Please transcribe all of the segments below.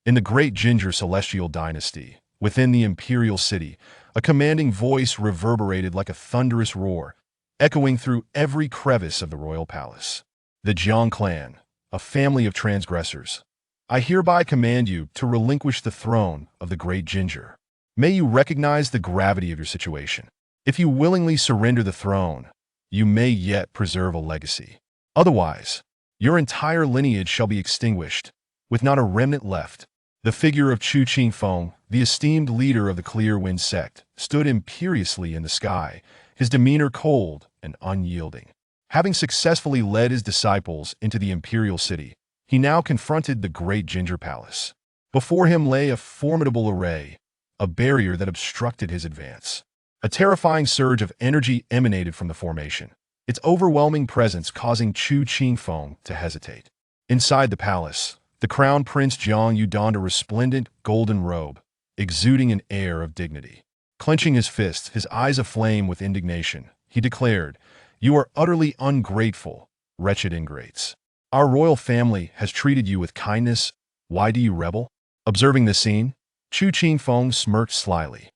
In the Great Ginger Celestial Dynasty, within the imperial city, a commanding voice reverberated like a thunderous roar, echoing through every crevice of the royal palace. The Jiang clan, a family of transgressors, I hereby command you to relinquish the throne of the Great Ginger. May you recognize the gravity of your situation. If you willingly surrender the throne, you may yet preserve a legacy. Otherwise, your entire lineage shall be extinguished, with not a remnant left. The figure of Chu Qingfeng, the esteemed leader of the Clear Wind sect, stood imperiously in the sky, his demeanor cold and unyielding. Having successfully led his disciples into the imperial city, he now confronted the Great Ginger Palace. Before him lay a formidable array, a barrier that obstructed his advance. A terrifying surge of energy emanated from the formation, its overwhelming presence causing Chu Qingfeng to hesitate. Inside the palace, the Crown Prince Jiang Yu donned a resplendent golden robe, exuding an air of dignity. Clenching his fists, his eyes aflame with indignation, he declared, "You are utterly ungrateful, wretched ingrates. Our royal family has treated you with kindness. Why do you rebel?" Observing the scene, Chu Qingfeng smirked slyly.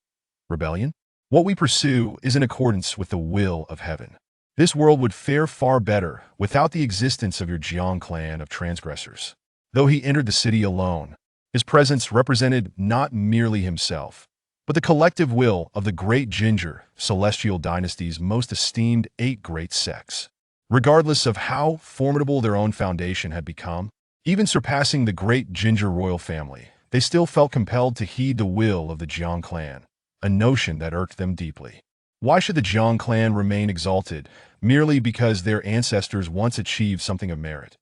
"Rebellion? What we pursue is in accordance with the will of heaven. This world would fare far better without the existence of your Jiang clan of transgressors." Though he entered the city alone, his presence represented not merely himself, but the collective will of the Great Ginger Celestial Dynasty's most esteemed 8 great sects. Regardless of how formidable their own foundation had become, even surpassing the Great Ginger royal family, they still felt compelled to heed the will of the Jiang clan, a notion that irked them deeply. Why should the Jiang clan remain exalted merely because their ancestors once achieved something of merit?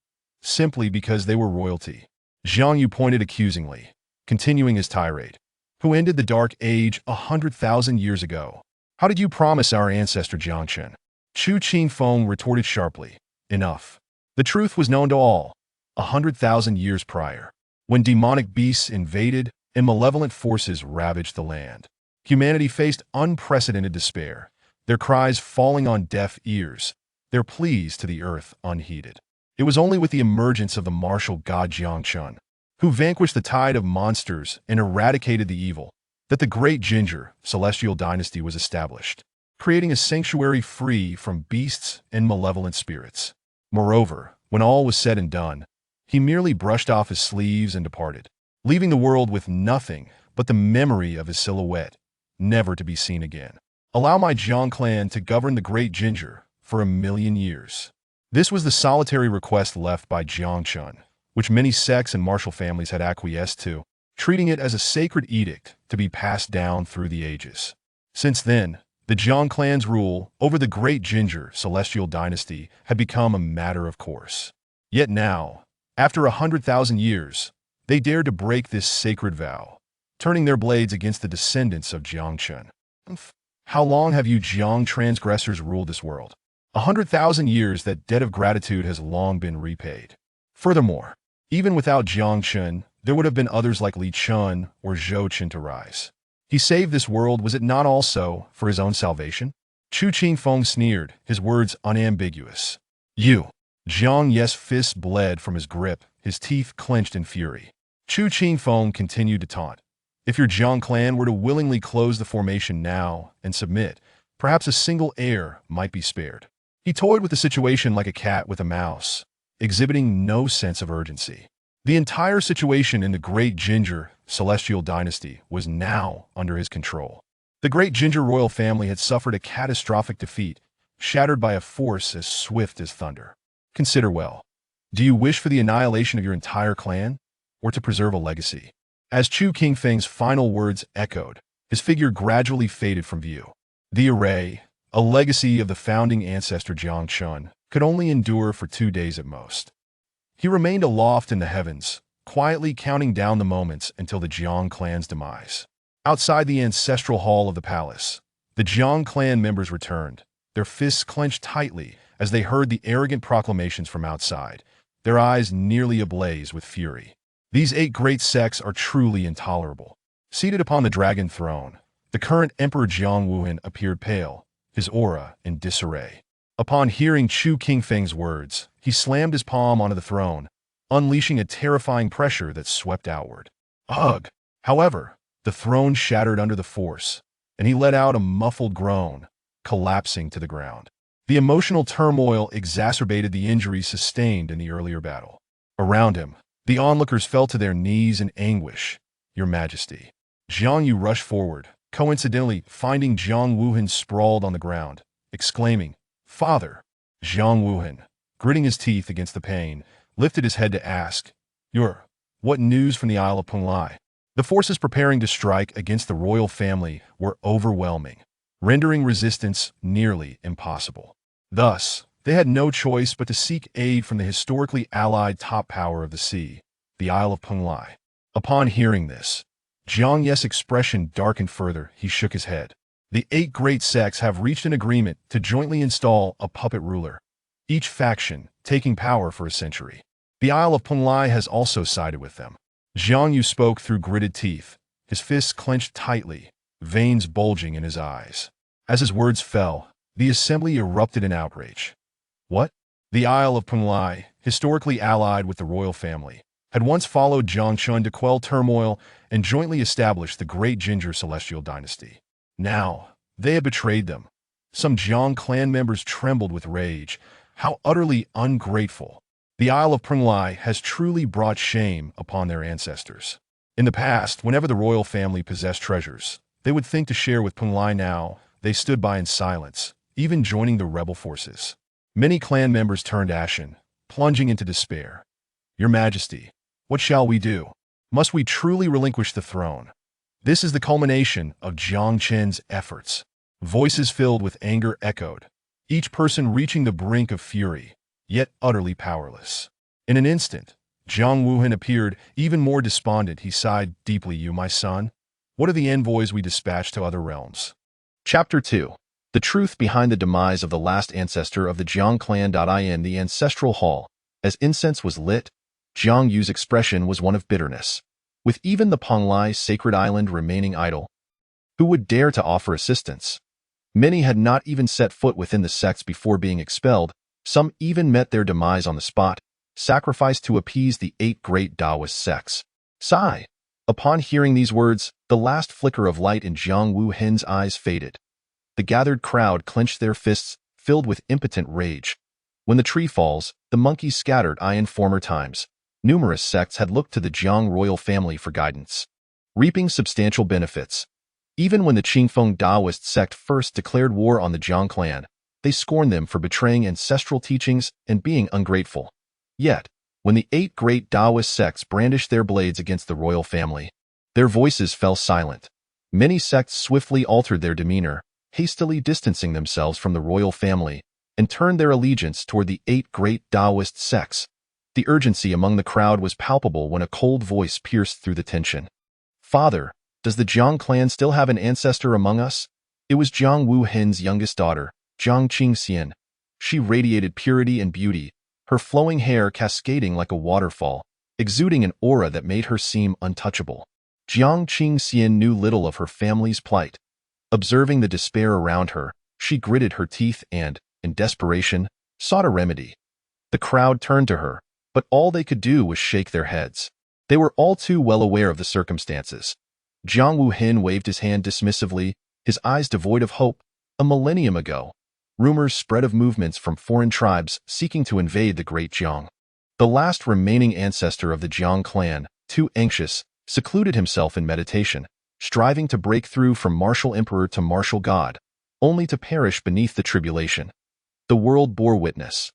Simply because they were royalty. Jiang Yu pointed accusingly, continuing his tirade. "Who ended the Dark Age 100,000 years ago? How did you promise our ancestor Jiang Chen?" Chu Qingfeng retorted sharply, "Enough. The truth was known to all, 100,000 years prior, when demonic beasts invaded and malevolent forces ravaged the land. Humanity faced unprecedented despair, their cries falling on deaf ears, their pleas to the earth unheeded. It was only with the emergence of the martial god Jiang Chen, who vanquished the tide of monsters and eradicated the evil, that the Great Ginger Celestial Dynasty was established, creating a sanctuary free from beasts and malevolent spirits. Moreover, when all was said and done, he merely brushed off his sleeves and departed, leaving the world with nothing but the memory of his silhouette, never to be seen again. Allow my Jiang clan to govern the Great Ginger for 1,000,000 years." This was the solitary request left by Jiang Chen, which many sects and martial families had acquiesced to, treating it as a sacred edict to be passed down through the ages. Since then, the Jiang clan's rule over the Great Ginger Celestial Dynasty had become a matter of course. Yet now, after 100,000 years, they dared to break this sacred vow, turning their blades against the descendants of Jiang Chen. "How long have you Jiang transgressors ruled this world? 100,000 years. That debt of gratitude has long been repaid. Furthermore, even without Jiang Chen, there would have been others like Li Chun or Zhou Chen to rise. He saved this world, was it not also for his own salvation?" Chu Qingfeng sneered, his words unambiguous. "You." Jiang Ye's fists bled from his grip, his teeth clenched in fury. Chu Qingfeng continued to taunt. "If your Jiang clan were to willingly close the formation now and submit, perhaps a single heir might be spared." He toyed with the situation like a cat with a mouse, exhibiting no sense of urgency. The entire situation in the Great Ginger Celestial Dynasty was now under his control. The Great Ginger royal family had suffered a catastrophic defeat, shattered by a force as swift as thunder. Consider well. Do you wish for the annihilation of your entire clan, or to preserve a legacy? As Chu Qingfeng's final words echoed, his figure gradually faded from view. The array, a legacy of the founding ancestor Jiang Chen, could only endure for 2 days at most. He remained aloft in the heavens, quietly counting down the moments until the Jiang clan's demise. Outside the ancestral hall of the palace, the Jiang clan members returned, their fists clenched tightly as they heard the arrogant proclamations from outside, their eyes nearly ablaze with fury. These 8 great sects are truly intolerable. Seated upon the dragon throne, the current Emperor Jiang Wuhan appeared pale, his aura in disarray. Upon hearing Chu Qingfeng's words, he slammed his palm onto the throne, unleashing a terrifying pressure that swept outward. Ugh! However, the throne shattered under the force, and he let out a muffled groan, collapsing to the ground. The emotional turmoil exacerbated the injuries sustained in the earlier battle. Around him, the onlookers fell to their knees in anguish. Your Majesty. Jiang Yu rushed forward, coincidentally finding Jiang Wuhan sprawled on the ground, exclaiming, "Father!" Jiang Wuhan, gritting his teeth against the pain, lifted his head to ask, What news from the Isle of Penglai?" The forces preparing to strike against the royal family were overwhelming, rendering resistance nearly impossible. Thus, they had no choice but to seek aid from the historically allied top power of the sea, the Isle of Penglai. Upon hearing this, Jiang Ye's expression darkened further. He shook his head. The 8 great sects have reached an agreement to jointly install a puppet ruler, each faction taking power for a century. The Isle of Penglai has also sided with them. Jiang Yu spoke through gritted teeth, his fists clenched tightly, veins bulging in his eyes. As his words fell, the assembly erupted in outrage. What? The Isle of Penglai, historically allied with the royal family, had once followed Zhongchun to quell turmoil and jointly establish the Great Ginger Celestial Dynasty. Now, they had betrayed them. Some Jiang clan members trembled with rage. How utterly ungrateful. The Isle of Penglai has truly brought shame upon their ancestors. In the past, whenever the royal family possessed treasures, they would think to share with Penglai. Now, they stood by in silence, even joining the rebel forces. Many clan members turned ashen, plunging into despair. Your Majesty, what shall we do? Must we truly relinquish the throne? This is the culmination of Jiang Chen's efforts. Voices filled with anger echoed, each person reaching the brink of fury, yet utterly powerless. In an instant, Jiang Wuhan appeared even more despondent. He sighed deeply. You, my son? What are the envoys we dispatched to other realms? Chapter 2. The truth behind the demise of the last ancestor of the Jiang clan. In the ancestral hall, as incense was lit, Jiang Yu's expression was one of bitterness. With even the Penglai sacred island remaining idle, who would dare to offer assistance? Many had not even set foot within the sects before being expelled. Some even met their demise on the spot, sacrificed to appease the 8 great Taoist sects. Sigh. Upon hearing these words, the last flicker of light in Jiang Wuhan's eyes faded. The gathered crowd clenched their fists, filled with impotent rage. When the tree falls, the monkeys scattered. In former times, numerous sects had looked to the Jiang royal family for guidance, reaping substantial benefits. Even when the Qingfeng Taoist sect first declared war on the Jiang clan, they scorned them for betraying ancestral teachings and being ungrateful. Yet, when the 8 great Taoist sects brandished their blades against the royal family, their voices fell silent. Many sects swiftly altered their demeanor, hastily distancing themselves from the royal family, and turned their allegiance toward the 8 great Taoist sects. The urgency among the crowd was palpable when a cold voice pierced through the tension. Father, does the Jiang clan still have an ancestor among us? It was Jiang Wuhan's youngest daughter, Jiang Qingxian. She radiated purity and beauty, her flowing hair cascading like a waterfall, exuding an aura that made her seem untouchable. Jiang Qingxian knew little of her family's plight. Observing the despair around her, she gritted her teeth and, in desperation, sought a remedy. The crowd turned to her, but all they could do was shake their heads. They were all too well aware of the circumstances. Jiang Wuhan waved his hand dismissively, his eyes devoid of hope. A millennium ago, rumors spread of movements from foreign tribes seeking to invade the great Jiang. The last remaining ancestor of the Jiang clan, too anxious, secluded himself in meditation, striving to break through from martial emperor to martial god, only to perish beneath the tribulation. The world bore witness.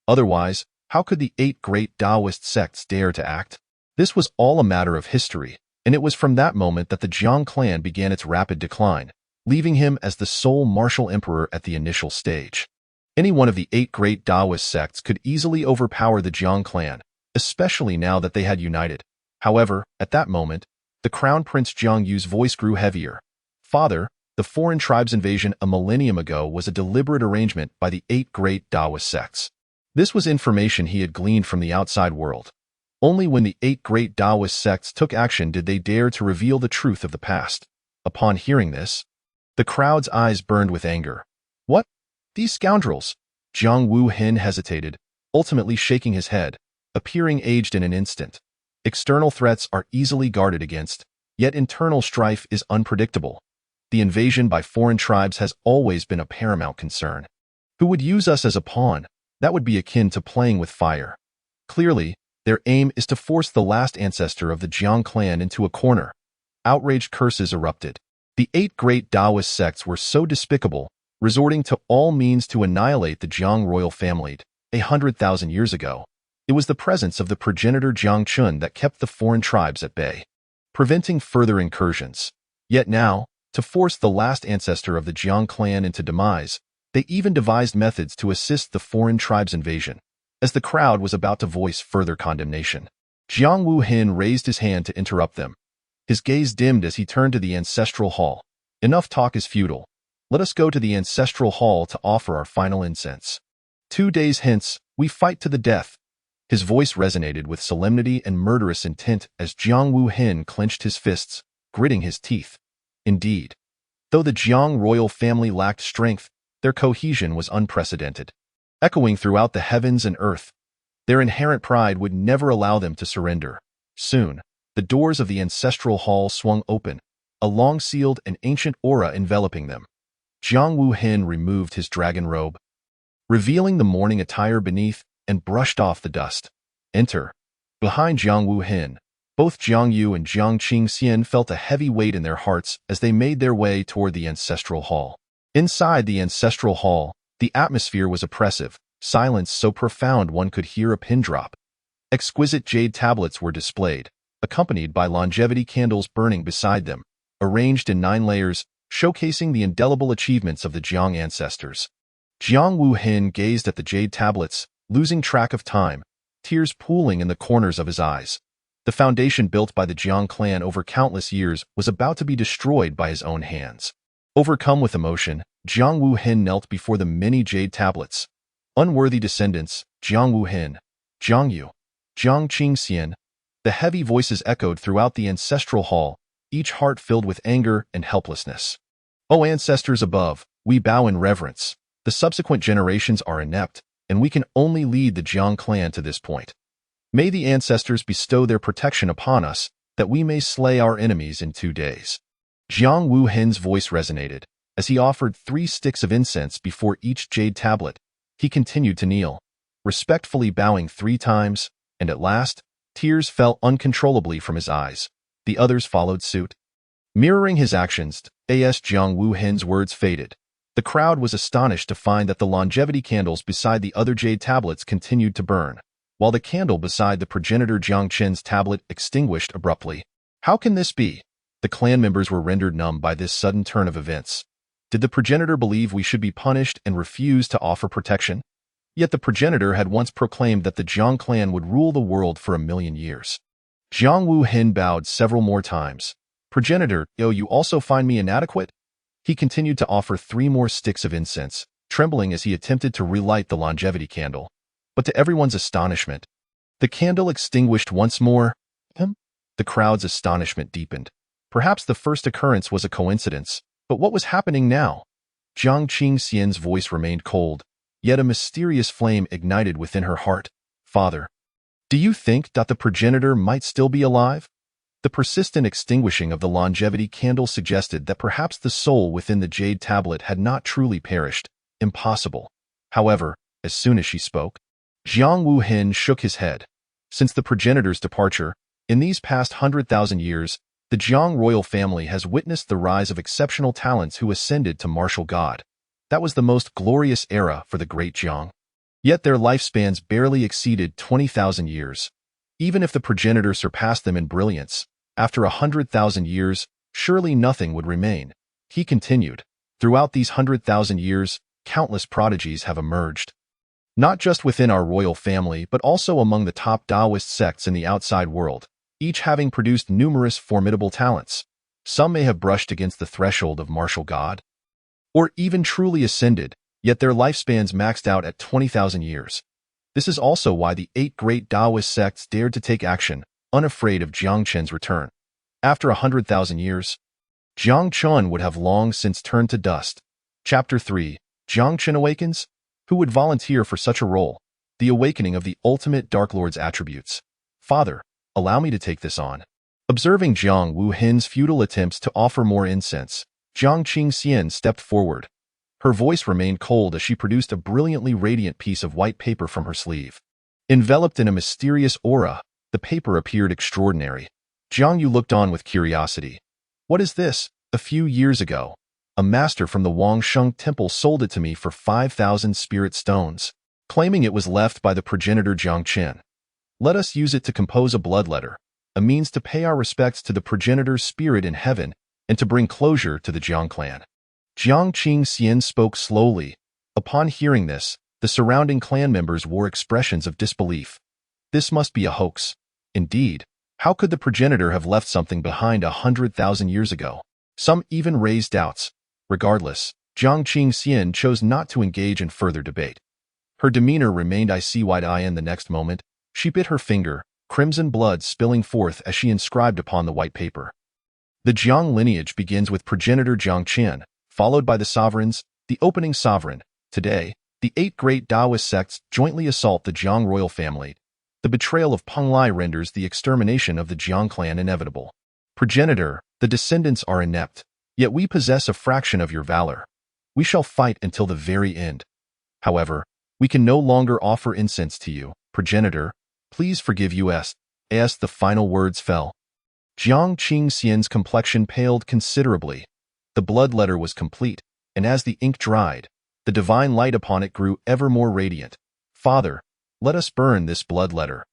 Otherwise, how could the 8 great Taoist sects dare to act? This was all a matter of history, and it was from that moment that the Jiang clan began its rapid decline, leaving him as the sole martial emperor at the initial stage. Any one of the 8 great Taoist sects could easily overpower the Jiang clan, especially now that they had united. However, at that moment, the Crown Prince Jiang Yu's voice grew heavier. Father, the foreign tribes invasion a millennium ago was a deliberate arrangement by the 8 great Taoist sects. This was information he had gleaned from the outside world. Only when the 8 great Taoist sects took action did they dare to reveal the truth of the past. Upon hearing this, the crowd's eyes burned with anger. What? These scoundrels? Jiang Wuhan hesitated, ultimately shaking his head, appearing aged in an instant. External threats are easily guarded against, yet internal strife is unpredictable. The invasion by foreign tribes has always been a paramount concern. Who would use us as a pawn? That would be akin to playing with fire. Clearly, their aim is to force the last ancestor of the Jiang clan into a corner. Outraged curses erupted. The 8 great Taoist sects were so despicable, resorting to all means to annihilate the Jiang royal family 100,000 years ago. It was the presence of the progenitor Jiang Chun that kept the foreign tribes at bay, preventing further incursions. Yet now, to force the last ancestor of the Jiang clan into demise, they even devised methods to assist the foreign tribes' invasion. As the crowd was about to voice further condemnation, Jiang Wuhin raised his hand to interrupt them. His gaze dimmed as he turned to the ancestral hall. Enough talk is futile. Let us go to the ancestral hall to offer our final incense. 2 days hence, we fight to the death. His voice resonated with solemnity and murderous intent as Jiang Wuhin clenched his fists, gritting his teeth. Indeed, though the Jiang royal family lacked strength, their cohesion was unprecedented. Echoing throughout the heavens and earth, their inherent pride would never allow them to surrender. Soon, the doors of the ancestral hall swung open, a long-sealed and ancient aura enveloping them. Jiang Wuhin removed his dragon robe, revealing the mourning attire beneath, and brushed off the dust. Enter. Behind Jiang Wuhin, both Jiang Yu and Jiang Qingxian felt a heavy weight in their hearts as they made their way toward the ancestral hall. Inside the ancestral hall, the atmosphere was oppressive, silence so profound one could hear a pin drop. Exquisite jade tablets were displayed, accompanied by longevity candles burning beside them, arranged in 9 layers, showcasing the indelible achievements of the Jiang ancestors. Jiang Wuhin gazed at the jade tablets, losing track of time, tears pooling in the corners of his eyes. The foundation built by the Jiang clan over countless years was about to be destroyed by his own hands. Overcome with emotion, Jiang Wuhin knelt before the many jade tablets. Unworthy descendants, Jiang Wuhin, Jiang Yu, Jiang Qingxian. The heavy voices echoed throughout the ancestral hall, each heart filled with anger and helplessness. O ancestors above, we bow in reverence. The subsequent generations are inept, and we can only lead the Jiang clan to this point. May the ancestors bestow their protection upon us, that we may slay our enemies in 2 days. Jiang Wuhin's voice resonated. As he offered 3 sticks of incense before each jade tablet, he continued to kneel, respectfully bowing 3 times, and at last, tears fell uncontrollably from his eyes. The others followed suit. Mirroring his actions, as Jiang Wuhin's words faded, the crowd was astonished to find that the longevity candles beside the other jade tablets continued to burn, while the candle beside the progenitor Jiang Chen's tablet extinguished abruptly. How can this be? The clan members were rendered numb by this sudden turn of events. Did the progenitor believe we should be punished and refuse to offer protection? Yet the progenitor had once proclaimed that the Jiang clan would rule the world for 1,000,000 years. Jiang Wuhin bowed several more times. Progenitor, you also find me inadequate? He continued to offer 3 more sticks of incense, trembling as he attempted to relight the longevity candle. But to everyone's astonishment, the candle extinguished once more. The crowd's astonishment deepened. Perhaps the first occurrence was a coincidence, but what was happening now? Jiang Qingxian's voice remained cold, yet a mysterious flame ignited within her heart. Father, do you think that the progenitor might still be alive? The persistent extinguishing of the longevity candle suggested that perhaps the soul within the jade tablet had not truly perished. Impossible. However, as soon as she spoke, Jiang Wuhin shook his head. Since the progenitor's departure, in these past 100,000 years, the Jiang royal family has witnessed the rise of exceptional talents who ascended to martial god. That was the most glorious era for the great Jiang. Yet their lifespans barely exceeded 20,000 years. Even if the progenitor surpassed them in brilliance, after 100,000 years, surely nothing would remain. He continued, throughout these 100,000 years, countless prodigies have emerged. Not just within our royal family, but also among the top Taoist sects in the outside world, each having produced numerous formidable talents. Some may have brushed against the threshold of martial god, or even truly ascended, yet their lifespans maxed out at 20,000 years. This is also why the 8 great Taoist sects dared to take action, unafraid of Jiang Chen's return. After 100,000 years, Jiang Chen would have long since turned to dust. Chapter 3. Jiang Chen Awakens? Who would volunteer for such a role? The awakening of the ultimate Dark Lord's attributes. Father, allow me to take this on. Observing Jiang Wuhin's futile attempts to offer more incense, Jiang Qingxian stepped forward. Her voice remained cold as she produced a brilliantly radiant piece of white paper from her sleeve. Enveloped in a mysterious aura, the paper appeared extraordinary. Jiang Yu looked on with curiosity. What is this? A few years ago, a master from the Wangsheng temple sold it to me for 5,000 spirit stones, claiming it was left by the progenitor Jiang Qin. Let us use it to compose a blood letter, a means to pay our respects to the progenitor's spirit in heaven and to bring closure to the Jiang clan. Jiang Qingxian spoke slowly. Upon hearing this, the surrounding clan members wore expressions of disbelief. This must be a hoax. Indeed, how could the progenitor have left something behind 100,000 years ago? Some even raised doubts. Regardless, Jiang Qingxian chose not to engage in further debate. Her demeanor remained icy-wide-eyed, and the next moment, she bit her finger, crimson blood spilling forth as she inscribed upon the white paper. The Jiang lineage begins with progenitor Jiang Qin, followed by the sovereigns, the opening sovereign. Today, the 8 great Taoist sects jointly assault the Jiang royal family. The betrayal of Peng Lai renders the extermination of the Jiang clan inevitable. Progenitor, the descendants are inept, yet we possess a fraction of your valor. We shall fight until the very end. However, we can no longer offer incense to you, progenitor. Please forgive us. As the final words fell, Jiang Qingxian's complexion paled considerably. The blood letter was complete, and as the ink dried, the divine light upon it grew ever more radiant. Father, let us burn this blood letter.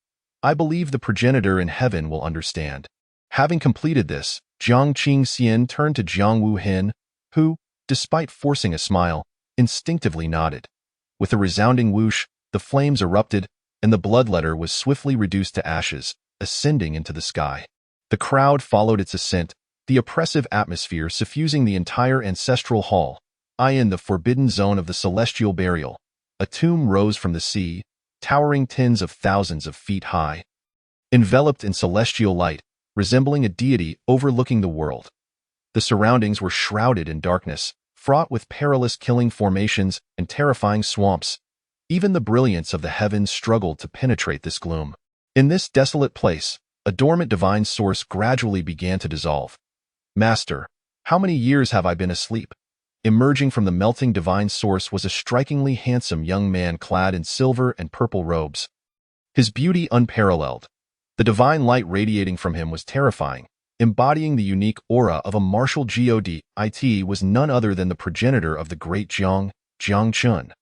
I believe the progenitor in heaven will understand. Having completed this, Jiang Qingxian turned to Jiang Wuhin, who, despite forcing a smile, instinctively nodded. With a resounding whoosh, the flames erupted, and the blood letter was swiftly reduced to ashes, ascending into the sky. The crowd followed its ascent, the oppressive atmosphere suffusing the entire ancestral hall. In the forbidden zone of the celestial burial, a tomb rose from the sea, towering tens of thousands of feet high. Enveloped in celestial light, resembling a deity overlooking the world. The surroundings were shrouded in darkness, fraught with perilous killing formations and terrifying swamps. Even the brilliance of the heavens struggled to penetrate this gloom. In this desolate place, a dormant divine source gradually began to dissolve. Master, how many years have I been asleep? Emerging from the melting divine source was a strikingly handsome young man clad in silver and purple robes. His beauty unparalleled. The divine light radiating from him was terrifying, embodying the unique aura of a martial god. It was none other than the progenitor of the great Jiang, Jiang Chun.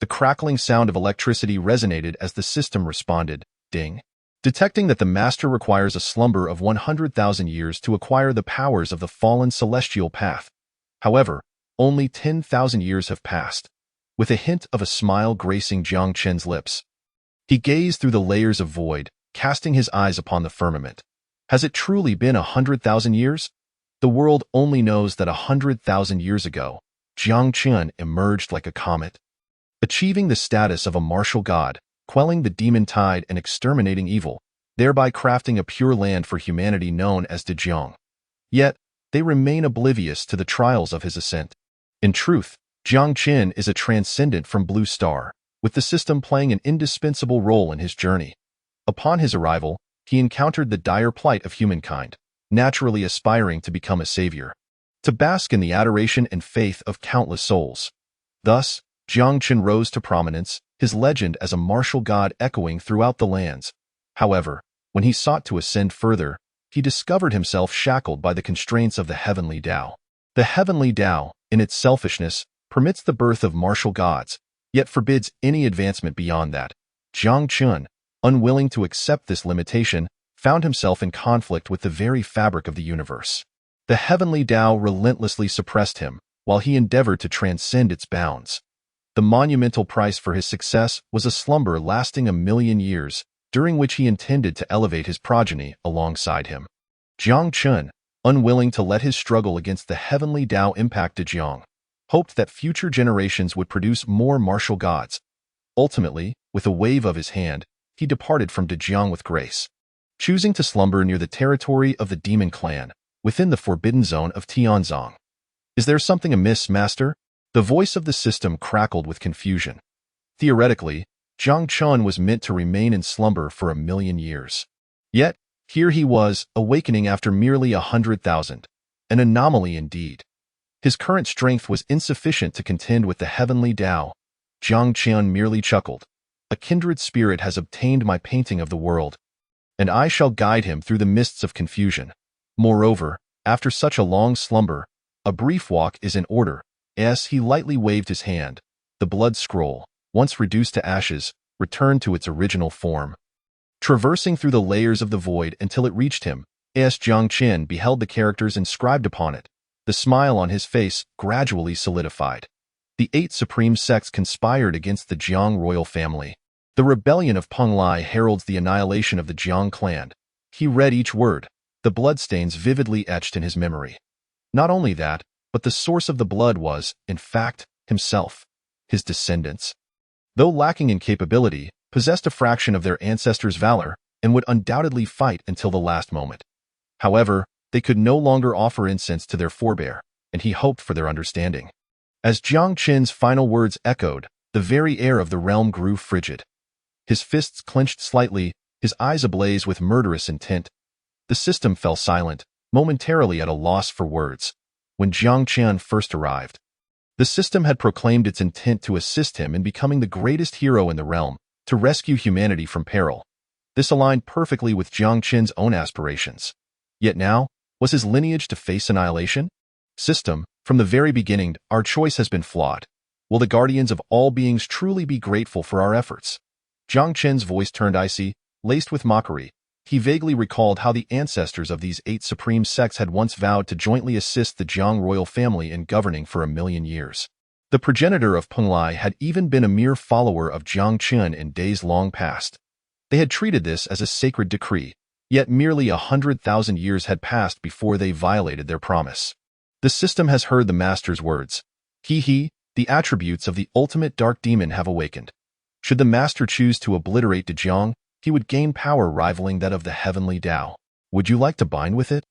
The crackling sound of electricity resonated as the system responded, ding. Detecting that the master requires a slumber of 100,000 years to acquire the powers of the fallen celestial path. However, only 10,000 years have passed. With a hint of a smile gracing Jiang Chen's lips, he gazed through the layers of void, casting his eyes upon the firmament. Has it truly been 100,000 years? The world only knows that 100,000 years ago, Jiang Chen emerged like a comet, achieving the status of a martial god, quelling the demon tide and exterminating evil, thereby crafting a pure land for humanity known as Dejiang. Yet, they remain oblivious to the trials of his ascent. In truth, Jiang Chen is a transcendent from Blue Star, with the system playing an indispensable role in his journey. Upon his arrival, he encountered the dire plight of humankind, naturally aspiring to become a savior, to bask in the adoration and faith of countless souls. Thus, Jiang Chen rose to prominence, his legend as a martial god echoing throughout the lands. However, when he sought to ascend further, he discovered himself shackled by the constraints of the heavenly Tao. The heavenly Tao, in its selfishness, permits the birth of martial gods, yet forbids any advancement beyond that. Jiang Chen, unwilling to accept this limitation, found himself in conflict with the very fabric of the universe. The heavenly Tao relentlessly suppressed him, while he endeavored to transcend its bounds. The monumental price for his success was a slumber lasting 1,000,000 years, during which he intended to elevate his progeny alongside him. Jiang Chen, unwilling to let his struggle against the heavenly Tao impact Dejiang, hoped that future generations would produce more martial gods. Ultimately, with a wave of his hand, he departed from Dejiang with grace, choosing to slumber near the territory of the demon clan, within the forbidden zone of Tianzong. Is there something amiss, master? The voice of the system crackled with confusion. Theoretically, Jiang Chen was meant to remain in slumber for 1,000,000 years. Yet, Here he was, awakening after merely 100,000. An anomaly indeed. His current strength was insufficient to contend with the heavenly Tao. Jiang Qian merely chuckled. A kindred spirit has obtained my painting of the world, and I shall guide him through the mists of confusion. Moreover, after such a long slumber, a brief walk is in order. As he lightly waved his hand, the blood scroll, once reduced to ashes, returned to its original form. Traversing through the layers of the void until it reached him, as Jiang Qian beheld the characters inscribed upon it, the smile on his face gradually solidified. The 8 supreme sects conspired against the Jiang royal family. The rebellion of Peng Lai heralds the annihilation of the Jiang clan. He read each word, the bloodstains vividly etched in his memory. Not only that, but the source of the blood was, in fact, himself. His descendants, though lacking in capability, possessed a fraction of their ancestors' valor and would undoubtedly fight until the last moment. However, they could no longer offer incense to their forebear, and he hoped for their understanding. As Jiang Qin's final words echoed, the very air of the realm grew frigid. His fists clenched slightly, his eyes ablaze with murderous intent. The system fell silent, momentarily at a loss for words. When Jiang Qian first arrived, the system had proclaimed its intent to assist him in becoming the greatest hero in the realm, to rescue humanity from peril. This aligned perfectly with Jiang Qin's own aspirations. Yet now, was his lineage to face annihilation? System, from the very beginning, our choice has been flawed. Will the guardians of all beings truly be grateful for our efforts? Jiang Qin's voice turned icy, laced with mockery. He vaguely recalled how the ancestors of these 8 supreme sects had once vowed to jointly assist the Jiang royal family in governing for 1,000,000 years. The progenitor of Peng Lai had even been a mere follower of Jiang Qin in days long past. They had treated this as a sacred decree, yet merely 100,000 years had passed before they violated their promise. The system has heard the master's words. The attributes of the ultimate dark demon have awakened. Should the master choose to obliterate Jiang, he would gain power rivaling that of the heavenly Tao. Would you like to bind with it?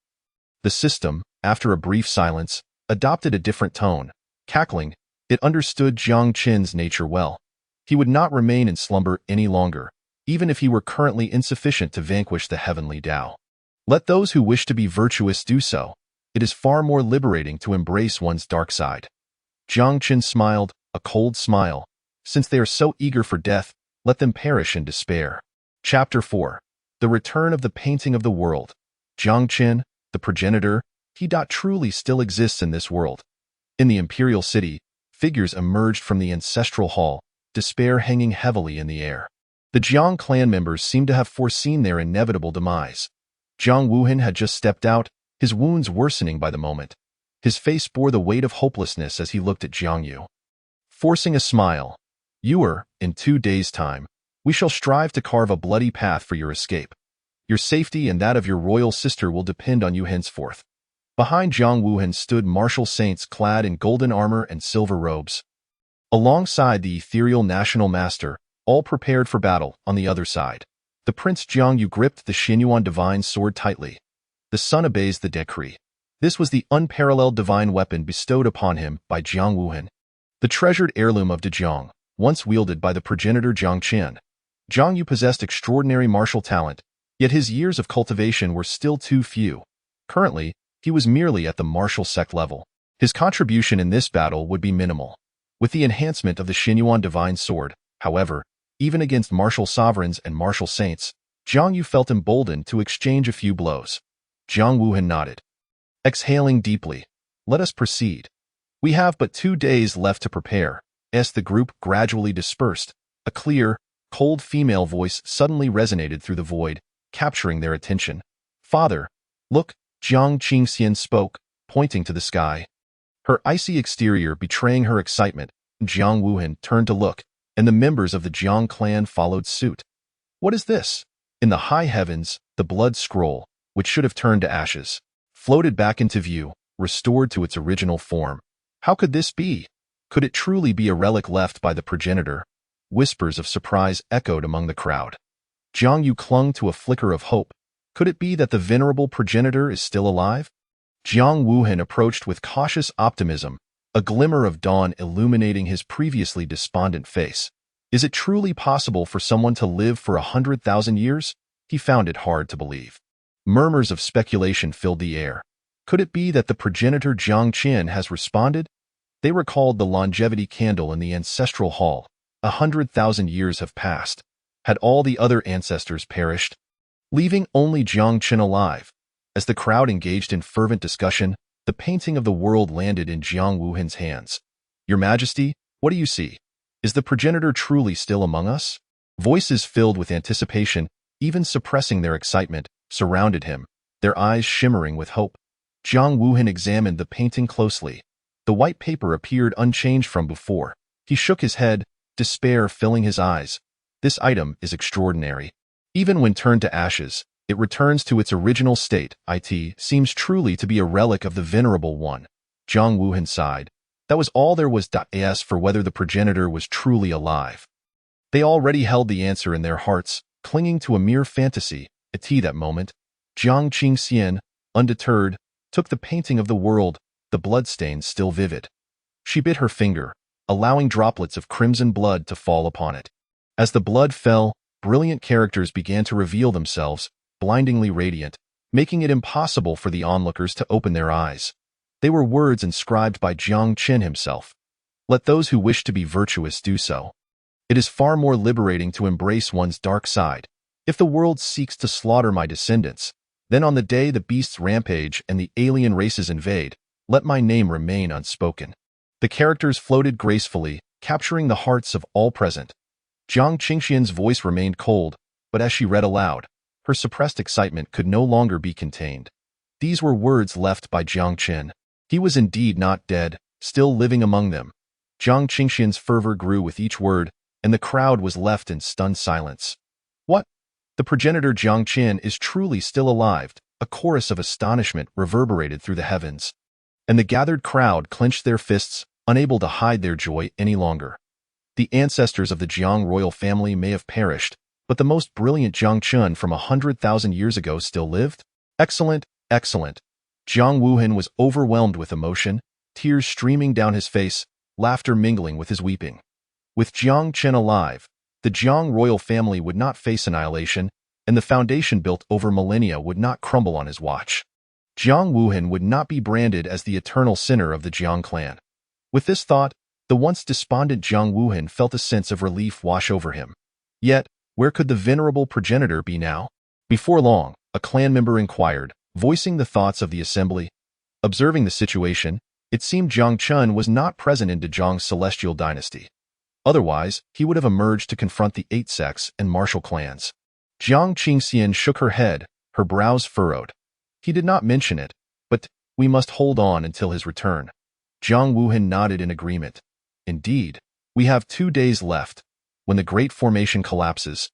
The system, after a brief silence, adopted a different tone. Cackling, it understood Jiang Qin's nature well. He would not remain in slumber any longer, even if he were currently insufficient to vanquish the heavenly Tao. Let those who wish to be virtuous do so. It is far more liberating to embrace one's dark side. Jiang Qin smiled, a cold smile. Since they are so eager for death, let them perish in despair. Chapter 4. The Return of the Painting of the World. Jiang Qin, the progenitor, he truly still exists in this world. In the imperial city, figures emerged from the ancestral hall, despair hanging heavily in the air. The Jiang clan members seemed to have foreseen their inevitable demise. Jiang Wuhan had just stepped out, his wounds worsening by the moment. His face bore the weight of hopelessness as he looked at Jiang Yu. Forcing a smile, in 2 days' time, we shall strive to carve a bloody path for your escape. Your safety and that of your royal sister will depend on you henceforth. Behind Jiang Wuhan stood martial saints clad in golden armor and silver robes. Alongside the ethereal national master, all prepared for battle, on the other side, the Prince Jiang Yu gripped the Xinyuan divine sword tightly. The sun obeys the decree. This was the unparalleled divine weapon bestowed upon him by Jiang Wuhan, the treasured heirloom of Dejiang, once wielded by the progenitor Jiang Qin. Jiang Yu possessed extraordinary martial talent, yet his years of cultivation were still too few. Currently, he was merely at the martial sect level. His contribution in this battle would be minimal. With the enhancement of the Xinyuan divine sword, however, even against martial sovereigns and martial saints, Jiang Yu felt emboldened to exchange a few blows. Jiang Wuhan nodded. Exhaling deeply, let us proceed. We have but 2 days left to prepare. As the group gradually dispersed, a clear, cold female voice suddenly resonated through the void, capturing their attention. Father, look, Jiang Qingxian spoke, pointing to the sky. Her icy exterior betraying her excitement, Jiang Wuhan turned to look, and the members of the Jiang clan followed suit. What is this? In the high heavens, the blood scroll, which should have turned to ashes, floated back into view, restored to its original form. How could this be? Could it truly be a relic left by the progenitor? Whispers of surprise echoed among the crowd. Jiang Yu clung to a flicker of hope. Could it be that the venerable progenitor is still alive? Jiang Wuhan approached with cautious optimism, a glimmer of dawn illuminating his previously despondent face. Is it truly possible for someone to live for 100,000 years? He found it hard to believe. Murmurs of speculation filled the air. Could it be that the progenitor Jiang Qin has responded? They recalled the longevity candle in the ancestral hall. 100,000 years have passed. Had all the other ancestors perished, leaving only Jiang Qin alive? As the crowd engaged in fervent discussion, the painting of the world landed in Jiang Wuhan's hands. Your Majesty, what do you see? Is the progenitor truly still among us? Voices filled with anticipation, even suppressing their excitement, surrounded him, their eyes shimmering with hope. Jiang Wuhan examined the painting closely. The white paper appeared unchanged from before. He shook his head, despair filling his eyes. This item is extraordinary. Even when turned to ashes, it returns to its original state. It seems truly to be a relic of the venerable one. Jiang Wuhan sighed. That was all there was to ask for whether the progenitor was truly alive. They already held the answer in their hearts, clinging to a mere fantasy. At that moment, Jiang Qingxian, undeterred, took the painting of the world, the bloodstains still vivid. She bit her finger, allowing droplets of crimson blood to fall upon it. As the blood fell, brilliant characters began to reveal themselves, blindingly radiant, making it impossible for the onlookers to open their eyes. They were words inscribed by Jiang Qin himself. Let those who wish to be virtuous do so. It is far more liberating to embrace one's dark side. If the world seeks to slaughter my descendants, then on the day the beasts rampage and the alien races invade, let my name remain unspoken. The characters floated gracefully, capturing the hearts of all present. Jiang Qingxian's voice remained cold, but as she read aloud, her suppressed excitement could no longer be contained. These were words left by Jiang Qin. He was indeed not dead, still living among them. Jiang Qingxian's fervor grew with each word, and the crowd was left in stunned silence. What? The progenitor Jiang Qin is truly still alive. A chorus of astonishment reverberated through the heavens, and the gathered crowd clenched their fists, unable to hide their joy any longer. The ancestors of the Jiang royal family may have perished, but the most brilliant Jiang Qin from 100,000 years ago still lived? Excellent, excellent. Jiang Wuhan was overwhelmed with emotion, tears streaming down his face, laughter mingling with his weeping. With Jiang Qin alive, the Jiang royal family would not face annihilation, and the foundation built over millennia would not crumble on his watch. Jiang Wuhan would not be branded as the eternal sinner of the Jiang clan. With this thought, the once despondent Jiang Wuhan felt a sense of relief wash over him. Yet, where could the venerable progenitor be now? Before long, a clan member inquired, voicing the thoughts of the assembly. Observing the situation, it seemed Jiang Qin was not present in Dezhang's celestial dynasty. Otherwise, he would have emerged to confront the 8 sects and martial clans. Jiang Qingxian shook her head, her brows furrowed. He did not mention it, but we must hold on until his return. Jiang Wuhan nodded in agreement. Indeed, we have 2 days left. When the great formation collapses,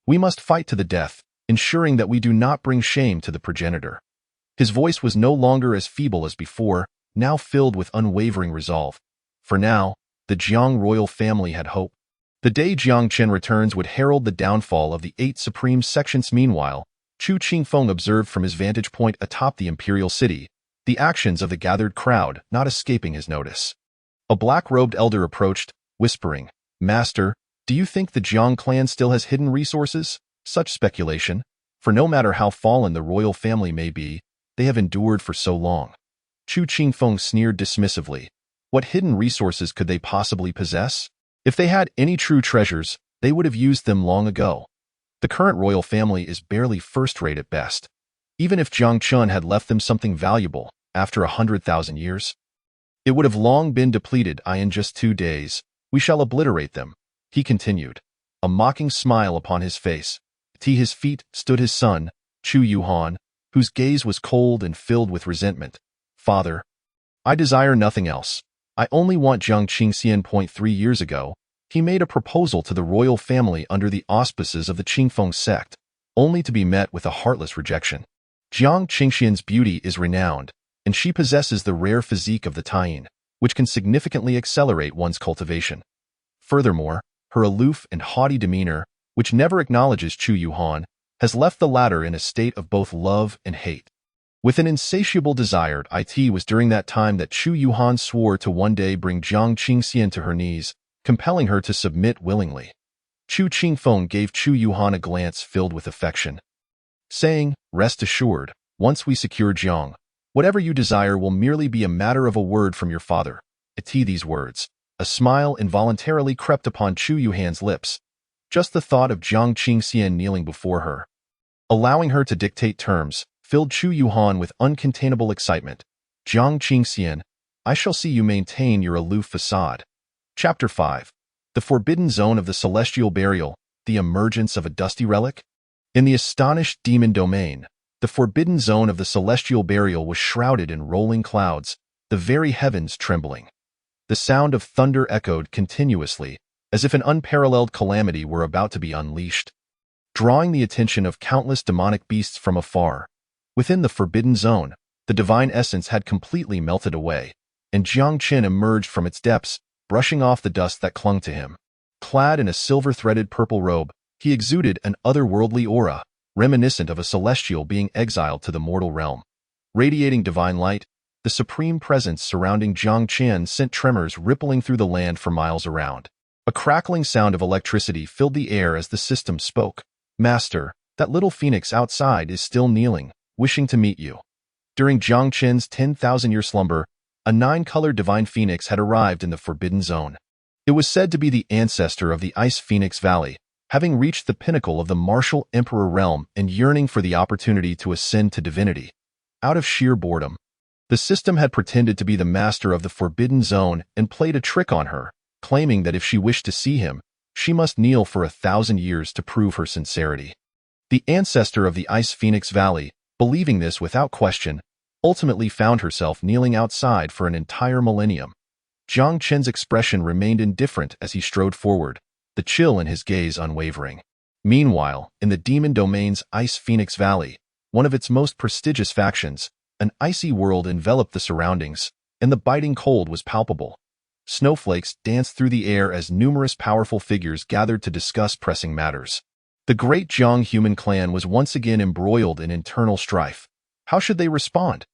we must fight to the death, ensuring that we do not bring shame to the progenitor. His voice was no longer as feeble as before, now filled with unwavering resolve. For now, the Jiang royal family had hope. The day Jiang Qin returns would herald the downfall of the 8 supreme sections. Meanwhile, Chu Qingfeng observed from his vantage point atop the imperial city, the actions of the gathered crowd not escaping his notice. A black-robed elder approached, whispering, "Master, do you think the Jiang clan still has hidden resources?" Such speculation, for no matter how fallen the royal family may be, they have endured for so long. Chu Qingfeng sneered dismissively. What hidden resources could they possibly possess? If they had any true treasures, they would have used them long ago. The current royal family is barely first-rate at best. Even if Jiang Qin had left them something valuable, after 100,000 years, it would have long been depleted. In just 2 days, we shall obliterate them, he continued, a mocking smile upon his face. At his feet stood his son, Chu Yuhan, whose gaze was cold and filled with resentment. Father, I desire nothing else. I only want Jiang Qingxian. 3 years ago, he made a proposal to the royal family under the auspices of the Qingfeng sect, only to be met with a heartless rejection. Jiang Qingxian's beauty is renowned, and she possesses the rare physique of the Taiyin, which can significantly accelerate one's cultivation. Furthermore, her aloof and haughty demeanor, which never acknowledges Chu Yuhan, has left the latter in a state of both love and hate. With an insatiable desire, it was during that time that Chu Yuhan swore to one day bring Jiang Qingxian to her knees, compelling her to submit willingly. Chu Qingfeng gave Chu Yuhan a glance filled with affection. saying, "Rest assured, once we secure Jiang, whatever you desire will merely be a matter of a word from your father." At these words, a smile involuntarily crept upon Chu Yuhan's lips. Just the thought of Jiang Qingxian kneeling before her, allowing her to dictate terms, filled Chu Yuhan with uncontainable excitement. "Jiang Qingxian, I shall see you maintain your aloof facade." Chapter 5. The Forbidden Zone of the Celestial Burial, the Emergence of a Dusty Relic? In the astonished demon domain, the Forbidden Zone of the Celestial Burial was shrouded in rolling clouds, the very heavens trembling. The sound of thunder echoed continuously, as if an unparalleled calamity were about to be unleashed, drawing the attention of countless demonic beasts from afar. Within the Forbidden Zone, the divine essence had completely melted away, and Jiang Qin emerged from its depths, brushing off the dust that clung to him. Clad in a silver-threaded purple robe, he exuded an otherworldly aura, reminiscent of a celestial being exiled to the mortal realm. Radiating divine light, the supreme presence surrounding Jiang Qin sent tremors rippling through the land for miles around. A crackling sound of electricity filled the air as the system spoke. "Master, that little phoenix outside is still kneeling, wishing to meet you." During Jiang Qin's 10,000-year slumber, a 9-colored divine phoenix had arrived in the Forbidden Zone. It was said to be the ancestor of the Ice Phoenix Valley, having reached the pinnacle of the martial emperor realm and yearning for the opportunity to ascend to divinity. Out of sheer boredom, the system had pretended to be the master of the Forbidden Zone and played a trick on her, claiming that if she wished to see him, she must kneel for 1,000 years to prove her sincerity. The ancestor of the Ice Phoenix Valley, believing this without question, ultimately found herself kneeling outside for an entire millennium. Jiang Qin's expression remained indifferent as he strode forward, the chill in his gaze unwavering. Meanwhile, in the demon domain's Ice Phoenix Valley, one of its most prestigious factions, an icy world enveloped the surroundings, and the biting cold was palpable. Snowflakes danced through the air as numerous powerful figures gathered to discuss pressing matters. The great Jiang human clan was once again embroiled in internal strife. How should they respond?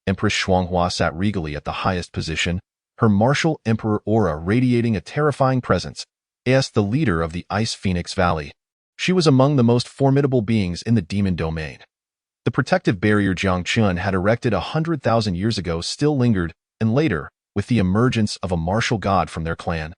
Empress Shuanghua sat regally at the highest position, her martial emperor aura radiating a terrifying presence, as the leader of the Ice Phoenix Valley. She was among the most formidable beings in the demon domain. The protective barrier Jiang Qin had erected 100,000 years ago still lingered, and later, with the emergence of a martial god from their clan,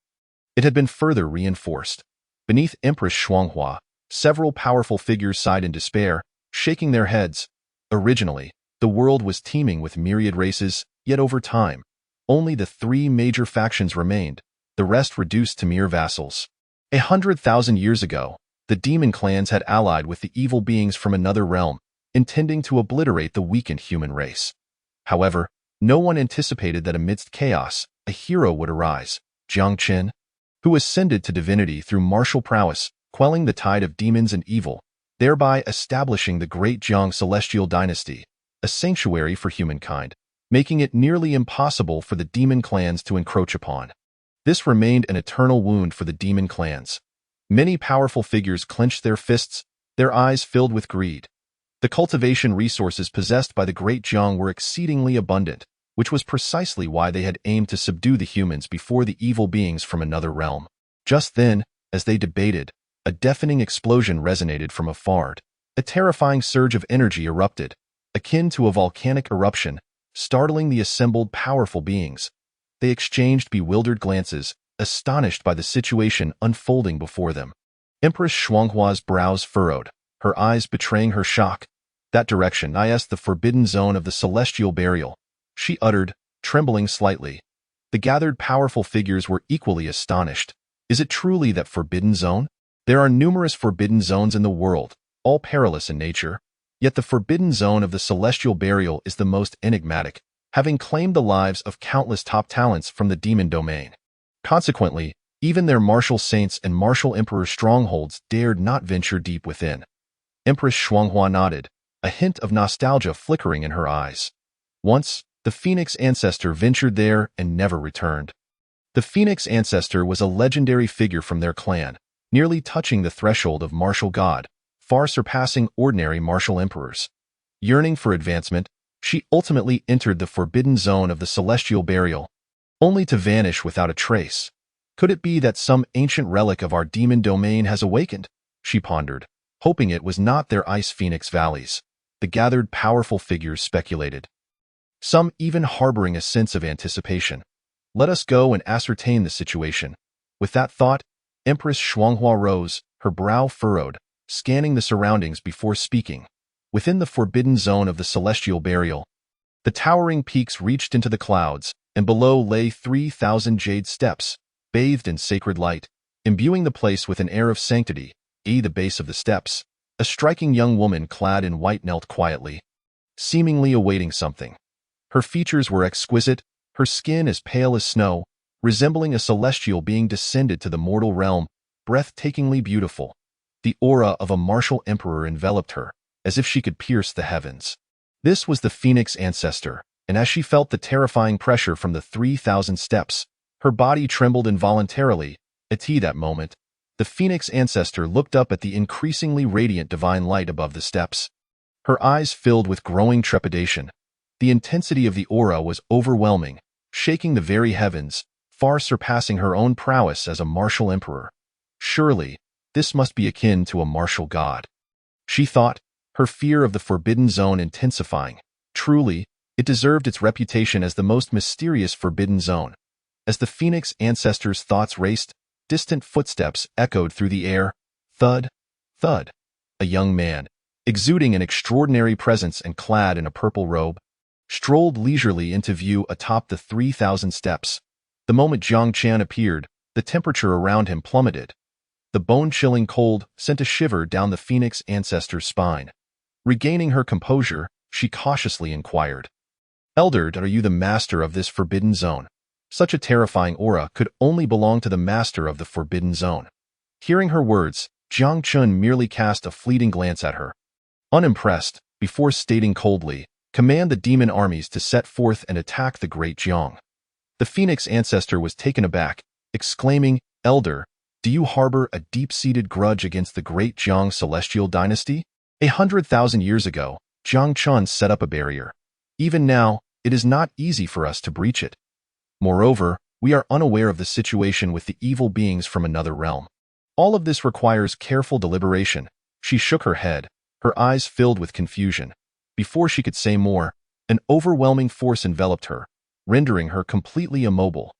it had been further reinforced. Beneath Empress Shuanghua, several powerful figures sighed in despair, shaking their heads. Originally, the world was teeming with myriad races, yet over time, only the 3 major factions remained, the rest reduced to mere vassals. 100,000 years ago, the demon clans had allied with the evil beings from another realm, intending to obliterate the weakened human race. However, no one anticipated that amidst chaos, a hero would arise, Jiang Qin, who ascended to divinity through martial prowess, quelling the tide of demons and evil, thereby establishing the great Jiang celestial dynasty, a sanctuary for humankind, making it nearly impossible for the demon clans to encroach upon. This remained an eternal wound for the demon clans. Many powerful figures clenched their fists, their eyes filled with greed. The cultivation resources possessed by the great Jiang were exceedingly abundant, which was precisely why they had aimed to subdue the humans before the evil beings from another realm. Just then, as they debated, a deafening explosion resonated from afar. A terrifying surge of energy erupted, akin to a volcanic eruption, startling the assembled powerful beings. They exchanged bewildered glances, astonished by the situation unfolding before them. Empress Shuanghua's brows furrowed, her eyes betraying her shock. "That direction is the Forbidden Zone of the Celestial Burial," she uttered, trembling slightly. The gathered powerful figures were equally astonished. Is it truly that Forbidden Zone? There are numerous Forbidden Zones in the world, all perilous in nature. Yet the Forbidden Zone of the Celestial Burial is the most enigmatic, having claimed the lives of countless top talents from the demon domain. Consequently, even their martial saints and martial emperor strongholds dared not venture deep within. Empress Shuanghua nodded, a hint of nostalgia flickering in her eyes. Once, the Phoenix Ancestor ventured there and never returned. The Phoenix Ancestor was a legendary figure from their clan, nearly touching the threshold of martial god, far surpassing ordinary martial emperors. Yearning for advancement, she ultimately entered the Forbidden Zone of the Celestial Burial, only to vanish without a trace. Could it be that some ancient relic of our demon domain has awakened? She pondered. hoping it was not their ice phoenix valleys. The gathered powerful figures speculated, some even harboring a sense of anticipation. Let us go and ascertain the situation. With that thought, Empress Shuanghua rose, her brow furrowed, scanning the surroundings before speaking. Within the forbidden zone of the celestial burial, the towering peaks reached into the clouds, and below lay 3,000 jade steps, bathed in sacred light, imbuing the place with an air of sanctity. At the base of the steps, a striking young woman clad in white knelt quietly, seemingly awaiting something. Her features were exquisite, her skin as pale as snow, resembling a celestial being descended to the mortal realm, breathtakingly beautiful. The aura of a martial emperor enveloped her, as if she could pierce the heavens. This was the Phoenix ancestor, and as she felt the terrifying pressure from the 3,000 steps, her body trembled involuntarily. At that moment, the Phoenix ancestor looked up at the increasingly radiant divine light above the steps. Her eyes filled with growing trepidation. The intensity of the aura was overwhelming, shaking the very heavens, far surpassing her own prowess as a martial emperor. Surely, this must be akin to a martial god, she thought, her fear of the forbidden zone intensifying. Truly, it deserved its reputation as the most mysterious forbidden zone. As the Phoenix ancestor's thoughts raced, distant footsteps echoed through the air. Thud, thud. A young man, exuding an extraordinary presence and clad in a purple robe, strolled leisurely into view atop the 3,000 steps. The moment Jiang Qian appeared, the temperature around him plummeted. The bone-chilling cold sent a shiver down the Phoenix ancestor's spine. Regaining her composure, she cautiously inquired, "Elder, are you the master of this forbidden zone?" Such a terrifying aura could only belong to the master of the forbidden zone. Hearing her words, Jiang Chun merely cast a fleeting glance at her. Unimpressed, before stating coldly, "Command the demon armies to set forth and attack the great Jiang." The Phoenix ancestor was taken aback, exclaiming, "Elder, do you harbor a deep-seated grudge against the great Jiang celestial dynasty? 100,000 years ago, Jiang Chun set up a barrier. Even now, it is not easy for us to breach it. Moreover, we are unaware of the situation with the evil beings from another realm. All of this requires careful deliberation." She shook her head, her eyes filled with confusion. Before she could say more, an overwhelming force enveloped her, rendering her completely immobile.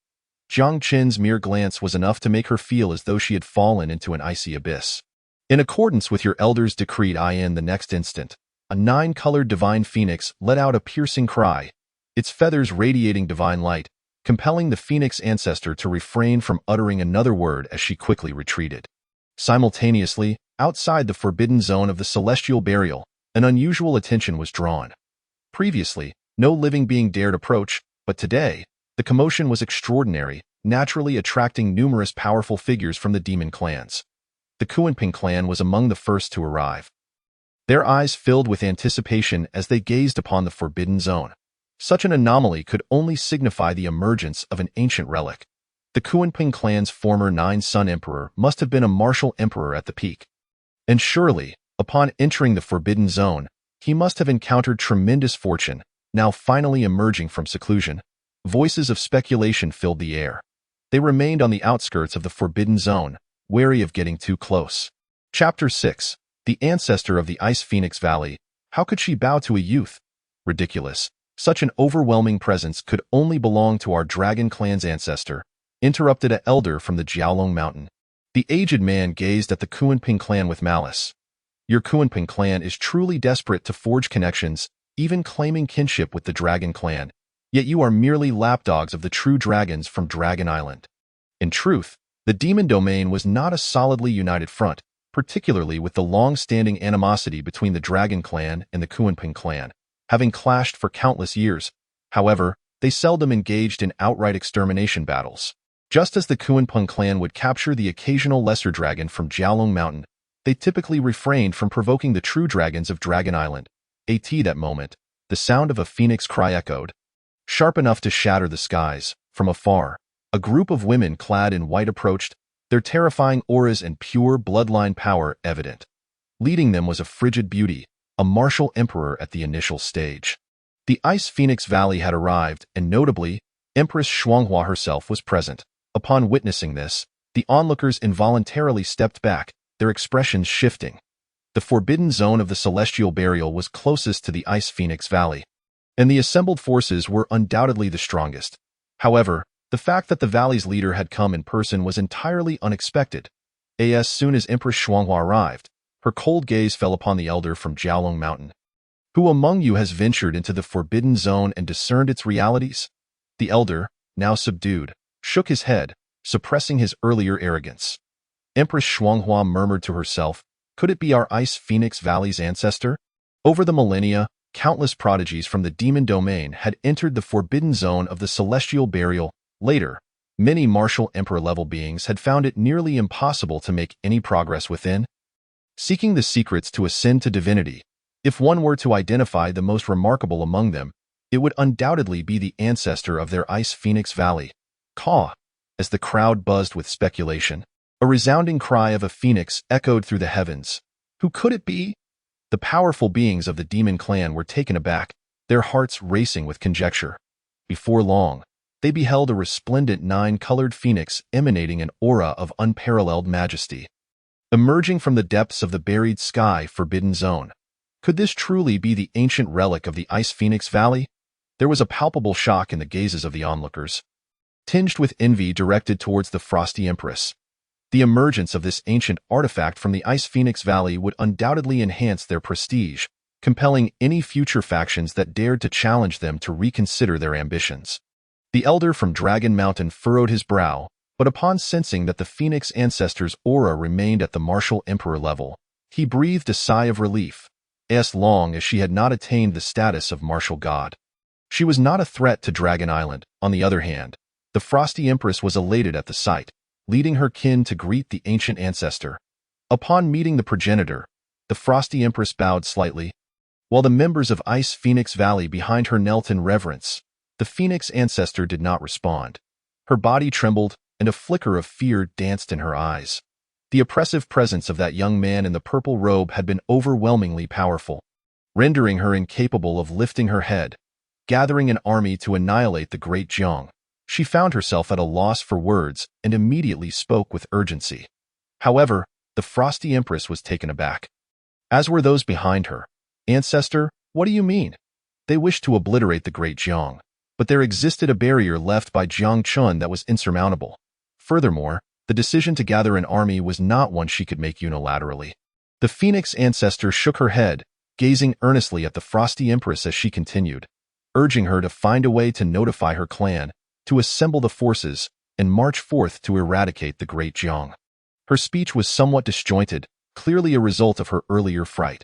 Jiang Qin's mere glance was enough to make her feel as though she had fallen into an icy abyss. "In accordance with your elder's decree," in the next instant, a 9-colored divine phoenix let out a piercing cry, its feathers radiating divine light, compelling the Phoenix ancestor to refrain from uttering another word as she quickly retreated. Simultaneously, outside the forbidden zone of the celestial burial, an unusual attention was drawn. Previously, no living being dared approach, but today, the commotion was extraordinary, naturally attracting numerous powerful figures from the demon clans. The Kuanping clan was among the first to arrive. Their eyes filled with anticipation as they gazed upon the forbidden zone. Such an anomaly could only signify the emergence of an ancient relic. The Kuanping clan's former 9-son emperor must have been a martial emperor at the peak. And surely, upon entering the forbidden zone, he must have encountered tremendous fortune. Now finally emerging from seclusion, voices of speculation filled the air. They remained on the outskirts of the forbidden zone, wary of getting too close. Chapter 6. The ancestor of the Ice Phoenix Valley. How could she bow to a youth? Ridiculous. Such an overwhelming presence could only belong to our dragon clan's ancestor, interrupted an elder from the Jiaolong Mountain. The aged man gazed at the Kuanping clan with malice. Your Kuanping clan is truly desperate to forge connections, even claiming kinship with the dragon clan, yet you are merely lapdogs of the true dragons from Dragon Island. In truth, the demon domain was not a solidly united front, particularly with the long-standing animosity between the dragon clan and the Kuanping clan, having clashed for countless years. However, they seldom engaged in outright extermination battles. Just as the Kuanping clan would capture the occasional lesser dragon from Jiaolong Mountain, they typically refrained from provoking the true dragons of Dragon Island. At that moment, the sound of a phoenix cry echoed, sharp enough to shatter the skies. From afar, a group of women clad in white approached, their terrifying auras and pure bloodline power evident. Leading them was a frigid beauty, a martial emperor at the initial stage. The Ice Phoenix Valley had arrived, and notably, Empress Shuanghua herself was present. Upon witnessing this, the onlookers involuntarily stepped back, their expressions shifting. The forbidden zone of the celestial burial was closest to the Ice Phoenix Valley, and the assembled forces were undoubtedly the strongest. However, the fact that the valley's leader had come in person was entirely unexpected. As soon as Empress Shuanghua arrived, her cold gaze fell upon the elder from Jiaolong Mountain. Who among you has ventured into the forbidden zone and discerned its realities? The elder, now subdued, shook his head, suppressing his earlier arrogance. Empress Shuanghua murmured to herself, could it be our Ice Phoenix Valley's ancestor? Over the millennia, countless prodigies from the demon domain had entered the forbidden zone of the celestial burial. Later, many martial emperor-level beings had found it nearly impossible to make any progress within. Seeking the secrets to ascend to divinity, if one were to identify the most remarkable among them, it would undoubtedly be the ancestor of their Ice Phoenix Valley. Caw! As the crowd buzzed with speculation, a resounding cry of a phoenix echoed through the heavens. Who could it be? The powerful beings of the demon clan were taken aback, their hearts racing with conjecture. Before long, they beheld a resplendent nine-colored phoenix emanating an aura of unparalleled majesty. Emerging from the depths of the buried sky forbidden zone. Could this truly be the ancient relic of the Ice Phoenix Valley? There was a palpable shock in the gazes of the onlookers, tinged with envy directed towards the Frosty Empress. The emergence of this ancient artifact from the Ice Phoenix Valley would undoubtedly enhance their prestige, compelling any future factions that dared to challenge them to reconsider their ambitions. The elder from Dragon Mountain furrowed his brow, but upon sensing that the Phoenix ancestor's aura remained at the martial emperor level, he breathed a sigh of relief, as long as she had not attained the status of martial god. She was not a threat to Dragon Island. On the other hand, the Frosty Empress was elated at the sight, leading her kin to greet the ancient ancestor. Upon meeting the progenitor, the Frosty Empress bowed slightly, while the members of Ice Phoenix Valley behind her knelt in reverence. The Phoenix ancestor did not respond. Her body trembled, and a flicker of fear danced in her eyes. The oppressive presence of that young man in the purple robe had been overwhelmingly powerful, rendering her incapable of lifting her head. Gathering an army to annihilate the great Jiang, she found herself at a loss for words and immediately spoke with urgency. However, the Frosty Empress was taken aback, as were those behind her. Ancestor, what do you mean? They wished to obliterate the great Jiang, but there existed a barrier left by Jiang Chun that was insurmountable. Furthermore, the decision to gather an army was not one she could make unilaterally. The Phoenix ancestor shook her head, gazing earnestly at the Frosty Empress as she continued, urging her to find a way to notify her clan, to assemble the forces, and march forth to eradicate the great Jiang. Her speech was somewhat disjointed, clearly a result of her earlier fright.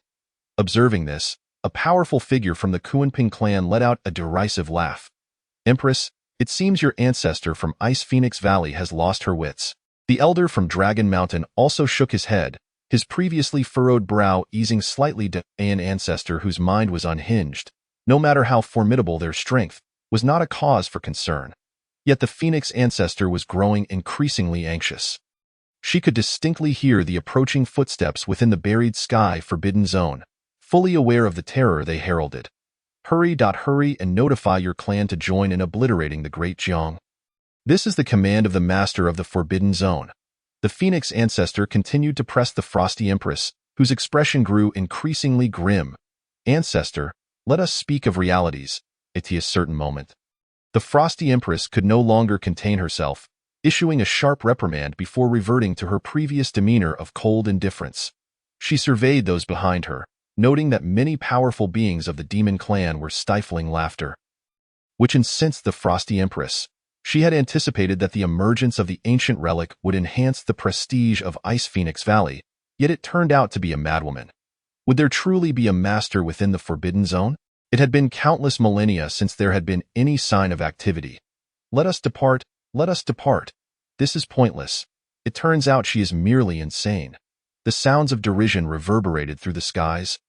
Observing this, a powerful figure from the Kuanping clan let out a derisive laugh. Empress, it seems your ancestor from Ice Phoenix Valley has lost her wits. The elder from Dragon Mountain also shook his head, his previously furrowed brow easing slightly to an ancestor whose mind was unhinged, no matter how formidable their strength, was not a cause for concern. Yet the Phoenix ancestor was growing increasingly anxious. She could distinctly hear the approaching footsteps within the buried sky forbidden zone, fully aware of the terror they heralded. Hurry and notify your clan to join in obliterating the great Jiang. This is the command of the master of the forbidden zone. The Phoenix ancestor continued to press the Frosty Empress, whose expression grew increasingly grim. Ancestor, let us speak of realities, at a certain moment. The Frosty Empress could no longer contain herself, issuing a sharp reprimand before reverting to her previous demeanor of cold indifference. She surveyed those behind her, noting that many powerful beings of the demon clan were stifling laughter, which incensed the Frosty Empress. She had anticipated that the emergence of the ancient relic would enhance the prestige of Ice Phoenix Valley, yet it turned out to be a madwoman. Would there truly be a master within the Forbidden Zone? It had been countless millennia since there had been any sign of activity. Let us depart, let us depart. This is pointless. It turns out she is merely insane. The sounds of derision reverberated through the skies,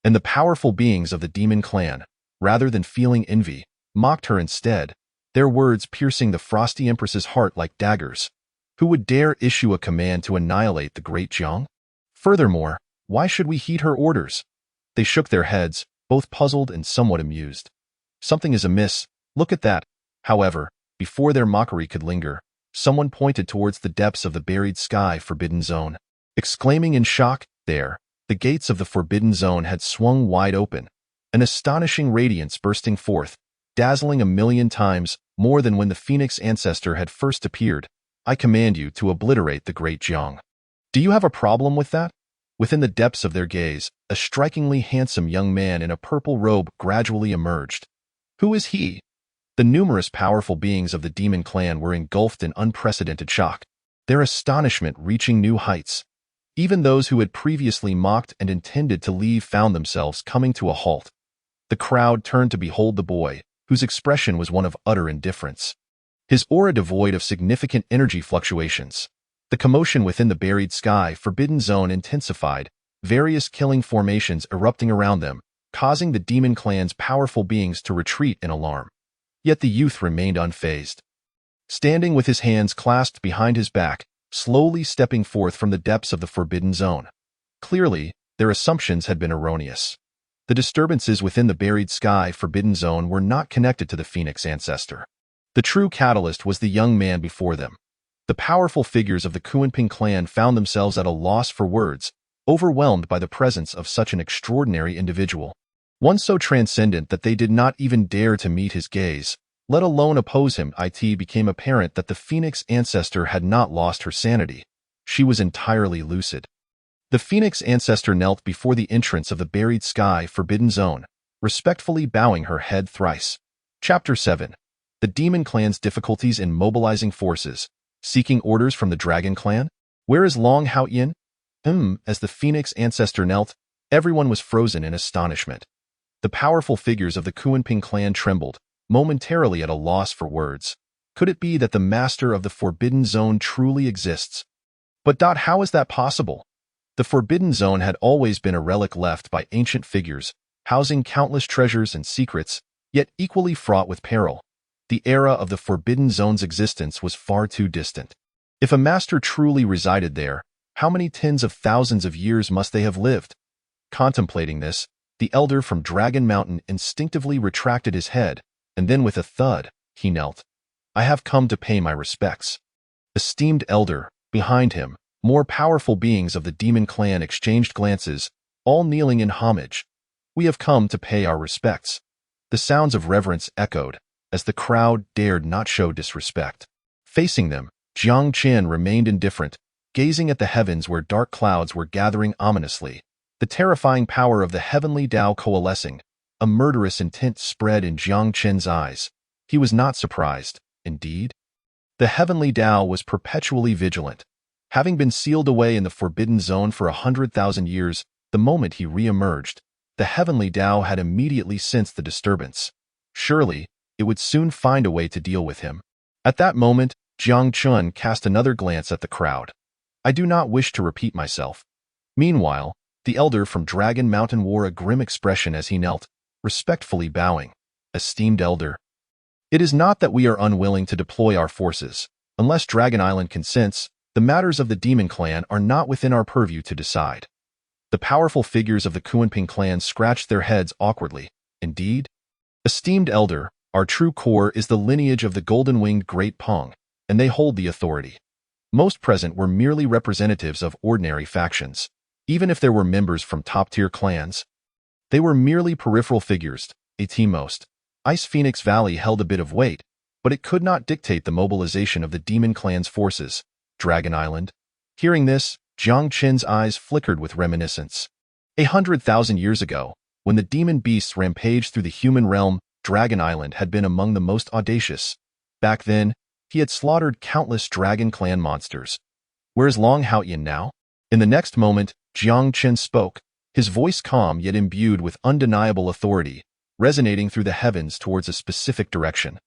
and the powerful beings of the demon clan, rather than feeling envy, mocked her instead, their words piercing the Frosty Empress's heart like daggers. Who would dare issue a command to annihilate the great Jiang? Furthermore, why should we heed her orders? They shook their heads, both puzzled and somewhat amused. Something is amiss, look at that. However, before their mockery could linger, someone pointed towards the depths of the buried sky forbidden zone, exclaiming in shock, there The gates of the Forbidden Zone had swung wide open, an astonishing radiance bursting forth, dazzling 1,000,000 times more than when the Phoenix ancestor had first appeared. I command you to obliterate the great Jiang. Do you have a problem with that? Within the depths of their gaze, a strikingly handsome young man in a purple robe gradually emerged. Who is he? The numerous powerful beings of the demon clan were engulfed in unprecedented shock, their astonishment reaching new heights. Even those who had previously mocked and intended to leave found themselves coming to a halt. The crowd turned to behold the boy, whose expression was one of utter indifference, his aura devoid of significant energy fluctuations. The commotion within the buried sky Forbidden Zone intensified, various killing formations erupting around them, causing the demon clan's powerful beings to retreat in alarm. Yet the youth remained unfazed. Standing with his hands clasped behind his back, slowly stepping forth from the depths of the Forbidden Zone. Clearly, their assumptions had been erroneous. The disturbances within the buried sky Forbidden Zone were not connected to the Phoenix ancestor. The true catalyst was the young man before them. The powerful figures of the Kunping clan found themselves at a loss for words, overwhelmed by the presence of such an extraordinary individual. One so transcendent that they did not even dare to meet his gaze, let alone oppose him. It became apparent that the Phoenix ancestor had not lost her sanity. She was entirely lucid. The Phoenix ancestor knelt before the entrance of the buried sky Forbidden Zone, respectfully bowing her head thrice. Chapter 7. The Demon Clan's Difficulties in Mobilizing Forces. Seeking orders from the Dragon Clan? Where is Long Haoyin? As the Phoenix ancestor knelt, everyone was frozen in astonishment. The powerful figures of the Kunping clan trembled, momentarily at a loss for words. Could it be that the master of the Forbidden Zone truly exists? But how is that possible? The Forbidden Zone had always been a relic left by ancient figures, housing countless treasures and secrets, yet equally fraught with peril. The era of the Forbidden Zone's existence was far too distant. If a master truly resided there, how many tens of thousands of years must they have lived? Contemplating this, the elder from Dragon Mountain instinctively retracted his head, and then with a thud, he knelt. I have come to pay my respects. Esteemed elder, behind him, more powerful beings of the demon clan exchanged glances, all kneeling in homage. We have come to pay our respects. The sounds of reverence echoed, as the crowd dared not show disrespect. Facing them, Jiang Chen remained indifferent, gazing at the heavens where dark clouds were gathering ominously. The terrifying power of the heavenly Tao coalescing, a murderous intent spread in Jiang Chen's eyes. He was not surprised, indeed. The heavenly Tao was perpetually vigilant. Having been sealed away in the Forbidden Zone for 100,000 years, the moment he re-emerged, the heavenly Tao had immediately sensed the disturbance. Surely, it would soon find a way to deal with him. At that moment, Jiang Chen cast another glance at the crowd. I do not wish to repeat myself. Meanwhile, the elder from Dragon Mountain wore a grim expression as he knelt, respectfully bowing. Esteemed elder, it is not that we are unwilling to deploy our forces. Unless Dragon Island consents, the matters of the Demon Clan are not within our purview to decide. The powerful figures of the Kunping clan scratched their heads awkwardly. Indeed? Esteemed elder, our true core is the lineage of the golden-winged Great Pong, and they hold the authority. Most present were merely representatives of ordinary factions. Even if there were members from top-tier clans, they were merely peripheral figures. At most, Ice Phoenix Valley held a bit of weight, but it could not dictate the mobilization of the Demon Clan's forces. Dragon Island. Hearing this, Jiang Chen's eyes flickered with reminiscence. 100,000 years ago, when the demon beasts rampaged through the human realm, Dragon Island had been among the most audacious. Back then, he had slaughtered countless Dragon Clan monsters. Where's Long Haoyin now? In the next moment, Jiang Chen spoke, his voice calm yet imbued with undeniable authority, resonating through the heavens towards a specific direction.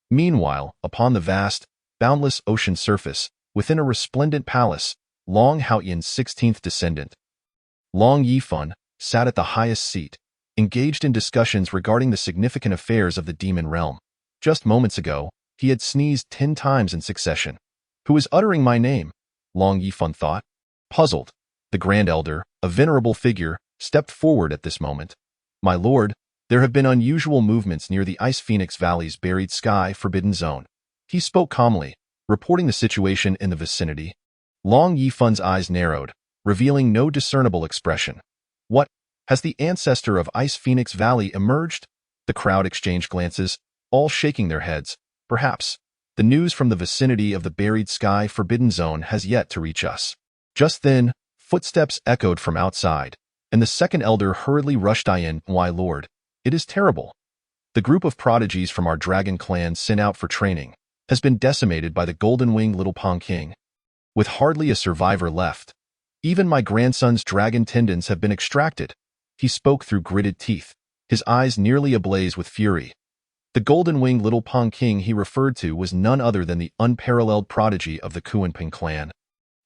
Meanwhile, upon the vast, boundless ocean surface, within a resplendent palace, Long Haoyin's 16th descendant, Long Yifan, sat at the highest seat, engaged in discussions regarding the significant affairs of the demon realm. Just moments ago, he had sneezed 10 times in succession. Who is uttering my name? Long Yifan thought. Puzzled, the Grand Elder, a venerable figure, stepped forward at this moment. My lord, there have been unusual movements near the Ice Phoenix Valley's buried sky Forbidden Zone. He spoke calmly, reporting the situation in the vicinity. Long Yifan's eyes narrowed, revealing no discernible expression. What? Has the ancestor of Ice Phoenix Valley emerged? The crowd exchanged glances, all shaking their heads. Perhaps. The news from the vicinity of the buried sky forbidden zone has yet to reach us. Just then, footsteps echoed from outside, and the second elder hurriedly rushed in. Why, Lord, it is terrible. The group of prodigies from our dragon clan sent out for training has been decimated by the golden-winged little Pong King. With hardly a survivor left, even my grandson's dragon tendons have been extracted. He spoke through gritted teeth, his eyes nearly ablaze with fury. The golden-winged little Pong King he referred to was none other than the unparalleled prodigy of the Kuanping clan.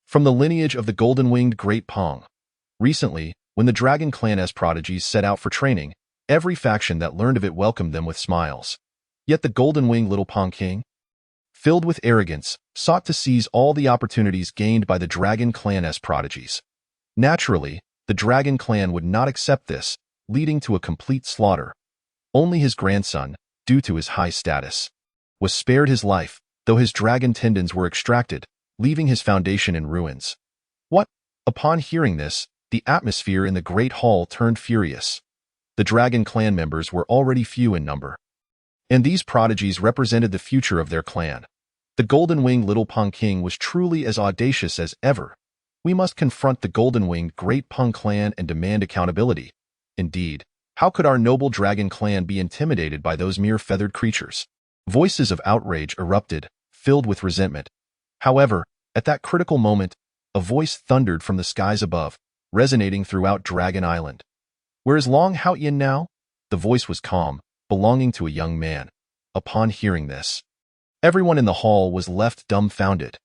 From the lineage of the golden-winged Great Pong. Recently, when the Dragon Clan's prodigies set out for training, every faction that learned of it welcomed them with smiles. Yet the golden-winged little Pong King, filled with arrogance, sought to seize all the opportunities gained by the Dragon Clan's prodigies. Naturally, the Dragon Clan would not accept this, leading to a complete slaughter. Only his grandson, due to his high status, was spared his life, though his dragon tendons were extracted, leaving his foundation in ruins. What? Upon hearing this, the atmosphere in the Great Hall turned furious. The Dragon Clan members were already few in number, and these prodigies represented the future of their clan. The golden-winged little Pong King was truly as audacious as ever. We must confront the golden-winged Great Pong clan and demand accountability. Indeed, how could our noble dragon clan be intimidated by those mere feathered creatures? Voices of outrage erupted, filled with resentment. However, at that critical moment, a voice thundered from the skies above, resonating throughout Dragon Island. Where is Long Haotian now? The voice was calm, belonging to a young man. Upon hearing this, everyone in the hall was left dumbfounded.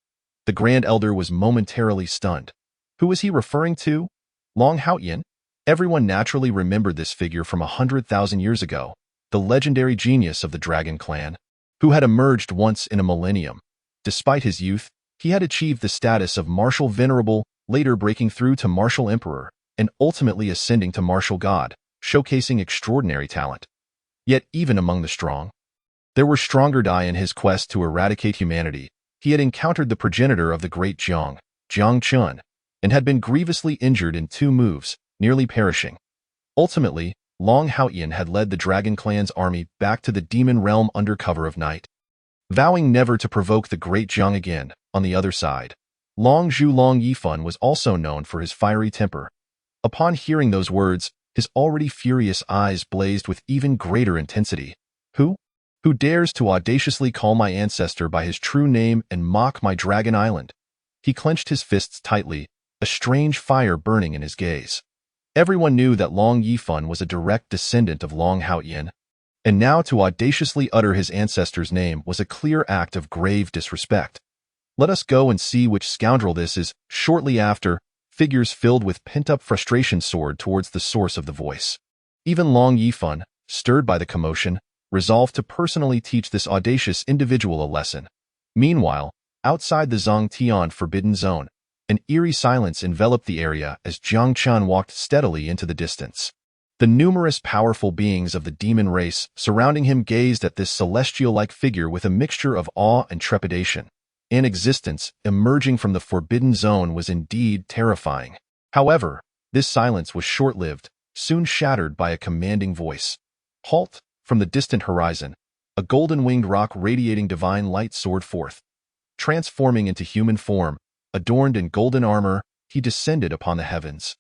The Grand Elder was momentarily stunned. Who was he referring to? Long Haotian? Everyone naturally remembered this figure from 100,000 years ago, the legendary genius of the Dragon Clan, who had emerged once in a millennium. Despite his youth, he had achieved the status of Martial Venerable, later breaking through to Martial Emperor, and ultimately ascending to Martial God, showcasing extraordinary talent. Yet even among the strong, there were stronger die in his quest to eradicate humanity. He had encountered the progenitor of the great Jiang Chun, and had been grievously injured in 2 moves, nearly perishing. Ultimately, Long Haotian had led the Dragon Clan's army back to the demon realm under cover of night, vowing never to provoke the great Jiang again. On the other side, Long Yifan was also known for his fiery temper. Upon hearing those words, his already furious eyes blazed with even greater intensity. Who? Who dares to audaciously call my ancestor by his true name and mock my Dragon Island? He clenched his fists tightly, a strange fire burning in his gaze. Everyone knew that Long Yifan was a direct descendant of Long Haotian, and now to audaciously utter his ancestor's name was a clear act of grave disrespect. Let us go and see which scoundrel this is. Shortly after, figures filled with pent-up frustration soared towards the source of the voice. Even Long Yifan, stirred by the commotion, resolved to personally teach this audacious individual a lesson. Meanwhile, outside the Zhongtian forbidden zone, an eerie silence enveloped the area as Jiang Chun walked steadily into the distance. The numerous powerful beings of the demon race surrounding him gazed at this celestial-like figure with a mixture of awe and trepidation. An existence emerging from the forbidden zone was indeed terrifying. However, this silence was short-lived, soon shattered by a commanding voice. Halt! From the distant horizon, a golden-winged rock radiating divine light soared forth. Transforming into human form, adorned in golden armor, he descended upon the heavens.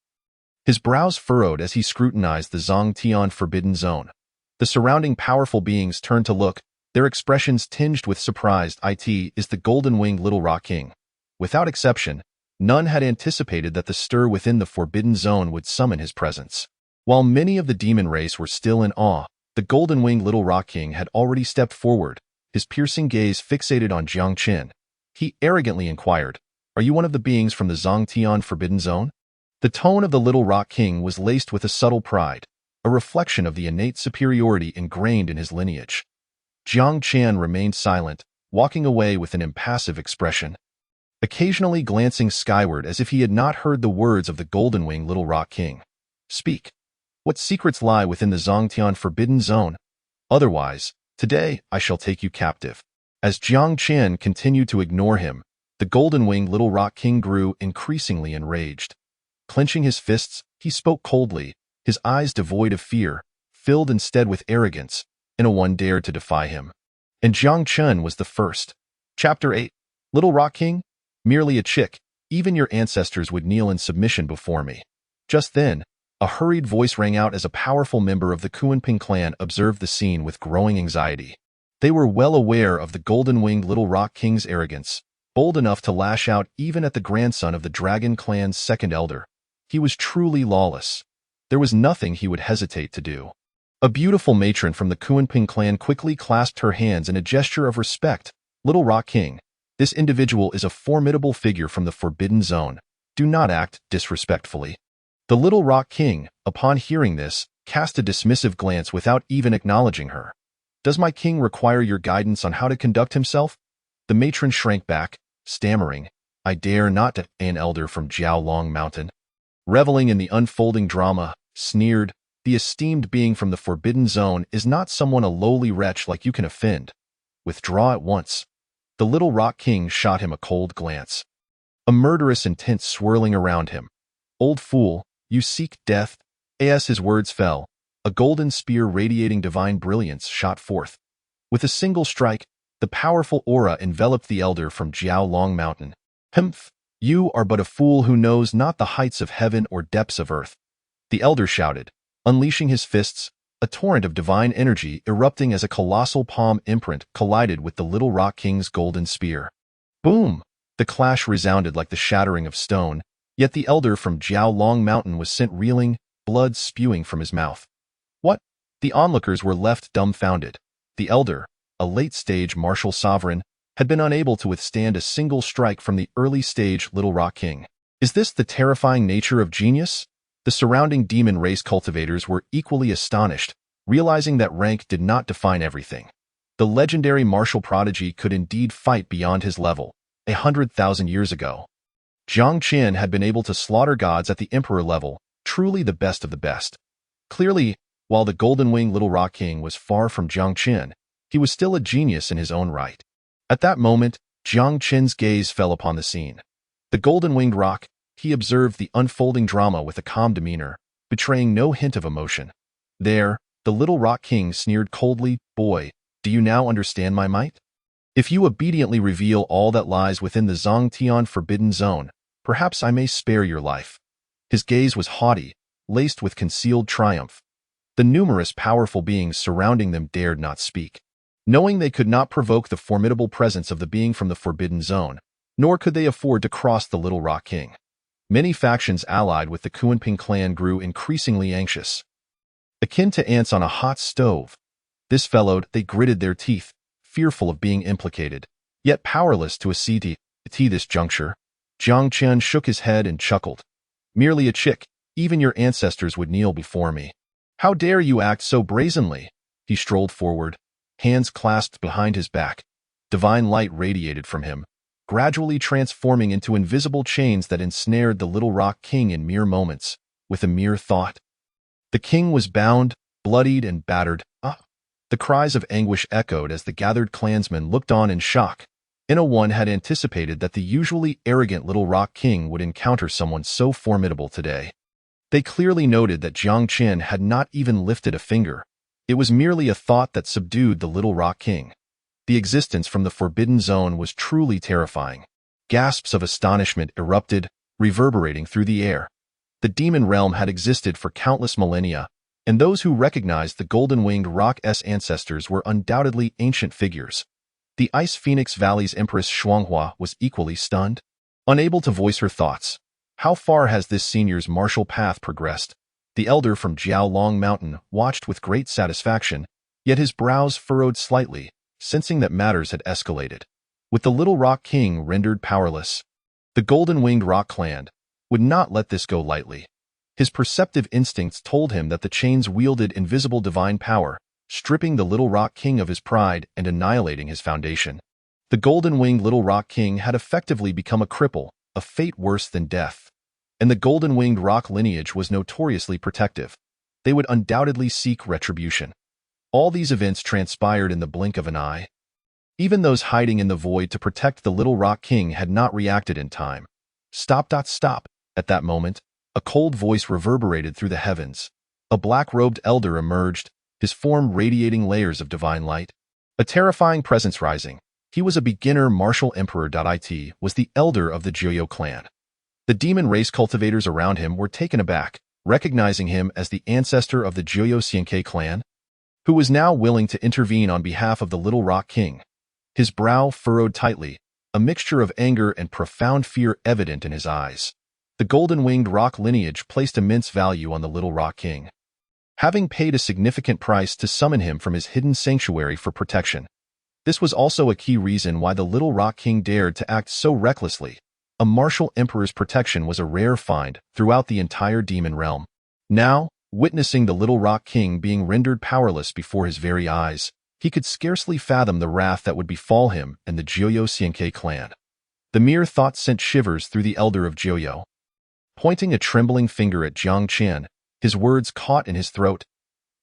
His brows furrowed as he scrutinized the Zhongtian forbidden zone. The surrounding powerful beings turned to look, their expressions tinged with surprise. It is the golden-winged Little Rock King. Without exception, none had anticipated that the stir within the forbidden zone would summon his presence. While many of the demon race were still in awe, the golden-winged Little Rock King had already stepped forward, his piercing gaze fixated on Jiang Qin. He arrogantly inquired, "Are you one of the beings from the Zhongtian forbidden zone?" The tone of the Little Rock King was laced with a subtle pride, a reflection of the innate superiority ingrained in his lineage. Jiang Qin remained silent, walking away with an impassive expression, occasionally glancing skyward as if he had not heard the words of the golden-winged Little Rock King. "Speak. What secrets lie within the Zhongtian forbidden zone? Otherwise, today I shall take you captive." As Jiang Qin continued to ignore him, the golden-winged Little Rock King grew increasingly enraged. Clenching his fists, He spoke coldly, his eyes devoid of fear, filled instead with arrogance, and no one dared to defy him. And Jiang Chen was the first. Chapter 8. Little Rock King? Merely a chick, even your ancestors would kneel in submission before me. Just then, a hurried voice rang out as a powerful member of the Kunping clan observed the scene with growing anxiety. They were well aware of the golden-winged Little Rock King's arrogance, bold enough to lash out even at the grandson of the Dragon Clan's second elder. He was truly lawless. There was nothing he would hesitate to do. A beautiful matron from the Kunping clan quickly clasped her hands in a gesture of respect. Little Rock King, this individual is a formidable figure from the Forbidden Zone. Do not act disrespectfully. The Little Rock King, upon hearing this, cast a dismissive glance without even acknowledging her. Does my king require your guidance on how to conduct himself? The matron shrank back, stammering, I dare not to an elder from Jiaolong Mountain. Reveling in the unfolding drama, sneered, the esteemed being from the Forbidden Zone is not someone a lowly wretch like you can offend. Withdraw at once. The Little Rock King shot him a cold glance. A murderous intent swirling around him. Old fool, you seek death? As his words fell, a golden spear radiating divine brilliance shot forth. With a single strike, the powerful aura enveloped the elder from Jiaolong Mountain. Humph, you are but a fool who knows not the heights of heaven or depths of earth. The elder shouted, unleashing his fists, a torrent of divine energy erupting as a colossal palm imprint collided with the Little Rock King's golden spear. Boom! The clash resounded like the shattering of stone, yet the elder from Jiaolong Mountain was sent reeling, blood spewing from his mouth. What? The onlookers were left dumbfounded. The elder, a late-stage martial sovereign, had been unable to withstand a single strike from the early-stage Little Rock King. Is this the terrifying nature of genius? The surrounding demon race cultivators were equally astonished, realizing that rank did not define everything. The legendary martial prodigy could indeed fight beyond his level, 100,000 years ago. Jiang Chen had been able to slaughter gods at the emperor level, truly the best of the best. Clearly, while the golden-winged Little Rock King was far from Jiang Chen, he was still a genius in his own right. At that moment, Jiang Chen's gaze fell upon the scene. The golden-winged rock, he observed the unfolding drama with a calm demeanor, betraying no hint of emotion. There, the Little Rock King sneered coldly, Boy, do you now understand my might? If you obediently reveal all that lies within the Zhongtian Forbidden Zone, perhaps I may spare your life. His gaze was haughty, laced with concealed triumph. The numerous powerful beings surrounding them dared not speak. Knowing they could not provoke the formidable presence of the being from the Forbidden Zone, nor could they afford to cross the Little Rock King. Many factions allied with the Kunping clan grew increasingly anxious. Akin to ants on a hot stove. This followed, they gritted their teeth, fearful of being implicated, yet powerless to accede to this juncture. Jiang Chen shook his head and chuckled. Merely a chick, even your ancestors would kneel before me. How dare you act so brazenly? He strolled forward, hands clasped behind his back. Divine light radiated from him, gradually transforming into invisible chains that ensnared the Little Rock King in mere moments, with a mere thought. The king was bound, bloodied and battered. The cries of anguish echoed as the gathered clansmen looked on in shock. No one had anticipated that the usually arrogant Little Rock King would encounter someone so formidable today. They clearly noted that Jiang Chen had not even lifted a finger. It was merely a thought that subdued the Little Rock King. The existence from the Forbidden Zone was truly terrifying. Gasps of astonishment erupted, reverberating through the air. The demon realm had existed for countless millennia, and those who recognized the golden-winged rock's ancestors were undoubtedly ancient figures. The Ice Phoenix Valley's Empress Shuanghua was equally stunned, unable to voice her thoughts. How far has this senior's martial path progressed? The elder from Jiaolong Mountain watched with great satisfaction, yet his brows furrowed slightly, sensing that matters had escalated. With the Little Rock King rendered powerless, the golden-winged rock clan would not let this go lightly. His perceptive instincts told him that the chains wielded invisible divine power, stripping the Little Rock King of his pride and annihilating his foundation. The golden-winged Little Rock King had effectively become a cripple, a fate worse than death. And the golden-winged rock lineage was notoriously protective. They would undoubtedly seek retribution. All these events transpired in the blink of an eye. Even those hiding in the void to protect the Little Rock King had not reacted in time. Stop. At that moment, a cold voice reverberated through the heavens. A black-robed elder emerged, his form radiating layers of divine light. A terrifying presence rising. He was a beginner martial emperor. It was the elder of the Joyo clan. The demon race cultivators around him were taken aback, recognizing him as the ancestor of the Joyo Xianke clan, who was now willing to intervene on behalf of the Little Rock King. His brow furrowed tightly, a mixture of anger and profound fear evident in his eyes. The golden-winged rock lineage placed immense value on the Little Rock King, having paid a significant price to summon him from his hidden sanctuary for protection. This was also a key reason why the Little Rock King dared to act so recklessly. A martial emperor's protection was a rare find throughout the entire demon realm. Now, witnessing the Little Rock King being rendered powerless before his very eyes, he could scarcely fathom the wrath that would befall him and the Joyo Xianke clan. The mere thought sent shivers through the elder of Joyo. Pointing a trembling finger at Jiang Chen, his words caught in his throat.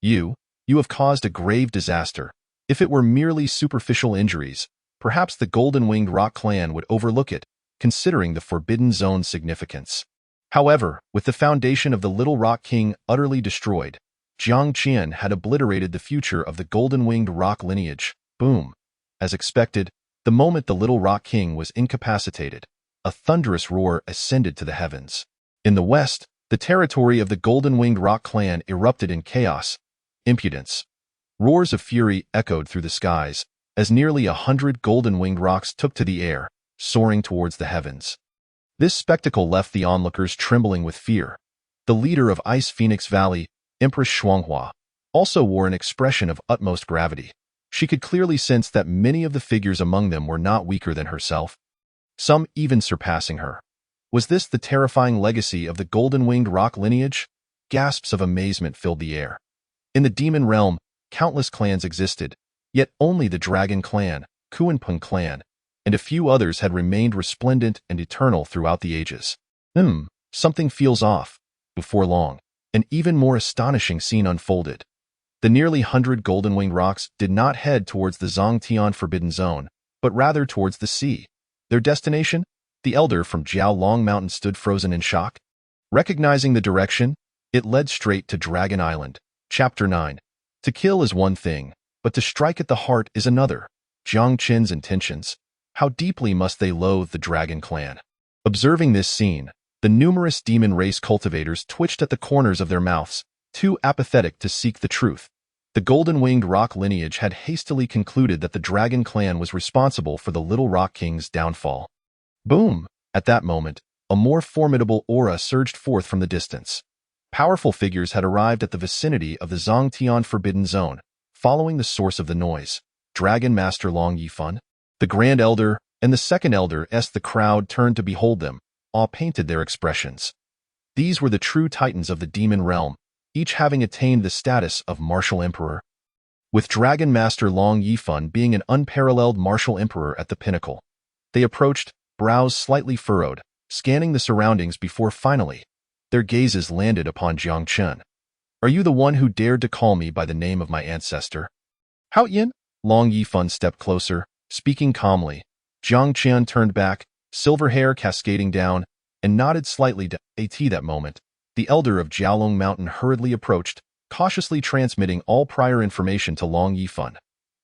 You have caused a grave disaster. If it were merely superficial injuries, perhaps the Golden-Winged Rock clan would overlook it, considering the Forbidden Zone's significance. However, with the foundation of the Little Rock King utterly destroyed, Jiang Chen had obliterated the future of the Golden-Winged Rock lineage. Boom! As expected, the moment the Little Rock King was incapacitated, a thunderous roar ascended to the heavens. In the west, the territory of the Golden-Winged Rock clan erupted in chaos. Impudence. Roars of fury echoed through the skies, as nearly 100 golden-winged rocks took to the air, soaring towards the heavens. This spectacle left the onlookers trembling with fear. The leader of Ice Phoenix Valley, Empress Shuanghua, also wore an expression of utmost gravity. She could clearly sense that many of the figures among them were not weaker than herself, some even surpassing her. Was this the terrifying legacy of the Golden-Winged Rock lineage? Gasps of amazement filled the air. In the demon realm, countless clans existed, yet only the Dragon Clan, Kuanpeng Clan, and a few others had remained resplendent and eternal throughout the ages. Something feels off. Before long, an even more astonishing scene unfolded. The nearly 100 golden-winged rocks did not head towards the Zhongtian Forbidden Zone, but rather towards the sea. Their destination? The elder from Jiaolong Mountain stood frozen in shock. Recognizing the direction, it led straight to Dragon Island. Chapter 9. To kill is one thing, but to strike at the heart is another. Jiang Chen's intentions. How deeply must they loathe the Dragon Clan? Observing this scene, the numerous demon race cultivators twitched at the corners of their mouths, too apathetic to seek the truth. The Golden-Winged Rock lineage had hastily concluded that the Dragon Clan was responsible for the Little Rock King's downfall. Boom! At that moment, a more formidable aura surged forth from the distance. Powerful figures had arrived at the vicinity of the Zhongtian Forbidden Zone, following the source of the noise. Dragon Master Long Yifan, the Grand Elder, and the Second Elder. The crowd turned to behold them, awe painted their expressions. These were the true titans of the demon realm, each having attained the status of martial emperor, with Dragon Master Long Yifan being an unparalleled martial emperor at the pinnacle. They approached, brows slightly furrowed, scanning the surroundings before finally, their gazes landed upon Jiang Chen. Are you the one who dared to call me by the name of my ancestor? Hao Yin? Long Yifan stepped closer, speaking calmly. Jiang Chen turned back, silver hair cascading down, and nodded slightly to that moment. The elder of Jiaolong Mountain hurriedly approached, cautiously transmitting all prior information to Long Yifan.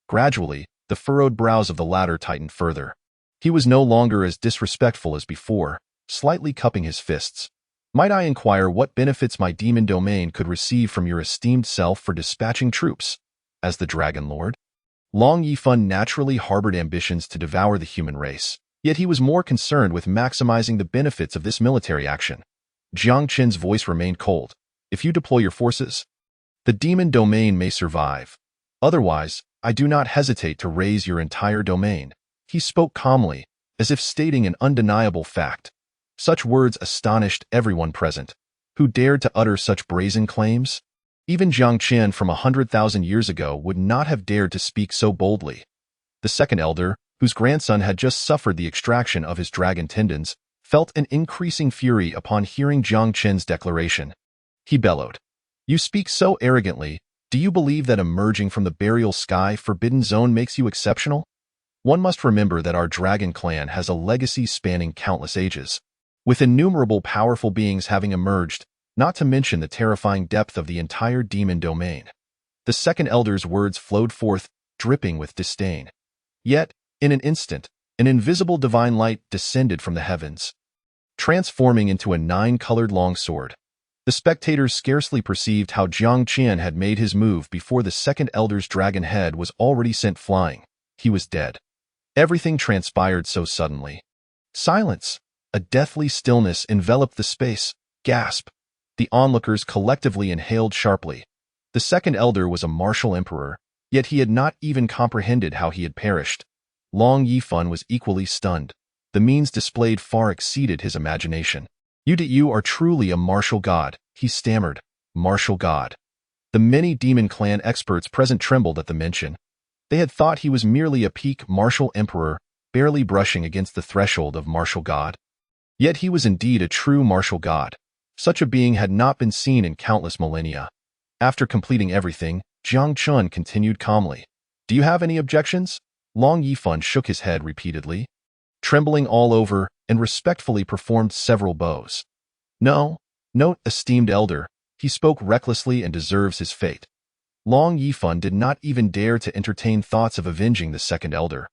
Gradually, the furrowed brows of the latter tightened further. He was no longer as disrespectful as before, slightly cupping his fists. Might I inquire what benefits my demon domain could receive from your esteemed self for dispatching troops? As the Dragon Lord? Long Yifan naturally harbored ambitions to devour the human race, yet he was more concerned with maximizing the benefits of this military action. Jiang Chen's voice remained cold. If you deploy your forces, the demon domain may survive. Otherwise, I do not hesitate to raise your entire domain. He spoke calmly, as if stating an undeniable fact. Such words astonished everyone present. Who dared to utter such brazen claims? Even Jiang Chen from 100,000 years ago would not have dared to speak so boldly. The Second Elder, whose grandson had just suffered the extraction of his dragon tendons, felt an increasing fury upon hearing Jiang Chen's declaration. He bellowed. You speak so arrogantly. Do you believe that emerging from the burial sky Forbidden Zone makes you exceptional? One must remember that our Dragon Clan has a legacy spanning countless ages. with innumerable powerful beings having emerged, not to mention the terrifying depth of the entire demon domain. The second elder's words flowed forth, dripping with disdain. Yet, in an instant, an invisible divine light descended from the heavens, transforming into a 9-colored longsword. The spectators scarcely perceived how Jiang Qian had made his move before the second elder's dragon head was already sent flying. He was dead. Everything transpired so suddenly. Silence. A deathly stillness enveloped the space. Gasp. The onlookers collectively inhaled sharply. The second elder was a martial emperor, yet he had not even comprehended how he had perished. Long Yifan was equally stunned. The means displayed far exceeded his imagination. You are truly a martial god, he stammered. Martial god. The many demon clan experts present trembled at the mention. They had thought he was merely a peak martial emperor, barely brushing against the threshold of martial god. Yet he was indeed a true martial god. Such a being had not been seen in countless millennia. After completing everything, Jiang Chun continued calmly. Do you have any objections? Long Yifan shook his head repeatedly, trembling all over, and respectfully performed several bows. No, esteemed elder, he spoke recklessly and deserves his fate. Long Yifan did not even dare to entertain thoughts of avenging the second elder.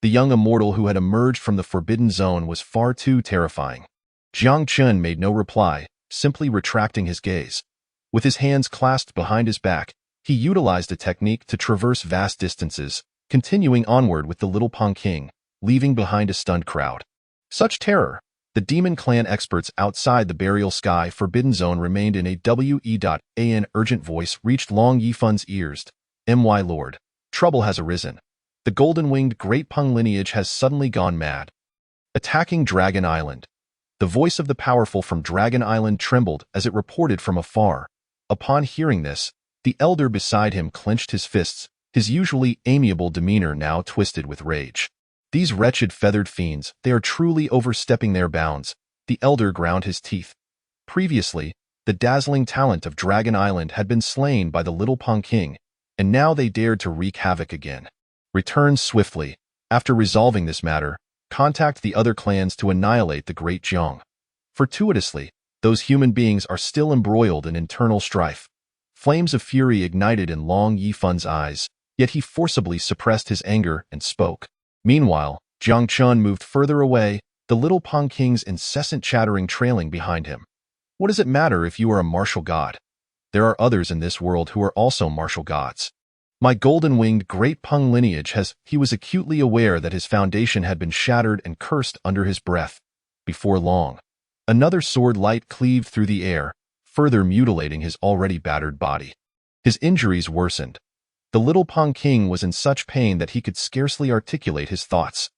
The young immortal who had emerged from the forbidden zone was far too terrifying. Jiang Chun made no reply, simply retracting his gaze. With his hands clasped behind his back, he utilized a technique to traverse vast distances, continuing onward with the little Pong King, leaving behind a stunned crowd. Such terror! The demon clan experts outside the burial sky forbidden zone remained in a WE.AN urgent voice reached Long Yifan's ears. My lord, trouble has arisen. The golden-winged Great Peng lineage has suddenly gone mad, attacking Dragon Island. The voice of the powerful from Dragon Island trembled as it reported from afar. Upon hearing this, the elder beside him clenched his fists, his usually amiable demeanor now twisted with rage. These wretched feathered fiends, they are truly overstepping their bounds. The elder ground his teeth. Previously, the dazzling talent of Dragon Island had been slain by the little Pong King, and now they dared to wreak havoc again. Return swiftly. After resolving this matter, contact the other clans to annihilate the Great Jiang. Fortuitously, those human beings are still embroiled in internal strife. Flames of fury ignited in Long Yifan's eyes, yet he forcibly suppressed his anger and spoke. Meanwhile, Jiang Chun moved further away, the little Pong King's incessant chattering trailing behind him. What does it matter if you are a martial god? There are others in this world who are also martial gods. My golden-winged Great Peng lineage he was acutely aware that his foundation had been shattered and cursed under his breath. Before long, another sword light cleaved through the air, further mutilating his already battered body. His injuries worsened. The little Pong King was in such pain that he could scarcely articulate his thoughts.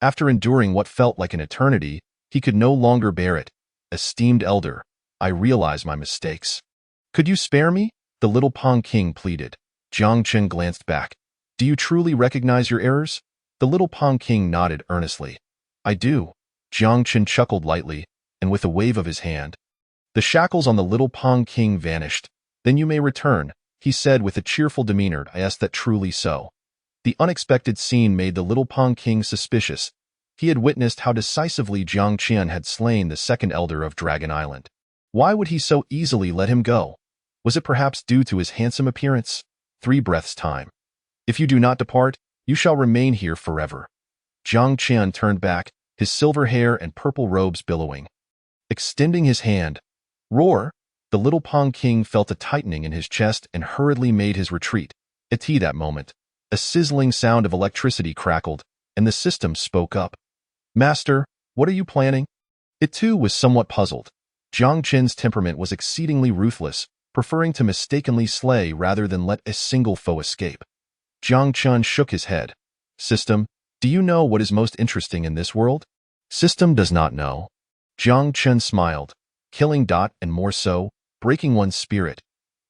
After enduring what felt like an eternity, he could no longer bear it. Esteemed elder, I realize my mistakes. Could you spare me? The little Pong King pleaded. Jiang Chen glanced back. Do you truly recognize your errors? The little Pong King nodded earnestly. I do. Jiang Chen chuckled lightly, and with a wave of his hand, the shackles on the little Pong King vanished. Then you may return, he said with a cheerful demeanor. Yes, that truly so. The unexpected scene made the little Pong King suspicious. He had witnessed how decisively Jiang Qian had slain the second elder of Dragon Island. Why would he so easily let him go? Was it perhaps due to his handsome appearance? 3 breaths' time. If you do not depart, you shall remain here forever. Jiang Qian turned back, his silver hair and purple robes billowing. Extending his hand, roar! The little Pong King felt a tightening in his chest and hurriedly made his retreat. At that moment, a sizzling sound of electricity crackled, and the system spoke up. Master, what are you planning? It too was somewhat puzzled. Jiang Qian's temperament was exceedingly ruthless, preferring to mistakenly slay rather than let a single foe escape. Jiang Qian shook his head. System, do you know what is most interesting in this world? System does not know. Jiang Qian smiled. Killing and more so, breaking one's spirit.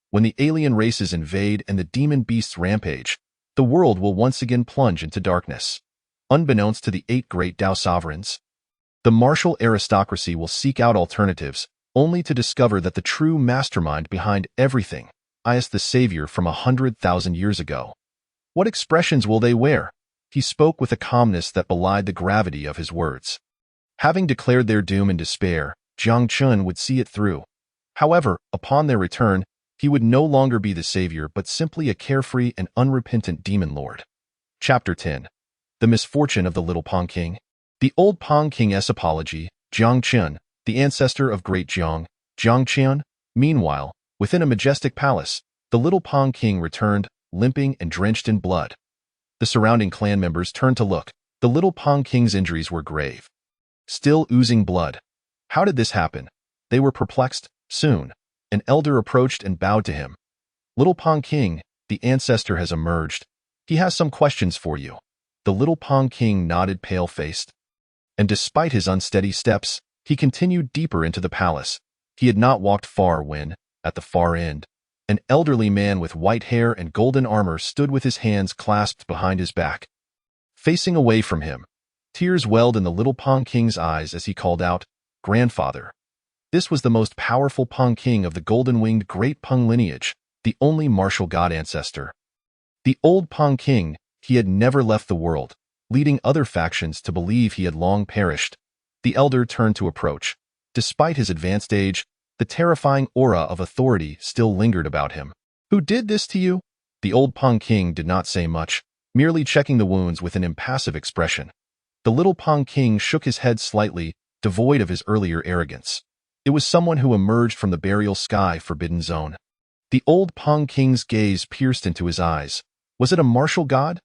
When the alien races invade and the demon beasts rampage, the world will once again plunge into darkness. Unbeknownst to the 8 great Dao sovereigns, the martial aristocracy will seek out alternatives, only to discover that the true mastermind behind everything is the savior from 100,000 years ago. What expressions will they wear? He spoke with a calmness that belied the gravity of his words. Having declared their doom in despair, Jiang Chun would see it through. However, upon their return, he would no longer be the savior but simply a carefree and unrepentant demon lord. Chapter 10. The Misfortune of the Little Pong King. The old Pong King's apology, Jiang Chun, the ancestor of great Jiang Qian. Meanwhile, within a majestic palace, the little Pong King returned, limping and drenched in blood. The surrounding clan members turned to look. The little Pong King's injuries were grave, still oozing blood. How did this happen? They were perplexed. Soon, an elder approached and bowed to him. Little Pong King, the ancestor has emerged. He has some questions for you. The little Pong King nodded pale-faced. And despite his unsteady steps, he continued deeper into the palace. He had not walked far when, at the far end, an elderly man with white hair and golden armor stood with his hands clasped behind his back. Facing away from him, tears welled in the little Pong King's eyes as he called out, "Grandfather." This was the most powerful Pong King of the golden-winged great Pong lineage, the only martial god ancestor. The old Pong King, he had never left the world, leading other factions to believe he had long perished. The elder turned to approach. Despite his advanced age, the terrifying aura of authority still lingered about him. "Who did this to you?" The old Pong King did not say much, merely checking the wounds with an impassive expression. The little Pong King shook his head slightly, devoid of his earlier arrogance. It was someone who emerged from the burial sky forbidden zone. The old Pong King's gaze pierced into his eyes. Was it a martial god?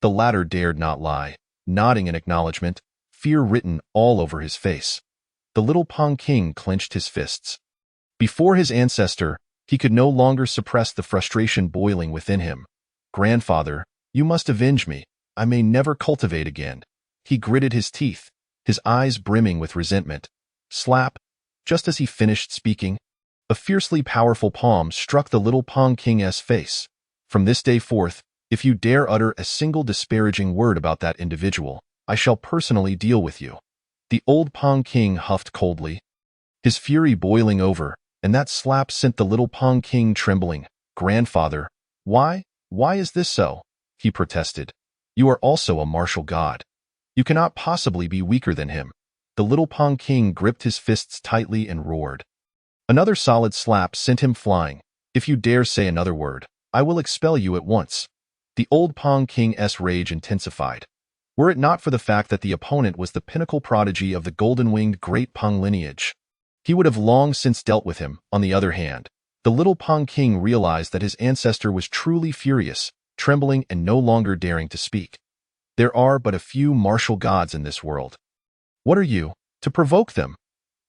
The latter dared not lie, nodding in acknowledgement, fear written all over his face. The little Pong King clenched his fists. Before his ancestor, he could no longer suppress the frustration boiling within him. "Grandfather, you must avenge me. I may never cultivate again." He gritted his teeth, his eyes brimming with resentment. Slap! Just as he finished speaking, a fiercely powerful palm struck the little Pong King's face. "From this day forth, if you dare utter a single disparaging word about that individual, I shall personally deal with you." The old Pong King huffed coldly, his fury boiling over, and that slap sent the little Pong King trembling. "Grandfather, why is this so?" he protested. "You are also a martial god. You cannot possibly be weaker than him." The little Pong King gripped his fists tightly and roared. Another solid slap sent him flying. "If you dare say another word, I will expel you at once." The old Pong King's rage intensified. Were it not for the fact that the opponent was the pinnacle prodigy of the golden-winged great Pong lineage, he would have long since dealt with him. On the other hand, the little Pong King realized that his ancestor was truly furious, trembling and no longer daring to speak. There are but a few martial gods in this world. What are you, to provoke them?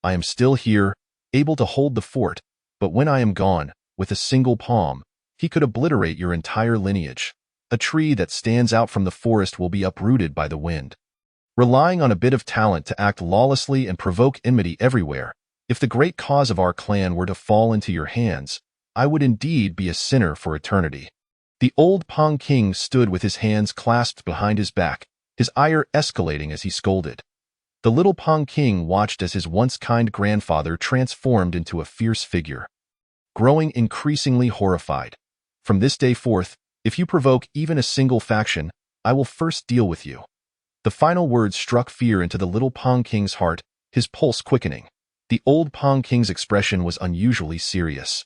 I am still here, able to hold the fort, but when I am gone, with a single palm, he could obliterate your entire lineage. A tree that stands out from the forest will be uprooted by the wind. Relying on a bit of talent to act lawlessly and provoke enmity everywhere, if the great cause of our clan were to fall into your hands, I would indeed be a sinner for eternity. The old Pong King stood with his hands clasped behind his back, his ire escalating as he scolded. The little Pong King watched as his once kind grandfather transformed into a fierce figure, growing increasingly horrified. "From this day forth, if you provoke even a single faction, I will first deal with you." The final words struck fear into the little Pong King's heart, his pulse quickening. The old Pong King's expression was unusually serious.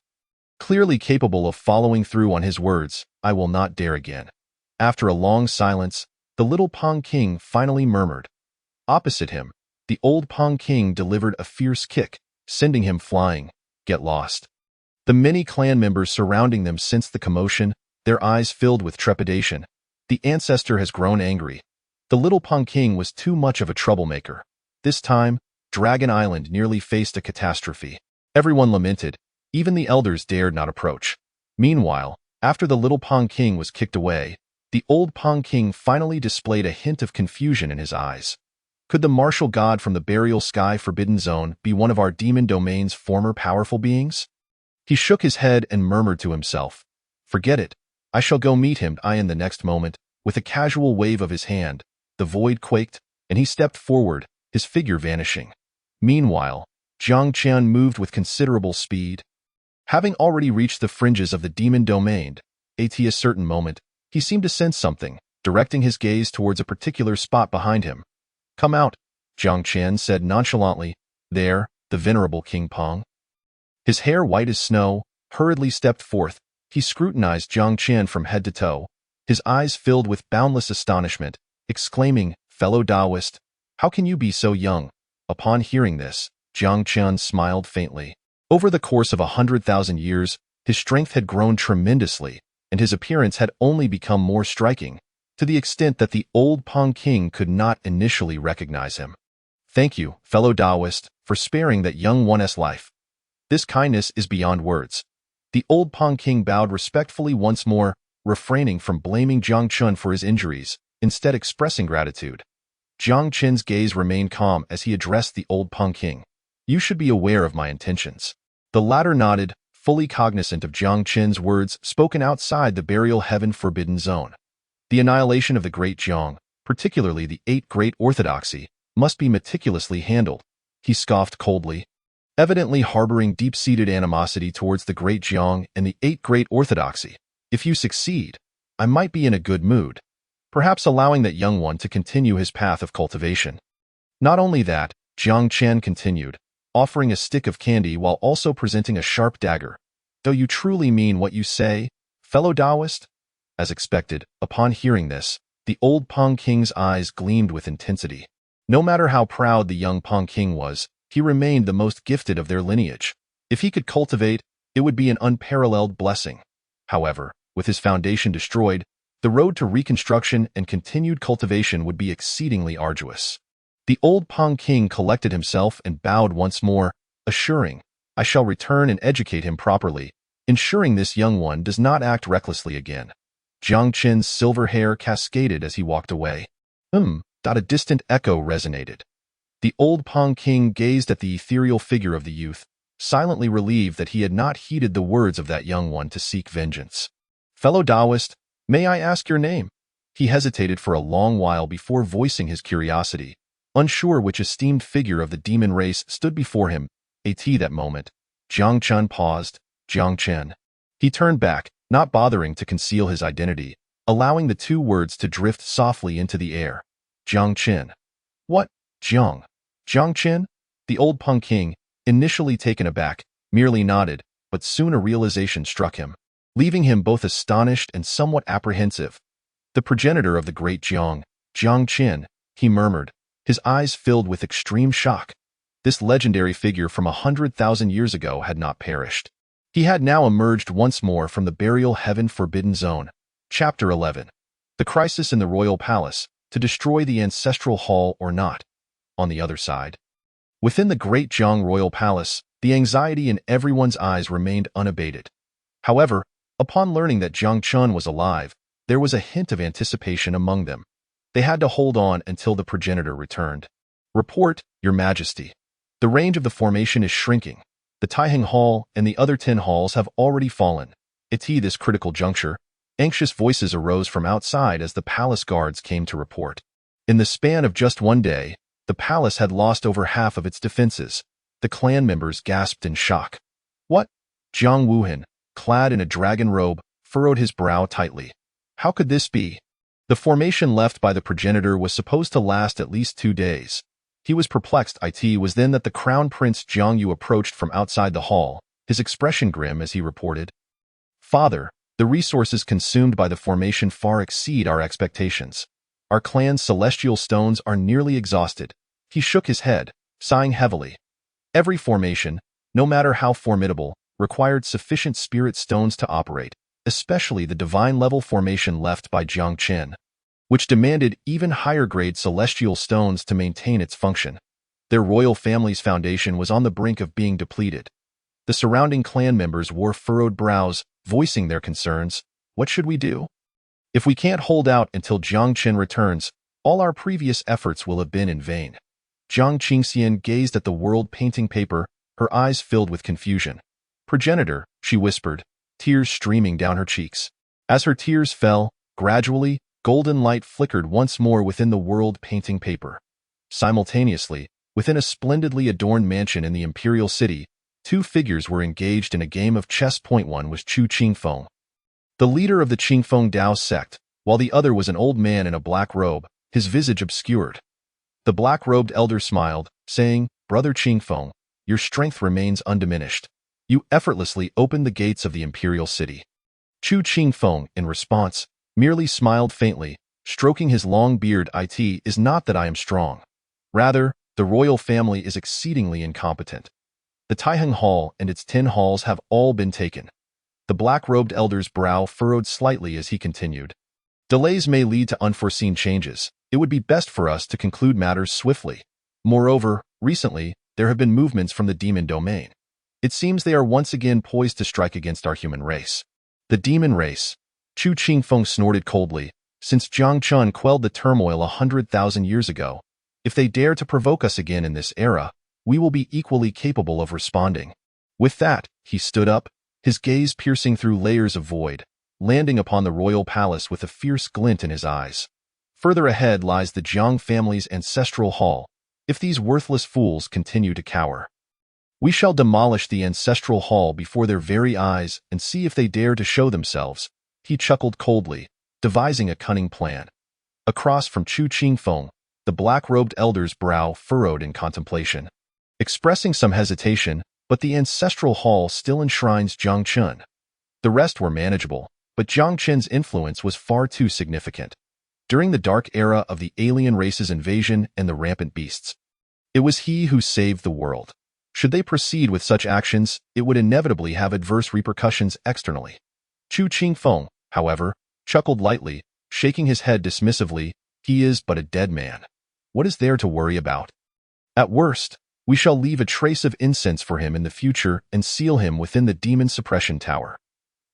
Clearly capable of following through on his words, "I will not dare again." After a long silence, the little Pong King finally murmured. Opposite him, the old Pong King delivered a fierce kick, sending him flying. "Get lost." The many clan members surrounding them sensed the commotion, their eyes filled with trepidation. The ancestor has grown angry. The little Pong King was too much of a troublemaker. This time, Dragon Island nearly faced a catastrophe. Everyone lamented. Even the elders dared not approach. Meanwhile, after the little Pong King was kicked away, the old Pong King finally displayed a hint of confusion in his eyes. Could the martial god from the burial sky forbidden zone be one of our demon domain's former powerful beings? He shook his head and murmured to himself, "Forget it. I shall go meet him." In the next moment, with a casual wave of his hand, the void quaked, and he stepped forward, his figure vanishing. Meanwhile, Jiang Qian moved with considerable speed. Having already reached the fringes of the demon domain, at a certain moment, he seemed to sense something, directing his gaze towards a particular spot behind him. "Come out." Jiang Chen said nonchalantly. There, the venerable King Peng. His hair white as snow, hurriedly stepped forth. He scrutinized Jiang Chen from head to toe, his eyes filled with boundless astonishment, exclaiming, "Fellow Taoist, how can you be so young?" Upon hearing this, Jiang Chen smiled faintly. Over the course of 100,000 years, his strength had grown tremendously, and his appearance had only become more striking, to the extent that the old Peng King could not initially recognize him. "Thank you, fellow Taoist, for sparing that young one's life. This kindness is beyond words." The old Peng King bowed respectfully once more, refraining from blaming Jiang Chen for his injuries, instead expressing gratitude. Jiang Chen's gaze remained calm as he addressed the old Peng King. "You should be aware of my intentions." The latter nodded, fully cognizant of Jiang Chen's words spoken outside the burial heaven forbidden zone. The annihilation of the Great Jiang, particularly the 8 Great Orthodoxy, must be meticulously handled. He scoffed coldly, evidently harboring deep-seated animosity towards the Great Jiang and the 8 Great Orthodoxy. "If you succeed, I might be in a good mood, perhaps allowing that young one to continue his path of cultivation." Not only that, Jiang Chen continued, offering a stick of candy while also presenting a sharp dagger. "Do you truly mean what you say, fellow Taoist?" As expected, upon hearing this, the old Peng King's eyes gleamed with intensity. No matter how proud the young Peng King was, he remained the most gifted of their lineage. If he could cultivate, it would be an unparalleled blessing. However, with his foundation destroyed, the road to reconstruction and continued cultivation would be exceedingly arduous. The old Peng King collected himself and bowed once more, assuring, "I shall return and educate him properly, ensuring this young one does not act recklessly again." Jiang Chen's silver hair cascaded as he walked away. A distant echo resonated. The old Peng King gazed at the ethereal figure of the youth, silently relieved that he had not heeded the words of that young one to seek vengeance. "Fellow Taoist, may I ask your name?" He hesitated for a long while before voicing his curiosity, unsure which esteemed figure of the demon race stood before him. At that moment, Jiang Chen paused. "Jiang Chen." He turned back, not bothering to conceal his identity, allowing the 2 words to drift softly into the air. "Jiang Chen." "What? Jiang Chen?" The old Peng King, initially taken aback, merely nodded, but soon a realization struck him, leaving him both astonished and somewhat apprehensive. "The progenitor of the great Jiang Chen," he murmured, his eyes filled with extreme shock. This legendary figure from 100,000 years ago had not perished. He had now emerged once more from the burial heaven forbidden zone. Chapter 11. The crisis in the royal palace, to destroy the ancestral hall or not. On the other side, within the great Jiang royal palace, the anxiety in everyone's eyes remained unabated. However, upon learning that Jiang Chen was alive, there was a hint of anticipation among them. They had to hold on until the progenitor returned. "Report, Your Majesty. The range of the formation is shrinking. The Taiheng Hall and the other 10 halls have already fallen." At this critical juncture, anxious voices arose from outside as the palace guards came to report. In the span of just one day, the palace had lost over half of its defenses. The clan members gasped in shock. "What?" Jiang Wuhan, clad in a dragon robe, furrowed his brow tightly. "How could this be?" The formation left by the progenitor was supposed to last at least 2 days. He was perplexed. It was then that the Crown Prince Jiang Yu approached from outside the hall, his expression grim as he reported, "Father, the resources consumed by the formation far exceed our expectations. Our clan's celestial stones are nearly exhausted." He shook his head, sighing heavily. Every formation, no matter how formidable, required sufficient spirit stones to operate, especially the divine-level formation left by Jiang Chen, which demanded even higher-grade celestial stones to maintain its function. Their royal family's foundation was on the brink of being depleted. The surrounding clan members wore furrowed brows, voicing their concerns. "What should we do? If we can't hold out until Jiang Chen returns, all our previous efforts will have been in vain." Jiang Qingxian gazed at the world painting paper, her eyes filled with confusion. "Progenitor," she whispered, tears streaming down her cheeks. As her tears fell, gradually, golden light flickered once more within the world painting paper. Simultaneously, within a splendidly adorned mansion in the imperial city, 2 figures were engaged in a game of chess. One was Chu Qingfeng, the leader of the Qingfeng Dao sect, while the other was an old man in a black robe, his visage obscured. The black-robed elder smiled, saying, "Brother Qingfeng, your strength remains undiminished. You effortlessly opened the gates of the imperial city." Chu Qingfeng, in response, merely smiled faintly, stroking his long beard. "It is not that I am strong. Rather, the royal family is exceedingly incompetent. The Taiheng Hall and its 10 halls have all been taken." The black-robed elder's brow furrowed slightly as he continued. "Delays may lead to unforeseen changes. It would be best for us to conclude matters swiftly. Moreover, recently, there have been movements from the demon domain. It seems they are once again poised to strike against our human race." The demon race. Chu Qingfeng snorted coldly. "Since Jiang Chun quelled the turmoil 100,000 years ago, if they dare to provoke us again in this era, we will be equally capable of responding." With that, he stood up, his gaze piercing through layers of void, landing upon the royal palace with a fierce glint in his eyes. "Further ahead lies the Jiang family's ancestral hall. If these worthless fools continue to cower, we shall demolish the ancestral hall before their very eyes and see if they dare to show themselves." He chuckled coldly, devising a cunning plan. Across from Chu Qingfeng, the black-robed elder's brow furrowed in contemplation, expressing some hesitation, but the ancestral hall still enshrines Jiang Chun. The rest were manageable, but Jiang Chun's influence was far too significant. During the dark era of the alien race's invasion and the rampant beasts, it was he who saved the world. Should they proceed with such actions, it would inevitably have adverse repercussions externally. Chu Qingfeng, however, chuckled lightly, shaking his head dismissively. "He is but a dead man. What is there to worry about? At worst, we shall leave a trace of incense for him in the future and seal him within the demon suppression tower."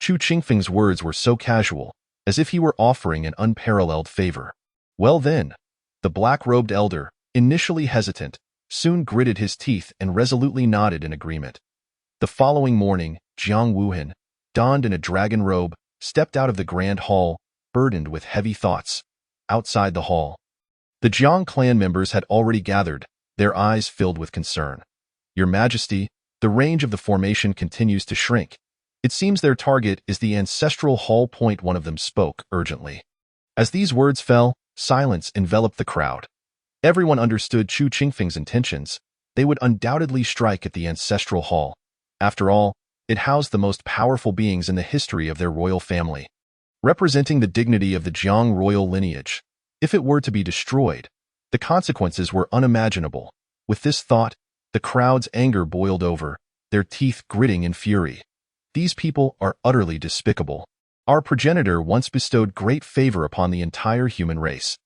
Chu Qingfeng's words were so casual, as if he were offering an unparalleled favor. "Well then," the black-robed elder, initially hesitant, soon gritted his teeth and resolutely nodded in agreement. The following morning, Jiang Wuhan, donned in a dragon robe, stepped out of the grand hall, burdened with heavy thoughts. Outside the hall, the Jiang clan members had already gathered, their eyes filled with concern. "Your Majesty, the range of the formation continues to shrink. It seems their target is the ancestral hall point." One of them spoke urgently. As these words fell, silence enveloped the crowd. Everyone understood Chu Qingfeng's intentions. They would undoubtedly strike at the ancestral hall. After all, it housed the most powerful beings in the history of their royal family, representing the dignity of the Jiang royal lineage. If it were to be destroyed, the consequences were unimaginable. With this thought, the crowd's anger boiled over, their teeth gritting in fury. "These people are utterly despicable. Our progenitor once bestowed great favor upon the entire human race."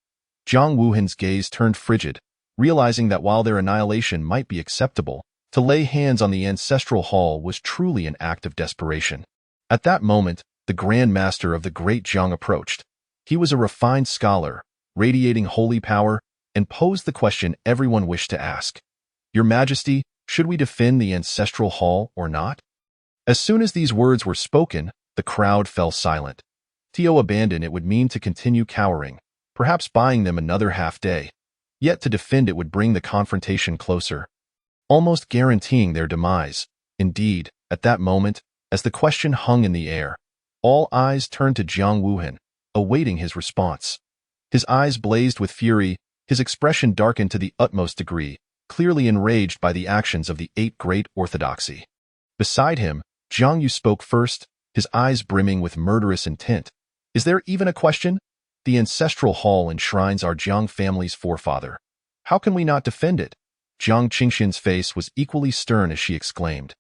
Jiang Wuhan's gaze turned frigid, realizing that while their annihilation might be acceptable, to lay hands on the ancestral hall was truly an act of desperation. At that moment, the Grand Master of the Great Jiang approached. He was a refined scholar, radiating holy power, and posed the question everyone wished to ask. "Your Majesty, should we defend the ancestral hall or not?" As soon as these words were spoken, the crowd fell silent. To abandon it would mean to continue cowering, perhaps buying them another half-day. Yet to defend it would bring the confrontation closer, almost guaranteeing their demise. Indeed, at that moment, as the question hung in the air, all eyes turned to Jiang Wuhan, awaiting his response. His eyes blazed with fury, his expression darkened to the utmost degree, clearly enraged by the actions of the 8 great orthodoxy. Beside him, Jiang Yu spoke first, his eyes brimming with murderous intent. "Is there even a question? The ancestral hall enshrines our Jiang family's forefather. How can we not defend it?" Jiang Qingxin's face was equally stern as she exclaimed.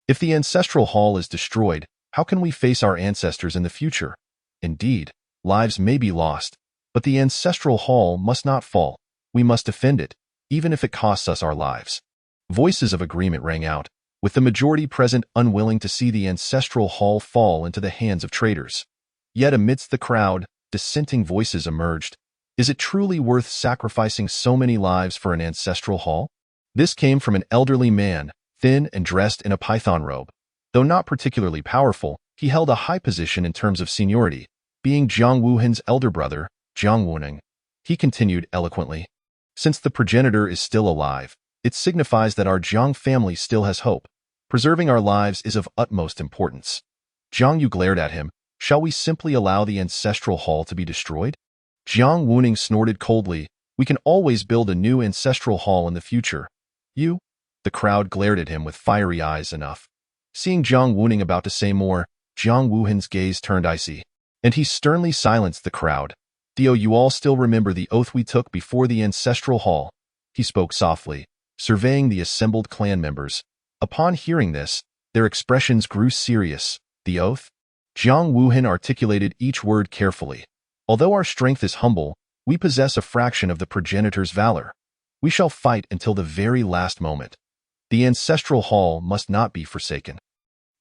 "If the ancestral hall is destroyed, how can we face our ancestors in the future? Indeed, lives may be lost, but the ancestral hall must not fall. We must defend it, even if it costs us our lives." Voices of agreement rang out, with the majority present unwilling to see the ancestral hall fall into the hands of traitors. Yet amidst the crowd, dissenting voices emerged. Is it truly worth sacrificing so many lives for an ancestral hall? This came from an elderly man, thin and dressed in a python robe. Though not particularly powerful, he held a high position in terms of seniority, being Jiang Wuhan's elder brother, Jiang Wuning. He continued eloquently. "Since the progenitor is still alive, it signifies that our Jiang family still has hope. Preserving our lives is of utmost importance." Jiang Yu glared at him. "Shall we simply allow the ancestral hall to be destroyed?" Jiang Wuning snorted coldly, We can always build a new ancestral hall in the future. You? The crowd glared at him with fiery eyes. Enough. Seeing Jiang Wuning about to say more, Jiang Wuhan's gaze turned icy, and he sternly silenced the crowd. Theo, you all still remember the oath we took before the ancestral hall? He spoke softly, surveying the assembled clan members. Upon hearing this, their expressions grew serious. The oath? Jiang Wuhan articulated each word carefully. Although our strength is humble, we possess a fraction of the progenitor's valor. We shall fight until the very last moment. The ancestral hall must not be forsaken.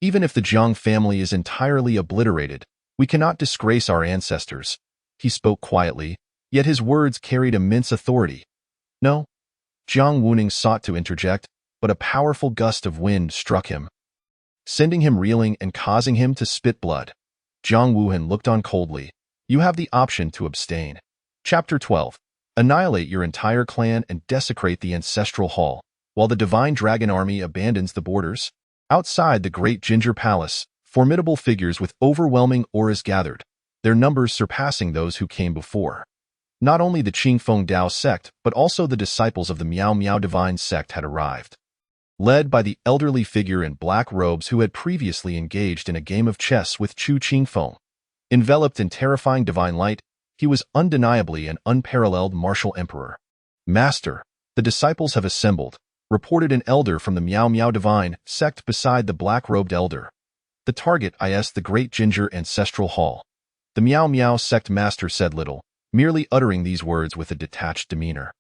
Even if the Jiang family is entirely obliterated, we cannot disgrace our ancestors. He spoke quietly, yet his words carried immense authority. No. Jiang Wuning sought to interject, but a powerful gust of wind struck him, sending him reeling and causing him to spit blood. Jiang Wuhan looked on coldly. You have the option to abstain. Chapter 12. Annihilate your entire clan and desecrate the ancestral hall, while the divine dragon army abandons the borders. Outside the great Ginger Palace, formidable figures with overwhelming auras gathered, their numbers surpassing those who came before. Not only the Qingfeng Dao sect, but also the disciples of the Miao Miao divine sect had arrived. Led by the elderly figure in black robes who had previously engaged in a game of chess with Chu Qingfeng. Enveloped in terrifying divine light, he was undeniably an unparalleled martial emperor. Master, the disciples have assembled, reported an elder from the Miao Miao divine sect beside the black-robed elder. The target is the great Ginger ancestral hall. The Miao Miao sect master said little, merely uttering these words with a detached demeanor.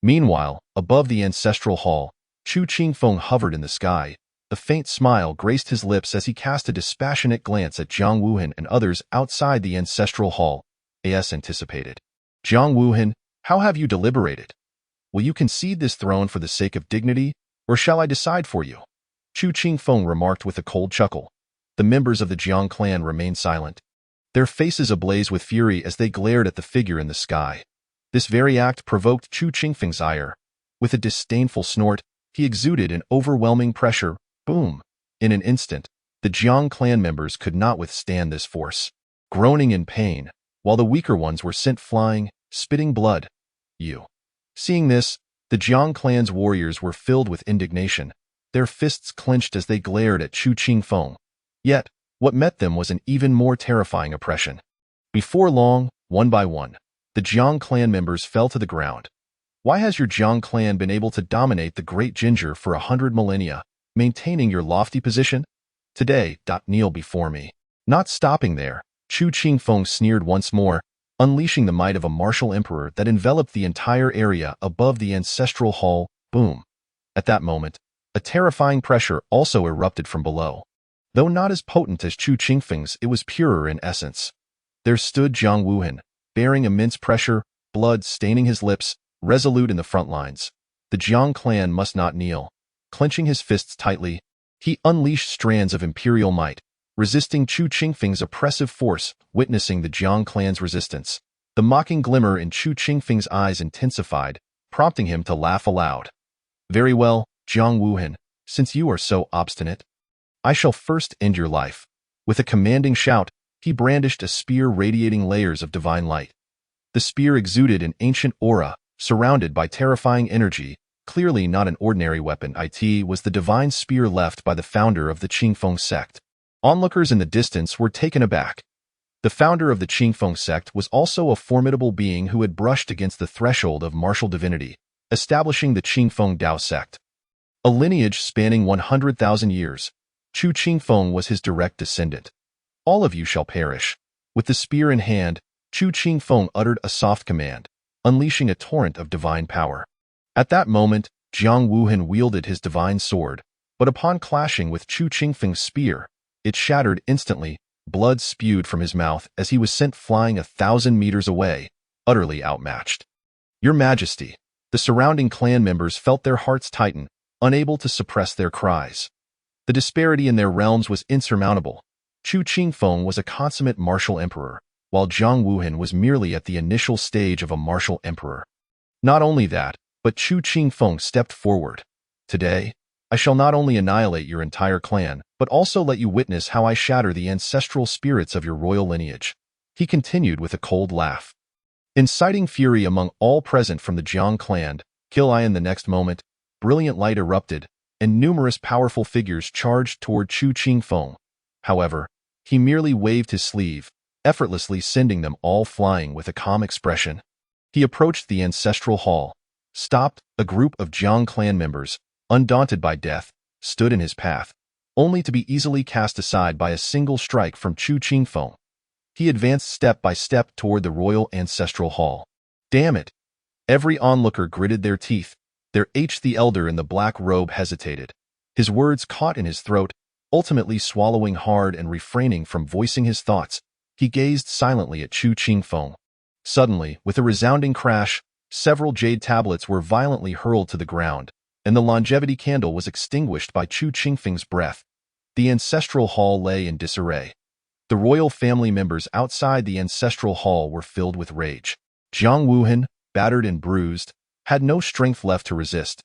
Meanwhile, above the ancestral hall, Chu Qingfeng hovered in the sky. A faint smile graced his lips as he cast a dispassionate glance at Jiang Wuhan and others outside the ancestral hall. As anticipated. Jiang Wuhan, how have you deliberated? Will you concede this throne for the sake of dignity, or shall I decide for you? Chu Qingfeng remarked with a cold chuckle. The members of the Jiang clan remained silent, their faces ablaze with fury as they glared at the figure in the sky. This very act provoked Chu Qingfeng's ire. With a disdainful snort, he exuded an overwhelming pressure. Boom! In an instant, the Jiang clan members could not withstand this force, groaning in pain, while the weaker ones were sent flying, spitting blood. You. Seeing this, the Jiang clan's warriors were filled with indignation, their fists clenched as they glared at Chu Qingfeng. Yet, what met them was an even more terrifying oppression. Before long, one by one, the Jiang clan members fell to the ground. Why has your Jiang clan been able to dominate the Great Ginger for 100 millennia, maintaining your lofty position? Today, kneel before me. Not stopping there, Chu Qingfeng sneered once more, unleashing the might of a martial emperor that enveloped the entire area above the ancestral hall. Boom! At that moment, a terrifying pressure also erupted from below. Though not as potent as Chu Qingfeng's, it was purer in essence. There stood Jiang Wuhan, bearing immense pressure, blood staining his lips, resolute in the front lines. The Jiang clan must not kneel. Clenching his fists tightly, he unleashed strands of imperial might, resisting Chu Qingfeng's oppressive force. Witnessing the Jiang clan's resistance, the mocking glimmer in Chu Qingfeng's eyes intensified, prompting him to laugh aloud. Very well, Jiang Wuhan, since you are so obstinate, I shall first end your life. With a commanding shout, he brandished a spear radiating layers of divine light. The spear exuded an ancient aura, surrounded by terrifying energy, clearly not an ordinary weapon. It was the divine spear left by the founder of the Qingfeng sect. Onlookers in the distance were taken aback. The founder of the Qingfeng sect was also a formidable being who had brushed against the threshold of martial divinity, establishing the Qingfeng Dao sect. A lineage spanning 100,000 years, Chu Qingfeng was his direct descendant. All of you shall perish. With the spear in hand, Chu Qingfeng uttered a soft command, unleashing a torrent of divine power. At that moment, Jiang Wuhan wielded his divine sword, but upon clashing with Chu Qingfeng's spear, it shattered instantly. Blood spewed from his mouth as he was sent flying 1,000 meters away, utterly outmatched. Your Majesty, the surrounding clan members felt their hearts tighten, unable to suppress their cries. The disparity in their realms was insurmountable. Chu Qingfeng was a consummate martial emperor, while Jiang Wuhan was merely at the initial stage of a martial emperor. Not only that, but Chu Qingfeng stepped forward. Today, I shall not only annihilate your entire clan, but also let you witness how I shatter the ancestral spirits of your royal lineage. He continued with a cold laugh. Inciting fury among all present from the Jiang clan, Kilian the next moment, brilliant light erupted, and numerous powerful figures charged toward Chu Qingfeng. However, he merely waved his sleeve, effortlessly sending them all flying with a calm expression. He approached the ancestral hall, stopped. A group of Jiang clan members, undaunted by death, stood in his path, only to be easily cast aside by a single strike from Chu Qingfeng. He advanced step by step toward the royal ancestral hall. Damn it! Every onlooker gritted their teeth. The elder in the black robe hesitated. His words caught in his throat, ultimately swallowing hard and refraining from voicing his thoughts. He gazed silently at Chu Qingfeng. Suddenly, with a resounding crash, several jade tablets were violently hurled to the ground, and the longevity candle was extinguished by Chu Qingfeng's breath. The ancestral hall lay in disarray. The royal family members outside the ancestral hall were filled with rage. Jiang Wuhan, battered and bruised, had no strength left to resist.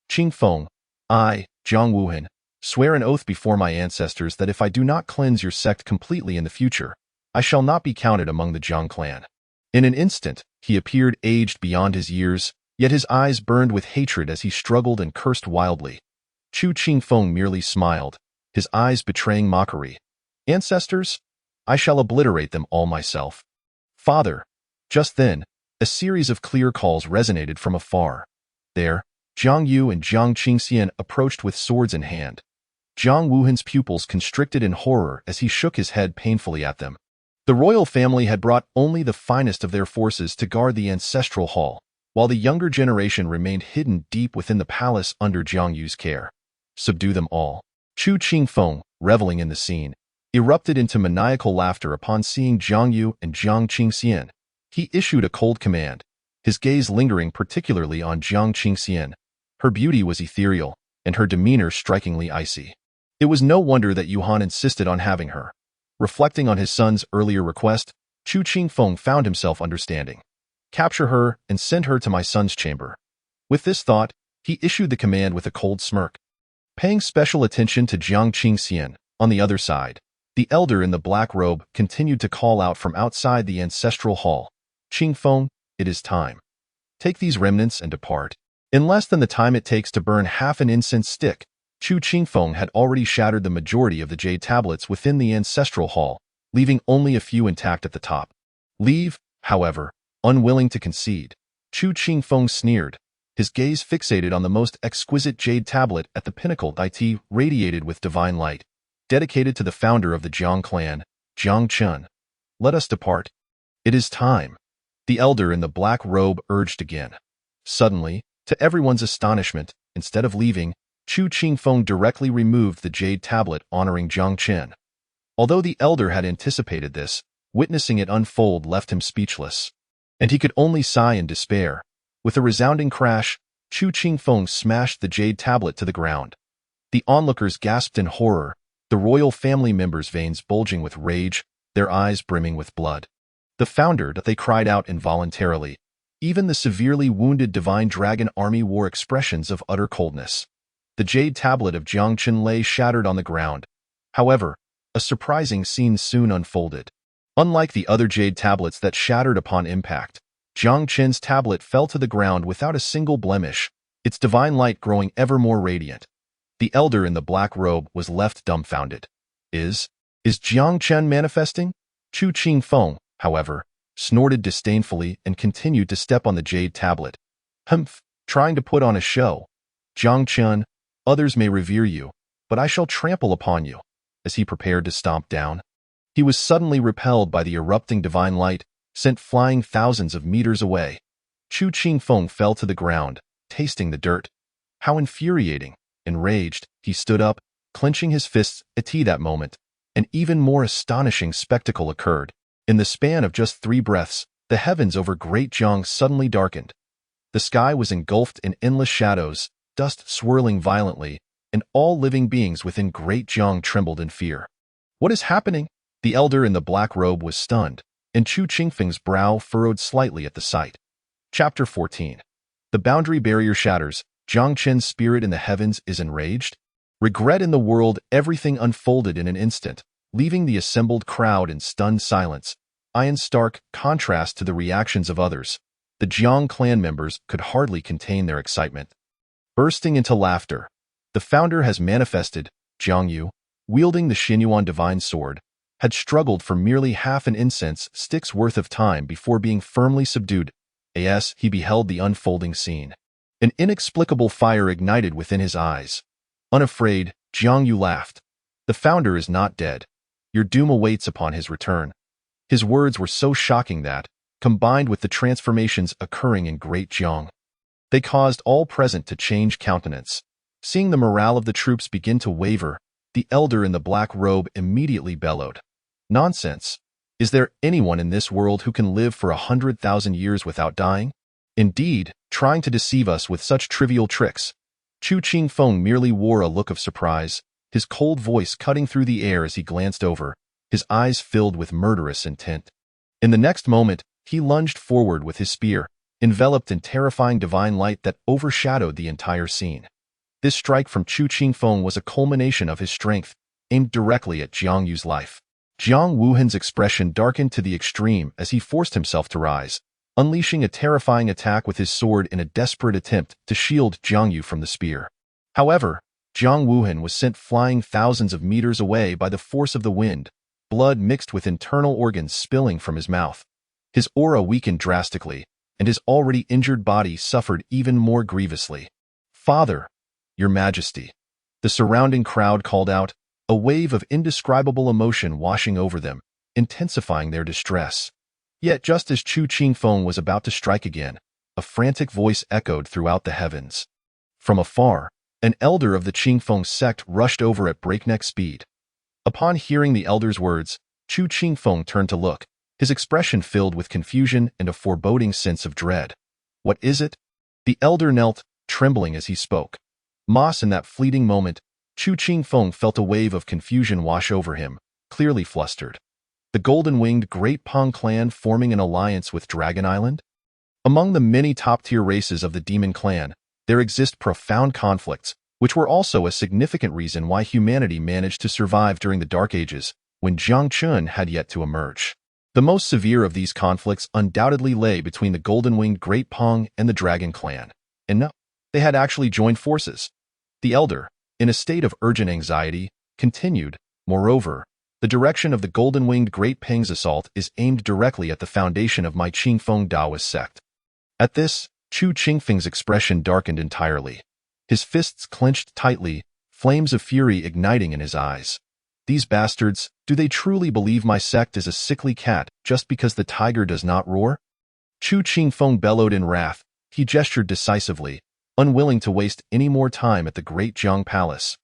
Qingfeng, I, Jiang Wuhan, swear an oath before my ancestors that if I do not cleanse your sect completely in the future, I shall not be counted among the Jiang clan. In an instant, he appeared aged beyond his years, yet his eyes burned with hatred as he struggled and cursed wildly. Chu Qingfeng merely smiled, his eyes betraying mockery. Ancestors? I shall obliterate them all myself. Father! Just then, a series of clear calls resonated from afar. There, Jiang Yu and Jiang Qingxian approached with swords in hand. Jiang Wuhan's pupils constricted in horror as he shook his head painfully at them. The royal family had brought only the finest of their forces to guard the ancestral hall, while the younger generation remained hidden deep within the palace under Jiang Yu's care. Subdue them all. Chu Qingfeng, reveling in the scene, erupted into maniacal laughter upon seeing Jiang Yu and Jiang Qingxian. He issued a cold command, his gaze lingering particularly on Jiang Qingxian. Her beauty was ethereal, and her demeanor strikingly icy. It was no wonder that Yuhan insisted on having her. Reflecting on his son's earlier request, Chu Qingfeng found himself understanding. Capture her and send her to my son's chamber. With this thought, he issued the command with a cold smirk. Paying special attention to Jiang Qingxian, on the other side, the elder in the black robe continued to call out from outside the ancestral hall. Qingfeng, it is time. Take these remnants and depart. In less than the time it takes to burn half an incense stick, Chu Qingfeng had already shattered the majority of the jade tablets within the ancestral hall, leaving only a few intact at the top. Leave, however, unwilling to concede. Chu Qingfeng sneered, his gaze fixated on the most exquisite jade tablet at the pinnacle. It radiated with divine light, dedicated to the founder of the Jiang clan, Jiang Chun. Let us depart. It is time. The elder in the black robe urged again. Suddenly, to everyone's astonishment, instead of leaving, Chu Qingfeng directly removed the jade tablet honoring Jiang Chen. Although the elder had anticipated this, witnessing it unfold left him speechless, and he could only sigh in despair. With a resounding crash, Chu Qingfeng smashed the jade tablet to the ground. The onlookers gasped in horror, the royal family members' veins bulging with rage, their eyes brimming with blood. The founder, they cried out involuntarily. Even the severely wounded divine dragon army wore expressions of utter coldness. The jade tablet of Jiang Chen lay shattered on the ground. However, a surprising scene soon unfolded. Unlike the other jade tablets that shattered upon impact, Jiang Chen's tablet fell to the ground without a single blemish, its divine light growing ever more radiant. The elder in the black robe was left dumbfounded. Is Jiang Chen manifesting? Chu Qingfeng, however, snorted disdainfully and continued to step on the jade tablet. Humph, trying to put on a show. Jiang Chen, others may revere you, but I shall trample upon you. As he prepared to stomp down, he was suddenly repelled by the erupting divine light, sent flying thousands of meters away. Chu Qingfeng fell to the ground, tasting the dirt. How infuriating! Enraged, he stood up, clenching his fists. At that moment, an even more astonishing spectacle occurred. In the span of just 3 breaths, the heavens over Great Jiang suddenly darkened. The sky was engulfed in endless shadows, dust swirling violently, and all living beings within Great Jiang trembled in fear. What is happening? The elder in the black robe was stunned, and Chu Qingfeng's brow furrowed slightly at the sight. Chapter 14. The boundary barrier shatters. Jiang Chen's spirit in the heavens is enraged. Regret in the world. Everything unfolded in an instant, leaving the assembled crowd in stunned silence. in stark contrast to the reactions of others. The Jiang clan members could hardly contain their excitement. Bursting into laughter, the founder has manifested. Jiang Yu, wielding the Xinyuan divine sword, had struggled for merely half an incense stick's worth of time before being firmly subdued. As he beheld the unfolding scene, an inexplicable fire ignited within his eyes. Unafraid, Jiang Yu laughed. The founder is not dead. Your doom awaits upon his return. His words were so shocking that, combined with the transformations occurring in Great Jiang, they caused all present to change countenance. Seeing the morale of the troops begin to waver, the elder in the black robe immediately bellowed. Nonsense! Is there anyone in this world who can live for 100,000 years without dying? Indeed, trying to deceive us with such trivial tricks. Chu Qingfeng merely wore a look of surprise, his cold voice cutting through the air as he glanced over, his eyes filled with murderous intent. In the next moment, he lunged forward with his spear, enveloped in terrifying divine light that overshadowed the entire scene. This strike from Chu Qingfeng was a culmination of his strength, aimed directly at Jiang Yu's life. Jiang Wuhan's expression darkened to the extreme as he forced himself to rise, unleashing a terrifying attack with his sword in a desperate attempt to shield Jiang Yu from the spear. However, Jiang Wuhan was sent flying thousands of meters away by the force of the wind, blood mixed with internal organs spilling from his mouth. His aura weakened drastically, and his already injured body suffered even more grievously. "Father, Your Majesty," the surrounding crowd called out, a wave of indescribable emotion washing over them, intensifying their distress. Yet just as Chu Qingfeng was about to strike again, a frantic voice echoed throughout the heavens. From afar, an elder of the Qingfeng sect rushed over at breakneck speed. Upon hearing the elder's words, Chu Qingfeng turned to look, his expression filled with confusion and a foreboding sense of dread. "What is it?" The elder knelt, trembling as he spoke. In that fleeting moment, Chu Qingfeng felt a wave of confusion wash over him, clearly flustered. The golden-winged Great Pong clan forming an alliance with Dragon Island? Among the many top-tier races of the Demon Clan, there exist profound conflicts, which were also a significant reason why humanity managed to survive during the Dark Ages, when Jiangchun had yet to emerge. The most severe of these conflicts undoubtedly lay between the golden-winged Great Pong and the Dragon Clan. And no, they had actually joined forces. The elder, in a state of urgent anxiety, continued, "Moreover, the direction of the golden-winged Great Peng's assault is aimed directly at the foundation of my Qingfeng Taoist sect." At this, Chu Qingfeng's expression darkened entirely. His fists clenched tightly, flames of fury igniting in his eyes. "These bastards, do they truly believe my sect is a sickly cat just because the tiger does not roar?" Chu Qingfeng bellowed in wrath. He gestured decisively, unwilling to waste any more time at the Great Jiang Palace.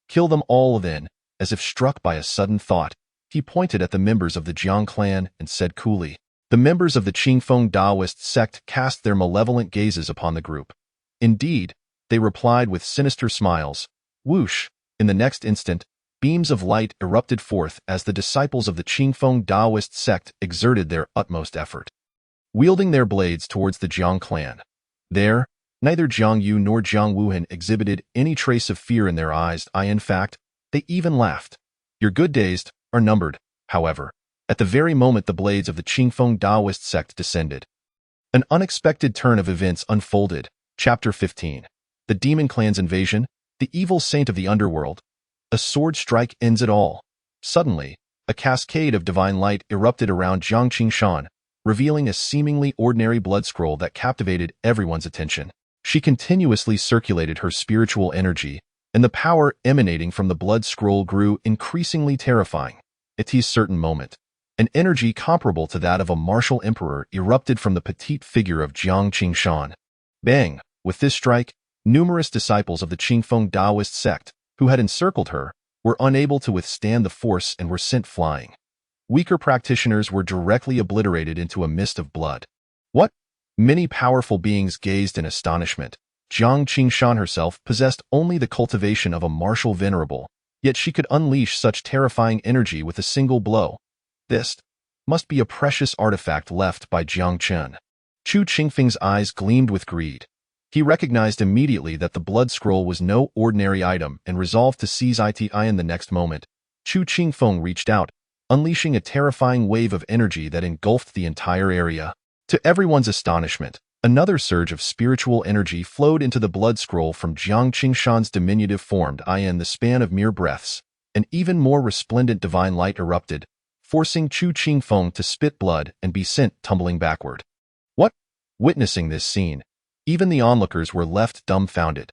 "Kill them all then." As if struck by a sudden thought, he pointed at the members of the Jiang clan and said coolly. The members of the Qingfeng Taoist sect cast their malevolent gazes upon the group. Indeed, they replied with sinister smiles. Whoosh! In the next instant, beams of light erupted forth as the disciples of the Qingfeng Taoist sect exerted their utmost effort, wielding their blades towards the Jiang clan. There, neither Jiang Yu nor Jiang Wuhan exhibited any trace of fear in their eyes. In fact, they even laughed. Your good days are numbered, however. At the very moment the blades of the Qingfeng Taoist sect descended, an unexpected turn of events unfolded. Chapter 15. The Demon Clan's Invasion, the Evil Saint of the Underworld. A sword strike ends it all. Suddenly, a cascade of divine light erupted around Jiang Qingshan, revealing a seemingly ordinary blood scroll that captivated everyone's attention. She continuously circulated her spiritual energy, and the power emanating from the blood scroll grew increasingly terrifying. At a certain moment, an energy comparable to that of a martial emperor erupted from the petite figure of Jiang Qingshan. Bang! With this strike, numerous disciples of the Qingfeng Taoist sect, who had encircled her, were unable to withstand the force and were sent flying. Weaker practitioners were directly obliterated into a mist of blood. What? Many powerful beings gazed in astonishment. Jiang Qingshan herself possessed only the cultivation of a martial venerable, yet she could unleash such terrifying energy with a single blow. This must be a precious artifact left by Jiang Chen. Chu Qingfeng's eyes gleamed with greed. He recognized immediately that the blood scroll was no ordinary item and resolved to seize it in the next moment. Chu Qingfeng reached out, unleashing a terrifying wave of energy that engulfed the entire area. To everyone's astonishment, another surge of spiritual energy flowed into the blood scroll from Jiang Qingshan's diminutive form. In the span of mere breaths, an even more resplendent divine light erupted, forcing Chu Qingfeng to spit blood and be sent tumbling backward. What? Witnessing this scene, even the onlookers were left dumbfounded.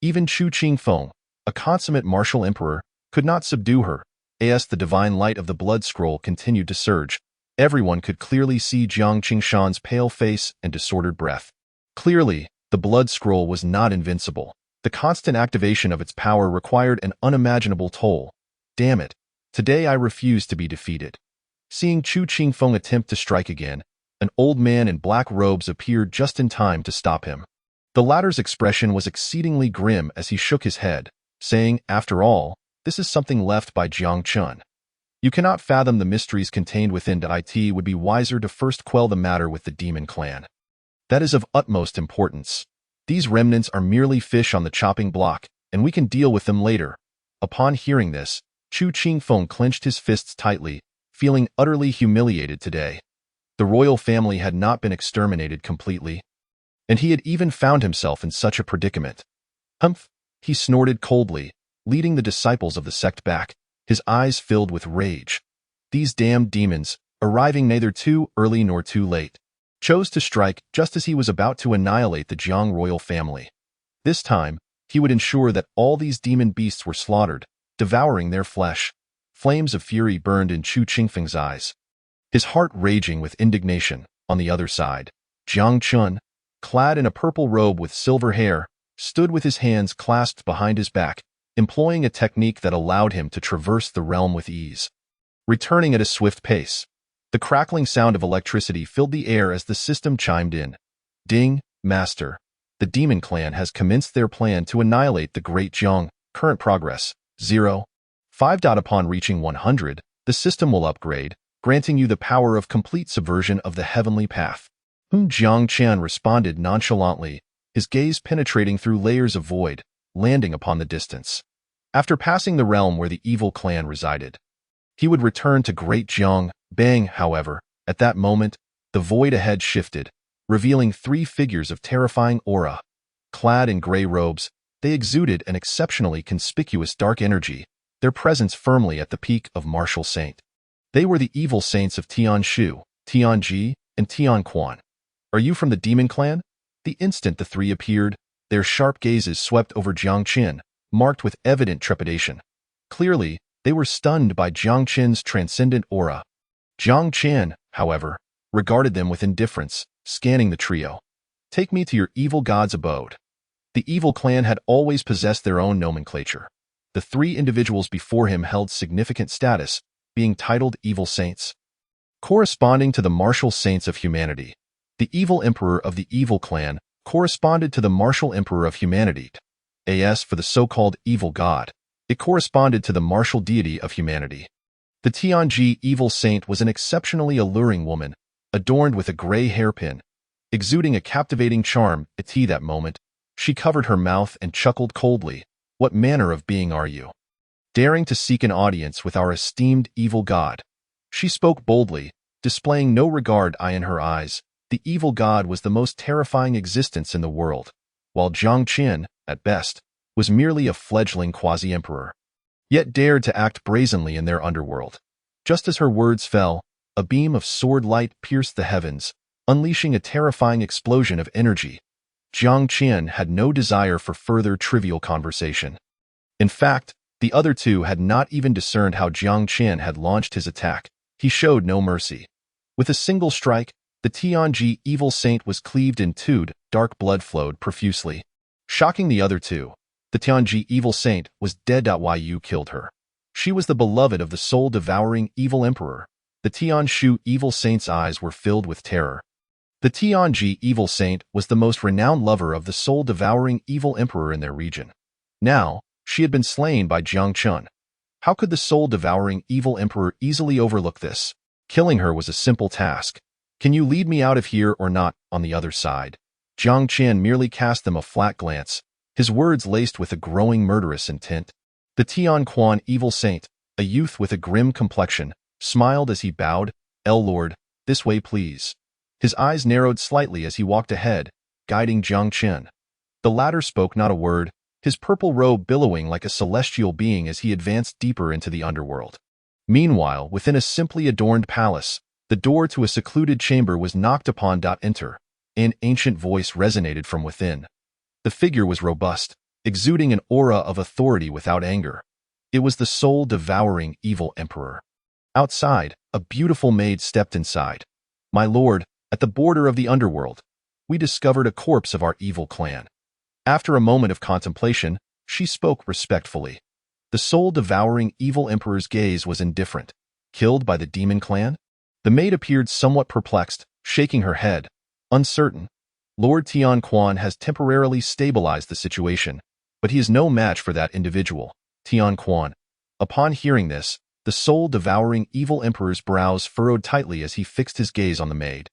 Even Chu Qingfeng, a consummate martial emperor, could not subdue her. As the divine light of the blood scroll continued to surge, everyone could clearly see Jiang Qingshan's pale face and disordered breath. Clearly, the blood scroll was not invincible. The constant activation of its power required an unimaginable toll. Damn it. Today I refuse to be defeated. Seeing Chu Qingfeng attempt to strike again, an old man in black robes appeared just in time to stop him. The latter's expression was exceedingly grim as he shook his head, saying, "After all, this is something left by Jiang Chun. You cannot fathom the mysteries contained within it. It would be wiser to first quell the matter with the demon clan. That is of utmost importance. These remnants are merely fish on the chopping block, and we can deal with them later." Upon hearing this, Chu Qingfeng clenched his fists tightly, feeling utterly humiliated today. The royal family had not been exterminated completely, and he had even found himself in such a predicament. Humph! He snorted coldly, leading the disciples of the sect back, his eyes filled with rage. These damned demons, arriving neither too early nor too late, chose to strike just as he was about to annihilate the Jiang royal family. This time, he would ensure that all these demon beasts were slaughtered, devouring their flesh. Flames of fury burned in Chu Qingfeng's eyes, his heart raging with indignation. On the other side, Jiang Chun, clad in a purple robe with silver hair, stood with his hands clasped behind his back, employing a technique that allowed him to traverse the realm with ease. Returning at a swift pace, the crackling sound of electricity filled the air as the system chimed in. "Ding, Master. The Demon Clan has commenced their plan to annihilate the Great Jiang. Current progress, 0.5. Upon reaching 100, the system will upgrade, granting you the power of complete subversion of the heavenly path." Jiang Qian responded nonchalantly, his gaze penetrating through layers of void, landing upon the distance. After passing the realm where the evil clan resided, he would return to Great Jiang. Bang, however, at that moment, the void ahead shifted, revealing three figures of terrifying aura. Clad in gray robes, they exuded an exceptionally conspicuous dark energy, their presence firmly at the peak of martial saint. They were the evil saints of Tianshu, Tianji, and Tianquan. "Are you from the Demon Clan?" The instant the three appeared, their sharp gazes swept over Jiang Qin, marked with evident trepidation. Clearly, they were stunned by Jiang Qin's transcendent aura. Jiang Qin, however, regarded them with indifference, scanning the trio. "Take me to your evil god's abode." The evil clan had always possessed their own nomenclature. The three individuals before him held significant status, being titled evil saints, corresponding to the martial saints of humanity. The evil emperor of the evil clan corresponded to the martial emperor of humanity. As for the so-called evil god, it corresponded to the martial deity of humanity. The Tianji evil saint was an exceptionally alluring woman, adorned with a gray hairpin, exuding a captivating charm. At that moment, she covered her mouth and chuckled coldly. "What manner of being are you, daring to seek an audience with our esteemed evil god?" She spoke boldly, displaying no regard in her eyes. The evil god was the most terrifying existence in the world, while Jiang Qin, at best, was merely a fledgling quasi-emperor, yet dared to act brazenly in their underworld. Just as her words fell, a beam of sword light pierced the heavens, unleashing a terrifying explosion of energy. Jiang Qin had no desire for further trivial conversation. In fact, the other two had not even discerned how Jiang Qin had launched his attack. He showed no mercy. With a single strike, the Tianji evil saint was cleaved in two. Dark blood flowed profusely, shocking the other two. The Tianji evil saint was dead. You killed her. She was the beloved of the soul-devouring evil emperor. The Tianshu evil saint's eyes were filled with terror. The Tianji evil saint was the most renowned lover of the soul-devouring evil emperor in their region. Now, she had been slain by Jiang Chun. How could the soul-devouring evil emperor easily overlook this? Killing her was a simple task. "Can you lead me out of here or not?" On the other side, Jiang Qian merely cast them a flat glance, his words laced with a growing murderous intent. The Tianquan evil saint, a youth with a grim complexion, smiled as he bowed. Lord, this way please." His eyes narrowed slightly as he walked ahead, guiding Jiang Qin. The latter spoke not a word, his purple robe billowing like a celestial being as he advanced deeper into the underworld. Meanwhile, within a simply adorned palace, the door to a secluded chamber was knocked upon. Enter. An ancient voice resonated from within. The figure was robust, exuding an aura of authority without anger. It was the soul-devouring evil emperor. Outside, a beautiful maid stepped inside. "My lord, at the border of the underworld, we discovered a corpse of our evil clan." After a moment of contemplation, she spoke respectfully. The soul-devouring evil emperor's gaze was indifferent. Killed by the demon clan? The maid appeared somewhat perplexed, shaking her head. Uncertain. Lord Tian Quan has temporarily stabilized the situation, but he is no match for that individual, Tian Quan. Upon hearing this, the soul-devouring evil emperor's brows furrowed tightly as he fixed his gaze on the maid.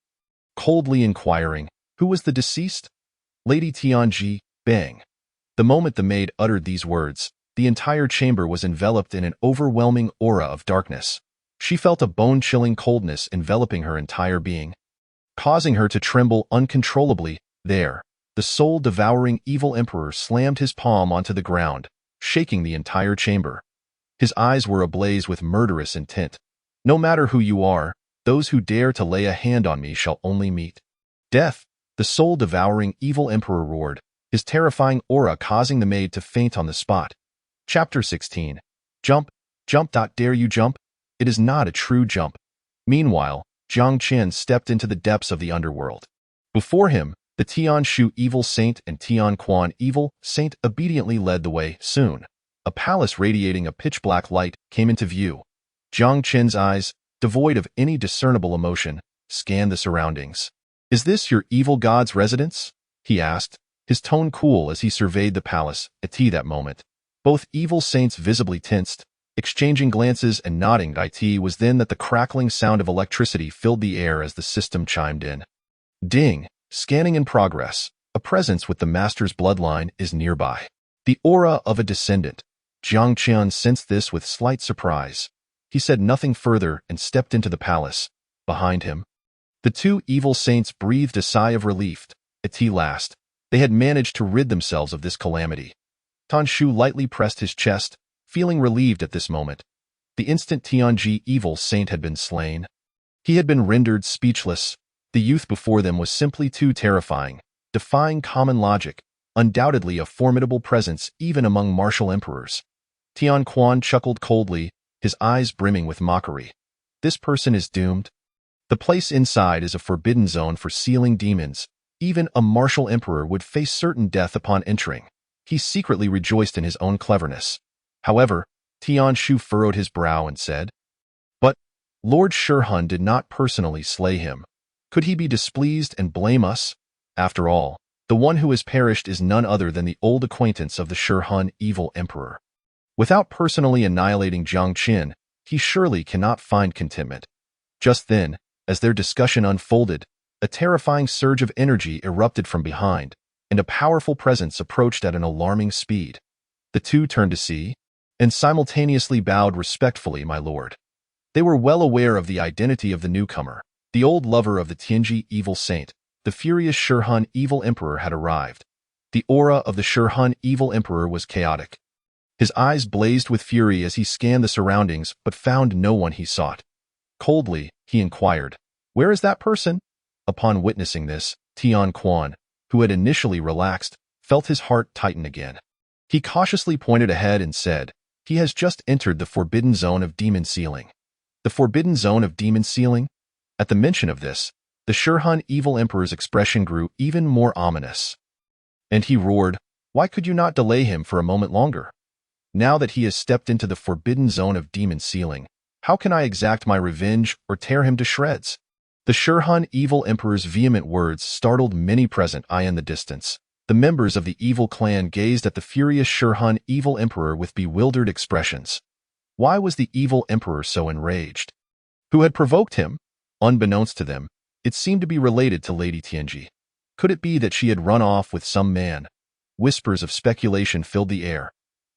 Coldly inquiring, "Who was the deceased?" "Lady Tianji, Bang." The moment the maid uttered these words, the entire chamber was enveloped in an overwhelming aura of darkness. She felt a bone-chilling coldness enveloping her entire being, causing her to tremble uncontrollably. There, the soul-devouring evil emperor slammed his palm onto the ground, shaking the entire chamber. His eyes were ablaze with murderous intent. "No matter who you are, those who dare to lay a hand on me shall only meet death." The soul-devouring evil emperor roared, his terrifying aura causing the maid to faint on the spot. Chapter 16. Jump, jump. Dare you jump? It is not a true jump. Meanwhile, Jiang Qin stepped into the depths of the underworld. Before him, the Tian Shu evil saint and Tian Quan evil saint obediently led the way. Soon, a palace radiating a pitch-black light came into view. Jiang Qin's eyes, devoid of any discernible emotion, scanned the surroundings. "Is this your evil god's residence?" he asked, his tone cool as he surveyed the palace. At that moment, both evil saints visibly tensed, exchanging glances and nodding. It was then that the crackling sound of electricity filled the air as the system chimed in. Ding! Scanning in progress. A presence with the master's bloodline is nearby. The aura of a descendant. Jiang Qian sensed this with slight surprise. He said nothing further and stepped into the palace. Behind him, the two evil saints breathed a sigh of relief. At last, they had managed to rid themselves of this calamity. Tan Shu lightly pressed his chest, feeling relieved at this moment. The instant Tianji evil saint had been slain, he had been rendered speechless. The youth before them was simply too terrifying, defying common logic, undoubtedly a formidable presence even among martial emperors. Tian Quan chuckled coldly, his eyes brimming with mockery. "This person is doomed. The place inside is a forbidden zone for sealing demons. Even a martial emperor would face certain death upon entering." He secretly rejoiced in his own cleverness. However, Tian Shu furrowed his brow and said, "But Lord Shihun did not personally slay him. Could he be displeased and blame us? After all, the one who has perished is none other than the old acquaintance of the Shihun evil emperor. Without personally annihilating Jiang Qin, he surely cannot find contentment." Just then, as their discussion unfolded, a terrifying surge of energy erupted from behind, and a powerful presence approached at an alarming speed. The two turned to see, and simultaneously bowed respectfully. "My lord." They were well aware of the identity of the newcomer. The old lover of the Tianji evil saint, the furious Shihun evil emperor, had arrived. The aura of the Shihun evil emperor was chaotic. His eyes blazed with fury as he scanned the surroundings but found no one he sought. Coldly, he inquired, "Where is that person?" Upon witnessing this, Tian Quan, who had initially relaxed, felt his heart tighten again. He cautiously pointed ahead and said, "He has just entered the forbidden zone of demon sealing." The forbidden zone of demon sealing? At the mention of this, the Shihun evil emperor's expression grew even more ominous. And he roared, "Why could you not delay him for a moment longer? Now that he has stepped into the forbidden zone of demon sealing, how can I exact my revenge or tear him to shreds?" The Shihun evil emperor's vehement words startled many present. In the distance, the members of the evil clan gazed at the furious Shihun evil emperor with bewildered expressions. Why was the evil emperor so enraged? Who had provoked him? Unbeknownst to them, it seemed to be related to Lady Tianji. Could it be that she had run off with some man? Whispers of speculation filled the air.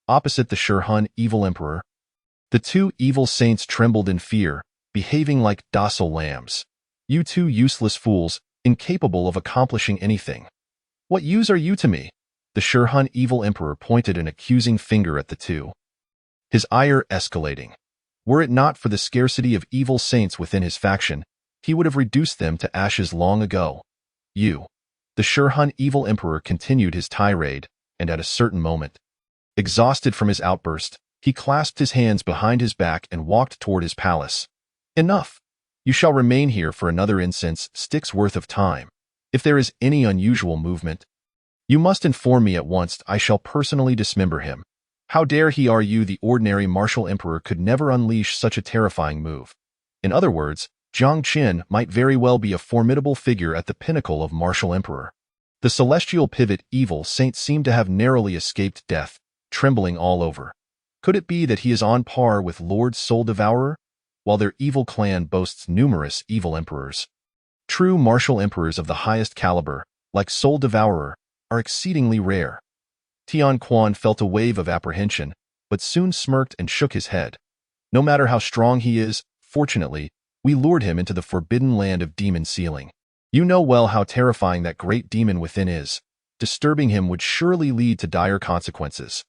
Opposite the Shihun evil emperor, the two evil saints trembled in fear, behaving like docile lambs. You two useless fools, incapable of accomplishing anything. What use are you to me? The Shirhan evil emperor pointed an accusing finger at the two, his ire escalating. Were it not for the scarcity of evil saints within his faction, he would have reduced them to ashes long ago. You. The Shirhan evil emperor continued his tirade, and at a certain moment, exhausted from his outburst, he clasped his hands behind his back and walked toward his palace. Enough! You shall remain here for another incense stick's worth of time. If there is any unusual movement, you must inform me at once. I shall personally dismember him. How dare he? Are you the ordinary martial emperor could never unleash such a terrifying move? In other words, Jiang Qin might very well be a formidable figure at the pinnacle of martial emperor. The celestial pivot evil saint seemed to have narrowly escaped death, trembling all over. Could it be that he is on par with Lord Soul Devourer? While their evil clan boasts numerous evil emperors, true martial emperors of the highest caliber, like Soul Devourer, are exceedingly rare. Tian Quan felt a wave of apprehension, but soon smirked and shook his head. No matter how strong he is, fortunately, we lured him into the forbidden land of demon sealing. You know well how terrifying that great demon within is. Disturbing him would surely lead to dire consequences.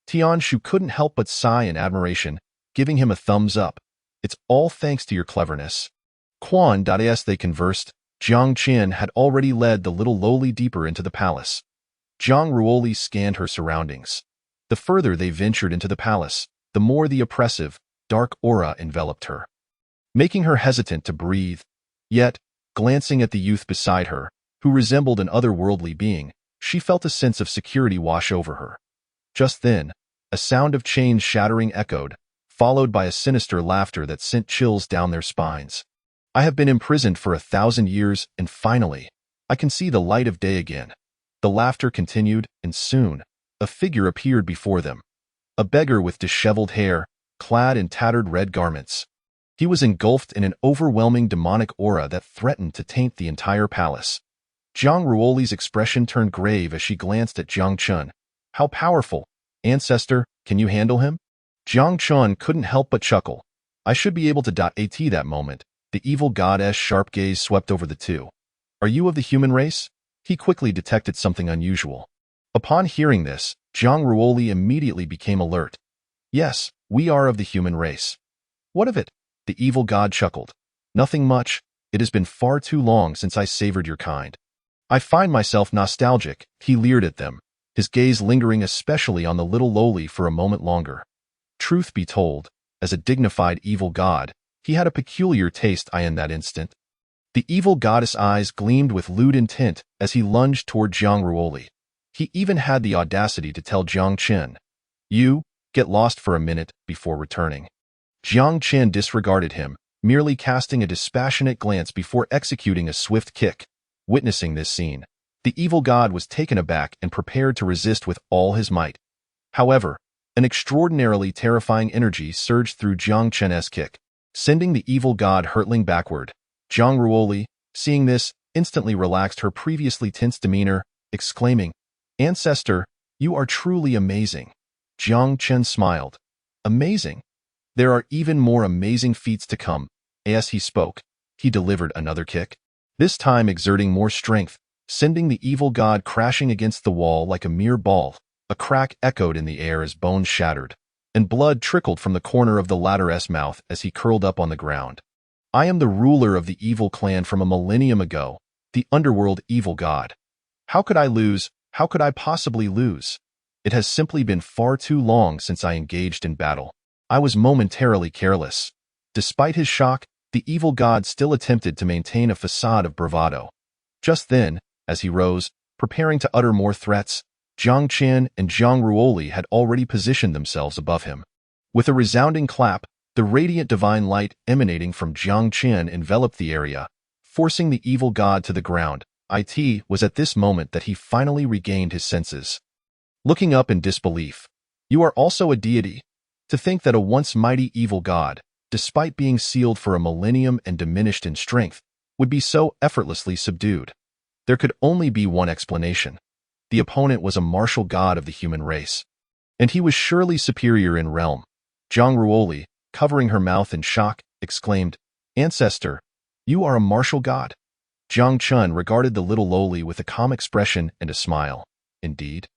Tian Shu couldn't help but sigh in admiration, giving him a thumbs up. It's all thanks to your cleverness. As they conversed, Jiang Qin had already led the little lowly deeper into the palace. Zhang Ruoli scanned her surroundings. The further they ventured into the palace, the more the oppressive, dark aura enveloped her, making her hesitant to breathe. Yet, glancing at the youth beside her, who resembled an otherworldly being, she felt a sense of security wash over her. Just then, a sound of chains shattering echoed, followed by a sinister laughter that sent chills down their spines. I have been imprisoned for 1,000 years, and finally, I can see the light of day again. The laughter continued, and soon, a figure appeared before them. A beggar with disheveled hair, clad in tattered red garments. He was engulfed in an overwhelming demonic aura that threatened to taint the entire palace. Zhang Ruoli's expression turned grave as she glanced at Jiang Chun. How powerful! Ancestor, can you handle him? Jiang Chun couldn't help but chuckle. I should be able to. At that moment, the evil goddess' sharp gaze swept over the two. Are you of the human race? He quickly detected something unusual. Upon hearing this, Zhang Ruoli immediately became alert. Yes, we are of the human race. What of it? The evil god chuckled. Nothing much. It has been far too long since I savored your kind. I find myself nostalgic. He leered at them, his gaze lingering especially on the little lowly for a moment longer. Truth be told, as a dignified evil god, he had a peculiar taste in that instant. The evil goddess' eyes gleamed with lewd intent as he lunged toward Zhang Ruoli. He even had the audacity to tell Jiang Qin, "You, get lost for a minute before returning." Jiang Qin disregarded him, merely casting a dispassionate glance before executing a swift kick. Witnessing this scene, the evil god was taken aback and prepared to resist with all his might. However, an extraordinarily terrifying energy surged through Jiang Chen's kick, sending the evil god hurtling backward. Zhang Ruoli, seeing this, instantly relaxed her previously tense demeanor, exclaiming, "Ancestor, you are truly amazing." Jiang Chen smiled. Amazing? There are even more amazing feats to come. As he spoke, he delivered another kick, this time exerting more strength, sending the evil god crashing against the wall like a mere ball. A crack echoed in the air as bones shattered, and blood trickled from the corner of the latter's mouth as he curled up on the ground. I am the ruler of the evil clan from a millennium ago, the underworld evil god. How could I lose? How could I possibly lose? It has simply been far too long since I engaged in battle. I was momentarily careless. Despite his shock, the evil god still attempted to maintain a facade of bravado. Just then, as he rose, preparing to utter more threats, Jiang Qin and Zhang Ruoli had already positioned themselves above him. With a resounding clap, the radiant divine light emanating from Jiang Qin enveloped the area, forcing the evil god to the ground. It was at this moment that he finally regained his senses. Looking up in disbelief, "You are also a deity? To think that a once mighty evil god, despite being sealed for a millennium and diminished in strength, would be so effortlessly subdued." There could only be one explanation. The opponent was a martial god of the human race, and he was surely superior in realm. Zhang Ruoli, covering her mouth in shock, exclaimed, Ancestor, you are a martial god. Jiang Chun regarded the little lowly with a calm expression and a smile. Indeed.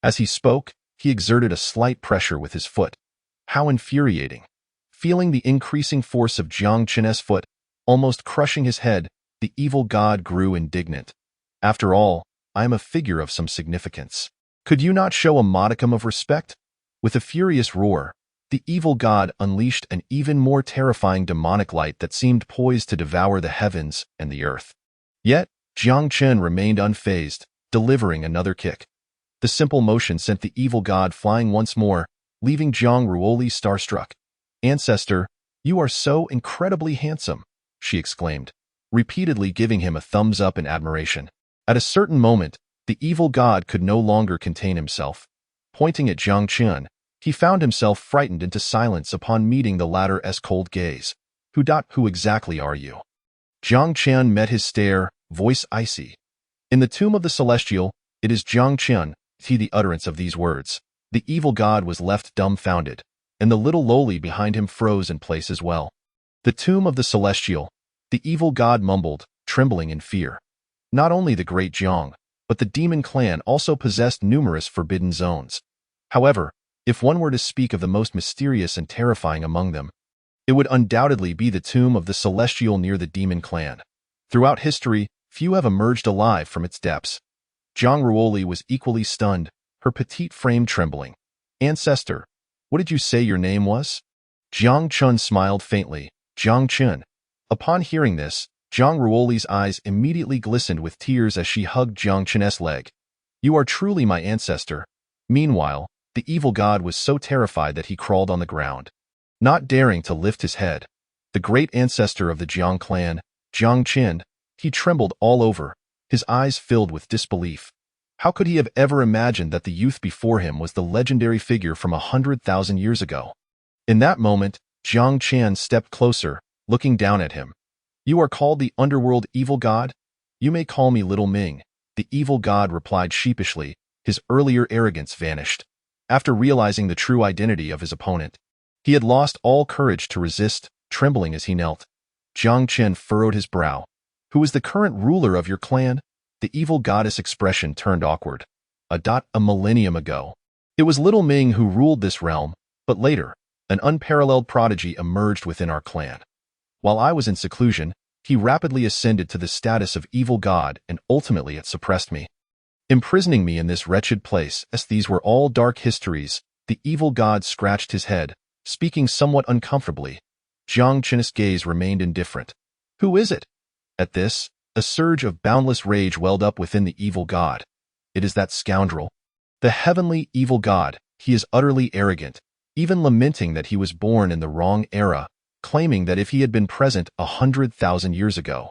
As he spoke, he exerted a slight pressure with his foot. How infuriating. Feeling the increasing force of Jiang Chun's foot, almost crushing his head, the evil god grew indignant. After all, I am a figure of some significance. Could you not show a modicum of respect? With a furious roar, the evil god unleashed an even more terrifying demonic light that seemed poised to devour the heavens and the earth. Yet, Jiang Chun remained unfazed, delivering another kick. The simple motion sent the evil god flying once more, leaving Zhang Ruoli starstruck. Ancestor, you are so incredibly handsome, she exclaimed, repeatedly giving him a thumbs up in admiration. At a certain moment, the evil god could no longer contain himself. Pointing at Jiang Chun, he found himself frightened into silence upon meeting the latter's cold gaze. Who exactly are you? Jiang Chun met his stare, voice icy. In the tomb of the celestial, it is Jiang Chun. The utterance of these words, the evil god was left dumbfounded, and the little lowly behind him froze in place as well. The tomb of the celestial, the evil god mumbled, trembling in fear. Not only the great Jiang, but the demon clan also possessed numerous forbidden zones. However, if one were to speak of the most mysterious and terrifying among them, it would undoubtedly be the tomb of the celestial near the demon clan. Throughout history, few have emerged alive from its depths. Zhang Ruoli was equally stunned, her petite frame trembling. Ancestor, what did you say your name was? Jiang Chun smiled faintly. Jiang Chun. Upon hearing this, Zhang Ruoli's eyes immediately glistened with tears as she hugged Jiang Chun's leg. You are truly my ancestor. Meanwhile, the evil god was so terrified that he crawled on the ground, not daring to lift his head. The great ancestor of the Jiang clan, Jiang Chun, he trembled all over, his eyes filled with disbelief. How could he have ever imagined that the youth before him was the legendary figure from 100,000 years ago? In that moment, Jiang Chun stepped closer, looking down at him. You are called the underworld evil god? You may call me Little Ming, the evil god replied sheepishly, his earlier arrogance vanished. After realizing the true identity of his opponent, he had lost all courage to resist, trembling as he knelt. Jiang Chun furrowed his brow. Who is the current ruler of your clan? The evil goddess expression turned awkward. A millennium ago. It was Little Ming who ruled this realm, but later, an unparalleled prodigy emerged within our clan. While I was in seclusion, he rapidly ascended to the status of evil god and ultimately it suppressed me, imprisoning me in this wretched place. As these were all dark histories, the evil god scratched his head, speaking somewhat uncomfortably. Jiang Chun's gaze remained indifferent. Who is it? At this, a surge of boundless rage welled up within the evil god. It is that scoundrel. The heavenly evil god, he is utterly arrogant, even lamenting that he was born in the wrong era, claiming that if he had been present 100,000 years ago.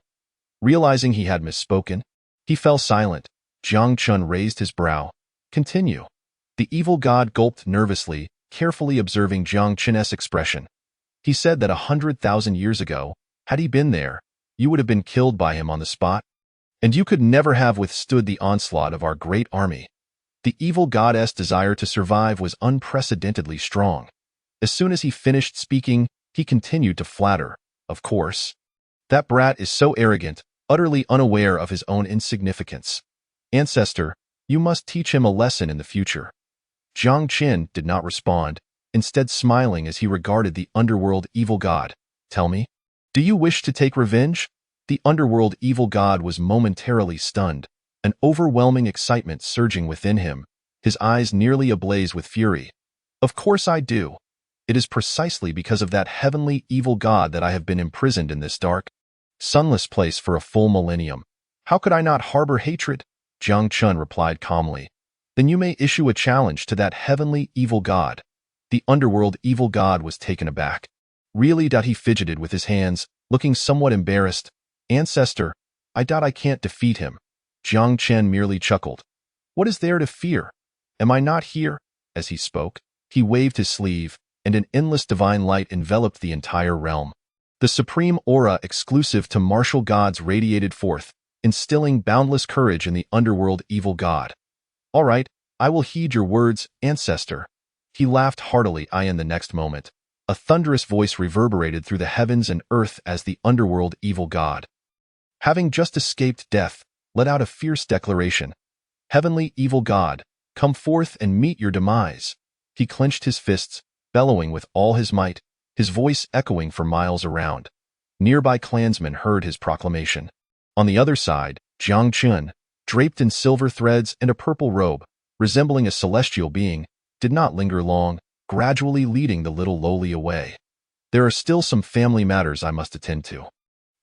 Realizing he had misspoken, he fell silent. Jiang Chun raised his brow. Continue. The evil god gulped nervously, carefully observing Jiang Chun's expression. He said that 100,000 years ago, had he been there, you would have been killed by him on the spot, and you could never have withstood the onslaught of our great army. The evil god's desire to survive was unprecedentedly strong. As soon as he finished speaking, he continued to flatter. Of course. That brat is so arrogant, utterly unaware of his own insignificance. Ancestor, you must teach him a lesson in the future. Jiang Chun did not respond, instead smiling as he regarded the underworld evil god. Tell me, do you wish to take revenge? The underworld evil god was momentarily stunned, an overwhelming excitement surging within him, his eyes nearly ablaze with fury. Of course I do. It is precisely because of that heavenly evil god that I have been imprisoned in this dark, sunless place for a full millennium. How could I not harbor hatred? Jiang Chun replied calmly. Then you may issue a challenge to that heavenly evil god. The underworld evil god was taken aback. Really? He fidgeted with his hands, looking somewhat embarrassed. Ancestor, I doubt I can't defeat him. Jiang Chun merely chuckled. What is there to fear? Am I not here? As he spoke, he waved his sleeve, and an endless divine light enveloped the entire realm. The supreme aura exclusive to martial gods radiated forth, instilling boundless courage in the underworld evil god. All right, I will heed your words, ancestor. He laughed heartily in the next moment. A thunderous voice reverberated through the heavens and earth as the underworld evil god, having just escaped death, let out a fierce declaration. Heavenly evil god, come forth and meet your demise. He clenched his fists, bellowing with all his might, his voice echoing for miles around. Nearby clansmen heard his proclamation. On the other side, Jiang Chun, draped in silver threads and a purple robe, resembling a celestial being, did not linger long, gradually leading the little lowly away. There are still some family matters I must attend to.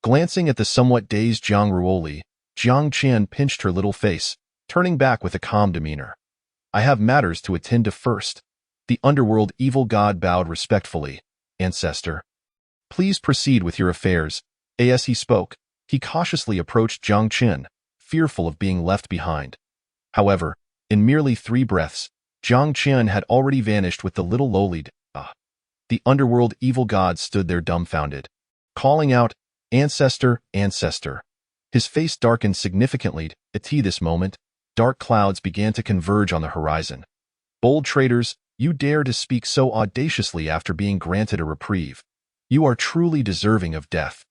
Glancing at the somewhat dazed Jiang Ruoli, Jiang Qian pinched her little face, turning back with a calm demeanor. I have matters to attend to first. The underworld evil god bowed respectfully. Ancestor, please proceed with your affairs. As he spoke, he cautiously approached Jiang Qian, fearful of being left behind. However, in merely 3 breaths, Jiang Qian had already vanished with the little lowly. The underworld evil god stood there dumbfounded, calling out, Ancestor, ancestor. His face darkened significantly. At this moment, dark clouds began to converge on the horizon. Bold traitors, you dare to speak so audaciously after being granted a reprieve. You are truly deserving of death.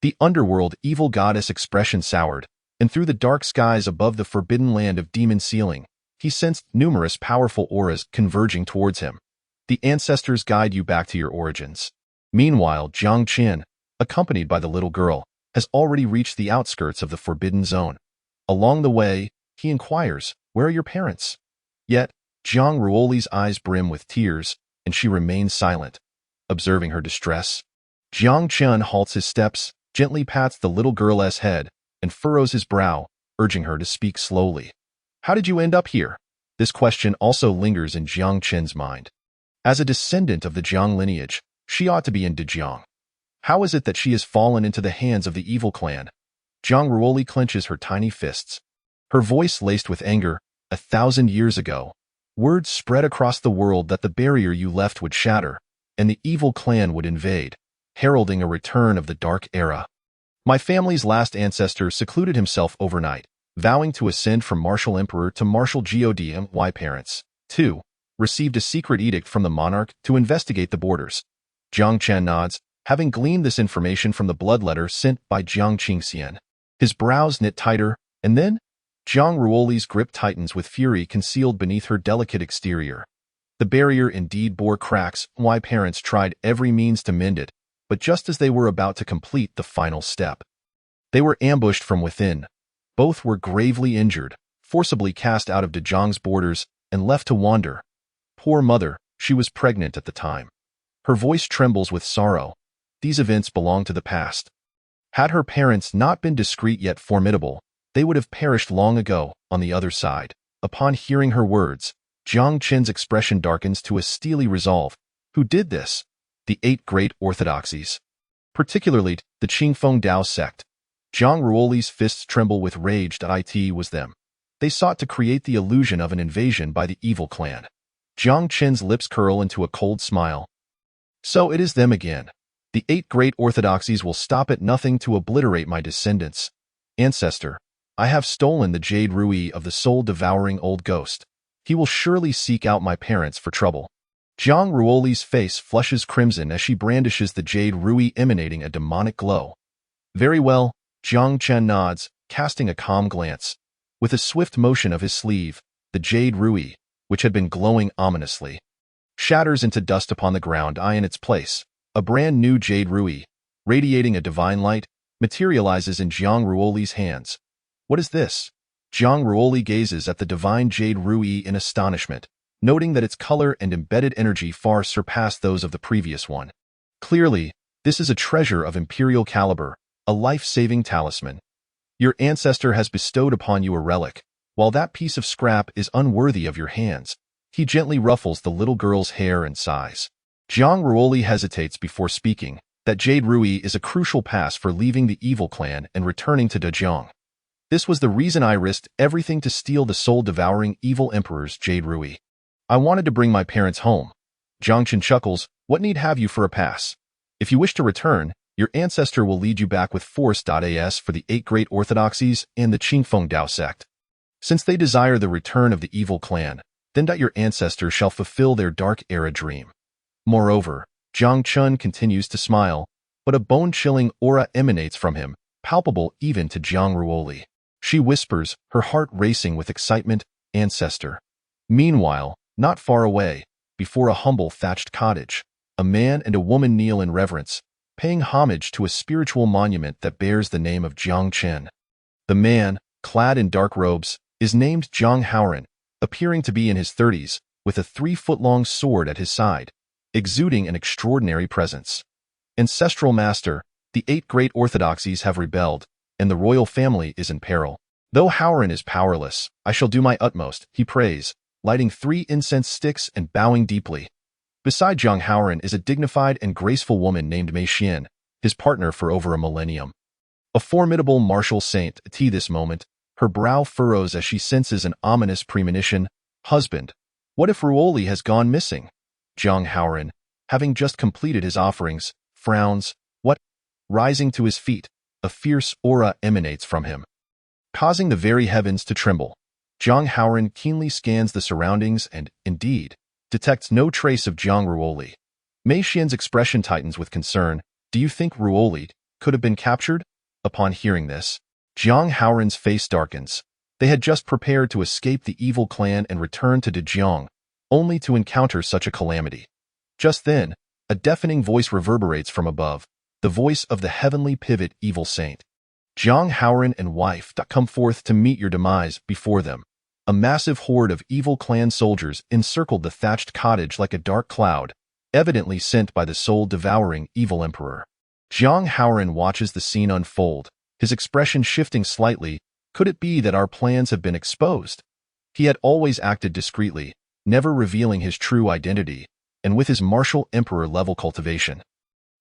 The underworld evil goddess expression soured, and through the dark skies above the forbidden land of demon sealing, he sensed numerous powerful auras converging towards him. The ancestors guide you back to your origins. Meanwhile, Jiang Qian, accompanied by the little girl, has already reached the outskirts of the forbidden zone. Along the way, he inquires, where are your parents? Yet, Jiang Ruoli's eyes brim with tears, and she remains silent. Observing her distress, Jiang Qian halts his steps, gently pats the little girl's head, and furrows his brow, urging her to speak slowly. How did you end up here? This question also lingers in Jiang Qian's mind. As a descendant of the Jiang lineage, she ought to be in Dejiang. How is it that she has fallen into the hands of the evil clan? Jiang Ruoli clenches her tiny fists. Her voice laced with anger. 1,000 years ago, word spread across the world that the barrier you left would shatter, and the evil clan would invade, heralding a return of the dark era. My family's last ancestor secluded himself overnight, vowing to ascend from martial emperor to martial god. My parents, too, received a secret edict from the monarch to investigate the borders. Jiang Qian nods, having gleaned this information from the blood letter sent by Jiang Qingxian. His brows knit tighter, and then, Jiang Ruoli's grip tightens with fury concealed beneath her delicate exterior. The barrier indeed bore cracks. My parents tried every means to mend it, but just as they were about to complete the final step, they were ambushed from within. Both were gravely injured, forcibly cast out of Dejiang's borders, and left to wander. Poor mother, she was pregnant at the time. Her voice trembles with sorrow. These events belong to the past. Had her parents not been discreet yet formidable, they would have perished long ago. On the other side, upon hearing her words, Jiang Qian's expression darkens to a steely resolve. Who did this? The 8 great orthodoxies. Particularly, the Qingfeng Dao sect. Jiang Ruoli's fists tremble with rage. It was them. They sought to create the illusion of an invasion by the evil clan. Jiang Qian's lips curl into a cold smile. So it is them again. The 8 great orthodoxies will stop at nothing to obliterate my descendants. Ancestor, I have stolen the jade rui of the soul-devouring old ghost. He will surely seek out my parents for trouble. Jiang Ruoli's face flushes crimson as she brandishes the jade rui emanating a demonic glow. Very well, Jiang Qian nods, casting a calm glance. With a swift motion of his sleeve, the jade rui, which had been glowing ominously, shatters into dust upon the ground. In its place, a brand new jade rui, radiating a divine light, materializes in Jiang Ruoli's hands. What is this? Jiang Ruoli gazes at the divine jade rui in astonishment, noting that its color and embedded energy far surpass those of the previous one. Clearly, this is a treasure of imperial caliber, a life-saving talisman. Your ancestor has bestowed upon you a relic, while that piece of scrap is unworthy of your hands. He gently ruffles the little girl's hair and sighs. Jiang Ruoli hesitates before speaking. That jade rui is a crucial pass for leaving the evil clan and returning to Dejiang. This was the reason I risked everything to steal the soul-devouring evil emperor's jade rui. I wanted to bring my parents home. Jiang Qian chuckles. What need have you for a pass? If you wish to return, your ancestor will lead you back with force. As for the 8 great orthodoxies and the Qingfeng Dao sect, since they desire the return of the evil clan, then your ancestor shall fulfill their dark era dream. Moreover, Jiang Chun continues to smile, but a bone-chilling aura emanates from him, palpable even to Jiang Ruoli. She whispers, her heart racing with excitement, "Ancestor." Meanwhile, not far away, before a humble thatched cottage, a man and a woman kneel in reverence, paying homage to a spiritual monument that bears the name of Jiang Chen. The man, clad in dark robes, is named Jiang Haoran, appearing to be in his 30s, with a 3-foot-long sword at his side, exuding an extraordinary presence. Ancestral master, the 8 great orthodoxies have rebelled, and the royal family is in peril. Though Haoran is powerless, I shall do my utmost, he prays, lighting 3 incense sticks and bowing deeply. Beside Jiang Haoran is a dignified and graceful woman named Mei Xian, his partner for over a millennium. A formidable martial saint, at this moment, her brow furrows as she senses an ominous premonition. Husband, what if Ruoli has gone missing? Jiang Haoran, having just completed his offerings, frowns. What? Rising to his feet, a fierce aura emanates from him, causing the very heavens to tremble. Jiang Haoran keenly scans the surroundings and, indeed, detects no trace of Jiang Ruoli. Mei Xian's expression tightens with concern. Do you think Ruoli could have been captured? Upon hearing this, Jiang Haoran's face darkens. They had just prepared to escape the evil clan and return to Dejiang, only to encounter such a calamity. Just then, a deafening voice reverberates from above, the voice of the heavenly pivot evil saint. Jiang Haoran and wife come forth to meet your demise. Before them, a massive horde of evil clan soldiers encircled the thatched cottage like a dark cloud, evidently sent by the soul-devouring evil emperor. Jiang Haoran watches the scene unfold, his expression shifting slightly. Could it be that our plans have been exposed? He had always acted discreetly, never revealing his true identity, and with his martial emperor-level cultivation.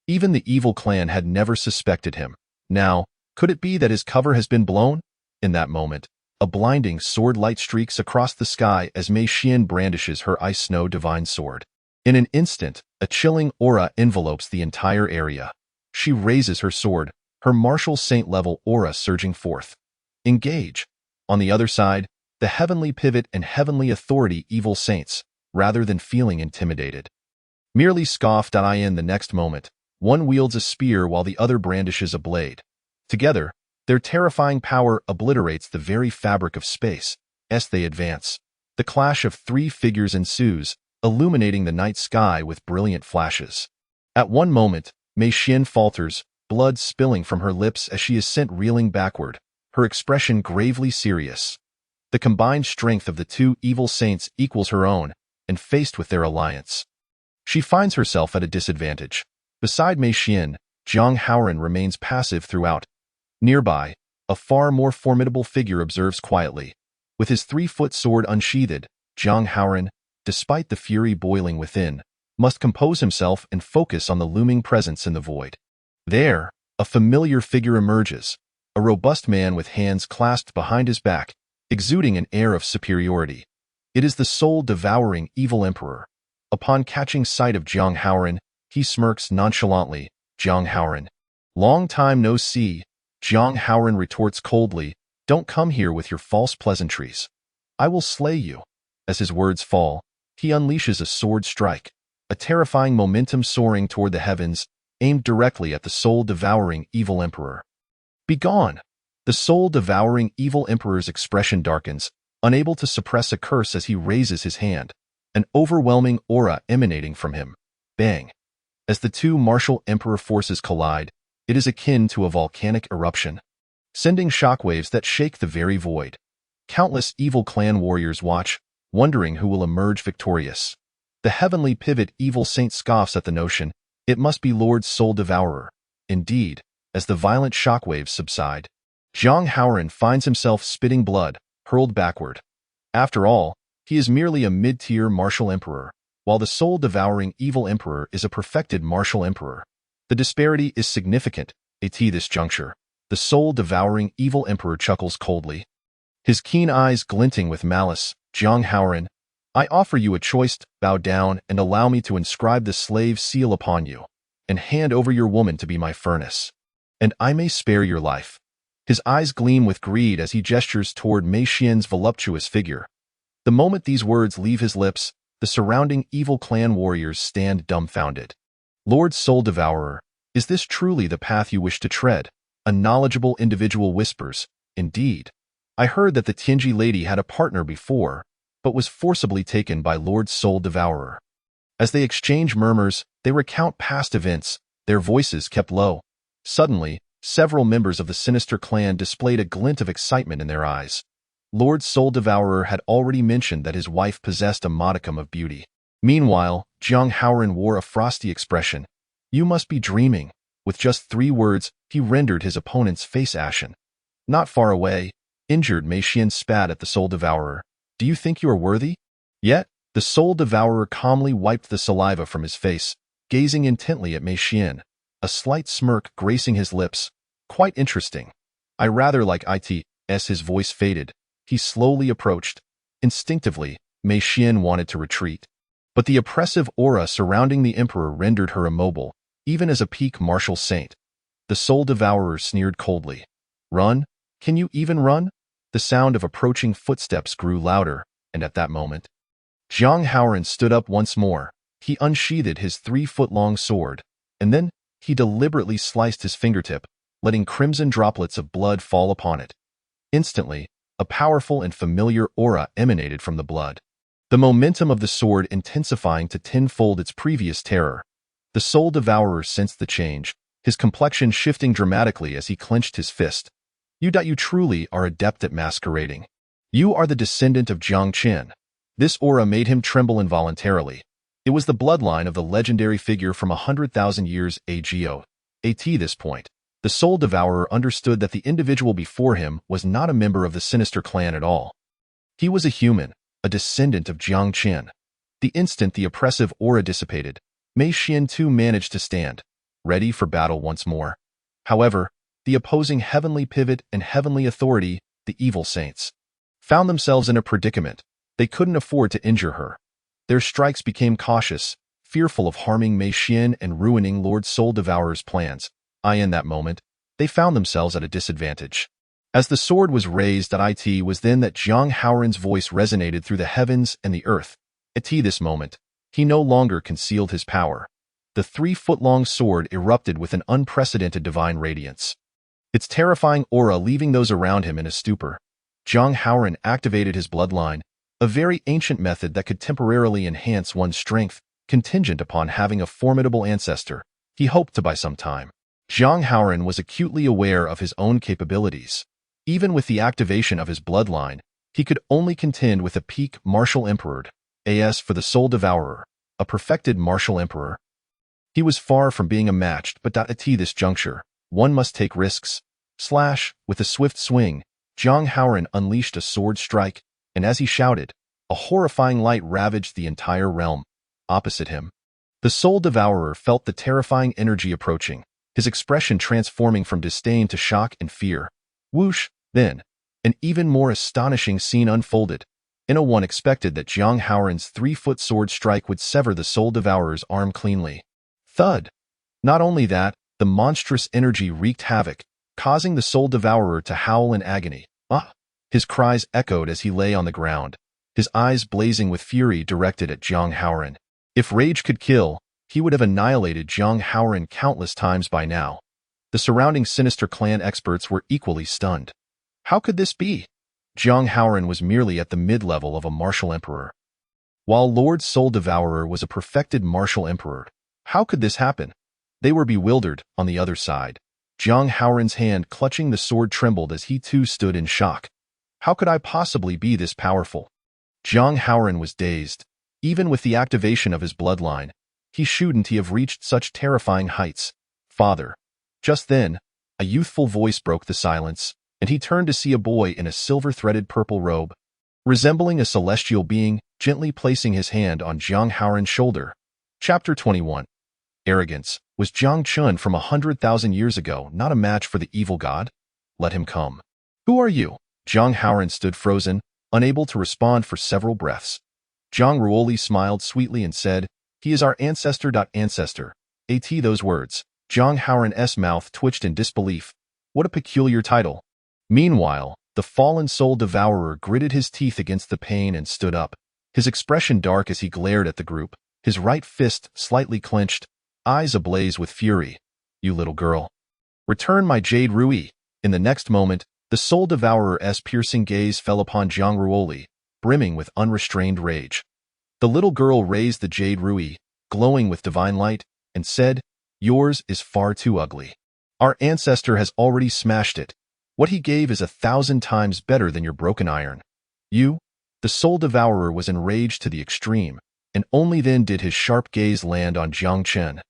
Even the evil clan had never suspected him. Now, could it be that his cover has been blown? In that moment, a blinding sword light streaks across the sky as Mei Xian brandishes her ice snow divine sword. In an instant, a chilling aura envelopes the entire area. She raises her sword, her martial saint-level aura surging forth. Engage. On the other side, the heavenly pivot and heavenly authority evil saints, rather than feeling intimidated, merely scoffed. In the next moment, one wields a spear while the other brandishes a blade. Together, their terrifying power obliterates the very fabric of space. As they advance, the clash of 3 figures ensues, illuminating the night sky with brilliant flashes. At one moment, Mei Xian falters, blood spilling from her lips as she is sent reeling backward, her expression gravely serious. The combined strength of the 2 evil saints equals her own, and faced with their alliance, she finds herself at a disadvantage. Beside Mei Xian, Jiang Haoran remains passive throughout. Nearby, a far more formidable figure observes quietly. With his 3-foot sword unsheathed, Jiang Haoran, despite the fury boiling within, must compose himself and focus on the looming presence in the void. There, a familiar figure emerges, a robust man with hands clasped behind his back, exuding an air of superiority. It is the soul-devouring evil emperor. Upon catching sight of Jiang Haoran, he smirks nonchalantly. Jiang Haoran. Long time no see. Jiang Haoran retorts coldly, don't come here with your false pleasantries. I will slay you. As his words fall, he unleashes a sword strike, a terrifying momentum soaring toward the heavens, aimed directly at the soul-devouring evil emperor. Begone! The soul-devouring evil emperor's expression darkens, unable to suppress a curse as he raises his hand, an overwhelming aura emanating from him. Bang! As the 2 martial emperor forces collide, it is akin to a volcanic eruption, sending shockwaves that shake the very void. Countless evil clan warriors watch, wondering who will emerge victorious. The heavenly pivot evil saint scoffs at the notion, it must be Lord Soul Devourer. Indeed, as the violent shockwaves subside, Jiang Haoran finds himself spitting blood, hurled backward. After all, he is merely a mid-tier martial emperor, while the soul-devouring evil emperor is a perfected martial emperor. The disparity is significant. At this juncture, the soul-devouring evil emperor chuckles coldly, his keen eyes glinting with malice. Jiang Haoran, I offer you a choice: bow down and allow me to inscribe the slave seal upon you, and hand over your woman to be my furnace, and I may spare your life. His eyes gleam with greed as he gestures toward Mei Xian's voluptuous figure. The moment these words leave his lips, the surrounding evil clan warriors stand dumbfounded. Lord Soul Devourer, is this truly the path you wish to tread? A knowledgeable individual whispers, indeed. I heard that the Tianji lady had a partner before, but was forcibly taken by Lord Soul Devourer. As they exchange murmurs, they recount past events, their voices kept low. Suddenly, several members of the sinister clan displayed a glint of excitement in their eyes. Lord Soul Devourer had already mentioned that his wife possessed a modicum of beauty. Meanwhile, Jiang Haoran wore a frosty expression. You must be dreaming. With just 3 words, he rendered his opponent's face ashen. Not far away, injured Mei Xian spat at the Soul Devourer. Do you think you are worthy? Yet, the Soul Devourer calmly wiped the saliva from his face, gazing intently at Mei Xian, a slight smirk gracing his lips. Quite interesting. I rather like it. As his voice faded, he slowly approached. Instinctively, Mei Xian wanted to retreat. But the oppressive aura surrounding the emperor rendered her immobile, even as a peak martial saint. The Soul Devourer sneered coldly. Run? Can you even run? The sound of approaching footsteps grew louder, and at that moment, Jiang Haoran stood up once more. He unsheathed his 3-foot-long sword, and then he deliberately sliced his fingertip, letting crimson droplets of blood fall upon it. Instantly, a powerful and familiar aura emanated from the blood, the momentum of the sword intensifying to tenfold its previous terror. The Soul Devourer sensed the change, his complexion shifting dramatically as he clenched his fist. You truly are adept at masquerading. You are the descendant of Jiang Qin. This aura made him tremble involuntarily. It was the bloodline of the legendary figure from 100,000 years ago. At this point, the Soul Devourer understood that the individual before him was not a member of the sinister clan at all. He was a human, a descendant of Jiang Qin. The instant the oppressive aura dissipated, Mei Xian too managed to stand, ready for battle once more. However, the opposing heavenly pivot and heavenly authority, the evil saints, found themselves in a predicament. They couldn't afford to injure her. Their strikes became cautious, fearful of harming Mei Xian and ruining Lord Soul Devourer's plans. In that moment, they found themselves at a disadvantage. As the sword was raised, it was then that Jiang Haoran's voice resonated through the heavens and the earth. At this moment, he no longer concealed his power. The 3-foot-long sword erupted with an unprecedented divine radiance, its terrifying aura leaving those around him in a stupor. Jiang Haoran activated his bloodline, a very ancient method that could temporarily enhance one's strength, contingent upon having a formidable ancestor. He hoped to buy some time. Jiang Haoran was acutely aware of his own capabilities. Even with the activation of his bloodline, he could only contend with a peak martial emperor. As for the Soul Devourer, a perfected martial emperor, he was far from being a match, but at this juncture, one must take risks. With a swift swing, Jiang Haoran unleashed a sword strike, and as he shouted, a horrifying light ravaged the entire realm. Opposite him, the Soul Devourer felt the terrifying energy approaching, his expression transforming from disdain to shock and fear. Whoosh! Then, an even more astonishing scene unfolded. No one expected that Jiang Haoran's 3-foot sword strike would sever the Soul Devourer's arm cleanly. Thud! Not only that, the monstrous energy wreaked havoc, causing the Soul Devourer to howl in agony. His cries echoed as he lay on the ground, his eyes blazing with fury directed at Jiang Haoran. If rage could kill, he would have annihilated Jiang Haoran countless times by now. The surrounding sinister clan experts were equally stunned. How could this be? Jiang Haoran was merely at the mid-level of a martial emperor, while Lord Soul Devourer was a perfected martial emperor. How could this happen? They were bewildered. On the other side, Jiang Haoran's hand clutching the sword trembled as he too stood in shock. How could I possibly be this powerful? Jiang Haoran was dazed. Even with the activation of his bloodline, he shouldn't have reached such terrifying heights. Father. Just then, a youthful voice broke the silence, and he turned to see a boy in a silver-threaded purple robe, resembling a celestial being, gently placing his hand on Jiang Haoran's shoulder. Chapter 21. Arrogance. Was Jiang Chun from 100,000 years ago not a match for the evil god? Let him come. Who are you? Jiang Haoran stood frozen, unable to respond for several breaths. Zhang Ruoli smiled sweetly and said, He is our ancestor. Ancestor. At those words, Jiang Haoran's mouth twitched in disbelief. What a peculiar title. Meanwhile, the fallen Soul Devourer gritted his teeth against the pain and stood up, his expression dark as he glared at the group, his right fist slightly clenched. eyes ablaze with fury. "You little girl. Return my jade ruby." In the next moment, the soul devourer's piercing gaze fell upon Jiang Ruoli, brimming with unrestrained rage. The little girl raised the jade ruby, glowing with divine light, and said, "Yours is far too ugly. Our ancestor has already smashed it. What he gave is 1,000 times better than your broken iron." "You?" The soul devourer was enraged to the extreme, and only then did his sharp gaze land on Jiang Chen.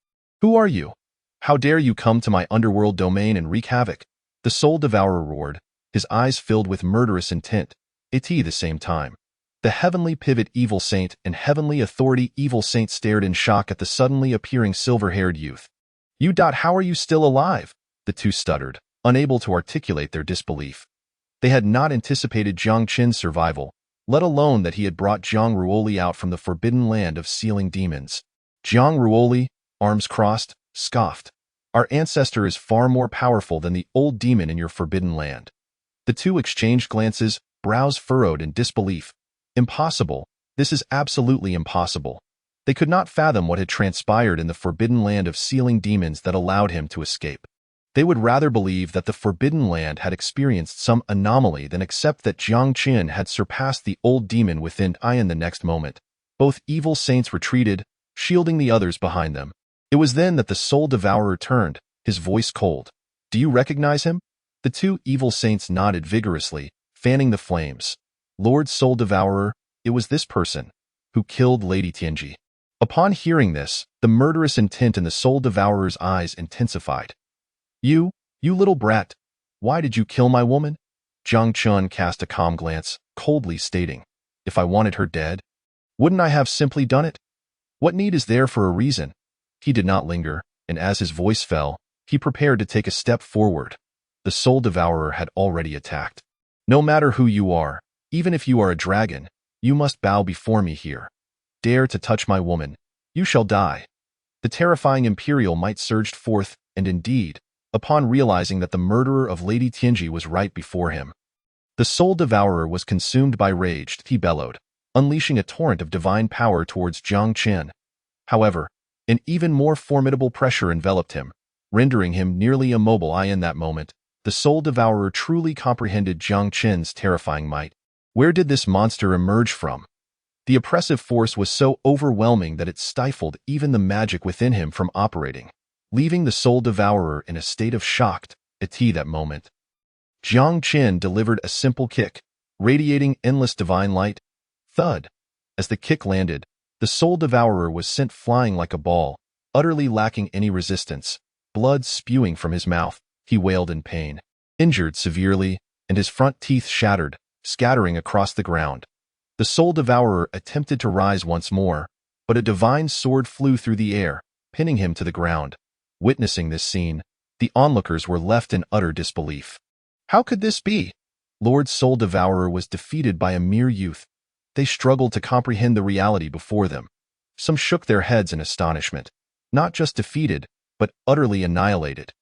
"Who are you? How dare you come to my underworld domain and wreak havoc?" The soul devourer roared, his eyes filled with murderous intent, at the same time. The heavenly pivot evil saint and heavenly authority evil saint stared in shock at the suddenly appearing silver-haired youth. "You. How are you still alive?" The two stuttered, unable to articulate their disbelief. They had not anticipated Jiang Chen's survival, let alone that he had brought Jiang Ruoli out from the forbidden land of sealing demons. Jiang Ruoli, arms crossed, scoffed, "Our ancestor is far more powerful than the old demon in your forbidden land." The two exchanged glances, brows furrowed in disbelief. Impossible. This is absolutely impossible. They could not fathom what had transpired in the forbidden land of sealing demons that allowed him to escape. They would rather believe that the forbidden land had experienced some anomaly than accept that Jiang Chen had surpassed the old demon within. In the next moment, both evil saints retreated, shielding the others behind them. It was then that the soul devourer turned, his voice cold. "Do you recognize him?" The two evil saints nodded vigorously, fanning the flames. "Lord Soul Devourer, it was this person who killed Lady Tianji." Upon hearing this, the murderous intent in the soul devourer's eyes intensified. You little brat, why did you kill my woman?" Jiang Chun cast a calm glance, coldly stating, "If I wanted her dead, wouldn't I have simply done it? What need is there for a reason?" He did not linger, and as his voice fell, he prepared to take a step forward. The soul devourer had already attacked. "No matter who you are, even if you are a dragon, you must bow before me here. Dare to touch my woman, you shall die." The terrifying imperial might surged forth, and indeed, upon realizing that the murderer of Lady Tianji was right before him. The soul devourer was consumed by rage, he bellowed, unleashing a torrent of divine power towards Jiang Chen. However, an even more formidable pressure enveloped him, rendering him nearly immobile. In that moment, the soul devourer truly comprehended Jiang Chen's terrifying might. Where did this monster emerge from? The oppressive force was so overwhelming that it stifled even the magic within him from operating, leaving the soul devourer in a state of shock. At that moment, Jiang Chen delivered a simple kick, radiating endless divine light. Thud. As the kick landed, the soul devourer was sent flying like a ball, utterly lacking any resistance. Blood spewing from his mouth, he wailed in pain, injured severely, and his front teeth shattered, scattering across the ground. The soul devourer attempted to rise once more, but a divine sword flew through the air, pinning him to the ground. Witnessing this scene, the onlookers were left in utter disbelief. How could this be? Lord Soul Devourer was defeated by a mere youth. They struggled to comprehend the reality before them. Some shook their heads in astonishment. Not just defeated, but utterly annihilated.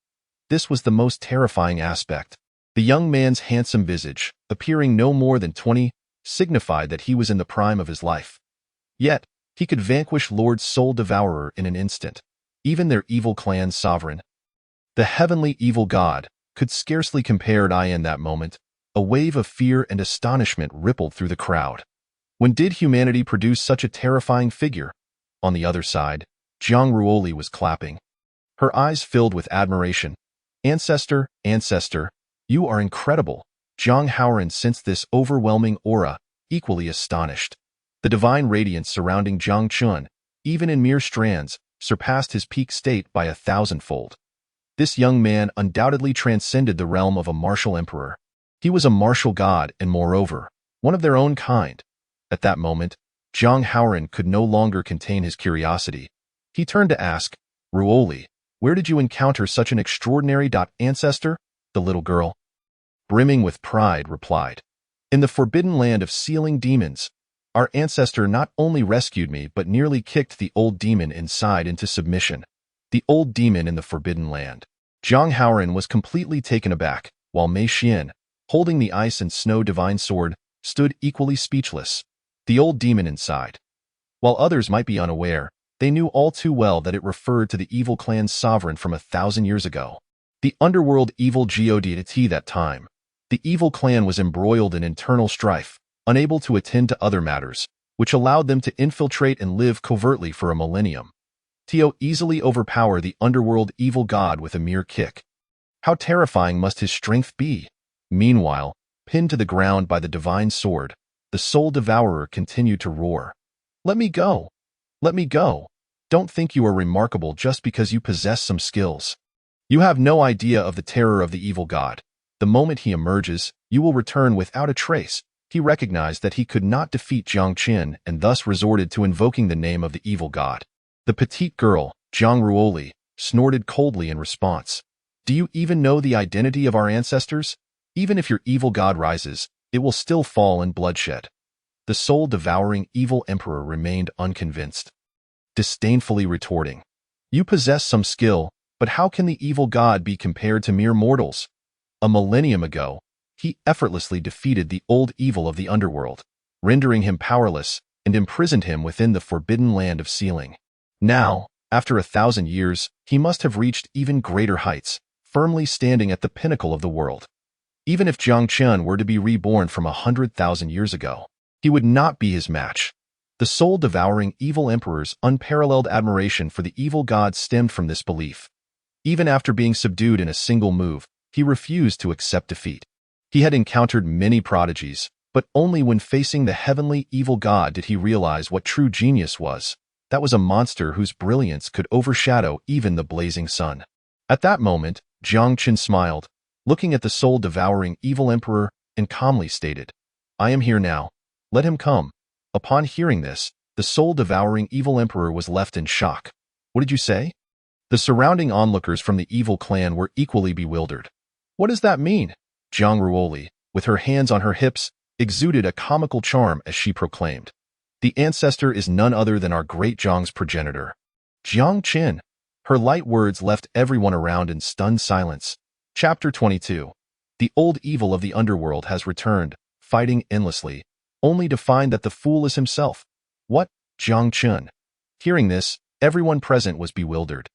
This was the most terrifying aspect. The young man's handsome visage, appearing no more than 20, signified that he was in the prime of his life. Yet, he could vanquish Lord Soul Devourer in an instant, even their evil clan's sovereign. The heavenly evil god could scarcely compare. In that moment, a wave of fear and astonishment rippled through the crowd. When did humanity produce such a terrifying figure? On the other side, Jiang Ruoli was clapping. Her eyes filled with admiration. Ancestor, you are incredible. Jiang Haoran sensed this overwhelming aura, equally astonished. The divine radiance surrounding Jiang Chun, even in mere strands, surpassed his peak state by 1,000-fold. This young man undoubtedly transcended the realm of a martial emperor. He was a martial god and, moreover, one of their own kind. At that moment, Jiang Haoran could no longer contain his curiosity. He turned to ask, "Ruoli, where did you encounter such an extraordinary ancestor?" The little girl, brimming with pride, replied, "In the forbidden land of sealing demons, our ancestor not only rescued me but nearly kicked the old demon inside into submission." The old demon in the forbidden land. Jiang Haoran was completely taken aback, while Mei Xian, holding the ice and snow divine sword, stood equally speechless. The old demon inside. While others might be unaware, They knew all too well that it referred to the evil clan's sovereign from 1,000 years ago. The underworld evil godity that time. The evil clan was embroiled in internal strife, unable to attend to other matters, which allowed them to infiltrate and live covertly for a millennium. Tio easily overpower the underworld evil god with a mere kick. How terrifying must his strength be? Meanwhile, pinned to the ground by the divine sword, the soul devourer continued to roar. Let me go! Let me go! Don't think you are remarkable just because you possess some skills. You have no idea of the terror of the evil god. The moment he emerges, you will return without a trace. He recognized that he could not defeat Jiang Qin and thus resorted to invoking the name of the evil god. The petite girl, Jiang Ruoli, snorted coldly in response. Do you even know the identity of our ancestors? Even if your evil god rises, it will still fall in bloodshed. The soul-devouring evil emperor remained unconvinced, disdainfully retorting. You possess some skill, but how can the evil god be compared to mere mortals? A millennium ago, he effortlessly defeated the old evil of the underworld, rendering him powerless and imprisoned him within the forbidden land of sealing. Now, after 1,000 years, he must have reached even greater heights, firmly standing at the pinnacle of the world. Even if Jiang Qin were to be reborn from 100,000 years ago, he would not be his match. The soul-devouring evil emperor's unparalleled admiration for the evil god stemmed from this belief. Even after being subdued in a single move, he refused to accept defeat. He had encountered many prodigies, but only when facing the heavenly evil god did he realize what true genius was. That was a monster whose brilliance could overshadow even the blazing sun. At that moment, Jiang Qin smiled, looking at the soul-devouring evil emperor, and calmly stated, I am here now. Let him come. Upon hearing this, the soul-devouring evil emperor was left in shock. What did you say? The surrounding onlookers from the evil clan were equally bewildered. What does that mean? Jiang Ruoli, with her hands on her hips, exuded a comical charm as she proclaimed. The ancestor is none other than our great Jiang's progenitor, Jiang Qin. Her light words left everyone around in stunned silence. Chapter 22. The old evil of the underworld has returned, fighting endlessly, only to find that the fool is himself. What? Jiang Qin. Hearing this, everyone present was bewildered.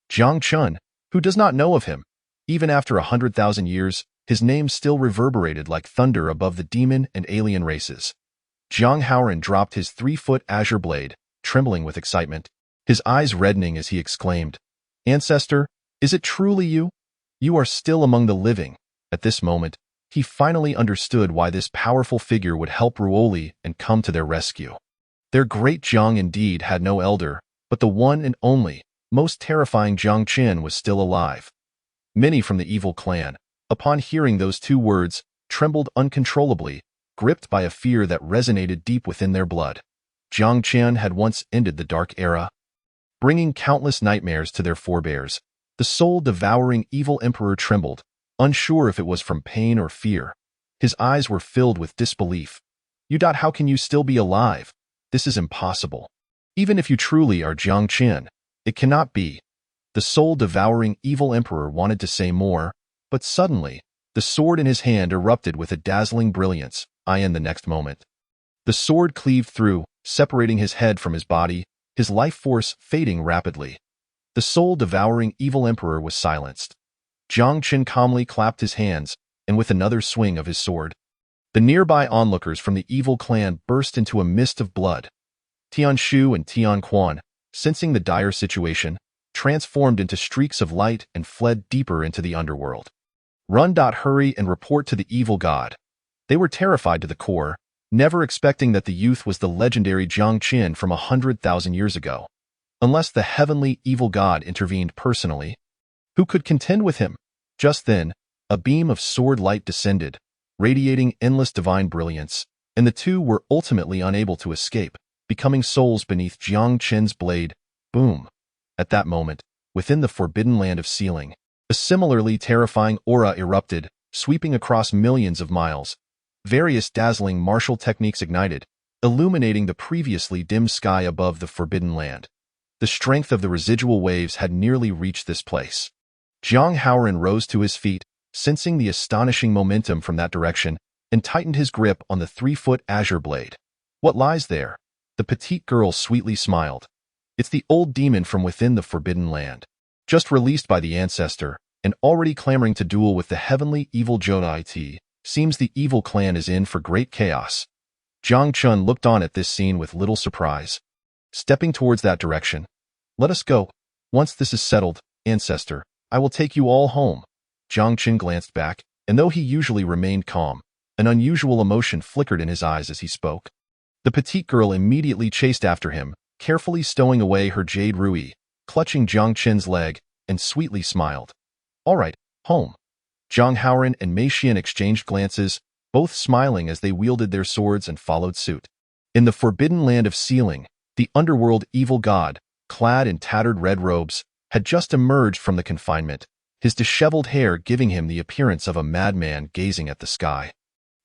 Jiang Qin, who does not know of him? Even after 100,000 years, his name still reverberated like thunder above the demon and alien races. Jiang Haoran dropped his 3-foot azure blade, trembling with excitement, his eyes reddening as he exclaimed, Ancestor, is it truly you? You are still among the living. At this moment, he finally understood why this powerful figure would help Ruoli and come to their rescue. Their great Jiang indeed had no elder, but the one and only, most terrifying Jiang Qin was still alive. Many from the evil clan, upon hearing those 2 words, trembled uncontrollably, gripped by a fear that resonated deep within their blood. Jiang Qin had once ended the dark era, bringing countless nightmares to their forebears. The soul-devouring evil emperor trembled, unsure if it was from pain or fear. His eyes were filled with disbelief. How can you still be alive? This is impossible. Even if you truly are Jiang Qin, it cannot be. The soul-devouring evil emperor wanted to say more, but suddenly, the sword in his hand erupted with a dazzling brilliance. In the next moment, the sword cleaved through, separating his head from his body, his life force fading rapidly. The soul-devouring evil emperor was silenced. Jiang Qin calmly clapped his hands, and with another swing of his sword, the nearby onlookers from the evil clan burst into a mist of blood. Tian Shu and Tian Quan, sensing the dire situation, transformed into streaks of light and fled deeper into the underworld. Run! Hurry and report to the evil god. They were terrified to the core, never expecting that the youth was the legendary Jiang Qin from 100,000 years ago. Unless the heavenly evil god intervened personally, who could contend with him? Just then, a beam of sword light descended, radiating endless divine brilliance, and the 2 were ultimately unable to escape, becoming souls beneath Jiang Qin's blade. Boom! At that moment, within the forbidden land of sealing, a similarly terrifying aura erupted, sweeping across millions of miles. Various dazzling martial techniques ignited, illuminating the previously dim sky above the forbidden land. The strength of the residual waves had nearly reached this place. Jiang Haoran rose to his feet, sensing the astonishing momentum from that direction, and tightened his grip on the 3-foot azure blade. What lies there? The petite girl sweetly smiled. It's the old demon from within the Forbidden Land, just released by the ancestor, and already clamoring to duel with the heavenly evil genocide. Seems the evil clan is in for great chaos. Jiang Chun looked on at this scene with little surprise. Stepping towards that direction. Let us go. Once this is settled, ancestor, I will take you all home. Jiang Chun glanced back, and though he usually remained calm, an unusual emotion flickered in his eyes as he spoke. The petite girl immediately chased after him, carefully stowing away her jade ruby, clutching Jiang Chun's leg, and sweetly smiled. All right, home. Zhang Haoran and Mei Xian exchanged glances, both smiling as they wielded their swords and followed suit. In the forbidden land of Sealing, the underworld evil god, clad in tattered red robes, had just emerged from the confinement, his disheveled hair giving him the appearance of a madman gazing at the sky.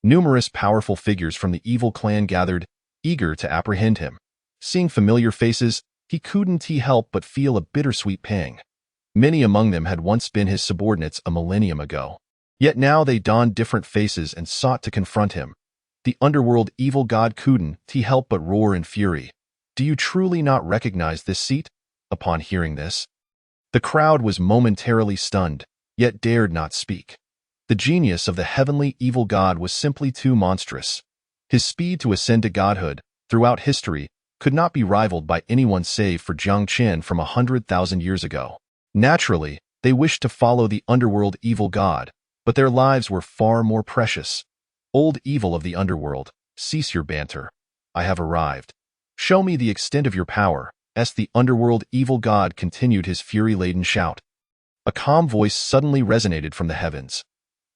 Numerous powerful figures from the evil clan gathered, eager to apprehend him. Seeing familiar faces, he couldn't help but feel a bittersweet pang. Many among them had once been his subordinates a millennium ago. Yet now they donned different faces and sought to confront him. The underworld evil god couldn't help but roar in fury. Do you truly not recognize this seat? Upon hearing this, the crowd was momentarily stunned, yet dared not speak. The genius of the heavenly evil god was simply too monstrous. His speed to ascend to godhood, throughout history, could not be rivaled by anyone save for Jiang Chen from 100,000 years ago. Naturally, they wished to follow the underworld evil god, but their lives were far more precious. Old evil of the underworld, cease your banter. I have arrived. Show me the extent of your power, as the underworld evil god continued his fury-laden shout. A calm voice suddenly resonated from the heavens.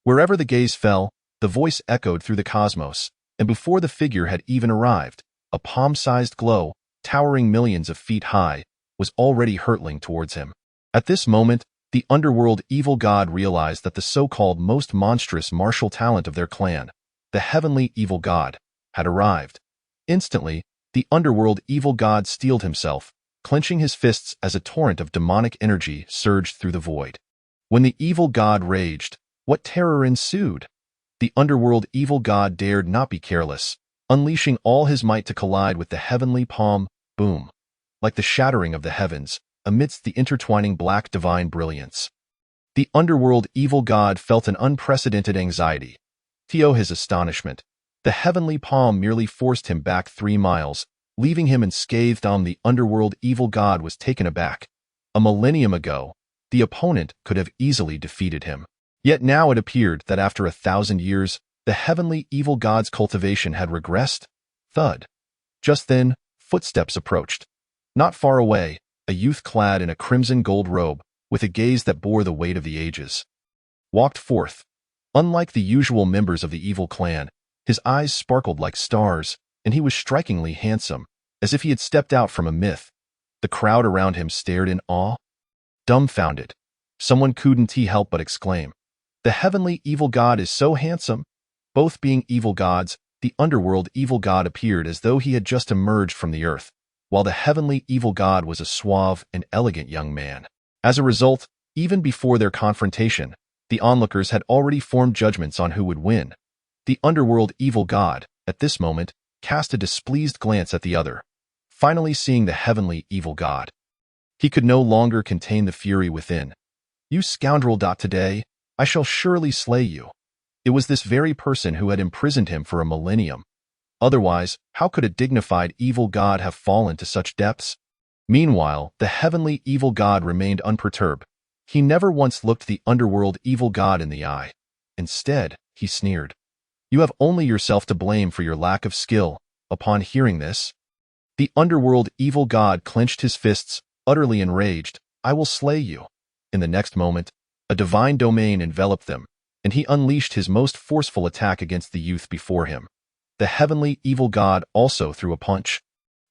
Wherever the gaze fell, the voice echoed through the cosmos, and before the figure had even arrived, a palm-sized glow, towering millions of feet high, was already hurtling towards him. At this moment, the underworld evil god realized that the so-called most monstrous martial talent of their clan, the heavenly evil god, had arrived. Instantly, the underworld evil god steeled himself, clenching his fists as a torrent of demonic energy surged through the void. When the evil god raged, what terror ensued? The underworld evil god dared not be careless, unleashing all his might to collide with the heavenly palm, boom, like the shattering of the heavens, amidst the intertwining black divine brilliance. The underworld evil god felt an unprecedented anxiety. To his astonishment, the heavenly palm merely forced him back 3 miles, leaving him unscathed. The underworld evil god was taken aback. A millennium ago, the opponent could have easily defeated him. Yet now it appeared that after 1,000 years, the heavenly evil god's cultivation had regressed. Thud. Just then, footsteps approached. Not far away, a youth clad in a crimson gold robe, with a gaze that bore the weight of the ages, walked forth. Unlike the usual members of the evil clan, his eyes sparkled like stars, and he was strikingly handsome, as if he had stepped out from a myth. The crowd around him stared in awe. Dumbfounded, someone couldn't help but exclaim, "The heavenly evil god is so handsome!" Both being evil gods, the underworld evil god appeared as though he had just emerged from the earth, while the heavenly evil god was a suave and elegant young man. As a result, even before their confrontation, the onlookers had already formed judgments on who would win. The underworld evil god, at this moment, cast a displeased glance at the other, finally seeing the heavenly evil god. He could no longer contain the fury within. "You scoundrel! Today, I shall surely slay you." It was this very person who had imprisoned him for a millennium. Otherwise, how could a dignified evil god have fallen to such depths? Meanwhile, the heavenly evil god remained unperturbed. He never once looked the underworld evil god in the eye. Instead, he sneered. "You have only yourself to blame for your lack of skill." Upon hearing this, the underworld evil god clenched his fists, utterly enraged. "I will slay you." In the next moment, a divine domain enveloped them, and he unleashed his most forceful attack against the youth before him. The heavenly evil god also threw a punch.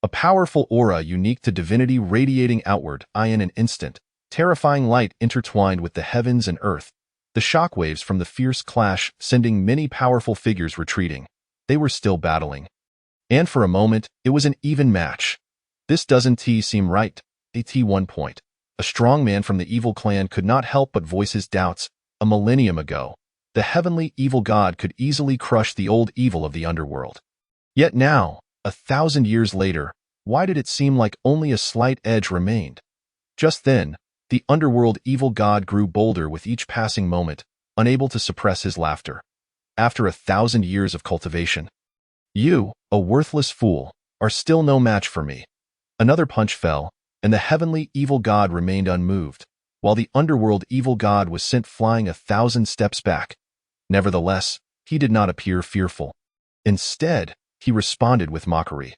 A powerful aura unique to divinity radiating outward, in an instant. Terrifying light intertwined with the heavens and earth. The shockwaves from the fierce clash sending many powerful figures retreating. They were still battling. And for a moment, it was an even match. This doesn't seem right. At one point, a strong man from the evil clan could not help but voice his doubts. A millennium ago, the heavenly evil god could easily crush the old evil of the underworld. Yet now, 1,000 years later, why did it seem like only a slight edge remained? Just then, the underworld evil god grew bolder with each passing moment, unable to suppress his laughter. After 1,000 years of cultivation, you, a worthless fool, are still no match for me. Another punch fell, and the heavenly evil god remained unmoved, while the underworld evil god was sent flying 1,000 steps back. Nevertheless, he did not appear fearful. Instead, he responded with mockery.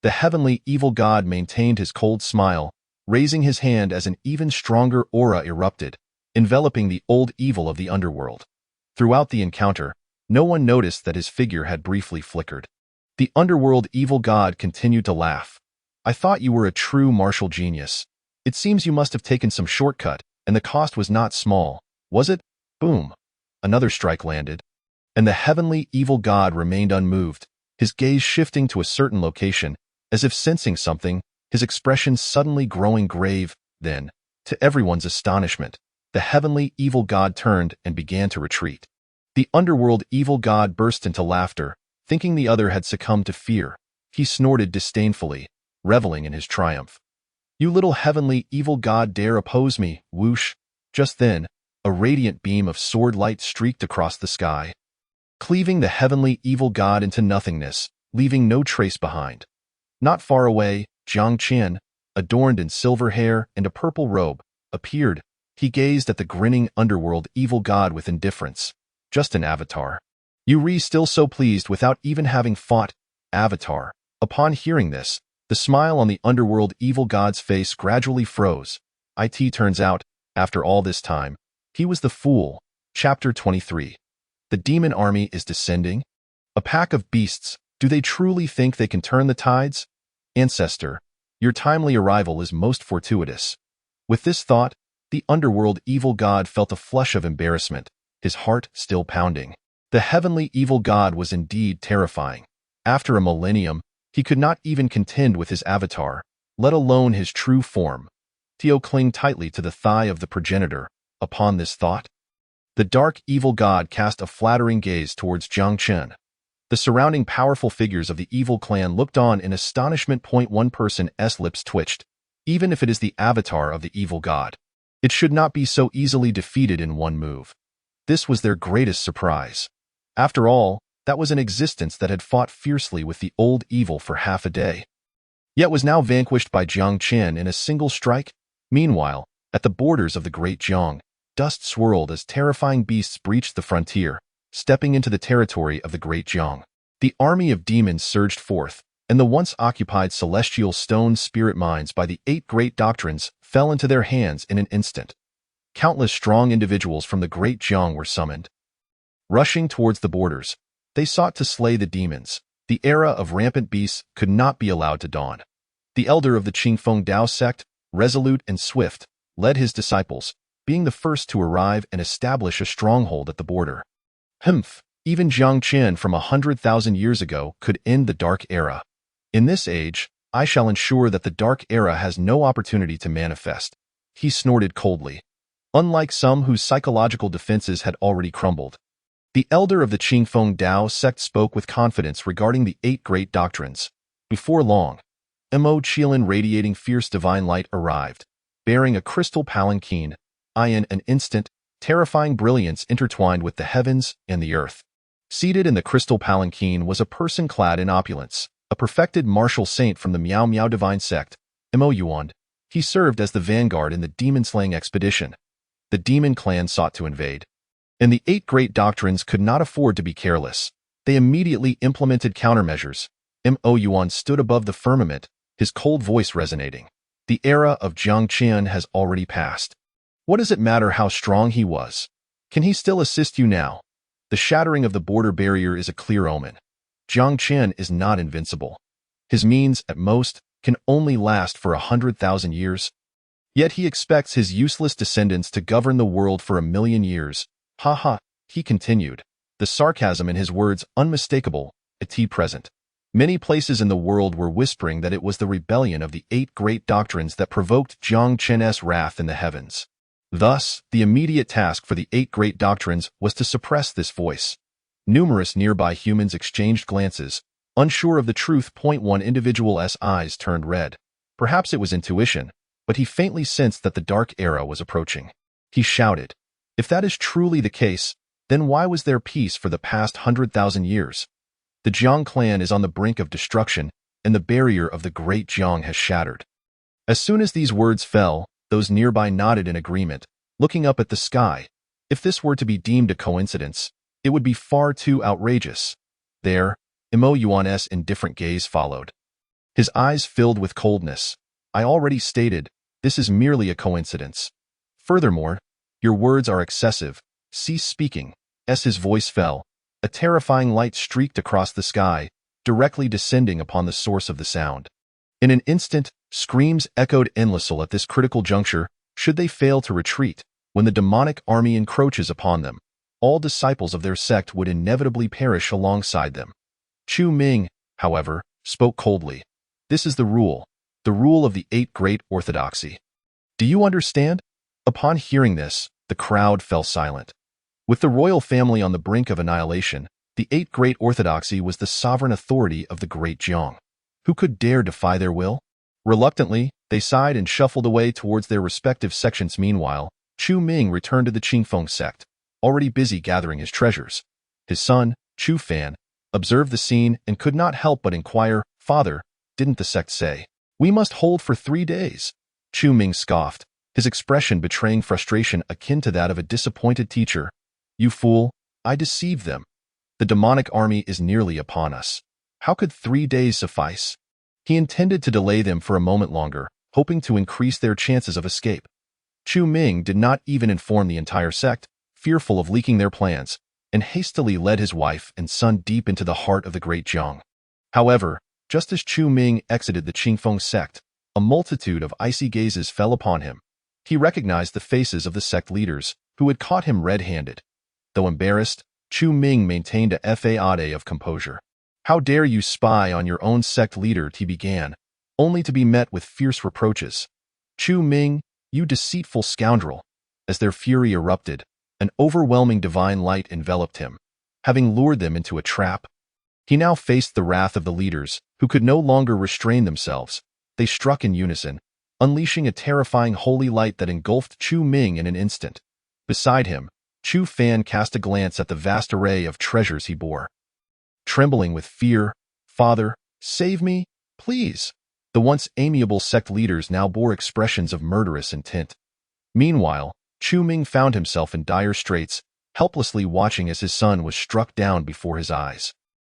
The heavenly evil god maintained his cold smile, raising his hand as an even stronger aura erupted, enveloping the old evil of the underworld. Throughout the encounter, no one noticed that his figure had briefly flickered. The underworld evil god continued to laugh. I thought you were a true martial genius. It seems you must have taken some shortcut, and the cost was not small, was it? Boom. Another strike landed, and the heavenly evil god remained unmoved, his gaze shifting to a certain location, as if sensing something, his expression suddenly growing grave. Then, to everyone's astonishment, the heavenly evil god turned and began to retreat. The underworld evil god burst into laughter, thinking the other had succumbed to fear. He snorted disdainfully, reveling in his triumph. You little heavenly evil god dare oppose me, whoosh. Just then, a radiant beam of sword light streaked across the sky, cleaving the heavenly evil god into nothingness, leaving no trace behind. Not far away, Jiang Qian, adorned in silver hair and a purple robe, appeared. He gazed at the grinning underworld evil god with indifference. Just an avatar. You still so pleased without even having fought? Avatar. Upon hearing this, the smile on the underworld evil god's face gradually froze. It turns out, after all this time, he was the fool. Chapter 23. The demon army is descending? A pack of beasts, do they truly think they can turn the tides? Ancestor, your timely arrival is most fortuitous. With this thought, the underworld evil god felt a flush of embarrassment, his heart still pounding. The heavenly evil god was indeed terrifying. After a millennium, he could not even contend with his avatar, let alone his true form. Tio clung tightly to the thigh of the progenitor. Upon this thought, the dark evil god cast a flattering gaze towards Jiang Qian. The surrounding powerful figures of the evil clan looked on in astonishment. One person's lips twitched. Even if it is the avatar of the evil god, it should not be so easily defeated in one move. This was their greatest surprise. After all, that was an existence that had fought fiercely with the old evil for half a day, yet was now vanquished by Jiang Qian in a single strike. Meanwhile, at the borders of the Great Jiang, dust swirled as terrifying beasts breached the frontier, stepping into the territory of the Great Jiang. The army of demons surged forth, and the once occupied celestial stone spirit mines by the 8 great doctrines fell into their hands in an instant. Countless strong individuals from the Great Jiang were summoned. Rushing towards the borders, they sought to slay the demons. The era of rampant beasts could not be allowed to dawn. The elder of the Qingfeng Dao sect, resolute and swift, led his disciples, being the first to arrive and establish a stronghold at the border. Even Jiang Qian from 100,000 years ago could end the Dark Era. In this age, I shall ensure that the Dark Era has no opportunity to manifest. He snorted coldly. Unlike some whose psychological defenses had already crumbled, the elder of the Qingfeng Dao sect spoke with confidence regarding the 8 great doctrines. Before long, Mo Qian radiating fierce divine light arrived, bearing a crystal palanquin. In an instant, terrifying brilliance intertwined with the heavens and the earth. Seated in the crystal palanquin was a person clad in opulence, a perfected martial saint from the Miao Miao divine sect, Mo Yuan. He served as the vanguard in the demon-slaying expedition. The demon clan sought to invade, and the 8 great doctrines could not afford to be careless. They immediately implemented countermeasures. Mo Yuan stood above the firmament, his cold voice resonating. The era of Jiang Qian has already passed. What does it matter how strong he was? Can he still assist you now? The shattering of the border barrier is a clear omen. Jiang Qian is not invincible. His means, at most, can only last for 100,000 years. Yet he expects his useless descendants to govern the world for 1,000,000 years. Ha ha, he continued, the sarcasm in his words unmistakable, at present. Many places in the world were whispering that it was the rebellion of the 8 great doctrines that provoked Jiang Qian's wrath in the heavens. Thus, the immediate task for the 8 great doctrines was to suppress this voice. Numerous nearby humans exchanged glances, Unsure of the truth, one individual's eyes turned red. Perhaps it was intuition, but he faintly sensed that the dark era was approaching. He shouted, "If that is truly the case, then why was there peace for the past 100,000 years? The Jiang clan is on the brink of destruction, and the barrier of the great Jiang has shattered." As soon as these words fell, those nearby nodded in agreement, looking up at the sky. If this were to be deemed a coincidence, it would be far too outrageous. There, Imo Yuan's indifferent gaze followed. His eyes filled with coldness. "I already stated, this is merely a coincidence. Furthermore, your words are excessive. Cease speaking." As his voice fell, a terrifying light streaked across the sky, directly descending upon the source of the sound. In an instant, screams echoed endlessly at this critical juncture. Should they fail to retreat, when the demonic army encroaches upon them, all disciples of their sect would inevitably perish alongside them. Chu Ming, however, spoke coldly. "This is the rule of the 8 Great Orthodoxy. Do you understand?" Upon hearing this, the crowd fell silent. With the royal family on the brink of annihilation, the 8 Great Orthodoxy was the sovereign authority of the Great Jiang. Who could dare defy their will? Reluctantly, they sighed and shuffled away towards their respective sections. Meanwhile, Chu Ming returned to the Qingfeng sect, already busy gathering his treasures. His son, Chu Fan, observed the scene and could not help but inquire, "Father, didn't the sect say we must hold for 3 days?" Chu Ming scoffed, his expression betraying frustration akin to that of a disappointed teacher. "You fool, I deceived them. The demonic army is nearly upon us. How could 3 days suffice?" He intended to delay them for a moment longer, hoping to increase their chances of escape. Chu Ming did not even inform the entire sect, fearful of leaking their plans, and hastily led his wife and son deep into the heart of the Great Jiang. However, just as Chu Ming exited the Qingfeng sect, a multitude of icy gazes fell upon him. He recognized the faces of the sect leaders, who had caught him red-handed. Though embarrassed, Chu Ming maintained a facade of composure. "How dare you spy on your own sect leader?" he began, only to be met with fierce reproaches. "Chu Ming, you deceitful scoundrel!" As their fury erupted, an overwhelming divine light enveloped him, having lured them into a trap. He now faced the wrath of the leaders, who could no longer restrain themselves. They struck in unison, unleashing a terrifying holy light that engulfed Chu Ming in an instant. Beside him, Chu Fan cast a glance at the vast array of treasures he bore. Trembling with fear, "Father, save me, please." The once amiable sect leaders now bore expressions of murderous intent. Meanwhile, Chu Ming found himself in dire straits, helplessly watching as his son was struck down before his eyes.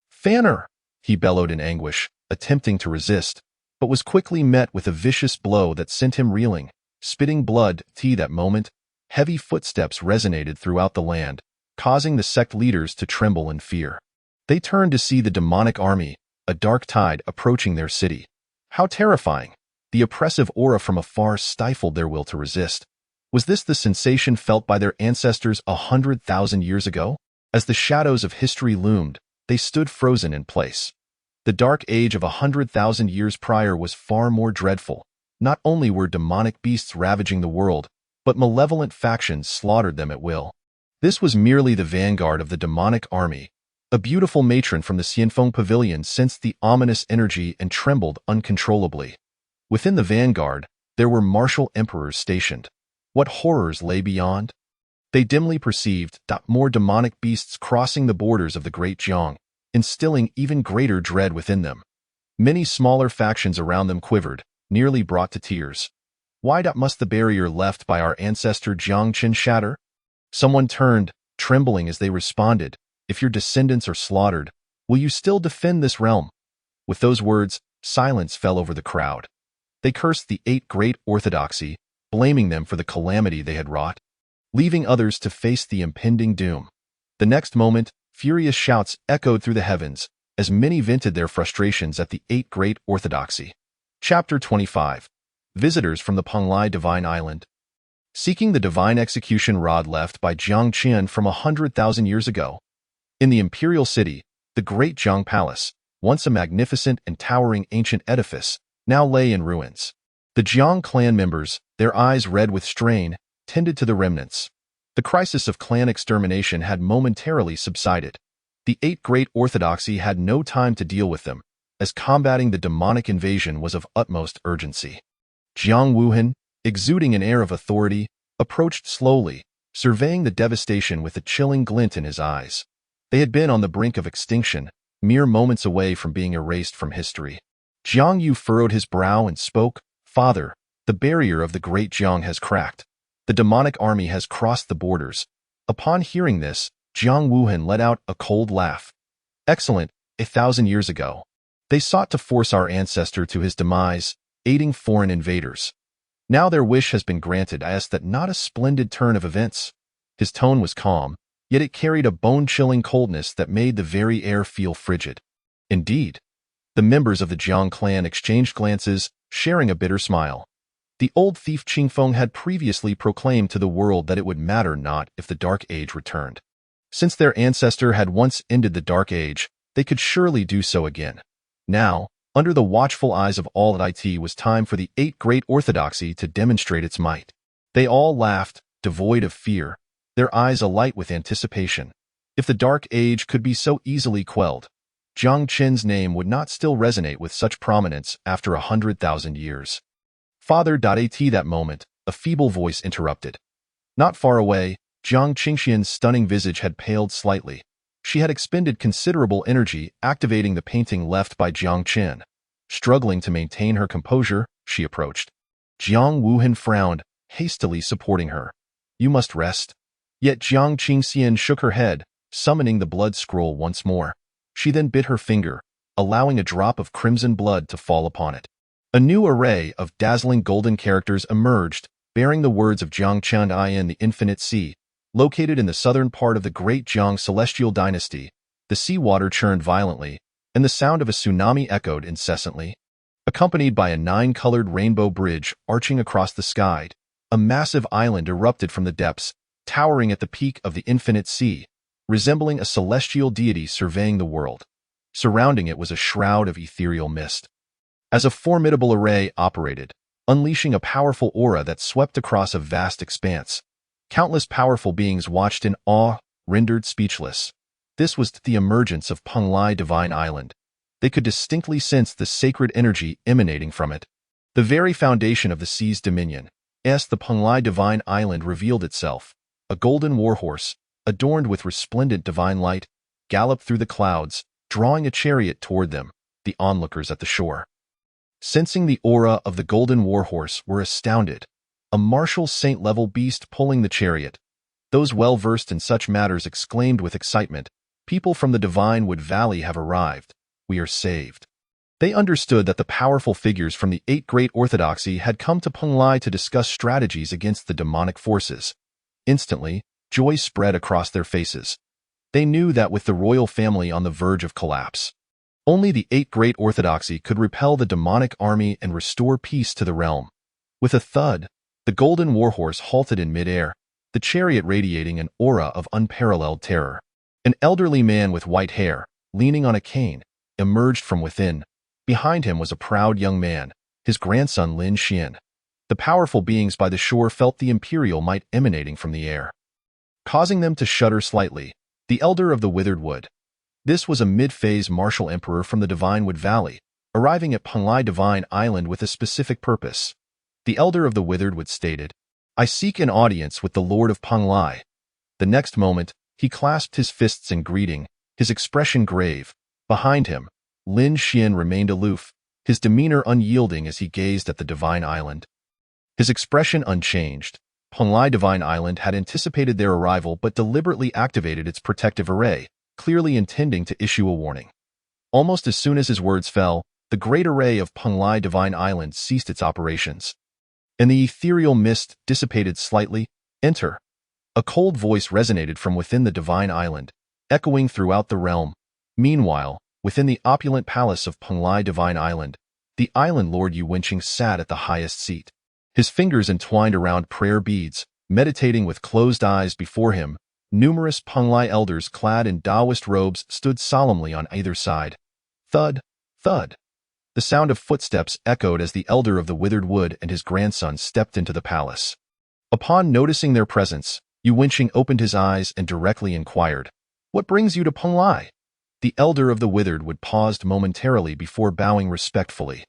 "Fanner!" he bellowed in anguish, attempting to resist, but was quickly met with a vicious blow that sent him reeling, spitting blood. That moment, heavy footsteps resonated throughout the land, causing the sect leaders to tremble in fear. They turned to see the demonic army, a dark tide approaching their city. How terrifying! The oppressive aura from afar stifled their will to resist. Was this the sensation felt by their ancestors 100,000 years ago? As the shadows of history loomed, they stood frozen in place. The dark age of 100,000 years prior was far more dreadful. Not only were demonic beasts ravaging the world, but malevolent factions slaughtered them at will. This was merely the vanguard of the demonic army. A beautiful matron from the Xianfeng pavilion sensed the ominous energy and trembled uncontrollably. Within the vanguard, there were martial emperors stationed. What horrors lay beyond? They dimly perceived more demonic beasts crossing the borders of the Great Jiang, instilling even greater dread within them. Many smaller factions around them quivered, nearly brought to tears. Why must the barrier left by our ancestor Jiang Qin shatter? Someone turned, trembling as they responded, "If your descendants are slaughtered, will you still defend this realm?" With those words, silence fell over the crowd. They cursed the 8 Great Orthodoxy, blaming them for the calamity they had wrought, leaving others to face the impending doom. The next moment, furious shouts echoed through the heavens, as many vented their frustrations at the 8 Great Orthodoxy. Chapter 25. Visitors from the Penglai Divine Island. Seeking the divine execution rod left by Jiang Qian from 100,000 years ago. In the imperial city, the Great Jiang Palace, once a magnificent and towering ancient edifice, now lay in ruins. The Jiang clan members, their eyes red with strain, tended to the remnants. The crisis of clan extermination had momentarily subsided. The Eight Great Orthodoxy had no time to deal with them, as combating the demonic invasion was of utmost urgency. Jiang Wuhan, exuding an air of authority, approached slowly, surveying the devastation with a chilling glint in his eyes. They had been on the brink of extinction, mere moments away from being erased from history. Jiang Yu furrowed his brow and spoke, "Father, the barrier of the Great Jiang has cracked. The demonic army has crossed the borders." Upon hearing this, Jiang Wuhan let out a cold laugh. "Excellent, 1,000 years ago. They sought to force our ancestor to his demise, aiding foreign invaders. Now their wish has been granted. I ask that not a splendid turn of events." His tone was calm, yet it carried a bone-chilling coldness that made the very air feel frigid. Indeed. The members of the Jiang clan exchanged glances, sharing a bitter smile. The old thief Qingfeng had previously proclaimed to the world that it would matter not if the Dark Age returned. Since their ancestor had once ended the Dark Age, they could surely do so again. Now, under the watchful eyes of all, it was time for the Eight Great Orthodoxy to demonstrate its might. They all laughed, devoid of fear, their eyes alight with anticipation. If the Dark Age could be so easily quelled, Jiang Qin's name would not still resonate with such prominence after 100,000 years. Father. At that moment, a feeble voice interrupted. Not far away, Jiang Qingxian's stunning visage had paled slightly. She had expended considerable energy activating the painting left by Jiang Qin. Struggling to maintain her composure, she approached. Jiang Wuhan frowned, hastily supporting her. "You must rest." Yet Jiang Qingxian shook her head, summoning the blood scroll once more. She then bit her finger, allowing a drop of crimson blood to fall upon it. A new array of dazzling golden characters emerged, bearing the words of Jiang Qian in the Infinite Sea. Located in the southern part of the Great Jiang Celestial Dynasty, the seawater churned violently, and the sound of a tsunami echoed incessantly. Accompanied by a 9-colored rainbow bridge arching across the sky, a massive island erupted from the depths, towering at the peak of the Infinite Sea, resembling a celestial deity surveying the world. Surrounding it was a shroud of ethereal mist. As a formidable array operated, unleashing a powerful aura that swept across a vast expanse. Countless powerful beings watched in awe, rendered speechless. This was the emergence of Penglai Divine Island. They could distinctly sense the sacred energy emanating from it. The very foundation of the sea's dominion. The Penglai Divine Island revealed itself. A golden warhorse, adorned with resplendent divine light, galloped through the clouds, drawing a chariot toward them, the onlookers at the shore. Sensing the aura of the golden warhorse were astounded. A martial saint-level beast pulling the chariot. Those well-versed in such matters exclaimed with excitement, "People from the Divine Wood Valley have arrived. We are saved." They understood that the powerful figures from the Eight Great Orthodoxy had come to Penglai to discuss strategies against the demonic forces. Instantly, joy spread across their faces. They knew that with the royal family on the verge of collapse, only the Eight Great Orthodoxy could repel the demonic army and restore peace to the realm. With a thud, the golden warhorse halted in midair, the chariot radiating an aura of unparalleled terror. An elderly man with white hair, leaning on a cane, emerged from within. Behind him was a proud young man, his grandson Lin Xian. The powerful beings by the shore felt the imperial might emanating from the air, causing them to shudder slightly. The Elder of the Withered Wood. This was a mid-phase martial emperor from the Divine Wood Valley, arriving at Penglai Divine Island with a specific purpose. The Elder of the Withered Wood stated, "I seek an audience with the Lord of Penglai." The next moment, he clasped his fists in greeting, his expression grave. Behind him, Lin Xian remained aloof, his demeanor unyielding as he gazed at the Divine Island. His expression unchanged. Penglai Divine Island had anticipated their arrival but deliberately activated its protective array, clearly intending to issue a warning. Almost as soon as his words fell, the great array of Penglai Divine Island ceased its operations, and the ethereal mist dissipated slightly. "Enter." A cold voice resonated from within the Divine Island, echoing throughout the realm. Meanwhile, within the opulent palace of Penglai Divine Island, the island lord Yu Wenqing sat at the highest seat. His fingers entwined around prayer beads, meditating with closed eyes before him. Numerous Penglai elders clad in Taoist robes stood solemnly on either side. Thud, thud. The sound of footsteps echoed as the Elder of the Withered Wood and his grandson stepped into the palace. Upon noticing their presence, Yu Wenqing opened his eyes and directly inquired, "What brings you to Penglai?" The elder of the withered would pause momentarily before bowing respectfully.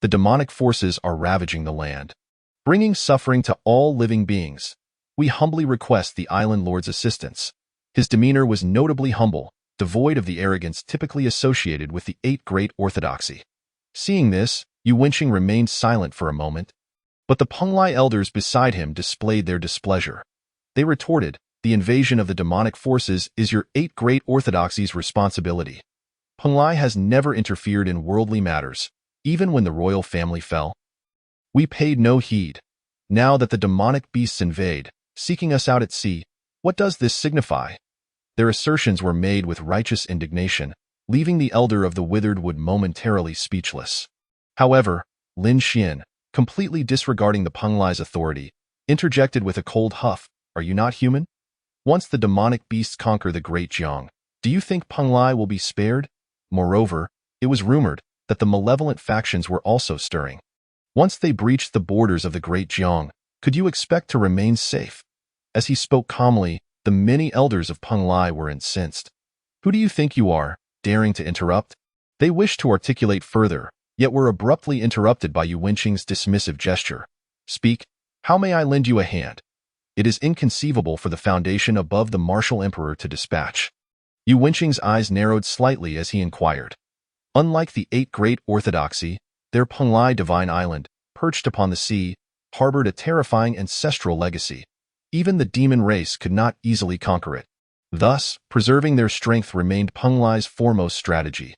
The demonic forces are ravaging the land, bringing suffering to all living beings. We humbly request the island lord's assistance. His demeanor was notably humble, devoid of the arrogance typically associated with the Eight Great Orthodoxy. Seeing this, Yu Wenqing remained silent for a moment, but the Penglai elders beside him displayed their displeasure. They retorted, "The invasion of the demonic forces is your Eight Great Orthodoxy's responsibility. Penglai has never interfered in worldly matters, even when the royal family fell. We paid no heed. Now that the demonic beasts invade, seeking us out at sea, what does this signify?" Their assertions were made with righteous indignation, leaving the elder of the withered wood momentarily speechless. However, Lin Xian, completely disregarding the Penglai's authority, interjected with a cold huff, "Are you not human? Once the demonic beasts conquer the Great Jiang, do you think Penglai will be spared?" Moreover, it was rumored that the malevolent factions were also stirring. Once they breached the borders of the Great Jiang, could you expect to remain safe? As he spoke calmly, the many elders of Penglai were incensed. "Who do you think you are, daring to interrupt?" They wished to articulate further, yet were abruptly interrupted by Yu Wenqing's dismissive gesture. "Speak. How may I lend you a hand?" It is inconceivable for the foundation above the martial emperor to dispatch. Yu Wenqing's eyes narrowed slightly as he inquired. Unlike the Eight Great Orthodoxy, their Penglai divine island, perched upon the sea, harbored a terrifying ancestral legacy. Even the demon race could not easily conquer it. Thus, preserving their strength remained Penglai's foremost strategy.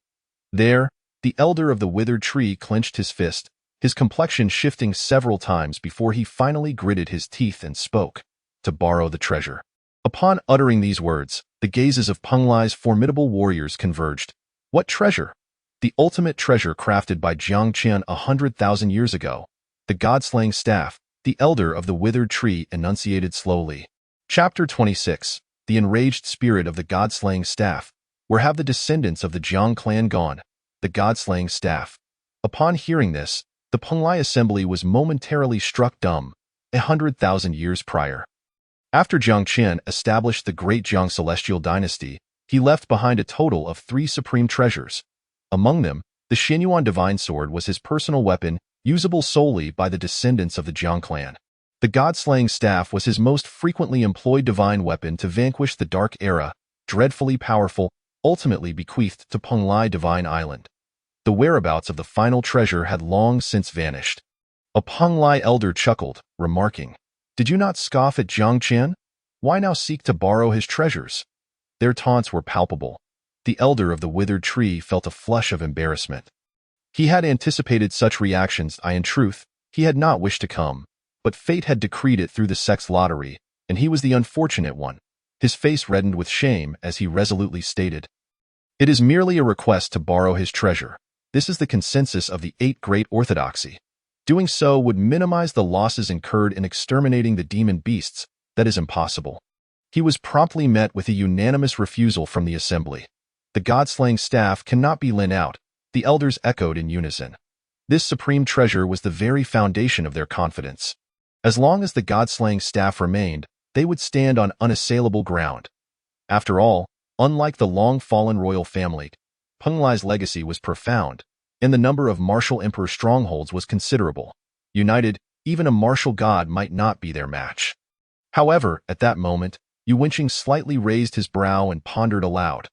There, the elder of the withered tree clenched his fist, his complexion shifting several times before he finally gritted his teeth and spoke, "To borrow the treasure." Upon uttering these words, the gazes of Penglai's formidable warriors converged. What treasure? The ultimate treasure crafted by Jiang Qian 100,000 years ago. The god-slaying staff, the elder of the withered tree enunciated slowly. Chapter 26. The enraged spirit of the god-slaying staff. Where have the descendants of the Jiang clan gone? The god-slaying staff. Upon hearing this, the Penglai assembly was momentarily struck dumb, 100,000 years prior. After Jiang Qian established the Great Jiang Celestial Dynasty, he left behind a total of 3 supreme treasures. Among them, the Xianyuan Divine Sword was his personal weapon, usable solely by the descendants of the Jiang clan. The god-slaying staff was his most frequently employed divine weapon to vanquish the Dark Era, dreadfully powerful, ultimately bequeathed to Penglai Divine Island. The whereabouts of the final treasure had long since vanished. A Penglai elder chuckled, remarking, "Did you not scoff at Jiang Qian? Why now seek to borrow his treasures?" Their taunts were palpable. The elder of the withered tree felt a flush of embarrassment. He had anticipated such reactions. In truth, he had not wished to come, but fate had decreed it through the sex lottery, and he was the unfortunate one. His face reddened with shame as he resolutely stated, "It is merely a request to borrow his treasure. This is the consensus of the Eight Great Orthodoxy. Doing so would minimize the losses incurred in exterminating the demon beasts. That is impossible." He was promptly met with a unanimous refusal from the assembly. "The god-slaying staff cannot be lent out," the elders echoed in unison. This supreme treasure was the very foundation of their confidence. As long as the god-slaying staff remained, they would stand on unassailable ground. After all, unlike the long-fallen royal family, Penglai's legacy was profound, and the number of martial emperor strongholds was considerable. United, even a martial god might not be their match. However, at that moment, Yu Wenqing slightly raised his brow and pondered aloud.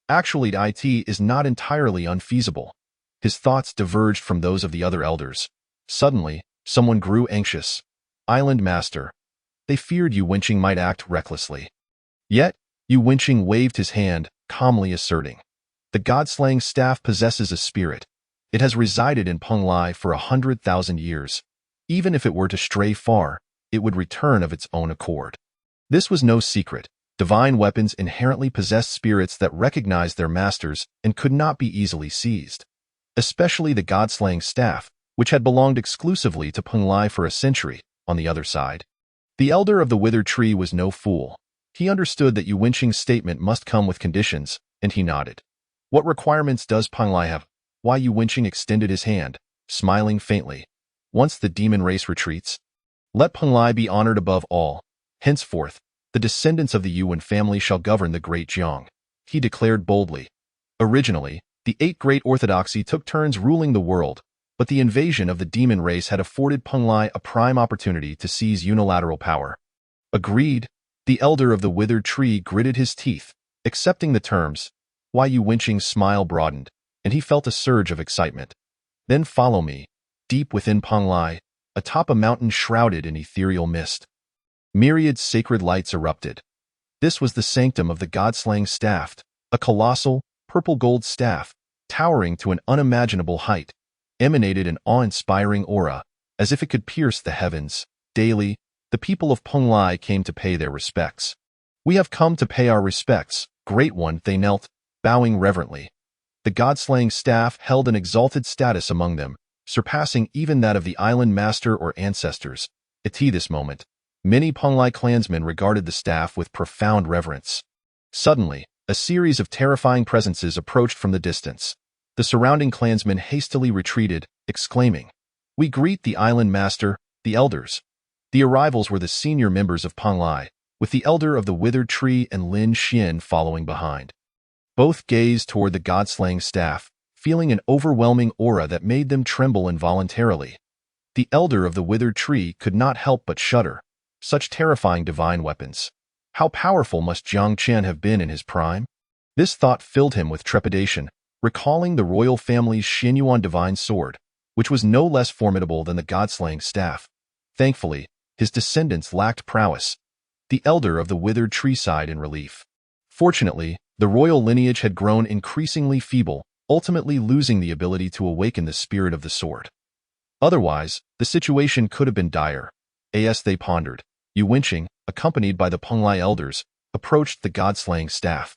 Actually, it is not entirely unfeasible. His thoughts diverged from those of the other elders. Suddenly, someone grew anxious. Island Master. They feared Yu Wenqing might act recklessly. Yet, Yu Wenqing waved his hand, calmly asserting, "The god-slaying staff possesses a spirit. It has resided in Penglai for 100,000 years. Even if it were to stray far, it would return of its own accord." This was no secret. Divine weapons inherently possessed spirits that recognized their masters and could not be easily seized. Especially the god-slaying staff, which had belonged exclusively to Penglai for a century, on the other side. The elder of the withered tree was no fool. He understood that Yu Wenqing's statement must come with conditions, and he nodded. "What requirements does Penglai have?" Why, Yu Wenqing extended his hand, smiling faintly. "Once the demon race retreats, let Penglai be honored above all. Henceforth, the descendants of the Yuan family shall govern the Great Jiang," he declared boldly. Originally, the 8 Great Orthodoxy took turns ruling the world, but the invasion of the demon race had afforded Penglai a prime opportunity to seize unilateral power. Agreed, the elder of the withered tree gritted his teeth, accepting the terms. Wai Yuwenqing's smile broadened, and he felt a surge of excitement. Then follow me, deep within Penglai, atop a mountain shrouded in ethereal mist. Myriad sacred lights erupted. This was the sanctum of the god-slaying staff, a colossal, purple-gold staff, towering to an unimaginable height, emanated an awe-inspiring aura, as if it could pierce the heavens. Daily, the people of Penglai came to pay their respects. We have come to pay our respects, Great One, they knelt, bowing reverently. The god-slaying staff held an exalted status among them, surpassing even that of the island master or ancestors. At this moment, many Penglai clansmen regarded the staff with profound reverence. Suddenly, a series of terrifying presences approached from the distance. The surrounding clansmen hastily retreated, exclaiming, "We greet the island master, the elders." The arrivals were the senior members of Penglai, with the elder of the withered tree and Lin Xian following behind. Both gazed toward the god-slaying staff, feeling an overwhelming aura that made them tremble involuntarily. The elder of the withered tree could not help but shudder. Such terrifying divine weapons. How powerful must Jiang Qian have been in his prime? This thought filled him with trepidation, recalling the royal family's Xinyuan divine sword, which was no less formidable than the god-slaying staff. Thankfully, his descendants lacked prowess. The elder of the withered tree sighed in relief. Fortunately, the royal lineage had grown increasingly feeble, ultimately losing the ability to awaken the spirit of the sword. Otherwise, the situation could have been dire. As they pondered, Yuwenqing, accompanied by the Penglai elders, approached the god-slaying staff.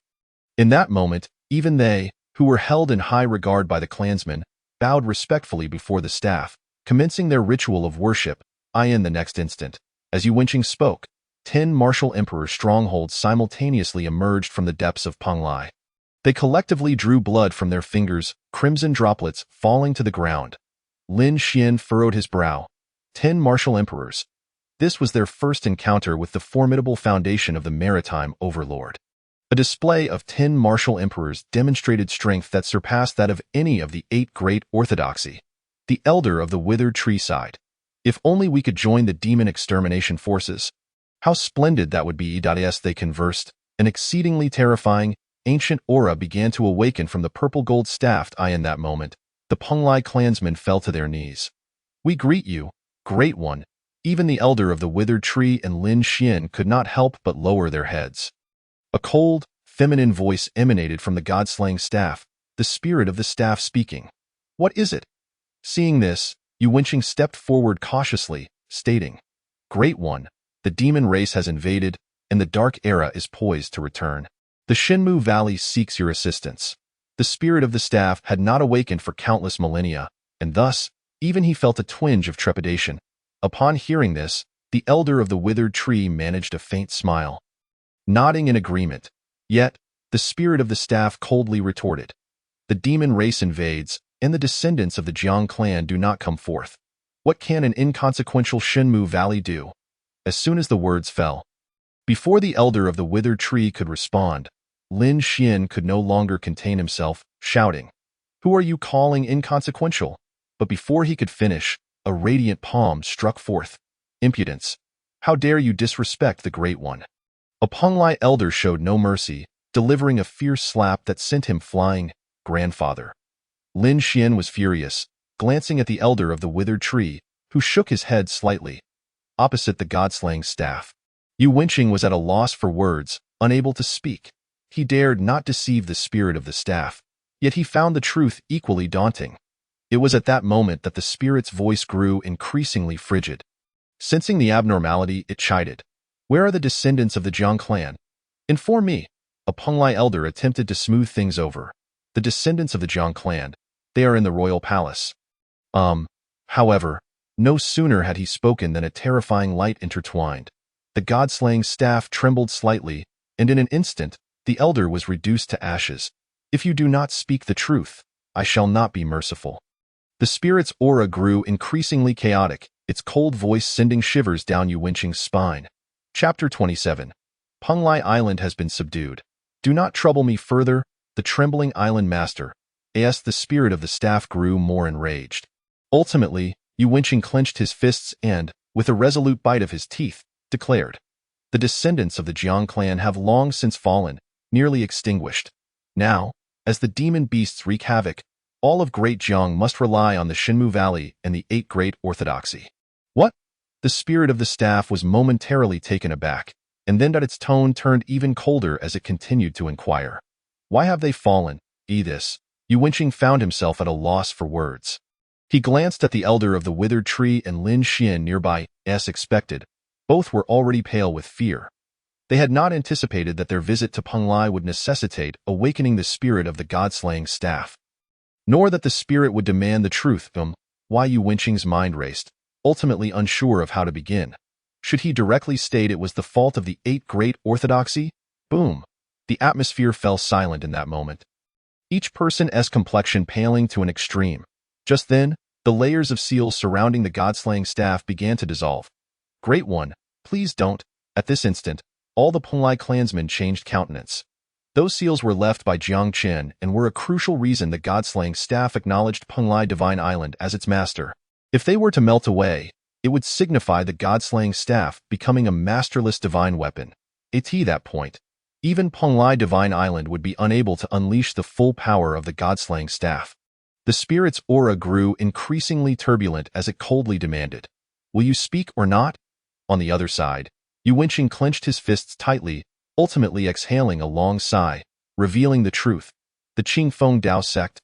In that moment, even they, who were held in high regard by the clansmen, bowed respectfully before the staff, commencing their ritual of worship. In the next instant, as Yuwenqing spoke, 10 martial emperor strongholds simultaneously emerged from the depths of Penglai. They collectively drew blood from their fingers, crimson droplets falling to the ground. Lin Xian furrowed his brow. 10 martial emperors. This was their first encounter with the formidable foundation of the maritime overlord. A display of 10 martial emperors demonstrated strength that surpassed that of any of the 8 Great Orthodoxy. The elder of the withered tree sighed. If only we could join the demon extermination forces. How splendid that would be. As they conversed, an exceedingly terrifying, ancient aura began to awaken from the purple-gold staff. In that moment, the Penglai clansmen fell to their knees. We greet you, Great One. Even the elder of the withered tree and Lin Xian could not help but lower their heads. A cold, feminine voice emanated from the god-slaying staff, the spirit of the staff speaking. What is it? Seeing this, Yuwenqing stepped forward cautiously, stating, Great One, the demon race has invaded, and the dark era is poised to return. The Shenmu Valley seeks your assistance. The spirit of the staff had not awakened for countless millennia, and thus, even he felt a twinge of trepidation. Upon hearing this, the elder of the withered tree managed a faint smile, nodding in agreement. Yet, the spirit of the staff coldly retorted, the demon race invades, and the descendants of the Jiang clan do not come forth. What can an inconsequential Shenmu Valley do? As soon as the words fell, before the elder of the withered tree could respond, Lin Xian could no longer contain himself, shouting, Who are you calling inconsequential? But before he could finish, a radiant palm struck forth. Impudence! How dare you disrespect the Great One? A Penglai elder showed no mercy, delivering a fierce slap that sent him flying. Grandfather. Lin Xian was furious, glancing at the elder of the withered tree, who shook his head slightly. Opposite the god-slaying staff, Yuwenqing was at a loss for words, unable to speak. He dared not deceive the spirit of the staff, yet he found the truth equally daunting. It was at that moment that the spirit's voice grew increasingly frigid. Sensing the abnormality, it chided. Where are the descendants of the Jiang clan? Inform me. A Penglai elder attempted to smooth things over. The descendants of the Jiang clan. They are in the royal palace. However, no sooner had he spoken than a terrifying light intertwined. The god-slaying staff trembled slightly, and in an instant, the elder was reduced to ashes. If you do not speak the truth, I shall not be merciful. The spirit's aura grew increasingly chaotic, its cold voice sending shivers down Yuwenqing's spine. Chapter 27. Penglai Island has been subdued. Do not trouble me further, the trembling island master, as the spirit of the staff grew more enraged. Ultimately, Yu Wenqing clenched his fists and, with a resolute bite of his teeth, declared, "The descendants of the Jiang clan have long since fallen, nearly extinguished. Now, as the demon beasts wreak havoc, all of Great Jiang must rely on the Shenmu Valley and the Eight Great Orthodoxy." What? The spirit of the staff was momentarily taken aback, and then its tone turned even colder as it continued to inquire. "Why have they fallen, Edis?" Yu Wenqing found himself at a loss for words. He glanced at the elder of the withered tree and Lin Xian nearby, as expected. Both were already pale with fear. They had not anticipated that their visit to Penglai would necessitate awakening the spirit of the god-slaying staff, nor that the spirit would demand the truth. Why Yu Wenqing's mind raced, ultimately unsure of how to begin. Should he directly state it was the fault of the Eight Great Orthodoxy? Boom! The atmosphere fell silent in that moment, each person's complexion paling to an extreme. Just then, the layers of seals surrounding the god-slaying staff began to dissolve. "Great One, please don't." At this instant, all the Penglai clansmen changed countenance. Those seals were left by Jiang Chen and were a crucial reason the god-slaying staff acknowledged Penglai Divine Island as its master. If they were to melt away, it would signify the god-slaying staff becoming a masterless divine weapon. At that point, even Penglai Divine Island would be unable to unleash the full power of the god-slaying staff. The spirit's aura grew increasingly turbulent as it coldly demanded, "Will you speak or not?" On the other side, Yu Wenqing clenched his fists tightly, ultimately exhaling a long sigh, revealing the truth. The Qingfeng Dao sect.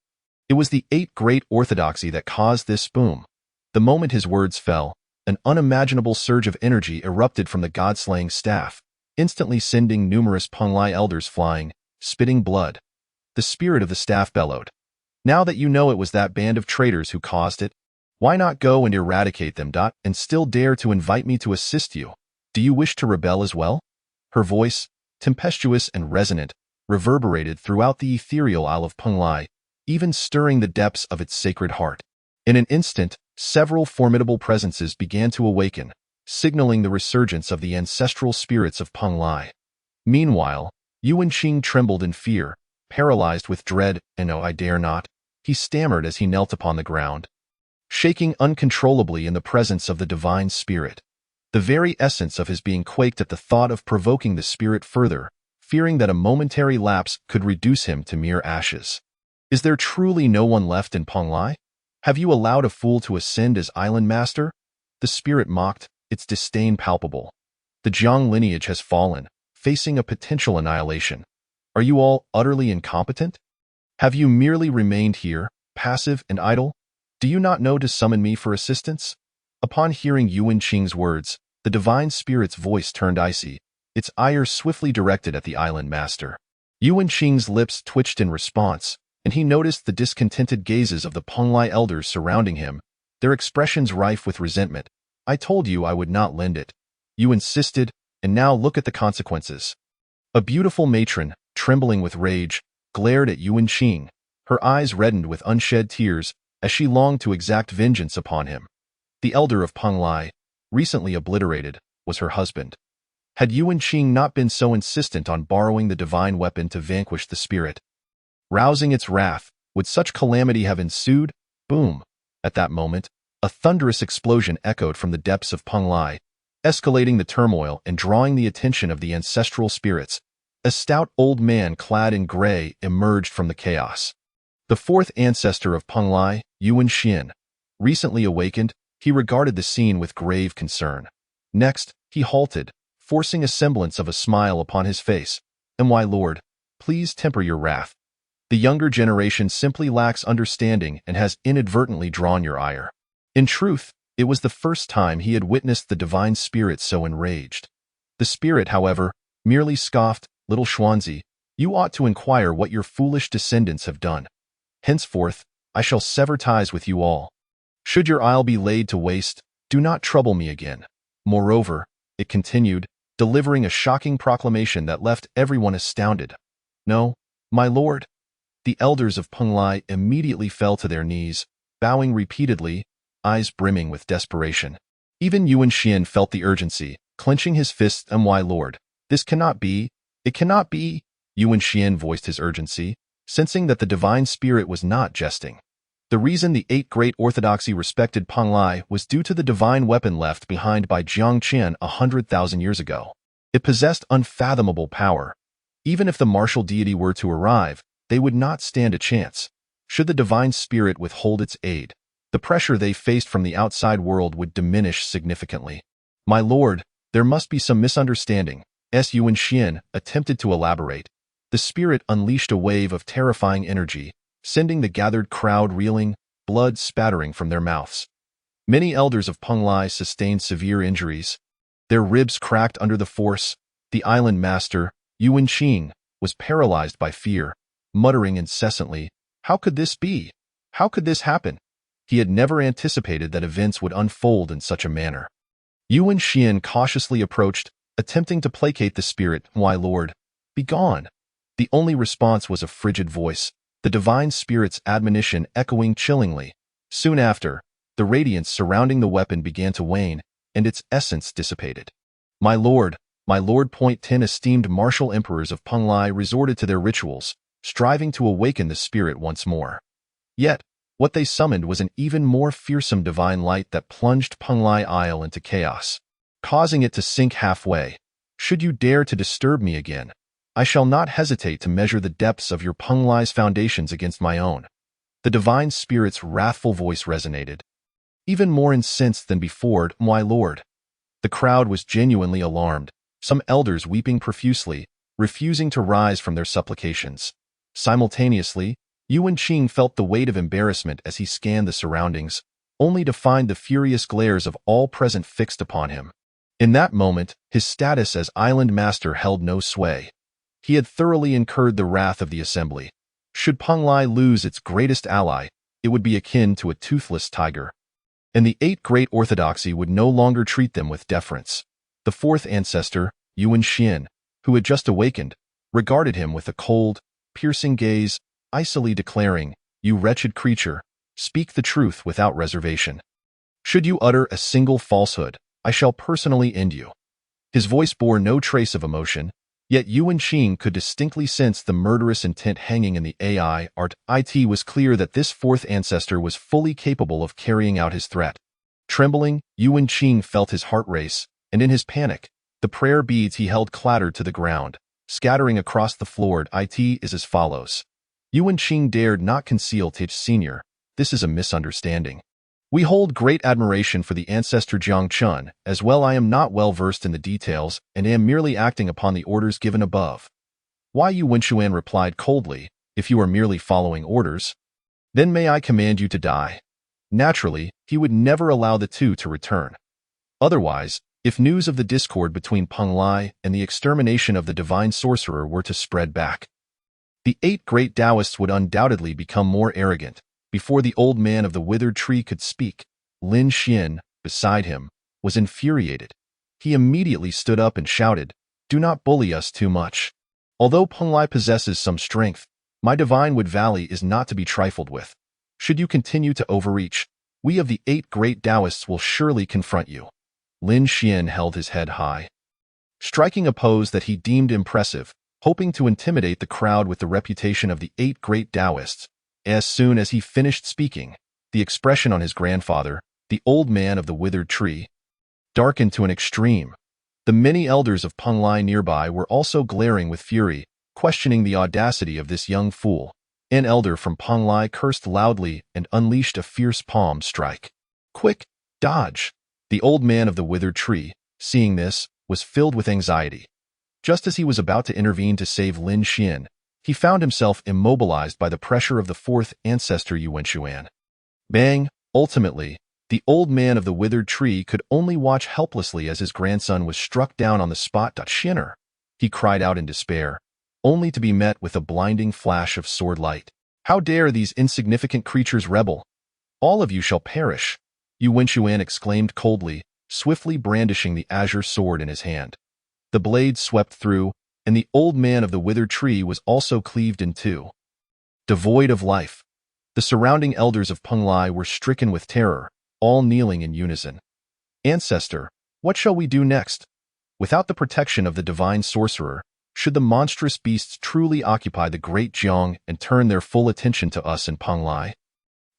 It was the Eight Great Orthodoxy that caused this boom. The moment his words fell, an unimaginable surge of energy erupted from the god-slaying staff, instantly sending numerous Penglai elders flying, spitting blood. The spirit of the staff bellowed, "Now that you know it was that band of traitors who caused it, why not go and eradicate them, and still dare to invite me to assist you? Do you wish to rebel as well?" Her voice, tempestuous and resonant, reverberated throughout the ethereal Isle of Penglai, even stirring the depths of its sacred heart. In an instant, several formidable presences began to awaken, signaling the resurgence of the ancestral spirits of Penglai. Meanwhile, Yu Wenqing trembled in fear, paralyzed with dread, and "Oh, I dare not," he stammered as he knelt upon the ground, shaking uncontrollably in the presence of the divine spirit. The very essence of his being quaked at the thought of provoking the spirit further, fearing that a momentary lapse could reduce him to mere ashes. "Is there truly no one left in Penglai? Have you allowed a fool to ascend as island master?" The spirit mocked, its disdain palpable. "The Jiang lineage has fallen, facing a potential annihilation. Are you all utterly incompetent? Have you merely remained here, passive and idle? Do you not know to summon me for assistance?" Upon hearing Yu Wenqing's words, the divine spirit's voice turned icy, its ire swiftly directed at the island master. Yu Wenqing's lips twitched in response, and he noticed the discontented gazes of the Penglai elders surrounding him, their expressions rife with resentment. "I told you I would not lend it. You insisted, and now look at the consequences." A beautiful matron, trembling with rage, glared at Yu Wenqing, her eyes reddened with unshed tears as she longed to exact vengeance upon him. The elder of Penglai, recently obliterated, was her husband. Had Yu Wenqing not been so insistent on borrowing the divine weapon to vanquish the spirit, rousing its wrath, would such calamity have ensued? Boom! At that moment, a thunderous explosion echoed from the depths of Penglai, escalating the turmoil and drawing the attention of the ancestral spirits. A stout old man clad in gray emerged from the chaos. The fourth ancestor of Penglai, Yu Wenqing. Recently awakened, he regarded the scene with grave concern. Next, he halted, forcing a semblance of a smile upon his face. "My lord, please temper your wrath. The younger generation simply lacks understanding and has inadvertently drawn your ire." In truth, it was the first time he had witnessed the divine spirit so enraged. The spirit, however, merely scoffed, "Little Xuanzi, you ought to inquire what your foolish descendants have done. Henceforth, I shall sever ties with you all. Should your isle be laid to waste, do not trouble me again." Moreover, it continued, delivering a shocking proclamation that left everyone astounded. "No, my lord." The elders of Penglai immediately fell to their knees, bowing repeatedly, eyes brimming with desperation. Even Yu Wenqing felt the urgency, clenching his fists. "My lord, this cannot be. It cannot be." Yu Wenqing voiced his urgency, sensing that the divine spirit was not jesting. The reason the eight great orthodoxy respected Peng Lai was due to the divine weapon left behind by Jiang Qian 100,000 years ago. It possessed unfathomable power. Even if the martial deity were to arrive, they would not stand a chance. Should the divine spirit withhold its aid, the pressure they faced from the outside world would diminish significantly. "My lord, there must be some misunderstanding," Yuan Xian attempted to elaborate. The spirit unleashed a wave of terrifying energy, sending the gathered crowd reeling, blood spattering from their mouths. Many elders of Peng Lai sustained severe injuries. Their ribs cracked under the force. The island master, Yuan Qing, was paralyzed by fear, muttering incessantly, "How could this be? How could this happen?" He had never anticipated that events would unfold in such a manner. Yuan Xian cautiously approached, attempting to placate the spirit. "My lord, be gone." The only response was a frigid voice, the divine spirit's admonition echoing chillingly. Soon after, the radiance surrounding the weapon began to wane, and its essence dissipated. My lord," 10 esteemed martial emperors of Peng Lai resorted to their rituals, striving to awaken the spirit once more. Yet, what they summoned was an even more fearsome divine light that plunged Peng Lai Isle into chaos, causing it to sink halfway. "Should you dare to disturb me again, I shall not hesitate to measure the depths of your Peng Lai's foundations against my own." The divine spirit's wrathful voice resonated, even more incensed than before. "My lord." The crowd was genuinely alarmed, some elders weeping profusely, refusing to rise from their supplications. Simultaneously, Yuan Qing felt the weight of embarrassment as he scanned the surroundings, only to find the furious glares of all present fixed upon him. In that moment, his status as island master held no sway. He had thoroughly incurred the wrath of the assembly. Should Peng Lai lose its greatest ally, it would be akin to a toothless tiger. And the eight great orthodoxy would no longer treat them with deference. The fourth ancestor, Yuan Xian, who had just awakened, regarded him with a cold, piercing gaze, icily declaring, "You wretched creature, speak the truth without reservation. Should you utter a single falsehood, I shall personally end you." His voice bore no trace of emotion, yet Yuan Qing could distinctly sense the murderous intent hanging in the AI art. It was clear that this fourth ancestor was fully capable of carrying out his threat. Trembling, Yuan Qing felt his heart race, and in his panic, the prayer beads he held clattered to the ground, scattering across the floor. It is as follows. Yuan Qing dared not conceal to Senior, "This is a misunderstanding. We hold great admiration for the ancestor Jiang Chun, as well I am not well versed in the details and am merely acting upon the orders given above." "Why," Yuan Xuan replied coldly, "if you are merely following orders, then may I command you to die." Naturally, he would never allow the two to return. Otherwise, if news of the discord between Peng Lai and the extermination of the divine sorcerer were to spread back, the eight great Taoists would undoubtedly become more arrogant. Before the old man of the withered tree could speak, Lin Xian, beside him, was infuriated. He immediately stood up and shouted, "Do not bully us too much. Although Peng Lai possesses some strength, my divine Wood Valley is not to be trifled with. Should you continue to overreach, we of the eight great Taoists will surely confront you." Lin Xian held his head high, striking a pose that he deemed impressive, hoping to intimidate the crowd with the reputation of the eight great Taoists. As soon as he finished speaking, the expression on his grandfather, the old man of the withered tree, darkened to an extreme. The many elders of Peng Lai nearby were also glaring with fury, questioning the audacity of this young fool. An elder from Peng Lai cursed loudly and unleashed a fierce palm strike. "Quick, dodge!" The old man of the withered tree, seeing this, was filled with anxiety. Just as he was about to intervene to save Lin Xian, he found himself immobilized by the pressure of the fourth ancestor Yuan Xuan. Bang! Ultimately, the old man of the withered tree could only watch helplessly as his grandson was struck down on the spot. "Shinner!" He cried out in despair, only to be met with a blinding flash of sword light. "How dare these insignificant creatures rebel? All of you shall perish!" Yuan Xuan exclaimed coldly, swiftly brandishing the azure sword in his hand. The blade swept through, and the old man of the withered tree was also cleaved in two. Devoid of life, the surrounding elders of Peng Lai were stricken with terror, all kneeling in unison. "Ancestor, what shall we do next?" Without the protection of the divine sorcerer, Should the monstrous beasts truly occupy the Great Jiang and turn their full attention to us in Penglai?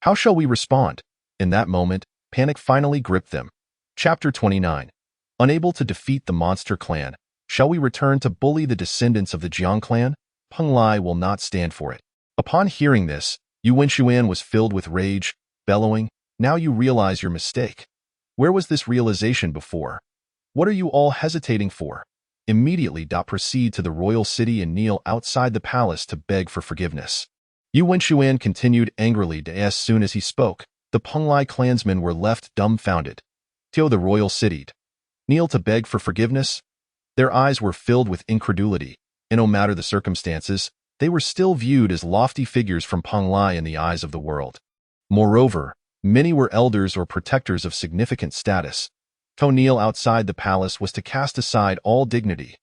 How shall we respond? In that moment, panic finally gripped them. Chapter 29. Unable to defeat the monster clan, shall we return to bully the descendants of the Jiang clan? Penglai will not stand for it. Upon hearing this, Yu Wenxuan was filled with rage, bellowing, "Now you realize your mistake. Where was this realization before? What are you all hesitating for? Immediately proceed to the royal city and kneel outside the palace to beg for forgiveness." Yu Wenxuan continued angrily as soon as he spoke. The Penglai clansmen were left dumbfounded. To the royal city. Kneel to beg for forgiveness? Their eyes were filled with incredulity, and no matter the circumstances, they were still viewed as lofty figures from Penglai in the eyes of the world. Moreover, many were elders or protectors of significant status. To kneel outside the palace was to cast aside all dignity.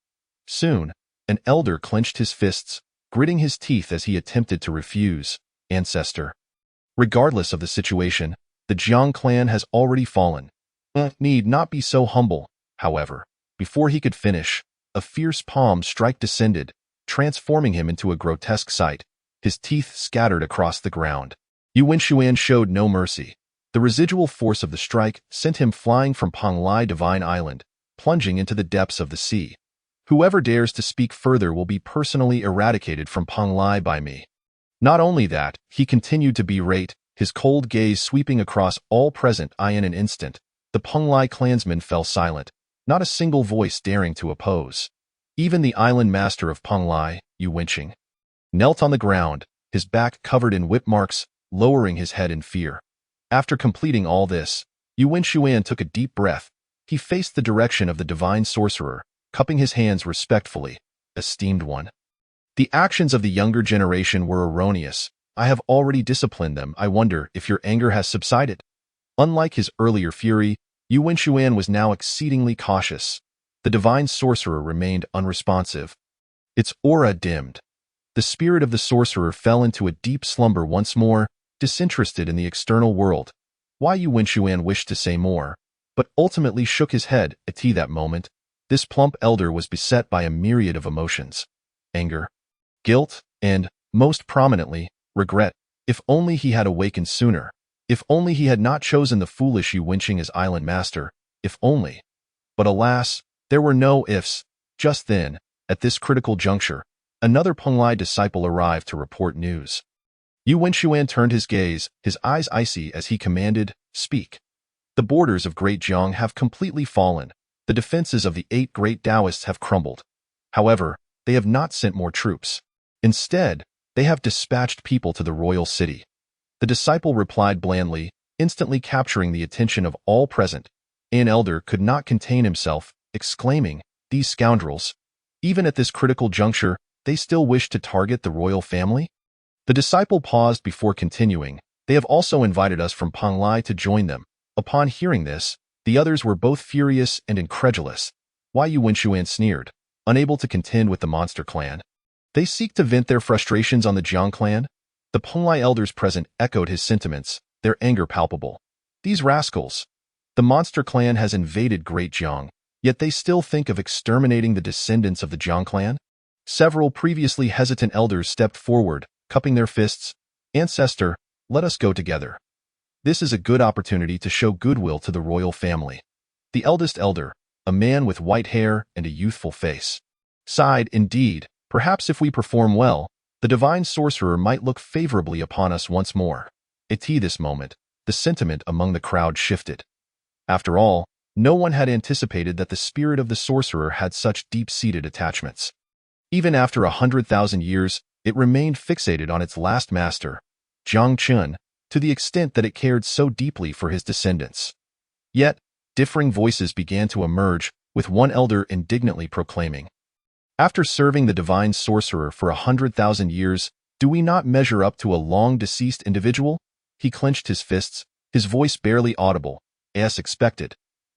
Soon, an elder clenched his fists, gritting his teeth as he attempted to refuse. Ancestor. Regardless of the situation, the Jiang clan has already fallen. Need not be so humble, however. Before he could finish, a fierce palm strike descended, transforming him into a grotesque sight, his teeth scattered across the ground. Yu Wenxuan showed no mercy. The residual force of the strike sent him flying from Penglai Divine Island, plunging into the depths of the sea. Whoever dares to speak further will be personally eradicated from Penglai by me. Not only that, he continued to berate, his cold gaze sweeping across all present. In an instant, the Penglai clansmen fell silent, not a single voice daring to oppose. Even the island master of Penglai, Yu Wenxing, knelt on the ground, his back covered in whip marks, lowering his head in fear. After completing all this, Yu Wenxuan took a deep breath. He faced the direction of the divine sorcerer, cupping his hands respectfully. "Esteemed one, the actions of the younger generation were erroneous. I have already disciplined them. I wonder if your anger has subsided." Unlike his earlier fury, Yu Wenxuan was now exceedingly cautious. The divine sorcerer remained unresponsive. Its aura dimmed. The spirit of the sorcerer fell into a deep slumber once more, disinterested in the external world. Yu Wenxuan wished to say more, but ultimately shook his head. At that moment, this plump elder was beset by a myriad of emotions. Anger, guilt, and, most prominently, regret. If only he had awakened sooner. If only he had not chosen the foolish Yu Wenxing as island master. If only. But alas, there were no ifs. Just then, at this critical juncture, another Penglai disciple arrived to report news. Yu Wenxuan turned his gaze, his eyes icy as he commanded, "Speak." The borders of Great Jiang have completely fallen. The defenses of the 8 great Taoists have crumbled. However, they have not sent more troops. Instead, they have dispatched people to the royal city. The disciple replied blandly, instantly capturing the attention of all present. An elder could not contain himself, exclaiming, "These scoundrels! Even at this critical juncture, they still wish to target the royal family?" The disciple paused before continuing. "They have also invited us from Penglai to join them." Upon hearing this, the others were both furious and incredulous. Yu Wenxuan sneered, unable to contend with the monster clan. They seek to vent their frustrations on the Jiang clan? The Penglai elders present echoed his sentiments, their anger palpable. These rascals! The monster clan has invaded Great Jiang, yet they still think of exterminating the descendants of the Jiang clan? Several previously hesitant elders stepped forward, cupping their fists. "Ancestor, let us go together. This is a good opportunity to show goodwill to the royal family." The eldest elder, a man with white hair and a youthful face, sighed. "Indeed, perhaps if we perform well, the divine sorcerer might look favorably upon us once more." At this moment, the sentiment among the crowd shifted. After all, no one had anticipated that the spirit of the sorcerer had such deep-seated attachments. Even after 100,000 years, it remained fixated on its last master, Jiang Chun, to the extent that it cared so deeply for his descendants. Yet, differing voices began to emerge, with one elder indignantly proclaiming, "After serving the divine sorcerer for 100,000 years, do we not measure up to a long-deceased individual?" He clenched his fists, his voice barely audible, as expected.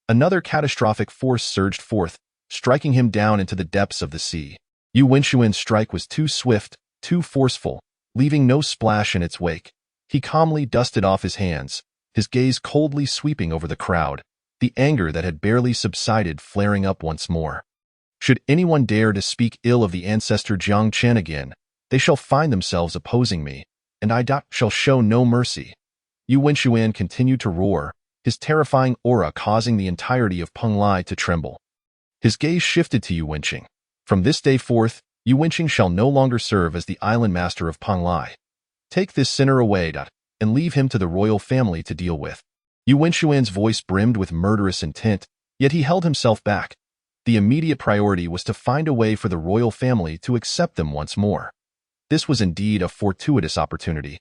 Another catastrophic force surged forth, striking him down into the depths of the sea. Yu Wenxuan's strike was too swift, too forceful, leaving no splash in its wake. He calmly dusted off his hands, his gaze coldly sweeping over the crowd, the anger that had barely subsided flaring up once more. Should anyone dare to speak ill of the ancestor Jiang Chen again, they shall find themselves opposing me, and shall show no mercy. Yu Wenxuan continued to roar, his terrifying aura causing the entirety of Peng Lai to tremble. His gaze shifted to Yu Wenqing. From this day forth, Yu Wenqing shall no longer serve as the island master of Peng Lai. Take this sinner away, and leave him to the royal family to deal with. Yu Wenxuan's voice brimmed with murderous intent, yet he held himself back. The immediate priority was to find a way for the royal family to accept them once more. This was indeed a fortuitous opportunity.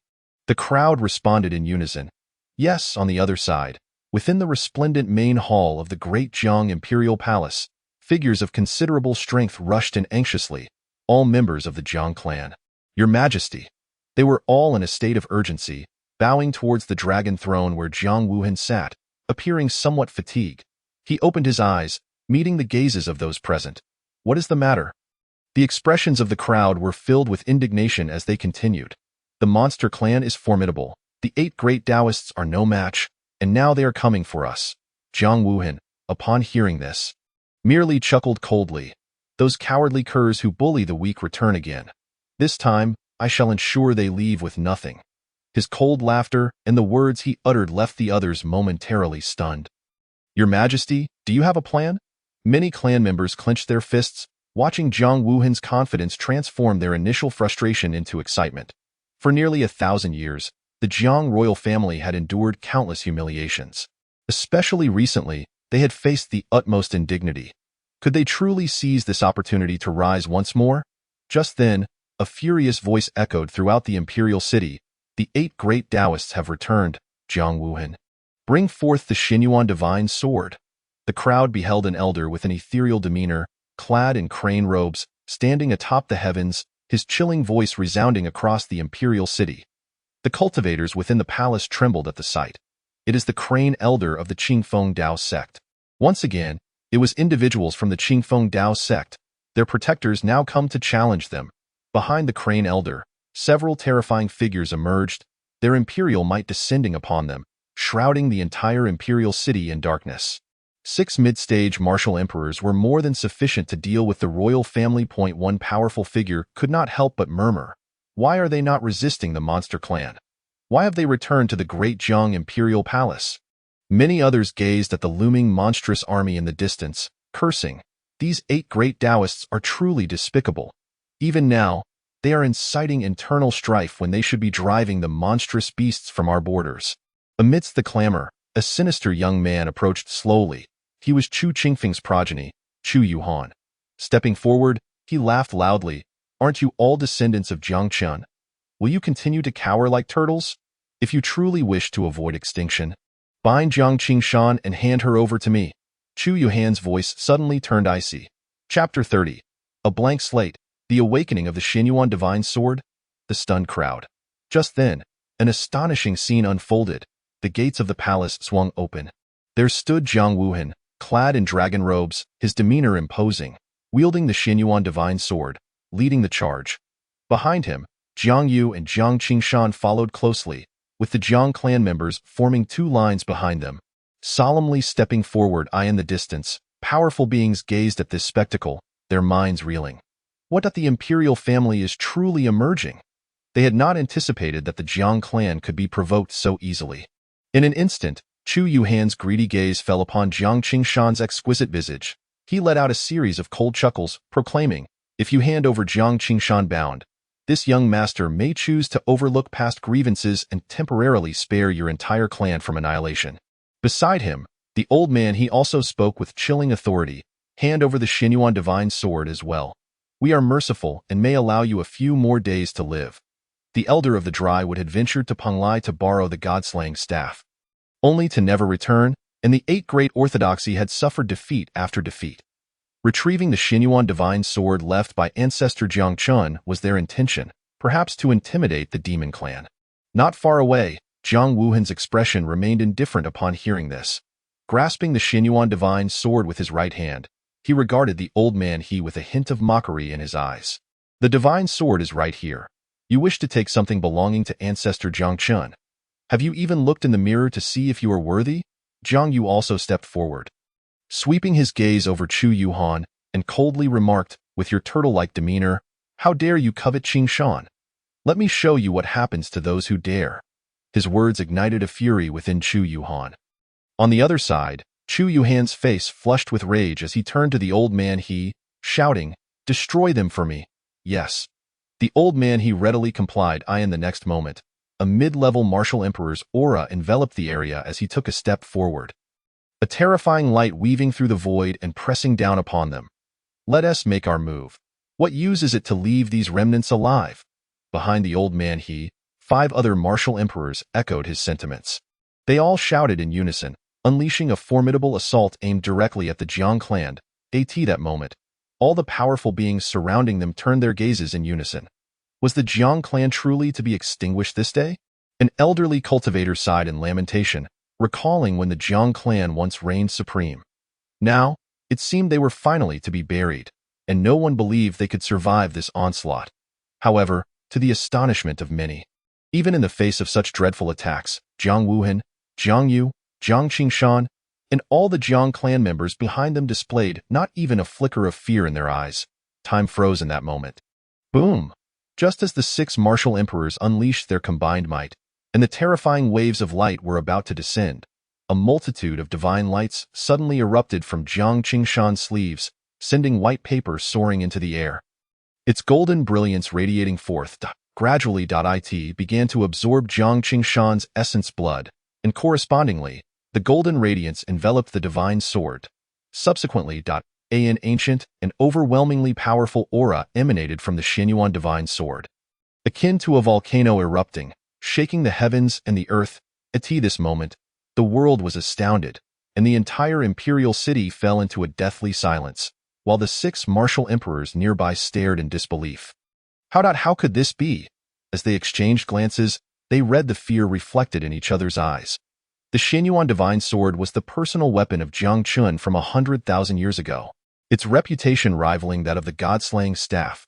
The crowd responded in unison. Yes, on the other side, within the resplendent main hall of the great Jiang Imperial Palace, figures of considerable strength rushed in anxiously, all members of the Jiang clan. Your Majesty. They were all in a state of urgency, bowing towards the dragon throne where Jiang Wuhan sat, appearing somewhat fatigued. He opened his eyes, meeting the gazes of those present. What is the matter? The expressions of the crowd were filled with indignation as they continued. The monster clan is formidable. The 8 great Taoists are no match, and now they are coming for us. Jiang Wuhan, upon hearing this, merely chuckled coldly. Those cowardly curs who bully the weak return again. This time, I shall ensure they leave with nothing. His cold laughter and the words he uttered left the others momentarily stunned. Your Majesty, do you have a plan? Many clan members clenched their fists, watching Jiang Wuhan's confidence transform their initial frustration into excitement. For nearly 1,000 years, the Jiang royal family had endured countless humiliations. Especially recently, they had faced the utmost indignity. Could they truly seize this opportunity to rise once more? Just then, a furious voice echoed throughout the imperial city. The 8 great Taoists have returned, Jiang Wuhan. Bring forth the Xinyuan divine sword. The crowd beheld an elder with an ethereal demeanor, clad in crane robes, standing atop the heavens, his chilling voice resounding across the imperial city. The cultivators within the palace trembled at the sight. It is the crane elder of the Qingfeng Dao sect. Once again, it was individuals from the Qingfeng Dao sect. Their protectors now come to challenge them. Behind the crane elder, several terrifying figures emerged, their imperial might descending upon them, shrouding the entire imperial city in darkness. 6 mid-stage martial emperors were more than sufficient to deal with the royal family. One powerful figure could not help but murmur. Why are they not resisting the monster clan? Why have they returned to the great Jiang imperial palace? Many others gazed at the looming monstrous army in the distance, cursing. These 8 great Taoists are truly despicable. Even now, they are inciting internal strife when they should be driving the monstrous beasts from our borders. Amidst the clamor, a sinister young man approached slowly. He was Chu Qingfeng's progeny, Chu Yuhan. Stepping forward, he laughed loudly. Aren't you all descendants of Jiang Chen? Will you continue to cower like turtles? If you truly wish to avoid extinction, bind Jiang Qingshan and hand her over to me. Chu Yuhan's voice suddenly turned icy. Chapter 30. A blank slate. The awakening of the Xinyuan divine sword. The stunned crowd. Just then, an astonishing scene unfolded. The gates of the palace swung open. There stood Jiang Wuhan, clad in dragon robes, his demeanor imposing, wielding the Xinyuan divine sword, leading the charge. Behind him, Jiang Yu and Jiang Qingshan followed closely, with the Jiang clan members forming 2 lines behind them. Solemnly stepping forward in the distance, powerful beings gazed at this spectacle, their minds reeling. What that the imperial family is truly emerging? They had not anticipated that the Jiang clan could be provoked so easily. In an instant, Chu Yuhan's greedy gaze fell upon Jiang Qingshan's exquisite visage. He let out a series of cold chuckles, proclaiming, if you hand over Jiang Qingshan bound, this young master may choose to overlook past grievances and temporarily spare your entire clan from annihilation. Beside him, the old man he also spoke with chilling authority, hand over the Xinyuan divine sword as well. We are merciful and may allow you a few more days to live. The elder of the Drywood had ventured to Peng Lai to borrow the god-slaying staff, only to never return, and the 8 great orthodoxy had suffered defeat after defeat. Retrieving the Xinyuan divine sword left by ancestor Jiang Chun was their intention, perhaps to intimidate the demon clan. Not far away, Jiang Wuhan's expression remained indifferent upon hearing this. Grasping the Xinyuan divine sword with his right hand, he regarded the old man with a hint of mockery in his eyes. The divine sword is right here. You wish to take something belonging to ancestor Jiang Chun. Have you even looked in the mirror to see if you are worthy? Jiang Yu also stepped forward. Sweeping his gaze over Chu Yuhan and coldly remarked, with your turtle-like demeanor, "How dare you covet Qingshan? Let me show you what happens to those who dare." His words ignited a fury within Chu Yuhan. On the other side, Chu Yuhan's face flushed with rage as he turned to the old man shouting, "Destroy them for me." Yes. The old man readily complied, and the next moment, a mid-level martial emperor's aura enveloped the area as he took a step forward. A terrifying light weaving through the void and pressing down upon them. "Let us make our move. What use is it to leave these remnants alive?" Behind the old man 5 other martial emperors echoed his sentiments. They all shouted in unison, unleashing a formidable assault aimed directly at the Jiang clan. At that moment, all the powerful beings surrounding them turned their gazes in unison. Was the Jiang clan truly to be extinguished this day? An elderly cultivator sighed in lamentation, recalling when the Jiang clan once reigned supreme. Now, it seemed they were finally to be buried, and no one believed they could survive this onslaught. However, to the astonishment of many, even in the face of such dreadful attacks, Jiang Wuhan, Jiang Yu, Jiang Qingshan, and all the Jiang clan members behind them displayed not even a flicker of fear in their eyes. Time froze in that moment. Boom! Just as the 6 martial emperors unleashed their combined might, and the terrifying waves of light were about to descend, a multitude of divine lights suddenly erupted from Jiang Qingshan's sleeves, sending white paper soaring into the air. Its golden brilliance radiating forth, gradually it began to absorb Jiang Qingshan's essence blood, and correspondingly, the golden radiance enveloped the divine sword. Subsequently, an ancient and overwhelmingly powerful aura emanated from the Xinyuan divine sword, akin to a volcano erupting, shaking the heavens and the earth. At this moment, the world was astounded, and the entire imperial city fell into a deathly silence, while the 6 martial emperors nearby stared in disbelief. How could this be? As they exchanged glances, they read the fear reflected in each other's eyes. The Xinyuan divine sword was the personal weapon of Jiang Chun from 100,000 years ago, its reputation rivaling that of the god-slaying staff.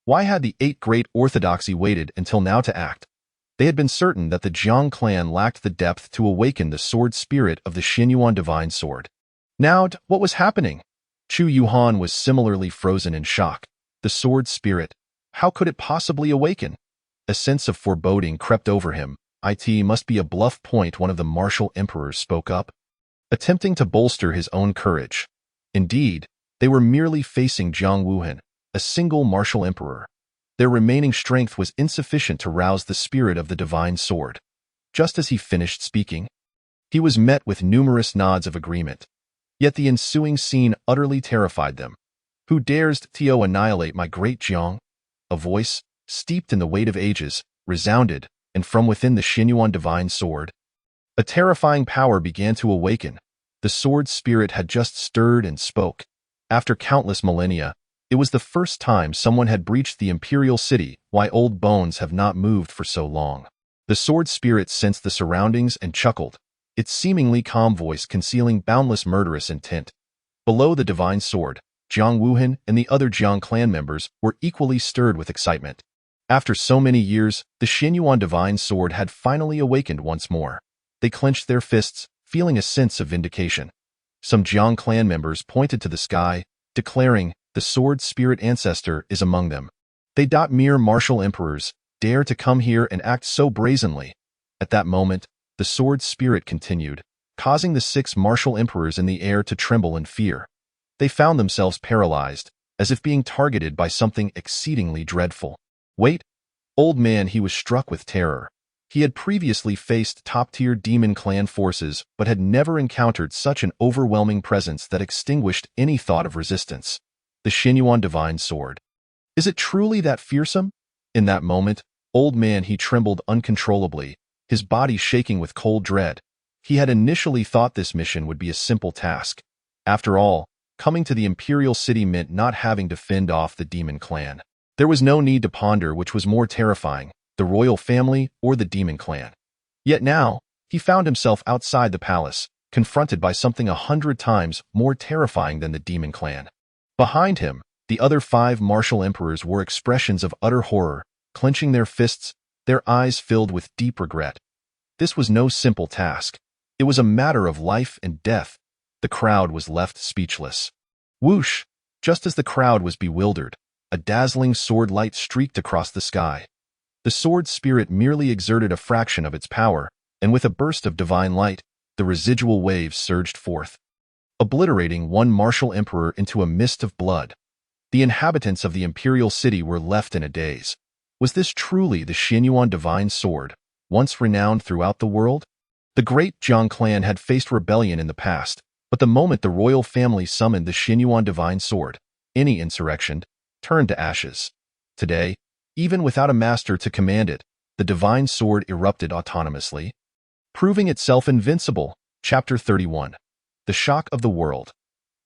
Why had the 8 great orthodoxy waited until now to act? They had been certain that the Jiang clan lacked the depth to awaken the sword spirit of the Xinyuan divine sword. Now, what was happening? Chu Yuhan was similarly frozen in shock. The sword spirit, how could it possibly awaken? A sense of foreboding crept over him. "It must be a bluff point," one of the martial emperors spoke up, attempting to bolster his own courage. Indeed, they were merely facing Jiang Wuhan, a single martial emperor. Their remaining strength was insufficient to rouse the spirit of the divine sword. Just as he finished speaking, he was met with numerous nods of agreement. Yet the ensuing scene utterly terrified them. "Who dares to annihilate my great Jiang?" A voice, steeped in the weight of ages, resounded, and from within the Xinyuan divine sword, a terrifying power began to awaken. The sword spirit had just stirred and spoke. After countless millennia, it was the first time someone had breached the imperial city. Why old bones have not moved for so long? The sword spirit sensed the surroundings and chuckled, its seemingly calm voice concealing boundless murderous intent. Below the divine sword, Jiang Wuhan and the other Jiang clan members were equally stirred with excitement. After so many years, the Xinyuan divine sword had finally awakened once more. They clenched their fists, feeling a sense of vindication. Some Jiang clan members pointed to the sky, declaring, "The sword spirit ancestor is among them." They mere martial emperors, dare to come here and act so brazenly. At that moment, the sword spirit continued, causing the 6 martial emperors in the air to tremble in fear. They found themselves paralyzed, as if being targeted by something exceedingly dreadful. Wait! Old man was struck with terror. He had previously faced top-tier demon clan forces, but had never encountered such an overwhelming presence that extinguished any thought of resistance. The Xinyuan divine sword. Is it truly that fearsome? In that moment, old man trembled uncontrollably, his body shaking with cold dread. He had initially thought this mission would be a simple task. After all, coming to the imperial city meant not having to fend off the demon clan. There was no need to ponder which was more terrifying, the royal family or the demon clan. Yet now, he found himself outside the palace, confronted by something 100 times more terrifying than the demon clan. Behind him, the other 5 martial emperors wore expressions of utter horror, clenching their fists, their eyes filled with deep regret. This was no simple task. It was a matter of life and death. The crowd was left speechless. Whoosh! Just as the crowd was bewildered, a dazzling sword light streaked across the sky. The sword spirit merely exerted a fraction of its power, and with a burst of divine light, the residual waves surged forth, obliterating one martial emperor into a mist of blood. The inhabitants of the imperial city were left in a daze. Was this truly the Xianyuan divine sword, once renowned throughout the world? The great Jiang clan had faced rebellion in the past, but the moment the royal family summoned the Xianyuan divine sword, any insurrection turned to ashes. Today, even without a master to command it, the divine sword erupted autonomously, proving itself invincible. Chapter 31. The Shock of the World.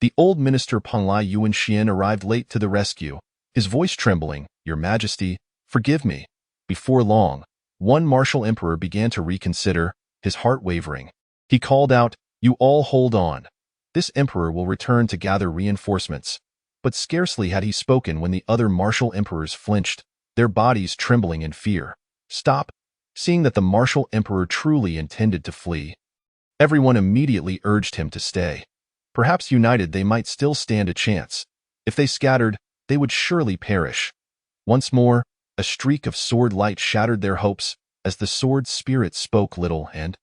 The old minister Penglai Yuanxian arrived late to the rescue, his voice trembling. "Your Majesty, forgive me." Before long, one martial emperor began to reconsider, his heart wavering. He called out, "You all hold on. This emperor will return to gather reinforcements." But scarcely had he spoken when the other martial emperors flinched, their bodies trembling in fear. "Stop!" Seeing that the martial emperor truly intended to flee, everyone immediately urged him to stay. Perhaps united they might still stand a chance. If they scattered, they would surely perish. Once more, a streak of sword light shattered their hopes as the sword spirit spoke little and,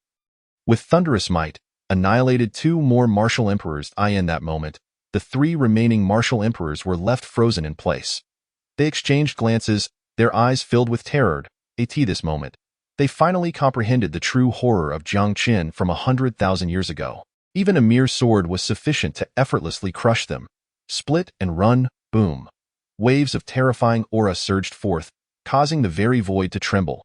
with thunderous might, annihilated two more martial emperors. In that moment, the three remaining martial emperors were left frozen in place. They exchanged glances, their eyes filled with terror. At this moment, they finally comprehended the true horror of Jiang Qin from 100,000 years ago. Even a mere sword was sufficient to effortlessly crush them. Split and run, boom. Waves of terrifying aura surged forth, causing the very void to tremble.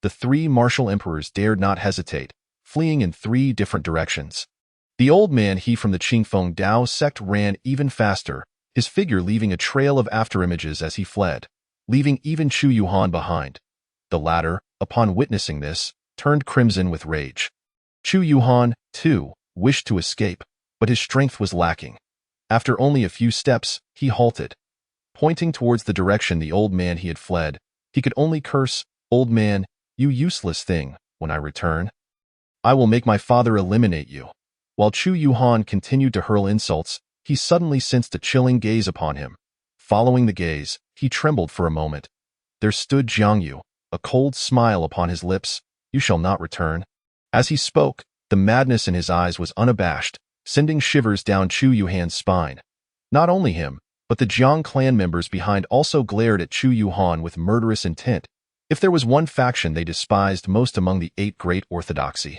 The three martial emperors dared not hesitate, fleeing in three different directions. The old man he from the Qingfeng Dao sect ran even faster, his figure leaving a trail of afterimages as he fled, leaving even Chu Yuhan behind. The latter, upon witnessing this, turned crimson with rage. Chu Yuhan, too, wished to escape, but his strength was lacking. After only a few steps, he halted. Pointing towards the direction the old man he had fled, he could only curse, "Old man, you useless thing, when I return, I will make my father eliminate you." While Chu Yuhan continued to hurl insults, he suddenly sensed a chilling gaze upon him. Following the gaze, he trembled for a moment. There stood Jiang Yu, a cold smile upon his lips. "You shall not return." As he spoke, the madness in his eyes was unabashed, sending shivers down Chu Yuhan's spine. Not only him, but the Jiang clan members behind also glared at Chu Yuhan with murderous intent. If there was one faction they despised most among the eight great orthodoxy,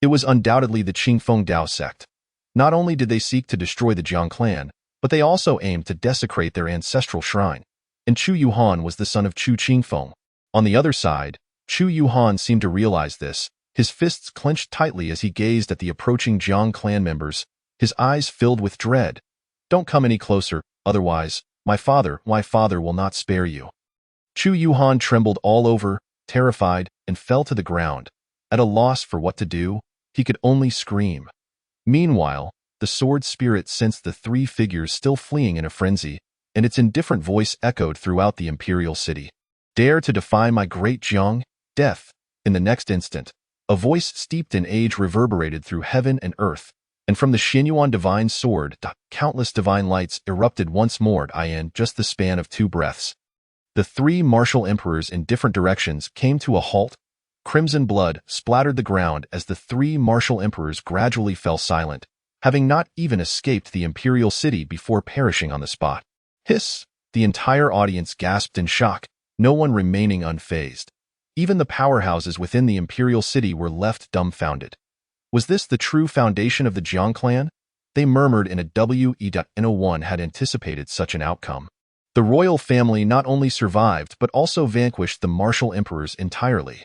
it was undoubtedly the Qingfeng Dao sect. Not only did they seek to destroy the Jiang clan, but they also aimed to desecrate their ancestral shrine. And Chu Yuhan was the son of Chu Qingfeng. On the other side, Chu Yuhan seemed to realize this. His fists clenched tightly as he gazed at the approaching Jiang clan members, his eyes filled with dread. "Don't come any closer, otherwise, my father will not spare you." Chu Yuhan trembled all over, terrified, and fell to the ground. At a loss for what to do, he could only scream. Meanwhile, the sword spirit sensed the three figures still fleeing in a frenzy, and its indifferent voice echoed throughout the imperial city. "Dare to defy my great Jiang? Death!" In the next instant, a voice steeped in age reverberated through heaven and earth, and from the Xianyuan divine sword, countless divine lights erupted once more in just the span of 2 breaths. The three martial emperors in different directions came to a halt. Crimson blood splattered the ground as the three martial emperors gradually fell silent, having not even escaped the imperial city before perishing on the spot. Hiss! The entire audience gasped in shock, no one remaining unfazed. Even the powerhouses within the imperial city were left dumbfounded. Was this the true foundation of the Jiang clan? They murmured in a no one had anticipated such an outcome. The royal family not only survived but also vanquished the martial emperors entirely.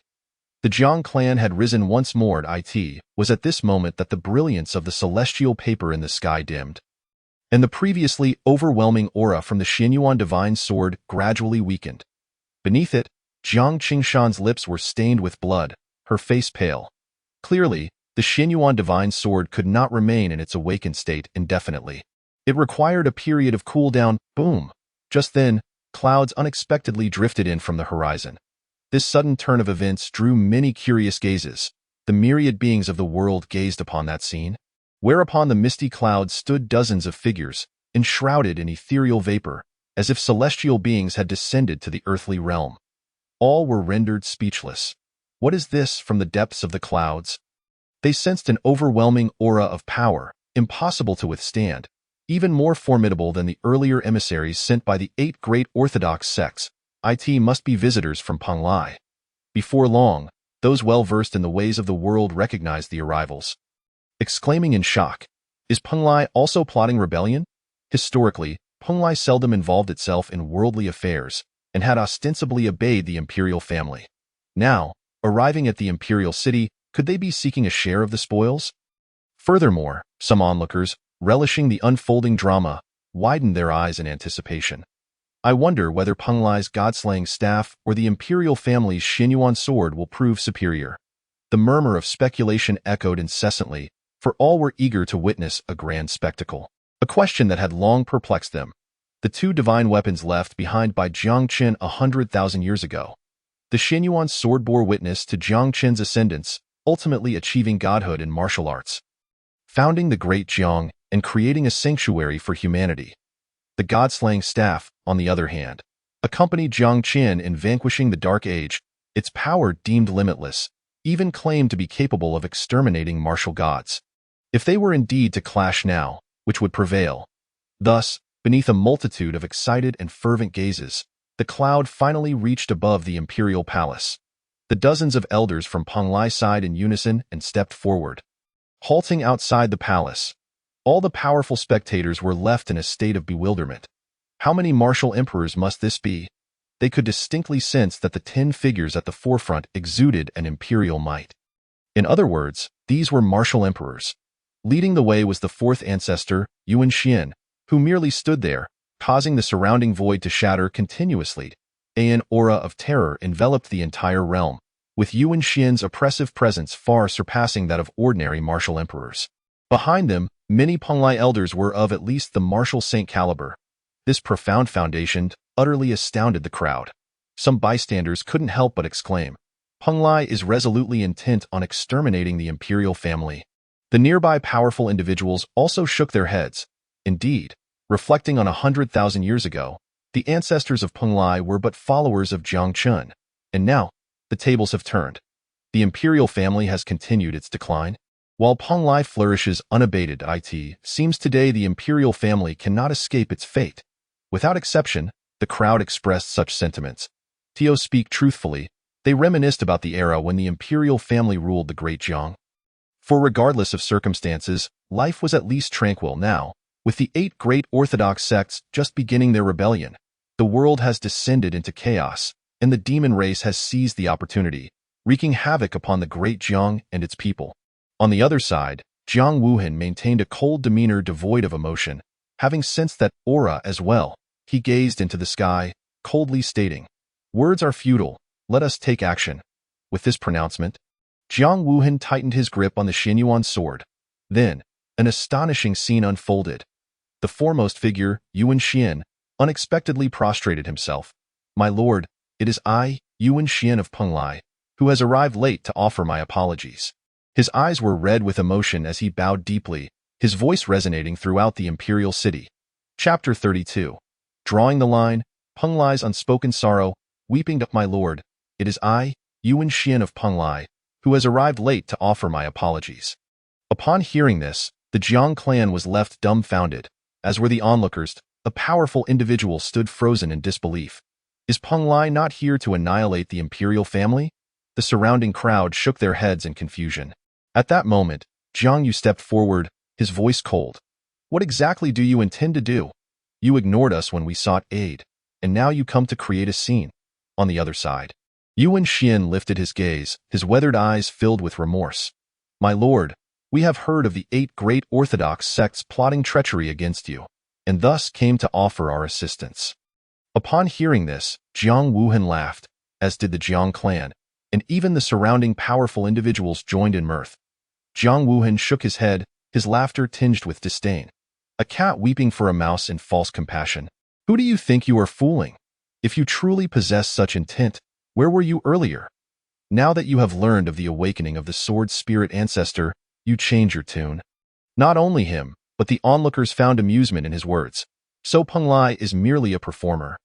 The Jiang clan had risen once more. It was at this moment that the brilliance of the celestial paper in the sky dimmed, and the previously overwhelming aura from the Xianyuan divine sword gradually weakened. Beneath it, Jiang Qingshan's lips were stained with blood, her face pale. Clearly, the Xianyuan divine sword could not remain in its awakened state indefinitely. It required a period of cool-down. Boom! Just then, clouds unexpectedly drifted in from the horizon. This sudden turn of events drew many curious gazes. The myriad beings of the world gazed upon that scene. Whereupon the misty clouds stood dozens of figures, enshrouded in ethereal vapor, as if celestial beings had descended to the earthly realm. All were rendered speechless. What is this from the depths of the clouds? They sensed an overwhelming aura of power, impossible to withstand, even more formidable than the earlier emissaries sent by the 8 great Orthodox sects. It must be visitors from Penglai. Before long, those well-versed in the ways of the world recognized the arrivals. Exclaiming in shock, is Penglai also plotting rebellion? Historically, Penglai seldom involved itself in worldly affairs and had ostensibly obeyed the imperial family. Now, arriving at the imperial city, could they be seeking a share of the spoils? Furthermore, some onlookers, relishing the unfolding drama, widened their eyes in anticipation. I wonder whether Penglai's god-slaying staff or the imperial family's Xinyuan sword will prove superior. The murmur of speculation echoed incessantly, for all were eager to witness a grand spectacle. A question that had long perplexed them. The 2 divine weapons left behind by Jiang Qin 100,000 years ago. The Xinyuan sword bore witness to Jiang Qin's ascendance, ultimately achieving godhood in martial arts, founding the great Jiang and creating a sanctuary for humanity. The god-slaying staff, on the other hand, accompanied Jiang Qin in vanquishing the Dark Age, its power deemed limitless, even claimed to be capable of exterminating martial gods. If they were indeed to clash now, which would prevail? Thus, beneath a multitude of excited and fervent gazes, the cloud finally reached above the imperial palace. The dozens of elders from Penglai sighed in unison and stepped forward. Halting outside the palace, all the powerful spectators were left in a state of bewilderment. How many martial emperors must this be? They could distinctly sense that the 10 figures at the forefront exuded an imperial might. In other words, these were martial emperors. Leading the way was the 4th ancestor, Yuan Xian, who merely stood there, causing the surrounding void to shatter continuously. An aura of terror enveloped the entire realm, with Yuan Xian's oppressive presence far surpassing that of ordinary martial emperors. Behind them, many Penglai elders were of at least the martial saint caliber. This profound foundation utterly astounded the crowd. Some bystanders couldn't help but exclaim, "Penglai is resolutely intent on exterminating the imperial family." The nearby powerful individuals also shook their heads. Indeed, reflecting on 100,000 years ago, the ancestors of Penglai were but followers of Jiang Qin, and now, the tables have turned. The imperial family has continued its decline. While Penglai flourishes unabated, it seems today the imperial family cannot escape its fate. Without exception, the crowd expressed such sentiments. To speak truthfully, they reminisced about the era when the imperial family ruled the great Jiang. For regardless of circumstances, life was at least tranquil now, with the 8 great Orthodox sects just beginning their rebellion. The world has descended into chaos, and the demon race has seized the opportunity, wreaking havoc upon the great Jiang and its people. On the other side, Jiang Wuhan maintained a cold demeanor devoid of emotion. Having sensed that aura as well, he gazed into the sky, coldly stating, "Words are futile, let us take action." With this pronouncement, Jiang Wuhan tightened his grip on the Xinyuan sword. Then, an astonishing scene unfolded. The foremost figure, Yuan Xian, unexpectedly prostrated himself. "My lord, it is I, Yuan Xian of Penglai, who has arrived late to offer my apologies." His eyes were red with emotion as he bowed deeply, his voice resonating throughout the imperial city. Chapter 32. Drawing the line, Penglai's unspoken sorrow, weeping up, "My lord, it is I, Yuan Xian of Penglai, who has arrived late to offer my apologies." Upon hearing this, the Jiang clan was left dumbfounded, as were the onlookers. A powerful individual stood frozen in disbelief. Is Penglai not here to annihilate the imperial family? The surrounding crowd shook their heads in confusion. At that moment, Jiang Yu stepped forward, his voice cold. "What exactly do you intend to do? You ignored us when we sought aid, and now you come to create a scene." On the other side, Yuan Xian lifted his gaze, his weathered eyes filled with remorse. "My lord, we have heard of the 8 great Orthodox sects plotting treachery against you, and thus came to offer our assistance." Upon hearing this, Jiang Wuhan laughed, as did the Jiang clan, and even the surrounding powerful individuals joined in mirth. Jiang Wuhan shook his head, his laughter tinged with disdain. A cat weeping for a mouse in false compassion. Who do you think you are fooling? If you truly possess such intent, where were you earlier? Now that you have learned of the awakening of the sword spirit ancestor, you change your tune. Not only him, but the onlookers found amusement in his words. So Peng Lai is merely a performer.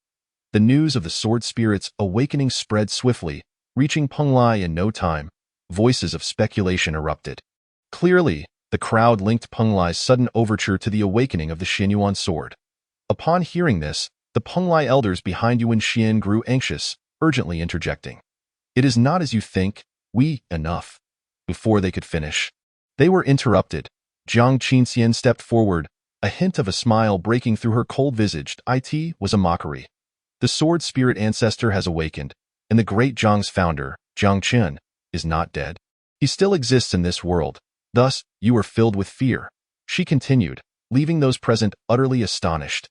The news of the sword spirit's awakening spread swiftly, reaching Peng Lai in no time. Voices of speculation erupted. Clearly, the crowd linked Peng Lai's sudden overture to the awakening of the Xinyuan sword. Upon hearing this, the Peng Lai elders behind Yuan Xian grew anxious, urgently interjecting. It is not as you think, enough. Before they could finish, they were interrupted. Jiang Qinxian stepped forward, a hint of a smile breaking through her cold-visaged. It was a mockery. The sword spirit ancestor has awakened, and the great Zhang's founder, Jiang Qin, is not dead. He still exists in this world. Thus, you are filled with fear, she continued, leaving those present utterly astonished.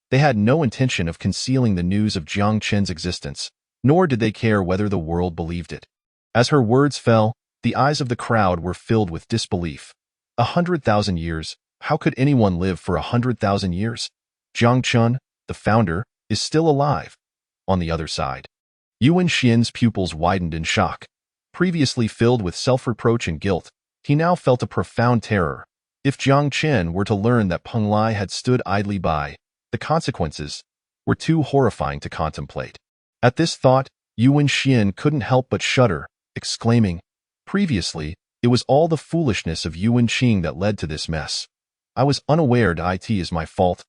They had no intention of concealing the news of Jiang Qin's existence, nor did they care whether the world believed it. As her words fell, the eyes of the crowd were filled with disbelief. 100,000 years? How could anyone live for 100,000 years? Jiang Qin, the founder, is still alive. On the other side, Yuan Xian's pupils widened in shock. Previously filled with self-reproach and guilt, he now felt a profound terror. If Jiang Qin were to learn that Peng Lai had stood idly by, the consequences were too horrifying to contemplate. At this thought, Yuan Xian couldn't help but shudder, exclaiming, "Previously, it was all the foolishness of Yuan Qing that led to this mess. I was unaware it is my fault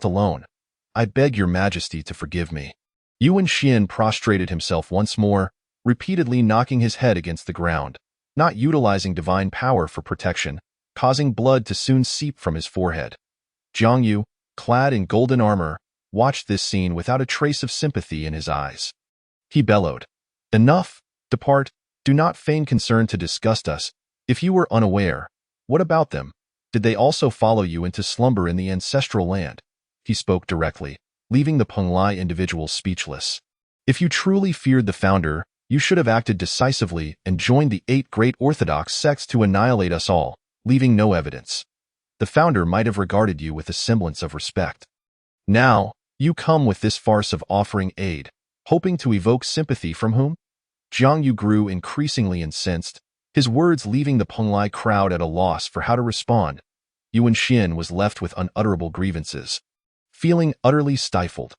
alone. I beg your majesty to forgive me." Yuan Xian prostrated himself once more, repeatedly knocking his head against the ground, not utilizing divine power for protection, causing blood to soon seep from his forehead. Jiang Yu, clad in golden armor, watched this scene without a trace of sympathy in his eyes. He bellowed, "Enough! Depart! Do not feign concern to disgust us. If you were unaware, what about them? Did they also follow you into slumber in the ancestral land?" He spoke directly, leaving the Peng Lai individuals speechless. "If you truly feared the founder, you should have acted decisively and joined the 8 great orthodox sects to annihilate us all, leaving no evidence. The founder might have regarded you with a semblance of respect. Now, you come with this farce of offering aid, hoping to evoke sympathy from whom?" Jiang Yu grew increasingly incensed, his words leaving the Peng Lai crowd at a loss for how to respond. Yuan Xian was left with unutterable grievances. Feeling utterly stifled,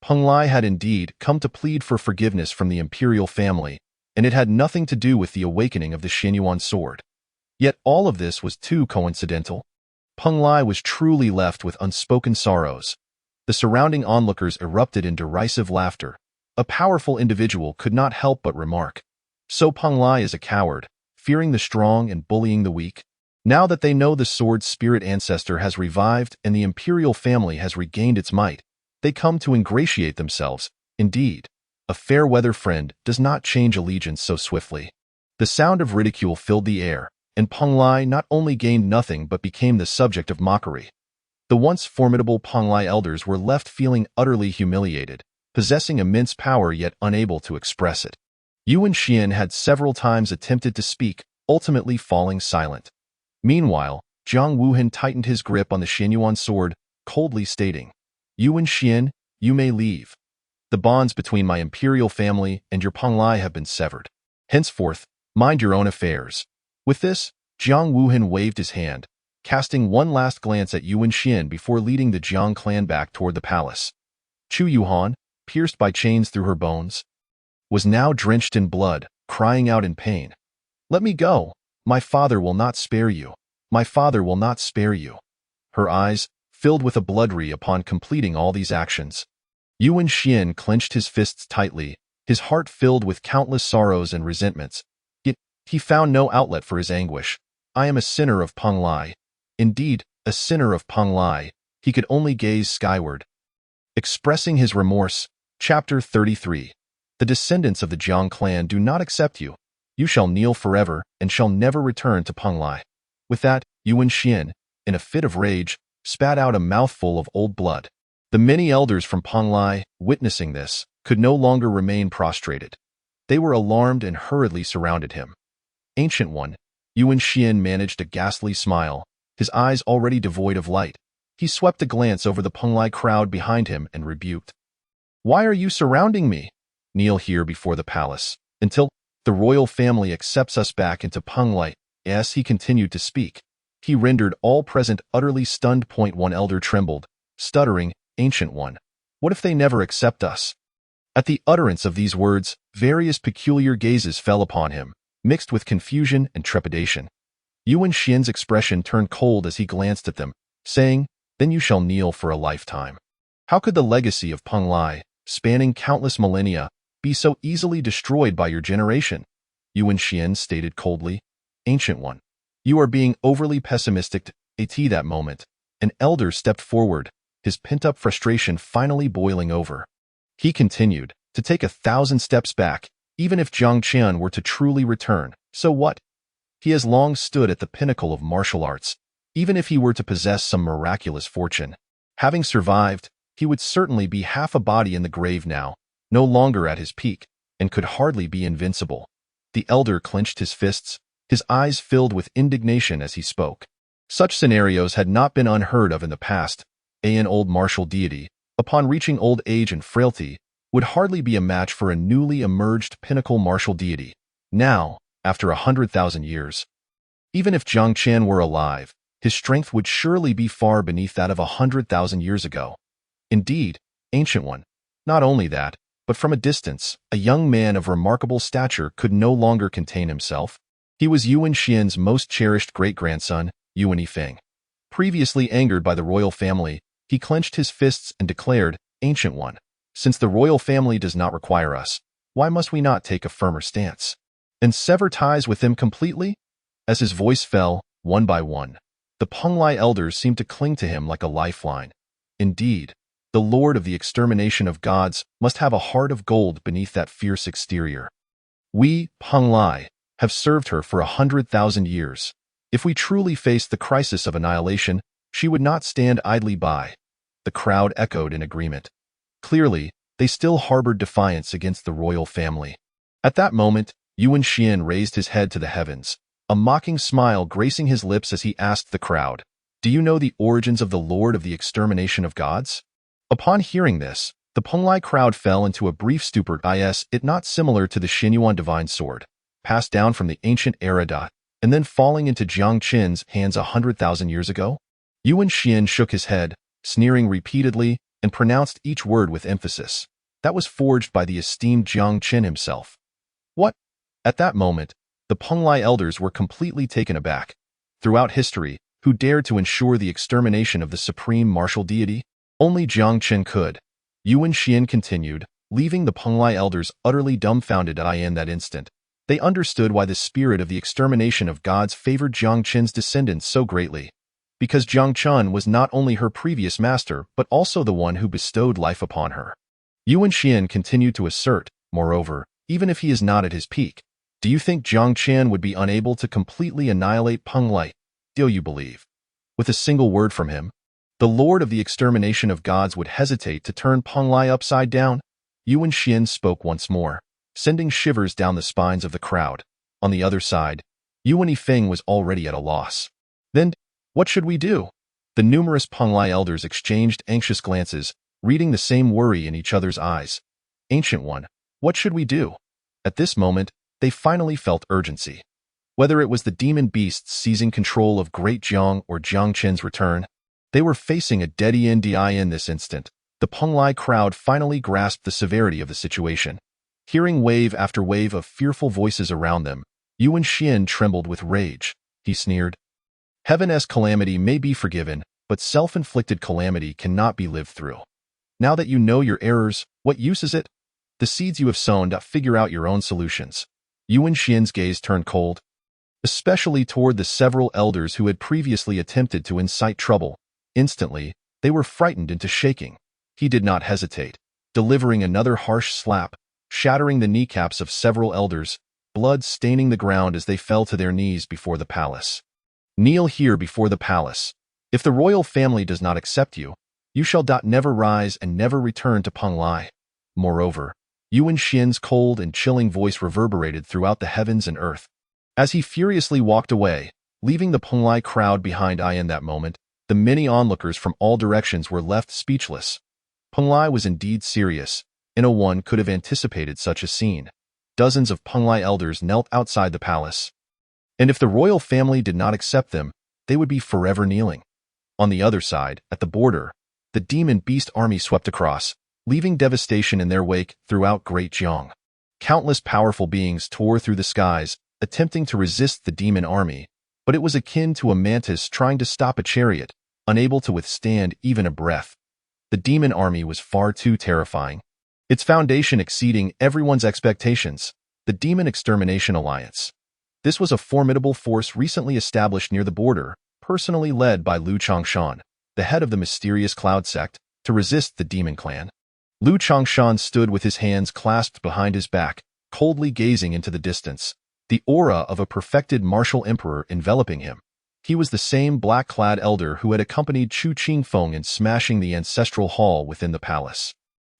Peng Lai had indeed come to plead for forgiveness from the imperial family, and it had nothing to do with the awakening of the Xinyuan sword. Yet all of this was too coincidental. Peng Lai was truly left with unspoken sorrows. The surrounding onlookers erupted in derisive laughter. A powerful individual could not help but remark, "So Peng Lai is a coward, fearing the strong and bullying the weak?" Now that they know the sword spirit ancestor has revived and the imperial family has regained its might, they come to ingratiate themselves. Indeed, a fair-weather friend does not change allegiance so swiftly. The sound of ridicule filled the air, and Peng Lai not only gained nothing but became the subject of mockery. The once formidable Peng Lai elders were left feeling utterly humiliated, possessing immense power yet unable to express it. Yuan Xian had several times attempted to speak, ultimately falling silent. Meanwhile, Zhang Wuhan tightened his grip on the Xinyuan sword, coldly stating, "Yuan Xian, you may leave. The bonds between my imperial family and your Peng Lai have been severed. Henceforth, mind your own affairs." With this, Jiang Wuhan waved his hand, casting one last glance at Yuan Xian before leading the Jiang clan back toward the palace. Chu Yuhan, pierced by chains through her bones, was now drenched in blood, crying out in pain, "Let me go! My father will not spare you. My father will not spare you." Her eyes filled with a bloodry upon completing all these actions. Yuan Xian clenched his fists tightly, his heart filled with countless sorrows and resentments. Yet, he found no outlet for his anguish. "I am a sinner of Peng Lai. Indeed, a sinner of Peng Lai." He could only gaze skyward. Expressing his remorse, Chapter 33. The descendants of the Jiang clan do not accept you. You shall kneel forever and shall never return to Peng Lai. With that, Yuan Xian, in a fit of rage, spat out a mouthful of old blood. The many elders from Peng Lai, witnessing this, could no longer remain prostrated. They were alarmed and hurriedly surrounded him. "Ancient One," Yuan Xian managed a ghastly smile, his eyes already devoid of light. He swept a glance over the Peng Lai crowd behind him and rebuked, "Why are you surrounding me? Kneel here before the palace, until the royal family accepts us back into Peng Lai." As he continued to speak, He rendered all present utterly stunned. One elder trembled, stuttering, "Ancient One, what if they never accept us?" At the utterance of these words, various peculiar gazes fell upon him, mixed with confusion and trepidation. Yuan Xian's expression turned cold as he glanced at them, saying, "Then you shall kneel for a lifetime." How could the legacy of Peng Lai, spanning countless millennia, be so easily destroyed by your generation? Yuan Xian stated coldly. "Ancient One, you are being overly pessimistic." At that moment, an elder stepped forward, his pent-up frustration finally boiling over. He continued, "To take 1,000 steps back, even if Jiang Qian were to truly return, so what? He has long stood at the pinnacle of martial arts. Even if he were to possess some miraculous fortune, having survived, he would certainly be half a body in the grave now, no longer at his peak, and could hardly be invincible." The elder clenched his fists, his eyes filled with indignation as he spoke. Such scenarios had not been unheard of in the past. An old martial deity, upon reaching old age and frailty, would hardly be a match for a newly emerged pinnacle martial deity. Now, after 100,000 years, even if Jiang Qian were alive, his strength would surely be far beneath that of 100,000 years ago. Indeed, Ancient One, not only that, but from a distance, a young man of remarkable stature could no longer contain himself. He was Yuan Xian's most cherished great-grandson, Yuan Yifeng. Previously angered by the royal family, he clenched his fists and declared, "Ancient One, since the royal family does not require us, why must we not take a firmer stance and sever ties with them completely?" As his voice fell, one by one, the Peng Lai elders seemed to cling to him like a lifeline. Indeed, the Lord of the extermination of gods must have a heart of gold beneath that fierce exterior. "We, Peng Lai, have served her for 100,000 years. If we truly faced the crisis of annihilation, she would not stand idly by." The crowd echoed in agreement. Clearly, they still harbored defiance against the royal family. At that moment, Yuan Xian raised his head to the heavens, a mocking smile gracing his lips as he asked the crowd, "Do you know the origins of the Lord of the extermination of gods?" Upon hearing this, the Peng Lai crowd fell into a brief stupor. Is it not similar to the Xinyuan divine sword, passed down from the ancient era, and then falling into Jiang Qian's hands 100,000 years ago? Yuan Xian shook his head, sneering repeatedly, and pronounced each word with emphasis. "That was forged by the esteemed Jiang Qian himself." What? At that moment, the Peng Lai elders were completely taken aback. Throughout history, who dared to ensure the extermination of the supreme martial deity? Only Jiang Qian could. Yuan Xian continued, leaving the Peng Lai elders utterly dumbfounded. In that instant, they understood why the spirit of the extermination of gods favored Jiang Qian's descendants so greatly. Because Jiang Qian was not only her previous master, but also the one who bestowed life upon her. Yuan Xian continued to assert, moreover, even if he is not at his peak, do you think Jiang Qian would be unable to completely annihilate Peng Lai? Do you believe, with a single word from him, the Lord of the extermination of gods would hesitate to turn Peng Lai upside down? Yuan Xian spoke once more, sending shivers down the spines of the crowd. On the other side, Yuan Yifeng was already at a loss. "Then, what should we do?" The numerous Peng Lai elders exchanged anxious glances, reading the same worry in each other's eyes. "Ancient One, what should we do?" At this moment, they finally felt urgency. Whether it was the demon beasts seizing control of Great Jiang or Jiang Qian's return, they were facing a dead end. In this instant, the Peng Lai crowd finally grasped the severity of the situation. Hearing wave after wave of fearful voices around them, Yuan Xian trembled with rage. He sneered, "Heaven's calamity may be forgiven, but self-inflicted calamity cannot be lived through. Now that you know your errors, what use is it? The seeds you have sown, figure out your own solutions." Yuan Xian's gaze turned cold, especially toward the several elders who had previously attempted to incite trouble. Instantly, they were frightened into shaking. He did not hesitate, delivering another harsh slap, shattering the kneecaps of several elders, blood staining the ground as they fell to their knees before the palace. "Kneel here before the palace. If the royal family does not accept you, you shall never rise and never return to Peng Lai." Moreover, Yuan Xian's cold and chilling voice reverberated throughout the heavens and earth. As he furiously walked away, leaving the Peng Lai crowd behind. In that moment, the many onlookers from all directions were left speechless. Peng Lai was indeed serious, and no one could have anticipated such a scene. Dozens of Peng Lai elders knelt outside the palace. And if the royal family did not accept them, they would be forever kneeling. On the other side, at the border, the demon beast army swept across, leaving devastation in their wake throughout Great Jiang. Countless powerful beings tore through the skies, attempting to resist the demon army, but it was akin to a mantis trying to stop a chariot, unable to withstand even a breath. The demon army was far too terrifying, its foundation exceeding everyone's expectations, the Demon Extermination Alliance. This was a formidable force recently established near the border, personally led by Lu Changshan, the head of the mysterious Cloud sect, to resist the demon clan. Lu Changshan stood with his hands clasped behind his back, coldly gazing into the distance, the aura of a perfected martial emperor enveloping him. He was the same black-clad elder who had accompanied Chu Qingfeng in smashing the ancestral hall within the palace.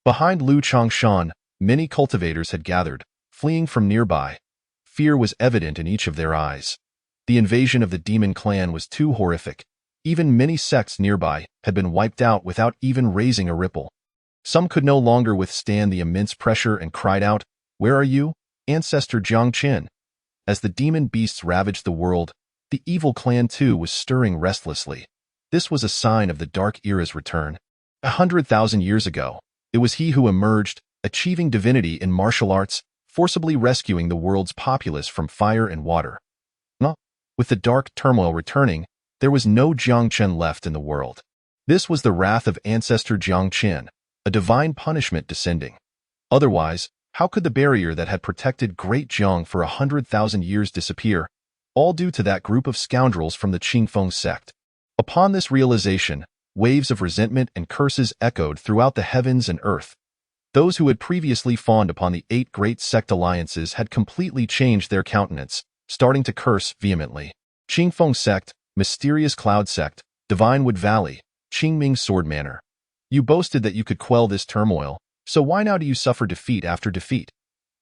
Behind Lu Changshan, many cultivators had gathered, fleeing from nearby. Fear was evident in each of their eyes. The invasion of the demon clan was too horrific. Even many sects nearby had been wiped out without even raising a ripple. Some could no longer withstand the immense pressure and cried out, "Where are you, ancestor Jiang Qin?" As the demon beasts ravaged the world, the evil clan too was stirring restlessly. This was a sign of the Dark Era's return. 100,000 years ago, it was he who emerged, achieving divinity in martial arts, forcibly rescuing the world's populace from fire and water. With the dark turmoil returning, there was no Jiang Qin left in the world. This was the wrath of ancestor Jiang Qin, a divine punishment descending. Otherwise, how could the barrier that had protected Great Jiang for 100,000 years disappear, all due to that group of scoundrels from the Qingfeng sect? Upon this realization, waves of resentment and curses echoed throughout the heavens and earth. Those who had previously fawned upon the 8 great sect alliances had completely changed their countenance, starting to curse vehemently. Qingfeng sect, Mysterious Cloud sect, Divine Wood Valley, Qingming Sword Manor. You boasted that you could quell this turmoil, so why now do you suffer defeat after defeat?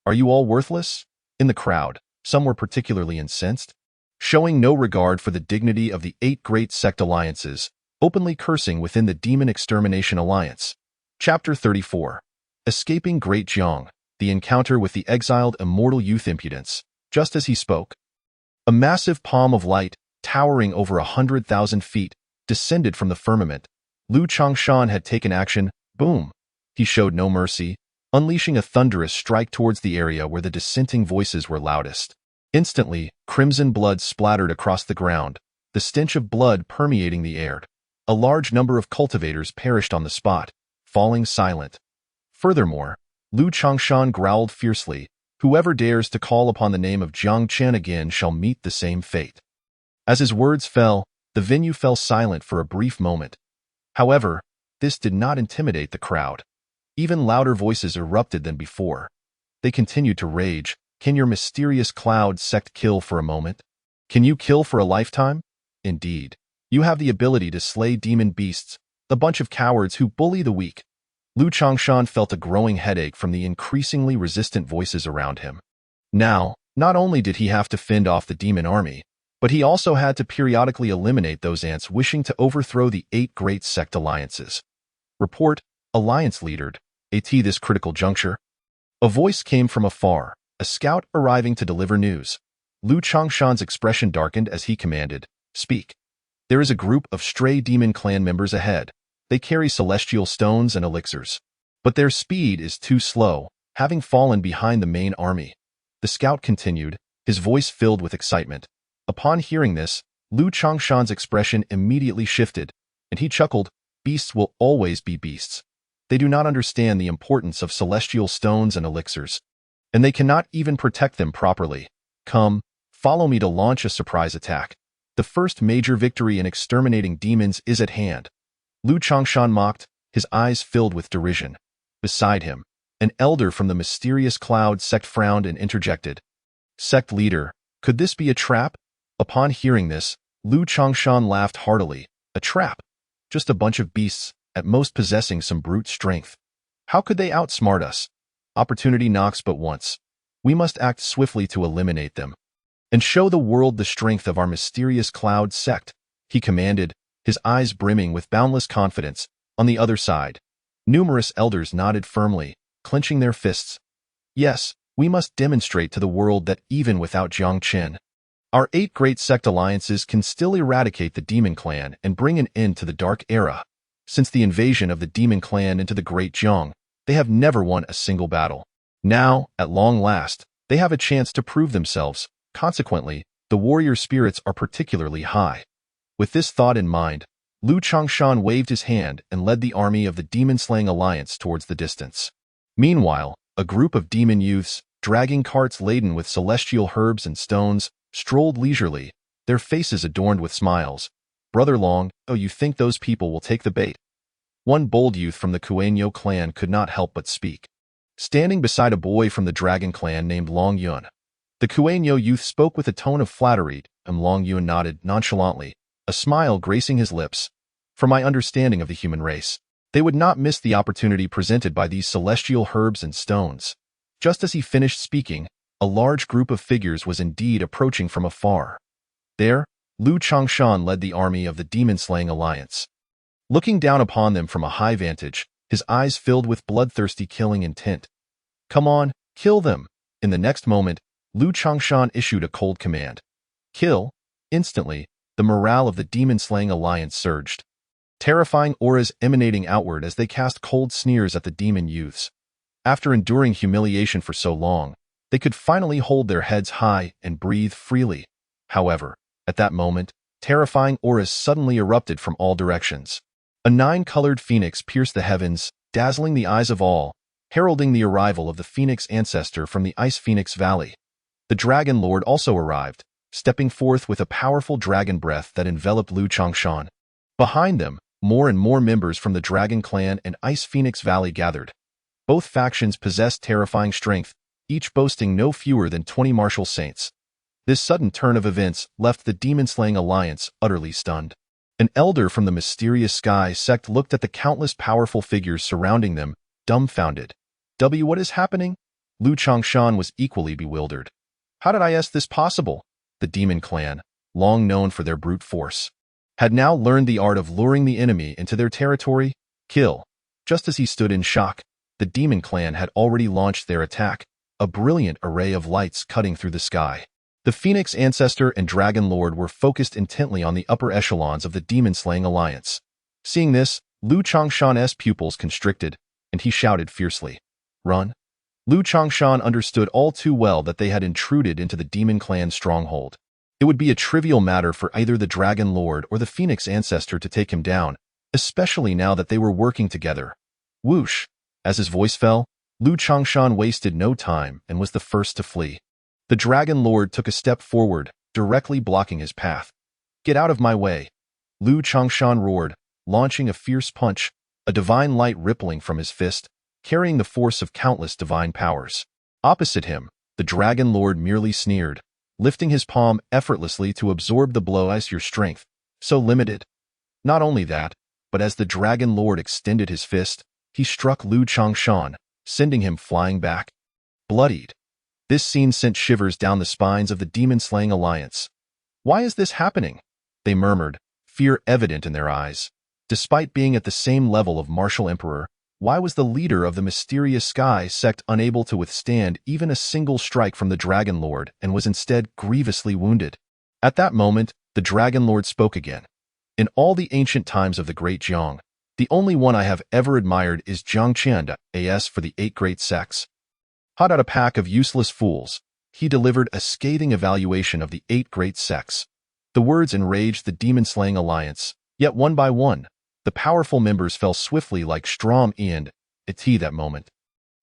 Are you all worthless? In the crowd, some were particularly incensed, showing no regard for the dignity of the 8 great sect alliances, openly cursing within the Demon Extermination Alliance. Chapter 34. Escaping Great Jiang, the encounter with the exiled immortal youth impudence. Just as he spoke, a massive palm of light, towering over 100,000 feet, descended from the firmament. Lu Changshan had taken action. Boom! He showed no mercy, unleashing a thunderous strike towards the area where the dissenting voices were loudest. Instantly, crimson blood splattered across the ground, the stench of blood permeating the air. A large number of cultivators perished on the spot, falling silent. Furthermore, Lu Changshan growled fiercely, "Whoever dares to call upon the name of Jiang Qin again shall meet the same fate." As his words fell, the venue fell silent for a brief moment. However, this did not intimidate the crowd. Even louder voices erupted than before. They continued to rage. "Can your mysterious Cloud sect kill for a moment? Can you kill for a lifetime? Indeed, you have the ability to slay demon beasts, the bunch of cowards who bully the weak." Lu Changshan felt a growing headache from the increasingly resistant voices around him. Now, not only did he have to fend off the demon army, but he also had to periodically eliminate those ants wishing to overthrow the 8 great sect alliances. Report, Alliance Leader, at this critical juncture. A voice came from afar, a scout arriving to deliver news. Lu Changshan's expression darkened as he commanded, "Speak." "There is a group of stray demon clan members ahead. They carry celestial stones and elixirs, but their speed is too slow, having fallen behind the main army." The scout continued, his voice filled with excitement. Upon hearing this, Lu Changshan's expression immediately shifted, and he chuckled, "Beasts will always be beasts. They do not understand the importance of celestial stones and elixirs, and they cannot even protect them properly. Come, follow me to launch a surprise attack. The first major victory in exterminating demons is at hand." Lu Changshan mocked, his eyes filled with derision. Beside him, an elder from the mysterious Cloud sect frowned and interjected, "Sect leader, could this be a trap?" Upon hearing this, Lu Changshan laughed heartily. "A trap? Just a bunch of beasts, at most possessing some brute strength. How could they outsmart us? Opportunity knocks but once. We must act swiftly to eliminate them, and show the world the strength of our mysterious Cloud sect," he commanded, his eyes brimming with boundless confidence. On the other side, numerous elders nodded firmly, clenching their fists. "Yes, we must demonstrate to the world that even without Jiang Qin, Our 8 great sect alliances can still eradicate the Demon Clan and bring an end to the Dark Era. Since the invasion of the Demon Clan into the Great Jiang, they have never won a single battle. Now, at long last, they have a chance to prove themselves. Consequently, the warrior spirits are particularly high. With this thought in mind, Lu Changshan waved his hand and led the army of the demon-slaying alliance towards the distance. Meanwhile, a group of demon youths, dragging carts laden with celestial herbs and stones, strolled leisurely, their faces adorned with smiles. "Brother Long, oh, you think those people will take the bait?" One bold youth from the Kueino clan could not help but speak, standing beside a boy from the Dragon clan named Long Yun. The Kueino youth spoke with a tone of flattery, and Long Yun nodded nonchalantly, a smile gracing his lips. "From my understanding of the human race, they would not miss the opportunity presented by these celestial herbs and stones." Just as he finished speaking, a large group of figures was indeed approaching from afar. There, Lu Changshan led the army of the demon-slaying alliance. Looking down upon them from a high vantage, his eyes filled with bloodthirsty killing intent. "Come on, kill them!" In the next moment, Lu Changshan issued a cold command. "Kill!" Instantly, the morale of the demon-slaying alliance surged. Terrifying auras emanating outward as they cast cold sneers at the demon youths. After enduring humiliation for so long, they could finally hold their heads high and breathe freely. However, at that moment, terrifying auras suddenly erupted from all directions. A 9-colored phoenix pierced the heavens, dazzling the eyes of all, heralding the arrival of the phoenix ancestor from the Ice Phoenix Valley. The Dragon Lord also arrived, stepping forth with a powerful dragon breath that enveloped Lu Changshan. Behind them, more and more members from the Dragon Clan and Ice Phoenix Valley gathered. Both factions possessed terrifying strength, each boasting no fewer than 20 martial saints. This sudden turn of events left the demon-slaying alliance utterly stunned. An elder from the mysterious sky sect looked at the countless powerful figures surrounding them, dumbfounded. What is happening?" Lu Changshan was equally bewildered. "How did this possible?" The Demon Clan, long known for their brute force, had now learned the art of luring the enemy into their territory. Kill. Just as he stood in shock, the Demon Clan had already launched their attack, a brilliant array of lights cutting through the sky. The Phoenix Ancestor and Dragon Lord were focused intently on the upper echelons of the demon-slaying alliance. Seeing this, Lu Changshan's pupils constricted, and he shouted fiercely, "Run!" Lu Changshan understood all too well that they had intruded into the Demon Clan's stronghold. It would be a trivial matter for either the Dragon Lord or the Phoenix Ancestor to take him down, especially now that they were working together. Whoosh! As his voice fell, Lu Changshan wasted no time and was the first to flee. The Dragon Lord took a step forward, directly blocking his path. "Get out of my way!" Lu Changshan roared, launching a fierce punch, a divine light rippling from his fist, carrying the force of countless divine powers. Opposite him, the Dragon Lord merely sneered, lifting his palm effortlessly to absorb the blow. "As your strength, so limited." Not only that, but as the Dragon Lord extended his fist, he struck Lu Changshan, sending him flying back. Bloodied. This scene sent shivers down the spines of the demon-slaying alliance. "Why is this happening?" they murmured, fear evident in their eyes. Despite being at the same level of martial emperor, why was the leader of the mysterious sky sect unable to withstand even a single strike from the Dragon Lord and was instead grievously wounded? At that moment, the Dragon Lord spoke again. "In all the ancient times of the Great Jiang, the only one I have ever admired is Jiang Qian, as for the 8 great sects. Hot out a pack of useless fools." He delivered a scathing evaluation of the 8 great sects. The words enraged the demon-slaying alliance, yet one by one, the powerful members fell swiftly like straw in that moment.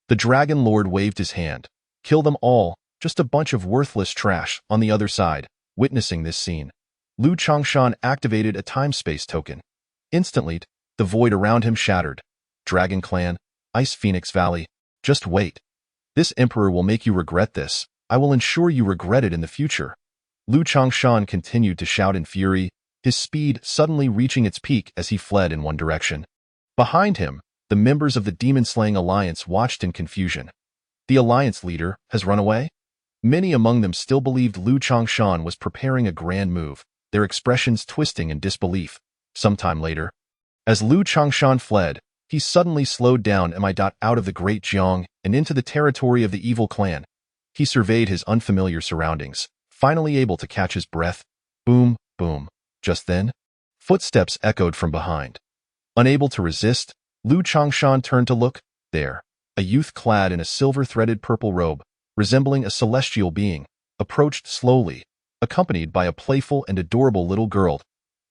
The Dragon Lord waved his hand. "Kill them all, just a bunch of worthless trash." On the other side, witnessing this scene, Lu Changshan activated a time-space token. Instantly, the void around him shattered. "Dragon Clan, Ice Phoenix Valley, just wait. This emperor will make you regret this. I will ensure you regret it in the future." Lu Changshan continued to shout in fury, his speed suddenly reaching its peak as he fled in one direction. Behind him, the members of the demon-slaying alliance watched in confusion. The alliance leader has run away? Many among them still believed Lu Changshan was preparing a grand move, their expressions twisting in disbelief. Sometime later, as Lu Changshan fled, he suddenly slowed down out of the Great Jiang and into the territory of the evil clan. He surveyed his unfamiliar surroundings, finally able to catch his breath. Boom, boom. Just then, footsteps echoed from behind. Unable to resist, Lu Changshan turned to look. There, a youth clad in a silver-threaded purple robe, resembling a celestial being, approached slowly, accompanied by a playful and adorable little girl.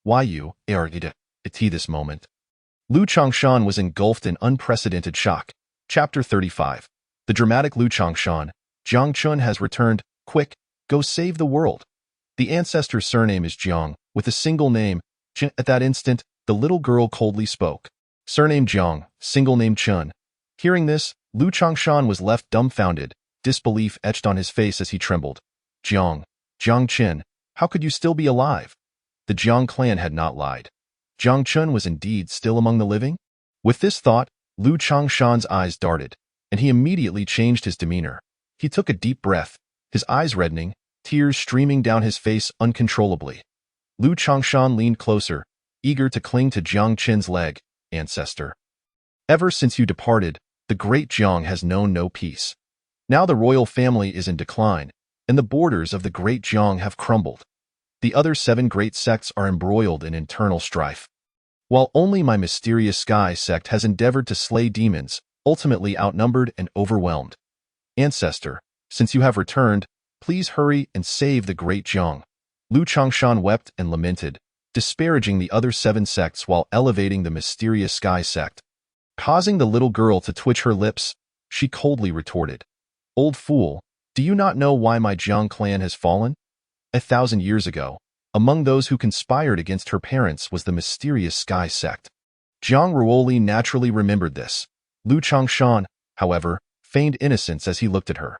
Why you are it this moment? Lu Changshan was engulfed in unprecedented shock. Chapter 35. The dramatic Lu Changshan, Jiang Chun has returned. Quick, go save the world. The ancestor's surname is Jiang, with a single name. At that instant, the little girl coldly spoke. Surname Jiang, single name Chun. Hearing this, Lu Changshan was left dumbfounded, disbelief etched on his face as he trembled. Jiang Qin, how could you still be alive? The Jiang clan had not lied. Jiang Chun was indeed still among the living? With this thought, Lu Changshan's eyes darted, and he immediately changed his demeanor. He took a deep breath, his eyes reddening, tears streaming down his face uncontrollably. Lu Changshan leaned closer, eager to cling to Jiang Qin's leg. Ancestor. Ever since you departed, the great Jiang has known no peace. Now the royal family is in decline, and the borders of the great Jiang have crumbled. The other 7 great sects are embroiled in internal strife. While only my mysterious Sky sect has endeavored to slay demons, ultimately outnumbered and overwhelmed. Ancestor, since you have returned, please hurry and save the great Jiang. Lu Changshan wept and lamented, disparaging the other 7 sects while elevating the mysterious Sky sect. Causing the little girl to twitch her lips, she coldly retorted, Old fool, do you not know why my Jiang clan has fallen? 1,000 years ago, among those who conspired against her parents was the mysterious Sky sect. Jiang Ruoli naturally remembered this. Lu Changshan, however, feigned innocence as he looked at her.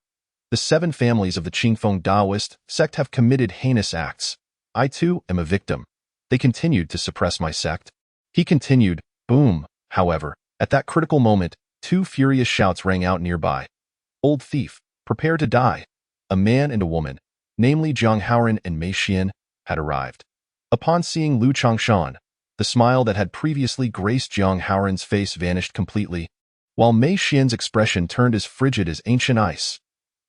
The 7 families of the Qingfeng Daoist sect have committed heinous acts. I too am a victim. They continued to suppress my sect. He continued, boom. However, at that critical moment, 2 furious shouts rang out nearby. Old thief, prepare to die. A man and a woman, namely Zhang Haoran and Mei Xian, had arrived. Upon seeing Lu Changshan, the smile that had previously graced Zhang Haoran's face vanished completely, while Mei Xian's expression turned as frigid as ancient ice.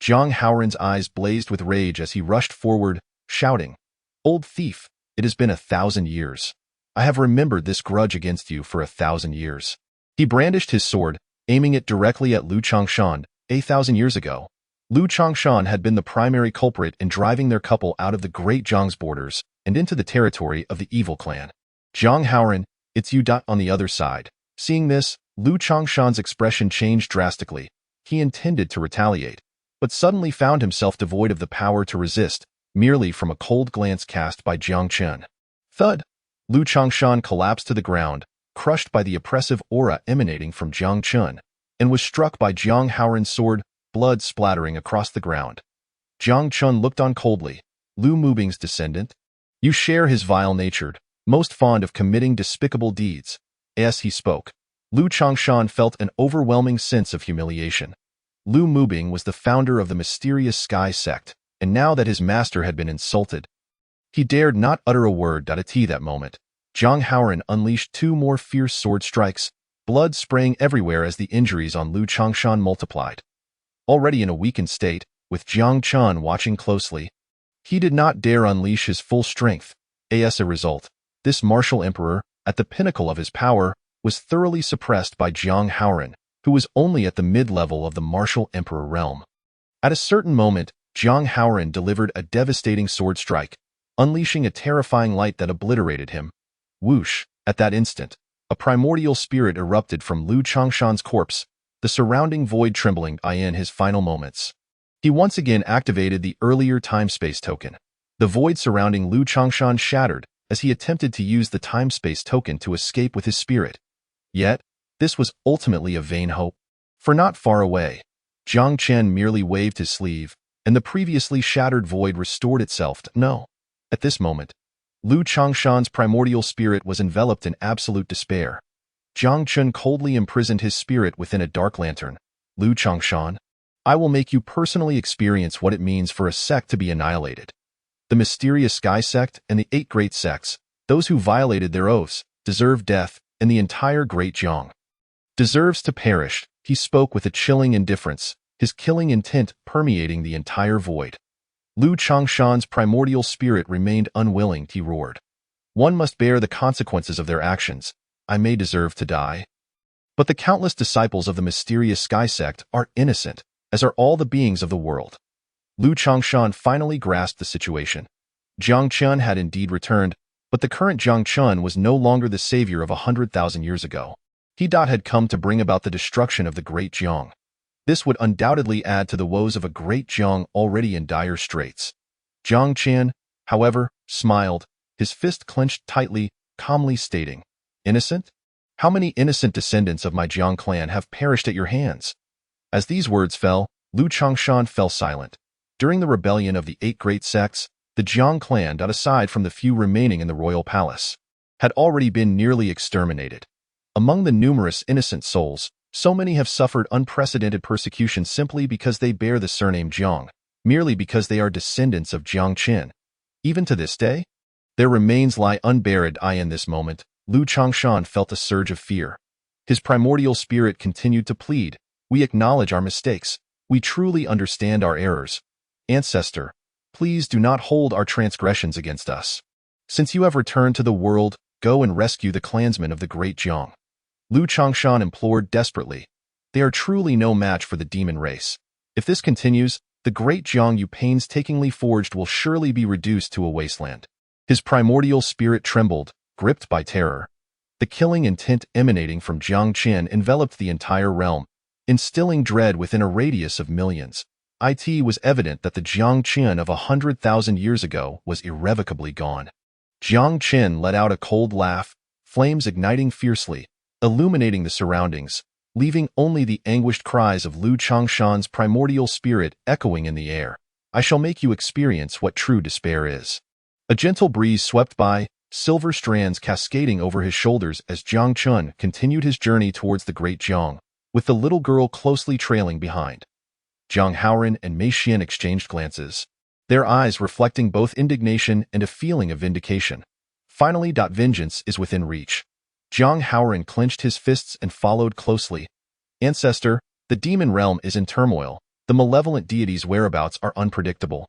Zhang Haoran's eyes blazed with rage as he rushed forward, shouting, Old thief, it has been 1,000 years. I have remembered this grudge against you for 1,000 years. He brandished his sword, aiming it directly at Lu Changshan. 1,000 years ago, Lu Changshan had been the primary culprit in driving their couple out of the great Zhang's borders and into the territory of the evil clan. Zhang Haoran, it's you. On the other side. Seeing this, Lu Changshan's expression changed drastically. He intended to retaliate, but suddenly found himself devoid of the power to resist, merely from a cold glance cast by Jiang Chen. Thud! Lu Changshan collapsed to the ground, crushed by the oppressive aura emanating from Jiang Chen, and was struck by Zhang Haoran's sword, blood splattering across the ground. Jiang Chen looked on coldly. Lu Mubing's descendant? You share his vile nature, most fond of committing despicable deeds. As he spoke, Lu Changshan felt an overwhelming sense of humiliation. Lu Mubing was the founder of the mysterious Sky sect, and now that his master had been insulted, he dared not utter a word. At that moment, Zhang Haoran unleashed 2 more fierce sword strikes, blood spraying everywhere as the injuries on Lu Changshan multiplied. Already in a weakened state, with Jiang Chen watching closely, he did not dare unleash his full strength. As a result, this martial emperor, at the pinnacle of his power, was thoroughly suppressed by Zhang Haoran, who was only at the mid-level of the martial emperor realm. At a certain moment, Zhang Haoran delivered a devastating sword strike, unleashing a terrifying light that obliterated him. Whoosh! At that instant, a primordial spirit erupted from Lu Changshan's corpse, the surrounding void trembling in his final moments. He once again activated the earlier time-space token. The void surrounding Lu Changshan shattered as he attempted to use the time-space token to escape with his spirit. Yet, this was ultimately a vain hope. For not far away, Jiang Chen merely waved his sleeve, and the previously shattered void restored itself to no. At this moment, Lu Changshan's primordial spirit was enveloped in absolute despair. Jiang Chen coldly imprisoned his spirit within a dark lantern. Lu Changshan, I will make you personally experience what it means for a sect to be annihilated. The mysterious Sky sect and the 8 great sects, those who violated their oaths, deserve death, and the entire great Jiang deserves to perish. He spoke with a chilling indifference, his killing intent permeating the entire void. Lu Changshan's primordial spirit remained unwilling. He roared. One must bear the consequences of their actions. I may deserve to die. But the countless disciples of the mysterious sky sect are innocent, as are all the beings of the world. Lu Changshan finally grasped the situation. Jiang Chen had indeed returned, but the current Jiang Chen was no longer the savior of 100,000 years ago. He had come to bring about the destruction of the great Jiang. This would undoubtedly add to the woes of a great Jiang already in dire straits. Jiang Chen, however, smiled, his fist clenched tightly, calmly stating, "Innocent? How many innocent descendants of my Jiang clan have perished at your hands?" As these words fell, Lu Changshan fell silent. During the rebellion of the 8 great sects, the Jiang clan, aside from the few remaining in the royal palace, had already been nearly exterminated. Among the numerous innocent souls, so many have suffered unprecedented persecution simply because they bear the surname Jiang, merely because they are descendants of Jiang Qin. Even to this day, their remains lie unburied. In this moment, Lu Changshan felt a surge of fear. His primordial spirit continued to plead, "We acknowledge our mistakes. We truly understand our errors. Ancestor, please do not hold our transgressions against us. Since you have returned to the world, go and rescue the clansmen of the great Jiang." Lu Changshan implored desperately. "They are truly no match for the demon race. If this continues, the great Jiang you painstakingly forged will surely be reduced to a wasteland." His primordial spirit trembled, gripped by terror. The killing intent emanating from Jiang Qin enveloped the entire realm, instilling dread within a radius of millions. It was evident that the Jiang Qin of 100,000 years ago was irrevocably gone. Jiang Qin let out a cold laugh, flames igniting fiercely, illuminating the surroundings, leaving only the anguished cries of Lu Changshan's primordial spirit echoing in the air. "I shall make you experience what true despair is." A gentle breeze swept by, silver strands cascading over his shoulders as Jiang Chun continued his journey towards the great Jiang, with the little girl closely trailing behind. Jiang Haoran and Mei Xian exchanged glances, their eyes reflecting both indignation and a feeling of vindication. Finally, vengeance is within reach. Jiang Haoran clenched his fists and followed closely. "Ancestor, the demon realm is in turmoil. The malevolent deity's whereabouts are unpredictable.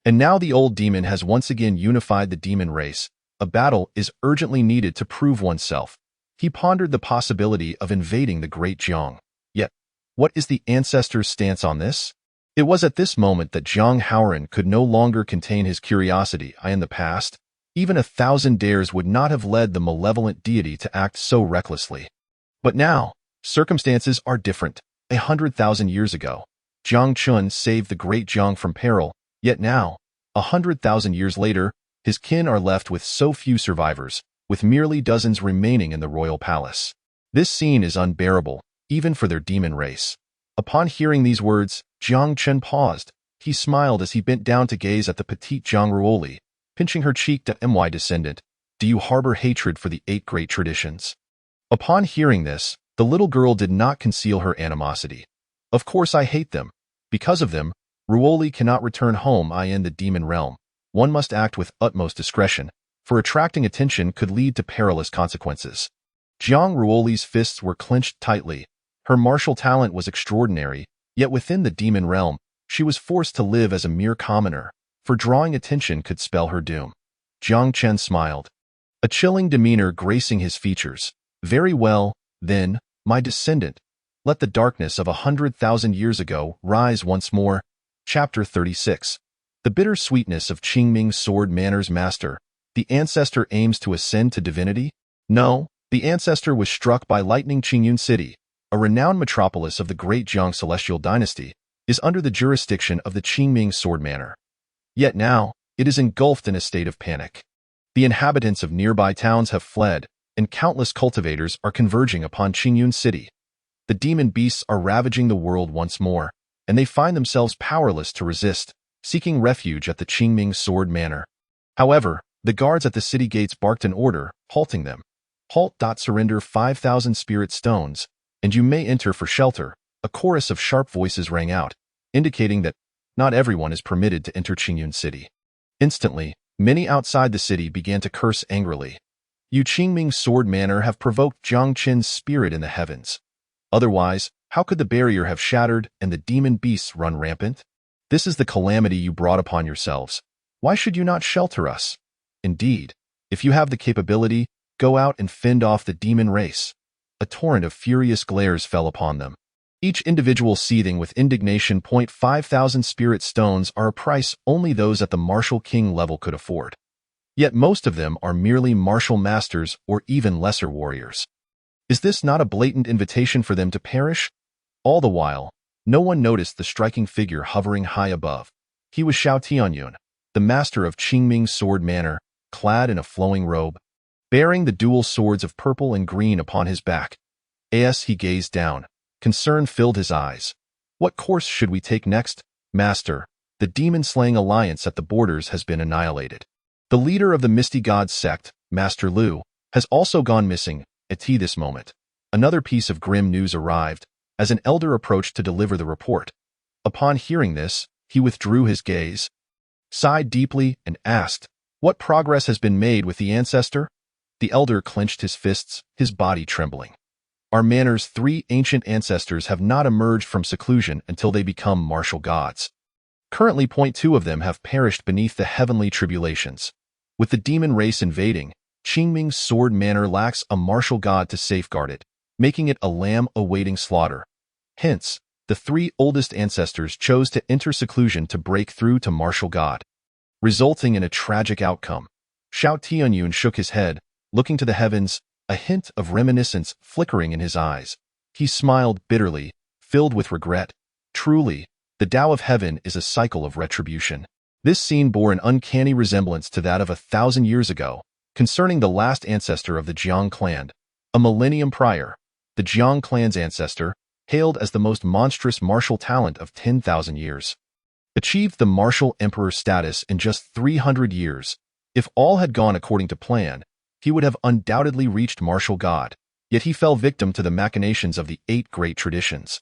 And now the old demon has once again unified the demon race. A battle is urgently needed to prove oneself." He pondered the possibility of invading the great Jiang. Yet, what is the ancestor's stance on this? It was at this moment that Jiang Haoran could no longer contain his curiosity. In the past, even 1,000 dares would not have led the malevolent deity to act so recklessly. But now, circumstances are different. 100,000 years ago, Jiang Chun saved the great Jiang from peril, yet now, 100,000 years later, his kin are left with so few survivors, with merely dozens remaining in the royal palace. This scene is unbearable, even for their demon race. Upon hearing these words, Jiang Chen paused. He smiled as he bent down to gaze at the petite Jiang Ruoli, pinching her cheek. "My descendant, do you harbor hatred for the 8 great traditions?" Upon hearing this, the little girl did not conceal her animosity. "Of course I hate them. Because of them, Ruoli cannot return home. In the demon realm, one must act with utmost discretion, for attracting attention could lead to perilous consequences." Jiang Ruoli's fists were clenched tightly. Her martial talent was extraordinary, yet within the demon realm, she was forced to live as a mere commoner, for drawing attention could spell her doom. Jiang Chen smiled, a chilling demeanor gracing his features. "Very well, then, my descendant. Let the darkness of 100,000 years ago rise once more." Chapter 36. The bitter sweetness of Qingming's sword maner's master. The ancestor aims to ascend to divinity? No, the ancestor was struck by lightning. Qingyun City, a renowned metropolis of the great Jiang celestial dynasty, is under the jurisdiction of the Qingming sword manor. Yet now, it is engulfed in a state of panic. The inhabitants of nearby towns have fled, and countless cultivators are converging upon Qingyun City. The demon beasts are ravaging the world once more, and they find themselves powerless to resist, seeking refuge at the Qingming sword manor. However, the guards at the city gates barked an order, halting them. "Halt. Surrender 5,000 spirit stones, and you may enter for shelter." A chorus of sharp voices rang out, indicating that not everyone is permitted to enter Qingyun City. Instantly, many outside the city began to curse angrily. "You Qingming sword manor have provoked Jiang Qin's spirit in the heavens. Otherwise, how could the barrier have shattered and the demon beasts run rampant?" This is the calamity you brought upon yourselves. Why should you not shelter us? Indeed, if you have the capability, go out and fend off the demon race." A torrent of furious glares fell upon them, each individual seething with indignation. 5,000 spirit stones are a price only those at the martial king level could afford. Yet most of them are merely martial masters or even lesser warriors. Is this not a blatant invitation for them to perish? All the while, no one noticed the striking figure hovering high above. He was Xiao Tianyun, the master of Qingming's sword manor, clad in a flowing robe, bearing the dual swords of purple and green upon his back. As he gazed down, concern filled his eyes. "What course should we take next, Master? The demon-slaying alliance at the borders has been annihilated. The leader of the Misty Gods sect, Master Lu, has also gone missing." At this moment, another piece of grim news arrived, as an elder approached to deliver the report. Upon hearing this, he withdrew his gaze, sighed deeply, and asked, "What progress has been made with the ancestor?" The elder clenched his fists, his body trembling. "Our manor's 3 ancient ancestors have not emerged from seclusion until they become martial gods. Currently, 2 of them have perished beneath the heavenly tribulations. With the demon race invading, Qingming's sword manor lacks a martial god to safeguard it, making it a lamb awaiting slaughter. Hence, the 3 oldest ancestors chose to enter seclusion to break through to martial god, resulting in a tragic outcome." Xiao Tianyun shook his head, looking to the heavens, a hint of reminiscence flickering in his eyes. He smiled bitterly, filled with regret. Truly, the Tao of Heaven is a cycle of retribution. This scene bore an uncanny resemblance to that of 1,000 years ago, concerning the last ancestor of the Jiang clan. A millennium prior, the Jiang clan's ancestor, hailed as the most monstrous martial talent of 10,000 years, achieved the martial emperor status in just 300 years. If all had gone according to plan, he would have undoubtedly reached martial god, yet he fell victim to the machinations of the 8 great traditions,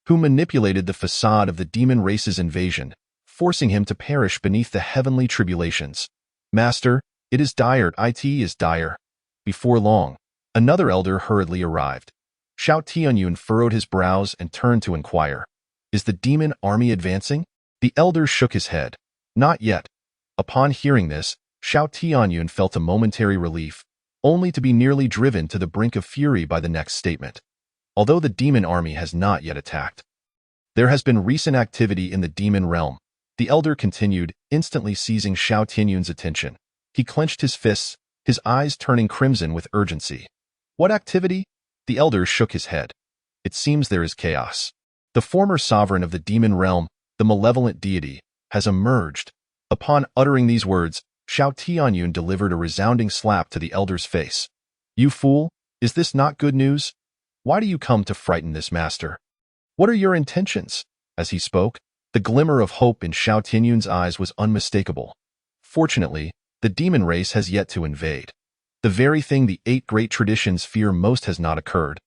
who manipulated the facade of the demon race's invasion, forcing him to perish beneath the heavenly tribulations. "Master, it is dire. It is dire." Before long, another elder hurriedly arrived. Xiao Tianyun furrowed his brows and turned to inquire, "Is the demon army advancing?" The elder shook his head. "Not yet." Upon hearing this, Xiao Tianyun felt a momentary relief, only to be nearly driven to the brink of fury by the next statement. Although the demon army has not yet attacked, there has been recent activity in the demon realm. The elder continued, instantly seizing Xiao Tianyun's attention. He clenched his fists, his eyes turning crimson with urgency. "What activity?" The elder shook his head. "It seems there is chaos. The former sovereign of the demon realm, the malevolent deity, has emerged." Upon uttering these words, Xiao Tianyun delivered a resounding slap to the elder's face. "You fool, is this not good news? Why do you come to frighten this master? What are your intentions?" As he spoke, the glimmer of hope in Xiao Tianyun's eyes was unmistakable. Fortunately, the demon race has yet to invade. The very thing the 8 great traditions fear most has not occurred.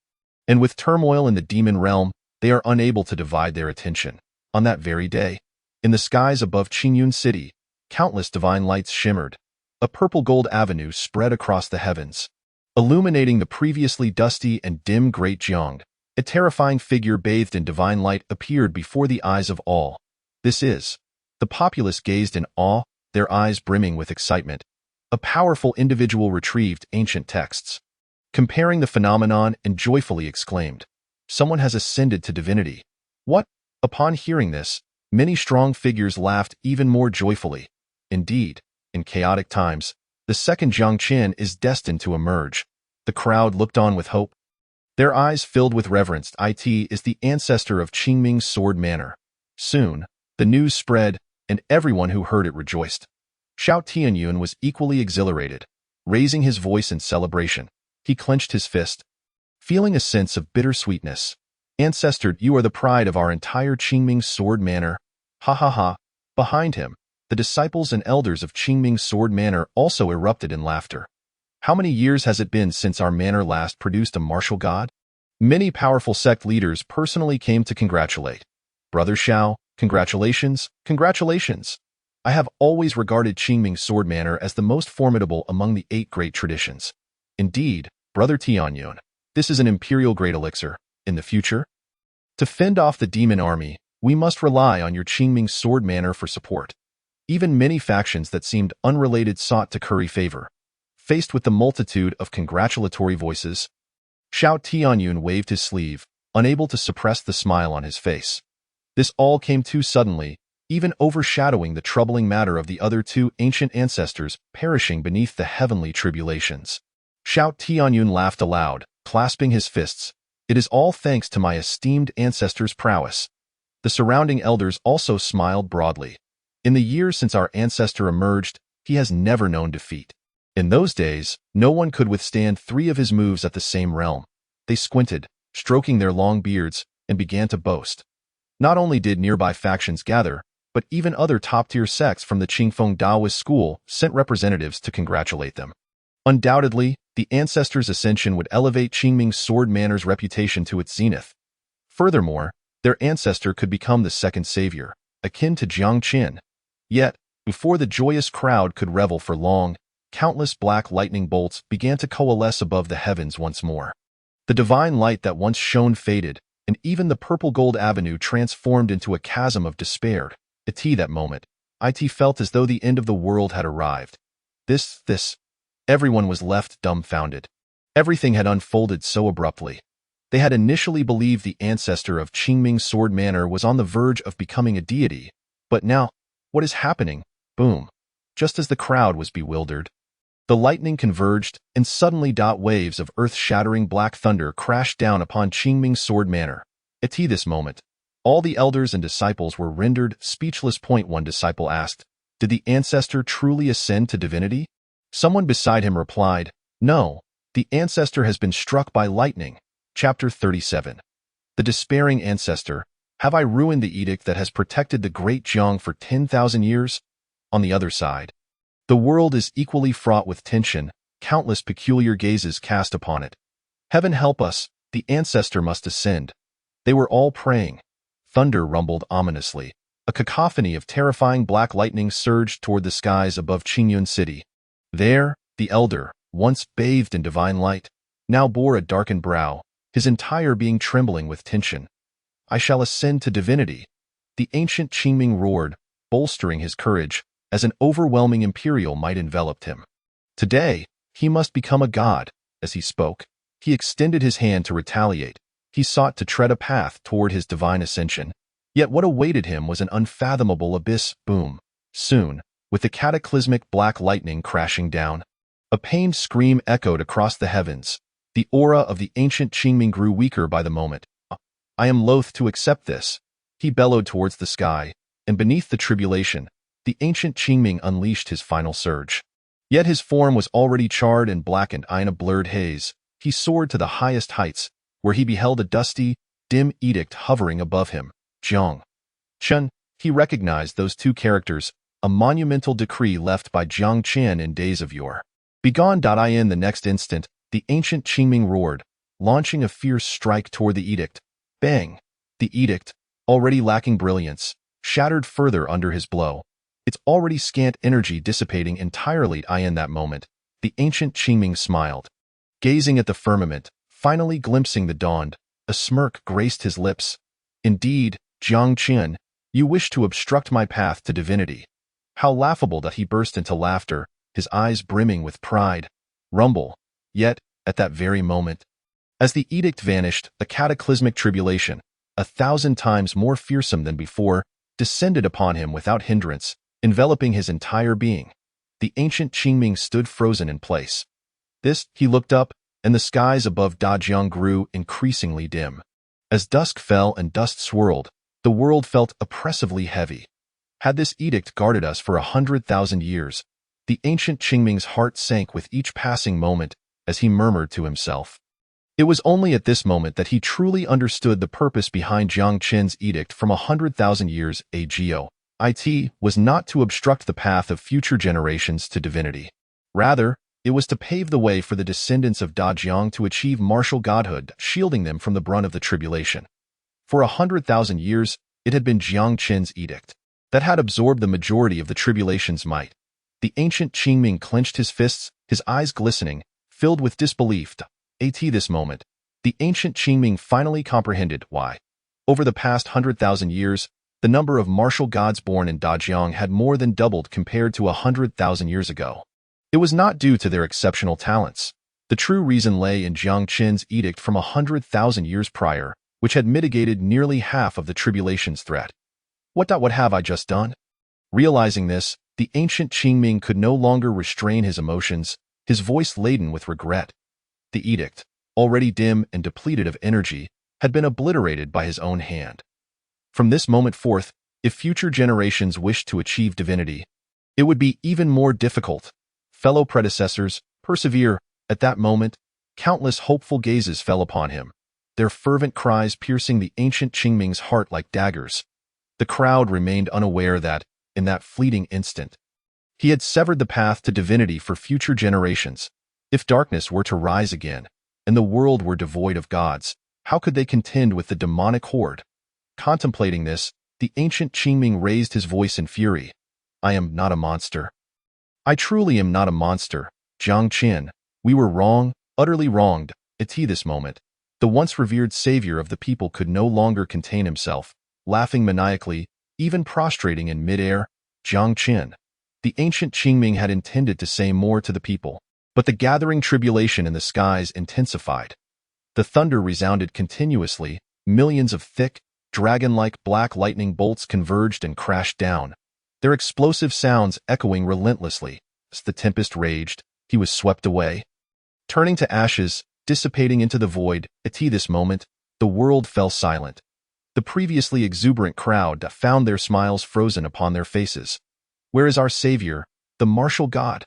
And with turmoil in the demon realm, they are unable to divide their attention. On that very day, in the skies above Qingyun City, countless divine lights shimmered. A purple-gold avenue spread across the heavens, illuminating the previously dusty and dim Great Jiang. A terrifying figure bathed in divine light appeared before the eyes of all. "This is." The populace gazed in awe, their eyes brimming with excitement. A powerful individual retrieved ancient texts, comparing the phenomenon, and joyfully exclaimed, "Someone has ascended to divinity." "What?" Upon hearing this, many strong figures laughed even more joyfully. Indeed, in chaotic times, the second Jiangqian is destined to emerge. The crowd looked on with hope, their eyes filled with reverence. It is the ancestor of Qingming's sword manor. Soon, the news spread, and everyone who heard it rejoiced. Xiao Tianyun was equally exhilarated. Raising his voice in celebration, he clenched his fist, feeling a sense of bittersweetness. "Ancestor, you are the pride of our entire Qingming's sword manor." Ha ha ha. Behind him, the disciples and elders of Qingming's sword manor also erupted in laughter. "How many years has it been since our manor last produced a martial god?" Many powerful sect leaders personally came to congratulate. "Brother Xiao, congratulations, congratulations. I have always regarded Qingming's sword manor as the most formidable among the 8 great traditions. Indeed, Brother Tianyun, this is an imperial great elixir. In the future, to fend off the demon army, we must rely on your Qingming sword manner for support. Even many factions that seemed unrelated sought to curry favor. Faced with the multitude of congratulatory voices, Xiao Tianyun waved his sleeve, unable to suppress the smile on his face. This all came too suddenly, even overshadowing the troubling matter of the other two ancient ancestors perishing beneath the heavenly tribulations. Xiao Tianyun laughed aloud, clasping his fists. It is all thanks to my esteemed ancestors' prowess. The surrounding elders also smiled broadly. In the years since our ancestor emerged, he has never known defeat. In those days, no one could withstand 3 of his moves at the same realm. They squinted, stroking their long beards, and began to boast. Not only did nearby factions gather, but even other top-tier sects from the Qingfeng Daoist school sent representatives to congratulate them. Undoubtedly, the ancestors' ascension would elevate Qingming's sword manor's reputation to its zenith. Furthermore, their ancestor could become the second savior, akin to Jiang Qin. Yet, before the joyous crowd could revel for long, countless black lightning bolts began to coalesce above the heavens once more. The divine light that once shone faded, and even the purple-gold avenue transformed into a chasm of despair. At that moment, it felt as though the end of the world had arrived. Everyone was left dumbfounded. Everything had unfolded so abruptly. They had initially believed the ancestor of Qingming's sword manor was on the verge of becoming a deity, but now, what is happening? Boom. Just as the crowd was bewildered, the lightning converged, and suddenly waves of earth-shattering black thunder crashed down upon Qingming's sword manor. At this moment, all the elders and disciples were rendered speechless. One disciple asked, "Did the ancestor truly ascend to divinity?" Someone beside him replied, "No, the ancestor has been struck by lightning." Chapter 37. The despairing ancestor. Have I ruined the edict that has protected the great Jiang for 10,000 years? On the other side, the world is equally fraught with tension, countless peculiar gazes cast upon it. Heaven help us, the ancestor must ascend. They were all praying. Thunder rumbled ominously. A cacophony of terrifying black lightning surged toward the skies above Qingyun City. There, the elder, once bathed in divine light, now bore a darkened brow, his entire being trembling with tension. "I shall ascend to divinity," the ancient Qingming roared, bolstering his courage, as an overwhelming imperial might enveloped him. Today, he must become a god. As he spoke, he extended his hand to retaliate. He sought to tread a path toward his divine ascension. Yet what awaited him was an unfathomable abyss. Boom. Soon, with the cataclysmic black lightning crashing down, a pained scream echoed across the heavens. The aura of the ancient Qingming grew weaker by the moment. "I am loath to accept this," he bellowed towards the sky, and beneath the tribulation, the ancient Qingming unleashed his final surge. Yet his form was already charred and blackened in a blurred haze. He soared to the highest heights, where he beheld a dusty, dim edict hovering above him. Jiang Chen. He recognized those two characters, a monumental decree left by Jiang Qian in days of yore. "Begone!" In the next instant, the ancient Qingming roared, launching a fierce strike toward the edict. Bang! The edict, already lacking brilliance, shattered further under his blow, its already scant energy dissipating entirely. In that moment, the ancient Qingming smiled. Gazing at the firmament, finally glimpsing the dawn, a smirk graced his lips. "Indeed, Jiang Qian, you wish to obstruct my path to divinity." How laughable that he burst into laughter, his eyes brimming with pride. Rumble. Yet, at that very moment, as the edict vanished, a cataclysmic tribulation, 1,000 times more fearsome than before, descended upon him without hindrance, enveloping his entire being. The ancient Qingming stood frozen in place. He looked up, and the skies above Dajiang grew increasingly dim. As dusk fell and dust swirled, the world felt oppressively heavy. Had this edict guarded us for 100,000 years? The ancient Qingming's heart sank with each passing moment, as he murmured to himself. It was only at this moment that he truly understood the purpose behind Jiang Qin's edict from 100,000 years ago. It was not to obstruct the path of future generations to divinity. Rather, it was to pave the way for the descendants of Dajiang to achieve martial godhood, shielding them from the brunt of the tribulation. For 100,000 years, it had been Jiang Qin's edict that had absorbed the majority of the tribulation's might. The ancient Qingming clenched his fists, his eyes glistening, filled with disbelief. At this moment, the ancient Qingming finally comprehended why. Over the past 100,000 years, the number of martial gods born in Dajiang had more than doubled compared to 100,000 years ago. It was not due to their exceptional talents. The true reason lay in Jiang Qin's edict from 100,000 years prior, which had mitigated nearly half of the tribulation's threat. What have I just done? Realizing this, the ancient Qingming could no longer restrain his emotions, his voice laden with regret. The edict, already dim and depleted of energy, had been obliterated by his own hand. From this moment forth, if future generations wished to achieve divinity, it would be even more difficult. Fellow predecessors, persevere. At that moment, countless hopeful gazes fell upon him, their fervent cries piercing the ancient Qingming's heart like daggers. The crowd remained unaware that, in that fleeting instant, he had severed the path to divinity for future generations. If darkness were to rise again, and the world were devoid of gods, how could they contend with the demonic horde? Contemplating this, the ancient Qingming raised his voice in fury. I am not a monster. I truly am not a monster, Jiang Qin. We were wrong, utterly wronged. At this moment, the once revered savior of the people could no longer contain himself, laughing maniacally, even prostrating in midair. Jiang Qin. The ancient Qingming had intended to say more to the people, but the gathering tribulation in the skies intensified. The thunder resounded continuously, millions of thick, dragon-like black lightning bolts converged and crashed down, their explosive sounds echoing relentlessly. As the tempest raged, he was swept away, turning to ashes, dissipating into the void. At this moment, the world fell silent. The previously exuberant crowd found their smiles frozen upon their faces. Where is our savior, the martial god?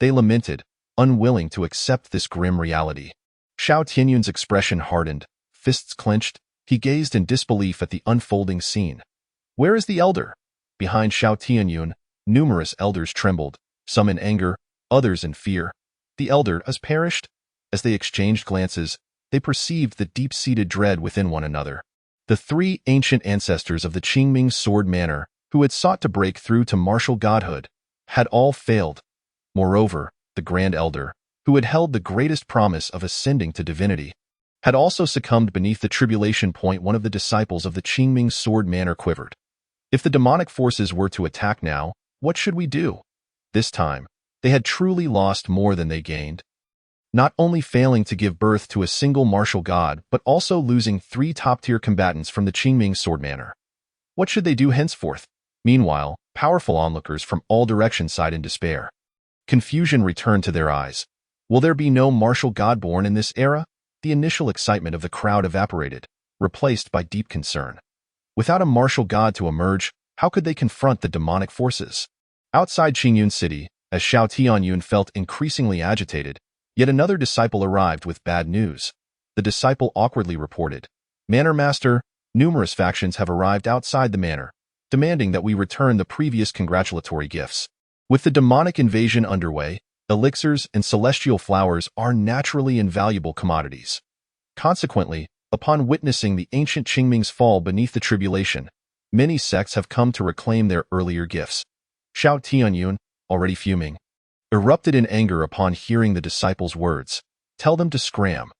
They lamented, unwilling to accept this grim reality. Xiao Tianyun's expression hardened, fists clenched. He gazed in disbelief at the unfolding scene. Where is the elder? Behind Xiao Tianyun, numerous elders trembled, some in anger, others in fear. The elder has perished? As they exchanged glances, they perceived the deep-seated dread within one another. The three ancient ancestors of the Qingming sword manor, who had sought to break through to martial godhood, had all failed. Moreover, the Grand Elder, who had held the greatest promise of ascending to divinity, had also succumbed beneath the tribulation point. One of the disciples of the Qingming sword manor quivered. If the demonic forces were to attack now, what should we do? This time, they had truly lost more than they gained. Not only failing to give birth to a single martial god, but also losing 3 top-tier combatants from the Qingming sword manor. What should they do henceforth? Meanwhile, powerful onlookers from all directions sighed in despair. Confusion returned to their eyes. Will there be no martial god born in this era? The initial excitement of the crowd evaporated, replaced by deep concern. Without a martial god to emerge, how could they confront the demonic forces? Outside Qingyun City, as Xiao Tianyun felt increasingly agitated, yet another disciple arrived with bad news. The disciple awkwardly reported, Manor Master, numerous factions have arrived outside the manor, demanding that we return the previous congratulatory gifts. With the demonic invasion underway, elixirs and celestial flowers are naturally invaluable commodities. Consequently, upon witnessing the ancient Qingming's fall beneath the tribulation, many sects have come to reclaim their earlier gifts. Xiao Tianyun, already fuming, erupted in anger upon hearing the disciples' words. Tell them to scram.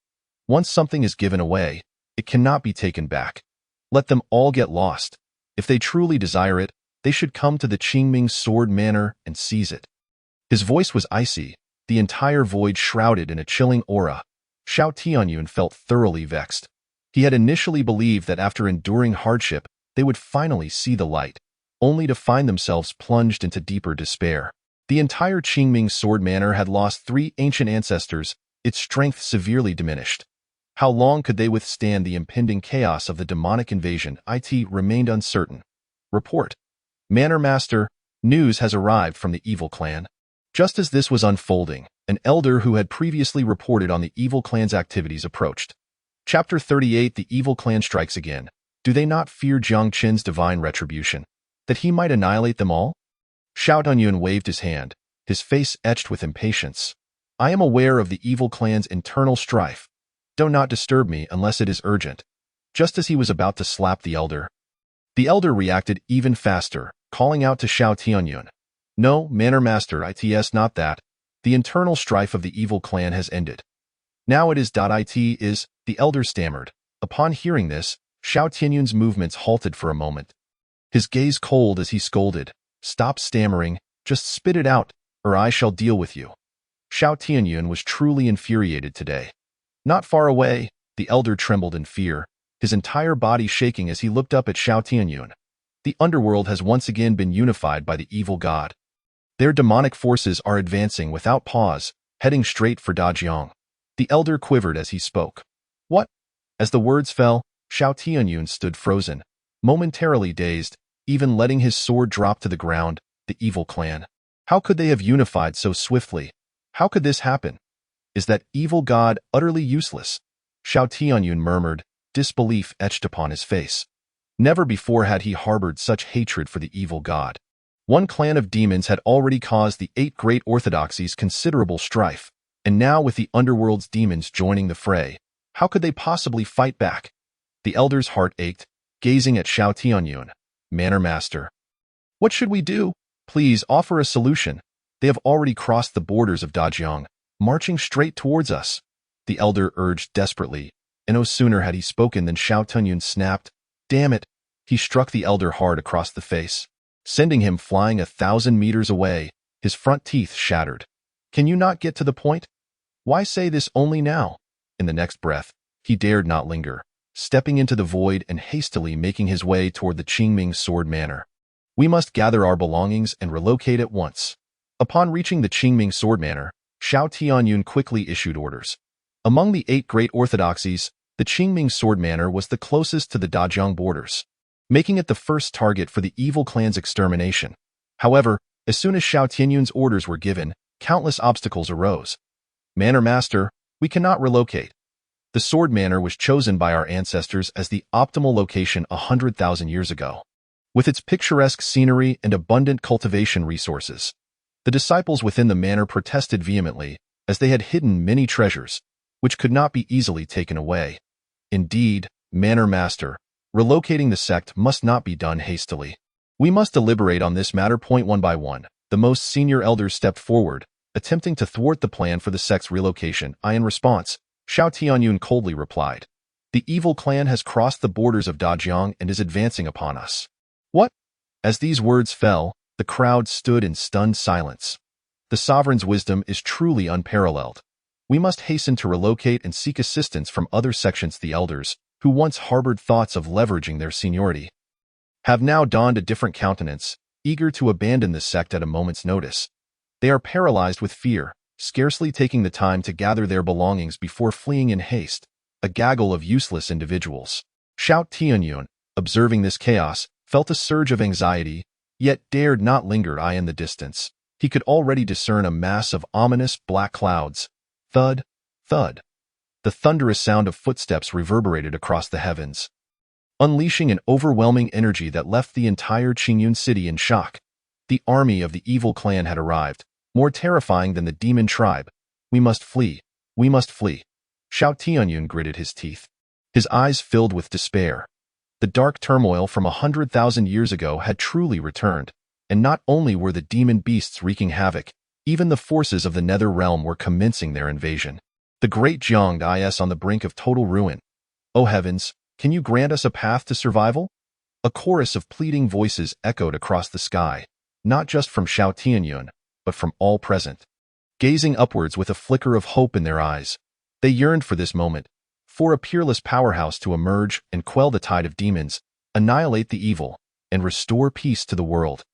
Once something is given away, it cannot be taken back. Let them all get lost. If they truly desire it, they should come to the Qingming sword manor and seize it. His voice was icy, the entire void shrouded in a chilling aura. Xiao Tianyun felt thoroughly vexed. He had initially believed that after enduring hardship, they would finally see the light, only to find themselves plunged into deeper despair. The entire Qingming sword manor had lost 3 ancient ancestors, its strength severely diminished. How long could they withstand the impending chaos of the demonic invasion? It remained uncertain. Report. Manor Master, news has arrived from the evil clan. Just as this was unfolding, an elder who had previously reported on the evil clan's activities approached. Chapter 38. The evil clan strikes again. Do they not fear Jiang Qin's divine retribution, that he might annihilate them all? Xiao Tianyun waved his hand, his face etched with impatience. I am aware of the evil clan's internal strife. Do not disturb me unless it is urgent. Just as he was about to slap the elder reacted even faster, calling out to Xiao Tianyun. No, Manor Master, it's not that. The internal strife of the evil clan has ended. Now it is. The elder stammered. Upon hearing this, Xiao Tianyun's movements halted for a moment. His gaze cold as he scolded. "Stop stammering, just spit it out, or I shall deal with you." Xiao Tianyun was truly infuriated today. Not far away, the elder trembled in fear, his entire body shaking as he looked up at Xiao Tianyun. The underworld has once again been unified by the evil god. Their demonic forces are advancing without pause, heading straight for Dajiang. The elder quivered as he spoke. "What?" As the words fell, Xiao Tianyun stood frozen, momentarily dazed, even letting his sword drop to the ground. The evil clan. How could they have unified so swiftly? How could this happen? Is that evil god utterly useless? Xiao Tianyun murmured, disbelief etched upon his face. Never before had he harbored such hatred for the evil god. One clan of demons had already caused the 8 great orthodoxies considerable strife, and now with the underworld's demons joining the fray, how could they possibly fight back? The elder's heart ached, gazing at Xiao Tianyun. "Manor Master, what should we do? Please offer a solution. They have already crossed the borders of Dajiang, marching straight towards us." The elder urged desperately, and no sooner had he spoken than Xiao Tianyun snapped. "Damn it!" He struck the elder hard across the face, sending him flying 1,000 meters away, his front teeth shattered. "Can you not get to the point? Why say this only now?" In the next breath, he dared not linger, stepping into the void and hastily making his way toward the Qingming Sword Manor. "We must gather our belongings and relocate at once." Upon reaching the Qingming Sword Manor, Xiao Tianyun quickly issued orders. Among the 8 great orthodoxies, the Qingming Sword Manor was the closest to the Dajiang borders, making it the first target for the evil clan's extermination. However, as soon as Xiao Tianyun's orders were given, countless obstacles arose. "Manor Master, we cannot relocate. The Sword Manor was chosen by our ancestors as the optimal location 100,000 years ago. With its picturesque scenery and abundant cultivation resources, the disciples within the manor protested vehemently, as they had hidden many treasures, which could not be easily taken away. Indeed, Manor Master, relocating the sect must not be done hastily. We must deliberate on this matter one by one." The most senior elders stepped forward, attempting to thwart the plan for the sect's relocation. In response, Xiao Tianyun coldly replied, "The evil clan has crossed the borders of Dajiang and is advancing upon us." "What?" As these words fell, the crowd stood in stunned silence. The sovereign's wisdom is truly unparalleled. "We must hasten to relocate and seek assistance from other sections." The elders, who once harbored thoughts of leveraging their seniority, have now donned a different countenance, eager to abandon the sect at a moment's notice. They are paralyzed with fear, scarcely taking the time to gather their belongings before fleeing in haste, a gaggle of useless individuals. Xiao Tianyun, observing this chaos, felt a surge of anxiety, yet dared not linger in the distance. He could already discern a mass of ominous black clouds. Thud, thud. The thunderous sound of footsteps reverberated across the heavens, unleashing an overwhelming energy that left the entire Qingyun city in shock. The army of the evil clan had arrived, more terrifying than the demon tribe. "We must flee. We must flee." Xiao Tianyun gritted his teeth, his eyes filled with despair. The dark turmoil from 100,000 years ago had truly returned, and not only were the demon beasts wreaking havoc, even the forces of the Nether Realm were commencing their invasion. The great Jiang is on the brink of total ruin. "Oh heavens, can you grant us a path to survival?" A chorus of pleading voices echoed across the sky, not just from Xiao Tianyun, but from all present. Gazing upwards with a flicker of hope in their eyes, they yearned for this moment, for a peerless powerhouse to emerge and quell the tide of demons, annihilate the evil, and restore peace to the world,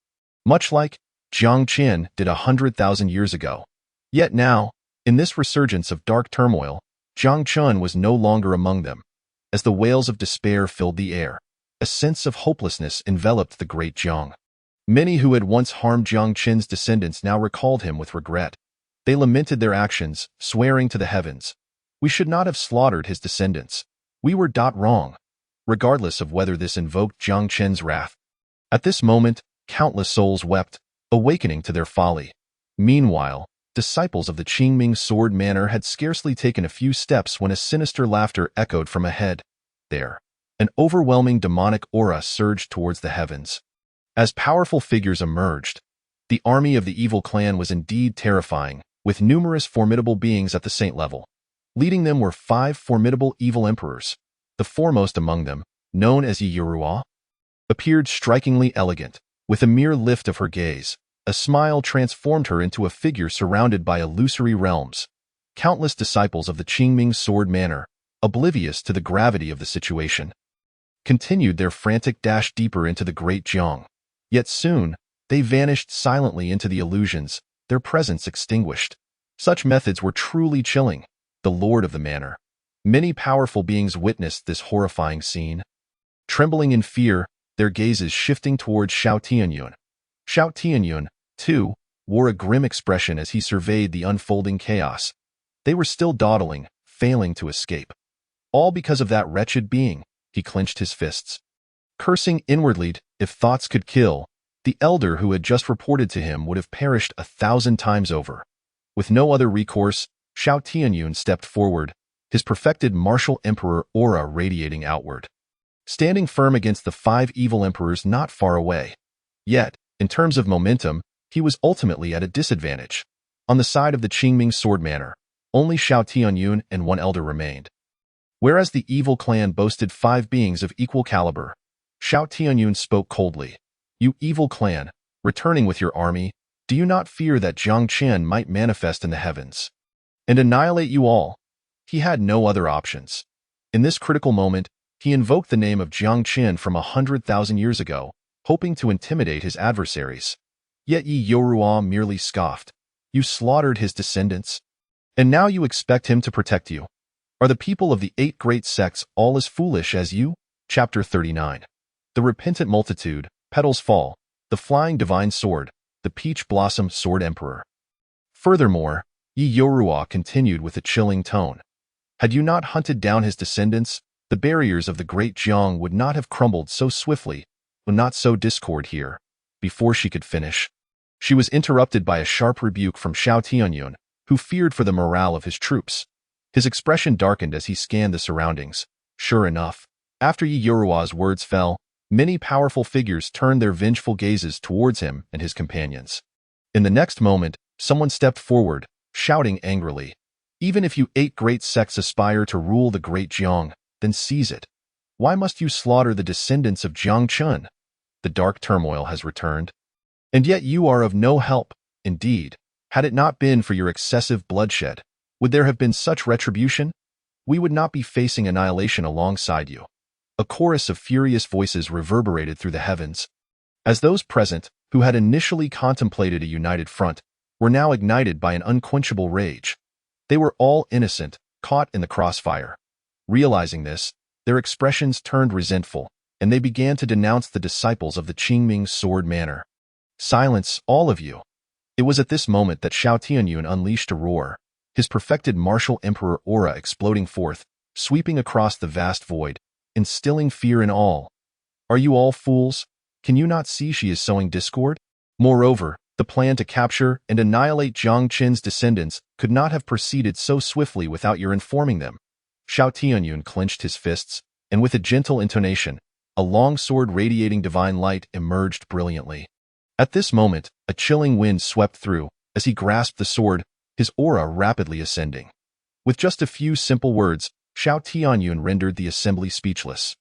much like Jiang Qin did 100,000 years ago. Yet now, in this resurgence of dark turmoil, Jiang Qin was no longer among them. As the wails of despair filled the air, a sense of hopelessness enveloped the great Jiang. Many who had once harmed Jiang Qin's descendants now recalled him with regret. They lamented their actions, swearing to the heavens, "We should not have slaughtered his descendants. We were wrong," regardless of whether this invoked Jiang Qin's wrath. At this moment, countless souls wept, awakening to their folly. Meanwhile, disciples of the Qingming Sword Manor had scarcely taken a few steps when a sinister laughter echoed from ahead. There, an overwhelming demonic aura surged towards the heavens. As powerful figures emerged, the army of the evil clan was indeed terrifying, with numerous formidable beings at the saint level. Leading them were 5 formidable evil emperors. The foremost among them, known as Yi Yorua, appeared strikingly elegant. With a mere lift of her gaze, a smile transformed her into a figure surrounded by illusory realms. Countless disciples of the Qingming sword manner, oblivious to the gravity of the situation, continued their frantic dash deeper into the great Jiang. Yet soon, they vanished silently into the illusions, their presence extinguished. Such methods were truly chilling. The lord of the manor. Many powerful beings witnessed this horrifying scene. Trembling in fear, their gazes shifting towards Xiao Tianyun. Xiao Tianyun, too, wore a grim expression as he surveyed the unfolding chaos. They were still dawdling, failing to escape. All because of that wretched being. He clenched his fists. Cursing inwardly, if thoughts could kill, the elder who had just reported to him would have perished 1,000 times over. With no other recourse, Xiao Tianyun stepped forward, his perfected martial emperor aura radiating outward. Standing firm against the 5 evil emperors not far away. Yet, in terms of momentum, he was ultimately at a disadvantage. On the side of the Qingming sword manor, only Xiao Tianyun and 1 elder remained. Whereas the evil clan boasted 5 beings of equal caliber, Xiao Tianyun spoke coldly. You evil clan, returning with your army, do you not fear that Jiang Qian might manifest in the heavens and annihilate you all? He had no other options. In this critical moment, he invoked the name of Jiang Qian from 100,000 years ago, hoping to intimidate his adversaries. Yet Yi Yorua merely scoffed. You slaughtered his descendants, and now you expect him to protect you. Are the people of the 8 great sects all as foolish as you? Chapter 39. The repentant multitude, petals fall, the flying divine sword, the peach blossom sword emperor. Furthermore, Yi Yorua continued with a chilling tone. Had you not hunted down his descendants, the barriers of the great Jiang would not have crumbled so swiftly, would not sow discord here. Before she could finish, she was interrupted by a sharp rebuke from Xiao Tianyun, who feared for the morale of his troops. His expression darkened as he scanned the surroundings. Sure enough, after Yi Yorua's words fell, many powerful figures turned their vengeful gazes towards him and his companions. In the next moment, someone stepped forward, shouting angrily, Even if you 8 great sects aspire to rule the great Jiang, then seize it. Why must you slaughter the descendants of Jiang Chun? The dark turmoil has returned. And yet you are of no help. Indeed, had it not been for your excessive bloodshed, would there have been such retribution? We would not be facing annihilation alongside you. A chorus of furious voices reverberated through the heavens, as those present, who had initially contemplated a united front, were now ignited by an unquenchable rage. They were all innocent, caught in the crossfire. Realizing this, their expressions turned resentful, and they began to denounce the disciples of the Qingming sword manor. Silence, all of you. It was at this moment that Xiao Tianyun unleashed a roar, his perfected martial emperor aura exploding forth, sweeping across the vast void, instilling fear in all. Are you all fools? Can you not see she is sowing discord? Moreover, the plan to capture and annihilate Jiang Qin's descendants could not have proceeded so swiftly without your informing them. Xiao Tianyun clenched his fists, and with a gentle intonation, a long sword radiating divine light emerged brilliantly. At this moment, a chilling wind swept through. As he grasped the sword, his aura rapidly ascending. With just a few simple words, Xiao Tianyun rendered the assembly speechless.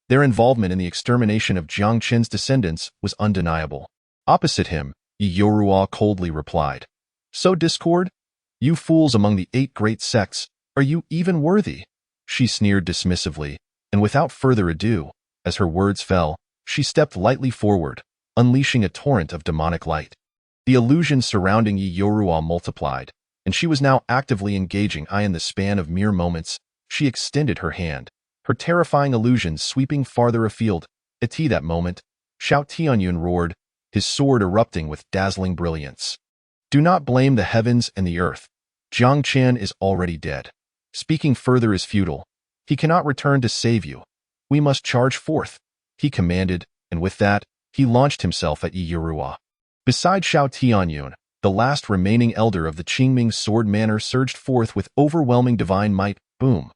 Their involvement in the extermination of Jiang Qin's descendants was undeniable. Opposite him, Yi Yorua coldly replied, So discord? You fools among the 8 great sects, are you even worthy? She sneered dismissively, and without further ado, as her words fell, she stepped lightly forward, unleashing a torrent of demonic light. The illusions surrounding Yi Yorua multiplied, and she was now actively engaging in the span of mere moments. She extended her hand, her terrifying illusions sweeping farther afield. At that moment, Xiao Tianyun roared, his sword erupting with dazzling brilliance. Do not blame the heavens and the earth. Jiang Qian is already dead. Speaking further is futile. He cannot return to save you. We must charge forth, he commanded, and with that, he launched himself at Yi Yorua. Beside Xiao Tianyun, the last remaining elder of the Qingming sword manor surged forth with overwhelming divine might. Boom!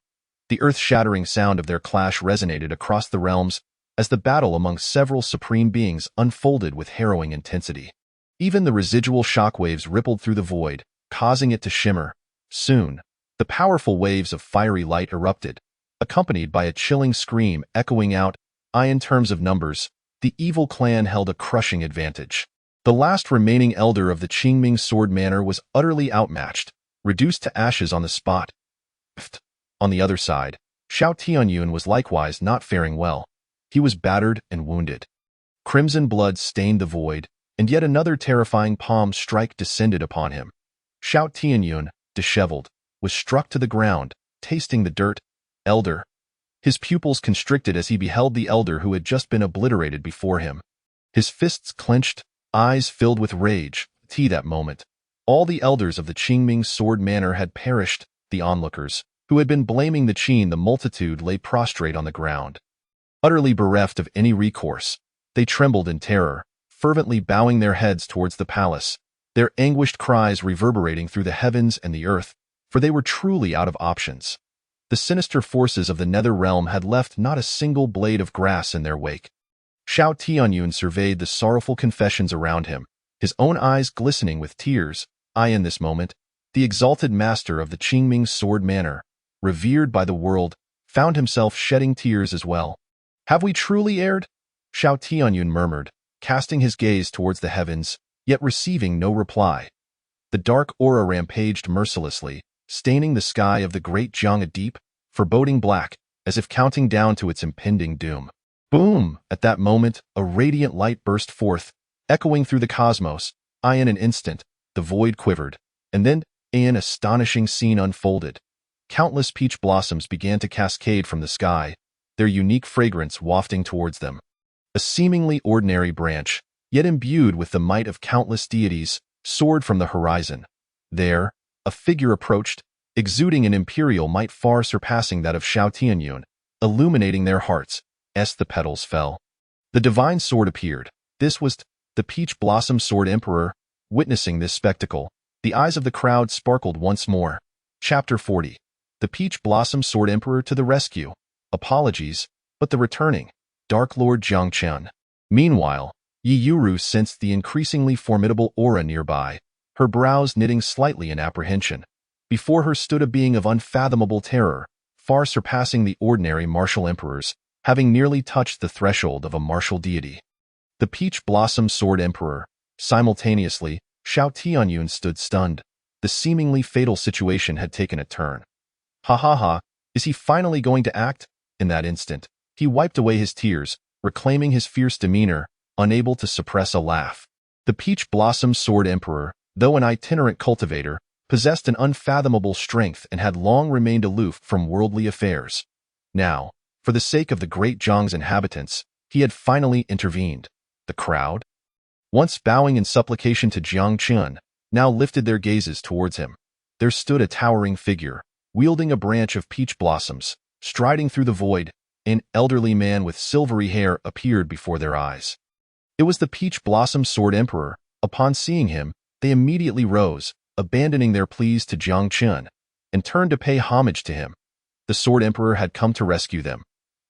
The earth-shattering sound of their clash resonated across the realms as the battle among several supreme beings unfolded with harrowing intensity. Even the residual shockwaves rippled through the void, causing it to shimmer. Soon, the powerful waves of fiery light erupted, accompanied by a chilling scream echoing out, in terms of numbers, the evil clan held a crushing advantage. The last remaining elder of the Qingming Sword Manor was utterly outmatched, reduced to ashes on the spot. On the other side, Xiao Tianyun was likewise not faring well. He was battered and wounded. Crimson blood stained the void, and yet another terrifying palm strike descended upon him. Xiao Tianyun, disheveled, was struck to the ground, tasting the dirt. Elder. His pupils constricted as he beheld the elder who had just been obliterated before him. His fists clenched, eyes filled with rage. That moment, all the elders of the Qingming Sword Manor had perished. The onlookers, who had been blaming the Qin, the multitude, lay prostrate on the ground. Utterly bereft of any recourse, they trembled in terror, fervently bowing their heads towards the palace, their anguished cries reverberating through the heavens and the earth, for they were truly out of options. The sinister forces of the nether realm had left not a single blade of grass in their wake. Xiao Tianyun surveyed the sorrowful confessions around him, his own eyes glistening with tears. In this moment, the exalted master of the Qingming Sword Manor, revered by the world, found himself shedding tears as well. Have we truly erred? Xiao Tianyun murmured, casting his gaze towards the heavens, yet receiving no reply. The dark aura rampaged mercilessly, staining the sky of the great Jiang a deep, foreboding black, as if counting down to its impending doom. Boom! At that moment, a radiant light burst forth, echoing through the cosmos. In an instant, the void quivered, and then, an astonishing scene unfolded. Countless peach blossoms began to cascade from the sky, their unique fragrance wafting towards them. A seemingly ordinary branch, yet imbued with the might of countless deities, soared from the horizon. There, a figure approached, exuding an imperial might far surpassing that of Xiao Tianyun, illuminating their hearts. As the petals fell, the divine sword appeared. This was the Peach Blossom Sword Emperor. Witnessing this spectacle, the eyes of the crowd sparkled once more. Chapter 40. The Peach Blossom Sword Emperor to the rescue. Apologies, but the returning Dark Lord Jiang Chen. Meanwhile, Yi Yuru sensed the increasingly formidable aura nearby, her brows knitting slightly in apprehension. Before her stood a being of unfathomable terror, far surpassing the ordinary martial emperors, having nearly touched the threshold of a martial deity. The Peach Blossom Sword Emperor. Simultaneously, Xiao Tianyun stood stunned. The seemingly fatal situation had taken a turn. Ha ha ha, is he finally going to act? In that instant, he wiped away his tears, reclaiming his fierce demeanor, unable to suppress a laugh. The Peach Blossom Sword Emperor, though an itinerant cultivator, possessed an unfathomable strength and had long remained aloof from worldly affairs. Now, for the sake of the great Zhang's inhabitants, he had finally intervened. The crowd, once bowing in supplication to Jiang Chen, now lifted their gazes towards him. There stood a towering figure, wielding a branch of peach blossoms. Striding through the void, an elderly man with silvery hair appeared before their eyes. It was the Peach Blossom Sword Emperor. Upon seeing him, they immediately rose, abandoning their pleas to Jiang Chen, and turned to pay homage to him. The Sword Emperor had come to rescue them.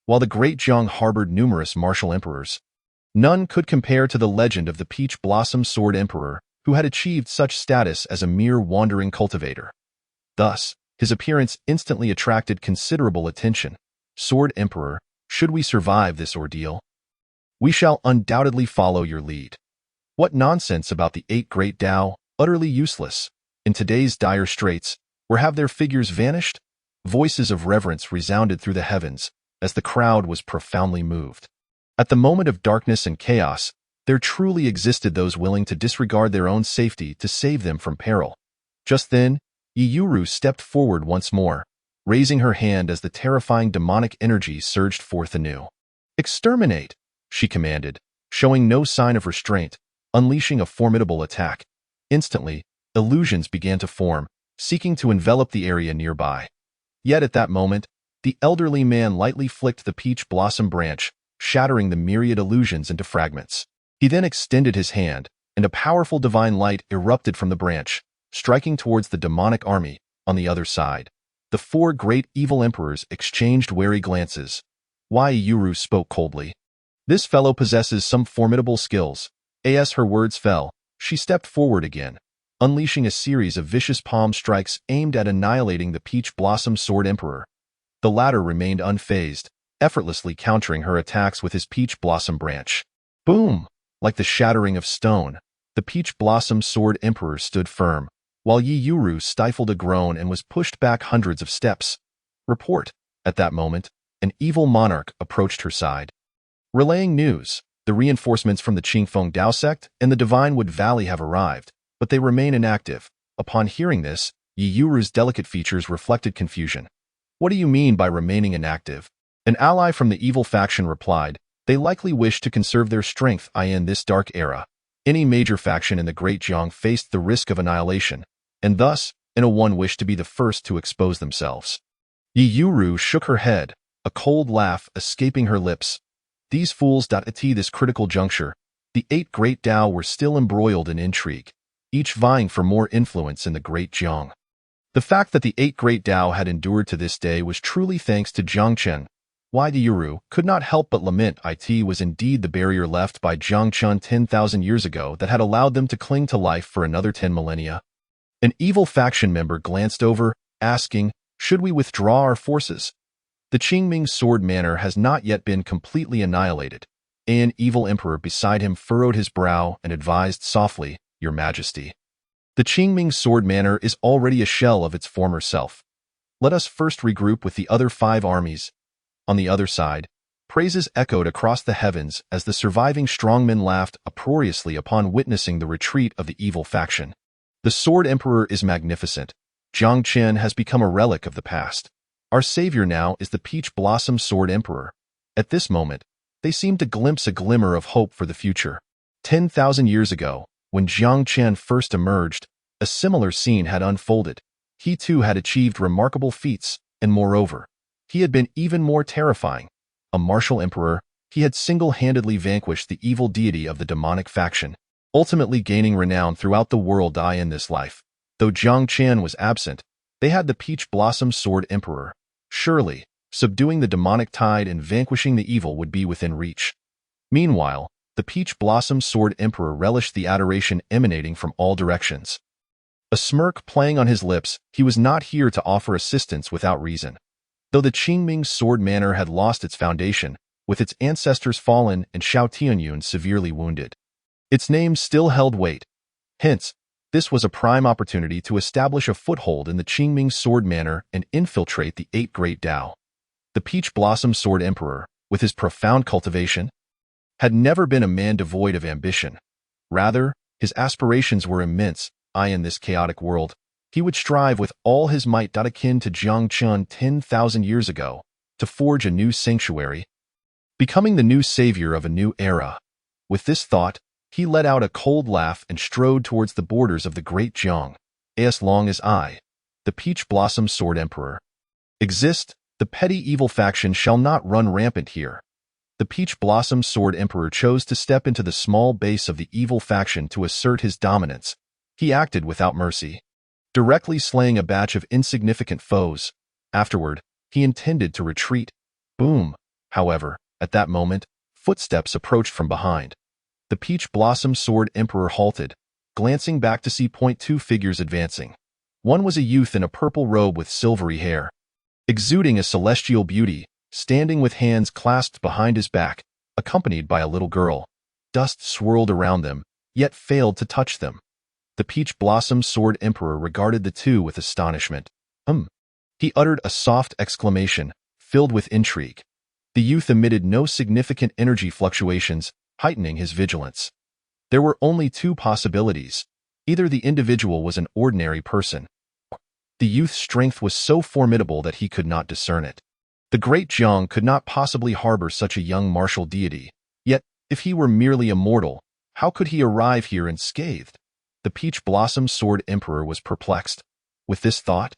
While the great Jiang harbored numerous martial emperors, none could compare to the legend of the Peach Blossom Sword Emperor, who had achieved such status as a mere wandering cultivator. Thus, his appearance instantly attracted considerable attention. Sword Emperor, should we survive this ordeal, we shall undoubtedly follow your lead. What nonsense about the 8 Great Tao, utterly useless. In today's dire straits, where have their figures vanished? Voices of reverence resounded through the heavens, as the crowd was profoundly moved. At the moment of darkness and chaos, there truly existed those willing to disregard their own safety to save them from peril. Just then, Yi Yuru stepped forward once more, raising her hand as the terrifying demonic energy surged forth anew. Exterminate, she commanded, showing no sign of restraint, unleashing a formidable attack. Instantly, illusions began to form, seeking to envelop the area nearby. Yet at that moment, the elderly man lightly flicked the peach blossom branch, shattering the myriad illusions into fragments. He then extended his hand, and a powerful divine light erupted from the branch, striking towards the demonic army on the other side. The 4 great evil emperors exchanged wary glances. Yuru spoke coldly. This fellow possesses some formidable skills. As her words fell, she stepped forward again, unleashing a series of vicious palm strikes aimed at annihilating the Peach Blossom Sword Emperor. the latter remained unfazed, effortlessly countering her attacks with his peach blossom branch. Boom! Like the shattering of stone, the peach blossom sword emperor stood firm, while Yi Yuru stifled a groan and was pushed back hundreds of steps. Report. At that moment, an evil monarch approached her side. Relaying news, the reinforcements from the Qingfeng Dao sect and the Divine Wood Valley have arrived, but they remain inactive. Upon hearing this, Yi Yuru's delicate features reflected confusion. What do you mean by remaining inactive? An ally from the evil faction replied, they likely wish to conserve their strength in this dark era. Any major faction in the Great Jiang faced the risk of annihilation, and thus, one wished to be the first to expose themselves. Yi Yuru shook her head, a cold laugh escaping her lips. These fools. At this critical juncture, the 8 Great Dao were still embroiled in intrigue, each vying for more influence in the Great Jiang. The fact that the 8 Great Dao had endured to this day was truly thanks to Jiang Chen. Yi Yuru could not help but lament it was indeed the barrier left by Jiang Chen 10,000 years ago that had allowed them to cling to life for another 10 millennia. An evil faction member glanced over, asking, should we withdraw our forces? The Qingming Sword Manor has not yet been completely annihilated. An evil emperor beside him furrowed his brow and advised softly, Your Majesty. The Qingming Sword Manor is already a shell of its former self. Let us first regroup with the other 5 armies. On the other side, praises echoed across the heavens as the surviving strongmen laughed uproariously upon witnessing the retreat of the evil faction. The Sword Emperor is magnificent. Jiang Chen has become a relic of the past. Our savior now is the Peach Blossom Sword Emperor. At this moment, they seemed to glimpse a glimmer of hope for the future. 10,000 years ago, when Jiang Chen first emerged, a similar scene had unfolded. He too had achieved remarkable feats, and moreover, he had been even more terrifying. A martial emperor, he had single-handedly vanquished the evil deity of the demonic faction, ultimately gaining renown throughout the world in this life. Though Jiang Chen was absent, they had the Peach Blossom Sword Emperor. Surely, subduing the demonic tide and vanquishing the evil would be within reach. Meanwhile, the Peach Blossom Sword Emperor relished the adoration emanating from all directions. A smirk playing on his lips, he was not here to offer assistance without reason. Though the Qingming Sword Manor had lost its foundation, with its ancestors fallen and Xiao Tianyun severely wounded, its name still held weight. Hence, this was a prime opportunity to establish a foothold in the Qingming Sword Manor and infiltrate the 8 Great Dao. The Peach Blossom Sword Emperor, with his profound cultivation, had never been a man devoid of ambition. Rather, his aspirations were immense. In this chaotic world, he would strive with all his might akin to Jiang Chen 10,000 years ago, to forge a new sanctuary, becoming the new savior of a new era. With this thought, he let out a cold laugh and strode towards the borders of the Great Jiang. As long as I, the Peach Blossom Sword Emperor, exist, the petty evil faction shall not run rampant here. The Peach Blossom Sword Emperor chose to step into the small base of the evil faction to assert his dominance. He acted without mercy, directly slaying a batch of insignificant foes. Afterward, he intended to retreat. Boom! However, at that moment, footsteps approached from behind. The Peach Blossom Sword Emperor halted, glancing back to see 2 figures advancing. One was a youth in a purple robe with silvery hair, exuding a celestial beauty, standing with hands clasped behind his back, accompanied by a little girl. Dust swirled around them, yet failed to touch them. The Peach Blossom Sword Emperor regarded the two with astonishment. He uttered a soft exclamation, filled with intrigue. The youth emitted no significant energy fluctuations, heightening his vigilance. There were only 2 possibilities. Either the individual was an ordinary person, or the youth's strength was so formidable that he could not discern it. The Great Jiang could not possibly harbor such a young martial deity. Yet, if he were merely a mortal, how could he arrive here unscathed? The Peach Blossom Sword Emperor was perplexed. With this thought,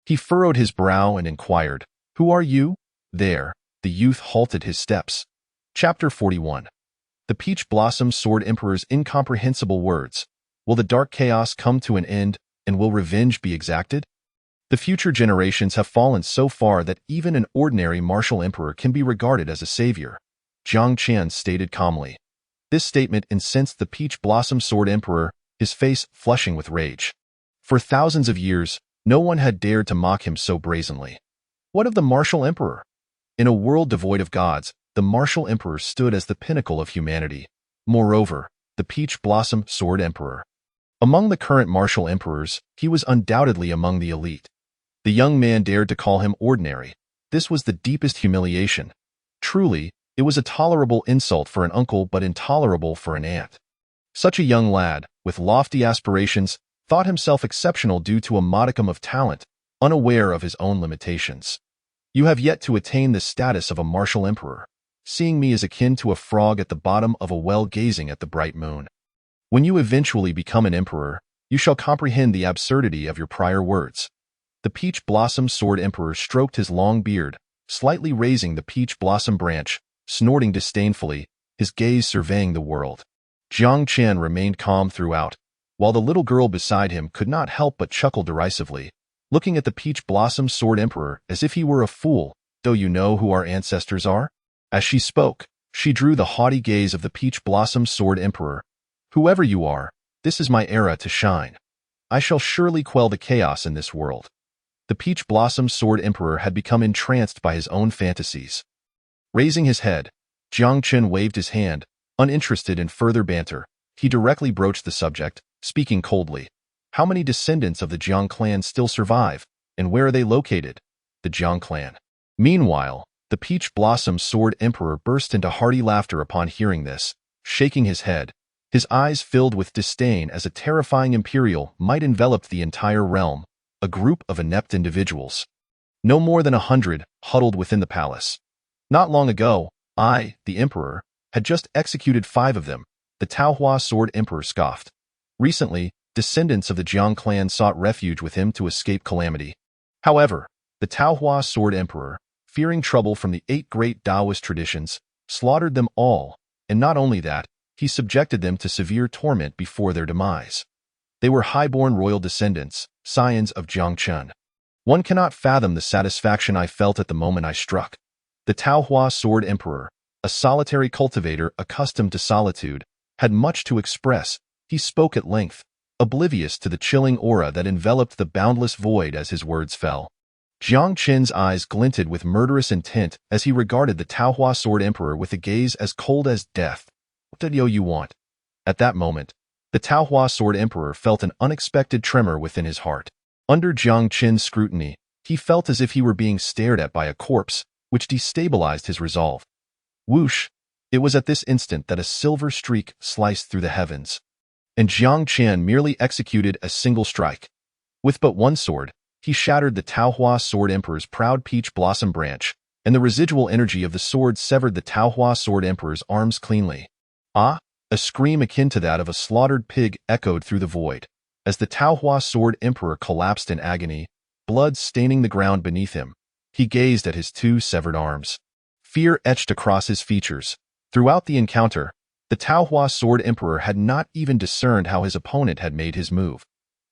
he furrowed his brow and inquired, Who are you? There, the youth halted his steps. Chapter 41. The Peach Blossom Sword Emperor's incomprehensible words. Will the dark chaos come to an end, and will revenge be exacted? The future generations have fallen so far that even an ordinary martial emperor can be regarded as a savior, Jiang Chen stated calmly. This statement incensed the Peach Blossom Sword Emperor, his face flushing with rage. For thousands of years, no one had dared to mock him so brazenly. What of the martial emperor? In a world devoid of gods, the martial emperor stood as the pinnacle of humanity. Moreover, the peach blossom sword emperor. Among the current martial emperors, he was undoubtedly among the elite. The young man dared to call him ordinary. This was the deepest humiliation. Truly, it was a tolerable insult for an uncle but intolerable for an aunt. Such a young lad, with lofty aspirations, thought himself exceptional due to a modicum of talent, unaware of his own limitations. You have yet to attain the status of a martial emperor. Seeing me is akin to a frog at the bottom of a well gazing at the bright moon. When you eventually become an emperor, you shall comprehend the absurdity of your prior words. The peach blossom sword emperor stroked his long beard, slightly raising the peach blossom branch, snorting disdainfully, his gaze surveying the world. Jiang Chen remained calm throughout, while the little girl beside him could not help but chuckle derisively, looking at the peach blossom sword emperor as if he were a fool. "Do you know who our ancestors are?" As she spoke, she drew the haughty gaze of the peach blossom sword emperor. "Whoever you are, this is my era to shine. I shall surely quell the chaos in this world." The peach blossom sword emperor had become entranced by his own fantasies. Raising his head, Jiang Chen waved his hand, uninterested in further banter. He directly broached the subject, speaking coldly. "How many descendants of the Jiang clan still survive, and where are they located?" The Jiang clan. Meanwhile, the peach blossom sword emperor burst into hearty laughter upon hearing this, shaking his head. His eyes filled with disdain as a terrifying imperial might envelop the entire realm, a group of inept individuals. No more than 100, huddled within the palace. Not long ago, I, the emperor, had just executed 5 of them, the Taohua sword emperor scoffed. Recently, descendants of the Jiang clan sought refuge with him to escape calamity. However, the Taohua sword emperor, fearing trouble from the 8 great Taoist traditions, slaughtered them all, and not only that, he subjected them to severe torment before their demise. They were highborn royal descendants, scions of Jiang Chen. One cannot fathom the satisfaction I felt at the moment I struck. The Taohua sword emperor, a solitary cultivator accustomed to solitude, had much to express. He spoke at length, oblivious to the chilling aura that enveloped the boundless void as his words fell. Jiang Chen's eyes glinted with murderous intent as he regarded the Taohua sword emperor with a gaze as cold as death. "What do you want?" At that moment, the Taohua sword emperor felt an unexpected tremor within his heart. Under Jiang Chen's scrutiny, he felt as if he were being stared at by a corpse, which destabilized his resolve. Whoosh! It was at this instant that a silver streak sliced through the heavens, and Jiang Chen merely executed a single strike. With but one sword, he shattered the Taohua sword emperor's proud peach blossom branch, and the residual energy of the sword severed the Taohua sword emperor's arms cleanly. Ah! A scream akin to that of a slaughtered pig echoed through the void, as the Taohua sword emperor collapsed in agony, blood staining the ground beneath him. He gazed at his 2 severed arms. Fear etched across his features. Throughout the encounter, the Taohua sword emperor had not even discerned how his opponent had made his move.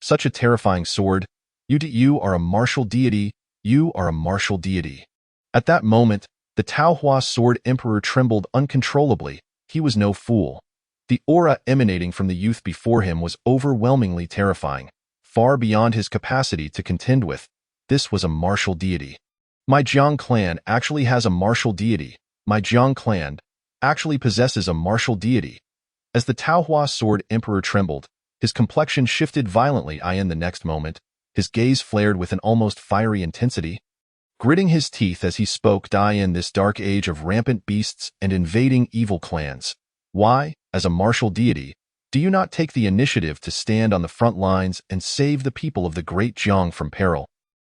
Such a terrifying sword. You are a martial deity. You are a martial deity. At that moment, the Taohua sword emperor trembled uncontrollably. He was no fool. The aura emanating from the youth before him was overwhelmingly terrifying, far beyond his capacity to contend with. This was a martial deity. My Jiang clan actually has a martial deity. My Jiang clan actually possesses a martial deity. As the Taohua sword emperor trembled, his complexion shifted violently. In the next moment, his gaze flared with an almost fiery intensity. Gritting his teeth as he spoke, in this dark age of rampant beasts and invading evil clans, why, as a martial deity, do you not take the initiative to stand on the front lines and save the people of the great Jiang from peril?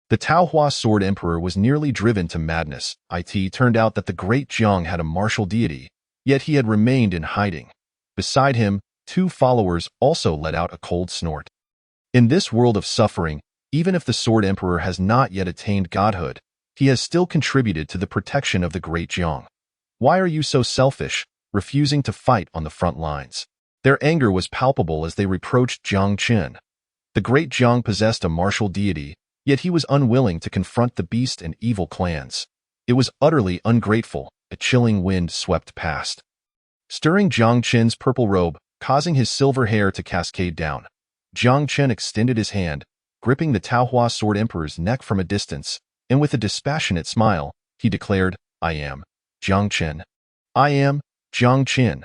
The Taohua sword emperor was nearly driven to madness. It turned out that the great Jiang had a martial deity, yet he had remained in hiding. Beside him, 2 followers also let out a cold snort. In this world of suffering, even if the sword emperor has not yet attained godhood, he has still contributed to the protection of the great Jiang. Why are you so selfish, refusing to fight on the front lines? Their anger was palpable as they reproached Jiang Chen. The great Jiang possessed a martial deity, yet he was unwilling to confront the beast and evil clans. It was utterly ungrateful. A chilling wind swept past, stirring Jiang Chen's purple robe, causing his silver hair to cascade down. Jiang Chen extended his hand, gripping the Taohua sword emperor's neck from a distance. and with a dispassionate smile, he declared, "I am Jiang Qin. I am Jiang Qin."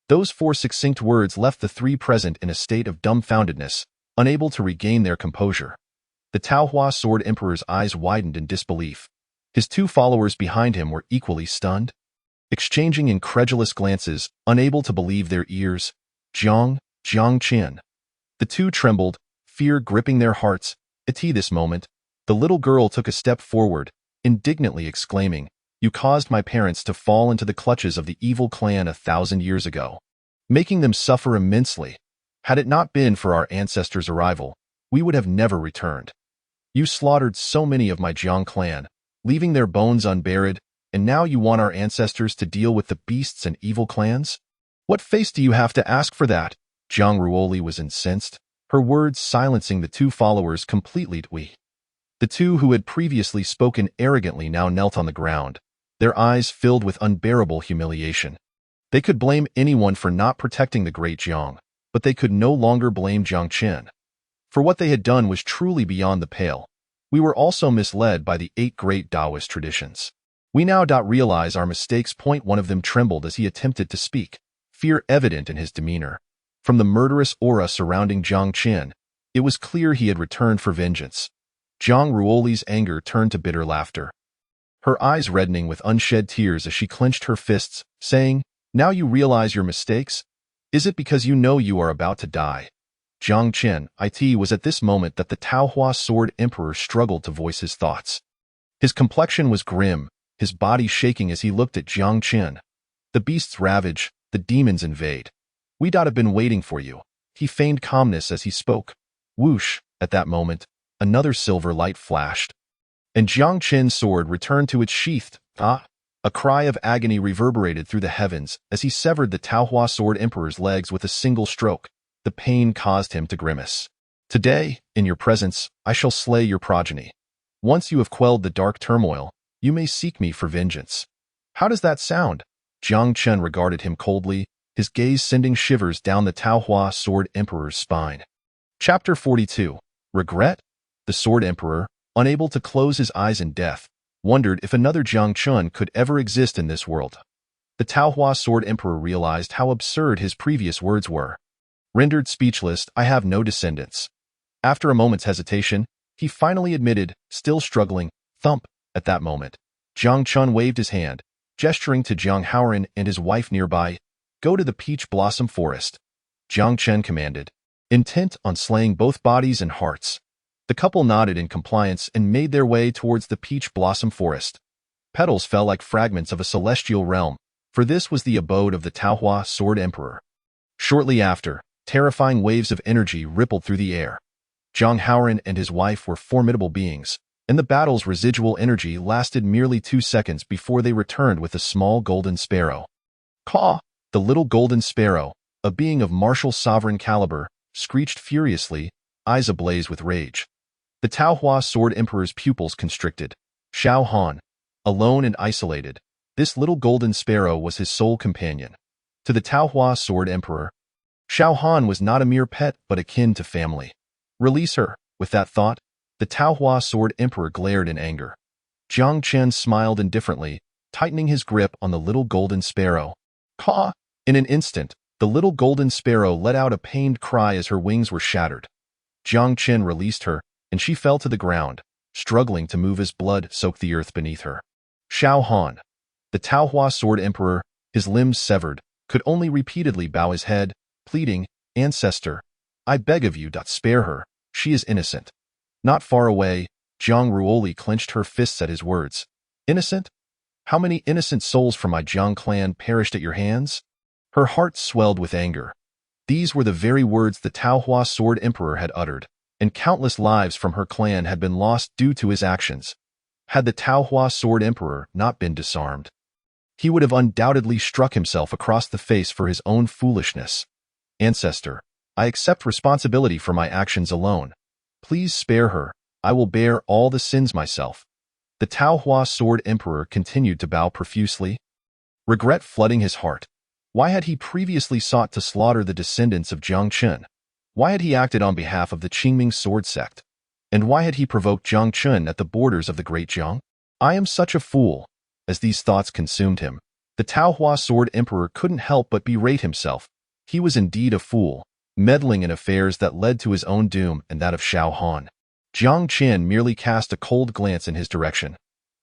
Those four succinct words left the three present in a state of dumbfoundedness, unable to regain their composure. The Taohua Sword Emperor's eyes widened in disbelief. His two followers behind him were equally stunned, exchanging incredulous glances, unable to believe their ears. Jiang Qin. The two trembled, fear gripping their hearts. At this moment, the little girl took a step forward, indignantly exclaiming, "You caused my parents to fall into the clutches of the evil clan 1,000 years ago, making them suffer immensely. Had it not been for our ancestors' arrival, we would have never returned. You slaughtered so many of my Jiang clan, leaving their bones unburied, and now you want our ancestors to deal with the beasts and evil clans? What face do you have to ask for that?" Jiang Ruoli was incensed, her words silencing the two followers completely. The two who had previously spoken arrogantly now knelt on the ground, their eyes filled with unbearable humiliation. They could blame anyone for not protecting the great Jiang, but they could no longer blame Jiang Qin. For what they had done was truly beyond the pale. "We were also misled by the 8 great Taoist traditions. We now realize our mistakes." One of them trembled as he attempted to speak, fear evident in his demeanor. From the murderous aura surrounding Jiang Qin, it was clear he had returned for vengeance. Jiang Ruoli's anger turned to bitter laughter, her eyes reddening with unshed tears as she clenched her fists, saying, "Now you realize your mistakes? Is it because you know you are about to die?" Jiang Qin, it was at this moment that the Taohua Sword Emperor struggled to voice his thoughts. His complexion was grim, his body shaking as he looked at Jiang Qin. "The beasts ravage, the demons invade. We'd have been waiting for you." He feigned calmness as he spoke. Whoosh! At that moment, another silver light flashed, and Jiang Qin's sword returned to its sheath. "Ah!" A cry of agony reverberated through the heavens as he severed the Taohua Sword Emperor's legs with a single stroke. The pain caused him to grimace. "Today, in your presence, I shall slay your progeny. Once you have quelled the dark turmoil, you may seek me for vengeance." "How does that sound?" Jiang Qin regarded him coldly, his gaze sending shivers down the Taohua Sword Emperor's spine. Chapter 42. Regret? The Sword Emperor, unable to close his eyes in death, wondered if another Jiang Qin could ever exist in this world. The Taohua Sword Emperor realized how absurd his previous words were. Rendered speechless, "I have no descendants." After a moment's hesitation, he finally admitted, still struggling, thump. At that moment, Jiang Qin waved his hand, gesturing to Jiang Haoran and his wife nearby. "Go to the peach blossom forest," Jiang Qin commanded, intent on slaying both bodies and hearts. The couple nodded in compliance and made their way towards the peach blossom forest. Petals fell like fragments of a celestial realm, for this was the abode of the Taohua Sword Emperor. Shortly after, terrifying waves of energy rippled through the air. Jiang Haoran and his wife were formidable beings, and the battle's residual energy lasted merely 2 seconds before they returned with a small golden sparrow. "Caw!" The little golden sparrow, a being of martial sovereign caliber, screeched furiously, eyes ablaze with rage. The Taohua Sword Emperor's pupils constricted. Xiao Han, alone and isolated, this little golden sparrow was his sole companion. To the Taohua Sword Emperor, Xiao Han was not a mere pet but akin to family. "Release her." With that thought, the Taohua Sword Emperor glared in anger. Jiang Qin smiled indifferently, tightening his grip on the little golden sparrow. "Caw!" In an instant, the little golden sparrow let out a pained cry as her wings were shattered. Jiang Qin released her, and she fell to the ground, struggling to move as blood soaked the earth beneath her. Xiao Han, the Taohua Sword Emperor, his limbs severed, could only repeatedly bow his head, pleading, "Ancestor, I beg of you, spare her. She is innocent." Not far away, Jiang Ruoli clenched her fists at his words. "Innocent? How many innocent souls from my Jiang clan perished at your hands?" Her heart swelled with anger. These were the very words the Taohua Sword Emperor had uttered, and countless lives from her clan had been lost due to his actions. Had the Taohua Sword Emperor not been disarmed, he would have undoubtedly struck himself across the face for his own foolishness. "Ancestor, I accept responsibility for my actions alone. Please spare her. I will bear all the sins myself." The Taohua Sword Emperor continued to bow profusely, regret flooding his heart. Why had he previously sought to slaughter the descendants of Jiang Qin? Why had he acted on behalf of the Qingming sword sect? And why had he provoked Jiang Chun at the borders of the Great Jiang? I am such a fool. As these thoughts consumed him, the Taohua Sword Emperor couldn't help but berate himself. He was indeed a fool, meddling in affairs that led to his own doom and that of Xiao Han. Jiang Qin merely cast a cold glance in his direction.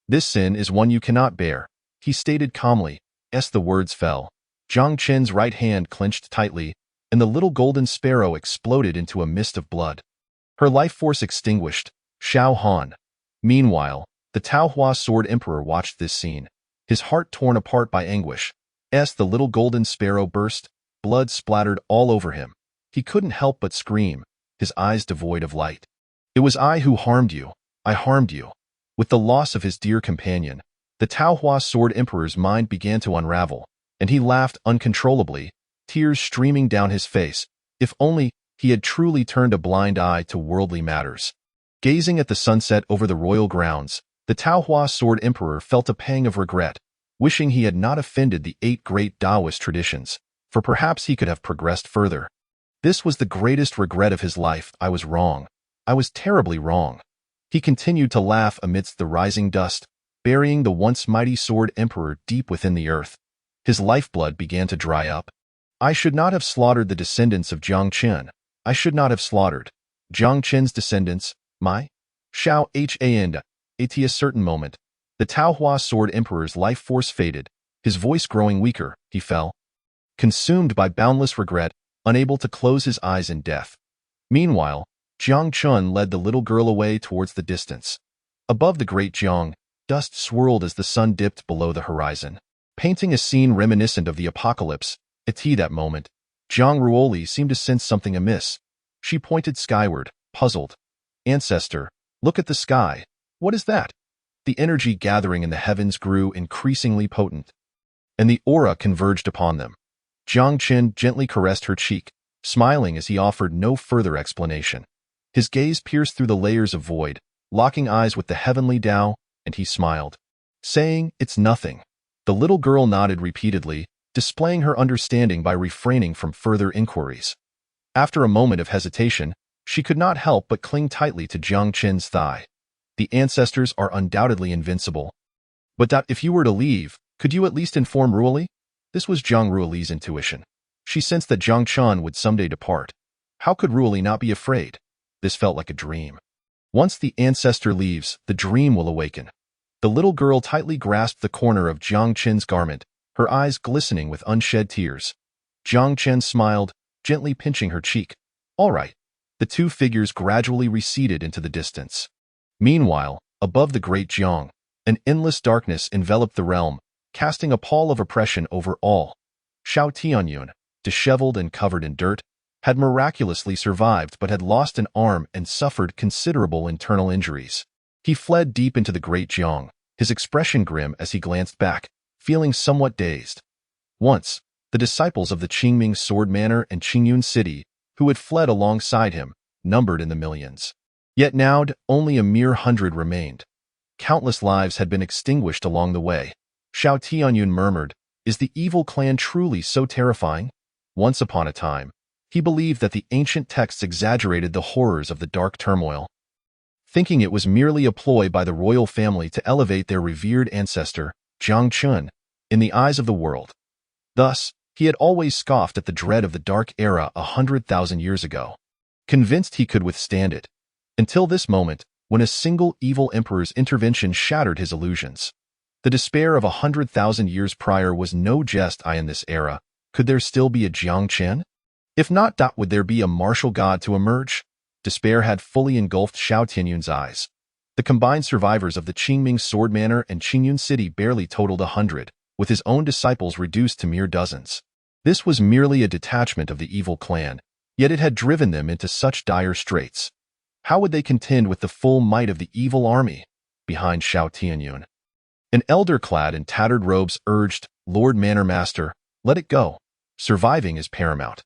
This sin is one you cannot bear, he stated calmly. As the words fell, Jiang Qin's right hand clenched tightly, and the little golden sparrow exploded into a mist of blood. Her life force extinguished. Xiao Han. Meanwhile, the Taohua Sword Emperor watched this scene, his heart torn apart by anguish. As the little golden sparrow burst, blood splattered all over him. He couldn't help but scream, his eyes devoid of light. It was I who harmed you. I harmed you. With the loss of his dear companion, the Taohua Sword Emperor's mind began to unravel, and he laughed uncontrollably, tears streaming down his face. If only he had truly turned a blind eye to worldly matters. Gazing at the sunset over the royal grounds, the Taohua Sword Emperor felt a pang of regret, wishing he had not offended the 8 great Taoist traditions, for perhaps he could have progressed further. This was the greatest regret of his life. I was wrong. I was terribly wrong. He continued to laugh amidst the rising dust, burying the once mighty Sword Emperor deep within the earth. His lifeblood began to dry up. I should not have slaughtered the descendants of Jiang Qin. I should not have slaughtered Jiang Qin's descendants. My Xiao Han. At a certain moment, the Taohua Sword Emperor's life force faded, his voice growing weaker. He fell, consumed by boundless regret, unable to close his eyes in death. Meanwhile, Jiang Chun led the little girl away towards the distance. Above the Great Jiang, dust swirled as the sun dipped below the horizon, painting a scene reminiscent of the apocalypse. At that moment, Jiang Ruoli seemed to sense something amiss. She pointed skyward, puzzled. Ancestor, look at the sky. What is that? The energy gathering in the heavens grew increasingly potent, and the aura converged upon them. Jiang Qin gently caressed her cheek, smiling as he offered no further explanation. His gaze pierced through the layers of void, locking eyes with the heavenly Tao, and he smiled, saying, "It's nothing." The little girl nodded repeatedly, displaying her understanding by refraining from further inquiries. After a moment of hesitation, she could not help but cling tightly to Jiang Qin's thigh. The ancestors are undoubtedly invincible. But if you were to leave, could you at least inform Ruoli? This was Jiang Ruoli's intuition. She sensed that Jiang Chun would someday depart. How could Ruoli not be afraid? This felt like a dream. Once the ancestor leaves, the dream will awaken. The little girl tightly grasped the corner of Jiang Qin's garment, her eyes glistening with unshed tears. Jiang Qin smiled, gently pinching her cheek. All right. The two figures gradually receded into the distance. Meanwhile, above the Great Jiang, an endless darkness enveloped the realm, casting a pall of oppression over all. Xiao Tianyun, disheveled and covered in dirt, had miraculously survived but had lost an arm and suffered considerable internal injuries. He fled deep into the Great Jiang, his expression grim as he glanced back, feeling somewhat dazed. Once, the disciples of the Qingming Sword Manor and Qingyun City, who had fled alongside him, numbered in the millions. Yet now only a mere 100 remained. Countless lives had been extinguished along the way. Xiao Tianyun murmured, "Is the evil clan truly so terrifying?" Once upon a time, he believed that the ancient texts exaggerated the horrors of the dark turmoil, thinking it was merely a ploy by the royal family to elevate their revered ancestor, Jiang Chun, in the eyes of the world. Thus, he had always scoffed at the dread of the dark era 100,000 years ago, convinced he could withstand it, until this moment, when a single evil emperor's intervention shattered his illusions. The despair of 100,000 years prior was no jest. In this era, could there still be a Jiang Chen? If not, would there be a martial god to emerge? Despair had fully engulfed Xiao Tianyun's eyes. The combined survivors of the Qingming Sword Manor and Qingyun City barely totaled 100, with his own disciples reduced to mere dozens. This was merely a detachment of the evil clan, yet it had driven them into such dire straits. How would they contend with the full might of the evil army behind Xiao Tianyun? An elder clad in tattered robes urged, "Lord Manor Master, let it go. Surviving is paramount.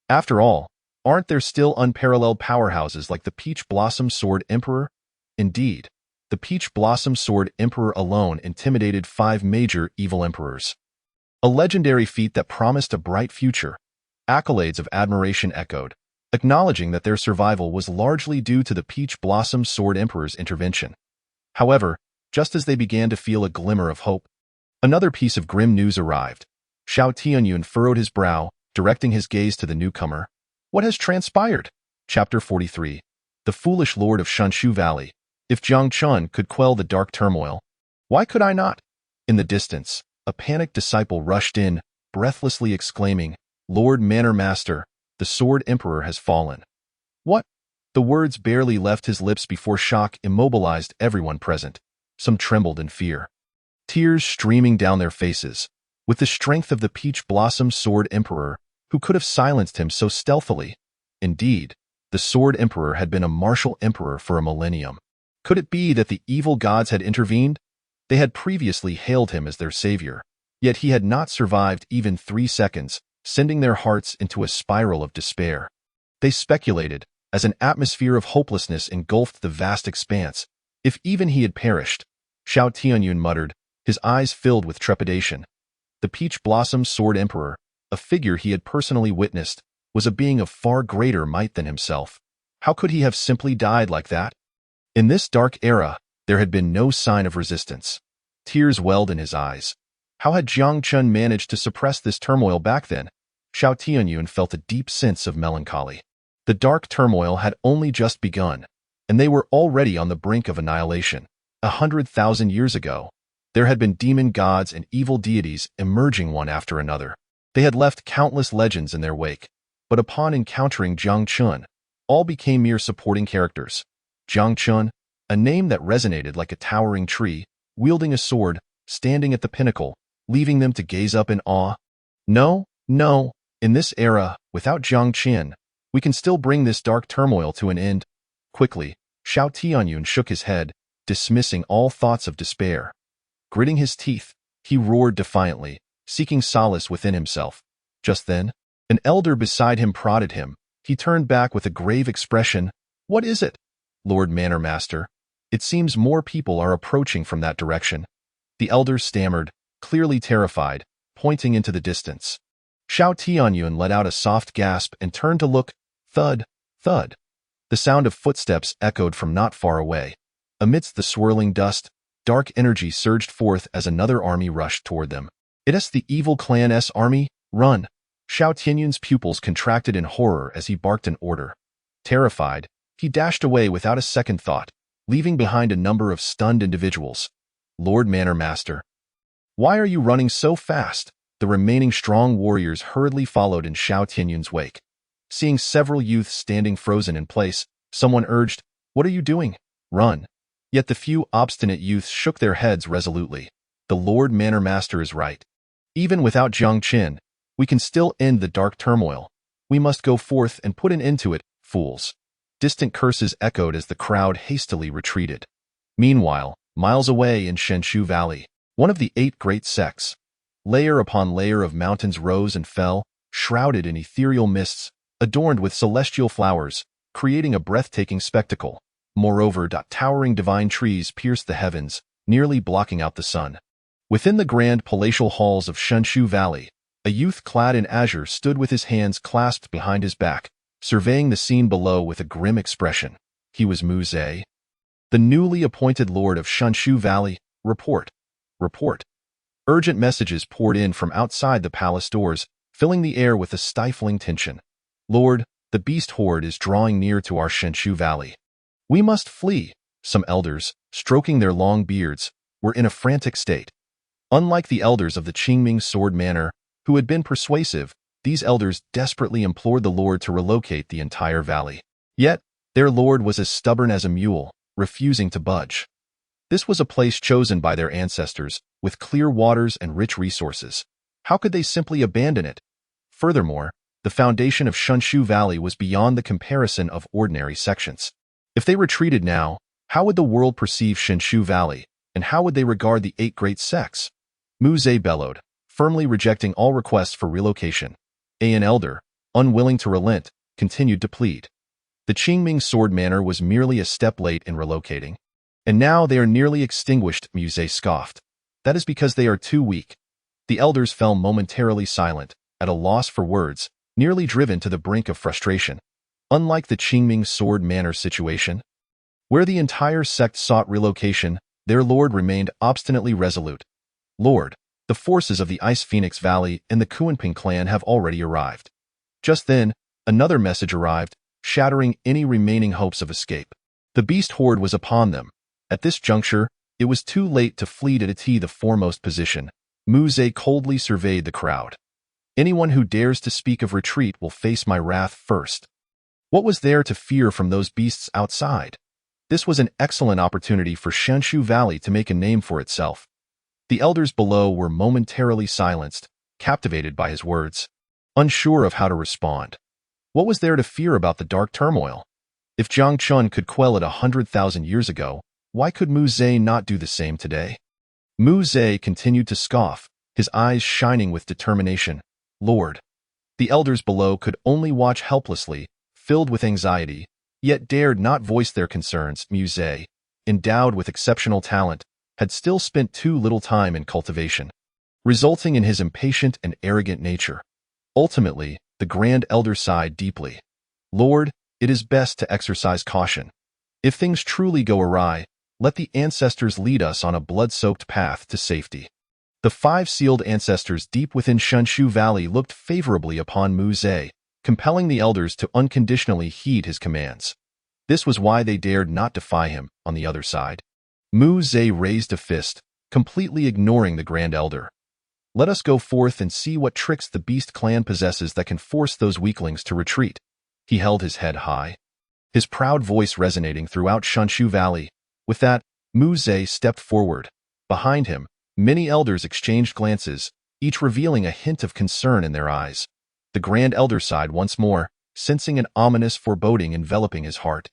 After all, aren't there still unparalleled powerhouses like the Peach Blossom Sword Emperor?" Indeed, the Peach Blossom Sword Emperor alone intimidated 5 major evil emperors. A legendary feat that promised a bright future. Accolades of admiration echoed. acknowledging that their survival was largely due to the Peach Blossom Sword Emperor's intervention. However, just as they began to feel a glimmer of hope, another piece of grim news arrived. Xiao Tianyun furrowed his brow, directing his gaze to the newcomer. What has transpired? Chapter 43. The Foolish Lord of Shunshu Valley. If Jiang Chun could quell the dark turmoil, why could I not? In the distance, a panicked disciple rushed in, breathlessly exclaiming, Lord Manor Master, the Sword Emperor has fallen. What? The words barely left his lips before shock immobilized everyone present. Some trembled in fear, tears streaming down their faces. With the strength of the Peach Blossom Sword Emperor, who could have silenced him so stealthily? Indeed, the Sword Emperor had been a martial emperor for a millennium. Could it be that the evil gods had intervened? They had previously hailed him as their savior, yet he had not survived even 3 seconds, sending their hearts into a spiral of despair. They speculated, as an atmosphere of hopelessness engulfed the vast expanse, if even he had perished. Xiao Tianyun muttered, his eyes filled with trepidation. The Peach Blossom Sword Emperor, a figure he had personally witnessed, was a being of far greater might than himself. How could he have simply died like that? In this dark era, there had been no sign of resistance. Tears welled in his eyes. How had Jiang Chun managed to suppress this turmoil back then? Xiao Tianyun felt a deep sense of melancholy. The dark turmoil had only just begun, and they were already on the brink of annihilation. 100,000 years ago, there had been demon gods and evil deities emerging one after another. They had left countless legends in their wake, but upon encountering Jiang Chun, all became mere supporting characters. Jiang Chun, a name that resonated like a towering tree, wielding a sword, standing at the pinnacle, leaving them to gaze up in awe. No, in this era, without Jiang Chun, we can still bring this dark turmoil to an end. Quickly, Xiao Tianyun shook his head, dismissing all thoughts of despair. Gritting his teeth, he roared defiantly, seeking solace within himself. Just then, an elder beside him prodded him. He turned back with a grave expression. What is it? Lord Manor Master, it seems more people are approaching from that direction. The elder stammered, clearly terrified, pointing into the distance. Xiao Tianyun let out a soft gasp and turned to look. Thud, thud. The sound of footsteps echoed from not far away. Amidst the swirling dust, dark energy surged forth as another army rushed toward them. It's the evil clan's army, run! Xiao Tianyun's pupils contracted in horror as he barked an order. Terrified, he dashed away without a second thought, leaving behind a number of stunned individuals. Lord Manor Master, why are you running so fast? The remaining strong warriors hurriedly followed in Xiao Tianyun's wake. Seeing several youths standing frozen in place, someone urged, What are you doing? Run. Yet the few obstinate youths shook their heads resolutely. The Lord Manor Master is right. Even without Jiang Chun, we can still end the dark turmoil. We must go forth and put an end to it, fools. Distant curses echoed as the crowd hastily retreated. Meanwhile, miles away in Shunshu Valley, one of the 8 great sects, layer upon layer of mountains rose and fell, shrouded in ethereal mists, adorned with celestial flowers, creating a breathtaking spectacle. Moreover, towering divine trees pierced the heavens, nearly blocking out the sun. Within the grand palatial halls of Shunshu Valley, a youth clad in azure stood with his hands clasped behind his back, surveying the scene below with a grim expression. He was Mu Zhe, the newly appointed lord of Shunshu Valley. Report. Urgent messages poured in from outside the palace doors, filling the air with a stifling tension. Lord, the beast horde is drawing near to our Shunshu Valley. We must flee. Some elders, stroking their long beards, were in a frantic state. Unlike the elders of the Qingming Sword Manor, who had been persuasive, these elders desperately implored the Lord to relocate the entire valley. Yet, their lord was as stubborn as a mule, refusing to budge. This was a place chosen by their ancestors, with clear waters and rich resources. How could they simply abandon it? Furthermore, the foundation of Shunshu Valley was beyond the comparison of ordinary sections. If they retreated now, how would the world perceive Shunshu Valley, and how would they regard the 8 great sects? Mu Zhe bellowed, firmly rejecting all requests for relocation. An elder, unwilling to relent, continued to plead. The Qingming Sword Manor was merely a step late in relocating. And now they are nearly extinguished, Mu Zhe scoffed. That is because they are too weak. The elders fell momentarily silent, at a loss for words, nearly driven to the brink of frustration. Unlike the Qingming sword manor situation, where the entire sect sought relocation, their lord remained obstinately resolute. Lord, the forces of the Ice Phoenix Valley and the Kuanping clan have already arrived. Just then, another message arrived, shattering any remaining hopes of escape. The beast horde was upon them. At this juncture, it was too late to flee to the foremost position. Mu Ze coldly surveyed the crowd. Anyone who dares to speak of retreat will face my wrath first. What was there to fear from those beasts outside? This was an excellent opportunity for Shanshu Valley to make a name for itself. The elders below were momentarily silenced, captivated by his words, unsure of how to respond. What was there to fear about the dark turmoil? If Jiang Chun could quell it 100,000 years ago, why could Mu Ze not do the same today? Mu Ze continued to scoff, his eyes shining with determination. Lord. The elders below could only watch helplessly, filled with anxiety, yet dared not voice their concerns. Mu Ze, endowed with exceptional talent, had still spent too little time in cultivation, resulting in his impatient and arrogant nature. Ultimately, the Grand Elder sighed deeply. Lord, it is best to exercise caution. If things truly go awry, let the ancestors lead us on a blood-soaked path to safety. The 5 sealed ancestors deep within Shanshu Valley looked favorably upon Mu Ze, compelling the elders to unconditionally heed his commands. This was why they dared not defy him. On the other side, Mu Ze raised a fist, completely ignoring the Grand Elder. Let us go forth and see what tricks the Beast clan possesses that can force those weaklings to retreat. He held his head high, his proud voice resonating throughout Shanshu Valley. With that, Mu Ze stepped forward. Behind him, many elders exchanged glances, each revealing a hint of concern in their eyes. The Grand Elder sighed once more, sensing an ominous foreboding enveloping his heart.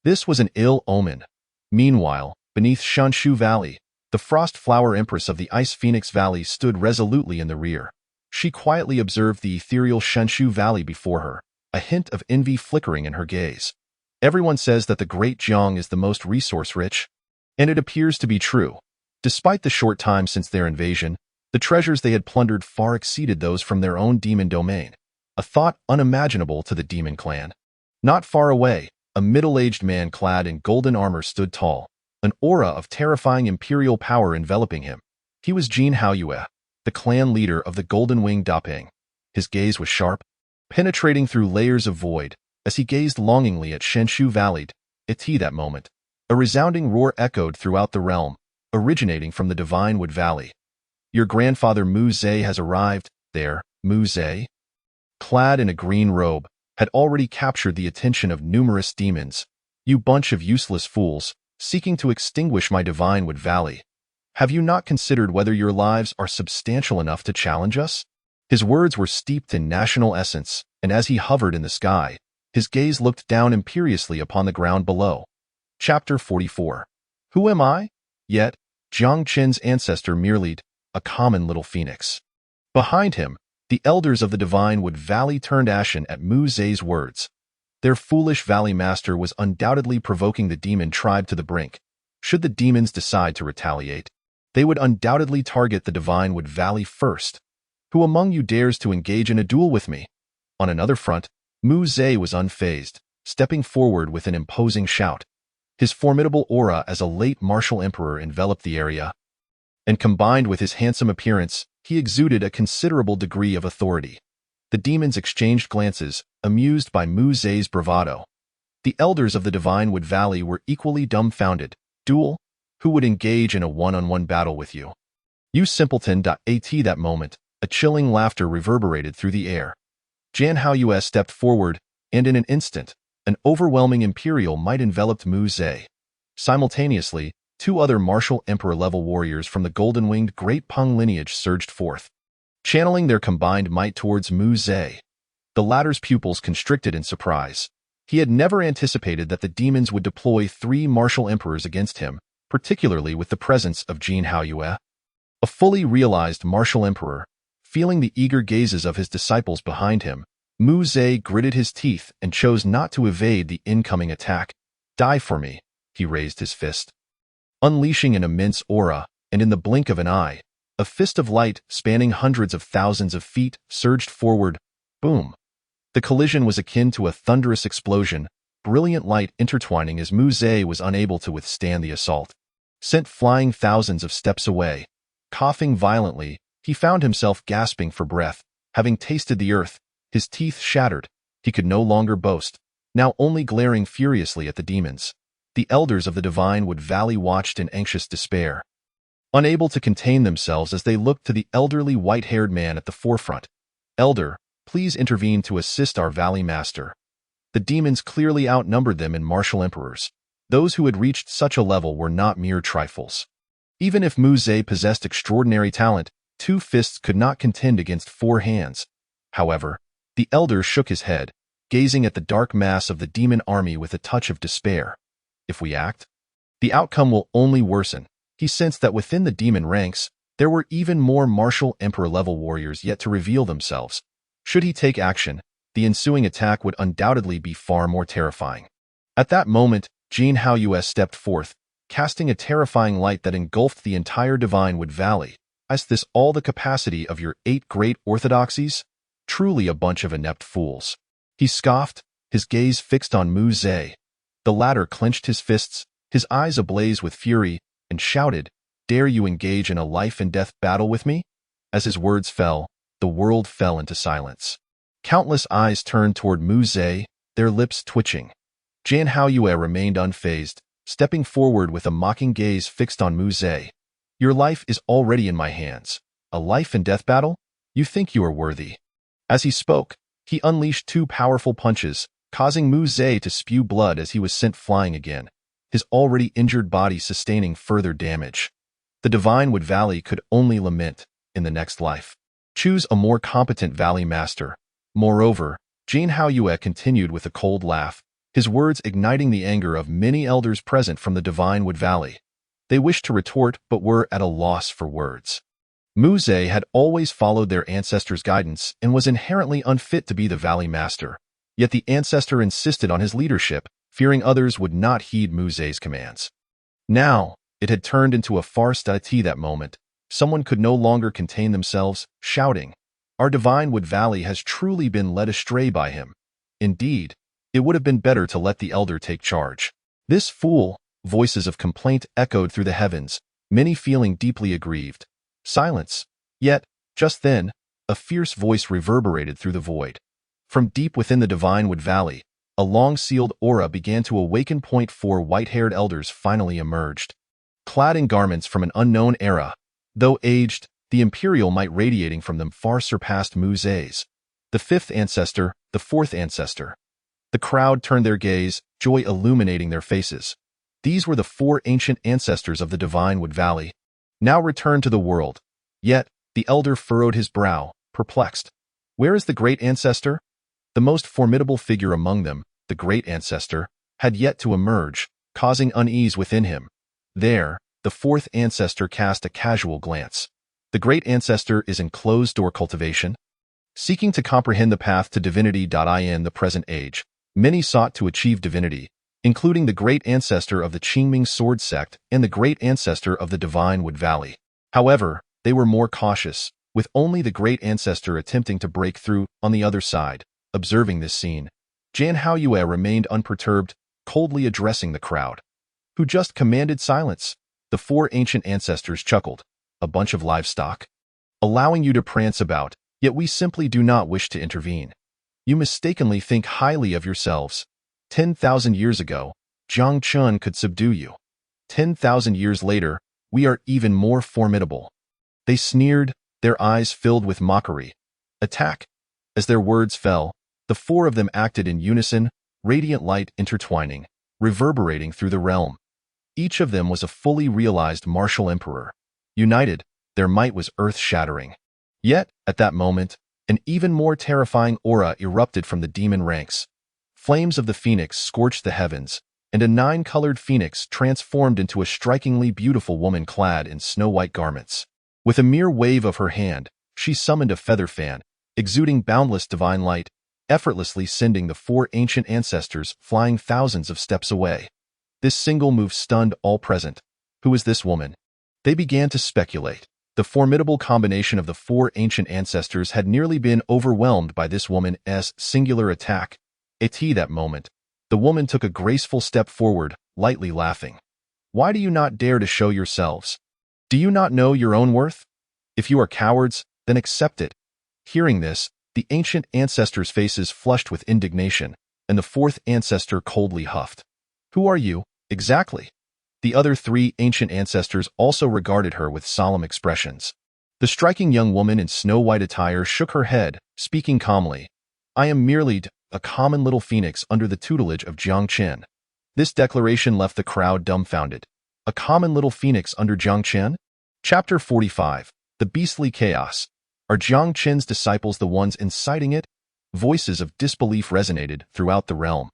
This was an ill omen. Meanwhile, beneath Shanshu Valley, the Frost Flower Empress of the Ice Phoenix Valley stood resolutely in the rear. She quietly observed the ethereal Shanshu Valley before her, a hint of envy flickering in her gaze. Everyone says that the Great Jiang is the most resource-rich, and it appears to be true. Despite the short time since their invasion, the treasures they had plundered far exceeded those from their own demon domain, a thought unimaginable to the demon clan. Not far away, a middle-aged man clad in golden armor stood tall, an aura of terrifying imperial power enveloping him. He was Jin Haoyue, the clan leader of the Golden Wing Dapeng. His gaze was sharp, penetrating through layers of void. As he gazed longingly at Shanshu Valley, that moment, a resounding roar echoed throughout the realm, originating from the Divine Wood Valley. Your grandfather Mu Ze has arrived. There, Mu Ze, clad in a green robe, had already captured the attention of numerous demons. You bunch of useless fools, seeking to extinguish my Divine Wood Valley. Have you not considered whether your lives are substantial enough to challenge us? His words were steeped in national essence, and as he hovered in the sky, his gaze looked down imperiously upon the ground below. Chapter 44. Who am I? Yet, Jiang Qin's ancestor merely a common little phoenix. Behind him, the elders of the Divine Wood Valley turned ashen at Mu Ze's words. Their foolish valley master was undoubtedly provoking the demon tribe to the brink. Should the demons decide to retaliate, they would undoubtedly target the Divine Wood Valley first. Who among you dares to engage in a duel with me? On another front, Mu Ze was unfazed, stepping forward with an imposing shout. His formidable aura as a late martial emperor enveloped the area, and combined with his handsome appearance, he exuded a considerable degree of authority. The demons exchanged glances, amused by Mu Ze's bravado. The elders of the Divine Wood Valley were equally dumbfounded. Duel? Who would engage in a one-on-one battle with you? You simpleton. At that moment, a chilling laughter reverberated through the air. Jan Haoyue stepped forward, and in an instant, an overwhelming imperial might enveloped Mu Ze. Simultaneously, 2 other martial emperor-level warriors from the golden-winged Great Peng lineage surged forth, channeling their combined might towards Mu Ze. The latter's pupils constricted in surprise. He had never anticipated that the demons would deploy 3 martial emperors against him, particularly with the presence of Jin Haoyue, a fully realized martial emperor. Feeling the eager gazes of his disciples behind him, Mu Ze gritted his teeth and chose not to evade the incoming attack. Die for me, he raised his fist, unleashing an immense aura, and in the blink of an eye, a fist of light spanning hundreds of thousands of feet surged forward. Boom! The collision was akin to a thunderous explosion, brilliant light intertwining as Mu Ze was unable to withstand the assault. Sent flying thousands of steps away, coughing violently, he found himself gasping for breath. Having tasted the earth, his teeth shattered, he could no longer boast, now only glaring furiously at the demons. The elders of the Divine Wood Valley watched in anxious despair, unable to contain themselves as they looked to the elderly white-haired man at the forefront. "Elder, please intervene to assist our valley master." The demons clearly outnumbered them in martial emperors. Those who had reached such a level were not mere trifles. Even if Mu Ze possessed extraordinary talent, 2 fists could not contend against 4 hands. However, the elder shook his head, gazing at the dark mass of the demon army with a touch of despair. "If we act, the outcome will only worsen." He sensed that within the demon ranks, there were even more martial emperor-level warriors yet to reveal themselves. Should he take action, the ensuing attack would undoubtedly be far more terrifying. At that moment, Jin Haoyue stepped forth, casting a terrifying light that engulfed the entire Divine Wood Valley. "Is this all the capacity of your 8 great orthodoxies? Truly a bunch of inept fools." He scoffed, his gaze fixed on Mu Ze. The latter clenched his fists, his eyes ablaze with fury, and shouted, "Dare you engage in a life-and-death battle with me?" As his words fell, the world fell into silence. Countless eyes turned toward Mu Ze, their lips twitching. Jin Haoyue remained unfazed, stepping forward with a mocking gaze fixed on Mu Ze. "Your life is already in my hands. A life-and-death battle? You think you are worthy." As he spoke, he unleashed 2 powerful punches, causing Mu Ze to spew blood as he was sent flying again, his already injured body sustaining further damage. The Divine Wood Valley could only lament, in the next life, choose a more competent valley master. Moreover, Jin Haoyue continued with a cold laugh, his words igniting the anger of many elders present from the Divine Wood Valley. They wished to retort but were at a loss for words. Mu Ze had always followed their ancestors' guidance and was inherently unfit to be the valley master. Yet the ancestor insisted on his leadership, fearing others would not heed Mu Ze's commands. Now, it had turned into a farce. At that moment, someone could no longer contain themselves, shouting, "Our Divine Wood Valley has truly been led astray by him. Indeed, it would have been better to let the elder take charge." "This fool!" Voices of complaint echoed through the heavens, many feeling deeply aggrieved. Silence. Yet, just then, a fierce voice reverberated through the void. From deep within the Divine Wood Valley, a long-sealed aura began to awaken. 4 white-haired elders finally emerged. Clad in garments from an unknown era, though aged, the imperial might radiating from them far surpassed Mu Ze's. The 5th ancestor, the 4th ancestor. The crowd turned their gaze, joy illuminating their faces. These were the 4 ancient ancestors of the Divine Wood Valley, now returned to the world. Yet, the elder furrowed his brow, perplexed. Where is the great ancestor? The most formidable figure among them, the great ancestor, had yet to emerge, causing unease within him. There, the 4th ancestor cast a casual glance. The great ancestor is in closed-door cultivation. Seeking to comprehend the path to divinity. In the present age, many sought to achieve divinity, including the great ancestor of the Qingming sword sect and the great ancestor of the Divine Wood Valley. However, they were more cautious, with only the great ancestor attempting to break through on the other side. Observing this scene, Jin Haoyue remained unperturbed, coldly addressing the crowd, who just commanded silence. The 4 ancient ancestors chuckled. "A bunch of livestock? Allowing you to prance about, yet we simply do not wish to intervene. You mistakenly think highly of yourselves. 10,000 years ago, Zhang Chun could subdue you. 10,000 years later, we are even more formidable." They sneered, their eyes filled with mockery. "Attack!" As their words fell, the 4 of them acted in unison, radiant light intertwining, reverberating through the realm. Each of them was a fully realized martial emperor. United, their might was earth-shattering. Yet, at that moment, an even more terrifying aura erupted from the demon ranks. Flames of the phoenix scorched the heavens, and a 9-colored phoenix transformed into a strikingly beautiful woman clad in snow-white garments. With a mere wave of her hand, she summoned a feather fan, exuding boundless divine light, effortlessly sending the 4 ancient ancestors flying thousands of steps away. This single move stunned all present. Who is this woman? They began to speculate. The formidable combination of the four ancient ancestors had nearly been overwhelmed by this woman's singular attack. At that moment, the woman took a graceful step forward, lightly laughing. Why do you not dare to show yourselves? Do you not know your own worth? If you are cowards, then accept it. Hearing this, the ancient ancestors' faces flushed with indignation, and the fourth ancestor coldly huffed. Who are you, exactly? The other three ancient ancestors also regarded her with solemn expressions. The striking young woman in snow-white attire shook her head, speaking calmly. I am merely a common little phoenix under the tutelage of Jiang Chen. This declaration left the crowd dumbfounded. A common little phoenix under Jiang Chen? Chapter 45. The Beastly Chaos. Are Jiang Chen's disciples the ones inciting it? Voices of disbelief resonated throughout the realm.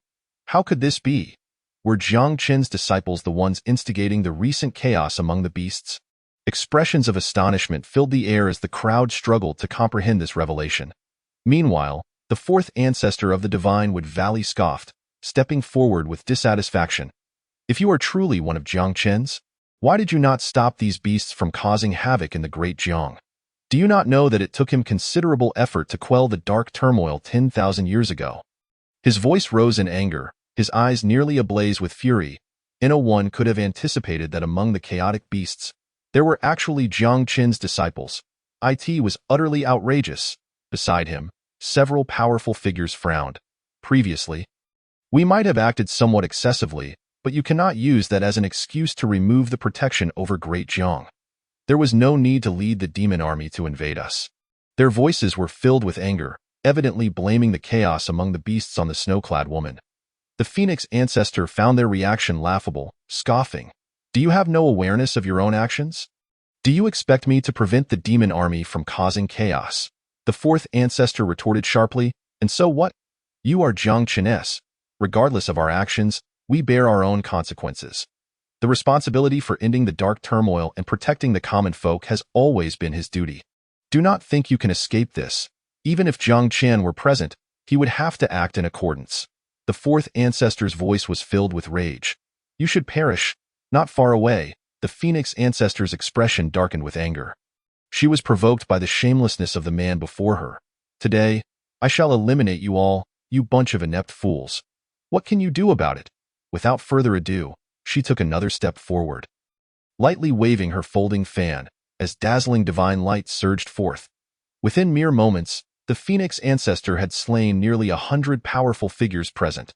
How could this be? Were Jiang Chen's disciples the ones instigating the recent chaos among the beasts? Expressions of astonishment filled the air as the crowd struggled to comprehend this revelation. Meanwhile, the fourth ancestor of the divine Wood Valley scoffed, stepping forward with dissatisfaction. If you are truly one of Jiang Chen's, why did you not stop these beasts from causing havoc in the Great Jiang? Do you not know that it took him considerable effort to quell the dark turmoil 10,000 years ago? His voice rose in anger, his eyes nearly ablaze with fury. No one could have anticipated that among the chaotic beasts, there were actually Jiang Chen's disciples. It was utterly outrageous. Beside him, several powerful figures frowned. Previously, we might have acted somewhat excessively, but you cannot use that as an excuse to remove the protection over Great Jiang. There was no need to lead the demon army to invade us. Their voices were filled with anger, evidently blaming the chaos among the beasts on the snow-clad woman. The Phoenix ancestor found their reaction laughable, scoffing. Do you have no awareness of your own actions? Do you expect me to prevent the demon army from causing chaos? The fourth ancestor retorted sharply, and so what? You are Jiang Chen's. Regardless of our actions, we bear our own consequences. The responsibility for ending the dark turmoil and protecting the common folk has always been his duty. Do not think you can escape this. Even if Jiang Chen were present, he would have to act in accordance. The fourth ancestor's voice was filled with rage. You should perish. Not far away, the Phoenix ancestor's expression darkened with anger. She was provoked by the shamelessness of the man before her. Today, I shall eliminate you all, you bunch of inept fools. What can you do about it? Without further ado, she took another step forward, lightly waving her folding fan, as dazzling divine light surged forth. Within mere moments, the Phoenix ancestor had slain nearly 100 powerful figures present.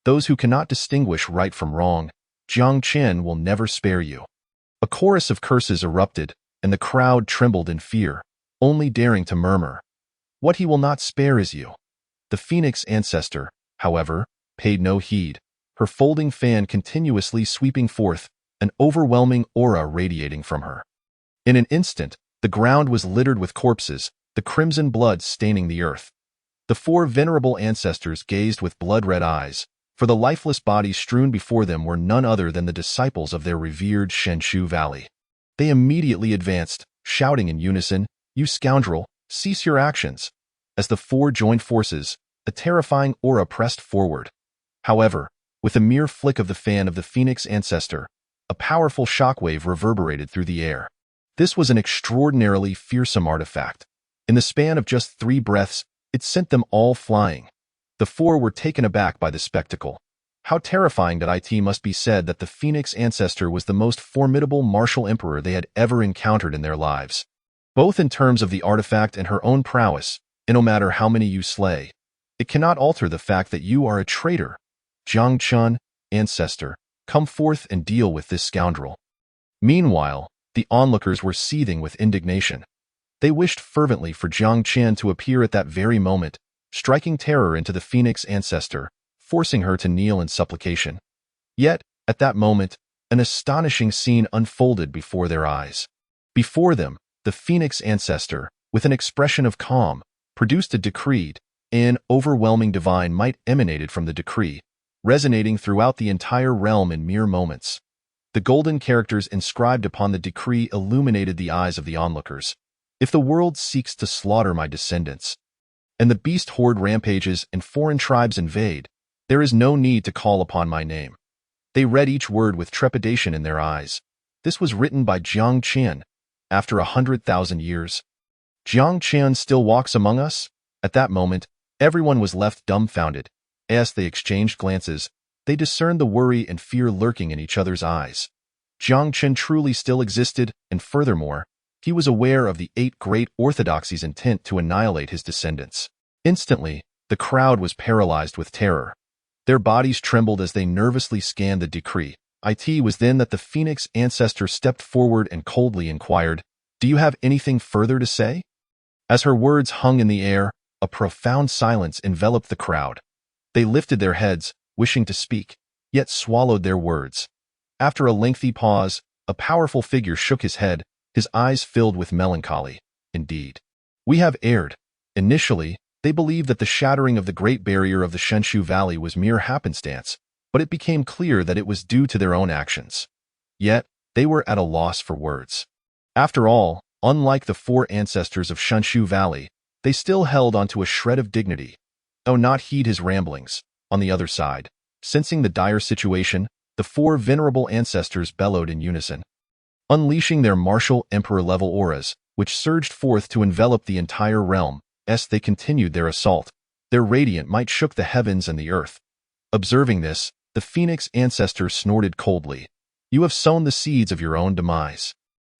Those who cannot distinguish right from wrong, Jiang Chen will never spare you. A chorus of curses erupted, and the crowd trembled in fear, only daring to murmur. What he will not spare is you. The Phoenix ancestor, however, paid no heed, her folding fan continuously sweeping forth, an overwhelming aura radiating from her. In an instant, the ground was littered with corpses, the crimson blood staining the earth. The four venerable ancestors gazed with blood-red eyes, for the lifeless bodies strewn before them were none other than the disciples of their revered Shenshu Valley. They immediately advanced, shouting in unison, "You scoundrel, cease your actions!" As the four joined forces, a terrifying aura pressed forward. However, with a mere flick of the fan of the Phoenix ancestor, a powerful shockwave reverberated through the air. This was an extraordinarily fearsome artifact. In the span of just 3 breaths, it sent them all flying. The four were taken aback by the spectacle. How terrifying that it must be said that the Phoenix ancestor was the most formidable martial emperor they had ever encountered in their lives. Both in terms of the artifact and her own prowess, and no matter how many you slay, it cannot alter the fact that you are a traitor. Jiang Chen, ancestor, come forth and deal with this scoundrel. Meanwhile, the onlookers were seething with indignation. They wished fervently for Jiang Chen to appear at that very moment, striking terror into the Phoenix ancestor, forcing her to kneel in supplication. Yet, at that moment, an astonishing scene unfolded before their eyes. Before them, the Phoenix ancestor, with an expression of calm, produced a decree. An overwhelming divine might emanated from the decree, resonating throughout the entire realm in mere moments. The golden characters inscribed upon the decree illuminated the eyes of the onlookers. If the world seeks to slaughter my descendants, and the beast horde rampages and foreign tribes invade, there is no need to call upon my name. They read each word with trepidation in their eyes. This was written by Jiang Chen. after 100,000 years. Jiang Qian still walks among us? At that moment, everyone was left dumbfounded. As they exchanged glances, they discerned the worry and fear lurking in each other's eyes. Jiang Qian truly still existed, and furthermore, he was aware of the 8 great orthodoxies' intent to annihilate his descendants. Instantly, the crowd was paralyzed with terror. Their bodies trembled as they nervously scanned the decree. It was then that the Phoenix ancestor stepped forward and coldly inquired, "Do you have anything further to say?" As her words hung in the air, a profound silence enveloped the crowd. They lifted their heads, wishing to speak, yet swallowed their words. After a lengthy pause, a powerful figure shook his head, his eyes filled with melancholy. "Indeed, we have erred. Initially, they believed that the shattering of the Great Barrier of the Shenshu Valley was mere happenstance, but it became clear that it was due to their own actions. Yet, they were at a loss for words. After all, unlike the 4 ancestors of Shenshu Valley, they still held onto a shred of dignity. Though not heed his ramblings. On the other side, sensing the dire situation, the 4 venerable ancestors bellowed in unison, unleashing their martial emperor-level auras, which surged forth to envelop the entire realm. As they continued their assault, their radiant might shook the heavens and the earth. Observing this, the Phoenix ancestor snorted coldly. "You have sown the seeds of your own demise.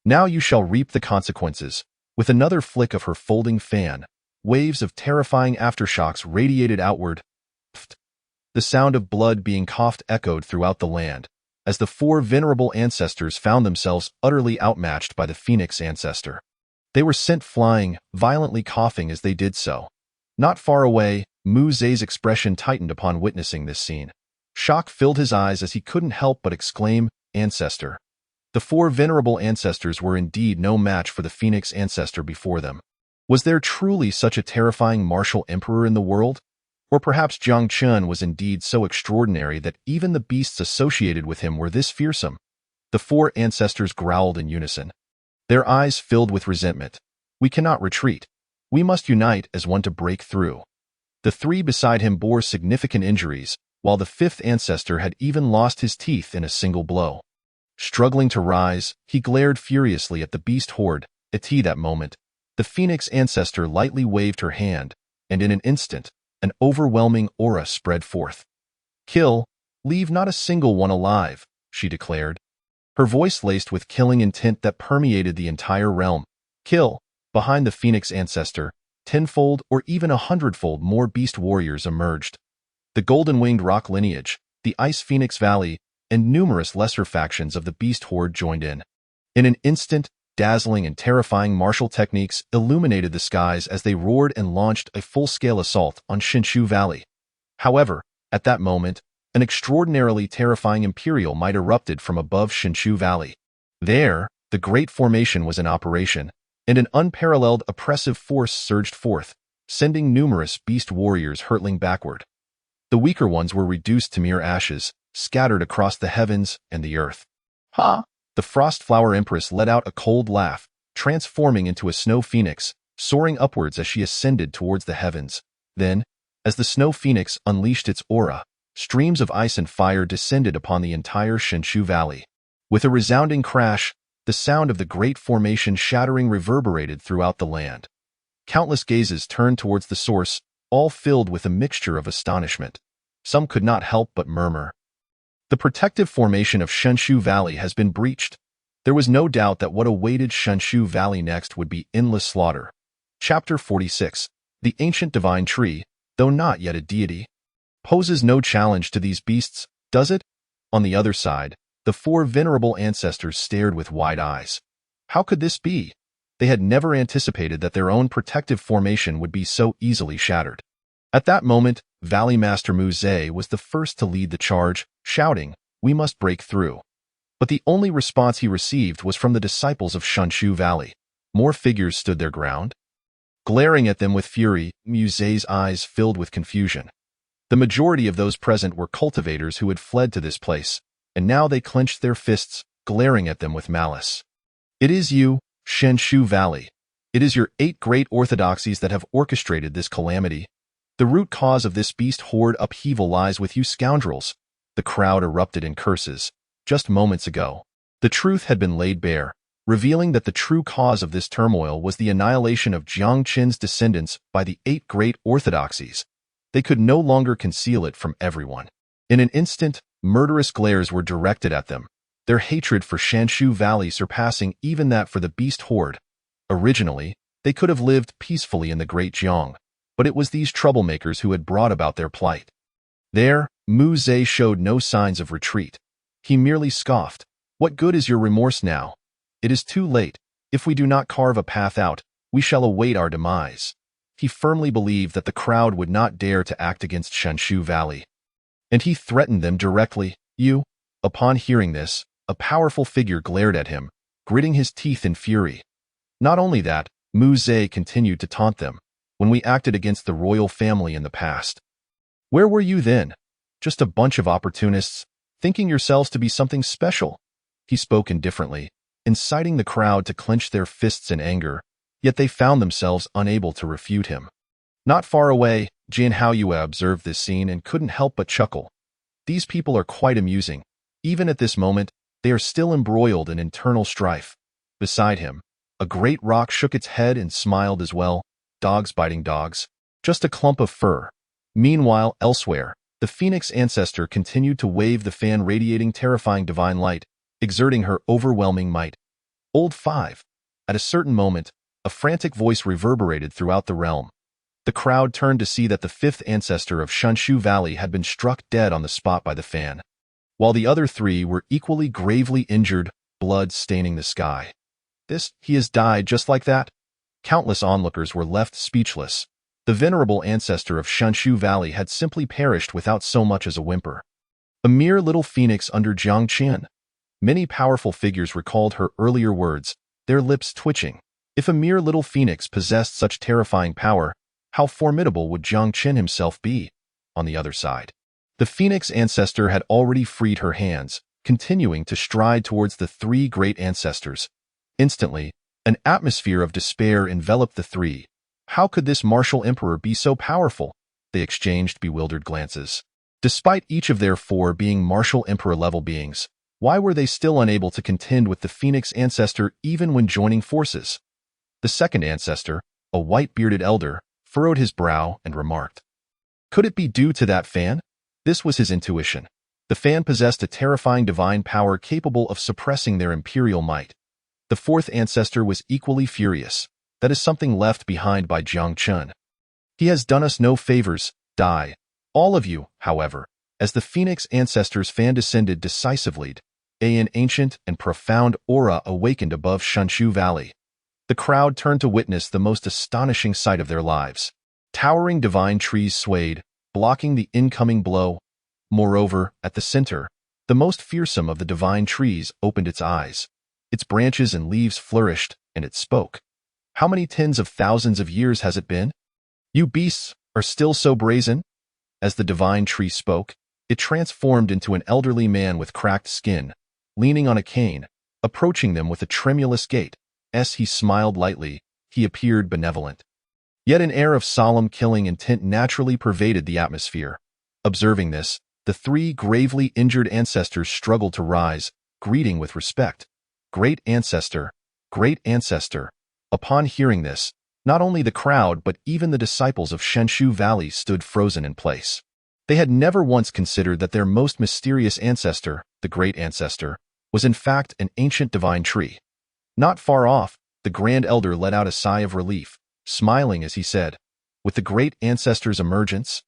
Now you shall reap the consequences." With another flick of her folding fan, waves of terrifying aftershocks radiated outward. Pft! The sound of blood being coughed echoed throughout the land, as the 4 venerable ancestors found themselves utterly outmatched by the Phoenix ancestor. They were sent flying, violently coughing as they did so. Not far away, Mu Zhe's expression tightened upon witnessing this scene. Shock filled his eyes as he couldn't help but exclaim, "Ancestor." The 4 venerable ancestors were indeed no match for the Phoenix ancestor before them. Was there truly such a terrifying martial emperor in the world? Or perhaps Jiang Qian was indeed so extraordinary that even the beasts associated with him were this fearsome? The 4 ancestors growled in unison, their eyes filled with resentment. "We cannot retreat. We must unite as one to break through." The 3 beside him bore significant injuries, while the 5th ancestor had even lost his teeth in a single blow. Struggling to rise, he glared furiously at the beast horde. At that moment, the Phoenix ancestor lightly waved her hand, and in an instant, an overwhelming aura spread forth. "Kill, leave not a single one alive," she declared, her voice laced with killing intent that permeated the entire realm. "Kill." Behind the Phoenix ancestor, 10-fold or even 100-fold more beast warriors emerged. The golden-winged rock lineage, the Ice Phoenix Valley, and numerous lesser factions of the beast horde joined in. In an instant, dazzling and terrifying martial techniques illuminated the skies as they roared and launched a full-scale assault on Shenshu Valley. However, at that moment, an extraordinarily terrifying imperial might erupted from above Shenshu Valley. There, the Great Formation was in operation, and an unparalleled oppressive force surged forth, sending numerous beast warriors hurtling backward. The weaker ones were reduced to mere ashes, scattered across the heavens and the earth. "Ha!" The Frostflower Empress let out a cold laugh, transforming into a snow phoenix, soaring upwards as she ascended towards the heavens. Then, as the snow phoenix unleashed its aura, streams of ice and fire descended upon the entire Shenshu Valley. With a resounding crash, the sound of the Great Formation shattering reverberated throughout the land. Countless gazes turned towards the source, all filled with a mixture of astonishment. Some could not help but murmur, "The protective formation of Shenshu Valley has been breached." There was no doubt that what awaited Shenshu Valley next would be endless slaughter. Chapter 46. The Ancient Divine Tree, though not yet a deity, poses no challenge to these beasts, does it? On the other side, the 4 venerable ancestors stared with wide eyes. How could this be? They had never anticipated that their own protective formation would be so easily shattered. At that moment, Valley Master Mu Zhe was the first to lead the charge, shouting, "We must break through." But the only response he received was from the disciples of Shenshu Valley. More figures stood their ground. Glaring at them with fury, Mu Zhe's eyes filled with confusion. The majority of those present were cultivators who had fled to this place, and now they clenched their fists, glaring at them with malice. "It is you, Shenshu Valley. It is your 8 great orthodoxies that have orchestrated this calamity. The root cause of this beast horde upheaval lies with you scoundrels." The crowd erupted in curses. Just moments ago, the truth had been laid bare. revealing that the true cause of this turmoil was the annihilation of Jiang Qin's descendants by the 8 great orthodoxies. They could no longer conceal it from everyone. In an instant, murderous glares were directed at them, their hatred for Shanshu Valley surpassing even that for the beast horde. Originally, they could have lived peacefully in the Great Jiang, but it was these troublemakers who had brought about their plight. There, Mu Zhe showed no signs of retreat. He merely scoffed. "What good is your remorse now? It is too late. If we do not carve a path out, we shall await our demise." He firmly believed that the crowd would not dare to act against Shanshu Valley. And he threatened them directly. "You." Upon hearing this, a powerful figure glared at him, gritting his teeth in fury. Not only that, Mu Zhe continued to taunt them. "When we acted against the royal family in the past, where were you then? Just a bunch of opportunists, thinking yourselves to be something special." He spoke indifferently, inciting the crowd to clench their fists in anger, yet they found themselves unable to refute him. Not far away, Jin Haoyue observed this scene and couldn't help but chuckle. These people are quite amusing. Even at this moment, they are still embroiled in internal strife. Beside him, a great rock shook its head and smiled as well. Dogs biting dogs. Just a clump of fur. Meanwhile, elsewhere, the Phoenix ancestor continued to wave the fan radiating terrifying divine light, exerting her overwhelming might. Old 5. At a certain moment, a frantic voice reverberated throughout the realm. The crowd turned to see that the 5th ancestor of Shanshu Valley had been struck dead on the spot by the fan, while the other 3 were equally gravely injured, blood staining the sky. He has died just like that? Countless onlookers were left speechless. The venerable ancestor of Shanshu Valley had simply perished without so much as a whimper. A mere little phoenix under Jiang Qin. Many powerful figures recalled her earlier words, their lips twitching. If a mere little phoenix possessed such terrifying power, how formidable would Jiang Qin himself be? On the other side, the phoenix ancestor had already freed her hands, continuing to stride towards the 3 great ancestors. Instantly, an atmosphere of despair enveloped the 3. How could this martial emperor be so powerful? They exchanged bewildered glances. Despite each of their 4 being martial emperor-level beings, why were they still unable to contend with the Phoenix ancestor even when joining forces? The 2nd ancestor, a white-bearded elder, furrowed his brow and remarked, "Could it be due to that fan?" This was his intuition. The fan possessed a terrifying divine power capable of suppressing their imperial might. The 4th ancestor was equally furious. That is something left behind by Jiang Qin. He has done us no favors. Die. All of you, however, as the Phoenix ancestor's fan descended decisively, an ancient and profound aura awakened above Shanshu Valley. The crowd turned to witness the most astonishing sight of their lives. Towering divine trees swayed, blocking the incoming blow. Moreover, at the center, the most fearsome of the divine trees opened its eyes. Its branches and leaves flourished, and it spoke. "How many tens of thousands of years has it been? You beasts are still so brazen?" As the divine tree spoke, it transformed into an elderly man with cracked skin, leaning on a cane, approaching them with a tremulous gait. As he smiled lightly, he appeared benevolent. Yet an air of solemn killing intent naturally pervaded the atmosphere. Observing this, the 3 gravely injured ancestors struggled to rise, greeting with respect. "Great ancestor, great ancestor." Upon hearing this, not only the crowd but even the disciples of Shanshu Valley stood frozen in place. They had never once considered that their most mysterious ancestor, the great ancestor, was in fact an ancient divine tree. Not far off, the Grand Elder let out a sigh of relief, smiling as he said, "With the great ancestor's emergence,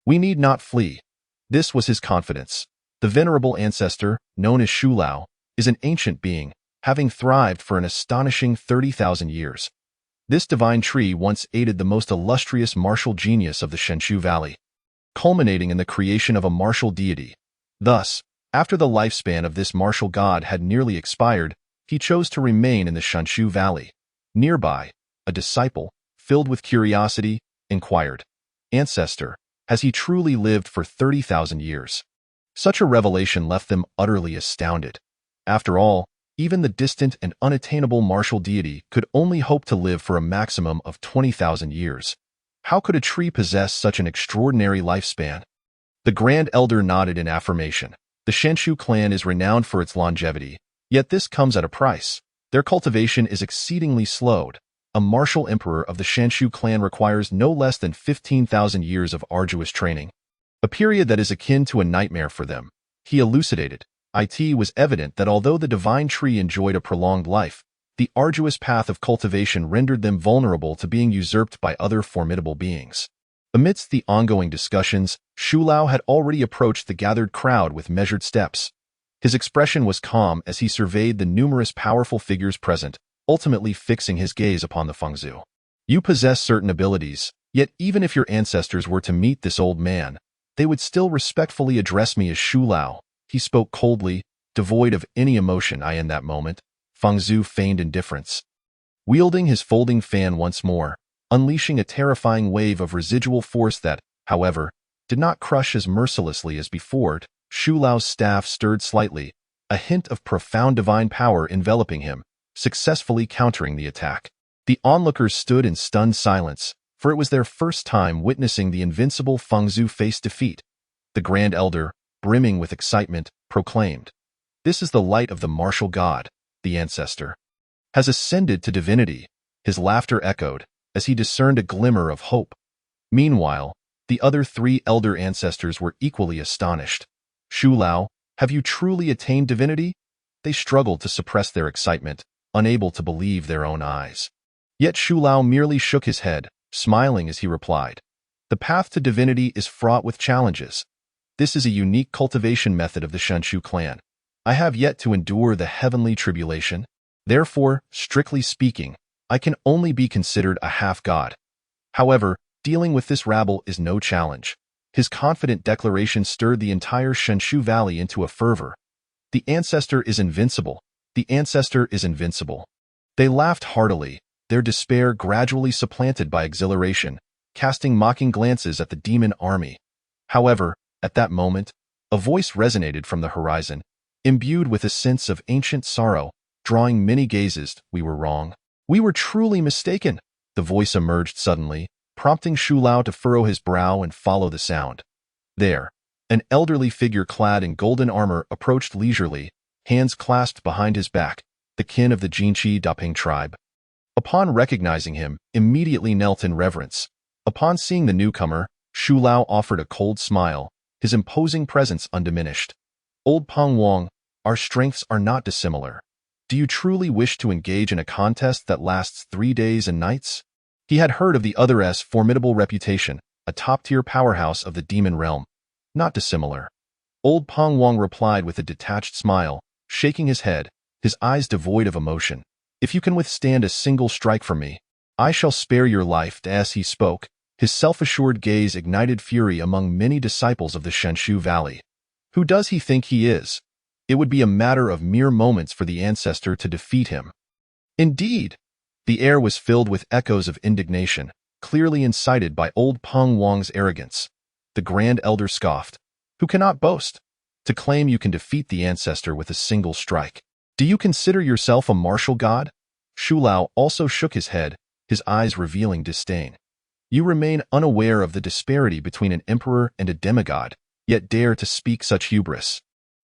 we need not flee." This was his confidence. The venerable ancestor, known as Shulao, is an ancient being, having thrived for an astonishing 30,000 years. This divine tree once aided the most illustrious martial genius of the Shanshu Valley, culminating in the creation of a martial deity. Thus, after the lifespan of this martial god had nearly expired, he chose to remain in the Shanshu Valley. Nearby, a disciple, filled with curiosity, inquired, "Ancestor, has he truly lived for 30,000 years?" Such a revelation left them utterly astounded. After all, even the distant and unattainable martial deity could only hope to live for a maximum of 20,000 years. How could a tree possess such an extraordinary lifespan? The Grand Elder nodded in affirmation. The Shanshu clan is renowned for its longevity, yet this comes at a price. Their cultivation is exceedingly slowed. A martial emperor of the Shanshu clan requires no less than 15,000 years of arduous training, a period that is akin to a nightmare for them. He elucidated. It was evident that although the divine tree enjoyed a prolonged life, the arduous path of cultivation rendered them vulnerable to being usurped by other formidable beings. Amidst the ongoing discussions, Shulao had already approached the gathered crowd with measured steps. His expression was calm as he surveyed the numerous powerful figures present, ultimately fixing his gaze upon the Fengzhu. You possess certain abilities, yet even if your ancestors were to meet this old man, they would still respectfully address me as Shulao. He spoke coldly, devoid of any emotion. In that moment, Fengzhu feigned indifference. Wielding his folding fan once more, unleashing a terrifying wave of residual force that, however, did not crush as mercilessly as before, Shulao's staff stirred slightly, a hint of profound divine power enveloping him, successfully countering the attack. The onlookers stood in stunned silence, for it was their first time witnessing the invincible Fengzhu face defeat. The Grand Elder, brimming with excitement, proclaimed, "This is the light of the martial god, the ancestor. Has ascended to divinity." His laughter echoed, as he discerned a glimmer of hope. Meanwhile, the other three elder ancestors were equally astonished. "Shulao, have you truly attained divinity?" They struggled to suppress their excitement, unable to believe their own eyes. Yet Shulao merely shook his head, smiling as he replied, "The path to divinity is fraught with challenges. This is a unique cultivation method of the Shanshu clan. I have yet to endure the heavenly tribulation. Therefore, strictly speaking, I can only be considered a half-god. However, dealing with this rabble is no challenge." His confident declaration stirred the entire Shanshu Valley into a fervor. "The ancestor is invincible. The ancestor is invincible." They laughed heartily, their despair gradually supplanted by exhilaration, casting mocking glances at the demon army. However, at that moment, a voice resonated from the horizon, imbued with a sense of ancient sorrow, drawing many gazes. "We were wrong. We were truly mistaken." The voice emerged suddenly, prompting Shulao to furrow his brow and follow the sound. There, an elderly figure clad in golden armor approached leisurely, hands clasped behind his back, the kin of the Jinchi Daping tribe. Upon recognizing him, immediately knelt in reverence. Upon seeing the newcomer, Shulao offered a cold smile, his imposing presence undiminished. "Old Peng Wang, our strengths are not dissimilar. Do you truly wish to engage in a contest that lasts 3 days and nights?" He had heard of the other's formidable reputation, a top-tier powerhouse of the demon realm. "Not dissimilar." Old Peng Wang replied with a detached smile, shaking his head, his eyes devoid of emotion. "If you can withstand a single strike from me, I shall spare your life." As he spoke, his self-assured gaze ignited fury among many disciples of the Shanshu Valley. Who does he think he is? It would be a matter of mere moments for the ancestor to defeat him. Indeed, the air was filled with echoes of indignation, clearly incited by old Peng Wang's arrogance. The Grand Elder scoffed. "Who cannot boast? To claim you can defeat the ancestor with a single strike. Do you consider yourself a martial god?" Shulao also shook his head, his eyes revealing disdain. "You remain unaware of the disparity between an emperor and a demigod, yet dare to speak such hubris."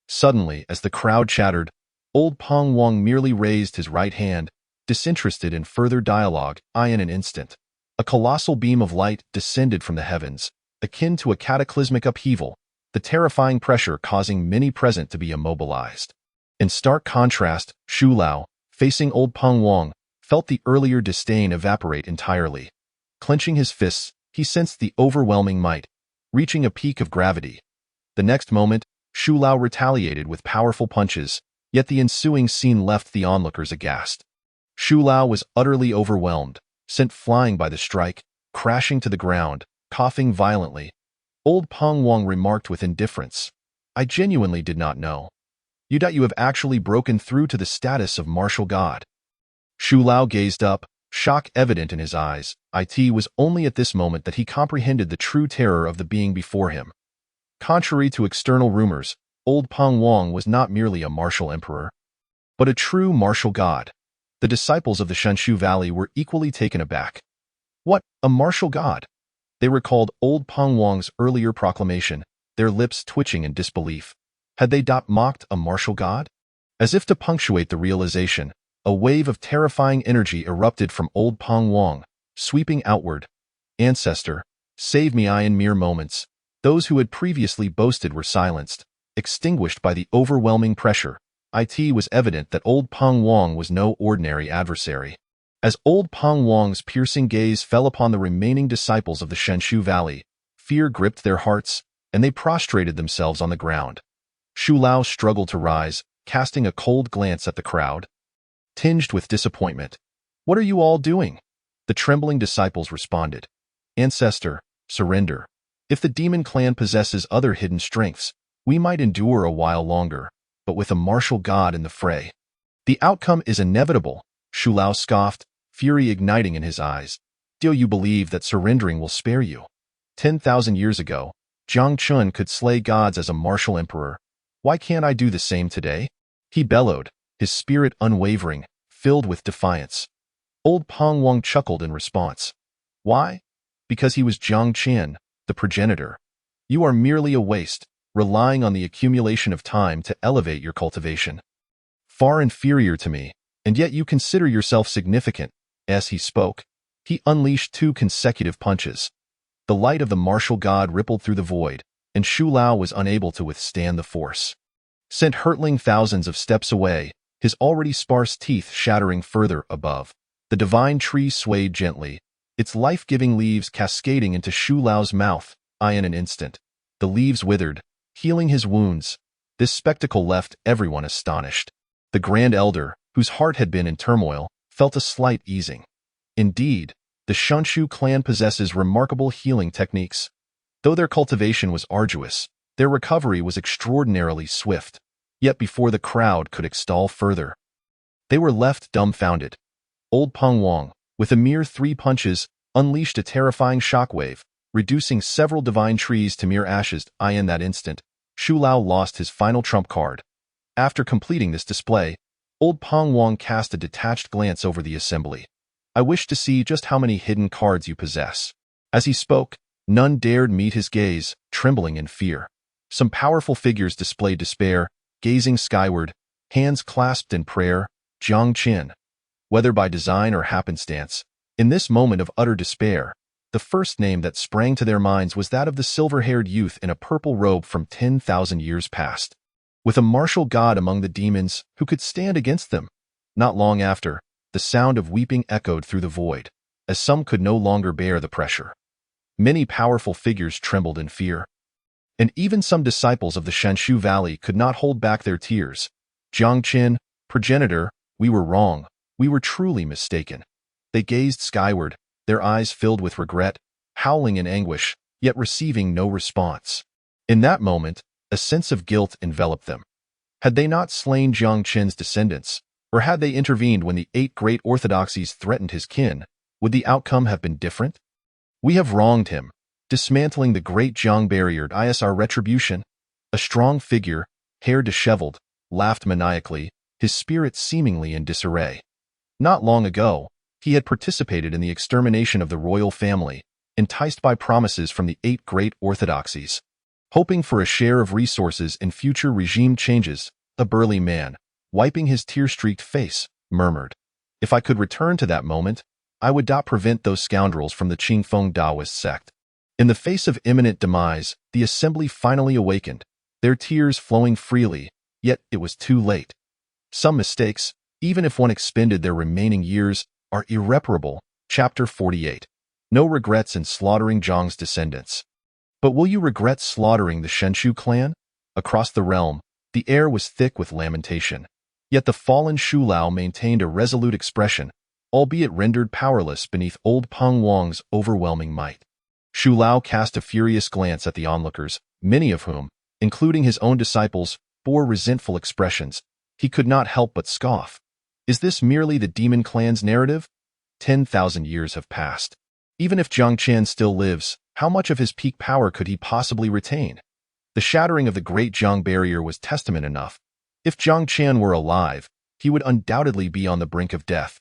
Suddenly, as the crowd chattered, old Peng Wang merely raised his right hand, disinterested in further dialogue. In an instant, a colossal beam of light descended from the heavens, akin to a cataclysmic upheaval, the terrifying pressure causing many present to be immobilized. In stark contrast, Shulao, facing old Peng Wang, felt the earlier disdain evaporate entirely. Clenching his fists, he sensed the overwhelming might, reaching a peak of gravity. The next moment, Shulao retaliated with powerful punches, yet the ensuing scene left the onlookers aghast. Shulao was utterly overwhelmed, sent flying by the strike, crashing to the ground, coughing violently. Old Peng Wang remarked with indifference, "I genuinely did not know. You have actually broken through to the status of martial god." Shulao gazed up, shock evident in his eyes. It was only at this moment that he comprehended the true terror of the being before him. Contrary to external rumors, old Peng Wang was not merely a martial emperor, but a true martial god. The disciples of the Shanshu Valley were equally taken aback. What, a martial god? They recalled old Peng Wang's earlier proclamation, their lips twitching in disbelief. Had they mocked a martial god? As if to punctuate the realization, A wave of terrifying energy erupted from old Pang Wang, sweeping outward. Ancestor, save me! In mere moments, those who had previously boasted were silenced, extinguished by the overwhelming pressure. It was evident that old Pang Wang was no ordinary adversary. As old Pang Wang's piercing gaze fell upon the remaining disciples of the Shenshu Valley, fear gripped their hearts, and they prostrated themselves on the ground. Shu Lao struggled to rise, casting a cold glance at the crowd, tinged with disappointment. "What are you all doing?" The trembling disciples responded. "Ancestor, surrender. If the demon clan possesses other hidden strengths, we might endure a while longer, but with a martial god in the fray, the outcome is inevitable." Shu Lao scoffed, fury igniting in his eyes. "Do you believe that surrendering will spare you? 10,000 years ago, Jiang Chun could slay gods as a martial emperor. Why can't I do the same today?" He bellowed, his spirit unwavering, filled with defiance. Old Pang Wang chuckled in response. "Why? Because he was Jiang Qian, the progenitor. You are merely a waste, relying on the accumulation of time to elevate your cultivation. Far inferior to me, and yet you consider yourself significant." As he spoke, he unleashed 2 consecutive punches. The light of the martial god rippled through the void, and Shu Lao was unable to withstand the force. Sent hurtling thousands of steps away, his already sparse teeth shattering further above. The divine tree swayed gently, its life-giving leaves cascading into Shu Lao's mouth. In an instant, the leaves withered, healing his wounds. This spectacle left everyone astonished. The Grand Elder, whose heart had been in turmoil, felt a slight easing. Indeed, the Shenshu clan possesses remarkable healing techniques. Though their cultivation was arduous, their recovery was extraordinarily swift. Yet before the crowd could extol further, they were left dumbfounded. Old Pang Wang, with a mere 3 punches, unleashed a terrifying shockwave, reducing several divine trees to mere ashes. In that instant, Shu Lao lost his final trump card. After completing this display, old Pang Wang cast a detached glance over the assembly. "I wish to see just how many hidden cards you possess." As he spoke, none dared meet his gaze, trembling in fear. Some powerful figures displayed despair, gazing skyward, hands clasped in prayer. Jiang Qin. Whether by design or happenstance, in this moment of utter despair, the first name that sprang to their minds was that of the silver-haired youth in a purple robe from 10,000 years past. With a martial god among the demons, who could stand against them? Not long after, the sound of weeping echoed through the void, as some could no longer bear the pressure. Many powerful figures trembled in fear, and even some disciples of the Shenshu Valley could not hold back their tears. "Jiang Qin, progenitor, we were wrong. We were truly mistaken." They gazed skyward, their eyes filled with regret, howling in anguish, yet receiving no response. In that moment, a sense of guilt enveloped them. Had they not slain Jiang Qin's descendants, or had they intervened when the 8 great orthodoxies threatened his kin, would the outcome have been different? "We have wronged him. Dismantling the great Jiang barrier is our retribution." A strong figure, hair disheveled, laughed maniacally, his spirit seemingly in disarray. Not long ago, he had participated in the extermination of the royal family, enticed by promises from the 8 great orthodoxies. Hoping for a share of resources in future regime changes, a burly man, wiping his tear-streaked face, murmured, "If I could return to that moment, I would not prevent those scoundrels from the Qingfeng Taoist sect." In the face of imminent demise, the assembly finally awakened, their tears flowing freely, yet it was too late. Some mistakes, even if one expended their remaining years, are irreparable. Chapter 48. No regrets in slaughtering Zhang's descendants. But will you regret slaughtering the Shenshu clan? Across the realm, the air was thick with lamentation. Yet the fallen Shu Lao maintained a resolute expression, albeit rendered powerless beneath old Pang Wang's overwhelming might. Shu Lao cast a furious glance at the onlookers, many of whom, including his own disciples, bore resentful expressions. He could not help but scoff. Is this merely the demon clan's narrative? 10,000 years have passed. Even if Jiang Qian still lives, how much of his peak power could he possibly retain? The shattering of the Great Jiang Barrier was testament enough. If Jiang Qian were alive, he would undoubtedly be on the brink of death.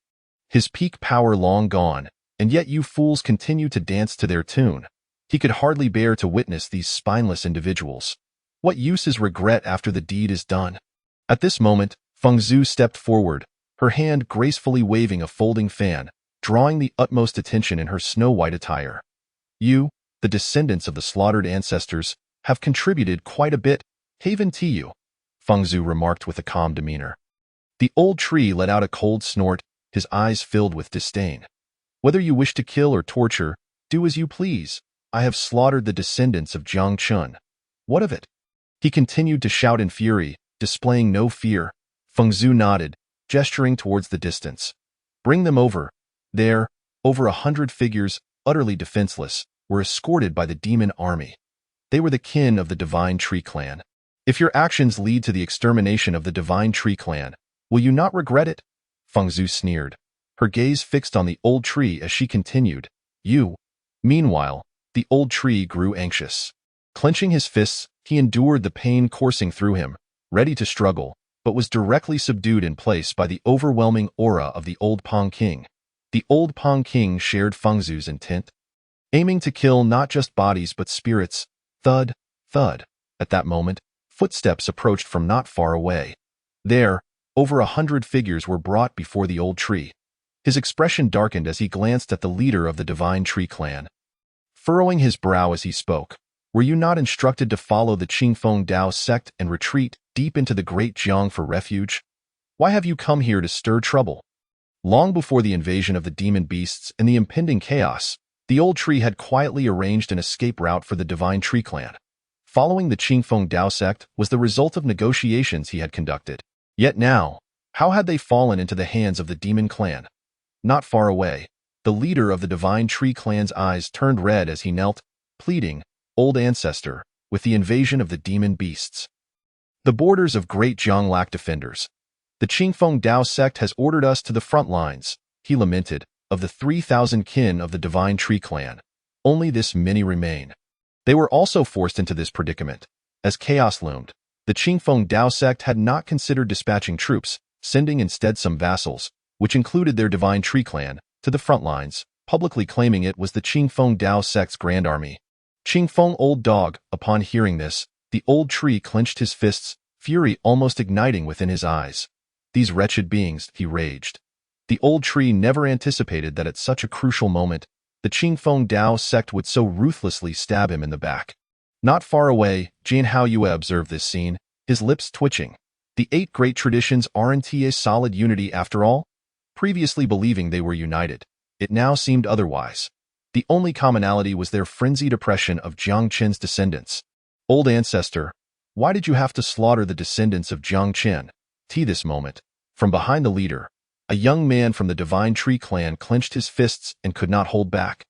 His peak power long gone, and yet you fools continue to dance to their tune. He could hardly bear to witness these spineless individuals. What use is regret after the deed is done? At this moment, Feng Zhu stepped forward, her hand gracefully waving a folding fan, drawing the utmost attention in her snow-white attire. You, the descendants of the slaughtered ancestors, have contributed quite a bit, haven't you? Fengzhu remarked with a calm demeanor. The old tree let out a cold snort, his eyes filled with disdain. Whether you wish to kill or torture, do as you please. I have slaughtered the descendants of Jiang Chun. What of it? He continued to shout in fury, displaying no fear. Fengzhu nodded, gesturing towards the distance. Bring them over. There, over 100 figures, utterly defenseless, were escorted by the demon army. They were the kin of the Divine Tree Clan. If your actions lead to the extermination of the Divine Tree Clan, will you not regret it? Fengzhu sneered, her gaze fixed on the old tree as she continued. You. Meanwhile, the old tree grew anxious. Clenching his fists, he endured the pain coursing through him, ready to struggle, but was directly subdued in place by the overwhelming aura of the old Pong King. The old Pong King shared Fengzhu's intent, aiming to kill not just bodies but spirits. Thud, thud. At that moment, footsteps approached from not far away. There, over 100 figures were brought before the old tree. His expression darkened as he glanced at the leader of the Divine Tree Clan. Furrowing his brow as he spoke, were you not instructed to follow the Qingfeng Dao sect and retreat deep into the Great Jiang for refuge? Why have you come here to stir trouble? Long before the invasion of the demon beasts and the impending chaos, the old tree had quietly arranged an escape route for the Divine Tree Clan. Following the Qingfeng Dao sect was the result of negotiations he had conducted. Yet now, how had they fallen into the hands of the demon clan? Not far away, the leader of the Divine Tree Clan's eyes turned red as he knelt, pleading, Old ancestor, with the invasion of the demon beasts. The borders of Great Jiang lack defenders. The Qingfeng Dao sect has ordered us to the front lines, he lamented, of the 3,000 kin of the Divine Tree Clan. Only this many remain. They were also forced into this predicament. As chaos loomed, the Qingfeng Dao sect had not considered dispatching troops, sending instead some vassals, which included their Divine Tree Clan, to the front lines, publicly claiming it was the Qingfeng Dao sect's grand army. Qingfeng Old Dog, upon hearing this, the old tree clenched his fists, fury almost igniting within his eyes. These wretched beings, he raged. The old tree never anticipated that at such a crucial moment, the Qingfeng Dao sect would so ruthlessly stab him in the back. Not far away, Jian Haoyue observed this scene, his lips twitching. The 8 great traditions aren't a solid unity after all? Previously believing they were united, it now seemed otherwise. The only commonality was their frenzied oppression of Jiang Qin's descendants. Old ancestor, why did you have to slaughter the descendants of Jiang Qin? This moment, from behind the leader, a young man from the Divine Tree Clan clenched his fists and could not hold back.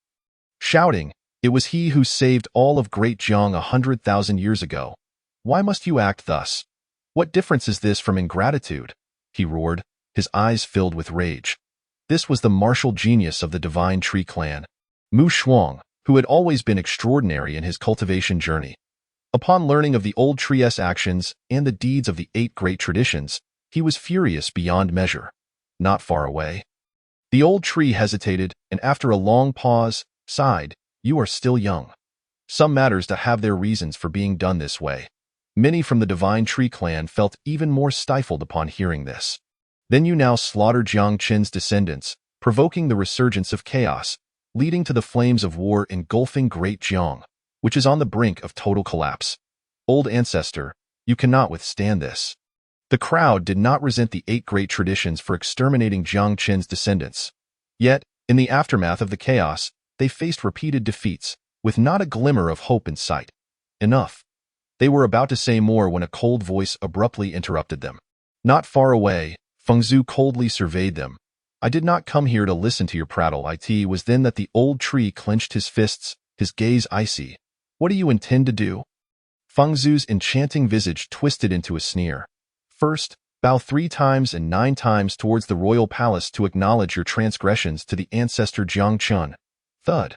Shouting, it was he who saved all of Great Jiang 100,000 years ago. Why must you act thus? What difference is this from ingratitude? He roared, his eyes filled with rage. This was the martial genius of the Divine Tree Clan, Mu Shuang, who had always been extraordinary in his cultivation journey. Upon learning of the old tree's actions and the deeds of the 8 great traditions, he was furious beyond measure. Not far away, the old tree hesitated and after a long pause, sighed, you are still young. Some matters to have their reasons for being done this way. Many from the Divine Tree Clan felt even more stifled upon hearing this. Then you now slaughter Jiang Qin's descendants, provoking the resurgence of chaos, leading to the flames of war engulfing Great Jiang, which is on the brink of total collapse. Old ancestor, you cannot withstand this. The crowd did not resent the 8 great traditions for exterminating Jiang Qin's descendants. Yet, in the aftermath of the chaos, they faced repeated defeats, with not a glimmer of hope in sight. Enough. They were about to say more when a cold voice abruptly interrupted them. Not far away, Fengzhu coldly surveyed them. I did not come here to listen to your prattle. It was then that the old tree clenched his fists, his gaze icy. What do you intend to do? Fengzhu's enchanting visage twisted into a sneer. First, bow 3 times and 9 times towards the royal palace to acknowledge your transgressions to the ancestor Jiang Chun. Thud.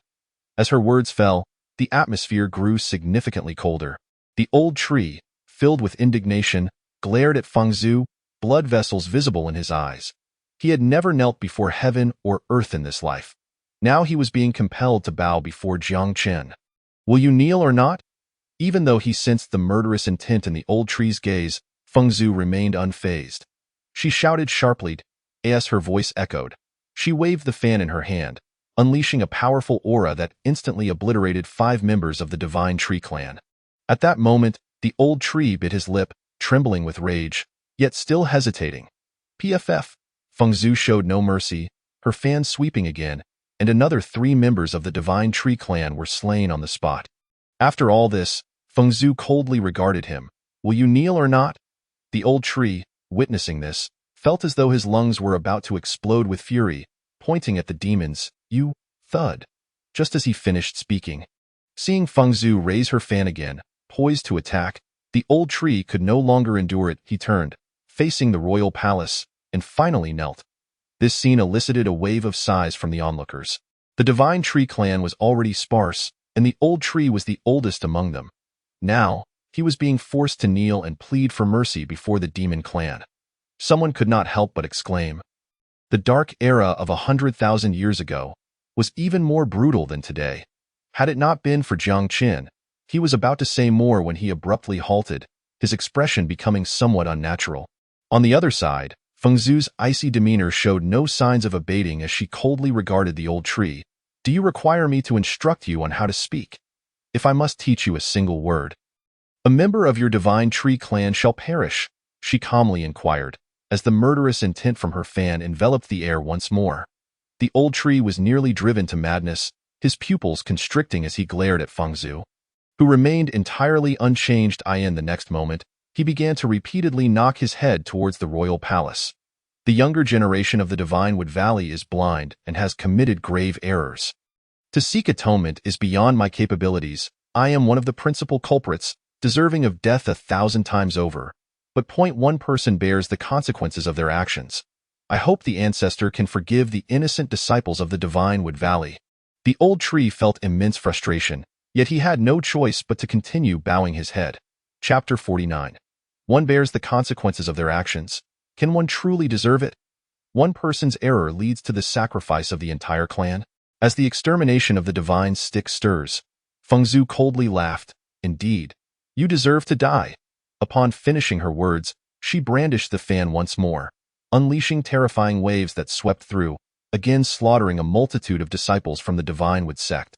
As her words fell, the atmosphere grew significantly colder. The old tree, filled with indignation, glared at Fengzhu, blood vessels visible in his eyes. He had never knelt before heaven or earth in this life. Now he was being compelled to bow before Jiang Qin. Will you kneel or not? Even though he sensed the murderous intent in the old tree's gaze, Fengzhu remained unfazed. She shouted sharply, as her voice echoed. She waved the fan in her hand, unleashing a powerful aura that instantly obliterated 5 members of the Divine Tree clan. At that moment, the old tree bit his lip, trembling with rage, yet still hesitating. PFF. Fengzhu showed no mercy, her fan sweeping again, and another 3 members of the Divine Tree clan were slain on the spot. After all this, Fengzhu coldly regarded him. Will you kneel or not? The old tree, witnessing this, felt as though his lungs were about to explode with fury, pointing at the demons. You, thud. Just as he finished speaking. Seeing Fengzhu raise her fan again, poised to attack, the old tree could no longer endure it. He turned, facing the royal palace, and finally knelt. This scene elicited a wave of sighs from the onlookers. The Divine Tree clan was already sparse, and the old tree was the oldest among them. Now, he was being forced to kneel and plead for mercy before the demon clan. Someone could not help but exclaim. The dark era of 100,000 years ago was even more brutal than today. Had it not been for Jiang Qin, he was about to say more when he abruptly halted, his expression becoming somewhat unnatural. On the other side, Fengzhu's icy demeanor showed no signs of abating as she coldly regarded the old tree. Do you require me to instruct you on how to speak? If I must teach you a single word. A member of your Divine Tree clan shall perish, she calmly inquired, as the murderous intent from her fan enveloped the air once more. The old tree was nearly driven to madness, his pupils constricting as he glared at Fengzhu, who remained entirely unchanged. In the next moment, he began to repeatedly knock his head towards the royal palace. The younger generation of the Divine Wood Valley is blind and has committed grave errors. To seek atonement is beyond my capabilities. I am one of the principal culprits, deserving of death 1,000 times over. But one person bears the consequences of their actions. I hope the ancestor can forgive the innocent disciples of the Divine Wood Valley. The old tree felt immense frustration, yet he had no choice but to continue bowing his head. Chapter 49. One bears the consequences of their actions. Can one truly deserve it? One person's error leads to the sacrifice of the entire clan. As the extermination of the divine stick stirs, Fengzhu coldly laughed. Indeed, you deserve to die. Upon finishing her words, she brandished the fan once more, unleashing terrifying waves that swept through, again slaughtering a multitude of disciples from the Divine Wood sect.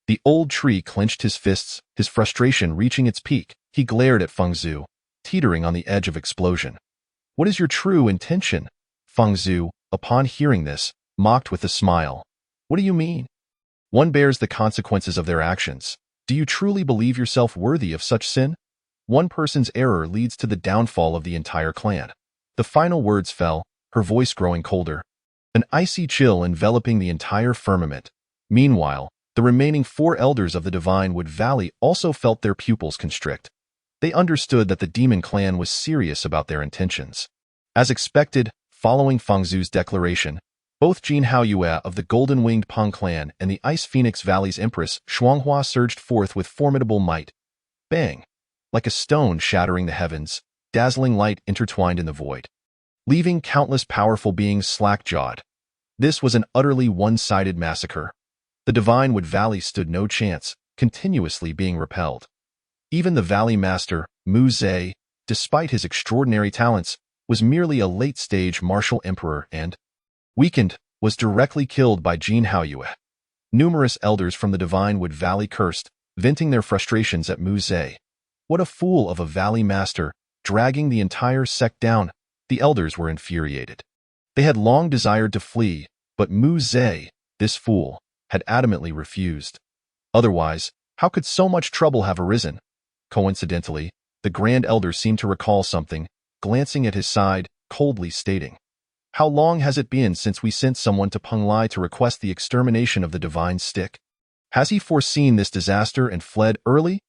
The old tree clenched his fists, his frustration reaching its peak. He glared at Fengzhu, teetering on the edge of explosion. What is your true intention? Fengzhu, upon hearing this, mocked with a smile. What do you mean? One bears the consequences of their actions. Do you truly believe yourself worthy of such sin? One person's error leads to the downfall of the entire clan. The final words fell, her voice growing colder, an icy chill enveloping the entire firmament. Meanwhile, the remaining 4 elders of the Divine Wood Valley also felt their pupils constrict. They understood that the demon clan was serious about their intentions. As expected, following Fengzhu's declaration, both Jin Haoyue of the Golden-Winged Peng clan and the Ice Phoenix Valley's Empress Shuanghua surged forth with formidable might. Bang! Like a stone shattering the heavens, dazzling light intertwined in the void, leaving countless powerful beings slack-jawed. This was an utterly one-sided massacre. The Divine Wood Valley stood no chance, continuously being repelled. Even the Valley Master, Mu Zhe, despite his extraordinary talents, was merely a late-stage martial emperor and, weakened, was directly killed by Jin Haoyue. Numerous elders from the Divine Wood Valley cursed, venting their frustrations at Mu Zhe. What a fool of a Valley Master, dragging the entire sect down. The elders were infuriated. They had long desired to flee, but Mu Zhe, this fool, had adamantly refused. Otherwise, how could so much trouble have arisen? Coincidentally, the Grand Elder seemed to recall something, glancing at his side, coldly stating, "How long has it been since we sent someone to Penglai to request the extermination of the divine stick? Has he foreseen this disaster and fled early?"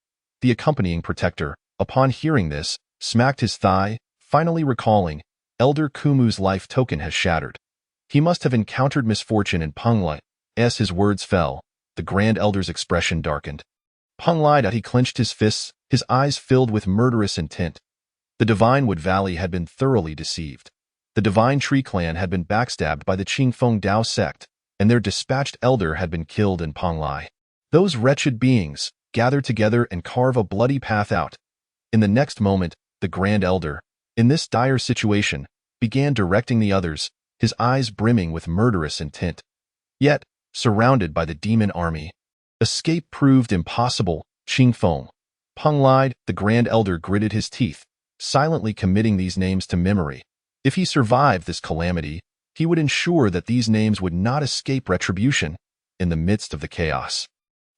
The accompanying protector, upon hearing this, smacked his thigh, finally recalling, Elder Kumu's life token has shattered. He must have encountered misfortune in Penglai. As his words fell, the Grand Elder's expression darkened. Penglai, he clenched his fists, his eyes filled with murderous intent. The Divine Wood Valley had been thoroughly deceived. The Divine Tree Clan had been backstabbed by the Qingfeng Dao sect, and their dispatched elder had been killed in Penglai. Those wretched beings gather together and carve a bloody path out. In the next moment, the Grand Elder, in this dire situation, began directing the others, his eyes brimming with murderous intent. Yet, surrounded by the demon army, escape proved impossible. Qingfeng. Peng Lai, the Grand Elder, gritted his teeth, silently committing these names to memory. If he survived this calamity, he would ensure that these names would not escape retribution in the midst of the chaos.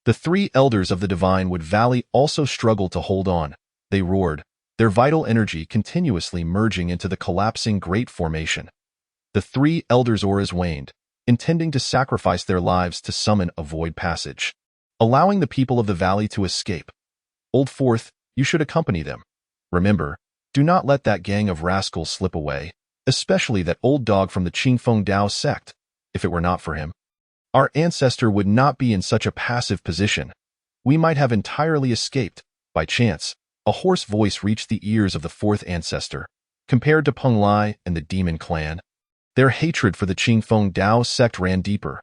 The three elders of the divine Wood Valley also struggled to hold on. They roared, their vital energy continuously merging into the collapsing Great Formation. The three elders' auras waned, intending to sacrifice their lives to summon a void passage, allowing the people of the valley to escape. Old Fourth, you should accompany them. Remember, do not let that gang of rascals slip away, especially that old dog from the Qingfeng Dao sect. If it were not for him, our ancestor would not be in such a passive position. We might have entirely escaped. By chance, a hoarse voice reached the ears of the fourth ancestor. Compared to Peng Lai and the demon clan, their hatred for the Qingfeng Dao sect ran deeper.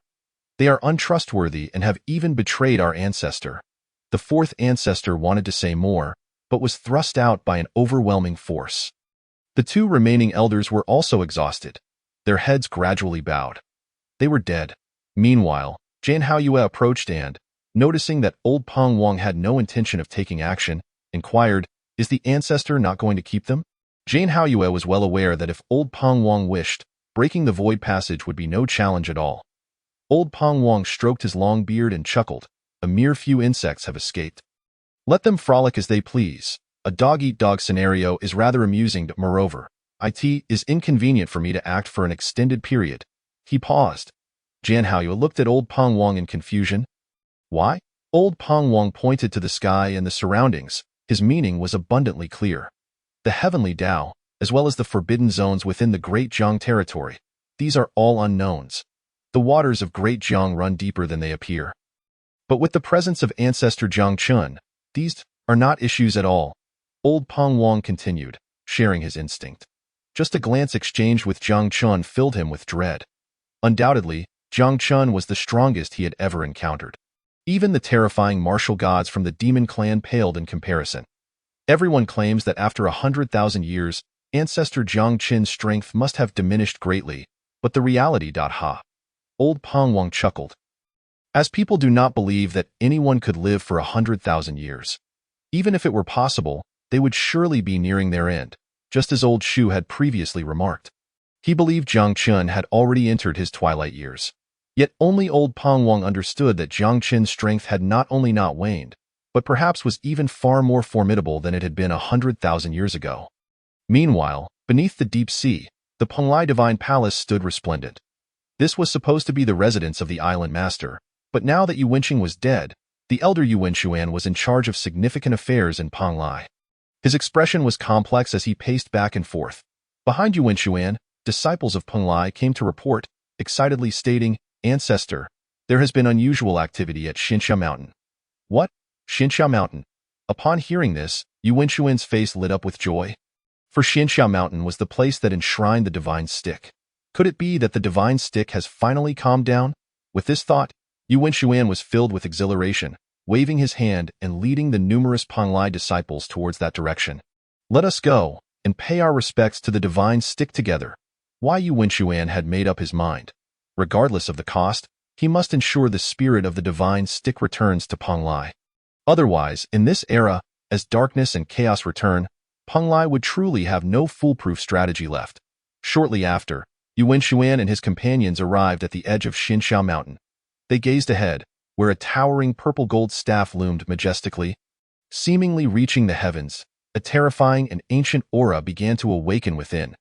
They are untrustworthy and have even betrayed our ancestor. The fourth ancestor wanted to say more, but was thrust out by an overwhelming force. The two remaining elders were also exhausted. Their heads gradually bowed. They were dead. Meanwhile, Jan Haoyue approached and, noticing that old Peng Wang had no intention of taking action, inquired, "Is the ancestor not going to keep them?" Jan Haoyue was well aware that if old Peng Wang wished, breaking the void passage would be no challenge at all. Old Peng Wang stroked his long beard and chuckled. A mere few insects have escaped. Let them frolic as they please. A dog-eat-dog scenario is rather amusing. Moreover, it is inconvenient for me to act for an extended period. He paused. Jan Haoyue looked at old Peng Wang in confusion. Why? Old Peng Wang pointed to the sky and the surroundings. His meaning was abundantly clear. The heavenly Dao, as well as the forbidden zones within the Great Jiang territory, these are all unknowns. The waters of Great Jiang run deeper than they appear. But with the presence of ancestor Jiang Chun, these are not issues at all. Old Peng Wang continued, sharing his instinct. Just a glance exchanged with Jiang Chun filled him with dread. Undoubtedly, Jiang Chun was the strongest he had ever encountered. Even the terrifying martial gods from the demon clan paled in comparison. Everyone claims that after 100,000 years, ancestor Jiang Chin's strength must have diminished greatly, but the reality. Old Peng Wang chuckled. As people do not believe that anyone could live for 100,000 years. Even if it were possible, they would surely be nearing their end, just as old Shu had previously remarked. He believed Jiang Chun had already entered his twilight years. Yet only old Peng Wang understood that Jiang Chin's strength had not only not waned, but perhaps was even far more formidable than it had been 100,000 years ago. Meanwhile, beneath the deep sea, the Peng Lai Divine Palace stood resplendent. This was supposed to be the residence of the island master, but now that Yu Wenqing was dead, the elder Yu Wenxuan was in charge of significant affairs in Peng Lai. His expression was complex as he paced back and forth. Behind Yu Wenxuan, disciples of Peng Lai came to report, excitedly stating, "Ancestor, there has been unusual activity at Xinxia Mountain." What? Xinxia Mountain? Upon hearing this, Yu Wenxuan's face lit up with joy. For Xinxia Mountain was the place that enshrined the divine stick. Could it be that the divine stick has finally calmed down? With this thought, Yu Wenxuan was filled with exhilaration, waving his hand and leading the numerous Peng Lai disciples towards that direction. Let us go and pay our respects to the divine stick together. Why Yu Wenxuan had made up his mind. Regardless of the cost, he must ensure the spirit of the divine stick returns to Peng Lai. Otherwise, in this era, as darkness and chaos return, Peng Lai would truly have no foolproof strategy left. Shortly after, Yu Wenxuan and his companions arrived at the edge of Xinxia Mountain. They gazed ahead, where a towering purple-gold staff loomed majestically. Seemingly reaching the heavens, a terrifying and ancient aura began to awaken within.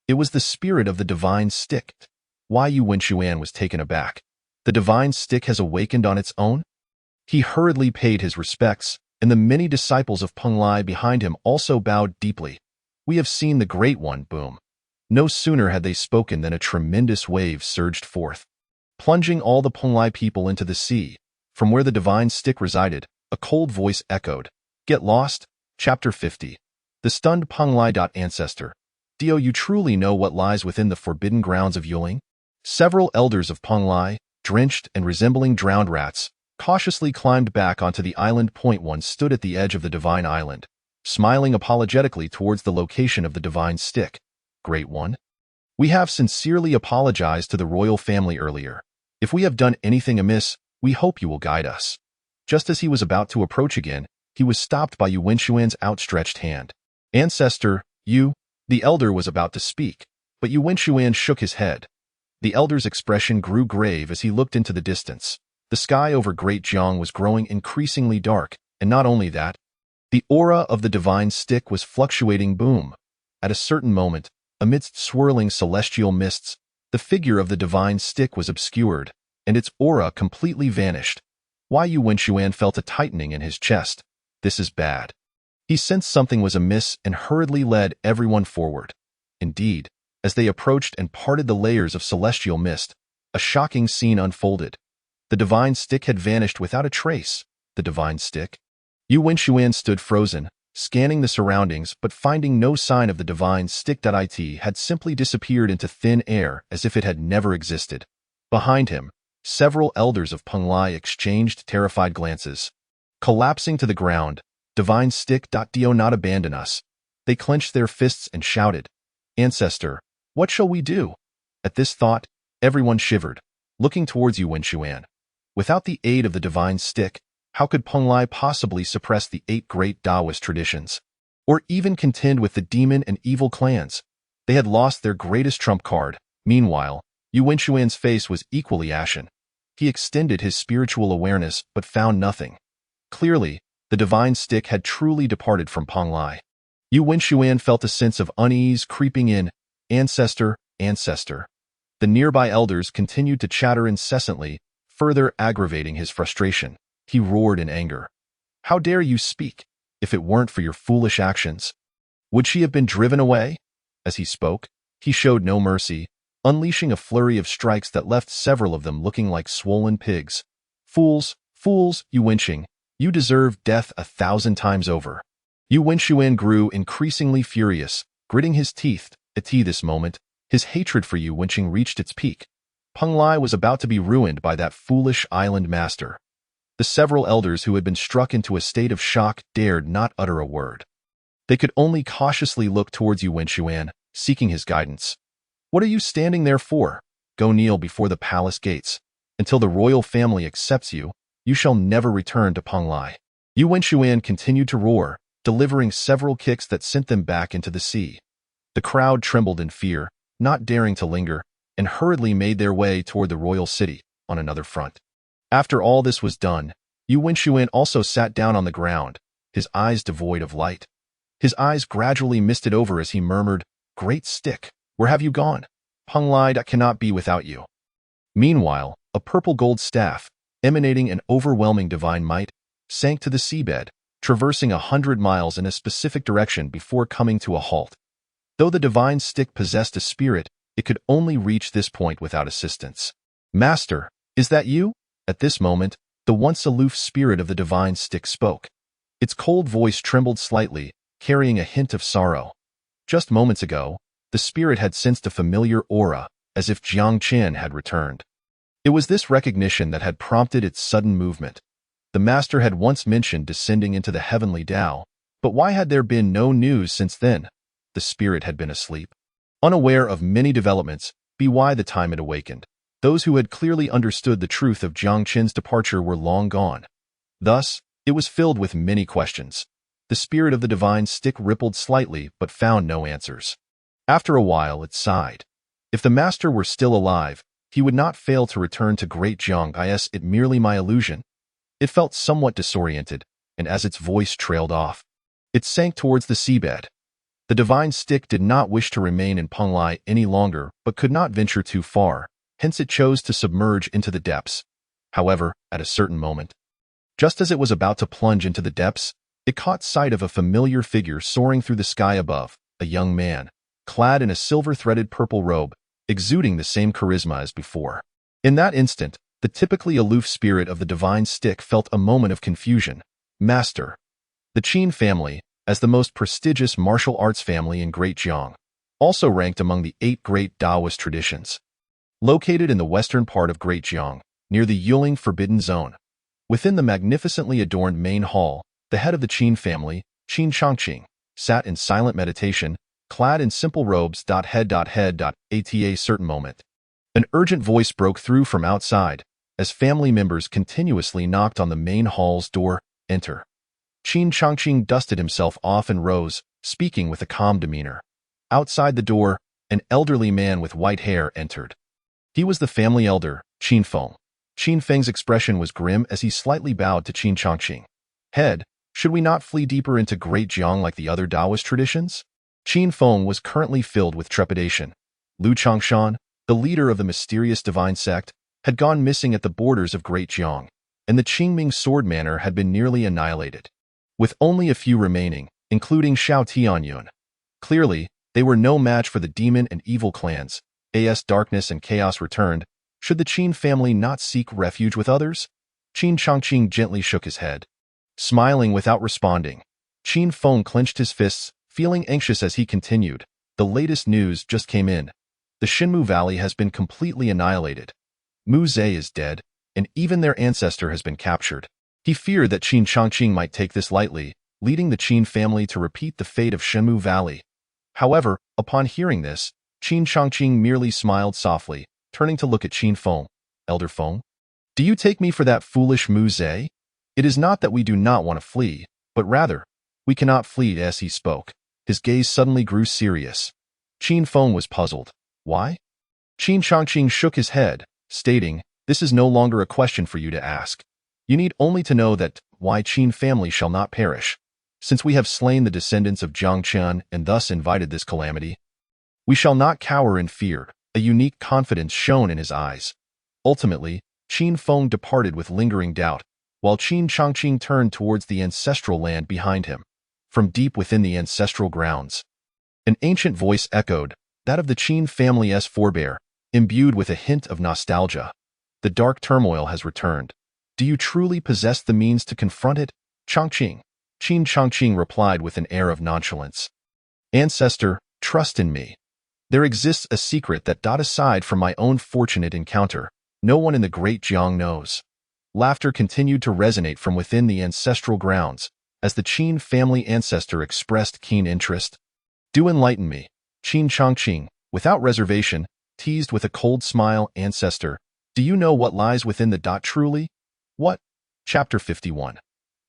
It was the spirit of the divine stick. Why Yu Wenxuan was taken aback. The divine stick has awakened on its own? He hurriedly paid his respects, and the many disciples of Peng Lai behind him also bowed deeply. We have seen the Great One, boom. No sooner had they spoken than a tremendous wave surged forth, plunging all the Peng Lai people into the sea. From where the divine stick resided, a cold voice echoed. Get lost? Chapter 50. The stunned Peng Lai. Ancestor. Do you truly know what lies within the forbidden grounds of Yuling? Several elders of Peng Lai, drenched and resembling drowned rats, cautiously climbed back onto the island. One stood at the edge of the divine island, smiling apologetically towards the location of the divine stick. Great One? We have sincerely apologized to the royal family earlier. If we have done anything amiss, we hope you will guide us. Just as he was about to approach again, he was stopped by Yu Wenxuan's outstretched hand. Ancestor, Yu, the elder was about to speak, but Yu Wenxuan shook his head. The elder's expression grew grave as he looked into the distance. The sky over Great Jiang was growing increasingly dark, and not only that, the aura of the divine stick was fluctuating. Boom. At a certain moment, amidst swirling celestial mists, the figure of the divine stick was obscured, and its aura completely vanished. Yu Wenxuan felt a tightening in his chest. This is bad. He sensed something was amiss and hurriedly led everyone forward. Indeed, as they approached and parted the layers of celestial mist, a shocking scene unfolded. The divine stick had vanished without a trace. The divine stick? Yu Wenxuan stood frozen, scanning the surroundings but finding no sign of the divine stick. It had simply disappeared into thin air as if it had never existed. Behind him, several elders of Penglai exchanged terrified glances. Collapsing to the ground, divine stick. Do not abandon us. They clenched their fists and shouted, Ancestor, what shall we do? At this thought, everyone shivered, looking towards Yu Wenxuan. Without the aid of the divine stick, how could Penglai possibly suppress the 8 great Taoist traditions? Or even contend with the demon and evil clans? They had lost their greatest trump card. Meanwhile, Yu Wenxuan's face was equally ashen. He extended his spiritual awareness but found nothing. Clearly, the divine stick had truly departed from Penglai. Yu Wenxuan felt a sense of unease creeping in. Ancestor, ancestor. The nearby elders continued to chatter incessantly, further aggravating his frustration. He roared in anger. How dare you speak? If it weren't for your foolish actions, would she have been driven away? As he spoke, he showed no mercy, unleashing a flurry of strikes that left several of them looking like swollen pigs. Fools, fools, Yu Wenxing, you deserve death 1,000 times over. Yu Wenxuan grew increasingly furious, gritting his teeth. At this moment, his hatred for Yu Wenxing reached its peak. Penglai was about to be ruined by that foolish island master. The several elders who had been struck into a state of shock dared not utter a word. They could only cautiously look towards Yu Wenxuan, seeking his guidance. What are you standing there for? Go kneel before the palace gates. Until the royal family accepts you, you shall never return to Penglai. Yu Wenxuan continued to roar, delivering several kicks that sent them back into the sea. The crowd trembled in fear, not daring to linger, and hurriedly made their way toward the royal city on another front. After all this was done, Yu Wenxuan also sat down on the ground, his eyes devoid of light. His eyes gradually misted over as he murmured, Great stick, where have you gone? Penglai cannot be without you. Meanwhile, a purple gold staff, emanating an overwhelming divine might, sank to the seabed, traversing 100 miles in a specific direction before coming to a halt. Though the divine stick possessed a spirit, it could only reach this point without assistance. Master, is that you? At this moment, the once aloof spirit of the divine stick spoke. Its cold voice trembled slightly, carrying a hint of sorrow. Just moments ago, the spirit had sensed a familiar aura, as if Jiang Chen had returned. It was this recognition that had prompted its sudden movement. The master had once mentioned descending into the heavenly Tao, but why had there been no news since then? The spirit had been asleep. Unaware of many developments, by the time it awakened, those who had clearly understood the truth of Jiang Chen's departure were long gone. Thus, it was filled with many questions. The spirit of the divine stick rippled slightly but found no answers. After a while, it sighed. If the master were still alive, he would not fail to return to Great Jiang. Is it merely my illusion? It felt somewhat disoriented, and as its voice trailed off, it sank towards the seabed. The divine stick did not wish to remain in Penglai any longer but could not venture too far, hence it chose to submerge into the depths. However, at a certain moment, just as it was about to plunge into the depths, it caught sight of a familiar figure soaring through the sky above, a young man, clad in a silver-threaded purple robe, exuding the same charisma as before. In that instant, the typically aloof spirit of the divine stick felt a moment of confusion. Master. The Qin family, as the most prestigious martial arts family in Great Jiang, also ranked among the 8 great Taoist traditions. Located in the western part of Great Jiang, near the Yuling Forbidden Zone, within the magnificently adorned main hall, the head of the Qin family, Qin Changqing, sat in silent meditation, clad in simple robes. Head. At a certain moment, an urgent voice broke through from outside as family members continuously knocked on the main hall's door. Enter. Qin Changqing dusted himself off and rose, speaking with a calm demeanor. Outside the door, an elderly man with white hair entered. He was the family elder, Qin Feng. Qin Feng's expression was grim as he slightly bowed to Qin Changqing. Head, should we not flee deeper into Great Jiang like the other Taoist traditions? Qin Feng was currently filled with trepidation. Lu Changshan, the leader of the mysterious divine sect, had gone missing at the borders of Great Jiang, and the Qingming sword manor had been nearly annihilated, with only a few remaining, including Xiao Tianyun. Clearly, they were no match for the demon and evil clans. As darkness and chaos returned, should the Qin family not seek refuge with others? Qin Changqing gently shook his head. Smiling without responding, Qin Feng clenched his fists, feeling anxious as he continued. The latest news just came in. The Xinmu Valley has been completely annihilated. Mu Zhe is dead, and even their ancestor has been captured. He feared that Qin Changqing might take this lightly, leading the Qin family to repeat the fate of Xinmu Valley. However, upon hearing this, Qin Changqing merely smiled softly, turning to look at Qin Feng. Elder Feng, do you take me for that foolish Mu Zhe? It is not that we do not want to flee, but rather, we cannot flee. As he spoke, his gaze suddenly grew serious. Qin Feng was puzzled. Why? Qin Changqing shook his head, stating, this is no longer a question for you to ask. You need only to know that why Qin family shall not perish. Since we have slain the descendants of Jiang Qian and thus invited this calamity, we shall not cower in fear. A unique confidence shone in his eyes. Ultimately, Qin Feng departed with lingering doubt, while Qin Changqing turned towards the ancestral land behind him. From deep within the ancestral grounds, an ancient voice echoed, that of the Qin family's forebear, imbued with a hint of nostalgia. The dark turmoil has returned. Do you truly possess the means to confront it, Changqing? Qin Changqing replied with an air of nonchalance. Ancestor, trust in me. There exists a secret that, aside from my own fortunate encounter, no one in the Great Jiang knows. Laughter continued to resonate from within the ancestral grounds, as the Qin family ancestor expressed keen interest. Do enlighten me, Qin Changqing, without reservation, teased with a cold smile. Ancestor, do you know what lies within the truly? What? Chapter 51.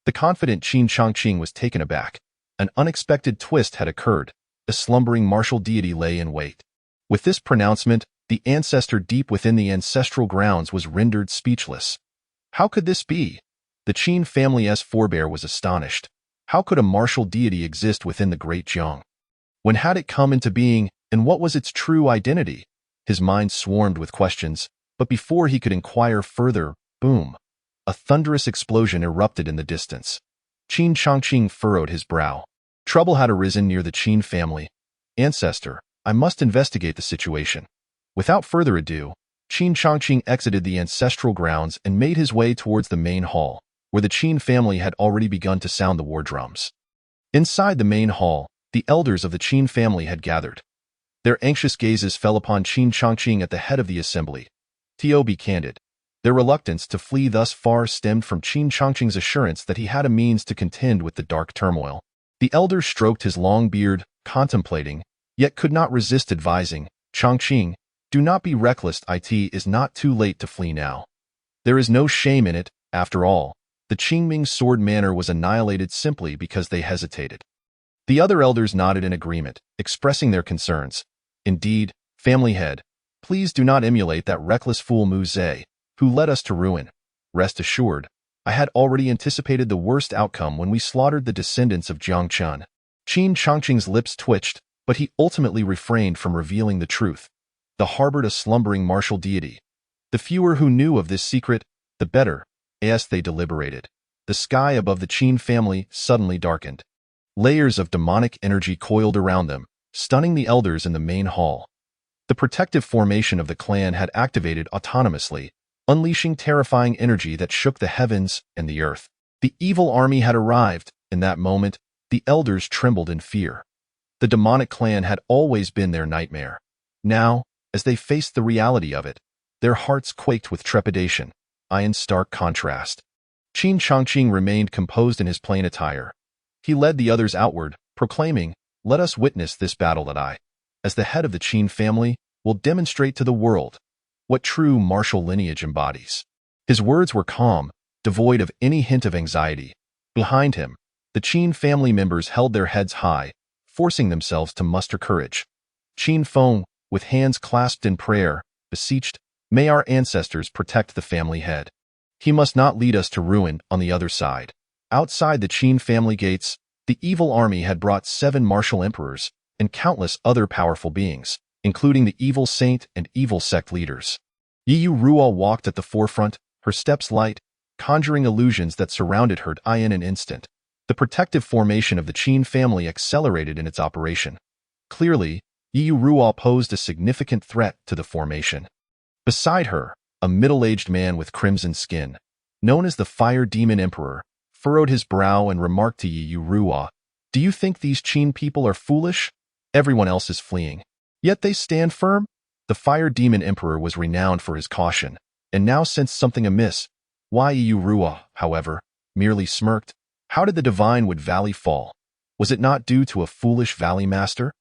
The confident Qin Changqing was taken aback. An unexpected twist had occurred. A slumbering martial deity lay in wait. With this pronouncement, the ancestor deep within the ancestral grounds was rendered speechless. How could this be? The Qin family's forebear was astonished. How could a martial deity exist within the Great Jiang? When had it come into being, and what was its true identity? His mind swarmed with questions, but before he could inquire further, boom! A thunderous explosion erupted in the distance. Qin Changqing furrowed his brow. Trouble had arisen near the Qin family. Ancestor, I must investigate the situation. Without further ado, Qin Changqing exited the ancestral grounds and made his way towards the main hall, where the Qin family had already begun to sound the war drums. Inside the main hall, the elders of the Qin family had gathered. Their anxious gazes fell upon Qin Changqing at the head of the assembly. To be candid, their reluctance to flee thus far stemmed from Qin Changqing's assurance that he had a means to contend with the dark turmoil. The elder stroked his long beard, contemplating, yet could not resist advising, Changqing, do not be reckless. It is not too late to flee now. There is no shame in it, after all. The Qingming sword manor was annihilated simply because they hesitated. The other elders nodded in agreement, expressing their concerns. Indeed, family head, please do not emulate that reckless fool Mu Zhe, who led us to ruin. Rest assured, I had already anticipated the worst outcome when we slaughtered the descendants of Jiang Qian. Qin Changqing's lips twitched, but he ultimately refrained from revealing the truth. The harbored a slumbering martial deity. The fewer who knew of this secret, the better. As they deliberated, the sky above the Qin family suddenly darkened. Layers of demonic energy coiled around them, stunning the elders in the main hall. The protective formation of the clan had activated autonomously, unleashing terrifying energy that shook the heavens and the earth. The evil army had arrived. In that moment, the elders trembled in fear. The demonic clan had always been their nightmare. Now, as they faced the reality of it, their hearts quaked with trepidation. In stark contrast, Qin Changqing remained composed in his plain attire. He led the others outward, proclaiming, Let us witness this battle that I, as the head of the Qin family, will demonstrate to the world what true martial lineage embodies." His words were calm, devoid of any hint of anxiety. Behind him, the Qin family members held their heads high, forcing themselves to muster courage. Qin Feng, with hands clasped in prayer, beseeched, "May our ancestors protect the family head. He must not lead us to ruin on the other side." Outside the Qin family gates, the evil army had brought 7 martial emperors and countless other powerful beings, including the evil saint and evil sect leaders. Yu Ruo walked at the forefront, her steps light, conjuring illusions that surrounded her in an instant. The protective formation of the Qin family accelerated in its operation. Clearly, Yu Ruo posed a significant threat to the formation. Beside her, a middle-aged man with crimson skin, known as the Fire Demon Emperor, furrowed his brow and remarked to Yu Ruo, "Do you think these Qin people are foolish? Everyone else is fleeing, yet they stand firm." The Fire Demon Emperor was renowned for his caution, and now sensed something amiss. Yu Ruo, however, merely smirked. How did the divine Wood Valley fall? Was it not due to a foolish valley master?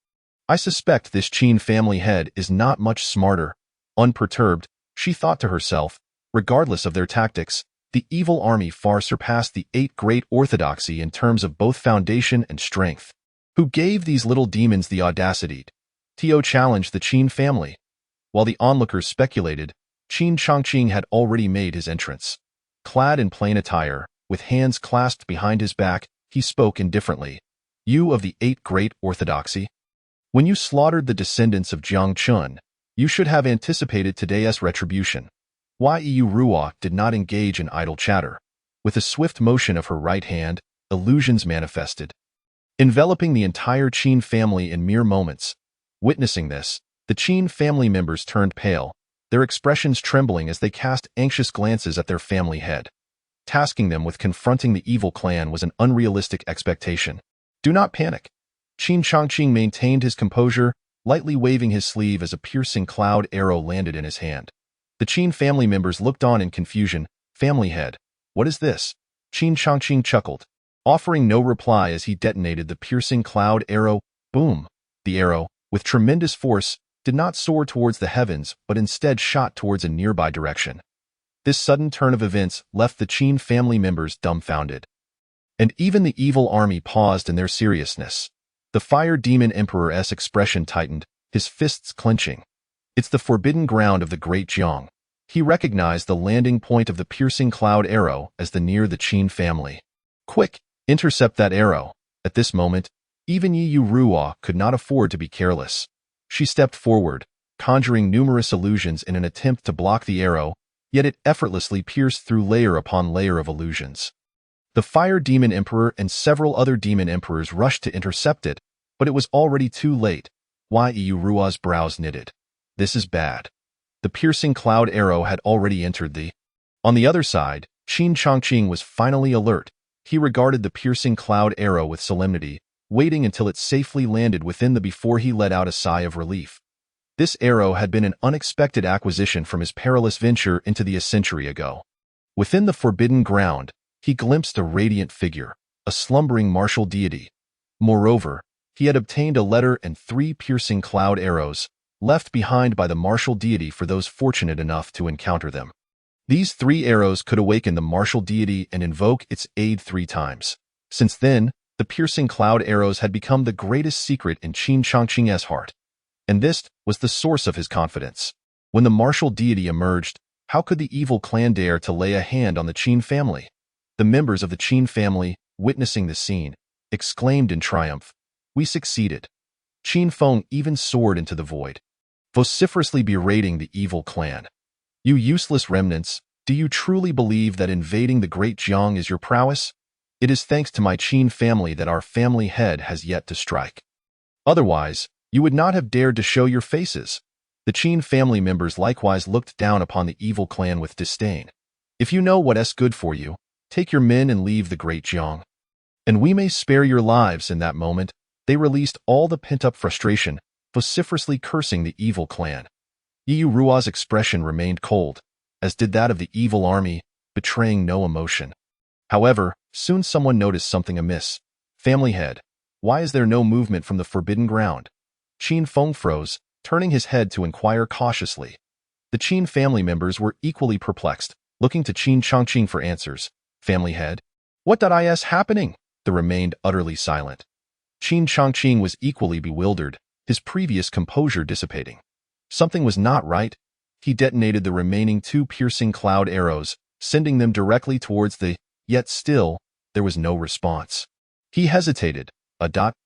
"I suspect this Qin family head is not much smarter." Unperturbed, she thought to herself, regardless of their tactics, the evil army far surpassed the 8 great orthodoxy in terms of both foundation and strength. Who gave these little demons the audacity to challenge the Qin family? While the onlookers speculated, Qin Chongqing had already made his entrance. Clad in plain attire, with hands clasped behind his back, he spoke indifferently. "You of the 8 great orthodoxy? When you slaughtered the descendants of Jiang Chun, you should have anticipated today's retribution." Yu Ruo did not engage in idle chatter. With a swift motion of her right hand, illusions manifested, enveloping the entire Qin family in mere moments. Witnessing this, the Qin family members turned pale, their expressions trembling as they cast anxious glances at their family head. Tasking them with confronting the evil clan was an unrealistic expectation. "Do not panic." Qin Chongqing maintained his composure, lightly waving his sleeve as a piercing cloud arrow landed in his hand. The Qin family members looked on in confusion. "Family head, what is this?" Qin Chongqing chuckled, offering no reply as he detonated the piercing cloud arrow. Boom! The arrow, with tremendous force, did not soar towards the heavens but instead shot towards a nearby direction. This sudden turn of events left the Qin family members dumbfounded. And even the evil army paused in their seriousness. The Fire Demon Emperor's expression tightened, his fists clenching. "It's the forbidden ground of the Great Jiang." He recognized the landing point of the piercing cloud arrow as near the Qin family. "Quick, intercept that arrow." At this moment, even Yu Ruo could not afford to be careless. She stepped forward, conjuring numerous illusions in an attempt to block the arrow, yet it effortlessly pierced through layer upon layer of illusions. The Fire Demon Emperor and several other demon emperors rushed to intercept it, but it was already too late. Yu Ruo's brows knitted. "This is bad." The piercing cloud arrow had already entered the... On the other side, Qin Chongqing was finally alert. He regarded the piercing cloud arrow with solemnity, waiting until it safely landed within the before he let out a sigh of relief. This arrow had been an unexpected acquisition from his perilous venture into a century ago. Within the forbidden ground, he glimpsed a radiant figure, a slumbering martial deity. Moreover, he had obtained a letter and 3 piercing cloud arrows, left behind by the martial deity for those fortunate enough to encounter them. These 3 arrows could awaken the martial deity and invoke its aid 3 times. Since then, the piercing cloud arrows had become the greatest secret in Qin Chongqing's heart, and this was the source of his confidence. When the martial deity emerged, how could the evil clan dare to lay a hand on the Qin family? The members of the Qin family, witnessing the scene, exclaimed in triumph, "We succeeded." Qin Feng even soared into the void, vociferously berating the evil clan. "You useless remnants, do you truly believe that invading the Great Jiang is your prowess? It is thanks to my Qin family that our family head has yet to strike. Otherwise, you would not have dared to show your faces." The Qin family members likewise looked down upon the evil clan with disdain. "If you know what's good for you, take your men and leave the Great Jiang, and we may spare your lives." In that moment, they released all the pent-up frustration, vociferously cursing the evil clan. Yu Ruo's expression remained cold, as did that of the evil army, betraying no emotion. However, soon someone noticed something amiss. "Family head, Why is there no movement from the forbidden ground? Qin Feng froze, turning his head to inquire cautiously. The Qin family members were equally perplexed, looking to Qin Chongqing for answers. Family head? What is happening? They remained utterly silent. Qin Chongqing was equally bewildered, his previous composure dissipating. Something was not right. He detonated the remaining 2 piercing cloud arrows, sending them directly towards yet still, there was no response. He hesitated.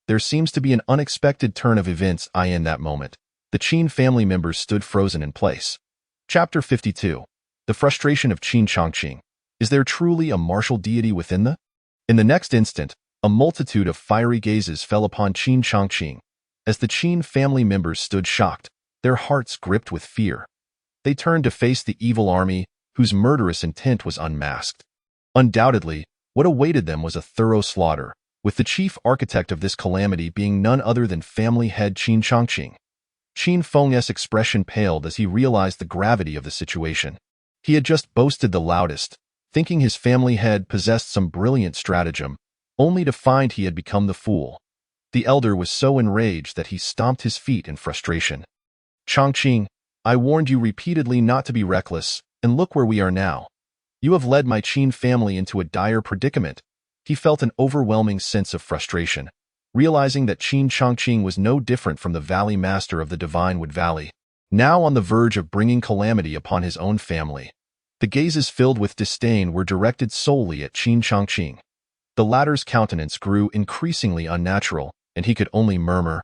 There seems to be an unexpected turn of events in that moment. The Qin family members stood frozen in place. Chapter 52. The frustration of Qin Chongqing. Is there truly a martial deity within In the next instant, a multitude of fiery gazes fell upon Qin Chongqing. As the Qin family members stood shocked, their hearts gripped with fear. They turned to face the evil army, whose murderous intent was unmasked. Undoubtedly, what awaited them was a thorough slaughter, with the chief architect of this calamity being none other than family head Qin Chongqing. Qin Feng's expression paled as he realized the gravity of the situation. He had just boasted the loudest, thinking his family head possessed some brilliant stratagem, only to find he had become the fool. The elder was so enraged that he stomped his feet in frustration. Chongqing, I warned you repeatedly not to be reckless, and look where we are now. You have led my Qin family into a dire predicament. He felt an overwhelming sense of frustration, realizing that Qin Chongqing was no different from the Valley Master of the Divine Wood Valley, now on the verge of bringing calamity upon his own family. The gazes filled with disdain were directed solely at Qin Chongqing. The latter's countenance grew increasingly unnatural, and he could only murmur,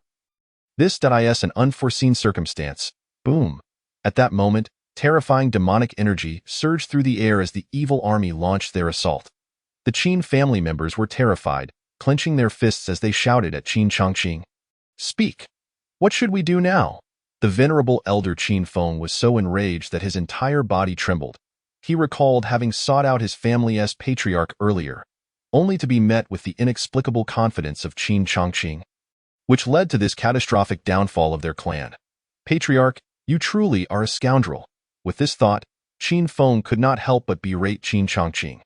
"This is an unforeseen circumstance." Boom! At that moment, terrifying demonic energy surged through the air as the evil army launched their assault. The Qin family members were terrified, clenching their fists as they shouted at Qin Chongqing. "Speak! What should we do now?" The venerable elder Qin Feng was so enraged that his entire body trembled. He recalled having sought out his family's patriarch earlier, only to be met with the inexplicable confidence of Qin Chongqing, which led to this catastrophic downfall of their clan. "Patriarch, you truly are a scoundrel." With this thought, Qin Feng could not help but berate Qin Chongqing.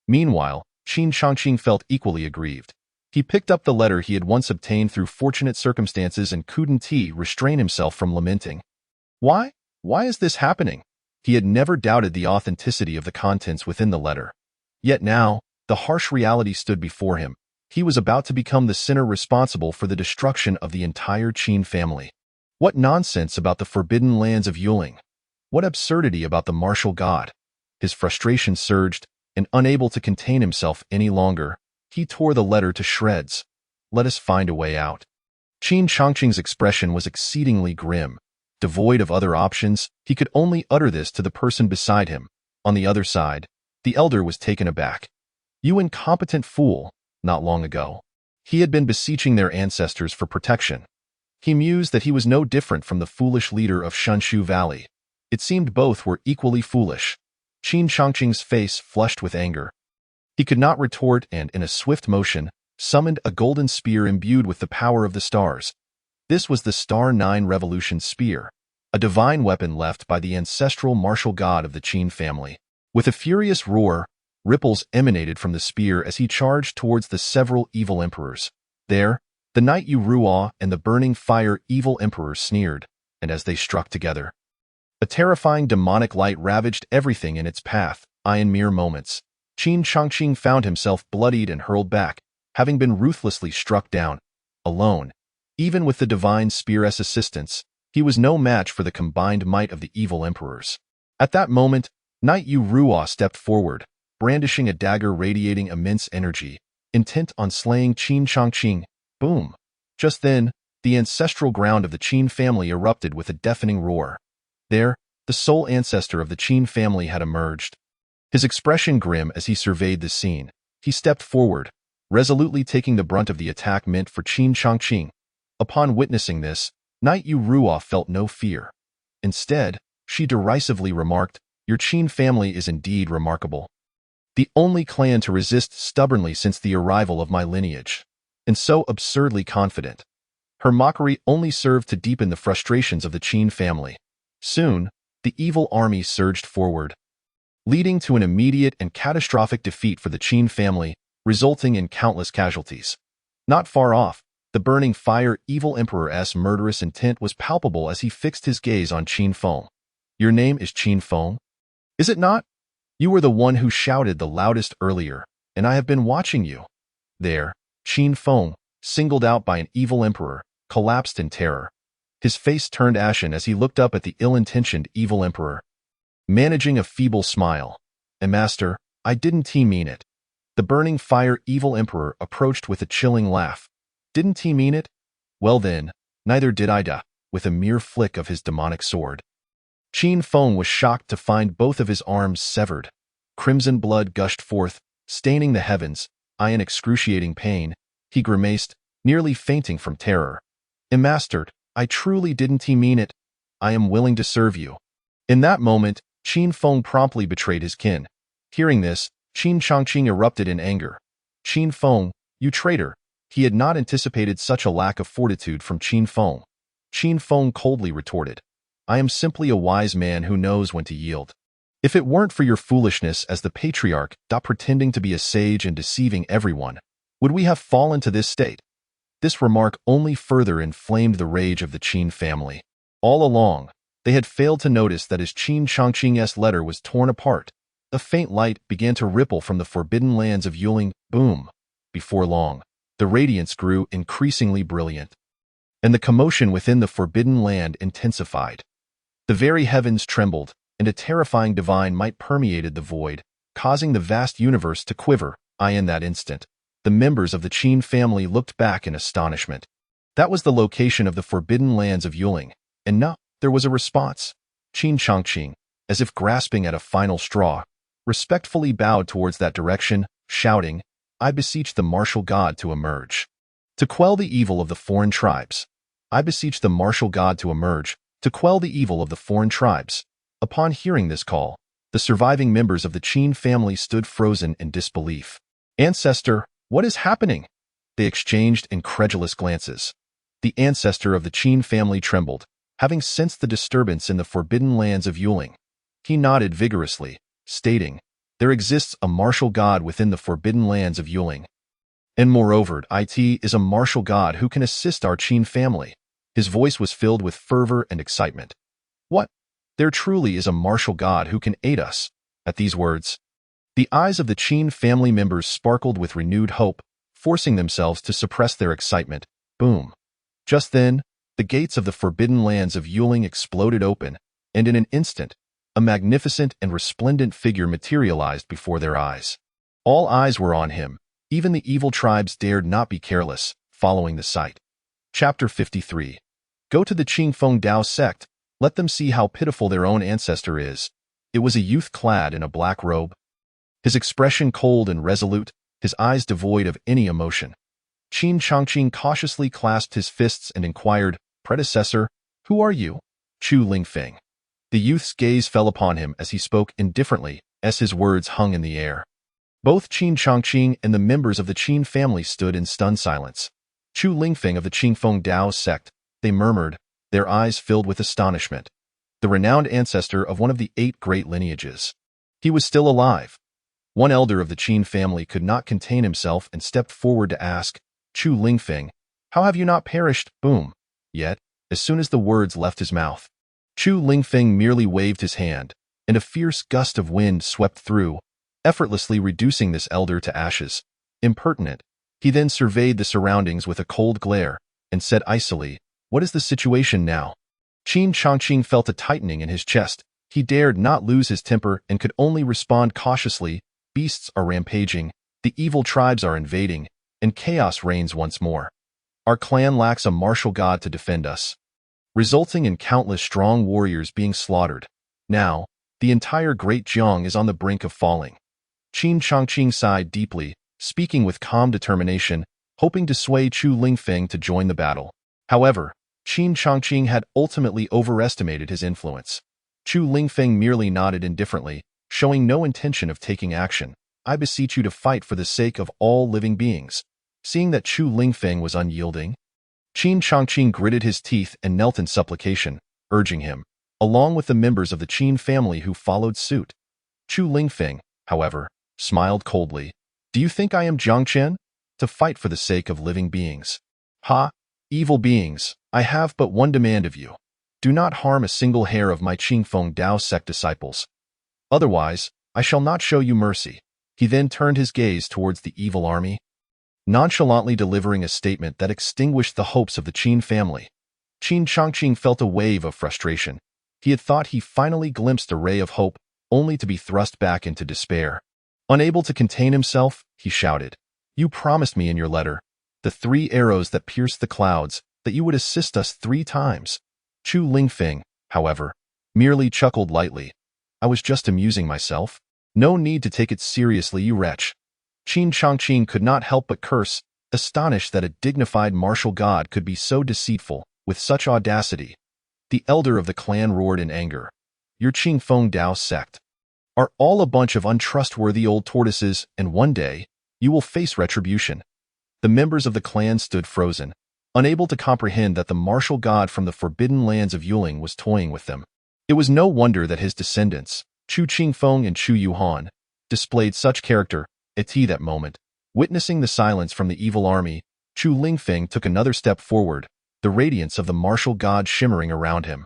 Meanwhile, Qin Chongqing felt equally aggrieved. He picked up the letter he had once obtained through fortunate circumstances and couldn't restrain himself from lamenting. Why is this happening? He had never doubted the authenticity of the contents within the letter. Yet now, the harsh reality stood before him. He was about to become the sinner responsible for the destruction of the entire Qin family. What nonsense about the forbidden lands of Yuling! What absurdity about the martial god! His frustration surged, and unable to contain himself any longer, he tore the letter to shreds. Let us find a way out. Qin Chongqing's expression was exceedingly grim. Devoid of other options, he could only utter this to the person beside him. On the other side, the elder was taken aback. "You incompetent fool," not long ago, he had been beseeching their ancestors for protection. He mused that he was no different from the foolish leader of Shanshu Valley. It seemed both were equally foolish. Qin Chongqing's face flushed with anger. He could not retort and, in a swift motion, summoned a golden spear imbued with the power of the stars. This was the Star 9 Revolution Spear, a divine weapon left by the ancestral martial god of the Qin family. With a furious roar, ripples emanated from the spear as he charged towards the several evil emperors. There, the Knight Yu Ruo and the burning fire evil emperor sneered, and as they struck together, a terrifying demonic light ravaged everything in its path. In mere moments, Qin Chongqing found himself bloodied and hurled back, having been ruthlessly struck down. Alone, even with the divine spear's assistance, he was no match for the combined might of the evil emperors. At that moment, Knight Yu Ruo stepped forward, brandishing a dagger radiating immense energy, intent on slaying Qin Chongqing. Boom! Just then, the ancestral ground of the Qin family erupted with a deafening roar. There, the sole ancestor of the Qin family had emerged. His expression grim as he surveyed the scene, he stepped forward, resolutely taking the brunt of the attack meant for Qin Chongqing. Upon witnessing this, Knight Yu Ruo felt no fear. Instead, she derisively remarked, "Your Qin family is indeed remarkable. The only clan to resist stubbornly since the arrival of my lineage, and so absurdly confident." Her mockery only served to deepen the frustrations of the Qin family. Soon, the evil army surged forward, leading to an immediate and catastrophic defeat for the Qin family, resulting in countless casualties. Not far off, The burning fire evil emperor's murderous intent was palpable as he fixed his gaze on Qin Feng. Your name is Qin Feng? Is it not? You were the one who shouted the loudest earlier, and I have been watching you. There, Qin Feng, singled out by an evil emperor, collapsed in terror. His face turned ashen as he looked up at the ill-intentioned evil emperor. Managing a feeble smile, Master, I didn't mean it. The burning fire evil emperor approached with a chilling laugh. Didn't he mean it? Well then, neither did I, with a mere flick of his demonic sword. Qin Feng was shocked to find both of his arms severed. Crimson blood gushed forth, staining the heavens. In excruciating pain, he grimaced, nearly fainting from terror. Master, I truly didn't mean it. I am willing to serve you. In that moment, Qin Feng promptly betrayed his kin. Hearing this, Qin Chongqing erupted in anger. Qin Feng, you traitor! He had not anticipated such a lack of fortitude from Qin Feng. Qin Feng coldly retorted, I am simply a wise man who knows when to yield. If it weren't for your foolishness as the patriarch, pretending to be a sage and deceiving everyone, would we have fallen to this state? This remark only further inflamed the rage of the Qin family. All along, they had failed to notice that as Qin Chongqing's letter was torn apart, a faint light began to ripple from the forbidden lands of Yuling. Boom! Before long, the radiance grew increasingly brilliant, and the commotion within the forbidden land intensified. The very heavens trembled, and a terrifying divine might permeated the void, causing the vast universe to quiver. In that instant, the members of the Qin family looked back in astonishment. That was the location of the forbidden lands of Yuling, and now there was a response. Qin Chongqing, as if grasping at a final straw, respectfully bowed towards that direction, shouting, I beseech the martial god to emerge. To quell the evil of the foreign tribes. I beseech the martial god to emerge, to quell the evil of the foreign tribes. Upon hearing this call, the surviving members of the Qin family stood frozen in disbelief. Ancestor, what is happening? They exchanged incredulous glances. The ancestor of the Qin family trembled, having sensed the disturbance in the forbidden lands of Yuling. He nodded vigorously, stating, there exists a martial god within the forbidden lands of Yuling. And moreover, it is a martial god who can assist our Qin family. His voice was filled with fervor and excitement. What? There truly is a martial god who can aid us. At these words, the eyes of the Qin family members sparkled with renewed hope, forcing themselves to suppress their excitement. Boom. Just then, the gates of the forbidden lands of Yuling exploded open, and in an instant, a magnificent and resplendent figure materialized before their eyes. All eyes were on him. Even the evil tribes dared not be careless, following the sight. Chapter 53. Go to the Qingfeng Dao sect, let them see how pitiful their own ancestor is. It was a youth clad in a black robe. His expression cold and resolute, his eyes devoid of any emotion. Qin Chongqing cautiously clasped his fists and inquired, Predecessor, who are you? Chu Lingfeng. The youth's gaze fell upon him as he spoke indifferently, as his words hung in the air. Both Qin Chongqing and the members of the Qin family stood in stunned silence. Chu Lingfeng of the Qingfeng Dao sect, they murmured, their eyes filled with astonishment. The renowned ancestor of one of the 8 great lineages. He was still alive. One elder of the Qin family could not contain himself and stepped forward to ask, Chu Lingfeng, how have you not perished? Boom. Yet, as soon as the words left his mouth, Chu Lingfeng merely waved his hand, and a fierce gust of wind swept through, effortlessly reducing this elder to ashes. Impertinent. He then surveyed the surroundings with a cold glare, and said icily, what is the situation now? Qin Chongqing felt a tightening in his chest. He dared not lose his temper and could only respond cautiously. Beasts are rampaging, the evil tribes are invading, and chaos reigns once more. Our clan lacks a martial god to defend us, resulting in countless strong warriors being slaughtered. Now, the entire Great Jiang is on the brink of falling. Qin Chongqing sighed deeply, speaking with calm determination, hoping to sway Chu Lingfeng to join the battle. However, Qin Chongqing had ultimately overestimated his influence. Chu Lingfeng merely nodded indifferently, showing no intention of taking action. I beseech you to fight for the sake of all living beings. Seeing that Chu Lingfeng was unyielding, Qin Chongqing gritted his teeth and knelt in supplication, urging him, along with the members of the Qin family who followed suit. Chu Lingfeng, however, smiled coldly. Do you think I am Jiang Chen? To fight for the sake of living beings. Ha! Evil beings, I have but one demand of you. Do not harm a single hair of my Qingfeng Dao sect disciples. Otherwise, I shall not show you mercy. He then turned his gaze towards the evil army, nonchalantly delivering a statement that extinguished the hopes of the Qin family. Qin Changqing felt a wave of frustration. He had thought he finally glimpsed a ray of hope, only to be thrust back into despair. Unable to contain himself, he shouted, "You promised me in your letter, the 3 arrows that pierced the clouds, that you would assist us 3 times. Chu Lingfeng, however, merely chuckled lightly. I was just amusing myself. No need to take it seriously, you wretch. Qin Changqing could not help but curse, astonished that a dignified martial god could be so deceitful, with such audacity. The elder of the clan roared in anger. Your Qingfeng Dao sect are all a bunch of untrustworthy old tortoises, and one day, you will face retribution. The members of the clan stood frozen, unable to comprehend that the martial god from the forbidden lands of Yuling was toying with them. It was no wonder that his descendants, Chu Qingfeng and Chu Yuhan, displayed such character. At that moment, witnessing the silence from the evil army, Chu Lingfeng took another step forward, the radiance of the martial god shimmering around him.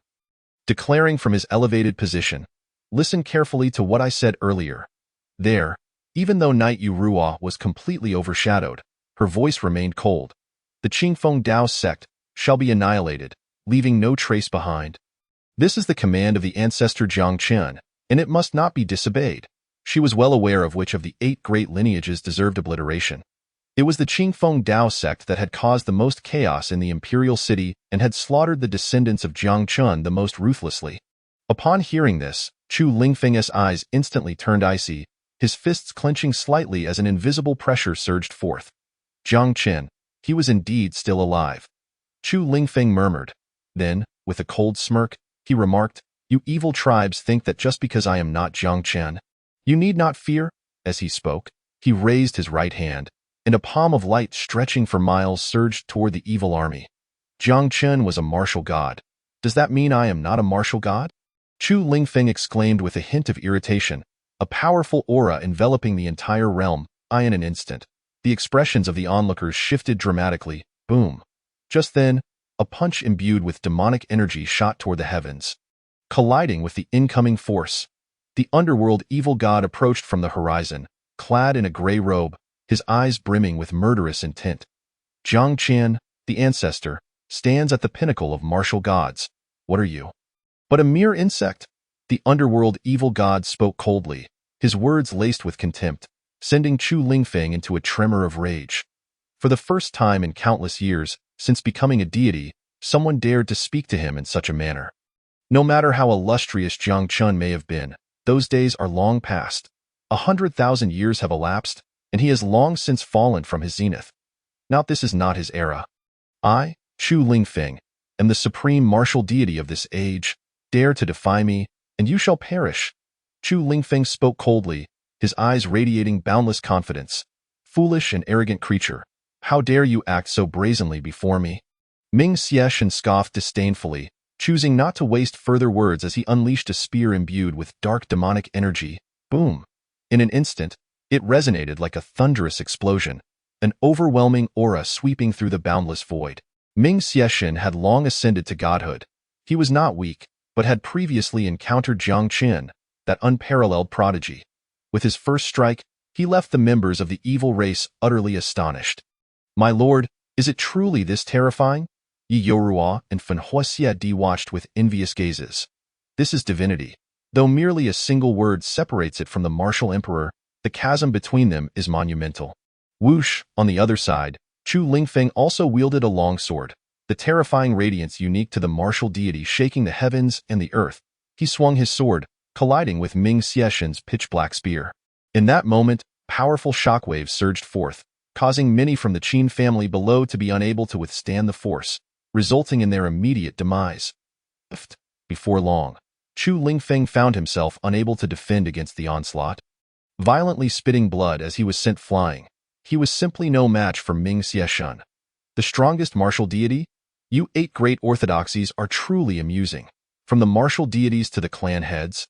Declaring from his elevated position, listen carefully to what I said earlier. There, even though Knight Yurua was completely overshadowed, her voice remained cold. The Qingfeng Dao sect shall be annihilated, leaving no trace behind. This is the command of the ancestor Jiang Chen, and it must not be disobeyed. She was well aware of which of the 8 great lineages deserved obliteration. It was the Qingfeng Dao sect that had caused the most chaos in the imperial city and had slaughtered the descendants of Jiang Chen the most ruthlessly. Upon hearing this, Chu Lingfeng's eyes instantly turned icy, his fists clenching slightly as an invisible pressure surged forth. Jiang Chen, he was indeed still alive. Chu Lingfeng murmured. Then, with a cold smirk, he remarked, You evil tribes think that just because I am not Jiang Chen, you need not fear. As he spoke, he raised his right hand, and a palm of light stretching for miles surged toward the evil army. Jiang Chen was a martial god. Does that mean I am not a martial god? Chu Lingfeng exclaimed with a hint of irritation, a powerful aura enveloping the entire realm. In an instant, the expressions of the onlookers shifted dramatically. Boom. Just then, a punch imbued with demonic energy shot toward the heavens. Colliding with the incoming force, the underworld evil god approached from the horizon, clad in a gray robe, his eyes brimming with murderous intent. Jiang Chen, the ancestor, stands at the pinnacle of martial gods. What are you? But a mere insect. The underworld evil god spoke coldly, his words laced with contempt, sending Chu Lingfeng into a tremor of rage. For the first time in countless years, since becoming a deity, someone dared to speak to him in such a manner. No matter how illustrious Jiang Chen may have been, those days are long past. 100,000 years have elapsed, and he has long since fallen from his zenith. Now this is not his era. I, Chu Lingfeng, am the supreme martial deity of this age. Dare to defy me, and you shall perish. Chu Lingfeng spoke coldly, his eyes radiating boundless confidence. Foolish and arrogant creature, how dare you act so brazenly before me? Ming Xieshan scoffed disdainfully, choosing not to waste further words as he unleashed a spear imbued with dark demonic energy. Boom! In an instant, it resonated like a thunderous explosion, an overwhelming aura sweeping through the boundless void. Ming Xieshan had long ascended to godhood. He was not weak, but had previously encountered Jiang Chen, that unparalleled prodigy. With his first strike, he left the members of the evil race utterly astonished. My lord, is it truly this terrifying? Yi Yorua and Fen Huoxiadi watched with envious gazes. This is divinity. Though merely a single word separates it from the martial emperor, the chasm between them is monumental. Whoosh, on the other side, Chu Lingfeng also wielded a long sword, the terrifying radiance unique to the martial deity shaking the heavens and the earth. He swung his sword, colliding with Ming Xieshan's pitch-black spear. In that moment, powerful shockwaves surged forth, causing many from the Qin family below to be unable to withstand the force, resulting in their immediate demise. Before long, Chu Lingfeng found himself unable to defend against the onslaught. Violently spitting blood as he was sent flying, he was simply no match for Ming Xieshan. The strongest martial deity? You 8 great orthodoxies are truly amusing. From the martial deities to the clan heads,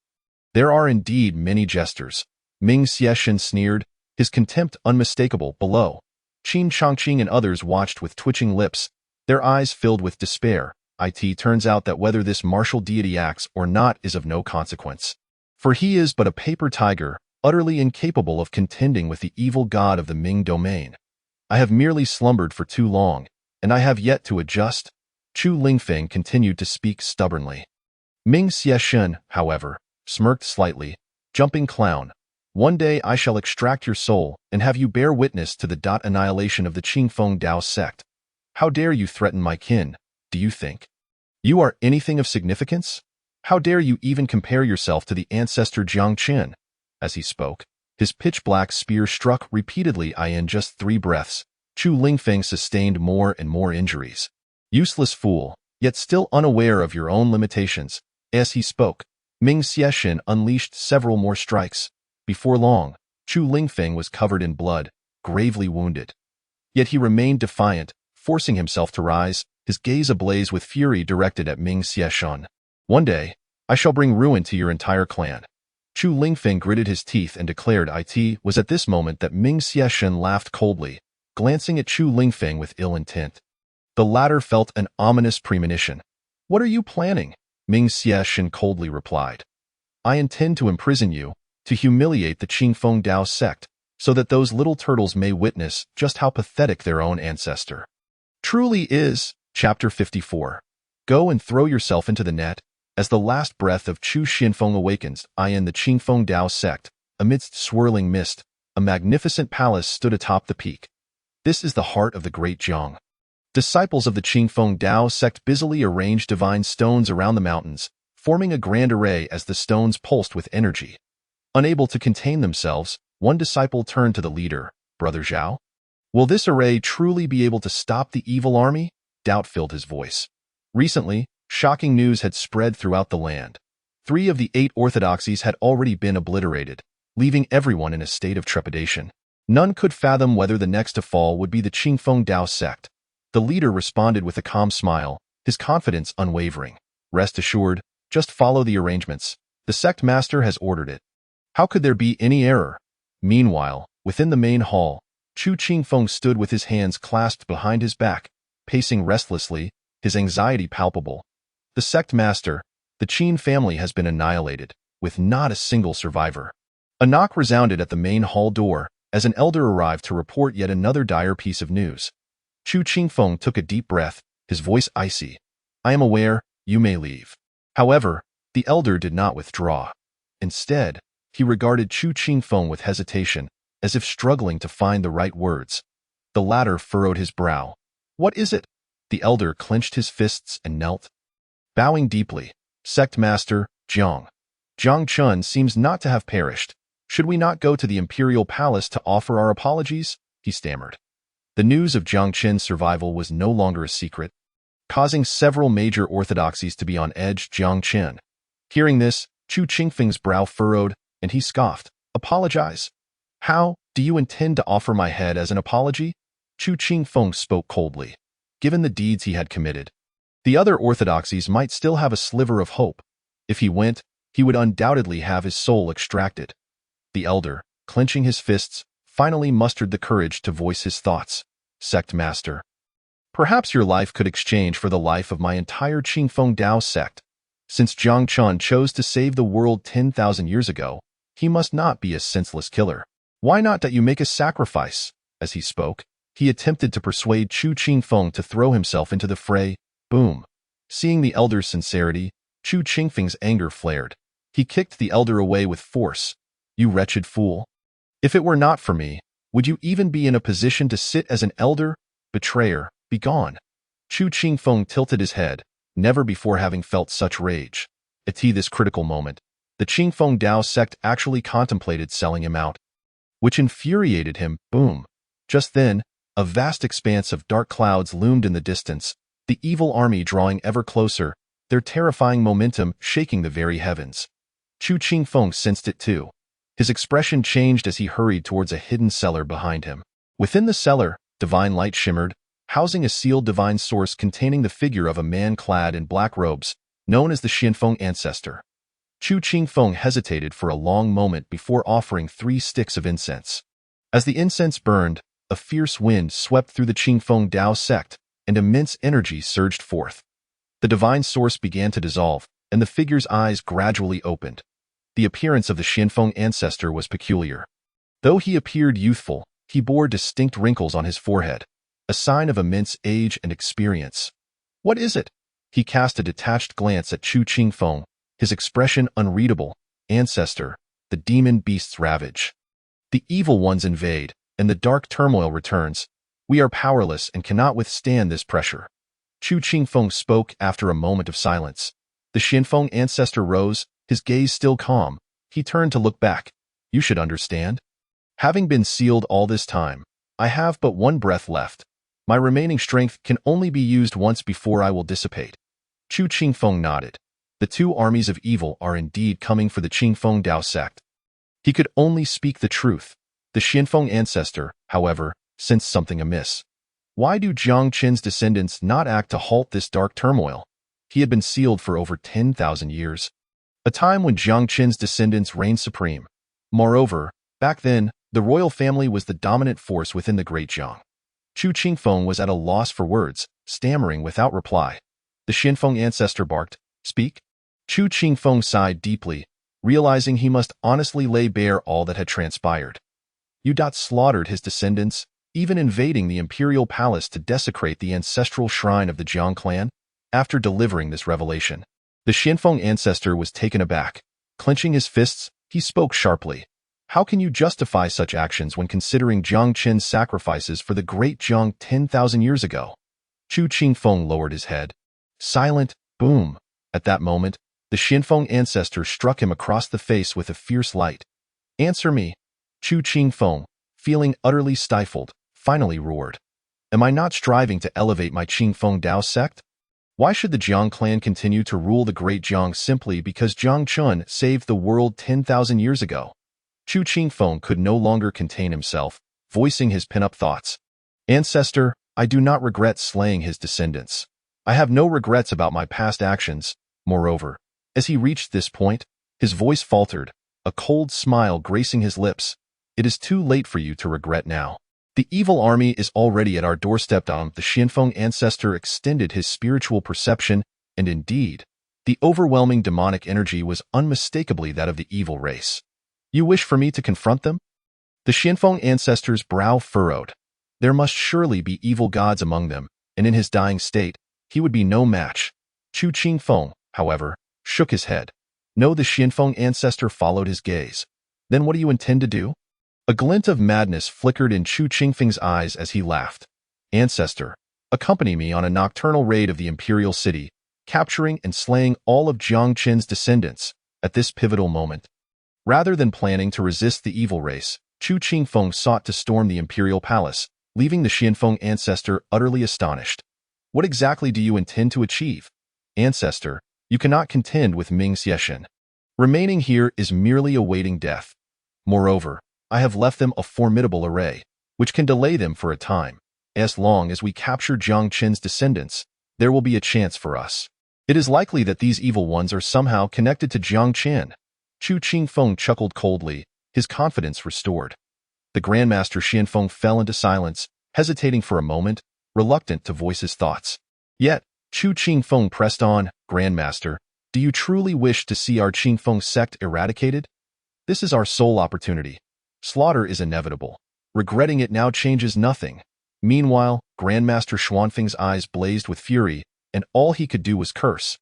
there are indeed many jesters. Ming Xieshan sneered, his contempt unmistakable below. Qin Changqing and others watched with twitching lips, their eyes filled with despair. It turns out that whether this martial deity acts or not is of no consequence. For he is but a paper tiger, utterly incapable of contending with the evil god of the Ming domain. I have merely slumbered for too long, and I have yet to adjust. Chu Lingfeng continued to speak stubbornly. Ming Xieshen, however, smirked slightly. Jumping clown. One day I shall extract your soul and have you bear witness to the annihilation of the Qingfeng Dao sect. How dare you threaten my kin, do you think? You are anything of significance? How dare you even compare yourself to the ancestor Jiang Qin? As he spoke, his pitch-black spear struck repeatedly in just 3 breaths. Chu Lingfeng sustained more and more injuries. Useless fool, yet still unaware of your own limitations. As he spoke, Ming Xieshen unleashed several more strikes. Before long, Chu Lingfeng was covered in blood, gravely wounded. Yet he remained defiant, forcing himself to rise, his gaze ablaze with fury directed at Ming Xieshen. One day, I shall bring ruin to your entire clan. Chu Lingfeng gritted his teeth and declared it was at this moment that Ming Xieshen laughed coldly, glancing at Chu Lingfeng with ill intent. The latter felt an ominous premonition. What are you planning? Ming Xieshen coldly replied. I intend to imprison you, to humiliate the Qingfeng Dao sect, so that those little turtles may witness just how pathetic their own ancestor truly is. Chapter 54. Go and throw yourself into the net. As the last breath of Chu Xinfeng awakens, in the Qingfeng Dao sect, amidst swirling mist, a magnificent palace stood atop the peak. This is the heart of the great Jiang. Disciples of the Qingfeng Dao sect busily arranged divine stones around the mountains, forming a grand array as the stones pulsed with energy. Unable to contain themselves, one disciple turned to the leader, Brother Zhao. Will this array truly be able to stop the evil army? Doubt filled his voice. Recently, shocking news had spread throughout the land. 3 of the 8 orthodoxies had already been obliterated, leaving everyone in a state of trepidation. None could fathom whether the next to fall would be the Qingfeng Dao sect. The leader responded with a calm smile, his confidence unwavering. Rest assured, just follow the arrangements. The sect master has ordered it. How could there be any error? Meanwhile, within the main hall, Chu Qingfeng stood with his hands clasped behind his back, pacing restlessly, his anxiety palpable. The sect master, the Qin family has been annihilated, with not a single survivor. A knock resounded at the main hall door, as an elder arrived to report yet another dire piece of news. Chu Qingfeng took a deep breath, his voice icy. I am aware, you may leave. However, the elder did not withdraw. Instead, he regarded Chu Qingfeng with hesitation, as if struggling to find the right words. The latter furrowed his brow. What is it? The elder clenched his fists and knelt. Bowing deeply, Sect Master, Jiang Chun seems not to have perished. Should we not go to the imperial palace to offer our apologies? He stammered. The news of Jiang Qin's survival was no longer a secret, causing several major orthodoxies to be on edge. Jiang Qin. Hearing this, Chu Qingfeng's brow furrowed, and he scoffed. Apologize? How do you intend to offer my head as an apology? Chu Qingfeng spoke coldly. Given the deeds he had committed, the other orthodoxies might still have a sliver of hope. If he went, he would undoubtedly have his soul extracted. The elder, clenching his fists, finally mustered the courage to voice his thoughts. Sect Master. Perhaps your life could exchange for the life of my entire Qingfeng Dao sect. Since Jiang Chun chose to save the world 10,000 years ago, he must not be a senseless killer. Why not that you make a sacrifice? As he spoke, he attempted to persuade Chu Qingfeng to throw himself into the fray. Boom. Seeing the elder's sincerity, Chu Qingfeng's anger flared. He kicked the elder away with force. You wretched fool. If it were not for me, would you even be in a position to sit as an elder? Betrayer, begone. Chu Qingfeng tilted his head, never before having felt such rage. At this critical moment, the Qingfeng Dao sect actually contemplated selling him out, which infuriated him. Boom. Just then, a vast expanse of dark clouds loomed in the distance, the evil army drawing ever closer, their terrifying momentum shaking the very heavens. Chu Qingfeng sensed it too. His expression changed as he hurried towards a hidden cellar behind him. Within the cellar, divine light shimmered, housing a sealed divine source containing the figure of a man clad in black robes, known as the Xinfeng ancestor. Chu Qingfeng hesitated for a long moment before offering 3 sticks of incense. As the incense burned, a fierce wind swept through the Qingfeng Dao sect, and immense energy surged forth. The divine source began to dissolve, and the figure's eyes gradually opened. The appearance of the Xianfeng ancestor was peculiar. Though he appeared youthful, he bore distinct wrinkles on his forehead, a sign of immense age and experience. "What is it?" He cast a detached glance at Chu Qingfeng, his expression unreadable. "Ancestor, the demon beasts ravage. The evil ones invade, and the dark turmoil returns. We are powerless and cannot withstand this pressure." Chu Qingfeng spoke after a moment of silence. The Xianfeng ancestor rose, his gaze still calm. He turned to look back. "You should understand. Having been sealed all this time, I have but one breath left. My remaining strength can only be used once before I will dissipate." Chu Qingfeng nodded. The two armies of evil are indeed coming for the Qingfeng Dao sect. He could only speak the truth. The Xianfeng ancestor, however, sensed something amiss. Why do Jiang Qin's descendants not act to halt this dark turmoil? He had been sealed for over 10,000 years, a time when Jiang Qin's descendants reigned supreme. Moreover, back then, the royal family was the dominant force within the Great Jiang. Chu Qingfeng was at a loss for words, stammering without reply. The Xianfeng ancestor barked, "Speak." Chu Qingfeng sighed deeply, realizing he must honestly lay bare all that had transpired. "You slaughtered his descendants, even invading the imperial palace to desecrate the ancestral shrine of the Jiang clan." After delivering this revelation, the Xianfeng ancestor was taken aback. Clenching his fists, he spoke sharply. "How can you justify such actions when considering Jiang Qin's sacrifices for the great Jiang 10,000 years ago?" Chu Qingfeng lowered his head. Silent, boom. At that moment, the Xianfeng ancestor struck him across the face with a fierce light. "Answer me." Chu Qingfeng, feeling utterly stifled, finally roared. "Am I not striving to elevate my Qingfeng Dao sect? Why should the Jiang clan continue to rule the great Jiang simply because Jiang Chun saved the world 10,000 years ago?" Chu Qingfeng could no longer contain himself, voicing his pin-up thoughts. "Ancestor, I do not regret slaying his descendants. I have no regrets about my past actions." Moreover, as he reached this point, his voice faltered, a cold smile gracing his lips. "It is too late for you to regret now. The evil army is already at our doorstep." The Xianfeng ancestor extended his spiritual perception, and indeed, the overwhelming demonic energy was unmistakably that of the evil race. "You wish for me to confront them?" The Xianfeng ancestor's brow furrowed. There must surely be evil gods among them, and in his dying state, he would be no match. Chu Qingfeng, however, shook his head. "No." The Xianfeng ancestor followed his gaze. "Then what do you intend to do?" A glint of madness flickered in Chu Qingfeng's eyes as he laughed. "Ancestor, accompany me on a nocturnal raid of the imperial city, capturing and slaying all of Jiang Qin's descendants." At this pivotal moment, rather than planning to resist the evil race, Chu Qingfeng sought to storm the imperial palace, leaving the Xianfeng ancestor utterly astonished. "What exactly do you intend to achieve?" "Ancestor, you cannot contend with Ming Xieshen. Remaining here is merely awaiting death. Moreover, I have left them a formidable array, which can delay them for a time. As long as we capture Jiang Qin's descendants, there will be a chance for us. It is likely that these evil ones are somehow connected to Jiang Qin." Chu Qingfeng chuckled coldly, his confidence restored. The Grandmaster Xianfeng fell into silence, hesitating for a moment, reluctant to voice his thoughts. Yet, Chu Qingfeng pressed on. "Grandmaster, do you truly wish to see our Qingfeng sect eradicated? This is our sole opportunity. Slaughter is inevitable. Regretting it now changes nothing." Meanwhile, Grandmaster Xuanfeng's eyes blazed with fury, and all he could do was curse.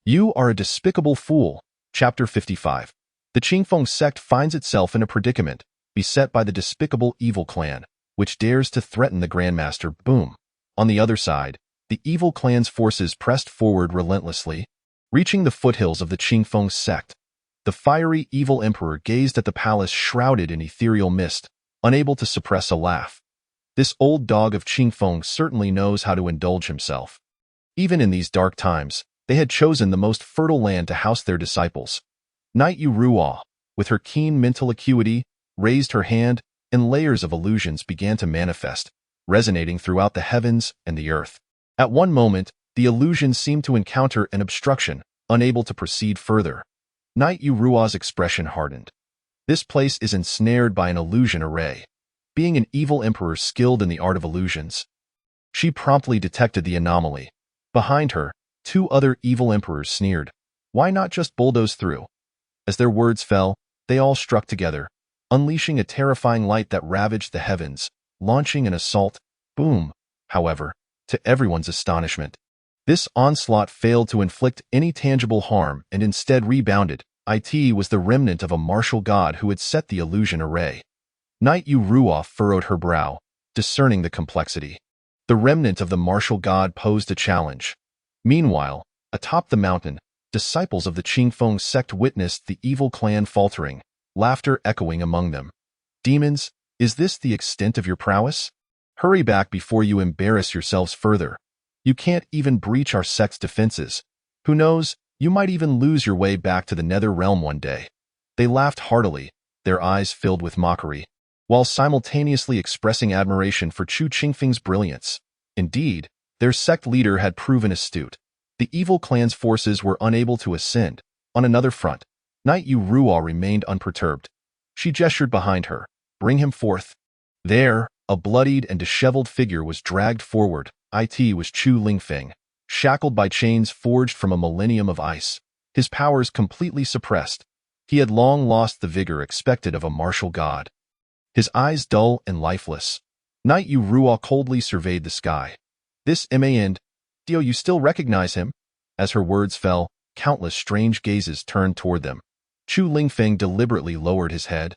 "You are a despicable fool." Chapter 55. The Qingfeng sect finds itself in a predicament, beset by the despicable evil clan, which dares to threaten the Grandmaster. Boom. On the other side, the evil clan's forces pressed forward relentlessly, reaching the foothills of the Qingfeng sect. The fiery evil emperor gazed at the palace shrouded in ethereal mist, unable to suppress a laugh. This old dog of Qingfeng certainly knows how to indulge himself. Even in these dark times, they had chosen the most fertile land to house their disciples. Night Yu Ruo, with her keen mental acuity, raised her hand, and layers of illusions began to manifest, resonating throughout the heavens and the earth. At one moment, the illusions seemed to encounter an obstruction, unable to proceed further. Night Yu Ruo's expression hardened. This place is ensnared by an illusion array. Being an evil emperor skilled in the art of illusions, She promptly detected the anomaly. Behind her, two other evil emperors sneered. Why not just bulldoze through? As their words fell, they all struck together, unleashing a terrifying light that ravaged the heavens, launching an assault. Boom! However, to everyone's astonishment, this onslaught failed to inflict any tangible harm and instead rebounded. It was the remnant of a martial god who had set the illusion array. Knight Ruoff furrowed her brow, discerning the complexity. The remnant of the martial god posed a challenge. Meanwhile, atop the mountain, disciples of the Qingfeng sect witnessed the evil clan faltering, laughter echoing among them. Demons, is this the extent of your prowess? Hurry back before you embarrass yourselves further. You can't even breach our sect's defenses. Who knows, you might even lose your way back to the nether realm one day. They laughed heartily, their eyes filled with mockery, while simultaneously expressing admiration for Chu Qingfeng's brilliance. Indeed, their sect leader had proven astute. The evil clan's forces were unable to ascend. On another front, Knight Ruoff remained unperturbed. She gestured behind her. Bring him forth. There, a bloodied and disheveled figure was dragged forward. It was Chu Lingfeng, shackled by chains forged from a millennium of ice, his powers completely suppressed. He had long lost the vigor expected of a martial god. His eyes dull and lifeless. Knight Ruoff coldly surveyed the sky. This end. Do you still recognize him? As her words fell, countless strange gazes turned toward them. Chu Lingfeng deliberately lowered his head,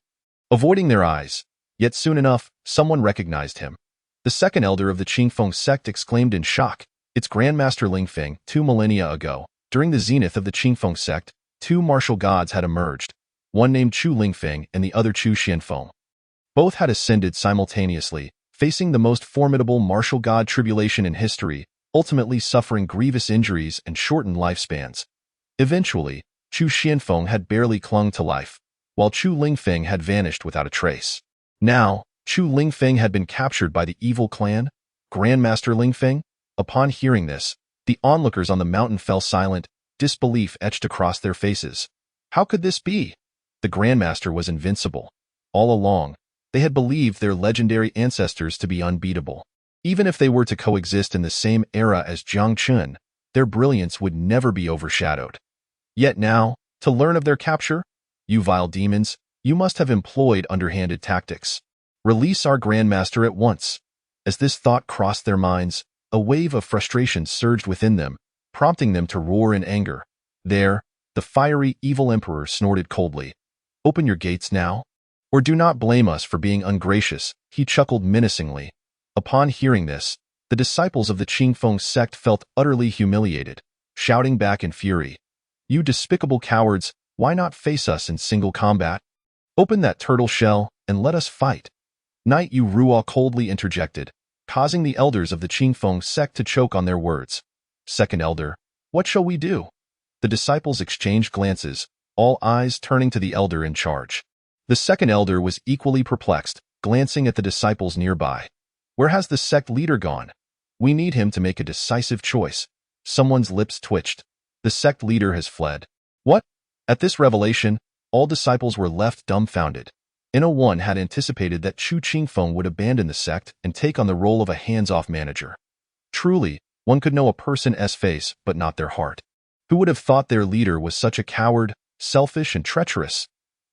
avoiding their eyes. Yet soon enough, someone recognized him. The second elder of the Qingfeng sect exclaimed in shock. It's Grandmaster Lingfeng. 2 millennia ago, during the zenith of the Qingfeng sect, two martial gods had emerged, one named Chu Lingfeng and the other Chu Xianfeng. Both had ascended simultaneously, facing the most formidable martial god tribulation in history, ultimately suffering grievous injuries and shortened lifespans. Eventually, Chu Xianfeng had barely clung to life, while Chu Lingfeng had vanished without a trace. Now, Chu Lingfeng had been captured by the evil clan, Grandmaster Lingfeng. Upon hearing this, the onlookers on the mountain fell silent, disbelief etched across their faces. How could this be? The Grandmaster was invincible. All along, they had believed their legendary ancestors to be unbeatable. Even if they were to coexist in the same era as Jiang Chun, their brilliance would never be overshadowed. Yet now, to learn of their capture, you vile demons, you must have employed underhanded tactics. Release our Grandmaster at once. As this thought crossed their minds, a wave of frustration surged within them, prompting them to roar in anger. There, the fiery, evil emperor snorted coldly. Open your gates now, or do not blame us for being ungracious, he chuckled menacingly. Upon hearing this, the disciples of the Qingfeng sect felt utterly humiliated, shouting back in fury. You despicable cowards, why not face us in single combat? Open that turtle shell and let us fight. Knight Ruoff coldly interjected, causing the elders of the Qingfeng sect to choke on their words. Second elder, what shall we do? The disciples exchanged glances, all eyes turning to the elder in charge. The second elder was equally perplexed, glancing at the disciples nearby. Where has the sect leader gone? We need him to make a decisive choice. Someone's lips twitched. The sect leader has fled. What? At this revelation, all disciples were left dumbfounded. One had anticipated that Chu Qingfeng would abandon the sect and take on the role of a hands-off manager. Truly, one could know a person's face but not their heart. Who would have thought their leader was such a coward, selfish and treacherous?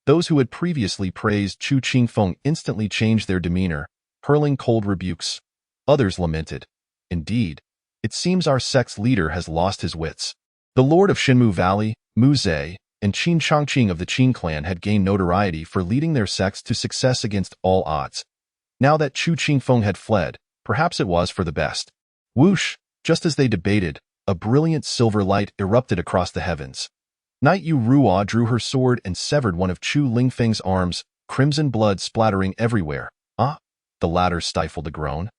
Those who had previously praised Chu Qingfeng instantly changed their demeanor, hurling cold rebukes. Others lamented. Indeed, it seems our sect's leader has lost his wits. The lord of Shinmu Valley, Mu Zhe, and Qin Changqing of the Qin clan had gained notoriety for leading their sects to success against all odds. Now that Chu Qingfeng had fled, perhaps it was for the best. Whoosh! Just as they debated, a brilliant silver light erupted across the heavens. Knight Ruoff drew her sword and severed one of Chu Lingfeng's arms, crimson blood splattering everywhere. Ah! The latter stifled a groan,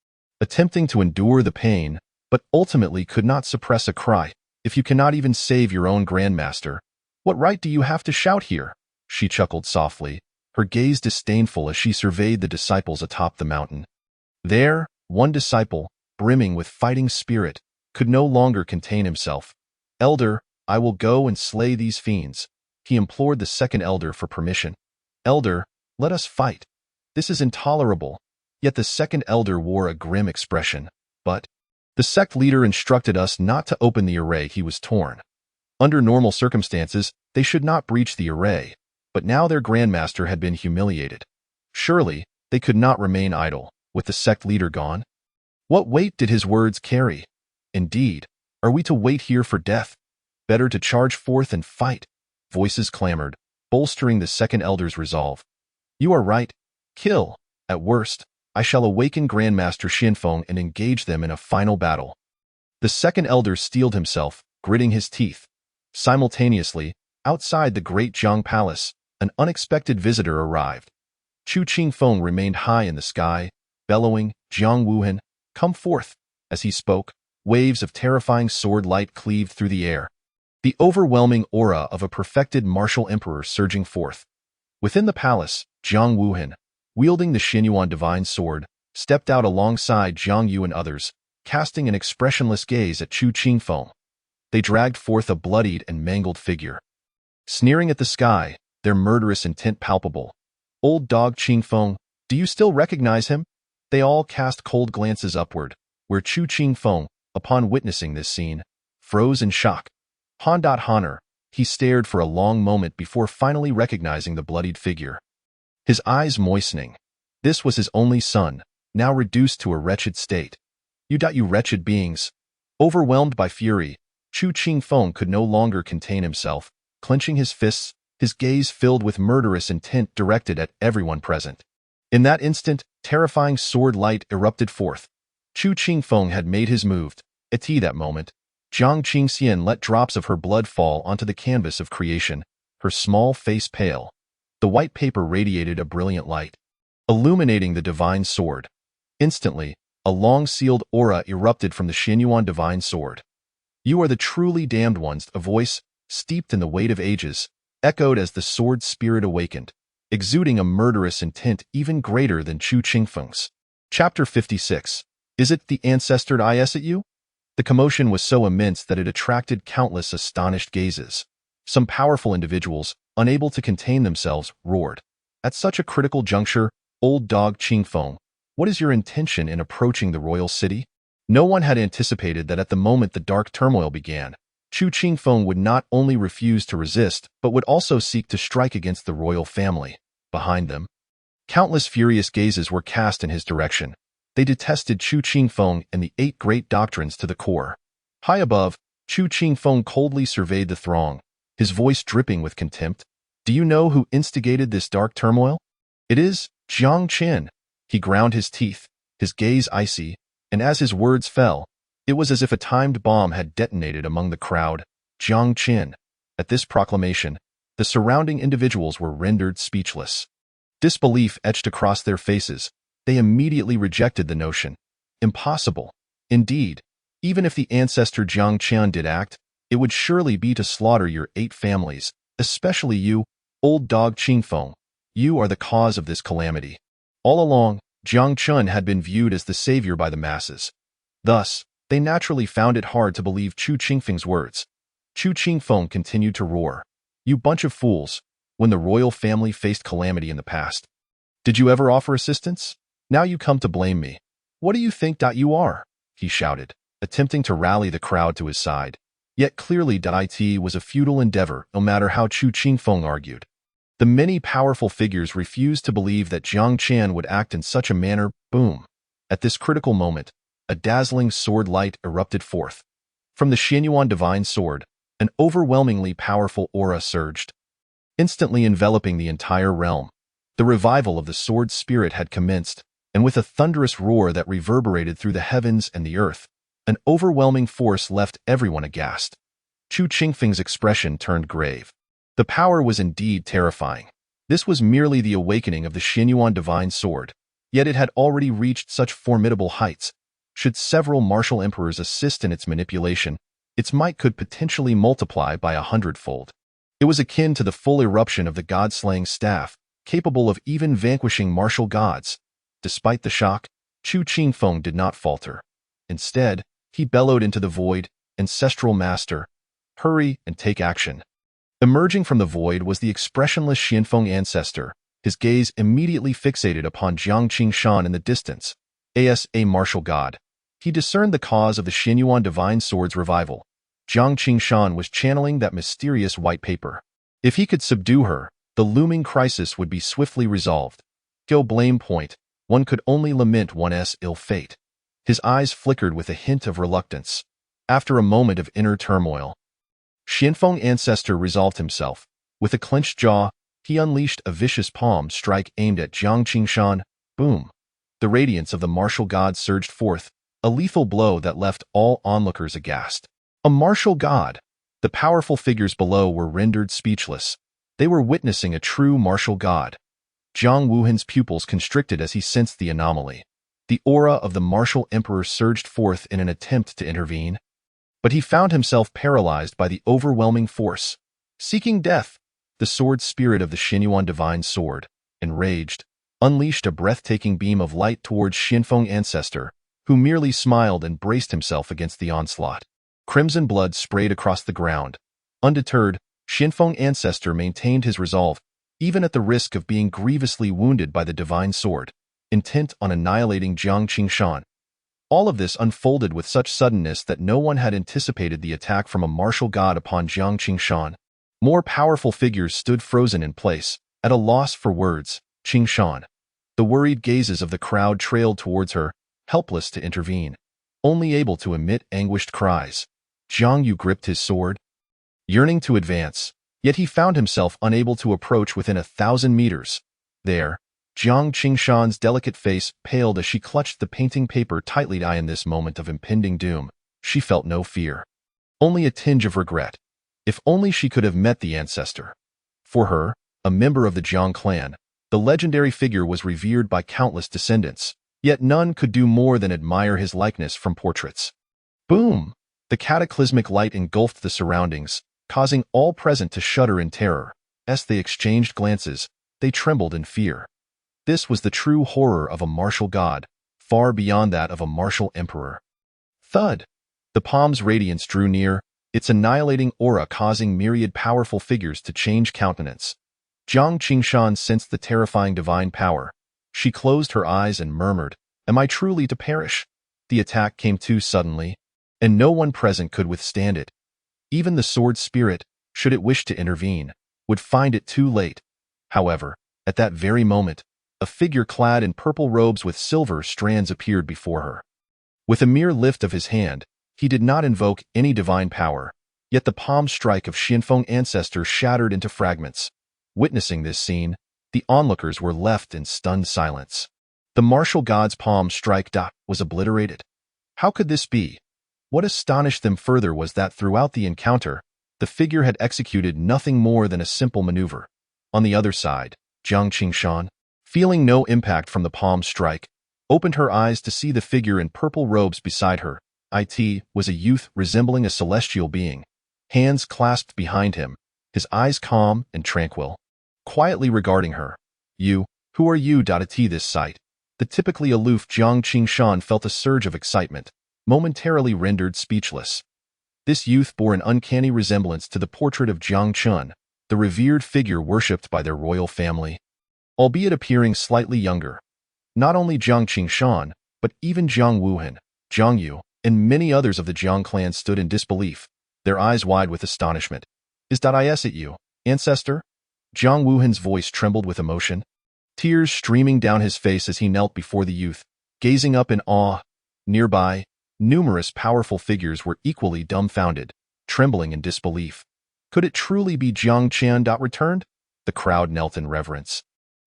attempting to endure the pain, but ultimately could not suppress a cry. If you cannot even save your own Grandmaster, what right do you have to shout here? She chuckled softly, her gaze disdainful as she surveyed the disciples atop the mountain. There, one disciple, brimming with fighting spirit, could no longer contain himself. Elder, I will go and slay these fiends. He implored the second elder for permission. Elder, let us fight. This is intolerable. Yet the second elder wore a grim expression. But, The sect leader instructed us not to open the array. He was torn. Under normal circumstances, they should not breach the array, but now their grandmaster had been humiliated. Surely, they could not remain idle, with the sect leader gone. What weight did his words carry? Indeed, are we to wait here for death? Better to charge forth and fight. Voices clamored, bolstering the second elder's resolve. You are right. Kill. At worst, I shall awaken Grandmaster Xinfeng and engage them in a final battle. The second elder steeled himself, gritting his teeth. Simultaneously, outside the great Jiang Palace, an unexpected visitor arrived. Chu Qingfeng remained high in the sky, bellowing, Jiang Wuhan, come forth. As he spoke, waves of terrifying sword light cleaved through the air. The overwhelming aura of a perfected martial emperor surging forth. Within the palace, Jiang Wuhan, wielding the Xinyuan divine sword, stepped out alongside Jiang Yu and others, casting an expressionless gaze at Chu Qingfeng. They dragged forth a bloodied and mangled figure. Sneering at the sky, their murderous intent palpable. Old dog Qingfeng, do you still recognize him? They all cast cold glances upward, where Chu Qingfeng, upon witnessing this scene, froze in shock. Honor, he stared for a long moment before finally recognizing the bloodied figure. His eyes moistening. This was his only son, now reduced to a wretched state. You wretched beings. Overwhelmed by fury, Chu Qingfeng could no longer contain himself, clenching his fists, his gaze filled with murderous intent directed at everyone present. In that instant, terrifying sword light erupted forth. Chu Qingfeng had made his move. At that moment, Jiang Qingxian let drops of her blood fall onto the canvas of creation, her small face pale. The white paper radiated a brilliant light, illuminating the divine sword. Instantly, a long-sealed aura erupted from the Xinyuan divine sword. You are the truly damned ones, a voice, steeped in the weight of ages, echoed as the sword spirit awakened, exuding a murderous intent even greater than Chu Qingfeng's. Chapter 56. Is it the ancestor is at you? The commotion was so immense that it attracted countless astonished gazes. Some powerful individuals, unable to contain themselves, roared. At such a critical juncture, old dog Qingfeng, what is your intention in approaching the royal city? No one had anticipated that at the moment the dark turmoil began, Chu Qingfeng would not only refuse to resist, but would also seek to strike against the royal family. Behind them, countless furious gazes were cast in his direction. They detested Chu Qingfeng and the 8 great doctrines to the core. High above, Chu Qingfeng coldly surveyed the throng, his voice dripping with contempt. Do you know who instigated this dark turmoil? It is Jiang Qin. He ground his teeth, his gaze icy, and as his words fell, it was as if a timed bomb had detonated among the crowd. Jiang Qin. At this proclamation, the surrounding individuals were rendered speechless. Disbelief etched across their faces. They immediately rejected the notion. Impossible. Indeed, even if the ancestor Jiang Qian did act, it would surely be to slaughter your 8 families, especially you, old dog Qingfeng. You are the cause of this calamity. All along, Jiang Qian had been viewed as the savior by the masses. Thus, they naturally found it hard to believe Chu Qingfeng's words. Chu Qingfeng continued to roar. You bunch of fools, when the royal family faced calamity in the past. Did you ever offer assistance? Now you come to blame me. What do you think you are? He shouted, attempting to rally the crowd to his side. Yet clearly it was a futile endeavor, no matter how Chu Qingfeng argued. The many powerful figures refused to believe that Jiang Qian would act in such a manner. Boom. At this critical moment, a dazzling sword light erupted forth. From the Xinyuan divine sword, an overwhelmingly powerful aura surged, instantly enveloping the entire realm. The revival of the sword spirit had commenced, and with a thunderous roar that reverberated through the heavens and the earth, an overwhelming force left everyone aghast. Chu Qingfeng's expression turned grave. The power was indeed terrifying. This was merely the awakening of the Xinyuan divine sword, yet it had already reached such formidable heights. Should several martial emperors assist in its manipulation, its might could potentially multiply by 100-fold. It was akin to the full eruption of the god-slaying staff, capable of even vanquishing martial gods. Despite the shock, Chu Qingfeng did not falter. Instead, he bellowed into the void, Ancestral Master, hurry and take action. Emerging from the void was the expressionless Xianfeng ancestor, his gaze immediately fixated upon Jiang Qingshan in the distance. As a martial god. He discerned the cause of the Xinyuan divine sword's revival. Jiang Qingshan was channeling that mysterious white paper. If he could subdue her, the looming crisis would be swiftly resolved. Go blame point, one could only lament one's ill fate. His eyes flickered with a hint of reluctance. After a moment of inner turmoil, Xianfeng Ancestor resolved himself. With a clenched jaw, he unleashed a vicious palm strike aimed at Jiang Qingshan. Boom! The radiance of the martial god surged forth, a lethal blow that left all onlookers aghast. A martial god! The powerful figures below were rendered speechless. They were witnessing a true martial god. Jiang Wuhan's pupils constricted as he sensed the anomaly. The aura of the martial emperor surged forth in an attempt to intervene. But he found himself paralyzed by the overwhelming force. Seeking death, the sword spirit of the Xinyuan divine sword, enraged, unleashed a breathtaking beam of light towards Xianfeng Ancestor, who merely smiled and braced himself against the onslaught. Crimson blood sprayed across the ground. Undeterred, Xianfeng Ancestor maintained his resolve, even at the risk of being grievously wounded by the divine sword, intent on annihilating Jiang Qingshan. All of this unfolded with such suddenness that no one had anticipated the attack from a martial god upon Jiang Qingshan. More powerful figures stood frozen in place, at a loss for words. Qingshan. The worried gazes of the crowd trailed towards her, helpless to intervene, only able to emit anguished cries. Jiang Yu gripped his sword, yearning to advance, yet he found himself unable to approach within 1,000 meters. There, Jiang Qingshan's delicate face paled as she clutched the painting paper tightly. In this moment of impending doom, she felt no fear, only a tinge of regret. If only she could have met the ancestor. For her, a member of the Jiang clan, the legendary figure was revered by countless descendants, yet none could do more than admire his likeness from portraits. Boom! The cataclysmic light engulfed the surroundings, causing all present to shudder in terror. As they exchanged glances, they trembled in fear. This was the true horror of a martial god, far beyond that of a martial emperor. Thud! The palm's radiance drew near, its annihilating aura causing myriad powerful figures to change countenance. Jiang Qingshan sensed the terrifying divine power. She closed her eyes and murmured, "Am I truly to perish?" The attack came too suddenly, and no one present could withstand it. Even the sword spirit, should it wish to intervene, would find it too late. However, at that very moment, a figure clad in purple robes with silver strands appeared before her. With a mere lift of his hand, he did not invoke any divine power, yet the palm strike of Xianfeng Ancestor shattered into fragments. Witnessing this scene, the onlookers were left in stunned silence. The martial god's palm strike was obliterated. How could this be? What astonished them further was that throughout the encounter, the figure had executed nothing more than a simple maneuver. On the other side, Jiang Qingshan, feeling no impact from the palm strike, opened her eyes to see the figure in purple robes beside her. It was a youth resembling a celestial being, hands clasped behind him, his eyes calm and tranquil, quietly regarding her. "You, who are you?" At this sight, the typically aloof Jiang Qingshan felt a surge of excitement, momentarily rendered speechless. This youth bore an uncanny resemblance to the portrait of Jiang Chun, the revered figure worshipped by their royal family, albeit appearing slightly younger. Not only Jiang Qingshan, but even Jiang Wuhan, Jiang Yu, and many others of the Jiang clan stood in disbelief, their eyes wide with astonishment. "Is that it you, ancestor?" Jiang Wuhan's voice trembled with emotion, tears streaming down his face as he knelt before the youth, gazing up in awe. Nearby, numerous powerful figures were equally dumbfounded, trembling in disbelief. Could it truly be Jiang Qian returned? The crowd knelt in reverence,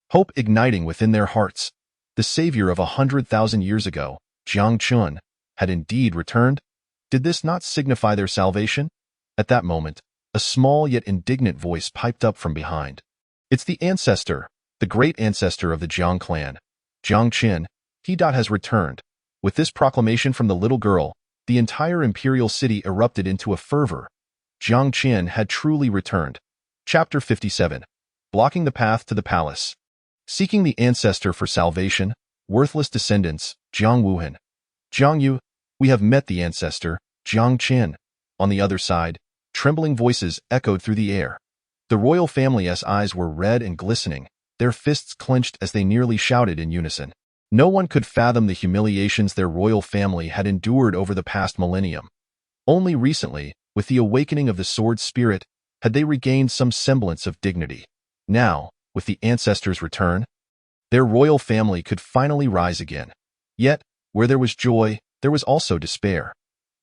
hope igniting within their hearts. The savior of 100,000 years ago, Jiang Chun, had indeed returned. Did this not signify their salvation? At that moment, a small yet indignant voice piped up from behind. "It's the ancestor, the great ancestor of the Jiang clan. Jiang Qin, he has returned." With this proclamation from the little girl, the entire imperial city erupted into a fervor. Jiang Qin had truly returned. Chapter 57. Blocking the path to the palace. Seeking the ancestor for salvation, worthless descendants, Jiang Wuhan. Jiang Yu, we have met the ancestor, Jiang Qin. On the other side, trembling voices echoed through the air. The royal family's eyes were red and glistening, their fists clenched as they nearly shouted in unison. No one could fathom the humiliations their royal family had endured over the past millennium. Only recently, with the awakening of the sword spirit, had they regained some semblance of dignity. Now, with the ancestors' return, their royal family could finally rise again. Yet, where there was joy, there was also despair.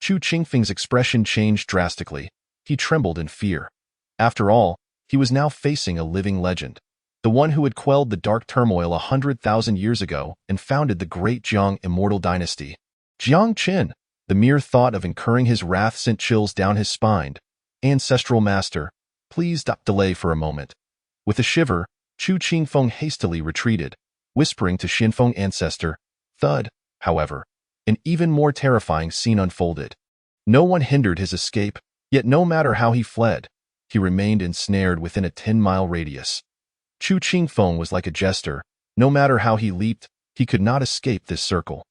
Chu Qingfeng's expression changed drastically. He trembled in fear. After all, he was now facing a living legend, the one who had quelled the dark turmoil 100,000 years ago and founded the great Jiang immortal dynasty. Jiang Qin, the mere thought of incurring his wrath sent chills down his spine. Ancestral master, please delay for a moment. With a shiver, Chu Qingfeng hastily retreated, whispering to Xianfeng ancestor. Thud, however, an even more terrifying scene unfolded. No one hindered his escape, yet no matter how he fled, he remained ensnared within a 10-mile radius. Chu Qingfeng was like a jester. No matter how he leaped, he could not escape this circle.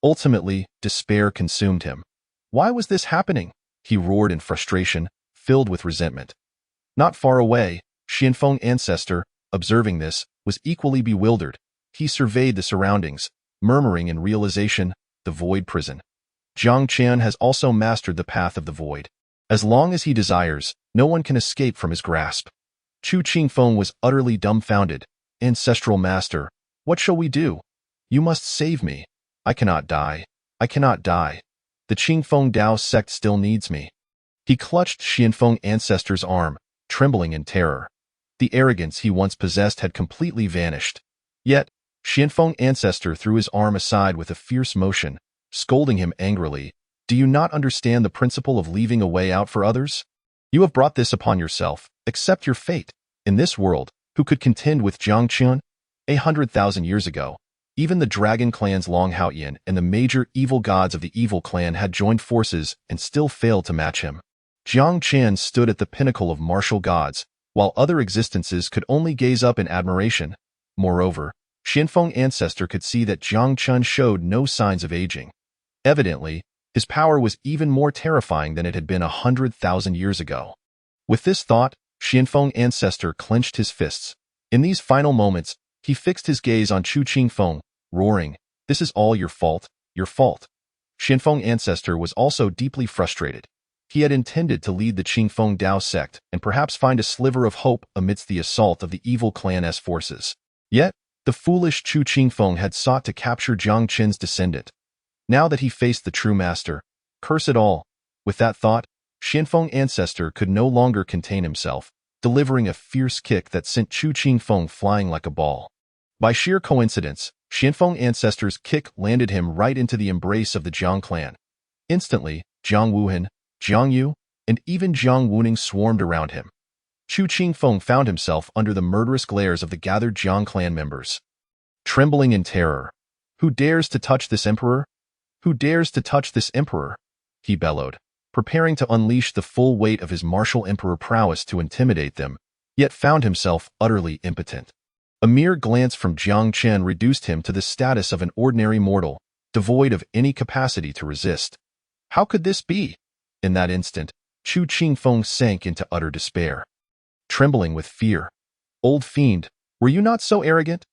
Ultimately, despair consumed him. Why was this happening? He roared in frustration, filled with resentment. Not far away, Xianfeng ancestor, observing this, was equally bewildered. He surveyed the surroundings, murmuring in realization, the void prison. Jiang Qian has also mastered the path of the void. As long as he desires, no one can escape from his grasp. Chu Qingfeng was utterly dumbfounded. Ancestral master, what shall we do? You must save me. I cannot die. I cannot die. The Qingfeng Dao sect still needs me. He clutched Xianfeng ancestor's arm, trembling in terror. The arrogance he once possessed had completely vanished. Yet, Xianfeng ancestor threw his arm aside with a fierce motion, scolding him angrily. Do you not understand the principle of leaving a way out for others? You have brought this upon yourself. Accept your fate. In this world, who could contend with Jiang Qian? 100,000 years ago, even the dragon clan's Long Haoyan and the major evil gods of the evil clan had joined forces and still failed to match him. Jiang Qian stood at the pinnacle of martial gods, while other existences could only gaze up in admiration. Moreover, Xianfeng ancestor could see that Jiang Qian showed no signs of aging. Evidently, his power was even more terrifying than it had been 100,000 years ago. With this thought, Xianfeng ancestor clenched his fists. In these final moments, he fixed his gaze on Chu Qingfeng, roaring, "This is all your fault, your fault." Xianfeng ancestor was also deeply frustrated. He had intended to lead the Qingfeng Dao sect and perhaps find a sliver of hope amidst the assault of the evil clan's forces. Yet, the foolish Chu Qingfeng had sought to capture Jiang Qin's descendant. Now that he faced the true master, curse it all. With that thought, Xianfeng ancestor could no longer contain himself, delivering a fierce kick that sent Chu Qingfeng flying like a ball. By sheer coincidence, Xianfeng ancestor's kick landed him right into the embrace of the Jiang clan. Instantly, Jiang Wuhan, Jiang Yu, and even Jiang Wuning swarmed around him. Chu Qingfeng found himself under the murderous glares of the gathered Jiang clan members. Trembling in terror, "Who dares to touch this emperor? Who dares to touch this emperor?" he bellowed, preparing to unleash the full weight of his martial emperor prowess to intimidate them, yet found himself utterly impotent. A mere glance from Jiang Qian reduced him to the status of an ordinary mortal, devoid of any capacity to resist. How could this be? In that instant, Chu Qingfeng sank into utter despair. Trembling with fear, "Old fiend, were you not so arrogant?"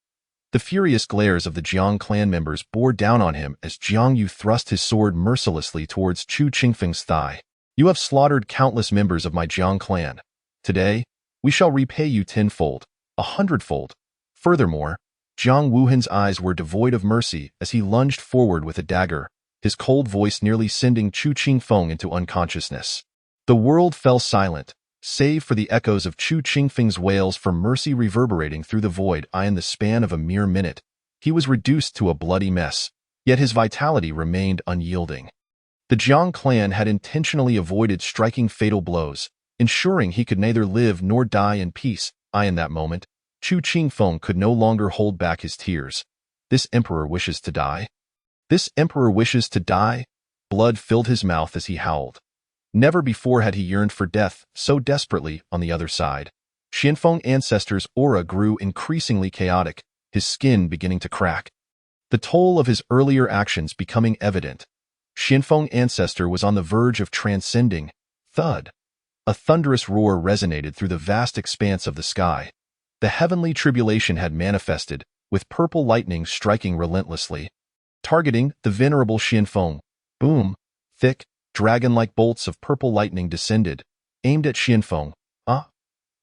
The furious glares of the Jiang clan members bore down on him as Jiang Yu thrust his sword mercilessly towards Chu Qingfeng's thigh. "You have slaughtered countless members of my Jiang clan. Today, we shall repay you tenfold, 100-fold. Furthermore, Jiang Wuhan's eyes were devoid of mercy as he lunged forward with a dagger, his cold voice nearly sending Chu Qingfeng into unconsciousness. The world fell silent, save for the echoes of Chu Qingfeng's wails for mercy reverberating through the void. In the span of a mere minute, he was reduced to a bloody mess, yet his vitality remained unyielding. The Jiang clan had intentionally avoided striking fatal blows, ensuring he could neither live nor die in peace. In that moment, Chu Qingfeng could no longer hold back his tears. This emperor wishes to die? This emperor wishes to die? Blood filled his mouth as he howled. Never before had he yearned for death so desperately. On the other side, Xianfeng ancestor's aura grew increasingly chaotic, his skin beginning to crack. The toll of his earlier actions becoming evident. Xianfeng ancestor was on the verge of transcending. Thud. A thunderous roar resonated through the vast expanse of the sky. The heavenly tribulation had manifested, with purple lightning striking relentlessly, targeting the venerable Xianfeng. Boom! Thick, dragon-like bolts of purple lightning descended, aimed at Xianfeng. Ah!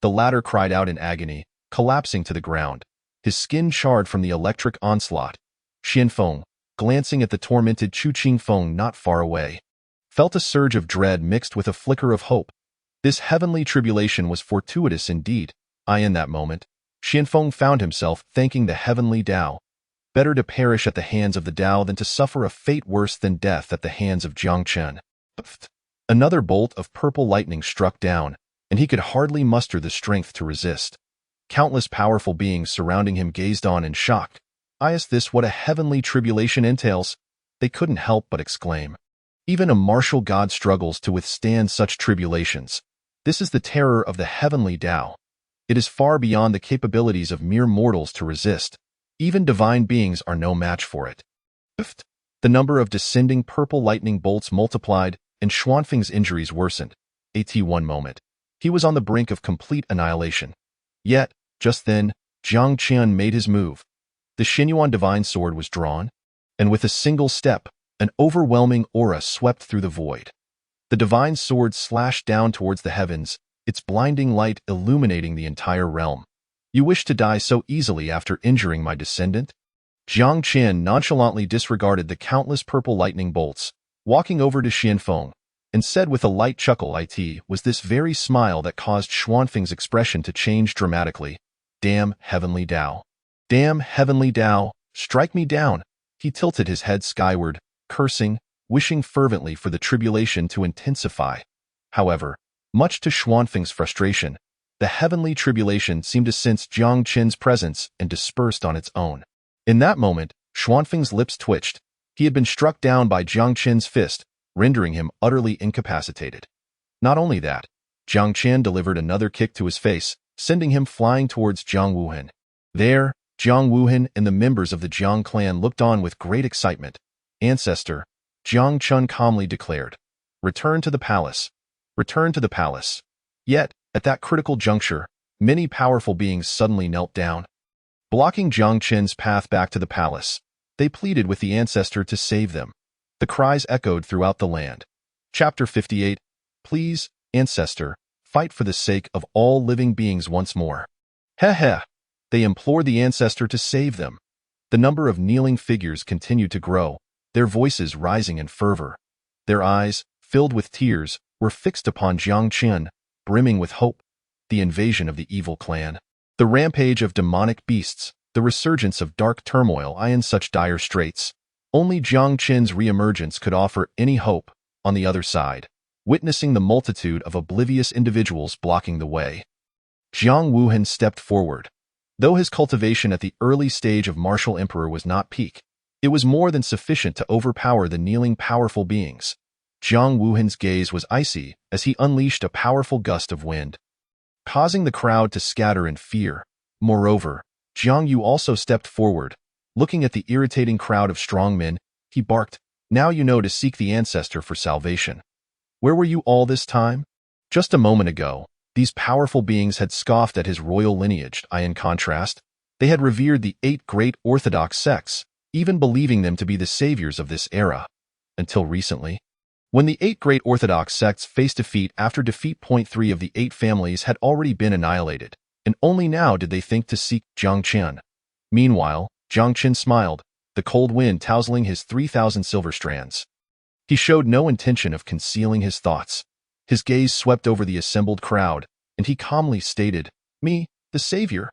The latter cried out in agony, collapsing to the ground, his skin charred from the electric onslaught. Xianfeng, glancing at the tormented Chu Qingfeng not far away, felt a surge of dread mixed with a flicker of hope. This heavenly tribulation was fortuitous indeed. In that moment, Xianfeng found himself thanking the heavenly Tao. Better to perish at the hands of the Tao than to suffer a fate worse than death at the hands of Jiang Chen. Another bolt of purple lightning struck down, and he could hardly muster the strength to resist. Countless powerful beings surrounding him gazed on in shock. Is this what a heavenly tribulation entails? They couldn't help but exclaim. Even a martial god struggles to withstand such tribulations. This is the terror of the heavenly Tao. It is far beyond the capabilities of mere mortals to resist. Even divine beings are no match for it. The number of descending purple lightning bolts multiplied, and Xuanfeng's injuries worsened. At one moment, he was on the brink of complete annihilation. Yet, just then, Jiang Qian made his move. The Xinyuan divine sword was drawn, and with a single step, an overwhelming aura swept through the void. The divine sword slashed down towards the heavens, its blinding light illuminating the entire realm. You wish to die so easily after injuring my descendant? Jiang Qian nonchalantly disregarded the countless purple lightning bolts, walking over to Xianfeng, and said with a light chuckle, "It was this very smile that caused Xuanfeng's expression to change dramatically. Damn heavenly Tao. Damn heavenly Tao, strike me down." He tilted his head skyward, cursing, wishing fervently for the tribulation to intensify. However, much to Xuanfeng's frustration, the heavenly tribulation seemed to sense Jiang Qian's presence and dispersed on its own. In that moment, Xuanfeng's lips twitched. He had been struck down by Jiang Qian's fist, rendering him utterly incapacitated. Not only that, Jiang Qian delivered another kick to his face, sending him flying towards Jiang Wuhan. There, Jiang Wuhan and the members of the Jiang clan looked on with great excitement. "Ancestor," Jiang Chun calmly declared, "return to the palace. Return to the palace." Yet, at that critical juncture, many powerful beings suddenly knelt down. Blocking Jiang Qin's path back to the palace, they pleaded with the ancestor to save them. The cries echoed throughout the land. Chapter 58. Please, ancestor, fight for the sake of all living beings once more. Heh. They implored the ancestor to save them. The number of kneeling figures continued to grow, their voices rising in fervor. Their eyes, filled with tears, were fixed upon Jiang Qian, brimming with hope. The invasion of the evil clan, the rampage of demonic beasts, the resurgence of dark turmoil in such dire straits. Only Jiang Qin's reemergence could offer any hope. On the other side, witnessing the multitude of oblivious individuals blocking the way, Jiang Wuhan stepped forward. Though his cultivation at the early stage of martial emperor was not peak, it was more than sufficient to overpower the kneeling powerful beings. Jiang Wuhan's gaze was icy as he unleashed a powerful gust of wind, causing the crowd to scatter in fear. Moreover, Jiang Yu also stepped forward. Looking at the irritating crowd of strong men, he barked, "Now you know to seek the ancestor for salvation. Where were you all this time?" Just a moment ago, these powerful beings had scoffed at his royal lineage. In contrast, they had revered the 8 great Orthodox sects, even believing them to be the saviors of this era. Until recently, when the 8 great Orthodox sects faced defeat after defeat. 3 of the 8 families had already been annihilated, and only now did they think to seek Jiang Qian. Meanwhile, Jiang Qian smiled, the cold wind tousling his 3,000 silver strands. He showed no intention of concealing his thoughts. His gaze swept over the assembled crowd, and he calmly stated, "Me, the savior?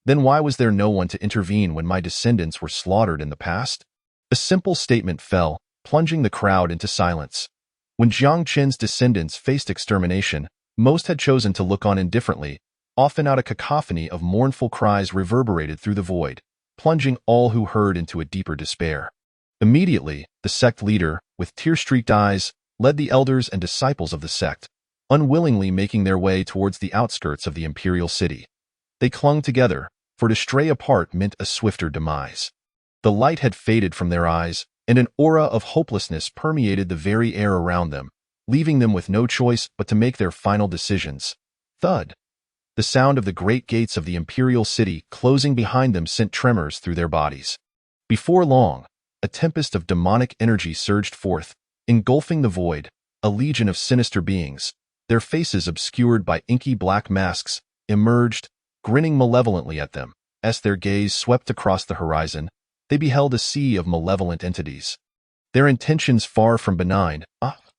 Then why was there no one to intervene when my descendants were slaughtered in the past?" A simple statement fell, plunging the crowd into silence. When Jiang Qian's descendants faced extermination, most had chosen to look on indifferently. Often a cacophony of mournful cries reverberated through the void, plunging all who heard into a deeper despair. Immediately, the sect leader, with tear-streaked eyes, led the elders and disciples of the sect, unwillingly making their way towards the outskirts of the imperial city. They clung together, for to stray apart meant a swifter demise. The light had faded from their eyes, and an aura of hopelessness permeated the very air around them, leaving them with no choice but to make their final decisions. Thud. The sound of the great gates of the imperial city closing behind them sent tremors through their bodies. Before long, a tempest of demonic energy surged forth, engulfing the void, a legion of sinister beings, their faces obscured by inky black masks, emerged, grinning malevolently at them. As their gaze swept across the horizon, they beheld a sea of malevolent entities. Their intentions far from benign,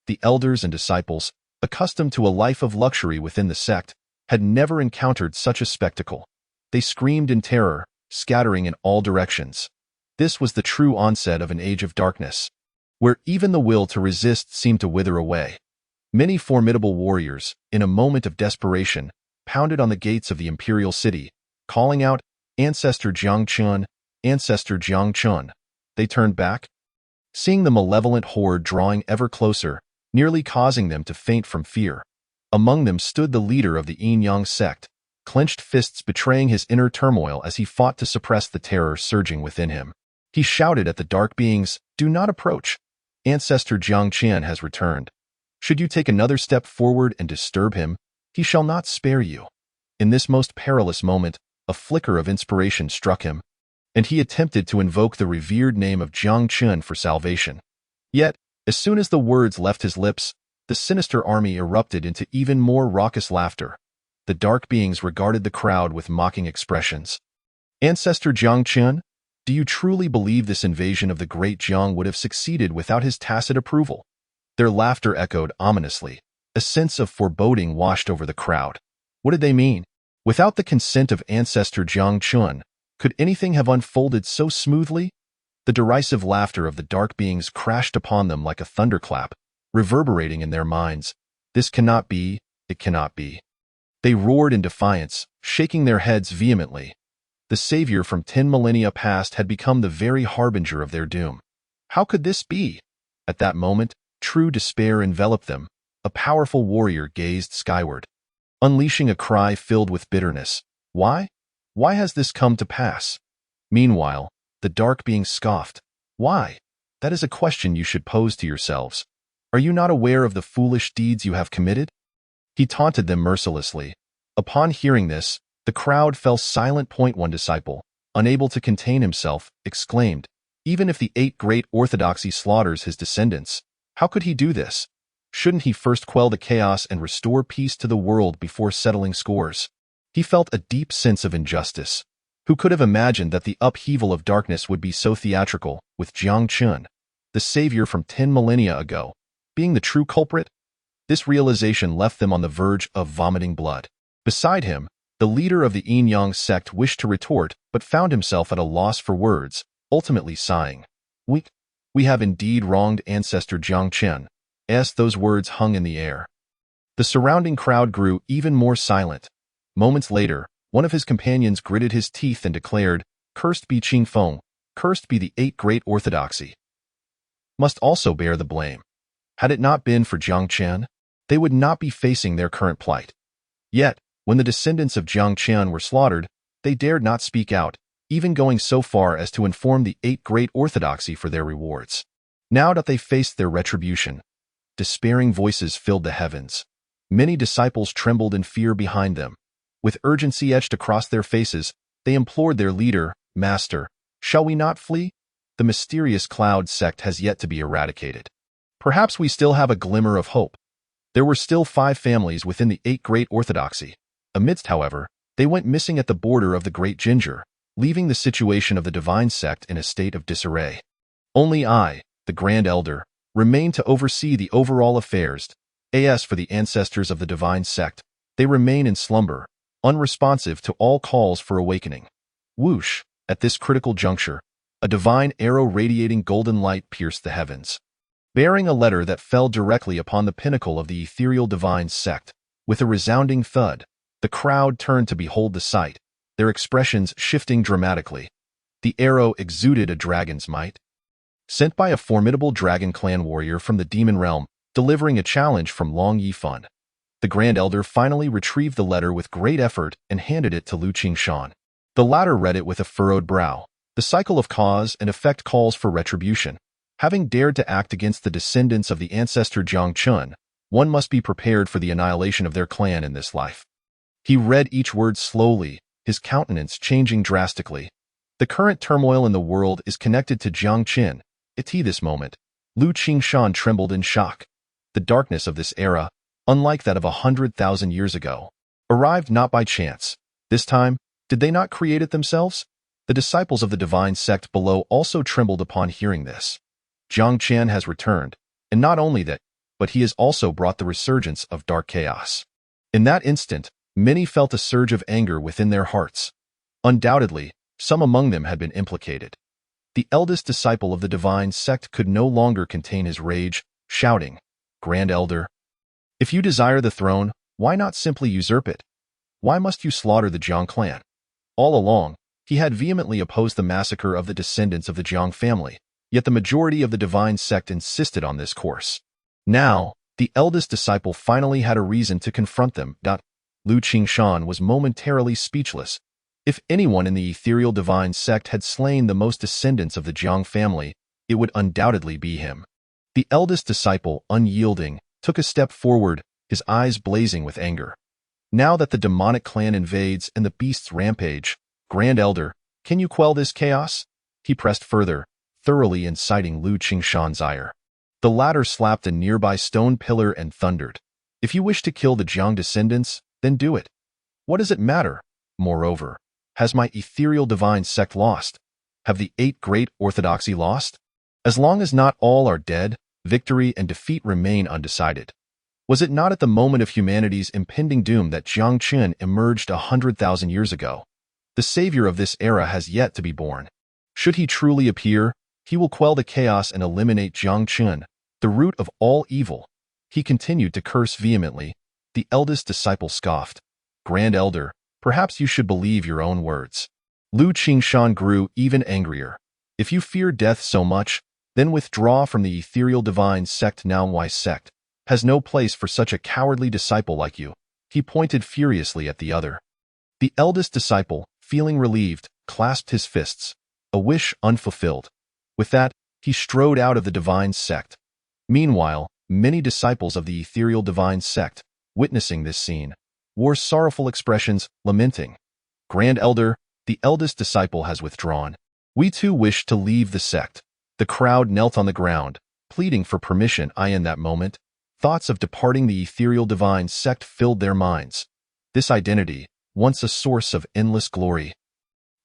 the elders and disciples, accustomed to a life of luxury within the sect, had never encountered such a spectacle. They screamed in terror, scattering in all directions. This was the true onset of an age of darkness, where even the will to resist seemed to wither away. Many formidable warriors, in a moment of desperation, pounded on the gates of the imperial city, calling out, "Ancestor Jiang Chun, Ancestor Jiang Chun." They turned back, seeing the malevolent horde drawing ever closer, nearly causing them to faint from fear. Among them stood the leader of the Yin-Yang sect, clenched fists betraying his inner turmoil as he fought to suppress the terror surging within him. He shouted at the dark beings, "Do not approach. Ancestor Jiang Qian has returned. Should you take another step forward and disturb him, he shall not spare you." In this most perilous moment, a flicker of inspiration struck him, and he attempted to invoke the revered name of Jiang Qian for salvation. Yet, as soon as the words left his lips, the sinister army erupted into even more raucous laughter. The dark beings regarded the crowd with mocking expressions. "Ancestor Jiang Qian, do you truly believe this invasion of the great Jiang would have succeeded without his tacit approval?" Their laughter echoed ominously. A sense of foreboding washed over the crowd. What did they mean? Without the consent of Ancestor Jiang Qian, could anything have unfolded so smoothly? The derisive laughter of the dark beings crashed upon them like a thunderclap, reverberating in their minds. This cannot be, it cannot be. They roared in defiance, shaking their heads vehemently. The savior from 10 millennia past had become the very harbinger of their doom. How could this be? At that moment, true despair enveloped them. A powerful warrior gazed skyward, unleashing a cry filled with bitterness. Why? Why has this come to pass? Meanwhile, the dark being scoffed. Why? That is a question you should pose to yourselves. Are you not aware of the foolish deeds you have committed? He taunted them mercilessly. Upon hearing this, the crowd fell silent. One disciple, unable to contain himself, exclaimed, "Even if the 8 great orthodoxy slaughters his descendants, how could he do this? Shouldn't he first quell the chaos and restore peace to the world before settling scores?" He felt a deep sense of injustice. Who could have imagined that the upheaval of darkness would be so theatrical, with Jiang Chun, the savior from 10 millennia ago, being the true culprit? This realization left them on the verge of vomiting blood. Beside him, the leader of the Yin-Yang sect wished to retort, but found himself at a loss for words, ultimately sighing. We have indeed wronged Ancestor Jiang Qian." As those words hung in the air, the surrounding crowd grew even more silent. Moments later, one of his companions gritted his teeth and declared, "Cursed be Qing Feng, cursed be the 8 great orthodoxy. Must also bear the blame. Had it not been for Jiang Qian, they would not be facing their current plight." Yet, when the descendants of Jiang Qian were slaughtered, they dared not speak out, even going so far as to inform the 8 great orthodoxy for their rewards. Now that they faced their retribution, despairing voices filled the heavens. Many disciples trembled in fear behind them. With urgency etched across their faces, they implored their leader, "Master, shall we not flee? The mysterious cloud sect has yet to be eradicated. Perhaps we still have a glimmer of hope." There were still 5 families within the 8 great orthodoxy. Amidst, however, they went missing at the border of the Great Ginger, leaving the situation of the divine sect in a state of disarray. Only I, the Grand Elder, remained to oversee the overall affairs. As for the ancestors of the divine sect, they remain in slumber, unresponsive to all calls for awakening. Whoosh! At this critical juncture, a divine arrow radiating golden light pierced the heavens, bearing a letter that fell directly upon the pinnacle of the ethereal divine sect. With a resounding thud, the crowd turned to behold the sight, their expressions shifting dramatically. The arrow exuded a dragon's might, sent by a formidable dragon clan warrior from the demon realm, delivering a challenge from Long Yifan. The Grand Elder finally retrieved the letter with great effort and handed it to Lu Qingshan. The latter read it with a furrowed brow. The cycle of cause and effect calls for retribution. Having dared to act against the descendants of the ancestor Jiang Chun, one must be prepared for the annihilation of their clan in this life. He read each word slowly, his countenance changing drastically. The current turmoil in the world is connected to Jiang Qin. At this moment, Lu Qingshan trembled in shock. The darkness of this era, unlike that of 100,000 years ago, arrived not by chance. This time, did they not create it themselves? The disciples of the divine sect below also trembled upon hearing this. Jiang Qian has returned, and not only that, but he has also brought the resurgence of dark chaos. In that instant, many felt a surge of anger within their hearts. Undoubtedly, some among them had been implicated. The eldest disciple of the divine sect could no longer contain his rage, shouting, "Grand Elder, if you desire the throne, why not simply usurp it? Why must you slaughter the Jiang clan?" All along, he had vehemently opposed the massacre of the descendants of the Jiang family, yet the majority of the divine sect insisted on this course. Now, the eldest disciple finally had a reason to confront them. Lu Qingshan was momentarily speechless. If anyone in the ethereal divine sect had slain the most descendants of the Jiang family, it would undoubtedly be him. The eldest disciple, unyielding, took a step forward, his eyes blazing with anger. Now that the demonic clan invades and the beasts rampage, Grand Elder, can you quell this chaos? He pressed further, thoroughly inciting Lu Qingshan's ire. The latter slapped a nearby stone pillar and thundered, "If you wish to kill the Jiang descendants, then do it. What does it matter? Moreover, has my ethereal divine sect lost? Have the 8 great orthodoxy lost? As long as not all are dead, victory and defeat remain undecided. Was it not at the moment of humanity's impending doom that Jiang Qin emerged 100,000 years ago? The savior of this era has yet to be born. Should he truly appear, he will quell the chaos and eliminate Jiang Qin, the root of all evil." He continued to curse vehemently. The eldest disciple scoffed, "Grand Elder, perhaps you should believe your own words." Lu Qingshan grew even angrier. "If you fear death so much, then withdraw from the ethereal divine sect now. My sect has no place for such a cowardly disciple like you." He pointed furiously at the other. The eldest disciple, feeling relieved, clasped his fists, a wish unfulfilled. With that, he strode out of the divine sect. Meanwhile, many disciples of the ethereal divine sect, witnessing this scene, wore sorrowful expressions, lamenting, "Grand Elder, the eldest disciple has withdrawn. We too wish to leave the sect." The crowd knelt on the ground, pleading for permission. In that moment, thoughts of departing the ethereal divine sect filled their minds. This identity, once a source of endless glory,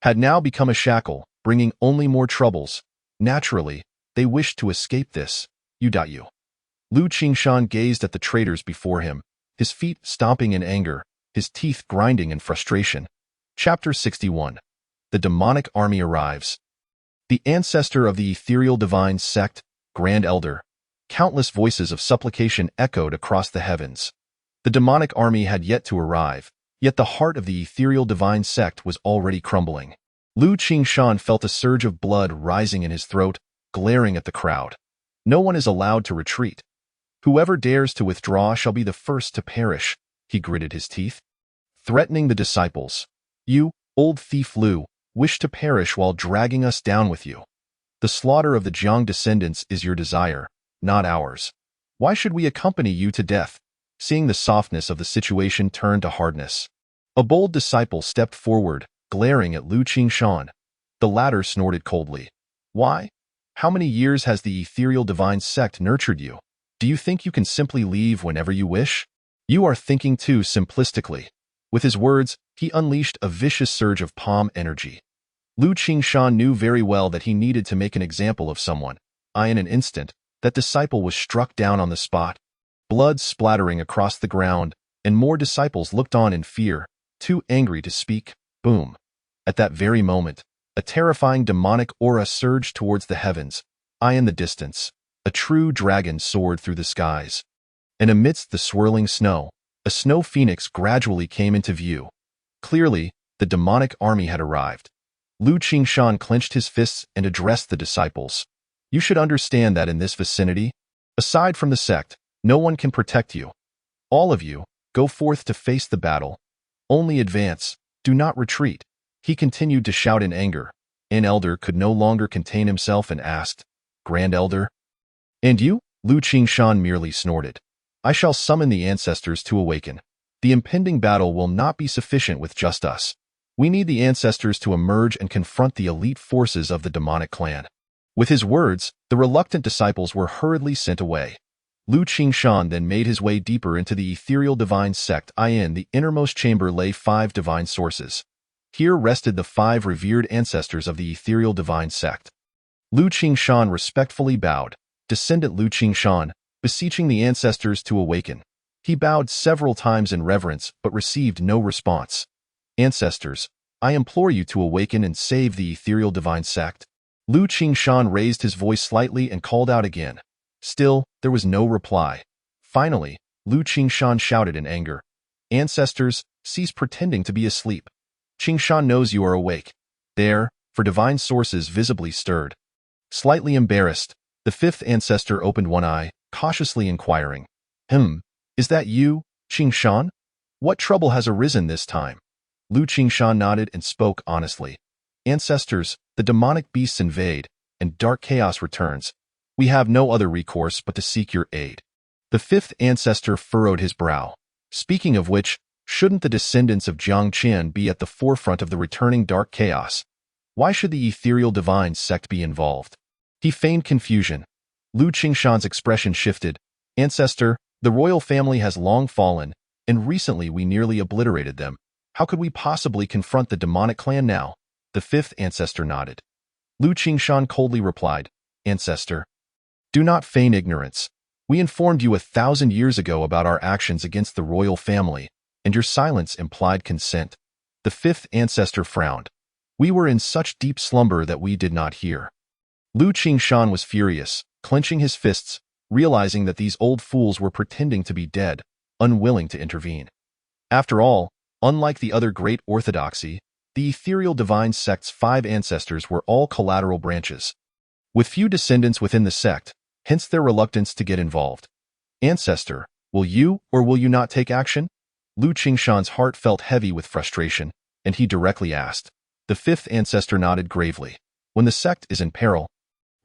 had now become a shackle, bringing only more troubles. Naturally, they wished to escape this. You. Lu Qingshan gazed at the traitors before him, his feet stomping in anger, his teeth grinding in frustration. Chapter 61. The demonic army arrives. The ancestor of the ethereal divine sect, Grand Elder. Countless voices of supplication echoed across the heavens. The demonic army had yet to arrive, yet the heart of the ethereal divine sect was already crumbling. Lu Qingshan felt a surge of blood rising in his throat, glaring at the crowd. No one is allowed to retreat. Whoever dares to withdraw shall be the first to perish, he gritted his teeth, threatening the disciples. You, old thief Lu, wish to perish while dragging us down with you. The slaughter of the Jiang descendants is your desire, not ours. Why should we accompany you to death? Seeing the softness of the situation turn to hardness, a bold disciple stepped forward, glaring at Lu Qingshan. The latter snorted coldly. Why? How many years has the ethereal divine sect nurtured you? Do you think you can simply leave whenever you wish? You are thinking too simplistically. With his words, he unleashed a vicious surge of palm energy. Lu Qingshan knew very well that he needed to make an example of someone. In an instant, that disciple was struck down on the spot, blood splattering across the ground, and more disciples looked on in fear, too angry to speak. Boom. At that very moment, a terrifying demonic aura surged towards the heavens. In the distance, a true dragon soared through the skies. And amidst the swirling snow, a snow phoenix gradually came into view. Clearly, the demonic army had arrived. Lu Qingshan clenched his fists and addressed the disciples. You should understand that in this vicinity, aside from the sect, no one can protect you. All of you, go forth to face the battle. Only advance, do not retreat. He continued to shout in anger. An elder could no longer contain himself and asked, Grand Elder? And you? Lu Qingshan merely snorted. I shall summon the ancestors to awaken. The impending battle will not be sufficient with just us. We need the ancestors to emerge and confront the elite forces of the demonic clan. With his words, the reluctant disciples were hurriedly sent away. Lu Qingshan then made his way deeper into the ethereal divine sect. In the innermost chamber lay 5 divine sources. Here rested the 5 revered ancestors of the ethereal divine sect. Lu Qingshan respectfully bowed. Descendant Lu Qingshan, beseeching the ancestors to awaken. He bowed several times in reverence but received no response. Ancestors, I implore you to awaken and save the ethereal divine sect. Lu Qingshan raised his voice slightly and called out again. Still, there was no reply. Finally, Lu Qingshan shouted in anger. Ancestors, cease pretending to be asleep. Qingshan knows you are awake. There, for divine sources visibly stirred. Slightly embarrassed, the 5th ancestor opened one eye, cautiously inquiring. Is that you, Qingshan? What trouble has arisen this time? Lu Qingshan nodded and spoke honestly. Ancestors, the demonic beasts invade, and dark chaos returns. We have no other recourse but to seek your aid. The 5th ancestor furrowed his brow. Speaking of which, shouldn't the descendants of Jiang Qian be at the forefront of the returning dark chaos? Why should the ethereal divine sect be involved? He feigned confusion. Lu Qingshan's expression shifted. Ancestor, the royal family has long fallen, and recently we nearly obliterated them. How could we possibly confront the demonic clan now? The 5th ancestor nodded. Lu Qingshan coldly replied, Ancestor, do not feign ignorance. We informed you 1,000 years ago about our actions against the royal family, and your silence implied consent. The 5th ancestor frowned. We were in such deep slumber that we did not hear. Lu Qingshan was furious, clenching his fists, realizing that these old fools were pretending to be dead, unwilling to intervene. After all, unlike the other great orthodoxy, the ethereal divine sect's 5 ancestors were all collateral branches, with few descendants within the sect, hence their reluctance to get involved. Ancestor, will you or will you not take action? Lu Qingshan's heart felt heavy with frustration, and he directly asked. The 5th ancestor nodded gravely. When the sect is in peril,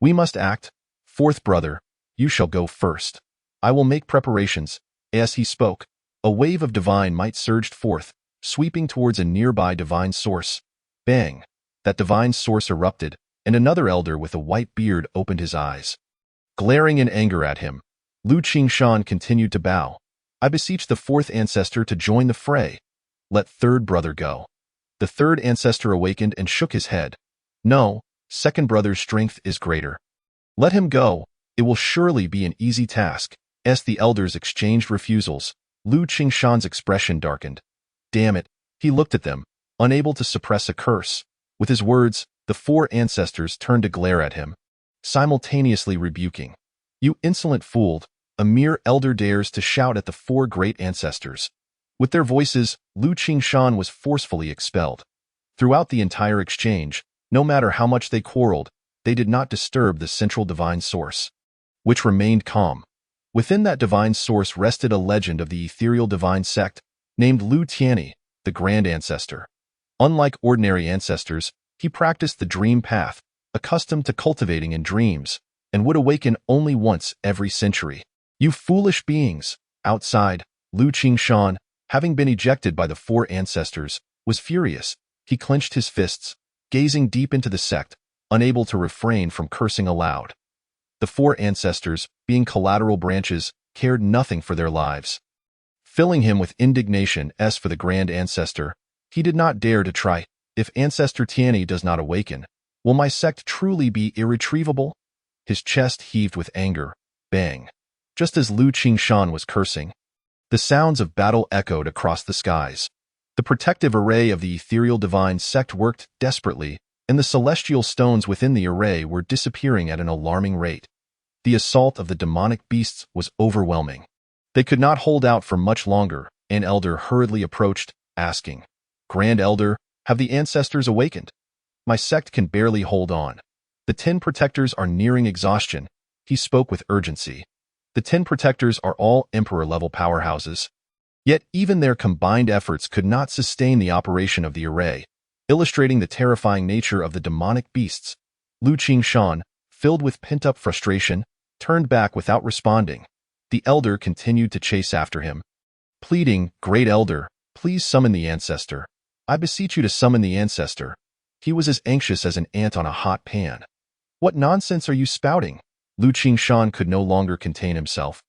we must act. 4th brother, you shall go first. I will make preparations. As he spoke, a wave of divine might surged forth, sweeping towards a nearby divine source. Bang! That divine source erupted, and another elder with a white beard opened his eyes. Glaring in anger at him, Lu Qingshan continued to bow. I beseech the 4th ancestor to join the fray. Let 3rd brother go. The 3rd ancestor awakened and shook his head. No, 2nd brother's strength is greater. Let him go. It will surely be an easy task. As the elders exchanged refusals, Lu Qingshan's expression darkened. Damn it, he looked at them, unable to suppress a curse. With his words, the 4 ancestors turned to glare at him, simultaneously rebuking. You insolent fool, a mere elder dares to shout at the 4 great ancestors. With their voices, Lu Qingshan was forcefully expelled. Throughout the entire exchange, no matter how much they quarreled, they did not disturb the central divine source, which remained calm. Within that divine source rested a legend of the ethereal divine sect, named Lu Tianyi, the Grand Ancestor. Unlike ordinary ancestors, he practiced the dream path, accustomed to cultivating in dreams, and would awaken only once every century. You foolish beings! Outside, Lu Qingshan, having been ejected by the 4 ancestors, was furious. He clenched his fists, gazing deep into the sect, unable to refrain from cursing aloud. The 4 ancestors, being collateral branches, cared nothing for their lives. Filling him with indignation as for the Grand Ancestor, he did not dare to try. If Ancestor Tianyi does not awaken, will my sect truly be irretrievable? His chest heaved with anger. Bang! Just as Lu Qingshan was cursing, the sounds of battle echoed across the skies. The protective array of the ethereal divine sect worked desperately, and the celestial stones within the array were disappearing at an alarming rate. The assault of the demonic beasts was overwhelming. They could not hold out for much longer. An elder hurriedly approached, asking, Grand Elder, have the ancestors awakened? My sect can barely hold on. The 10 protectors are nearing exhaustion. He spoke with urgency. The 10 protectors are all emperor-level powerhouses. Yet even their combined efforts could not sustain the operation of the array, illustrating the terrifying nature of the demonic beasts. Lu Qingshan, filled with pent-up frustration, turned back without responding. The elder continued to chase after him. pleading, "Great Elder, please summon the ancestor. I beseech you to summon the ancestor." He was as anxious as an ant on a hot pan. "What nonsense are you spouting?" Lu Qingshan could no longer contain himself.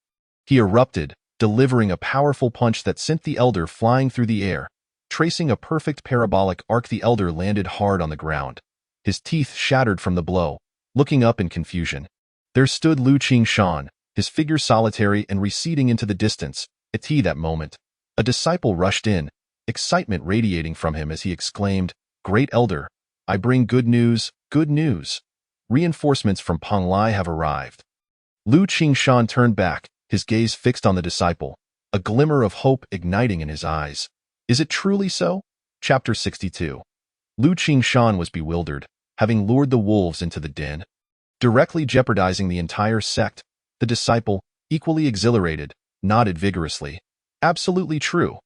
He erupted, delivering a powerful punch that sent the elder flying through the air. Tracing a perfect parabolic arc, the elder landed hard on the ground. His teeth shattered from the blow. Looking up in confusion, there stood Lu Qingshan, his figure solitary and receding into the distance. At that moment, a disciple rushed in, excitement radiating from him as he exclaimed, "Great Elder, I bring good news, good news. Reinforcements from Penglai have arrived." Lu Qingshan turned back, his gaze fixed on the disciple, a glimmer of hope igniting in his eyes. Is it truly so? Chapter 62. Lu Qingshan was bewildered, having lured the wolves into the den, directly jeopardizing the entire sect. The disciple, equally exhilarated, nodded vigorously. Absolutely true.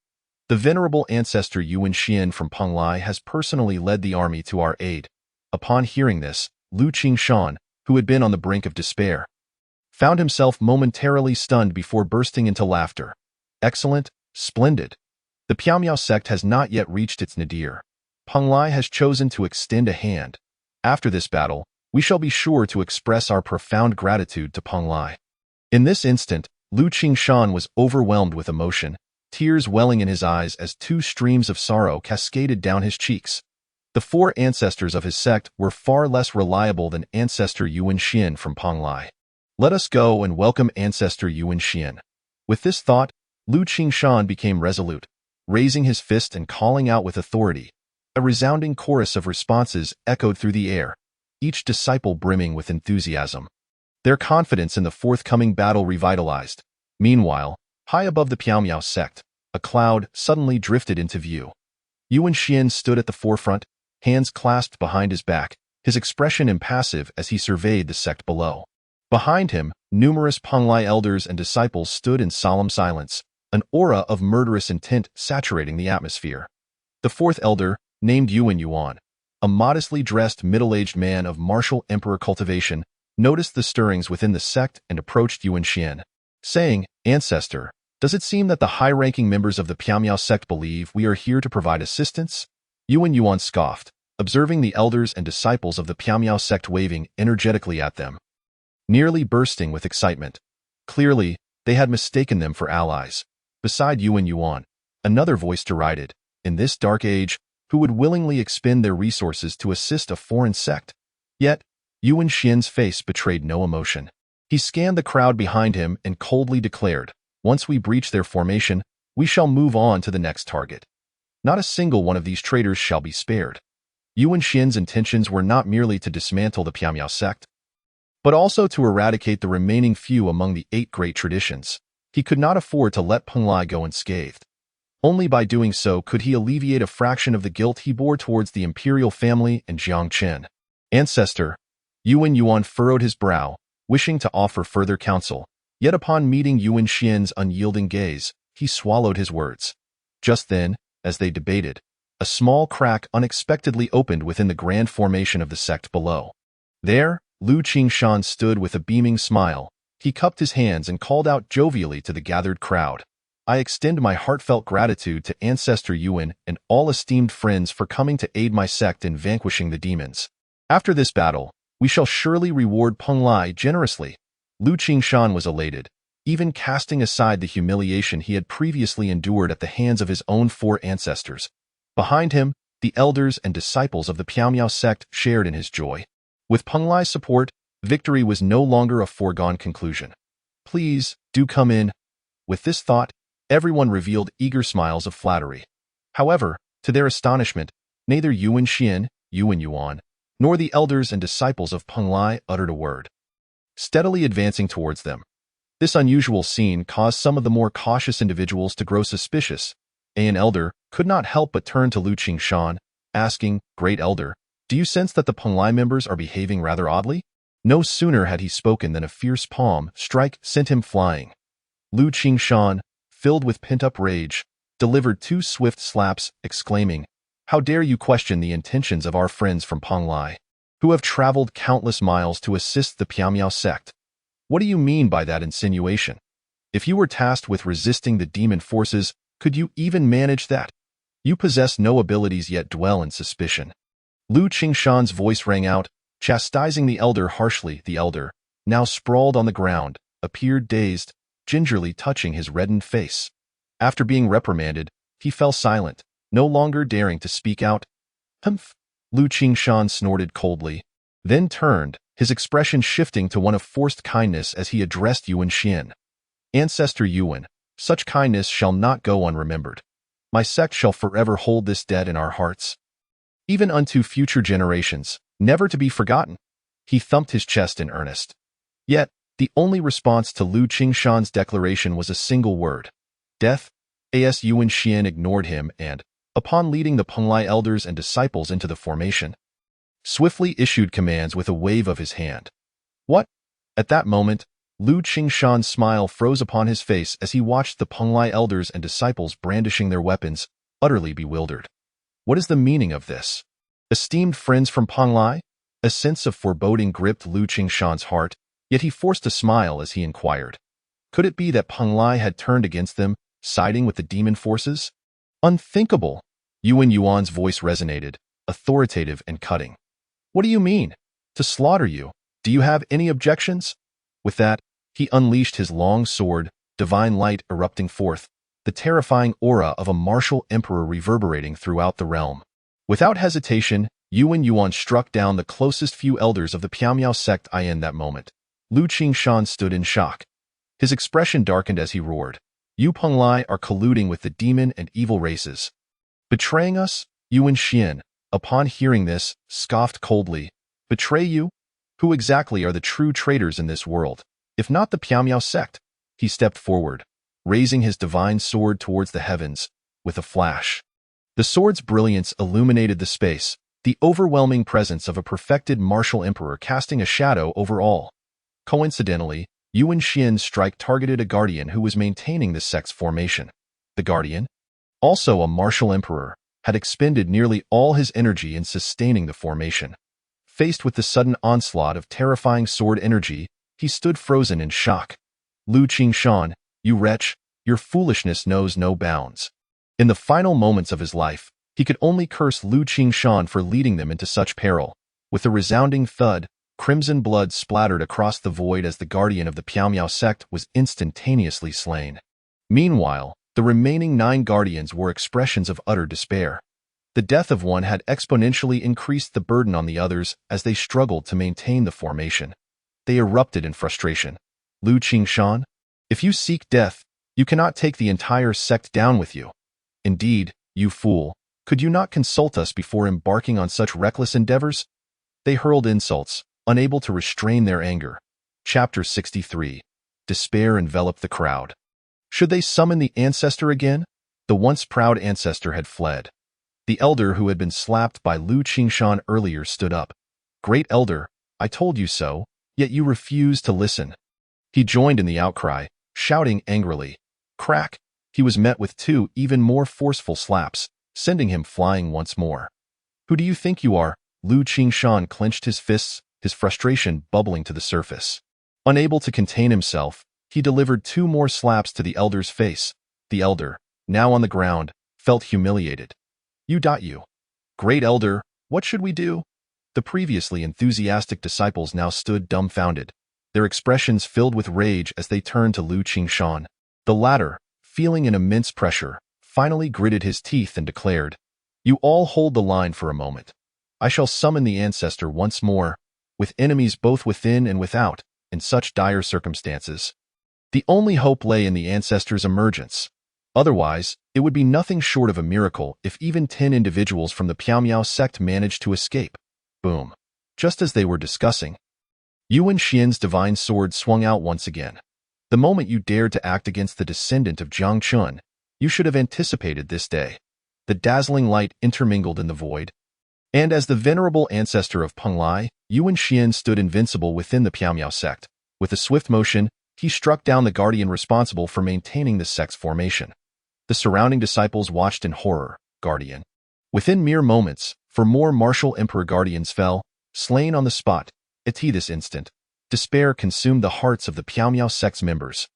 The venerable ancestor Yuan Xian from Penglai has personally led the army to our aid. Upon hearing this, Lu Qingshan, who had been on the brink of despair, found himself momentarily stunned before bursting into laughter. Excellent, splendid. The Piaomiao sect has not yet reached its nadir. Penglai has chosen to extend a hand. After this battle, we shall be sure to express our profound gratitude to Penglai. In this instant, Lu Qingshan was overwhelmed with emotion, tears welling in his eyes as two streams of sorrow cascaded down his cheeks. The four ancestors of his sect were far less reliable than ancestor Yuan Xian from Penglai. Let us go and welcome ancestor Yuan Xian. With this thought, Lu Qingshan became resolute, raising his fist and calling out with authority. A resounding chorus of responses echoed through the air, each disciple brimming with enthusiasm. Their confidence in the forthcoming battle revitalized. Meanwhile, high above the Piaomiao sect, a cloud suddenly drifted into view. Yuan Xian stood at the forefront, hands clasped behind his back, his expression impassive as he surveyed the sect below. Behind him, numerous Penglai elders and disciples stood in solemn silence, an aura of murderous intent saturating the atmosphere. The fourth elder, named Yuan, a modestly dressed middle-aged man of martial emperor cultivation, noticed the stirrings within the sect and approached Yuan Xian, saying, "Ancestor, does it seem that the high-ranking members of the Piaomiao sect believe we are here to provide assistance?" Yuan scoffed, observing the elders and disciples of the Piaomiao sect waving energetically at them, nearly bursting with excitement. Clearly, they had mistaken them for allies. Beside Yuan, another voice derided, "In this dark age, who would willingly expend their resources to assist a foreign sect?" Yet, Yuan Xian's face betrayed no emotion. He scanned the crowd behind him and coldly declared, "Once we breach their formation, we shall move on to the next target. Not a single one of these traitors shall be spared." Yuan Xian's intentions were not merely to dismantle the Piaomiao sect, but also to eradicate the remaining few among the 8 great traditions. He could not afford to let Penglai go unscathed. Only by doing so could he alleviate a fraction of the guilt he bore towards the imperial family and Jiangchen. "Ancestor," Yuan furrowed his brow, wishing to offer further counsel, yet upon meeting Yuan Xian's unyielding gaze, he swallowed his words. Just then, as they debated, a small crack unexpectedly opened within the grand formation of the sect below. There, Lu Qingshan stood with a beaming smile. He cupped his hands and called out jovially to the gathered crowd, "I extend my heartfelt gratitude to Ancestor Yuan and all esteemed friends for coming to aid my sect in vanquishing the demons. After this battle, we shall surely reward Penglai generously." Lu Qingshan was elated, even casting aside the humiliation he had previously endured at the hands of his own 4 ancestors. Behind him, the elders and disciples of the Piaomiao sect shared in his joy. With Penglai's support, victory was no longer a foregone conclusion. "Please, do come in." With this thought, everyone revealed eager smiles of flattery. However, to their astonishment, neither Yuan Xian, Yuan, nor the elders and disciples of Penglai uttered a word, steadily advancing towards them. This unusual scene caused some of the more cautious individuals to grow suspicious. An elder could not help but turn to Lu Qingshan, asking, "Great Elder, do you sense that the Penglai members are behaving rather oddly?" No sooner had he spoken than a fierce palm strike sent him flying. Lu Qingshan, filled with pent-up rage, delivered 2 swift slaps, exclaiming, "How dare you question the intentions of our friends from Penglai, who have traveled countless miles to assist the Piaomiao sect? What do you mean by that insinuation?" If you were tasked with resisting the demon forces, could you even manage that? You possess no abilities yet dwell in suspicion. Lu Qingshan's voice rang out, chastising the elder harshly. The elder, now sprawled on the ground, appeared dazed, gingerly touching his reddened face. After being reprimanded, he fell silent, no longer daring to speak out. Humph! Lu Qingshan snorted coldly, then turned, his expression shifting to one of forced kindness as he addressed Yuan Xian. Ancestor Yuan, such kindness shall not go unremembered. My sect shall forever hold this debt in our hearts, even unto future generations, never to be forgotten. He thumped his chest in earnest. Yet, the only response to Lu Qingshan's declaration was a single word. Death. As Yuan Xian ignored him and, upon leading the Penglai elders and disciples into the formation, swiftly issued commands with a wave of his hand. What? At that moment, Lu Qingshan's smile froze upon his face as he watched the Penglai elders and disciples brandishing their weapons, utterly bewildered. What is the meaning of this? Esteemed friends from Penglai? A sense of foreboding gripped Lu Qingshan's heart, yet he forced a smile as he inquired. Could it be that Penglai had turned against them, siding with the demon forces? Unthinkable! Yuan Yuan's voice resonated, authoritative and cutting. What do you mean? To slaughter you? Do you have any objections? With that, he unleashed his long sword, divine light erupting forth, the terrifying aura of a martial emperor reverberating throughout the realm. Without hesitation, Yuan Yuan struck down the closest few elders of the Piamiao sect. In that moment, Lu Qingshan stood in shock. His expression darkened as he roared. You Penglai are colluding with the demon and evil races. Betraying us? Yuan Xian, upon hearing this, scoffed coldly. Betray you? Who exactly are the true traitors in this world, if not the Piamiao sect? He stepped forward, raising his divine sword towards the heavens, with a flash. The sword's brilliance illuminated the space, the overwhelming presence of a perfected martial emperor casting a shadow over all. Coincidentally, Yuan Xian's strike targeted a guardian who was maintaining the sect's formation. The guardian, also a martial emperor, had expended nearly all his energy in sustaining the formation. Faced with the sudden onslaught of terrifying sword energy, he stood frozen in shock. Lu Qingshan, you wretch, your foolishness knows no bounds. In the final moments of his life, he could only curse Lu Qingshan for leading them into such peril. With a resounding thud, crimson blood splattered across the void as the guardian of the Piamiao sect was instantaneously slain. Meanwhile, the remaining 9 guardians were expressions of utter despair. The death of one had exponentially increased the burden on the others as they struggled to maintain the formation. They erupted in frustration. Lu Qingshan, if you seek death, you cannot take the entire sect down with you. Indeed, you fool, could you not consult us before embarking on such reckless endeavors? They hurled insults, unable to restrain their anger. Chapter 63. Despair enveloped the crowd. Should they summon the ancestor again? The once proud ancestor had fled. The elder who had been slapped by Lu Qingshan earlier stood up. Great elder, I told you so, yet you refused to listen. He joined in the outcry, shouting angrily. Crack! He was met with 2 even more forceful slaps, sending him flying once more. Who do you think you are? Lu Qingshan clenched his fists, his frustration bubbling to the surface. Unable to contain himself, he delivered 2 more slaps to the elder's face. The elder, now on the ground, felt humiliated. You. Great elder, what should we do? The previously enthusiastic disciples now stood dumbfounded, their expressions filled with rage as they turned to Lu Qingshan. The latter, feeling an immense pressure, finally gritted his teeth and declared, You all hold the line for a moment. I shall summon the ancestor once more, with enemies both within and without, in such dire circumstances. The only hope lay in the ancestor's emergence. Otherwise, it would be nothing short of a miracle if even 10 individuals from the Piamiao sect managed to escape. Boom. Just as they were discussing, Yuan Xian's divine sword swung out once again. The moment you dared to act against the descendant of Jiang Chun, you should have anticipated this day. The dazzling light intermingled in the void. And as the venerable ancestor of Penglai, Yuan Xian stood invincible within the Piamiao sect. With a swift motion, he struck down the guardian responsible for maintaining the sect's formation. The surrounding disciples watched in horror. Guardian. Within mere moments, 4 more martial emperor guardians fell, slain on the spot. At this instant, despair consumed the hearts of the Piamiao sect's members.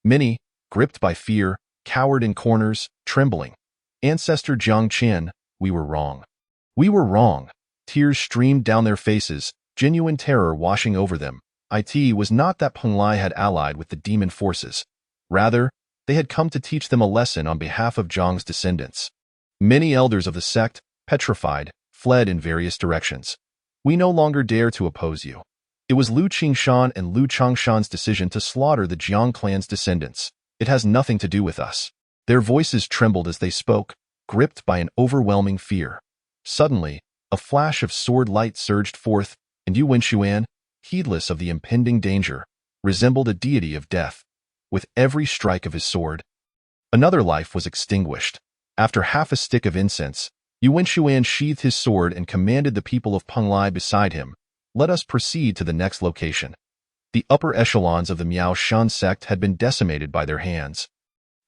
Many, gripped by fear, cowered in corners, trembling. Ancestor Jiang Qian, we were wrong. We were wrong. Tears streamed down their faces, genuine terror washing over them. It was not that Peng Lai had allied with the demon forces. Rather, they had come to teach them a lesson on behalf of Jiang's descendants. Many elders of the sect, petrified, fled in various directions. We no longer dare to oppose you. It was Lu Qingshan and Lu Changshan's decision to slaughter the Jiang clan's descendants. It has nothing to do with us. Their voices trembled as they spoke, gripped by an overwhelming fear. Suddenly, a flash of sword light surged forth, and Yu Wenxuan, heedless of the impending danger, resembled a deity of death. With every strike of his sword, another life was extinguished. After half a stick of incense, Yu Wenxuan sheathed his sword and commanded the people of Peng Lai beside him, "Let us proceed to the next location." The upper echelons of the Miao Shan sect had been decimated by their hands,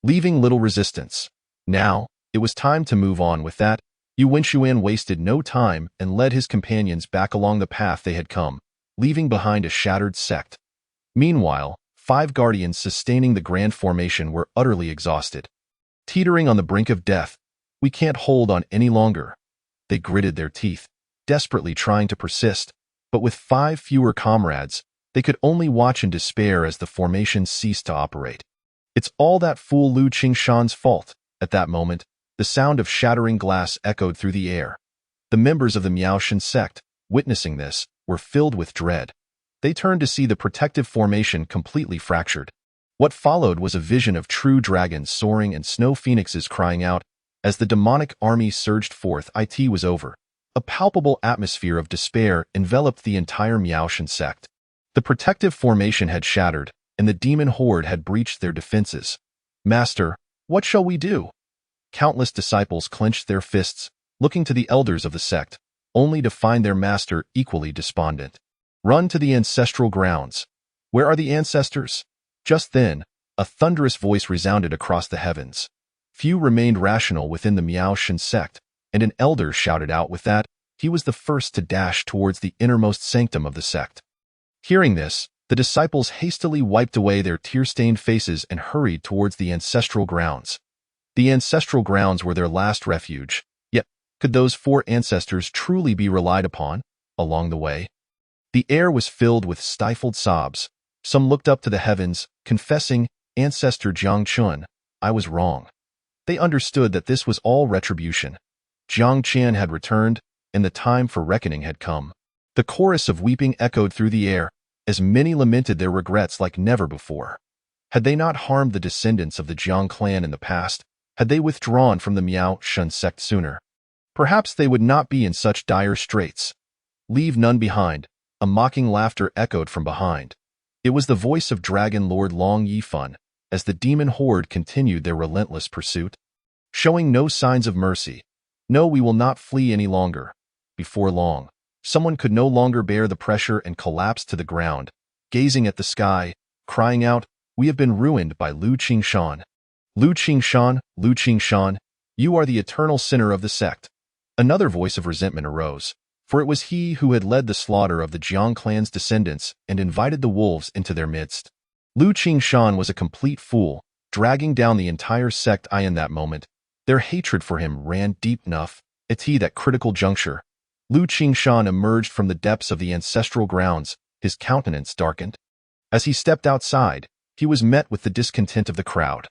leaving little resistance. Now, it was time to move on. With that, Yu Wenxuan wasted no time and led his companions back along the path they had come, leaving behind a shattered sect. Meanwhile, 5 guardians sustaining the grand formation were utterly exhausted. Teetering on the brink of death, "We can't hold on any longer." They gritted their teeth, desperately trying to persist, but with 5 fewer comrades, they could only watch in despair as the formation ceased to operate. "It's all that fool Lu Qingshan's fault." At that moment, the sound of shattering glass echoed through the air. The members of the Miaoshan sect, witnessing this, were filled with dread. They turned to see the protective formation completely fractured. What followed was a vision of true dragons soaring and snow phoenixes crying out. As the demonic army surged forth, it was over. A palpable atmosphere of despair enveloped the entire Miaoshan sect. The protective formation had shattered, and the demon horde had breached their defenses. "Master, what shall we do?" Countless disciples clenched their fists, looking to the elders of the sect, only to find their master equally despondent. "Run to the ancestral grounds." "Where are the ancestors?" Just then, a thunderous voice resounded across the heavens. Few remained rational within the Miaoshan sect, and an elder shouted out with that. He was the first to dash towards the innermost sanctum of the sect. Hearing this, the disciples hastily wiped away their tear-stained faces and hurried towards the ancestral grounds. The ancestral grounds were their last refuge, yet could those 4 ancestors truly be relied upon? Along the way, the air was filled with stifled sobs. Some looked up to the heavens, confessing, "Ancestor Jiang Chun, I was wrong." They understood that this was all retribution. Jiang Qian had returned, and the time for reckoning had come. The chorus of weeping echoed through the air, as many lamented their regrets like never before. Had they not harmed the descendants of the Jiang clan in the past, had they withdrawn from the Miao Shan sect sooner, perhaps they would not be in such dire straits. "Leave none behind," a mocking laughter echoed from behind. It was the voice of Dragon Lord Long Yifan, as the demon horde continued their relentless pursuit. Showing no signs of mercy. "No, we will not flee any longer." Before long, someone could no longer bear the pressure and collapsed to the ground, gazing at the sky, crying out, "We have been ruined by Lu Qingshan. Lu Qingshan, you are the eternal sinner of the sect." Another voice of resentment arose, for it was he who had led the slaughter of the Jiang clan's descendants and invited the wolves into their midst. Lu Qingshan was a complete fool, dragging down the entire sect. In that moment, their hatred for him ran deep enough. At that critical juncture, Lu Qingshan emerged from the depths of the ancestral grounds, his countenance darkened. As he stepped outside, he was met with the discontent of the crowd.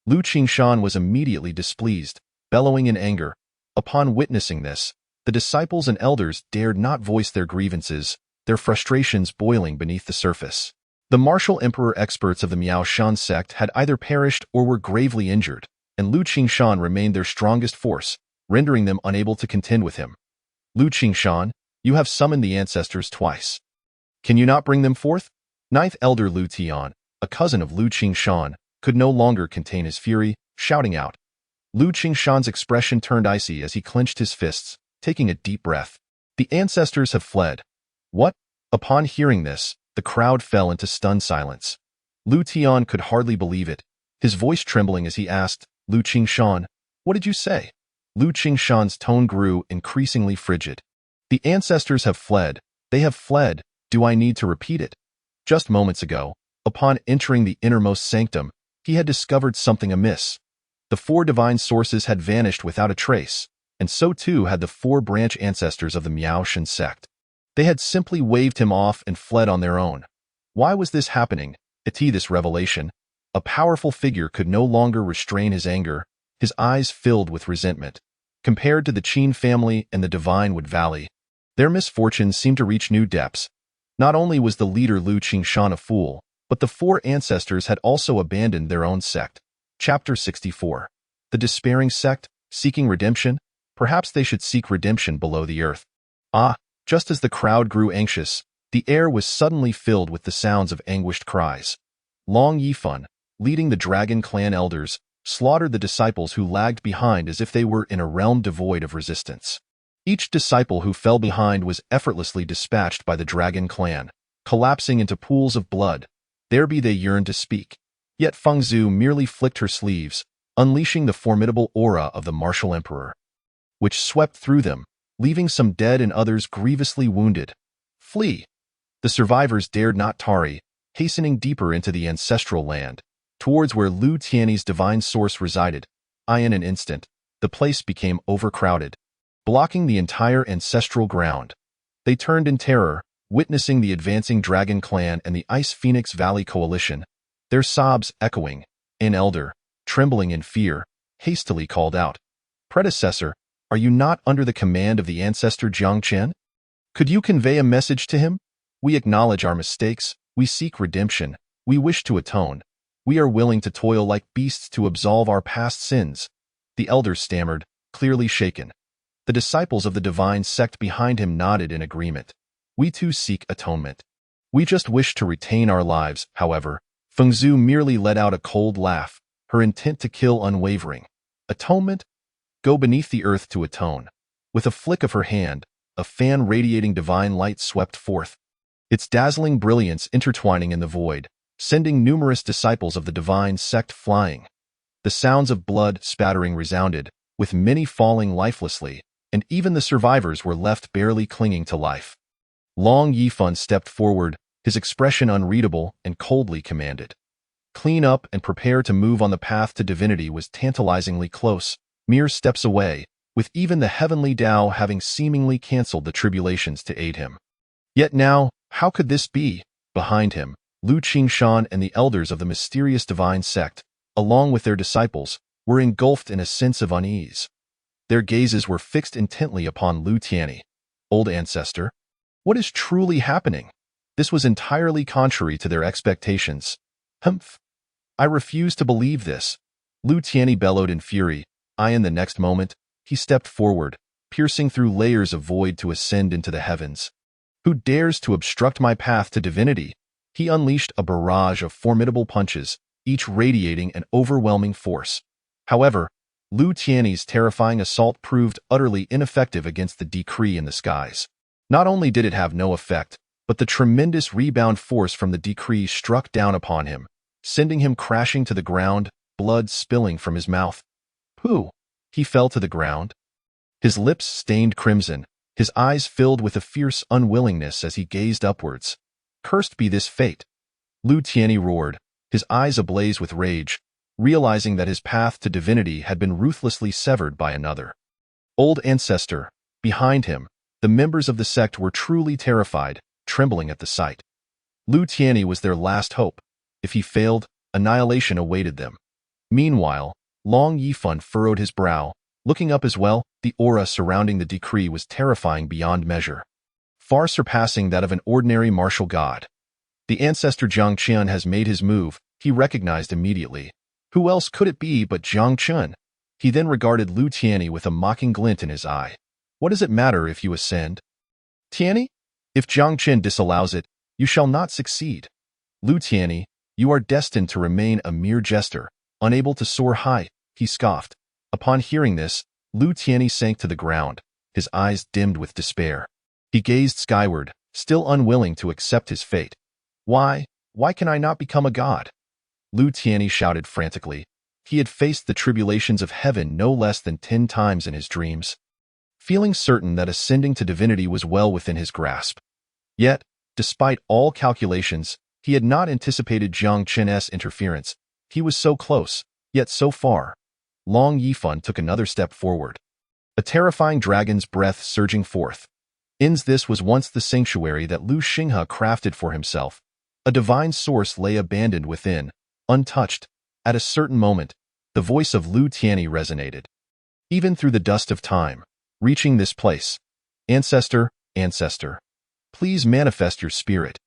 Lu Qingshan was immediately displeased, bellowing in anger. Upon witnessing this, the disciples and elders dared not voice their grievances, their frustrations boiling beneath the surface. The martial emperor experts of the Miao Shan sect had either perished or were gravely injured, and Lu Qingshan remained their strongest force, rendering them unable to contend with him. "Lu Qingshan, you have summoned the ancestors twice. Can you not bring them forth?" Ninth Elder Lu Tian, a cousin of Lu Qingshan, could no longer contain his fury, shouting out. Lu Qingshan's expression turned icy as he clenched his fists, taking a deep breath. "The ancestors have fled." "What?" Upon hearing this, the crowd fell into stunned silence. Lu Tian could hardly believe it, his voice trembling as he asked, "Lu Qingshan, what did you say?" Lu Qingshan's tone grew increasingly frigid. "The ancestors have fled. They have fled. Do I need to repeat it?" Just moments ago, upon entering the innermost sanctum, he had discovered something amiss. The four divine sources had vanished without a trace, and so too had the four branch ancestors of the Miaoshan sect. They had simply waved him off and fled on their own. Why was this happening? This revelation. A powerful figure could no longer restrain his anger, his eyes filled with resentment. Compared to the Qin family and the divine Wood Valley, their misfortunes seemed to reach new depths. Not only was the leader Lu Qingshan a fool, but the four ancestors had also abandoned their own sect. Chapter 64. The despairing sect, seeking redemption? Perhaps they should seek redemption below the earth. Just as the crowd grew anxious, the air was suddenly filled with the sounds of anguished cries. Long Yifan, leading the Dragon Clan elders, slaughtered the disciples who lagged behind as if they were in a realm devoid of resistance. Each disciple who fell behind was effortlessly dispatched by the Dragon Clan, collapsing into pools of blood. There be they yearned to speak. Yet Fengzhu merely flicked her sleeves, unleashing the formidable aura of the martial emperor, which swept through them, leaving some dead and others grievously wounded. Flee! The survivors dared not tarry, hastening deeper into the ancestral land, towards where Lu Tiany's divine source resided. In an instant, the place became overcrowded, blocking the entire ancestral ground. They turned in terror, witnessing the advancing Dragon Clan and the Ice Phoenix Valley coalition, their sobs echoing. An elder, trembling in fear, hastily called out, "Predecessor, are you not under the command of the ancestor Jiang Chen? Could you convey a message to him? We acknowledge our mistakes, we seek redemption, we wish to atone. We are willing to toil like beasts to absolve our past sins." The elder stammered, clearly shaken. The disciples of the divine sect behind him nodded in agreement. "We too seek atonement. We just wish to retain our lives." However, Fengzhu merely let out a cold laugh, her intent to kill unwavering. Atonement? Go beneath the earth to atone. With a flick of her hand, a fan radiating divine light swept forth, its dazzling brilliance intertwining in the void, sending numerous disciples of the divine sect flying. The sounds of blood spattering resounded, with many falling lifelessly, and even the survivors were left barely clinging to life. Long Yifan stepped forward, his expression unreadable, and coldly commanded. Clean up and prepare to move on. The path to divinity was tantalizingly close, mere steps away, with even the heavenly Tao having seemingly cancelled the tribulations to aid him. Yet now, how could this be? Behind him, Lu Qingshan and the elders of the mysterious divine sect, along with their disciples, were engulfed in a sense of unease. Their gazes were fixed intently upon Lu Tiany. Old ancestor, what is truly happening? This was entirely contrary to their expectations. Humph! I refuse to believe this. Lu Tiany bellowed in fury. In the next moment, he stepped forward, piercing through layers of void to ascend into the heavens. Who dares to obstruct my path to divinity? He unleashed a barrage of formidable punches, each radiating an overwhelming force. However, Lu Tiany's terrifying assault proved utterly ineffective against the decree in the skies. Not only did it have no effect, but the tremendous rebound force from the decree struck down upon him, sending him crashing to the ground, blood spilling from his mouth. Pooh! He fell to the ground, his lips stained crimson, his eyes filled with a fierce unwillingness as he gazed upwards. Cursed be this fate! Lu Tiany roared, his eyes ablaze with rage, realizing that his path to divinity had been ruthlessly severed by another. Old ancestor, behind him, the members of the sect were truly terrified, trembling at the sight. Lu Tiany was their last hope. If he failed, annihilation awaited them. Meanwhile, Long Yifan furrowed his brow, looking up as well. The aura surrounding the decree was terrifying beyond measure, far surpassing that of an ordinary martial god. The ancestor Jiang Chen has made his move, he recognized immediately. Who else could it be but Jiang Chen? He then regarded Lu Tiany with a mocking glint in his eye. What does it matter if you ascend? Tiany? If Jiang Chen disallows it, you shall not succeed. Lu Tiany, you are destined to remain a mere jester, unable to soar high, he scoffed. Upon hearing this, Lu Tiany sank to the ground, his eyes dimmed with despair. He gazed skyward, still unwilling to accept his fate. Why can I not become a god? Lu Tiany shouted frantically. He had faced the tribulations of heaven no less than 10 times in his dreams, feeling certain that ascending to divinity was well within his grasp. Yet, despite all calculations, he had not anticipated Jiang Chen's interference. He was so close, yet so far. Long Yifan took another step forward. A terrifying dragon's breath surging forth. This was once the sanctuary that Lu Xinghe crafted for himself. A divine source lay abandoned within, untouched. At a certain moment, the voice of Lu Tianyi resonated. Even through the dust of time, reaching this place. Ancestor, ancestor, please manifest your spirit.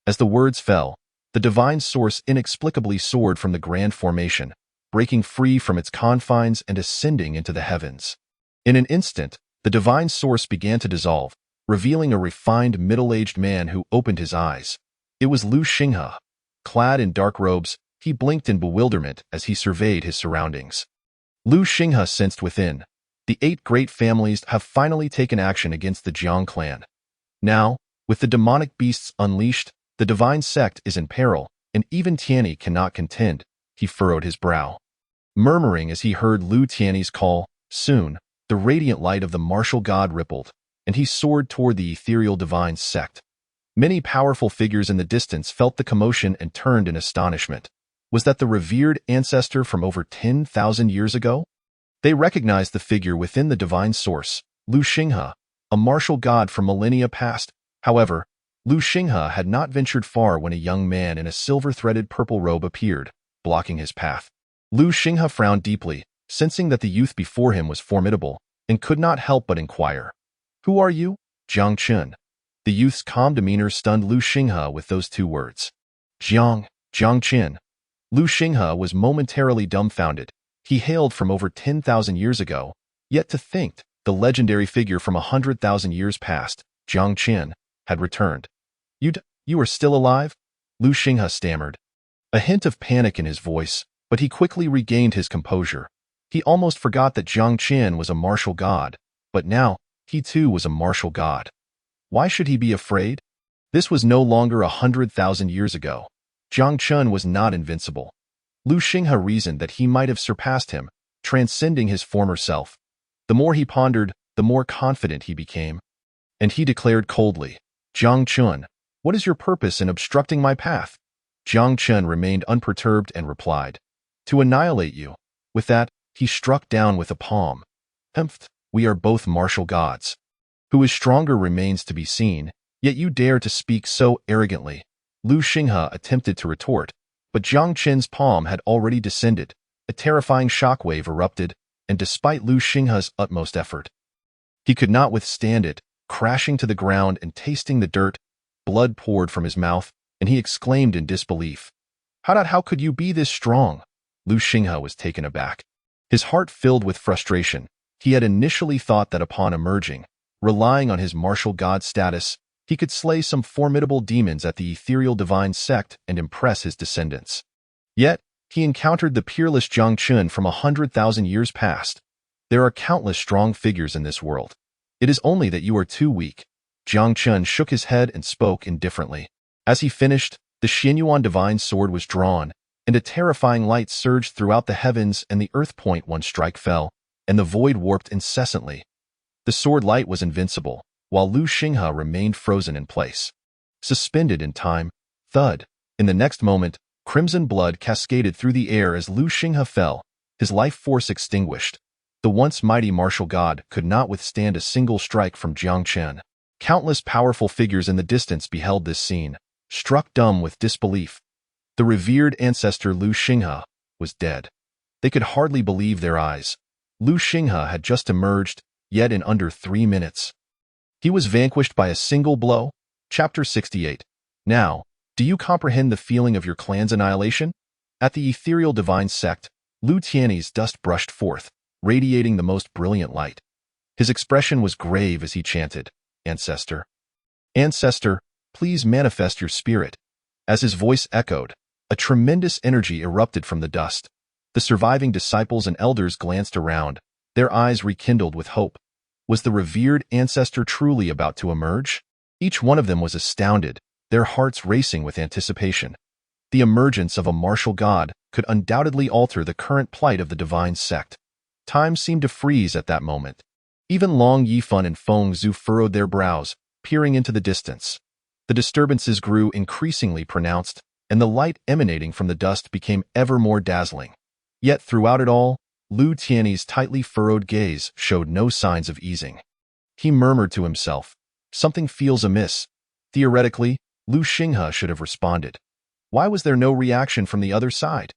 As the words fell, the divine source inexplicably soared from the grand formation, breaking free from its confines and ascending into the heavens. In an instant, the divine source began to dissolve, revealing a refined middle-aged man who opened his eyes. It was Lu Xinghe. Clad in dark robes, he blinked in bewilderment as he surveyed his surroundings. Lu Xinghe sensed within. The 8 great families have finally taken action against the Jiang clan. Now, with the demonic beasts unleashed, the divine sect is in peril, and even Tianyi cannot contend. He furrowed his brow, murmuring as he heard Lu Tianyi's call. Soon, the radiant light of the martial god rippled, and he soared toward the ethereal divine sect. Many powerful figures in the distance felt the commotion and turned in astonishment. Was that the revered ancestor from over 10,000 years ago? They recognized the figure within the divine source, Lu Xinghe, a martial god from millennia past. However, Lu Xinghe had not ventured far when a young man in a silver-threaded purple robe appeared, blocking his path. Lu Xinghe frowned deeply, sensing that the youth before him was formidable, and could not help but inquire. "Who are you?" "Jiang Qun." The youth's calm demeanor stunned Lu Xinghe with those 2 words. Jiang Qun. Lu Xinghe was momentarily dumbfounded. He hailed from over 10,000 years ago, yet to think the legendary figure from 100,000 years past, Jiang Qun, had returned. You are still alive?" Lu Xinghe stammered. A hint of panic in his voice, but he quickly regained his composure. He almost forgot that Jiang Qun was a martial god, but now, he too was a martial god. Why should he be afraid? This was no longer 100,000 years ago. Jiang Qun was not invincible. Lu Xinghe reasoned that he might have surpassed him, transcending his former self. The more he pondered, the more confident he became. And he declared coldly, "Jiang Qun, what is your purpose in obstructing my path?" Jiang Qun remained unperturbed and replied, "To annihilate you." With that, he struck down with a palm. We are both martial gods. Who is stronger remains to be seen, yet you dare to speak so arrogantly. Lu Xinghe attempted to retort, but Jiang Qun's palm had already descended. A terrifying shockwave erupted, and despite Lu Xinghe's utmost effort, he could not withstand it. Crashing to the ground and tasting the dirt, blood poured from his mouth, and he exclaimed in disbelief, How could you be this strong?" Lu Xinghe was taken aback. His heart filled with frustration. He had initially thought that upon emerging, relying on his martial god status, he could slay some formidable demons at the ethereal divine sect and impress his descendants. Yet, he encountered the peerless Jiang Qun from 100,000 years past. There are countless strong figures in this world. It is only that you are too weak. Jiang Qun shook his head and spoke indifferently. As he finished, the Xianyuan divine sword was drawn, and a terrifying light surged throughout the heavens, and the earth point one strike fell, and the void warped incessantly. The sword light was invincible, while Lu Xinghe remained frozen in place. Suspended in time, thud. In the next moment, crimson blood cascaded through the air as Lu Xinghe fell, his life force extinguished. The once mighty martial god could not withstand a single strike from Jiang Qun. Countless powerful figures in the distance beheld this scene, struck dumb with disbelief. The revered ancestor Lu Xinghe was dead. They could hardly believe their eyes. Lu Xinghe had just emerged, yet in under 3 minutes. He was vanquished by a single blow. Chapter 68. Now, do you comprehend the feeling of your clan's annihilation? At the ethereal divine sect, Lu Tianyi's dust brushed forth, radiating the most brilliant light. His expression was grave as he chanted, Ancestor. Ancestor, please manifest your spirit. As his voice echoed, a tremendous energy erupted from the dust. The surviving disciples and elders glanced around, their eyes rekindled with hope. Was the revered ancestor truly about to emerge? Each one of them was astounded, their hearts racing with anticipation. The emergence of a martial god could undoubtedly alter the current plight of the divine sect. Time seemed to freeze at that moment. Even Long Yifan and Feng Zhu furrowed their brows, peering into the distance. The disturbances grew increasingly pronounced. and the light emanating from the dust became ever more dazzling. Yet throughout it all, Lu Tiany's tightly furrowed gaze showed no signs of easing. He murmured to himself, "Something feels amiss." Theoretically, Lu Xinghe should have responded. Why was there no reaction from the other side?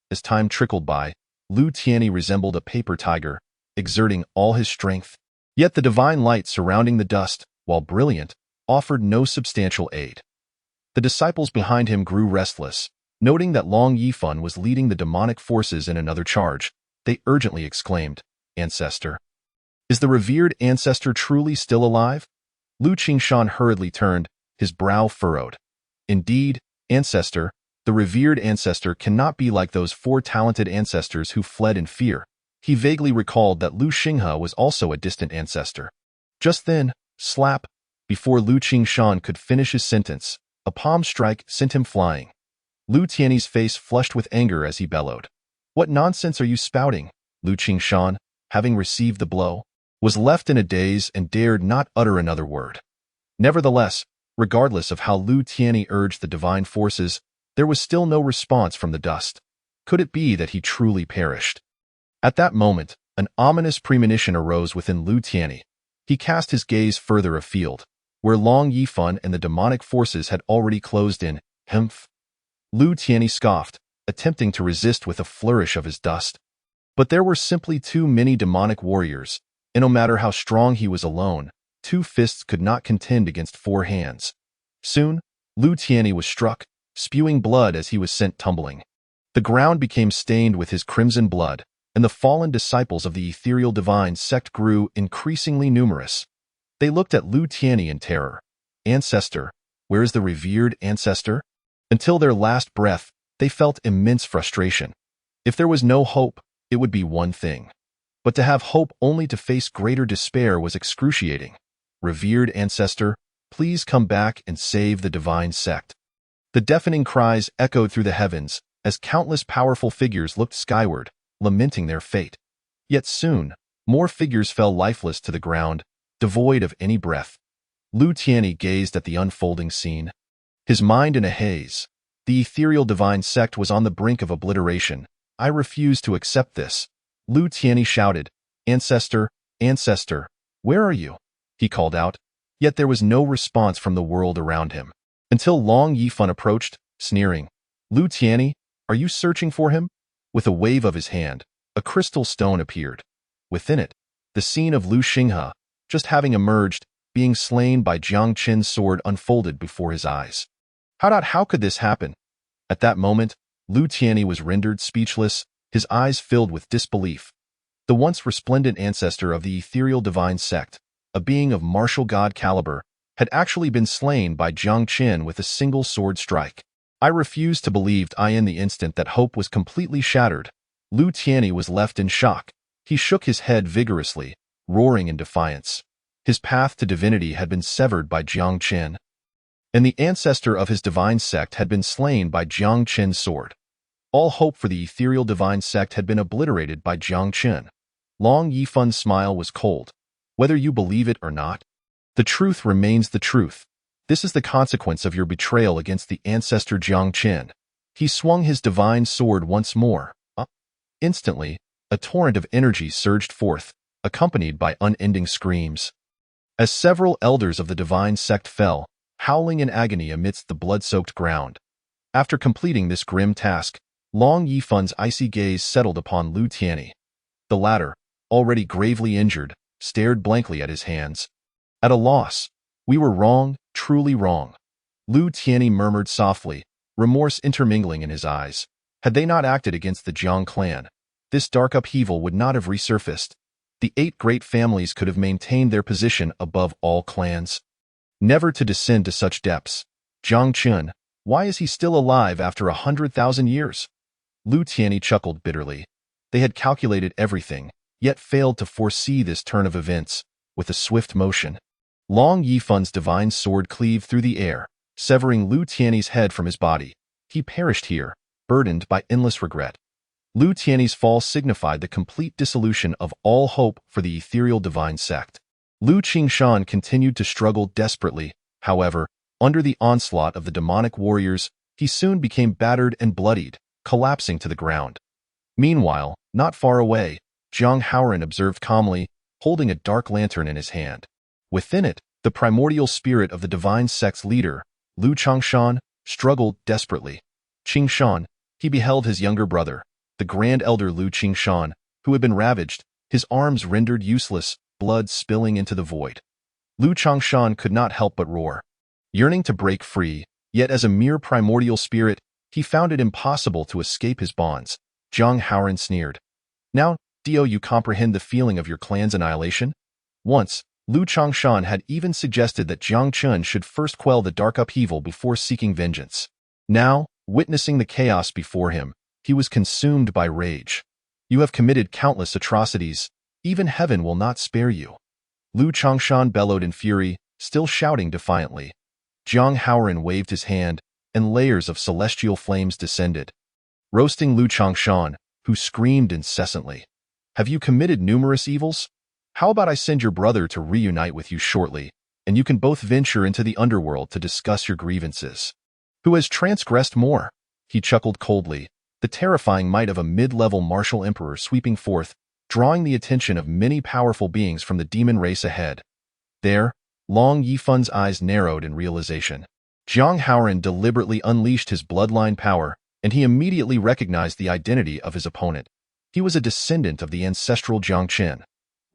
As time trickled by, Lu Tiany resembled a paper tiger, exerting all his strength. Yet the divine light surrounding the dust, while brilliant, offered no substantial aid. The disciples behind him grew restless. Noting that Long Yifan was leading the demonic forces in another charge, they urgently exclaimed, "Ancestor! Is the revered ancestor truly still alive?" Lu Qingshan hurriedly turned, his brow furrowed. "Indeed, ancestor, the revered ancestor cannot be like those 4 talented ancestors who fled in fear." He vaguely recalled that Lu Xinghe was also a distant ancestor. Just then, slap, before Lu Qingshan could finish his sentence, a palm strike sent him flying. Lu Tiany's face flushed with anger as he bellowed. "What nonsense are you spouting?" Lu Qingshan, having received the blow, was left in a daze and dared not utter another word. Nevertheless, regardless of how Lu Tiany urged the divine forces, there was still no response from the dust. Could it be that he truly perished? At that moment, an ominous premonition arose within Lu Tiany. He cast his gaze further afield, where Long Yifan and the demonic forces had already closed in. Humph! Lu Tiany scoffed, attempting to resist with a flourish of his dust. But there were simply too many demonic warriors, and no matter how strong he was alone, 2 fists could not contend against 4 hands. Soon, Lu Tiany was struck, spewing blood as he was sent tumbling. The ground became stained with his crimson blood, and the fallen disciples of the ethereal divine sect grew increasingly numerous. They looked at Lu Tiany in terror. "Ancestor, where is the revered ancestor?" Until their last breath, they felt immense frustration. If there was no hope, it would be one thing. But to have hope only to face greater despair was excruciating. "Revered ancestor, please come back and save the divine sect." The deafening cries echoed through the heavens as countless powerful figures looked skyward, lamenting their fate. Yet soon, more figures fell lifeless to the ground, devoid of any breath. Lu Tiany gazed at the unfolding scene, his mind in a haze. The ethereal divine sect was on the brink of obliteration. "I refuse to accept this." Lu Tiany shouted, "Ancestor, ancestor, where are you?" he called out. Yet there was no response from the world around him. Until Long Yifan approached, sneering. "Lu Tiany, are you searching for him?" With a wave of his hand, a crystal stone appeared. Within it, the scene of Lu Xinghe, just having emerged, being slain by Jiang Qin's sword, unfolded before his eyes. How could this happen? At that moment, Lu Tiany was rendered speechless, his eyes filled with disbelief. The once resplendent ancestor of the ethereal divine sect, a being of martial god caliber, had actually been slain by Jiang Qin with a single sword strike. I refused to believe in the instant that hope was completely shattered. Lu Tiany was left in shock. He shook his head vigorously, roaring in defiance. His path to divinity had been severed by Jiang Qin, and the ancestor of his divine sect had been slain by Jiang Qin's sword. All hope for the ethereal divine sect had been obliterated by Jiang Qin. Long Yifan's smile was cold. "Whether you believe it or not, the truth remains the truth. This is the consequence of your betrayal against the ancestor Jiang Qin." He swung his divine sword once more. Instantly, a torrent of energy surged forth, accompanied by unending screams. As several elders of the divine sect fell, howling in agony amidst the blood-soaked ground. After completing this grim task, Long Yifan's icy gaze settled upon Lu Tiany. The latter, already gravely injured, stared blankly at his hands. At a loss. "We were wrong, truly wrong." Lu Tiany murmured softly, remorse intermingling in his eyes. Had they not acted against the Jiang clan, this dark upheaval would not have resurfaced. The 8 great families could have maintained their position above all clans. Never to descend to such depths. Jiang Qin, why is he still alive after 100,000 years? Lu Tiany chuckled bitterly. They had calculated everything, yet failed to foresee this turn of events. With a swift motion, Long Yifan's divine sword cleaved through the air, severing Lu Tiany's head from his body. He perished here, burdened by endless regret. Lu Tiany's fall signified the complete dissolution of all hope for the ethereal divine sect. Lu Qingshan continued to struggle desperately, however, under the onslaught of the demonic warriors, he soon became battered and bloodied, collapsing to the ground. Meanwhile, not far away, Jiang Haoran observed calmly, holding a dark lantern in his hand. Within it, the primordial spirit of the divine sect's leader, Lu Changshan, struggled desperately. Qingshan, he beheld his younger brother, the grand elder Lu Qingshan, who had been ravaged, his arms rendered useless, blood spilling into the void. Lu Changshan could not help but roar. Yearning to break free, yet as a mere primordial spirit, he found it impossible to escape his bonds. Jiang Haoran sneered. Now, do you comprehend the feeling of your clan's annihilation? Once, Lu Changshan had even suggested that Jiang Chun should first quell the dark upheaval before seeking vengeance. Now, witnessing the chaos before him, he was consumed by rage. You have committed countless atrocities. Even heaven will not spare you. Lu Changshan bellowed in fury, still shouting defiantly. Jiang Haoran waved his hand, and layers of celestial flames descended, roasting Lu Changshan, who screamed incessantly. Have you committed numerous evils? How about I send your brother to reunite with you shortly, and you can both venture into the underworld to discuss your grievances. Who has transgressed more? He chuckled coldly, the terrifying might of a mid-level martial emperor sweeping forth, drawing the attention of many powerful beings from the demon race ahead. There, Long Yifun's eyes narrowed in realization. Jiang Haoran deliberately unleashed his bloodline power, and he immediately recognized the identity of his opponent. He was a descendant of the ancestral Jiang Qin.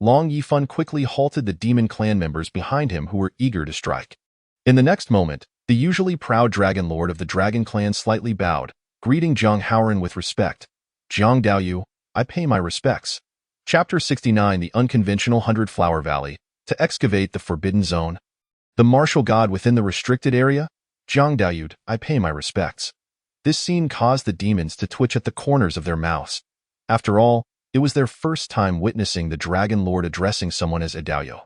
Long Yifun quickly halted the demon clan members behind him who were eager to strike. In the next moment, the usually proud dragon lord of the dragon clan slightly bowed, greeting Jiang Haoran with respect. Jiang Daoyu, I pay my respects. Chapter 69 The Unconventional 100-Flower Valley. To excavate the Forbidden Zone. The martial god within the restricted area? Jiang Daoyu, I pay my respects. This scene caused the demons to twitch at the corners of their mouths. After all, it was their first time witnessing the dragon lord addressing someone as Daoyu.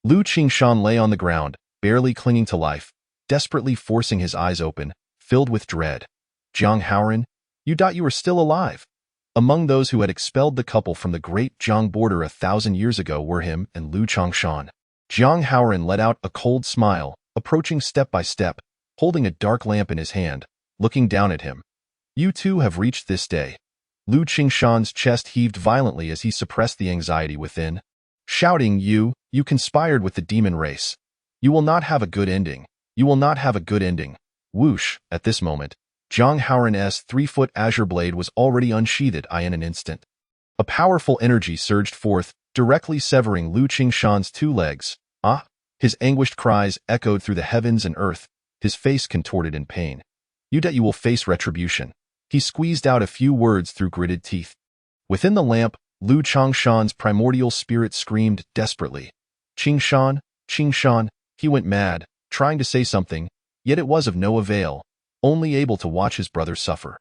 Lu Qingshan lay on the ground, barely clinging to life, desperately forcing his eyes open, filled with dread. Jiang Haoran, you were still alive. Among those who had expelled the couple from the great Jiang border 1,000 years ago were him and Lu Changshan. Jiang Haoran let out a cold smile, approaching step by step, holding a dark lamp in his hand, looking down at him. You too have reached this day. Lu Qingshan's chest heaved violently as he suppressed the anxiety within. Shouting, you conspired with the demon race. You will not have a good ending. You will not have a good ending. Whoosh, at this moment, Jiang Haoran's 3-foot azure blade was already unsheathed in an instant. A powerful energy surged forth, directly severing Lu Qingshan's 2 legs. Ah! His anguished cries echoed through the heavens and earth, his face contorted in pain. You will face retribution. He squeezed out a few words through gritted teeth. Within the lamp, Lu Changshan's primordial spirit screamed desperately. Qingshan, Qingshan, he went mad, trying to say something, yet it was of no avail, only able to watch his brother suffer.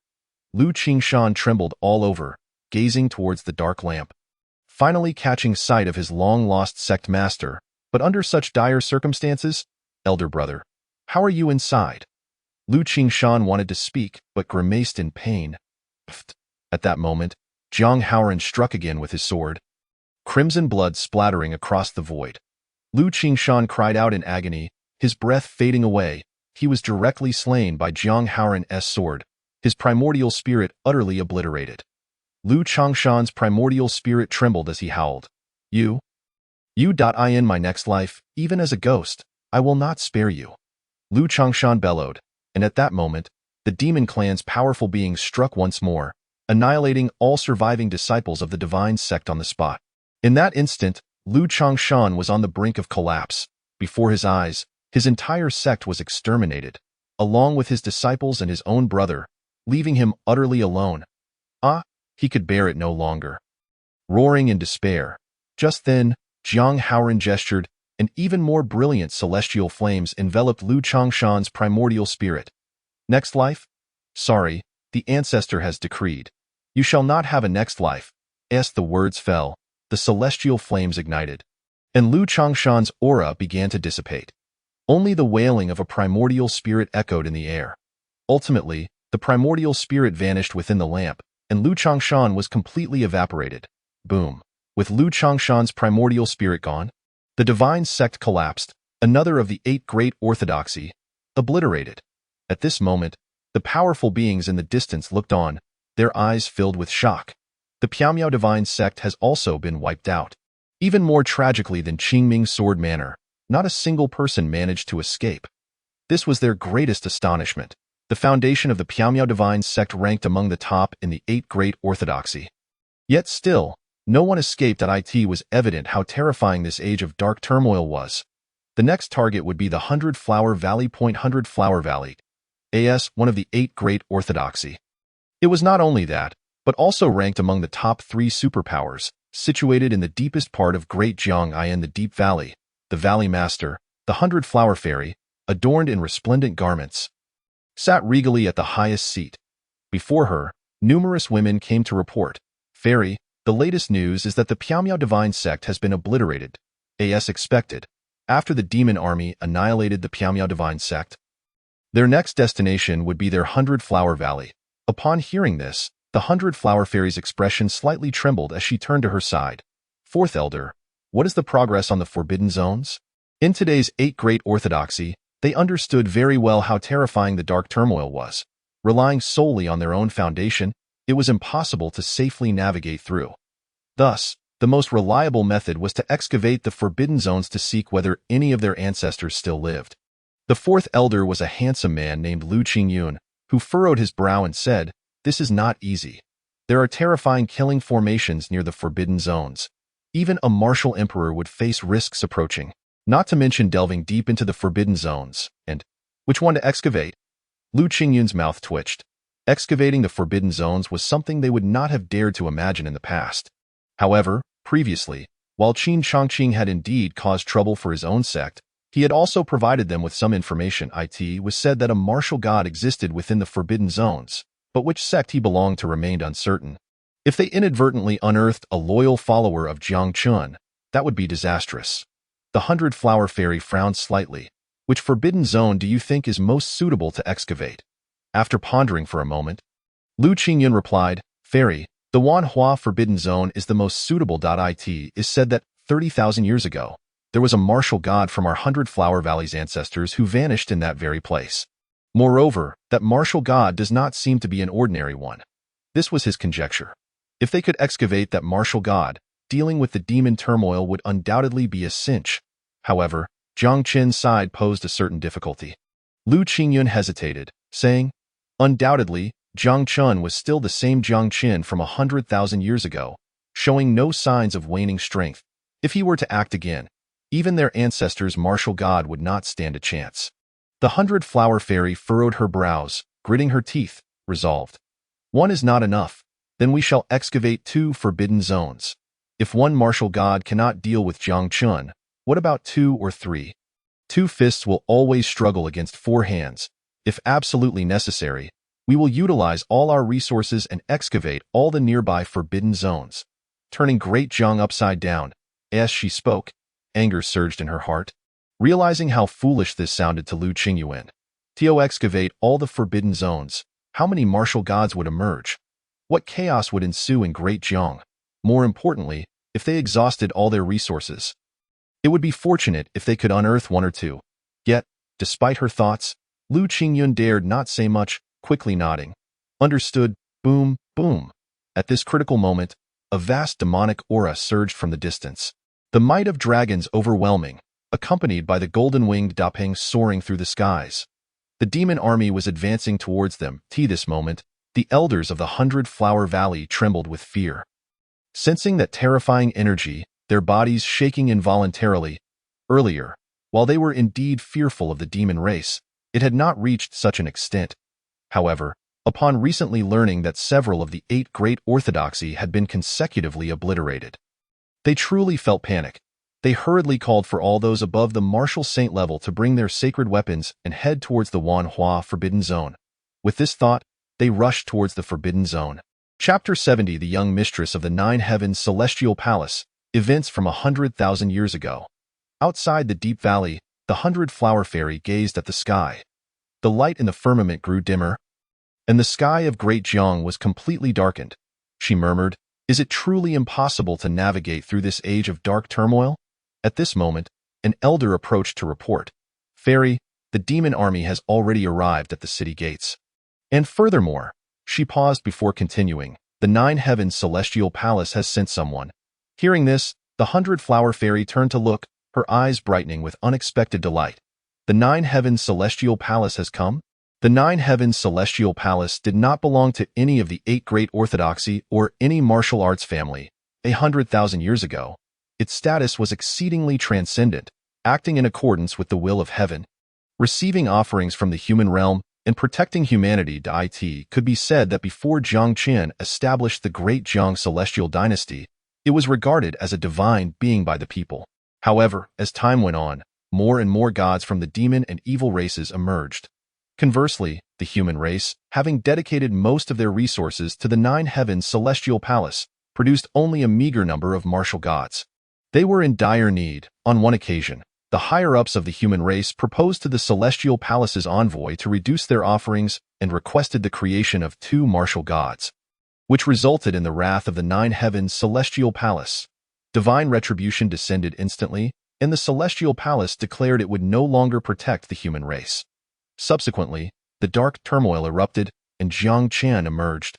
Lu Qingshan trembled all over, gazing towards the dark lamp. Finally catching sight of his long-lost sect master, but under such dire circumstances, elder brother, how are you inside? Lu Qingshan wanted to speak, but grimaced in pain. Pfft. At that moment, Jiang Haoran struck again with his sword, crimson blood splattering across the void. Lu Qingshan cried out in agony, his breath fading away. He was directly slain by Jiang Haoran's sword, his primordial spirit utterly obliterated. Lu Changshan's primordial spirit trembled as he howled. You in my next life, even as a ghost, I will not spare you. Lu Changshan bellowed, and at that moment, the demon clan's powerful beings struck once more, annihilating all surviving disciples of the divine sect on the spot. In that instant, Lu Changshan was on the brink of collapse. Before his eyes, his entire sect was exterminated, along with his disciples and his own brother, leaving him utterly alone. Ah, he could bear it no longer. Roaring in despair. Just then, Jiang Haoran gestured, and even more brilliant celestial flames enveloped Lu Changshan's primordial spirit. Next life? Sorry, the ancestor has decreed. You shall not have a next life. As the words fell, the celestial flames ignited, and Lu Changshan's aura began to dissipate. Only the wailing of a primordial spirit echoed in the air. Ultimately, the primordial spirit vanished within the lamp, and Lu Changshan was completely evaporated. Boom. With Lu Changshan's primordial spirit gone, the divine sect collapsed, another of the 8 great orthodoxy, obliterated. At this moment, The powerful beings in the distance looked on, their eyes filled with shock. The Piaomiao divine sect has also been wiped out. Even more tragically than Qingming Sword Manor, not a single person managed to escape. This was their greatest astonishment. The foundation of the Piaomiao divine sect ranked among the top in the 8 great orthodoxy. Yet still, no one escaped. It was evident how terrifying this age of dark turmoil was. The next target would be the 100 Flower Valley. 100 Flower Valley, as one of the 8 great orthodoxy. It was not only that, but also ranked among the top 3 superpowers, situated in the deepest part of Great Jiang'ai in the Deep Valley. The Valley Master, the 100 Flower Fairy, adorned in resplendent garments, sat regally at the highest seat. Before her, numerous women came to report, "Fairy, the latest news is that the Piaomiao divine sect has been obliterated, as expected. After the demon army annihilated the Piaomiao divine sect, their next destination would be their 100 Flower Valley." Upon hearing this, the 100 Flower Fairy's expression slightly trembled as she turned to her side. "Fourth Elder, what is the progress on the Forbidden Zones?" In today's 8 great orthodoxy, they understood very well how terrifying the dark turmoil was. Relying solely on their own foundation, it was impossible to safely navigate through. Thus, the most reliable method was to excavate the Forbidden Zones to seek whether any of their ancestors still lived. The 4th Elder was a handsome man named Lu Qingyun, who furrowed his brow and said, "This is not easy. There are terrifying killing formations near the Forbidden Zones. Even a martial emperor would face risks approaching, not to mention delving deep into the Forbidden Zones, and which one to excavate?" Lu Qingyun's mouth twitched. Excavating the Forbidden Zones was something they would not have dared to imagine in the past. However, previously, while Qin Chongqing had indeed caused trouble for his own sect, he had also provided them with some information. It was said that a martial god existed within the Forbidden Zones, but which sect he belonged to remained uncertain. If they inadvertently unearthed a loyal follower of Jiang Chun, that would be disastrous. The 100 Flower Fairy frowned slightly. "Which Forbidden Zone do you think is most suitable to excavate?" After pondering for a moment, Lu Qingyun replied, "Fairy, the Wanhua Forbidden Zone is the most suitable. It is said that 30,000 years ago, there was a martial god from our 100 Flower Valley's ancestors who vanished in that very place. Moreover, that martial god does not seem to be an ordinary one." This was his conjecture. If they could excavate that martial god, dealing with the demon turmoil would undoubtedly be a cinch. However, Jiang Qin's side posed a certain difficulty. Lu Qingyun hesitated, saying, "Undoubtedly, Jiang Chun was still the same Jiang Qin from 100,000 years ago, showing no signs of waning strength. If he were to act again, even their ancestors' martial god would not stand a chance." The 100 Flower Fairy furrowed her brows, gritting her teeth, resolved. "One is not enough. Then we shall excavate 2 Forbidden Zones. If one martial god cannot deal with Jiang Chun, what about 2 or 3? 2 fists will always struggle against 4 hands. If absolutely necessary, we will utilize all our resources and excavate all the nearby Forbidden Zones." Turning Great Jiang upside down, as she spoke, anger surged in her heart. Realizing how foolish this sounded to Lu Qingyun, "To excavate all the Forbidden Zones, how many martial gods would emerge? What chaos would ensue in Great Jiang? More importantly, if they exhausted all their resources, it would be fortunate if they could unearth 1 or 2. Yet, despite her thoughts, Lu Qingyun dared not say much, quickly nodding. "Understood." Boom, boom. At this critical moment, a vast demonic aura surged from the distance. The might of dragons overwhelming, accompanied by the golden-winged Dapeng soaring through the skies. The demon army was advancing towards them. This moment, the elders of the 100 Flower Valley trembled with fear. Sensing that terrifying energy, their bodies shaking involuntarily. Earlier, while they were indeed fearful of the demon race, it had not reached such an extent. However, upon recently learning that several of the 8 great orthodoxy had been consecutively obliterated, they truly felt panic. They hurriedly called for all those above the martial saint level to bring their sacred weapons and head towards the Wanhua Forbidden Zone. With this thought, they rushed towards the Forbidden Zone. Chapter 70: The Young Mistress of the 9 Heavens Celestial Palace. Events from 100,000 years ago. Outside the deep valley, the 100 Flower Fairy gazed at the sky. The light in the firmament grew dimmer, and the sky of Great Jiang was completely darkened. She murmured, "Is it truly impossible to navigate through this age of dark turmoil?" At this moment, an elder approached to report, "Fairy, the demon army has already arrived at the city gates." And furthermore, she paused before continuing, the Nine Heavens Celestial Palace has sent someone. Hearing this, the 100-Flower Fairy turned to look, her eyes brightening with unexpected delight. The Nine Heavens Celestial Palace has come? The Nine Heavens Celestial Palace did not belong to any of the 8 great orthodoxy or any martial arts family. 100,000 years ago, its status was exceedingly transcendent, acting in accordance with the will of heaven. Receiving offerings from the human realm and protecting humanity. It could be said that before Jiang Qin established the Great Jiang Celestial Dynasty, it was regarded as a divine being by the people. However, as time went on, more and more gods from the demon and evil races emerged. Conversely, the human race, having dedicated most of their resources to the Nine Heavens Celestial Palace, produced only a meager number of martial gods. They were in dire need. On one occasion, the higher-ups of the human race proposed to the Celestial Palace's envoy to reduce their offerings and requested the creation of 2 martial gods, which resulted in the wrath of the Nine Heavens Celestial Palace. Divine retribution descended instantly, and the Celestial Palace declared it would no longer protect the human race. Subsequently, the dark turmoil erupted, and Jiang Qin emerged,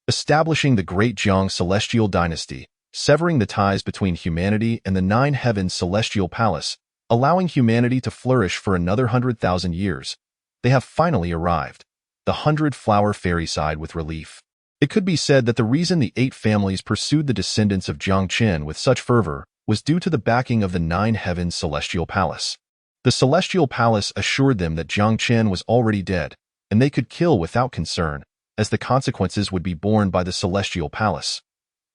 establishing the Great Jiang Celestial Dynasty, severing the ties between humanity and the Nine Heavens Celestial Palace, allowing humanity to flourish for another 100,000 years. They have finally arrived. The 100-Flower Fairy sighed with relief. It could be said that the reason the 8 families pursued the descendants of Jiang Qin with such fervor was due to the backing of the Nine Heavens Celestial Palace. The Celestial Palace assured them that Jiang Qin was already dead, and they could kill without concern, as the consequences would be borne by the Celestial Palace.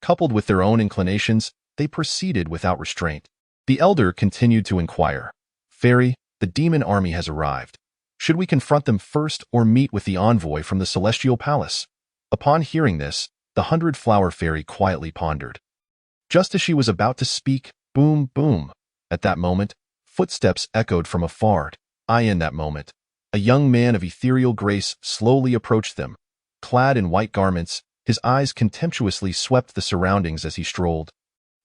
Coupled with their own inclinations, they proceeded without restraint. The elder continued to inquire, Fairy, the demon army has arrived. Should we confront them first or meet with the envoy from the Celestial Palace? Upon hearing this, the 100-Flower Fairy quietly pondered. Just as she was about to speak, boom, boom. At that moment, footsteps echoed from afar. In that moment, a young man of ethereal grace slowly approached them. Clad in white garments, his eyes contemptuously swept the surroundings as he strolled.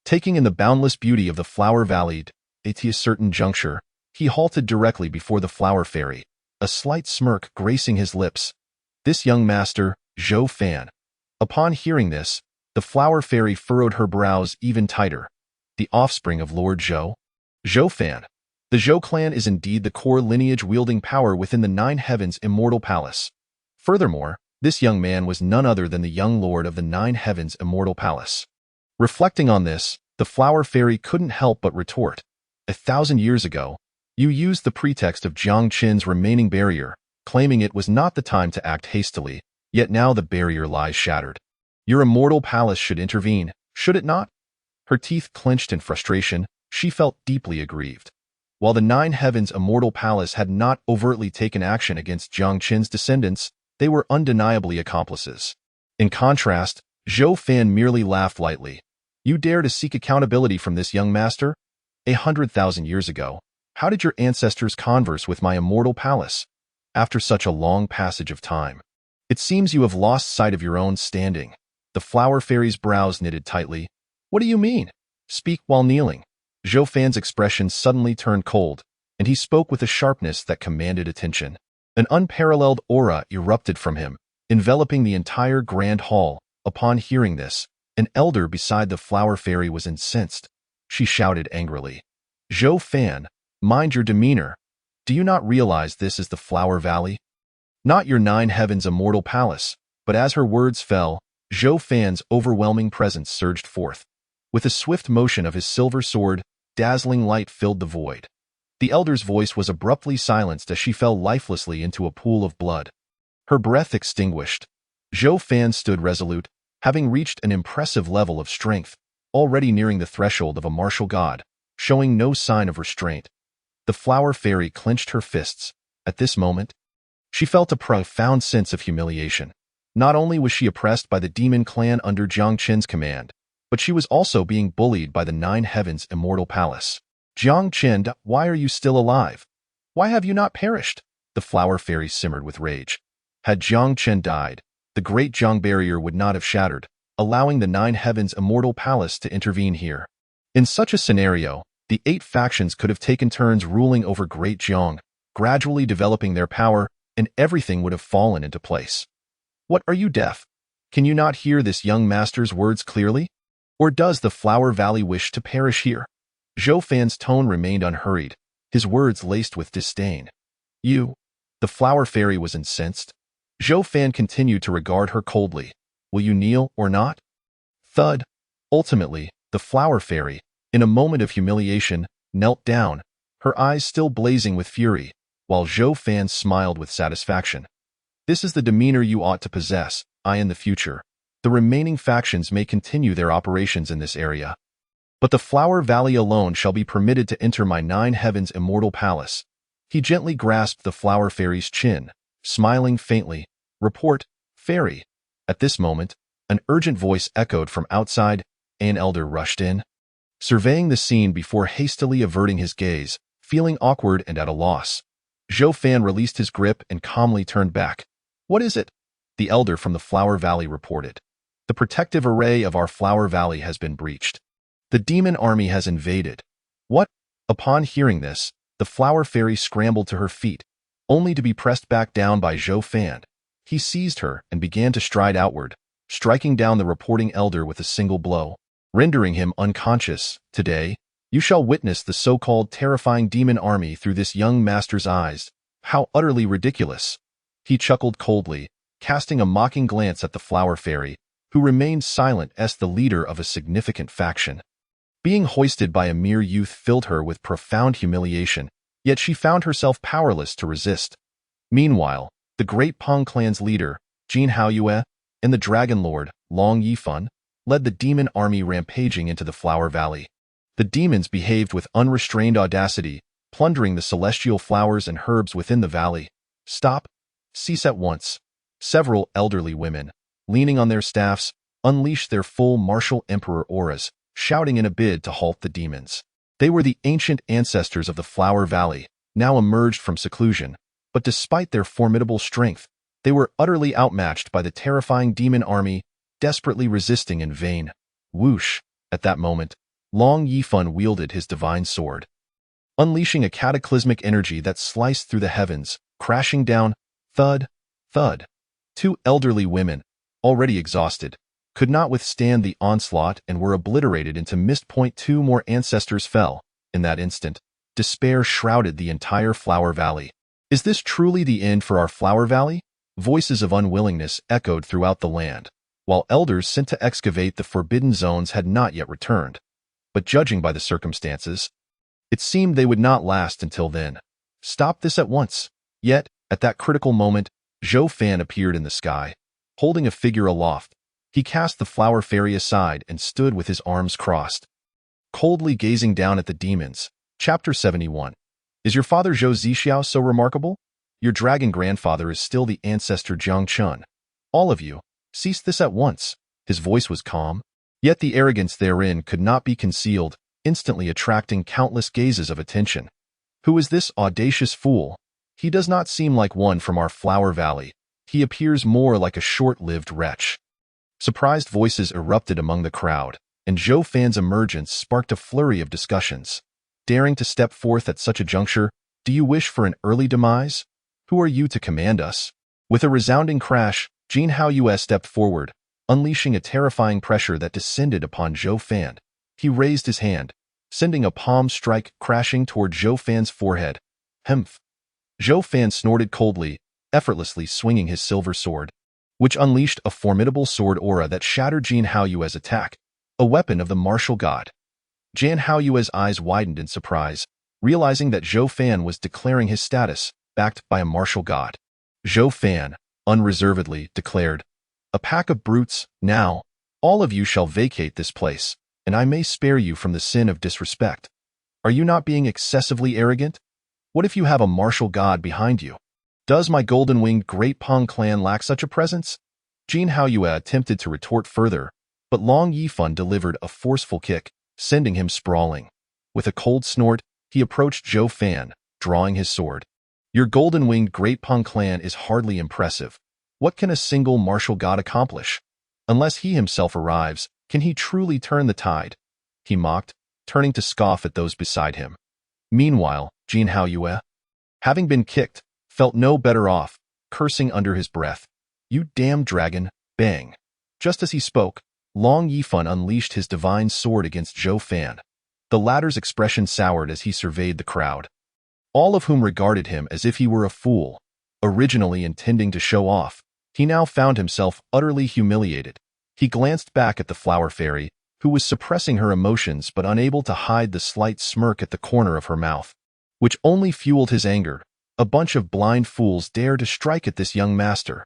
Taking in the boundless beauty of the Flower Valley, at a certain juncture, he halted directly before the Flower Fairy, a slight smirk gracing his lips. This young master, Zhou Fan. Upon hearing this, the Flower Fairy furrowed her brows even tighter. The offspring of Lord Zhou? Zhou Fan. The Zhou clan is indeed the core lineage wielding power within the Nine Heavens Immortal Palace. Furthermore, this young man was none other than the young lord of the Nine Heavens Immortal Palace. Reflecting on this, the Flower Fairy couldn't help but retort. 1,000 years ago, you used the pretext of Jiang Qin's remaining barrier, claiming it was not the time to act hastily, yet now the barrier lies shattered. Your immortal palace should intervene, should it not? Her teeth clenched in frustration, she felt deeply aggrieved. While the Nine Heavens Immortal Palace had not overtly taken action against Jiang Qin's descendants, they were undeniably accomplices. In contrast, Zhou Fan merely laughed lightly. You dare to seek accountability from this young master? 100,000 years ago, how did your ancestors converse with my immortal palace? After such a long passage of time, it seems you have lost sight of your own standing. The Flower Fairy's brows knitted tightly. What do you mean? Speak while kneeling. Zhou Fan's expression suddenly turned cold, and he spoke with a sharpness that commanded attention. An unparalleled aura erupted from him, enveloping the entire grand hall. Upon hearing this, an elder beside the Flower Fairy was incensed. She shouted angrily, Zhou Fan, mind your demeanor. Do you not realize this is the Flower Valley? Not your Nine Heavens Immortal Palace. But as her words fell, Zhou Fan's overwhelming presence surged forth. With a swift motion of his silver sword, dazzling light filled the void. The elder's voice was abruptly silenced as she fell lifelessly into a pool of blood. Her breath extinguished. Zhou Fan stood resolute, having reached an impressive level of strength, already nearing the threshold of a martial god, showing no sign of restraint. The Flower Fairy clenched her fists. At this moment, she felt a profound sense of humiliation. Not only was she oppressed by the demon clan under Jiang Qin's command, but she was also being bullied by the Nine Heavens Immortal Palace. Jiang Qin, why are you still alive? Why have you not perished? The Flower Fairy simmered with rage. Had Jiang Qin died, the Great Jiang Barrier would not have shattered, allowing the Nine Heavens Immortal Palace to intervene here. In such a scenario, the 8 factions could have taken turns ruling over Great Jiang, gradually developing their power, and everything would have fallen into place. What, are you deaf? Can you not hear this young master's words clearly? Or does the Flower Valley wish to perish here? Zhou Fan's tone remained unhurried, his words laced with disdain. You. The Flower Fairy was incensed. Zhou Fan continued to regard her coldly. Will you kneel or not? Thud. Ultimately, the Flower Fairy, in a moment of humiliation, knelt down, her eyes still blazing with fury, while Zhou Fan smiled with satisfaction. This is the demeanor you ought to possess, in the future. The remaining factions may continue their operations in this area. But the Flower Valley alone shall be permitted to enter my 9 heavens immortal palace. He gently grasped the Flower Fairy's chin, smiling faintly. Report, Fairy. At this moment, an urgent voice echoed from outside. An elder rushed in, surveying the scene before hastily averting his gaze, feeling awkward and at a loss. Zhou Fan released his grip and calmly turned back. What is it? The elder from the Flower Valley reported. The protective array of our Flower Valley has been breached. The demon army has invaded. What? Upon hearing this, the Flower Fairy scrambled to her feet, only to be pressed back down by Zhou Fan. He seized her and began to stride outward, striking down the reporting elder with a single blow, rendering him unconscious. Today, you shall witness the so-called terrifying demon army through this young master's eyes. How utterly ridiculous! He chuckled coldly, casting a mocking glance at the Flower Fairy, who remained silent as the leader of a significant faction. Being hoisted by a mere youth filled her with profound humiliation, yet she found herself powerless to resist. Meanwhile, the Great Pong clan's leader, Jin Haoyue, and the Dragon Lord, Long Yifan, led the demon army rampaging into the Flower Valley. The demons behaved with unrestrained audacity, plundering the celestial flowers and herbs within the valley. Stop! Cease at once! Several elderly women, leaning on their staffs, unleashed their full martial emperor auras, shouting in a bid to halt the demons. They were the ancient ancestors of the Flower Valley, now emerged from seclusion, but despite their formidable strength, they were utterly outmatched by the terrifying demon army, desperately resisting in vain. Whoosh! At that moment, Long Yifan wielded his divine sword, unleashing a cataclysmic energy that sliced through the heavens, crashing down. Thud! Thud! 2 elderly women, already exhausted, could not withstand the onslaught and were obliterated into mist. 2 more ancestors fell. In that instant, despair shrouded the entire Flower Valley. Is this truly the end for our Flower Valley? Voices of unwillingness echoed throughout the land, while elders sent to excavate the forbidden zones had not yet returned. But judging by the circumstances, it seemed they would not last until then. Stop this at once. Yet, at that critical moment, Zhou Fan appeared in the sky, holding a figure aloft. He cast the Flower Fairy aside and stood with his arms crossed, coldly gazing down at the demons. Chapter 71. Is your father Zhou Zixiao so remarkable? Your dragon grandfather is still the ancestor Jiang Chun. All of you, cease this at once. His voice was calm, yet the arrogance therein could not be concealed, instantly attracting countless gazes of attention. Who is this audacious fool? He does not seem like one from our Flower Valley. He appears more like a short-lived wretch. Surprised voices erupted among the crowd, and Zhou Fan's emergence sparked a flurry of discussions. Daring to step forth at such a juncture, do you wish for an early demise? Who are you to command us? With a resounding crash, Jin Haoyue stepped forward, unleashing a terrifying pressure that descended upon Zhou Fan. He raised his hand, sending a palm strike crashing toward Zhou Fan's forehead. Hemph! Zhou Fan snorted coldly, effortlessly swinging his silver sword, which unleashed a formidable sword aura that shattered Jin Haoyue's attack, a weapon of the martial god. Jin Haoyue's eyes widened in surprise, realizing that Zhou Fan was declaring his status, backed by a martial god. Zhou Fan, unreservedly, declared, "A pack of brutes, now, all of you shall vacate this place, and I may spare you from the sin of disrespect. Are you not being excessively arrogant? What if you have a martial god behind you? Does my golden-winged Great Pong clan lack such a presence?" Jin Haoyue attempted to retort further, but Long Yifan delivered a forceful kick, sending him sprawling. With a cold snort, he approached Zhou Fan, drawing his sword. Your golden-winged Great Pong clan is hardly impressive. What can a single martial god accomplish? Unless he himself arrives, can he truly turn the tide? He mocked, turning to scoff at those beside him. Meanwhile, Jin Haoyue, having been kicked, felt no better off, cursing under his breath. You damned dragon, bang. Just as he spoke, Long Yifan unleashed his divine sword against Zhou Fan. The latter's expression soured as he surveyed the crowd, all of whom regarded him as if he were a fool. Originally intending to show off, he now found himself utterly humiliated. He glanced back at the flower fairy, who was suppressing her emotions but unable to hide the slight smirk at the corner of her mouth, which only fueled his anger. A bunch of blind fools dare to strike at this young master.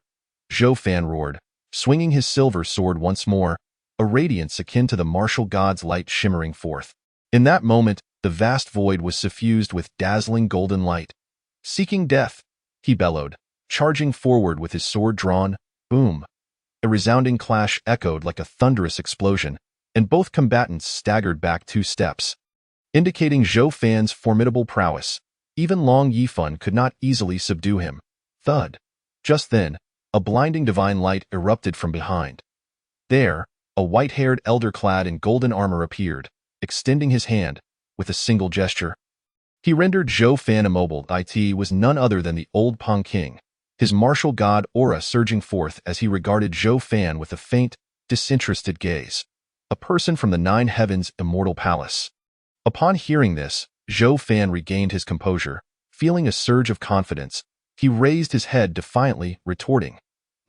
Zhou Fan roared, swinging his silver sword once more, a radiance akin to the martial god's light shimmering forth. In that moment, the vast void was suffused with dazzling golden light. Seeking death, he bellowed, charging forward with his sword drawn. Boom! A resounding clash echoed like a thunderous explosion, and both combatants staggered back 2 steps, indicating Zhou Fan's formidable prowess. Even Long Yifan could not easily subdue him. Thud! Just then, a blinding divine light erupted from behind. There, a white-haired elder clad in golden armor appeared, extending his hand. With a single gesture, he rendered Zhou Fan immobile. It was none other than the old Pong King, his martial god aura surging forth as he regarded Zhou Fan with a faint, disinterested gaze. A person from the 9 Heavens' immortal palace. Upon hearing this, Zhou Fan regained his composure. Feeling a surge of confidence, he raised his head defiantly, retorting,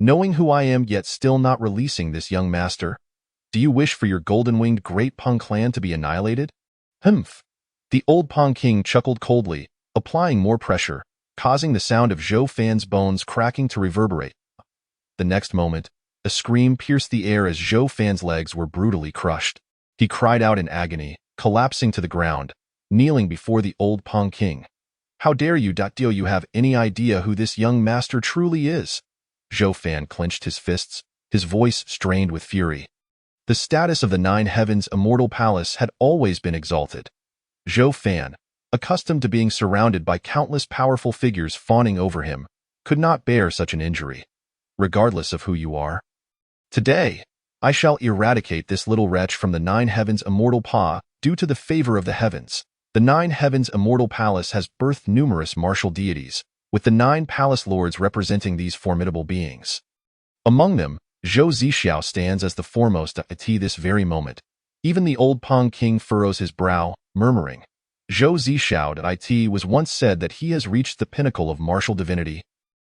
"Knowing who I am yet still not releasing this young master? Do you wish for your golden-winged great Pong clan to be annihilated?" Humph! The old Pong King chuckled coldly, applying more pressure, causing the sound of Zhou Fan's bones cracking to reverberate. The next moment, a scream pierced the air as Zhou Fan's legs were brutally crushed. He cried out in agony, collapsing to the ground, kneeling before the old Pong King. "How dare you? Do you have any idea who this young master truly is?" Zhou Fan clenched his fists, his voice strained with fury. The status of the 9 Heavens' immortal palace had always been exalted. Zhou Fan, accustomed to being surrounded by countless powerful figures fawning over him, could not bear such an injury. "Regardless of who you are, today, I shall eradicate this little wretch from the 9 Heavens' immortal paw due to the favor of the heavens." The 9 Heavens' immortal palace has birthed numerous martial deities, with the 9 palace lords representing these formidable beings. Among them, Zhou Zixiao stands as the foremost at this very moment. Even the old Pong King furrows his brow, murmuring, "Zhou Zixiao was once said that he has reached the pinnacle of martial divinity,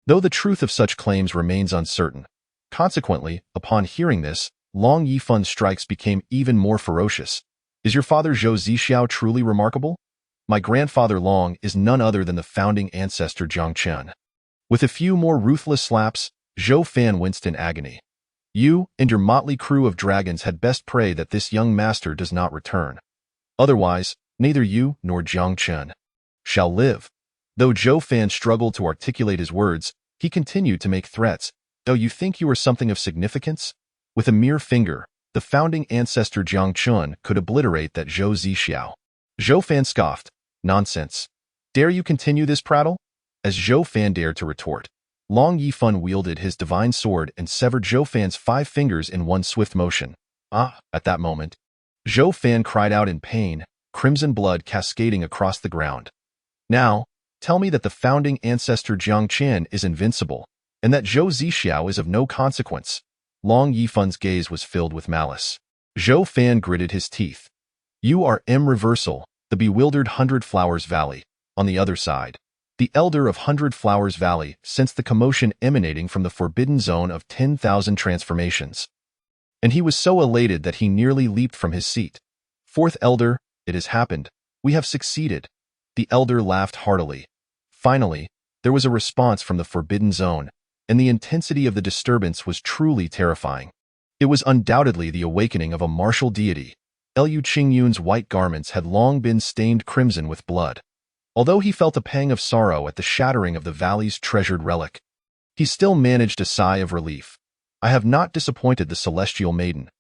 though the truth of such claims remains uncertain." Consequently, upon hearing this, Long Yifan's strikes became even more ferocious. "Is your father Zhou Zixiao truly remarkable? My grandfather Long is none other than the founding ancestor Jiang Chen." With a few more ruthless slaps, Zhou Fan winced in agony. "You and your motley crew of dragons had best pray that this young master does not return. Otherwise, neither you nor Jiang Chen shall live." Though Zhou Fan struggled to articulate his words, he continued to make threats. "Do you think you are something of significance? With a mere finger, the founding ancestor Jiang Chen could obliterate that Zhou Zixiao." Zhou Fan scoffed. "Nonsense. Dare you continue this prattle?" As Zhou Fan dared to retort, Long Yifan wielded his divine sword and severed Zhou Fan's 5 fingers in one swift motion. At that moment, Zhou Fan cried out in pain, crimson blood cascading across the ground. "Now, tell me that the founding ancestor Jiang Chen is invincible, and that Zhou Zixiao is of no consequence." Long Yifan's gaze was filled with malice. Zhou Fan gritted his teeth. "You are irreversible, the bewildered 100 Flowers Valley." On the other side, the elder of 100 Flowers Valley sensed the commotion emanating from the forbidden zone of 10,000 transformations, and he was so elated that he nearly leaped from his seat. "Fourth elder, it has happened. We have succeeded." The elder laughed heartily. Finally, there was a response from the forbidden zone, and the intensity of the disturbance was truly terrifying. It was undoubtedly the awakening of a martial deity. Liu Qingyun's white garments had long been stained crimson with blood. Although he felt a pang of sorrow at the shattering of the valley's treasured relic, he still managed a sigh of relief. "I have not disappointed the celestial maiden."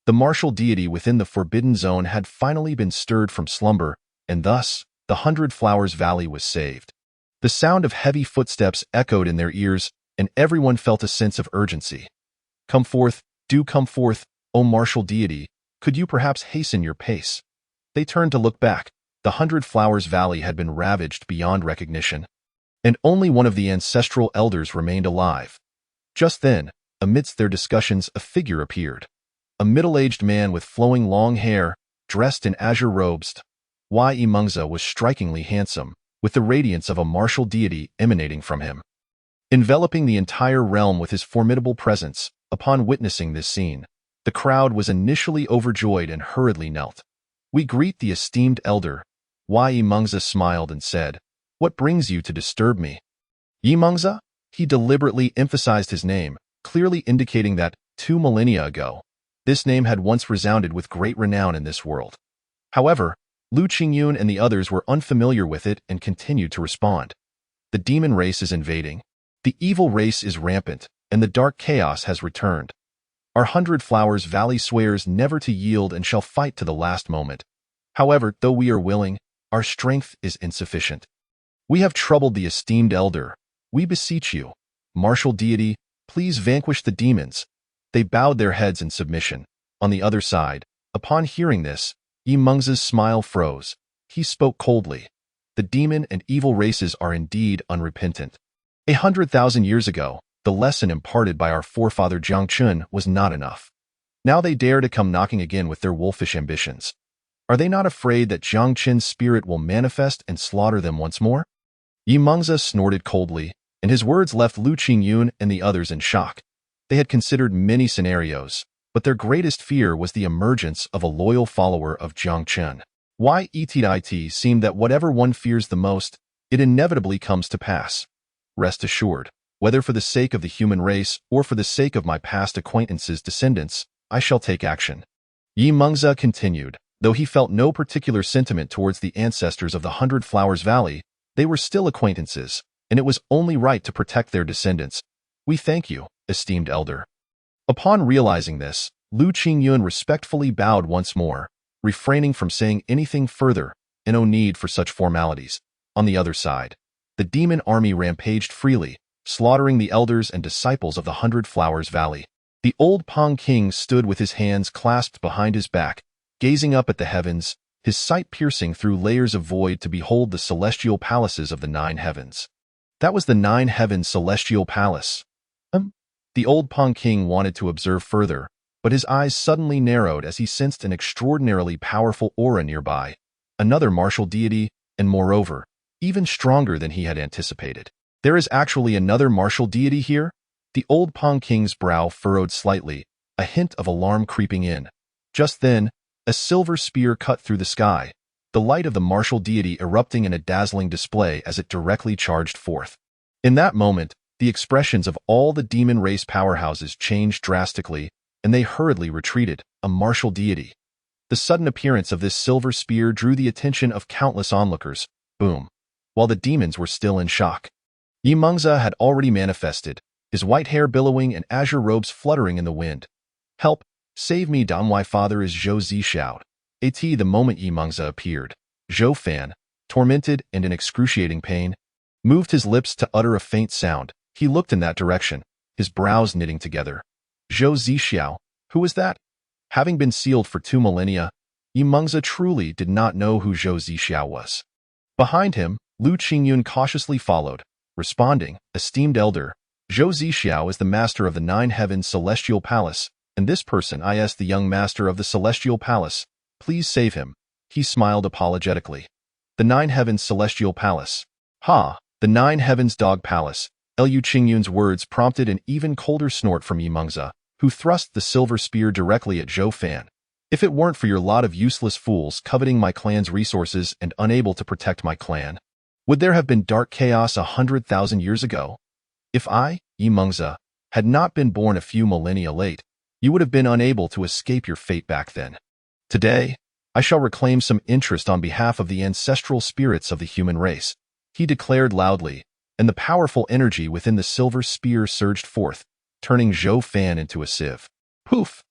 The martial deity within the forbidden zone had finally been stirred from slumber, and thus, the 100 Flowers Valley was saved. The sound of heavy footsteps echoed in their ears, and everyone felt a sense of urgency. "Come forth, do come forth, O martial deity, could you perhaps hasten your pace?" They turned to look back. The 100 Flowers Valley had been ravaged beyond recognition, and only one of the ancestral elders remained alive. Just then, amidst their discussions, a figure appeared. A middle-aged man with flowing long hair, dressed in azure robes. Mengzi was strikingly handsome, with the radiance of a martial deity emanating from him, enveloping the entire realm with his formidable presence. Upon witnessing this scene, the crowd was initially overjoyed and hurriedly knelt. "We greet the esteemed elder." Mengzi smiled and said, "What brings you to disturb me?" Mengzi? He deliberately emphasized his name, clearly indicating that, 2 millennia ago, this name had once resounded with great renown in this world. However, Lu Qingyun and the others were unfamiliar with it and continued to respond. "The demon race is invading. The evil race is rampant, and the dark chaos has returned. Our 100 Flowers Valley swears never to yield and shall fight to the last moment. However, though we are willing, our strength is insufficient. We have troubled the esteemed elder. We beseech you, martial deity, please vanquish the demons." They bowed their heads in submission. On the other side, upon hearing this, Mengzi's smile froze. He spoke coldly. "The demon and evil races are indeed unrepentant. 100,000 years ago, the lesson imparted by our forefather Jiang Chun was not enough. Now they dare to come knocking again with their wolfish ambitions. Are they not afraid that Jiang Chun's spirit will manifest and slaughter them once more?" Mengzi snorted coldly, and his words left Lu Qingyun and the others in shock. They had considered many scenarios, but their greatest fear was the emergence of a loyal follower of Jiang Chun. It seemed that whatever one fears the most, it inevitably comes to pass. Rest assured, whether for the sake of the human race or for the sake of my past acquaintances' descendants, I shall take action. Mengzi continued. Though he felt no particular sentiment towards the ancestors of the 100 Flowers Valley, they were still acquaintances, and it was only right to protect their descendants. "We thank you, esteemed elder." Upon realizing this, Lu Qingyun respectfully bowed once more, refraining from saying anything further, and no need for such formalities. On the other side, the demon army rampaged freely, slaughtering the elders and disciples of the 100 Flowers Valley. The old Pang King stood with his hands clasped behind his back, gazing up at the heavens, his sight piercing through layers of void to behold the celestial palaces of the 9 heavens. That was the 9 heavens celestial palace. The old Pang King wanted to observe further, but his eyes suddenly narrowed as he sensed an extraordinarily powerful aura nearby, another martial deity, and moreover, even stronger than he had anticipated. "There is actually another martial deity here?" The old Pang King's brow furrowed slightly, a hint of alarm creeping in. Just then, a silver spear cut through the sky, the light of the martial deity erupting in a dazzling display as it directly charged forth. In that moment, the expressions of all the demon race powerhouses changed drastically, and they hurriedly retreated, a martial deity. The sudden appearance of this silver spear drew the attention of countless onlookers. Boom. While the demons were still in shock. Mengzi had already manifested, his white hair billowing and azure robes fluttering in the wind. "Help! Save me, my father is Zhou Zixia." The moment Mengzi appeared, Zhou Fan, tormented and in excruciating pain, moved his lips to utter a faint sound. He looked in that direction, his brows knitting together. Zhou Zixia, who was that? Having been sealed for 2 millennia, Mengzi truly did not know who Zhou Zixia was. Behind him, Lu Qingyun cautiously followed, responding, "Esteemed elder, Zhou Zixia is the master of the 9 heavens celestial palace, and this person is the young master of the celestial palace. Please save him." He smiled apologetically. "The 9 heavens celestial palace. Ha, the 9 heavens dog palace." Lu Qingyun's words prompted an even colder snort from Mengzi, who thrust the silver spear directly at Zhou Fan. "If it weren't for your lot of useless fools coveting my clan's resources and unable to protect my clan, would there have been dark chaos 100,000 years ago? If I, Mengzi, had not been born a few millennia late, you would have been unable to escape your fate back then. Today, I shall reclaim some interest on behalf of the ancestral spirits of the human race," he declared loudly, and the powerful energy within the silver spear surged forth, turning Zhou Fan into a sieve. Poof!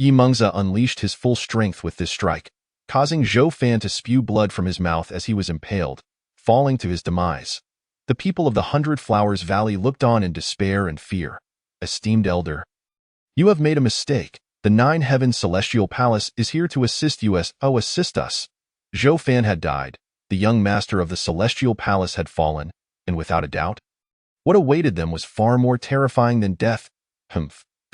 Mengzi unleashed his full strength with this strike, causing Zhou Fan to spew blood from his mouth as he was impaled, falling to his demise. The people of the 100 Flowers Valley looked on in despair and fear. "Esteemed elder, you have made a mistake. The 9 heavens celestial palace is here to assist you assist us." Zhou Fan had died, the young master of the celestial palace had fallen, and without a doubt, what awaited them was far more terrifying than death.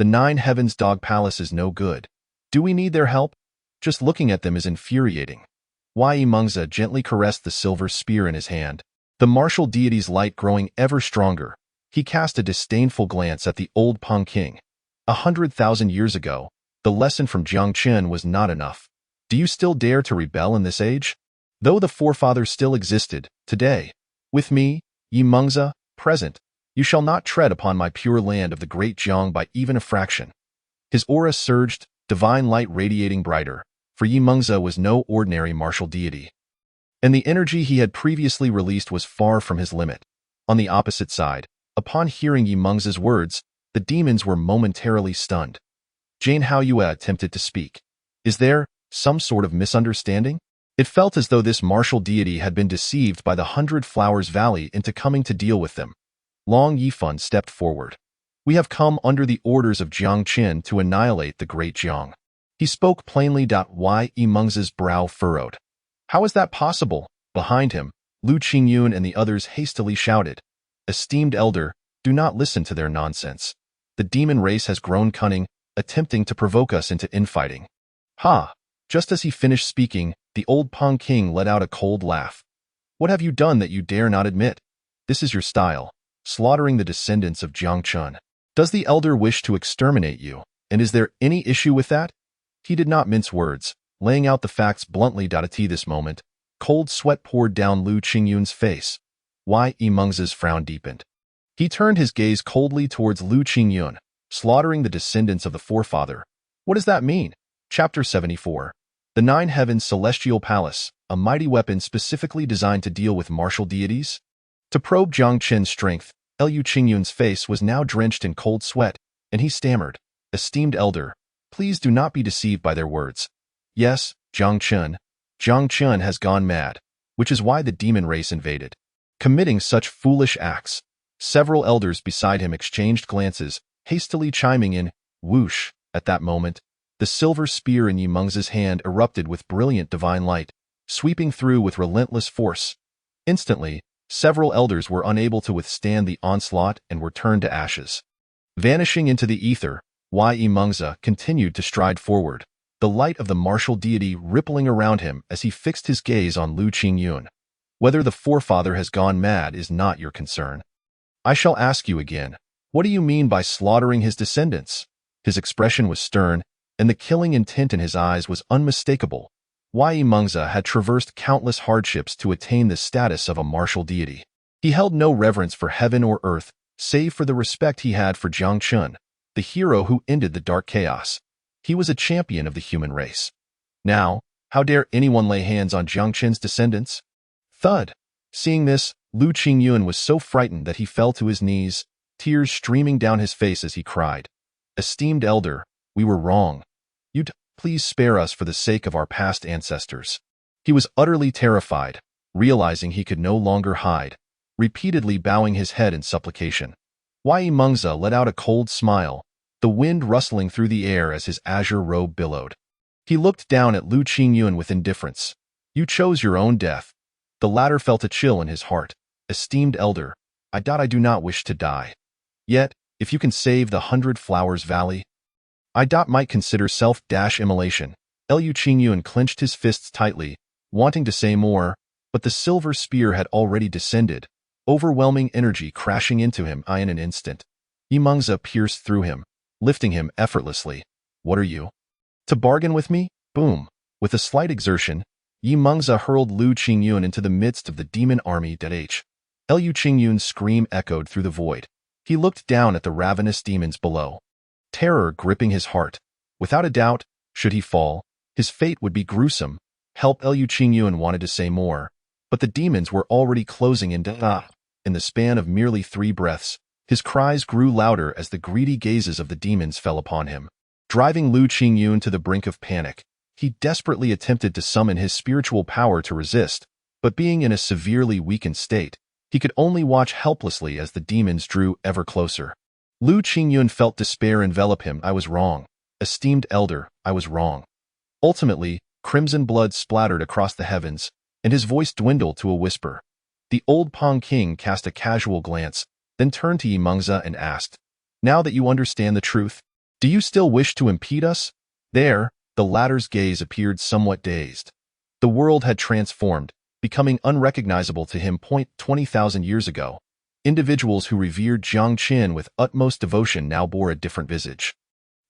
The Nine Heavens Dog Palace is no good. Do we need their help? Just looking at them is infuriating. Yi Mengzi gently caressed the silver spear in his hand, the martial deity's light growing ever stronger. He cast a disdainful glance at the old Peng King. 100,000 years ago, the lesson from Jiang Qin was not enough. Do you still dare to rebel in this age? Though the forefathers still existed, today, with me, Yi Mengzi, present, you shall not tread upon my pure land of the great Jiang by even a fraction. His aura surged, divine light radiating brighter, for Yi Mengzi was no ordinary martial deity. And the energy he had previously released was far from his limit. On the opposite side, upon hearing Yi Mengzi's words, the demons were momentarily stunned. Jane Haoyue attempted to speak. Is there some sort of misunderstanding? It felt as though this martial deity had been deceived by the 100 Flowers Valley into coming to deal with them. Long Yifan stepped forward. We have come under the orders of Jiang Qin to annihilate the great Jiang. He spoke plainly. Yi Mengzi's brow furrowed. How is that possible? Behind him, Lu Qingyun and the others hastily shouted. Esteemed elder, do not listen to their nonsense. The demon race has grown cunning, attempting to provoke us into infighting. Ha! Just as he finished speaking, the old Peng King let out a cold laugh. What have you done that you dare not admit? This is your style, slaughtering the descendants of Jiang Chun. Does the elder wish to exterminate you, and is there any issue with that? He did not mince words, laying out the facts bluntly. At this moment, cold sweat poured down Lu Qingyun's face. Yi Mengzi's frown deepened. He turned his gaze coldly towards Lu Qingyun, slaughtering the descendants of the forefather. What does that mean? Chapter 74. The Nine Heavens Celestial Palace, a mighty weapon specifically designed to deal with martial deities? To probe Jiang Qin's strength, Lu Qingyun's face was now drenched in cold sweat, and he stammered, Esteemed elder, please do not be deceived by their words. Yes, Jiang Qin has gone mad, which is why the demon race invaded. Committing such foolish acts. Several elders beside him exchanged glances, hastily chiming in, whoosh. At that moment, the silver spear in Yi Mengzi's hand erupted with brilliant divine light, sweeping through with relentless force. Instantly, several elders were unable to withstand the onslaught and were turned to ashes. Vanishing into the ether, Yi Mengzi continued to stride forward, the light of the martial deity rippling around him as he fixed his gaze on Lu Qingyun. Whether the forefather has gone mad is not your concern. I shall ask you again, what do you mean by slaughtering his descendants? His expression was stern, and the killing intent in his eyes was unmistakable. Yi Mengzi had traversed countless hardships to attain the status of a martial deity. He held no reverence for heaven or earth, save for the respect he had for Jiang Chun, the hero who ended the dark chaos. He was a champion of the human race. Now, how dare anyone lay hands on Jiang Qin's descendants? Thud. Seeing this, Lu Qingyun was so frightened that he fell to his knees, tears streaming down his face as he cried, Esteemed elder, we were wrong. You'd please spare us for the sake of our past ancestors. He was utterly terrified, realizing he could no longer hide, repeatedly bowing his head in supplication. Yi Mengzi let out a cold smile, the wind rustling through the air as his azure robe billowed. He looked down at Lu Qingyun with indifference. You chose your own death. The latter felt a chill in his heart. Esteemed elder, I do not wish to die. Yet, if you can save the 100 Flowers Valley, I might consider self-immolation. Lu Qingyun clenched his fists tightly, wanting to say more, but the silver spear had already descended, overwhelming energy crashing into him in an instant. Yi Mengzi pierced through him, lifting him effortlessly. What are you? To bargain with me? Boom. With a slight exertion, Yi Mengzi hurled Lu Qingyun into the midst of the demon army. Lu Qingyun's scream echoed through the void. He looked down at the ravenous demons below, terror gripping his heart. Without a doubt, should he fall, his fate would be gruesome. Lu Qingyun wanted to say more, but the demons were already closing in. In the span of merely 3 breaths, his cries grew louder as the greedy gazes of the demons fell upon him, driving Lu Qingyun to the brink of panic. He desperately attempted to summon his spiritual power to resist, but being in a severely weakened state, he could only watch helplessly as the demons drew ever closer. Lu Qingyun felt despair envelop him. I was wrong. Esteemed elder, I was wrong. Ultimately, crimson blood splattered across the heavens, and his voice dwindled to a whisper. The old Peng King cast a casual glance, then turned to Yi Mengzi and asked, Now that you understand the truth, Do you still wish to impede us? There, the latter's gaze appeared somewhat dazed. The world had transformed, becoming unrecognizable to him 20,000 years ago. Individuals who revered Jiang Qin with utmost devotion now bore a different visage.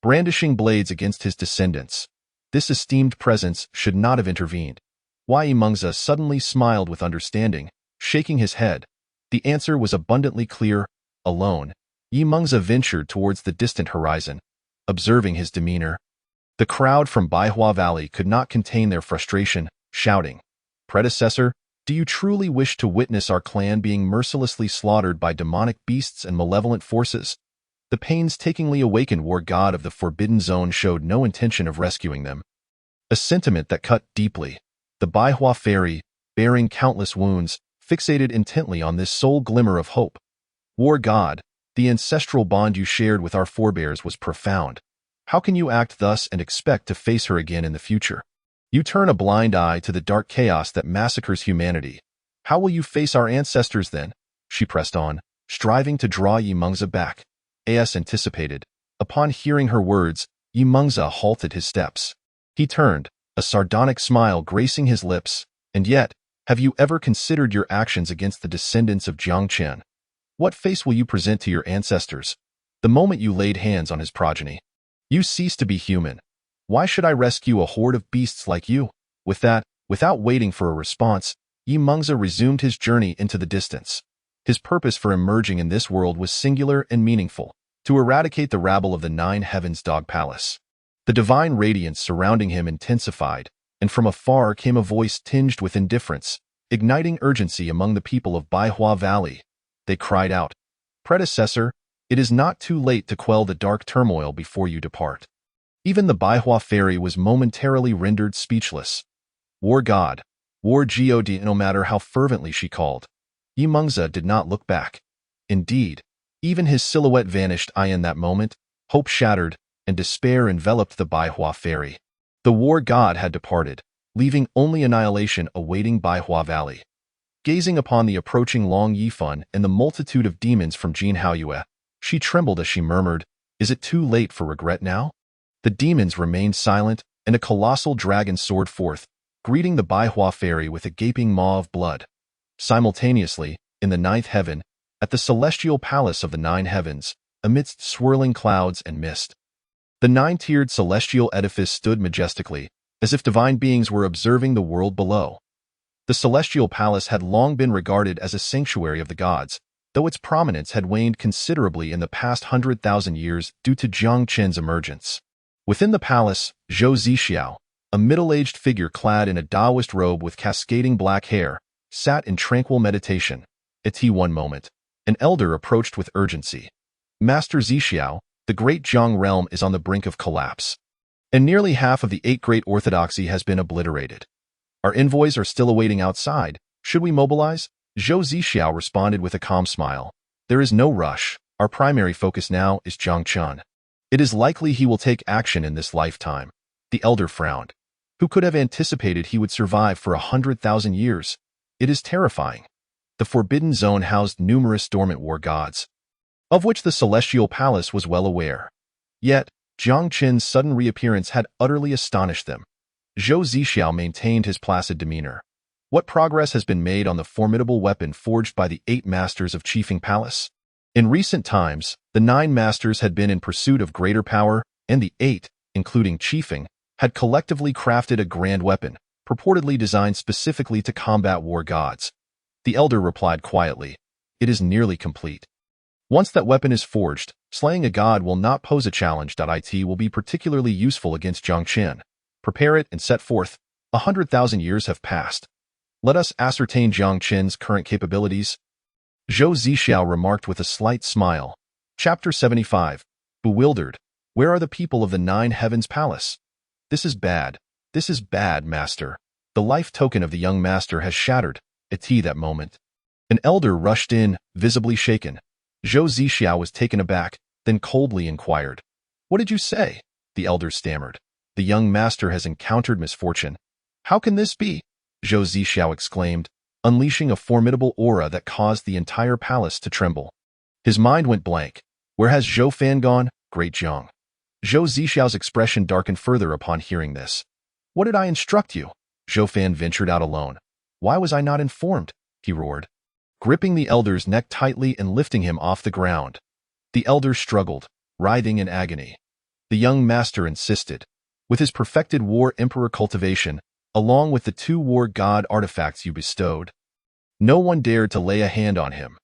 Brandishing blades against his descendants, this esteemed presence should not have intervened. Yi Mengzi suddenly smiled with understanding, shaking his head. The answer was abundantly clear. Alone, Yi Mengzi ventured towards the distant horizon, observing his demeanor. The crowd from Baihua Valley could not contain their frustration, shouting, "Predecessor, do you truly wish to witness our clan being mercilessly slaughtered by demonic beasts and malevolent forces?" The painstakingly awakened war god of the Forbidden Zone showed no intention of rescuing them. A sentiment that cut deeply. The Baihua fairy, bearing countless wounds, fixated intently on this sole glimmer of hope. War god, the ancestral bond you shared with our forebears was profound. How can you act thus and expect to face her again in the future? You turn a blind eye to the dark chaos that massacres humanity. How will you face our ancestors then? She pressed on, striving to draw Yi Mengzi back. As anticipated, upon hearing her words, Yi Mengzi halted his steps. He turned, a sardonic smile gracing his lips. And yet, have you ever considered your actions against the descendants of Jiang Qin? What face will you present to your ancestors? The moment you laid hands on his progeny, you ceased to be human. Why should I rescue a horde of beasts like you? With that, without waiting for a response, Yi Mengzi resumed his journey into the distance. His purpose for emerging in this world was singular and meaningful, to eradicate the rabble of the Nine Heavens Dog Palace. The divine radiance surrounding him intensified, and from afar came a voice tinged with indifference, igniting urgency among the people of Baihua Valley. They cried out, "Predecessor, it is not too late to quell the dark turmoil before you depart." Even the Baihua fairy was momentarily rendered speechless. War god, war god, no matter how fervently she called. Yi Mengzi did not look back. Indeed, even his silhouette vanished in that moment. Hope shattered, and despair enveloped the Baihua fairy. The war god had departed, leaving only annihilation awaiting Baihua Valley. Gazing upon the approaching Long Yifan and the multitude of demons from Jin Haoyue, she trembled as she murmured, "Is it too late for regret now?" The demons remained silent, and a colossal dragon soared forth, greeting the Baihua fairy with a gaping maw of blood. Simultaneously, in the ninth heaven, at the celestial palace of the nine heavens, amidst swirling clouds and mist, the nine-tiered celestial edifice stood majestically, as if divine beings were observing the world below. The celestial palace had long been regarded as a sanctuary of the gods, though its prominence had waned considerably in the past 100,000 years due to Jiang Qin's emergence. Within the palace, Zhou Zixiao, a middle-aged figure clad in a Taoist robe with cascading black hair, sat in tranquil meditation. At one moment, an elder approached with urgency. "Master Zixiao, the great Jiang realm is on the brink of collapse, and nearly half of the 8 great orthodoxy has been obliterated. Our envoys are still awaiting outside. Should we mobilize?" Zhou Zixiao responded with a calm smile. "There is no rush. Our primary focus now is Jiang Qin. It is likely he will take action in this lifetime." The elder frowned. Who could have anticipated he would survive for 100,000 years? It is terrifying. The Forbidden Zone housed numerous dormant war gods, of which the Celestial Palace was well aware. Yet, Jiang Qin's sudden reappearance had utterly astonished them. Zhou Zixiao maintained his placid demeanor. What progress has been made on the formidable weapon forged by the 8 masters of Chiefing Palace? In recent times, the 9 masters had been in pursuit of greater power, and the 8, including Chiefing, had collectively crafted a grand weapon, purportedly designed specifically to combat war gods. The elder replied quietly, "It is nearly complete. Once that weapon is forged, slaying a god will not pose a challenge. It will be particularly useful against Jiang Qin. Prepare it and set forth. 100,000 years have passed. Let us ascertain Jiang Qin's current capabilities." Zhou Zixiao remarked with a slight smile. Chapter 75. Bewildered. Where are the people of the Nine Heavens Palace? This is bad, master. The life token of the young master has shattered. At that moment, an elder rushed in, visibly shaken. Zhou Zixiao was taken aback, then coldly inquired, "What did you say?" The elder stammered. "The young master has encountered misfortune." "How can this be?" Zhou Zixiao exclaimed, unleashing a formidable aura that caused the entire palace to tremble. His mind went blank. Where has Zhou Fan gone, great Jiang? Zhou Zixiao's expression darkened further upon hearing this. What did I instruct you? Zhou Fan ventured out alone. Why was I not informed? He roared, gripping the elder's neck tightly and lifting him off the ground. The elder struggled, writhing in agony. The young master insisted. With his perfected war emperor cultivation, along with the 2 war god artifacts you bestowed, no one dared to lay a hand on him.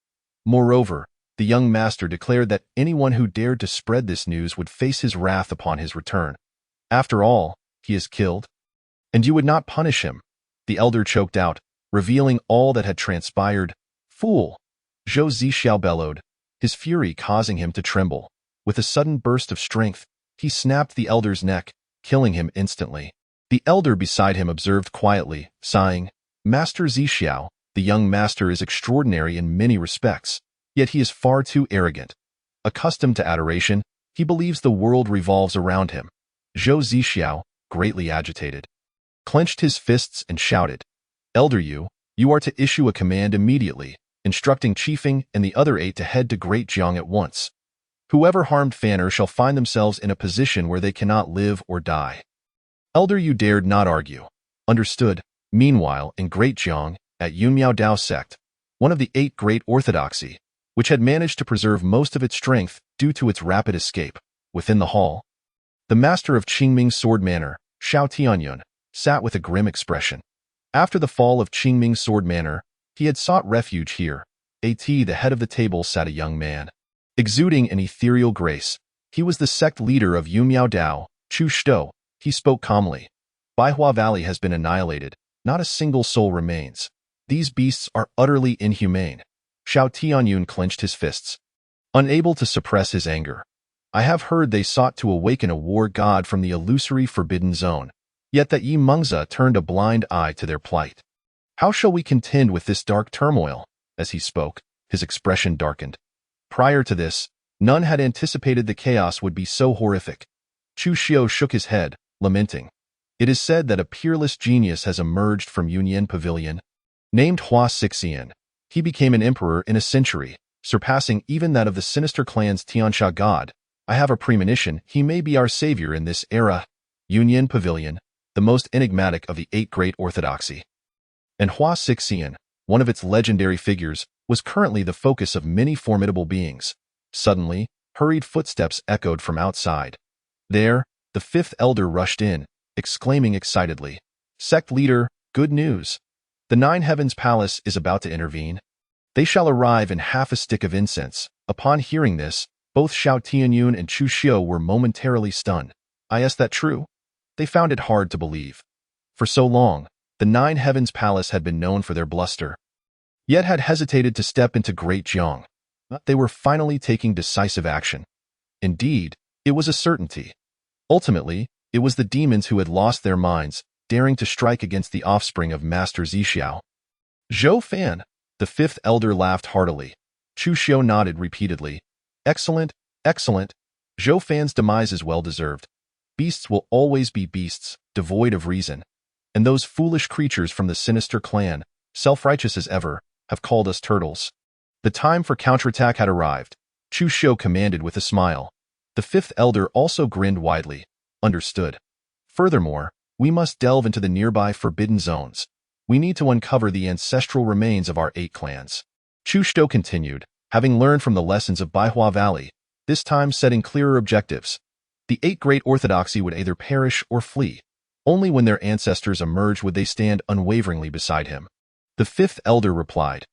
Moreover, the young master declared that anyone who dared to spread this news would face his wrath upon his return. After all, he is killed, and you would not punish him. The elder choked out, revealing all that had transpired. Fool! Zhou Zixiao bellowed, his fury causing him to tremble. With a sudden burst of strength, he snapped the elder's neck, killing him instantly. The elder beside him observed quietly, sighing, Master Zixiao, the young master is extraordinary in many respects, yet he is far too arrogant. Accustomed to adoration, he believes the world revolves around him. Zhou Zixiao, greatly agitated, clenched his fists and shouted, Elder you are to issue a command immediately, instructing Qifeng and the other 8 to head to Great Jiang at once. Whoever harmed Fanner shall find themselves in a position where they cannot live or die. Elder Yu dared not argue. Understood. Meanwhile, in Great Jiang, at Yunmiao Dao sect, one of the 8 great orthodoxy, which had managed to preserve most of its strength due to its rapid escape, within the hall, the master of Qingming Sword Manor, Xiao Tianyun, sat with a grim expression. After the fall of Qingming Sword Manor, he had sought refuge here. The head of the table sat a young man, exuding an ethereal grace. He was the sect leader of Yunmiao Dao, Chu Shtou. He spoke calmly. Baihua Valley has been annihilated. Not a single soul remains. These beasts are utterly inhumane. Xiao Tianyun clenched his fists, unable to suppress his anger. I have heard they sought to awaken a war god from the illusory forbidden zone, yet that Yi Mengzi turned a blind eye to their plight. How shall we contend with this dark turmoil? As he spoke, his expression darkened. Prior to this, none had anticipated the chaos would be so horrific. Chu Xiu shook his head, lamenting. It is said that a peerless genius has emerged from Yunyan Pavilion. Named Hua Sixian, he became an emperor in a century, surpassing even that of the sinister clan's Tiansha god. I have a premonition he may be our savior in this era. Yunyan Pavilion, the most enigmatic of the 8 great orthodoxy. And Hua Sixian, one of its legendary figures, was currently the focus of many formidable beings. Suddenly, hurried footsteps echoed from outside. There, the 5th elder rushed in, exclaiming excitedly, Sect leader, good news. The 9 Heavens Palace is about to intervene. They shall arrive in half a stick of incense. Upon hearing this, both Xiao Tianyun and Chu Xiu were momentarily stunned. Is that true? They found it hard to believe. For so long, the 9 Heavens Palace had been known for their bluster, yet had hesitated to step into Great Jiang. They were finally taking decisive action. Indeed, it was a certainty. Ultimately, it was the demons who had lost their minds, daring to strike against the offspring of Master Zixiao. Zhou Fan, the 5th elder, laughed heartily. Chu Xiu nodded repeatedly. Excellent, excellent. Zhou Fan's demise is well-deserved. Beasts will always be beasts, devoid of reason. And those foolish creatures from the sinister clan, self-righteous as ever, have called us turtles. The time for counterattack had arrived. Chu Xiu commanded with a smile. The 5th elder also grinned widely. Understood. Furthermore, we must delve into the nearby forbidden zones. We need to uncover the ancestral remains of our 8 clans. Chu Xiu continued, having learned from the lessons of Baihua Valley, this time setting clearer objectives. The 8 great orthodoxy would either perish or flee. Only when their ancestors emerge would they stand unwaveringly beside him. The 5th elder replied,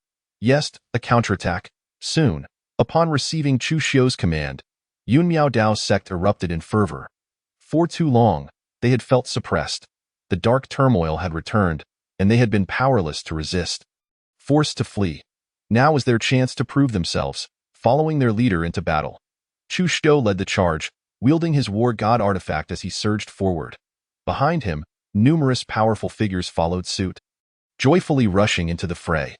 Yes, a counterattack. Soon, upon receiving Chu Xiu's command, Yunmiao Dao's sect erupted in fervor. For too long, they had felt suppressed. The dark turmoil had returned, and they had been powerless to resist. Forced to flee. Now was their chance to prove themselves, following their leader into battle. Chu Xiu led the charge, wielding his war god artifact as he surged forward. Behind him, numerous powerful figures followed suit, joyfully rushing into the fray.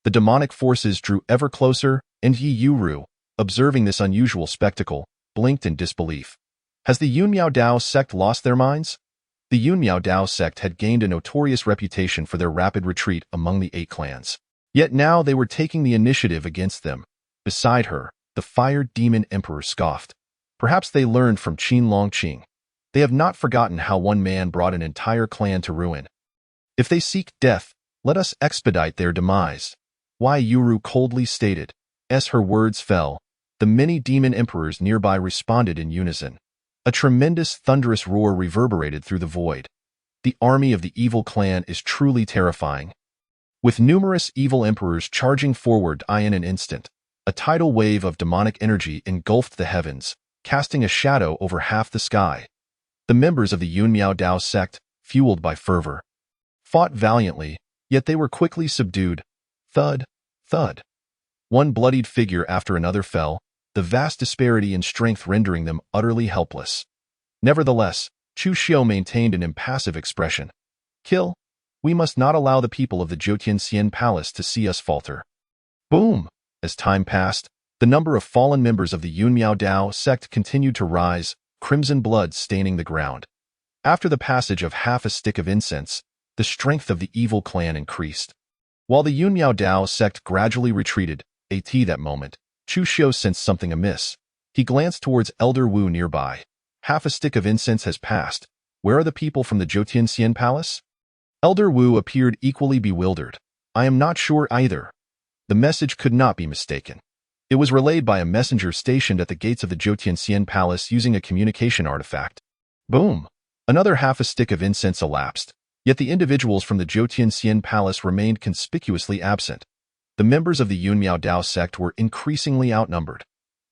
The demonic forces drew ever closer, and Yi Yuru, observing this unusual spectacle, blinked in disbelief. Has the Yunmiao Dao sect lost their minds? The Yunmiao Dao sect had gained a notorious reputation for their rapid retreat among the 8 clans. Yet now they were taking the initiative against them. Beside her, the fire demon emperor scoffed. Perhaps they learned from Qin Longqing. They have not forgotten how one man brought an entire clan to ruin. If they seek death, let us expedite their demise. Why Yuru coldly stated. As her words fell, the many demon emperors nearby responded in unison. A tremendous thunderous roar reverberated through the void. The army of the evil clan is truly terrifying. With numerous evil emperors charging forward in an instant, a tidal wave of demonic energy engulfed the heavens, casting a shadow over half the sky. The members of the Yunmiao Dao sect, fueled by fervor, fought valiantly, yet they were quickly subdued. Thud, thud. One bloodied figure after another fell, the vast disparity in strength rendering them utterly helpless. Nevertheless, Chu Xiu maintained an impassive expression. Kill. We must not allow the people of the Jotianxian Palace to see us falter. Boom! As time passed, the number of fallen members of the Yunmiao Dao sect continued to rise, crimson blood staining the ground. After the passage of half a stick of incense, the strength of the evil clan increased. While the Yunmiao Dao sect gradually retreated, that moment, Chu Xiu sensed something amiss. He glanced towards Elder Wu nearby. Half a stick of incense has passed. Where are the people from the Jotianxian Palace? Elder Wu appeared equally bewildered. I am not sure either. The message could not be mistaken. It was relayed by a messenger stationed at the gates of the Jotianxian Palace using a communication artifact. Boom! Another half a stick of incense elapsed, yet the individuals from the Jotianxian Palace remained conspicuously absent. The members of the Yunmiao Dao sect were increasingly outnumbered.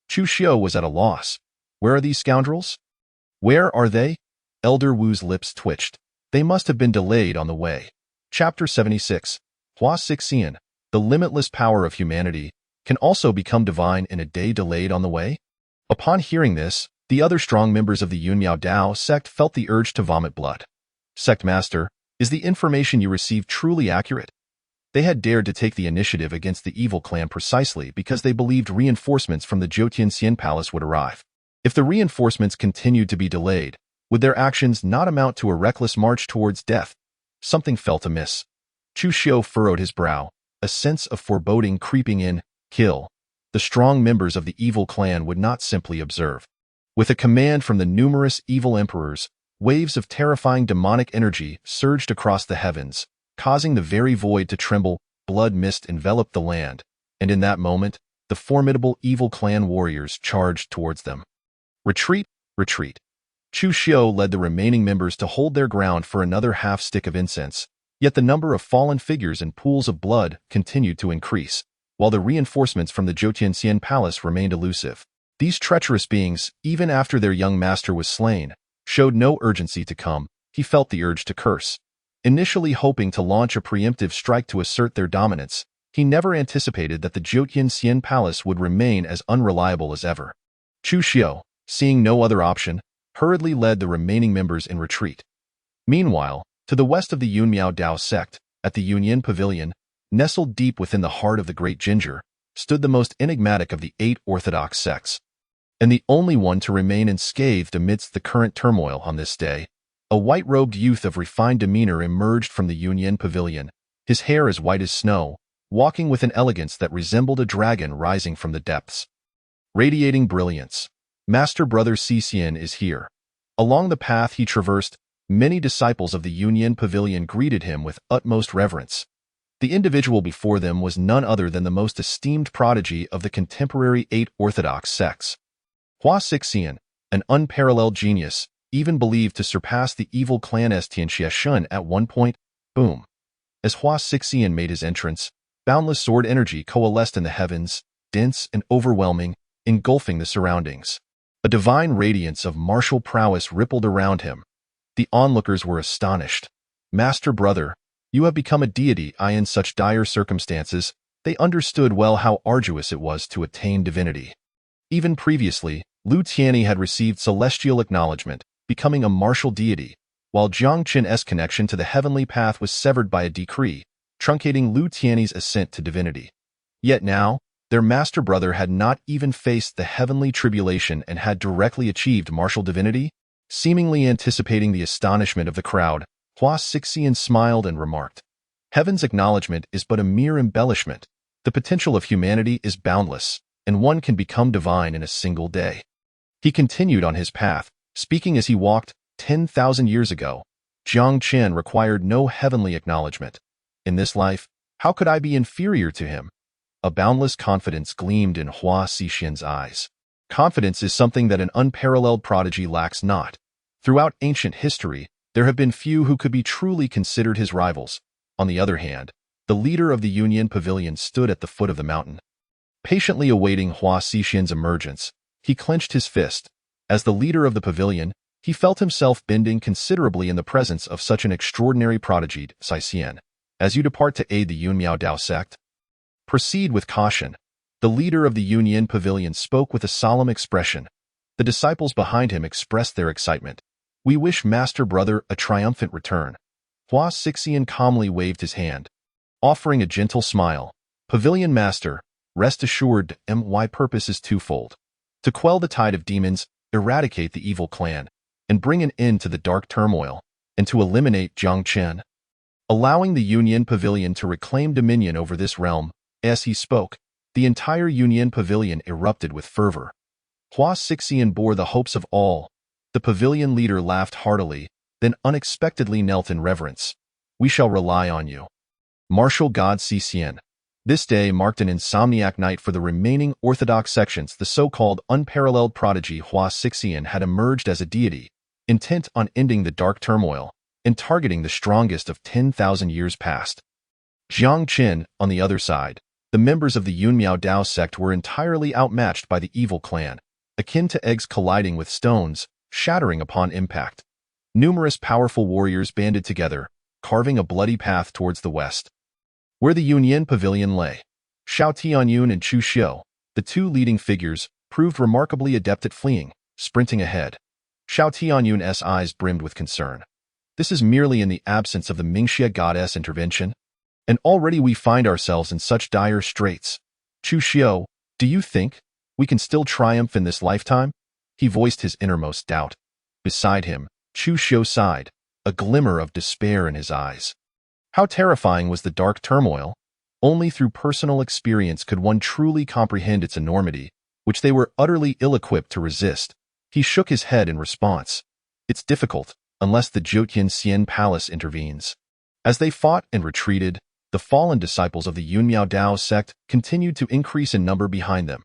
Chu Xiu was at a loss. Where are these scoundrels? Where are they? Elder Wu's lips twitched. They must have been delayed on the way. Chapter 76. Hua Sixian, the limitless power of humanity, can also become divine in a day delayed on the way? Upon hearing this, the other strong members of the Yunmiao Dao sect felt the urge to vomit blood. Sect Master, is the information you received truly accurate? They had dared to take the initiative against the evil clan precisely because they believed reinforcements from the Jotianxian Palace would arrive. If the reinforcements continued to be delayed, would their actions not amount to a reckless march towards death? Something felt amiss. Chu Xiu furrowed his brow, a sense of foreboding creeping in. Kill. The strong members of the evil clan would not simply observe. With a command from the numerous evil emperors, waves of terrifying demonic energy surged across the heavens, causing the very void to tremble. Blood mist enveloped the land, and in that moment, the formidable evil clan warriors charged towards them. Retreat, retreat. Chu Xiu led the remaining members to hold their ground for another half stick of incense, yet the number of fallen figures and pools of blood continued to increase, while the reinforcements from the Jotianxian Palace remained elusive. These treacherous beings, even after their young master was slain, showed no urgency to come. He felt the urge to curse. Initially hoping to launch a preemptive strike to assert their dominance, he never anticipated that the Jotianxian Palace would remain as unreliable as ever. Chu Xiu, seeing no other option, hurriedly led the remaining members in retreat. Meanwhile, to the west of the Yunmiao Dao sect, at the Yunyan Pavilion, nestled deep within the heart of the Great Ginger, stood the most enigmatic of the 8 orthodox sects. And the only one to remain unscathed amidst the current turmoil on this day, a white-robed youth of refined demeanor emerged from the Yunyan Pavilion, his hair as white as snow, walking with an elegance that resembled a dragon rising from the depths. Radiating brilliance. Master Brother Xixian is here. Along the path he traversed, many disciples of the Yunyan Pavilion greeted him with utmost reverence. The individual before them was none other than the most esteemed prodigy of the contemporary 8 orthodox sects. Hua Sixian, an unparalleled genius, even believed to surpass the evil clan Tianxia at one point. Boom. As Hua Sixian made his entrance, boundless sword energy coalesced in the heavens, dense and overwhelming, engulfing the surroundings. A divine radiance of martial prowess rippled around him. The onlookers were astonished. Master Brother, you have become a deity in such dire circumstances. They understood well how arduous it was to attain divinity. Even previously, Lu Tianyi had received celestial acknowledgement, becoming a martial deity, while Jiang Qin's connection to the heavenly path was severed by a decree, truncating Lu Tianyi's ascent to divinity. Yet now, their master brother had not even faced the heavenly tribulation and had directly achieved martial divinity. Seemingly anticipating the astonishment of the crowd, Hua Sixian smiled and remarked, "Heaven's acknowledgement is but a mere embellishment. The potential of humanity is boundless, and one can become divine in a single day." He continued on his path, speaking as he walked 10,000 years ago. Jiang Chen required no heavenly acknowledgement. In this life, how could I be inferior to him? A boundless confidence gleamed in Hua Xixian's eyes. Confidence is something that an unparalleled prodigy lacks not. Throughout ancient history, there have been few who could be truly considered his rivals. On the other hand, the leader of the Union Pavilion stood at the foot of the mountain. Patiently awaiting Hua Xixian's emergence, he clenched his fist. As the leader of the pavilion, he felt himself bending considerably in the presence of such an extraordinary prodigy. Xixian, as you depart to aid the Yun Miao Dao sect, proceed with caution. The leader of the Union Pavilion spoke with a solemn expression. The disciples behind him expressed their excitement. We wish Master Brother a triumphant return. Hua Xixian calmly waved his hand, offering a gentle smile. Pavilion Master, rest assured, my purpose is twofold. To quell the tide of demons, eradicate the evil clan, and bring an end to the dark turmoil, and to eliminate Jiang Chen, allowing the Union Pavilion to reclaim dominion over this realm. As he spoke, the entire Union Pavilion erupted with fervor. Hua Xixian bore the hopes of all. The pavilion leader laughed heartily, then unexpectedly knelt in reverence. We shall rely on you. Martial God Xixian. This day marked an insomniac night for the remaining orthodox sections. The so-called unparalleled prodigy Hua Xixian had emerged as a deity, intent on ending the dark turmoil and targeting the strongest of 10,000 years past. Jiang Chen, on the other side, the members of the Yun Miao Dao sect were entirely outmatched by the evil clan, akin to eggs colliding with stones, shattering upon impact. Numerous powerful warriors banded together, carving a bloody path towards the west. Where the Union Pavilion lay, Xiao Tianyun and Chu Xiu, the two leading figures, proved remarkably adept at fleeing, sprinting ahead. Xiao Tianyun's eyes brimmed with concern. This is merely in the absence of the Mingxia goddess intervention, and already we find ourselves in such dire straits. Chu Xiu, do you think we can still triumph in this lifetime? He voiced his innermost doubt. Beside him, Chu Xiu sighed, a glimmer of despair in his eyes. How terrifying was the dark turmoil! Only through personal experience could one truly comprehend its enormity, which they were utterly ill-equipped to resist. He shook his head in response. It's difficult, unless the Jiutian Xian Palace intervenes. As they fought and retreated, the fallen disciples of the Yun Miao Dao sect continued to increase in number behind them.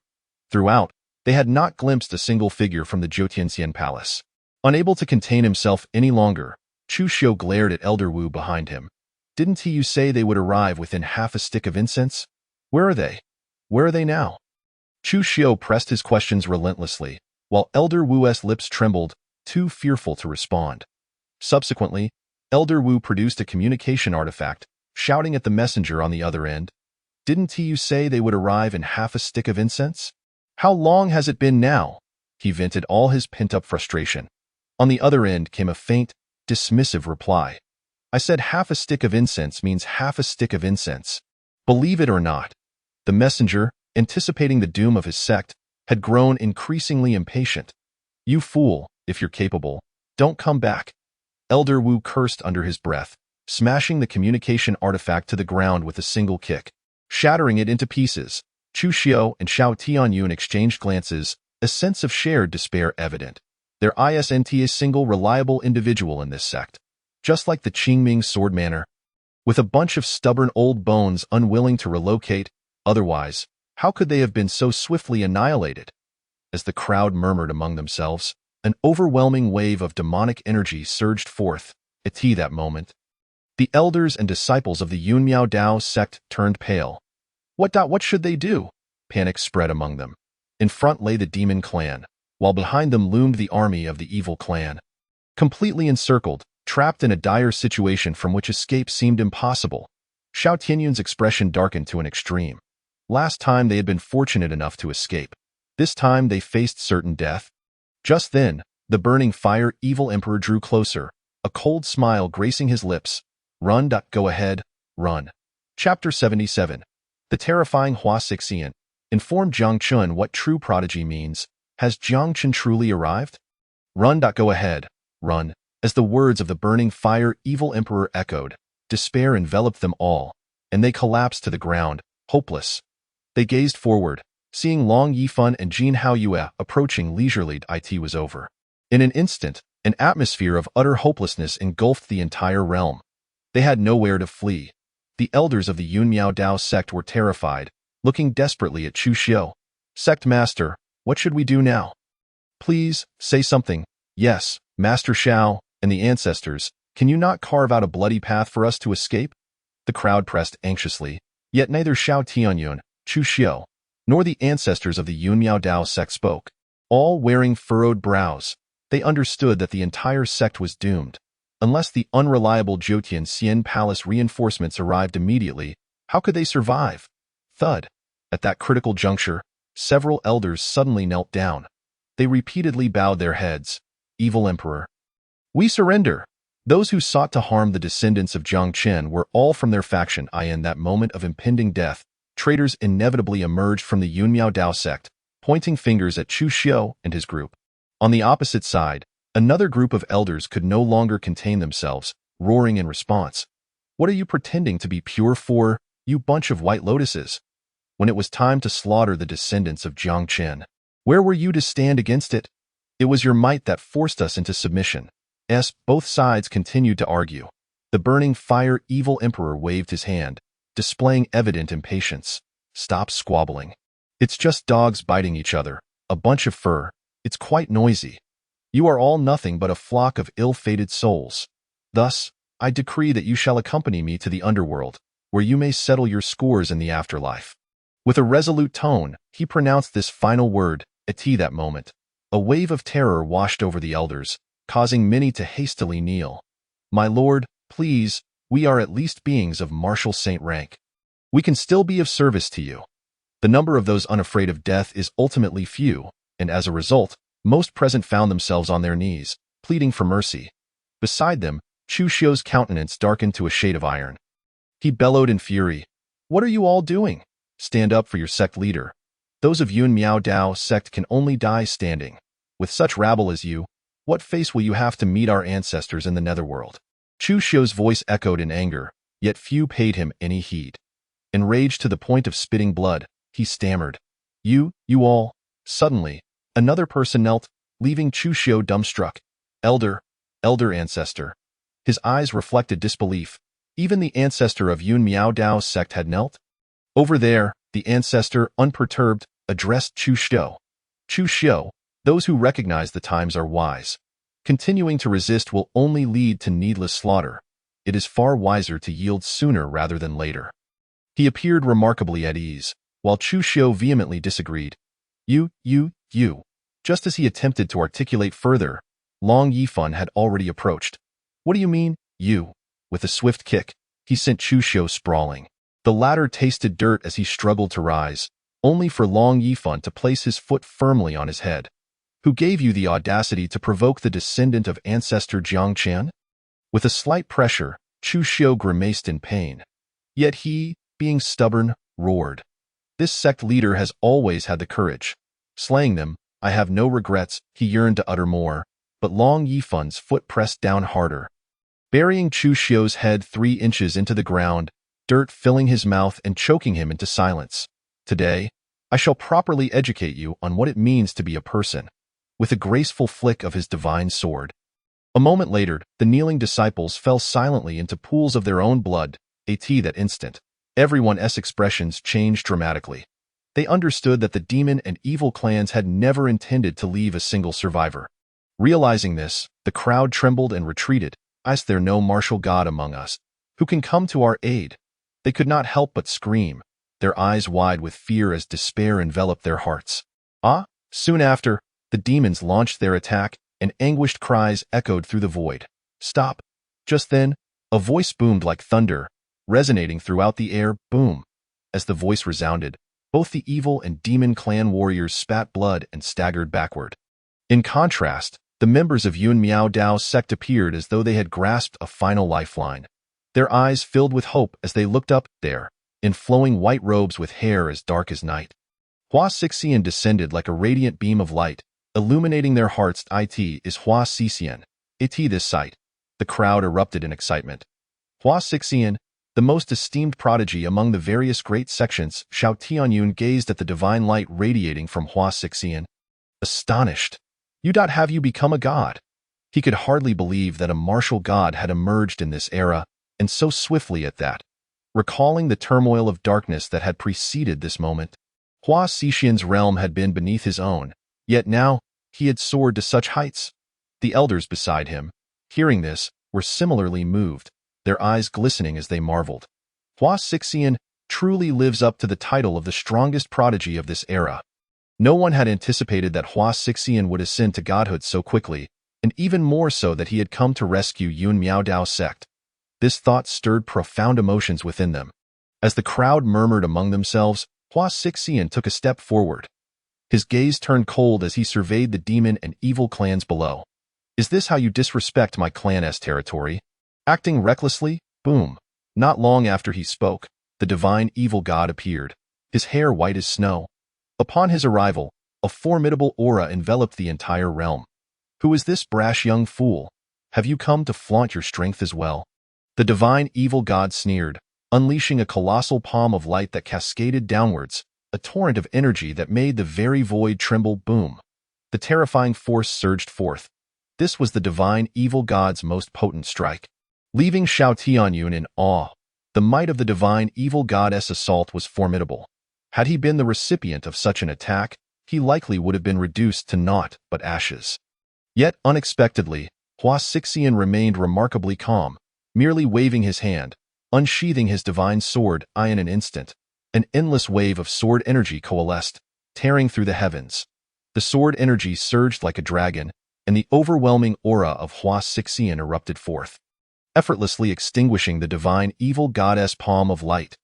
Throughout, they had not glimpsed a single figure from the Jiutian Xian Palace. Unable to contain himself any longer, Chu Xiu glared at Elder Wu behind him. Didn't he say they would arrive within half a stick of incense? Where are they? Where are they now? Chu Xiu pressed his questions relentlessly, while Elder Wu's lips trembled, too fearful to respond. Subsequently, Elder Wu produced a communication artifact, shouting at the messenger on the other end. Didn't he say they would arrive in half a stick of incense? How long has it been now? He vented all his pent-up frustration. On the other end came a faint, dismissive reply. I said half a stick of incense means half a stick of incense. Believe it or not. The messenger, anticipating the doom of his sect, had grown increasingly impatient. You fool, if you're capable, don't come back. Elder Wu cursed under his breath, smashing the communication artifact to the ground with a single kick, shattering it into pieces. Chu Xiu and Xiao Tianyun exchanged glances, a sense of shared despair evident. There isn't a single reliable individual in this sect. Just like the Qingming sword manor, with a bunch of stubborn old bones unwilling to relocate, otherwise, how could they have been so swiftly annihilated? As the crowd murmured among themselves, an overwhelming wave of demonic energy surged forth. At that moment, the elders and disciples of the Yun Miao Dao sect turned pale. What should they do? Panic spread among them. In front lay the demon clan, while behind them loomed the army of the evil clan. Completely encircled, trapped in a dire situation from which escape seemed impossible, Xiao Tianyun's expression darkened to an extreme. Last time they had been fortunate enough to escape. This time they faced certain death. Just then, the burning fire evil emperor drew closer, a cold smile gracing his lips. Run. Go ahead, run. Chapter 77. The terrifying Hua Xixian informed Jiang Chen what true prodigy means. Has Jiang Chen truly arrived? Run. Go ahead, run. As the words of the burning fire evil emperor echoed, despair enveloped them all, and they collapsed to the ground, hopeless. They gazed forward, Seeing Long Yifan and Jin Haoyue approaching leisurely, it was over. In an instant, an atmosphere of utter hopelessness engulfed the entire realm. They had nowhere to flee. The elders of the Yun Miao Dao sect were terrified, looking desperately at Chu Xiu. Sect Master, what should we do now? Please, say something. Yes, Master Shao, and the ancestors, can you not carve out a bloody path for us to escape? The crowd pressed anxiously, yet neither Shao Tianyun, Chu Xiu, nor the ancestors of the Yun Miao Dao sect spoke. All wearing furrowed brows, they understood that the entire sect was doomed. Unless the unreliable Jotian Xian Palace reinforcements arrived immediately, how could they survive? Thud. At that critical juncture, several elders suddenly knelt down. They repeatedly bowed their heads. Evil Emperor. We surrender. Those who sought to harm the descendants of Jiang Chen were all from their faction. In that moment of impending death, traitors inevitably emerged from the Yun Miao Dao sect, pointing fingers at Chu Xiu and his group. On the opposite side, another group of elders could no longer contain themselves, roaring in response. What are you pretending to be pure for, you bunch of white lotuses? When it was time to slaughter the descendants of Jiang Chen, where were you to stand against it? It was your might that forced us into submission. Both sides continued to argue. The burning fire evil emperor waved his hand, displaying evident impatience. Stop squabbling. It's just dogs biting each other, a bunch of fur. It's quite noisy. You are all nothing but a flock of ill-fated souls. Thus, I decree that you shall accompany me to the underworld, where you may settle your scores in the afterlife. With a resolute tone, he pronounced this final word, at that moment. A wave of terror washed over the elders, causing many to hastily kneel. My lord, please, we are at least beings of martial saint rank. We can still be of service to you. The number of those unafraid of death is ultimately few, and as a result, most present found themselves on their knees, pleading for mercy. Beside them, Chu Xiu's countenance darkened to a shade of iron. He bellowed in fury. What are you all doing? Stand up for your sect leader. Those of Yun Miao Dao sect can only die standing. With such rabble as you, what face will you have to meet our ancestors in the netherworld? Chu Xiu's voice echoed in anger, yet few paid him any heed. Enraged to the point of spitting blood, he stammered. You all. Suddenly, another person knelt, leaving Chu Xiu dumbstruck. Elder ancestor. His eyes reflected disbelief. Even the ancestor of Yun Miao Dao's sect had knelt? Over there, the ancestor, unperturbed, addressed Chu Xiu. Chu Xiu, those who recognize the times are wise. Continuing to resist will only lead to needless slaughter. It is far wiser to yield sooner rather than later. He appeared remarkably at ease, while Chu Xiu vehemently disagreed. You. Just as he attempted to articulate further, Long Yifan had already approached. What do you mean, you? With a swift kick, he sent Chu Xiu sprawling. The latter tasted dirt as he struggled to rise, only for Long Yifan to place his foot firmly on his head. Who gave you the audacity to provoke the descendant of ancestor Jiang Chen? With a slight pressure, Chu Xiu grimaced in pain. Yet he, being stubborn, roared. This sect leader has always had the courage. Slaying them, I have no regrets. He yearned to utter more, but Long Yifan's foot pressed down harder. Burying Chu Xiu's head 3 inches into the ground, dirt filling his mouth and choking him into silence. Today, I shall properly educate you on what it means to be a person. With a graceful flick of his divine sword. A moment later, the kneeling disciples fell silently into pools of their own blood. That instant, everyone's expressions changed dramatically. They understood that the demon and evil clans had never intended to leave a single survivor. Realizing this, the crowd trembled and retreated. Is there no martial god among us who can come to our aid? They could not help but scream, their eyes wide with fear as despair enveloped their hearts. Soon after, the demons launched their attack, and anguished cries echoed through the void. Stop! Just then, a voice boomed like thunder, resonating throughout the air. Boom! As the voice resounded, both the evil and demon clan warriors spat blood and staggered backward. In contrast, the members of Yun Miao Dao's sect appeared as though they had grasped a final lifeline. Their eyes filled with hope as they looked up there, in flowing white robes with hair as dark as night. Hua Xixian descended like a radiant beam of light, illuminating their hearts. It is Hua Xixian. This sight. The crowd erupted in excitement. Hua Xixian, The most esteemed prodigy among the various great sections, Xiao Tianyun gazed at the divine light radiating from Hua Xixian, astonished. Have you become a god? He could hardly believe that a martial god had emerged in this era, and so swiftly at that. Recalling the turmoil of darkness that had preceded this moment, Hua Xixian's realm had been beneath his own, yet now he had soared to such heights. The elders beside him, hearing this, were similarly moved, their eyes glistening as they marveled. Hua Xixian truly lives up to the title of the strongest prodigy of this era. No one had anticipated that Hua Xixian would ascend to godhood so quickly, and even more so that he had come to rescue Yun Miaodao sect. This thought stirred profound emotions within them. As the crowd murmured among themselves, Hua Xixian took a step forward. His gaze turned cold as he surveyed the demon and evil clans below. Is this how you disrespect my clan's territory? Acting recklessly? Boom. Not long after he spoke, the divine evil god appeared, his hair white as snow. Upon his arrival, a formidable aura enveloped the entire realm. Who is this brash young fool? Have you come to flaunt your strength as well? The divine evil god sneered, unleashing a colossal palm of light that cascaded downwards, a torrent of energy that made the very void tremble. Boom. The terrifying force surged forth. This was the divine evil god's most potent strike. Leaving Xiao Tianyun in awe, the might of the divine evil goddess' assault was formidable. Had he been the recipient of such an attack, he likely would have been reduced to naught but ashes. Yet, unexpectedly, Hua Xixian remained remarkably calm, merely waving his hand, unsheathing his divine sword. In an instant, an endless wave of sword energy coalesced, tearing through the heavens. The sword energy surged like a dragon, and the overwhelming aura of Hua Xixian erupted forth, effortlessly extinguishing the divine evil goddess' palm of light.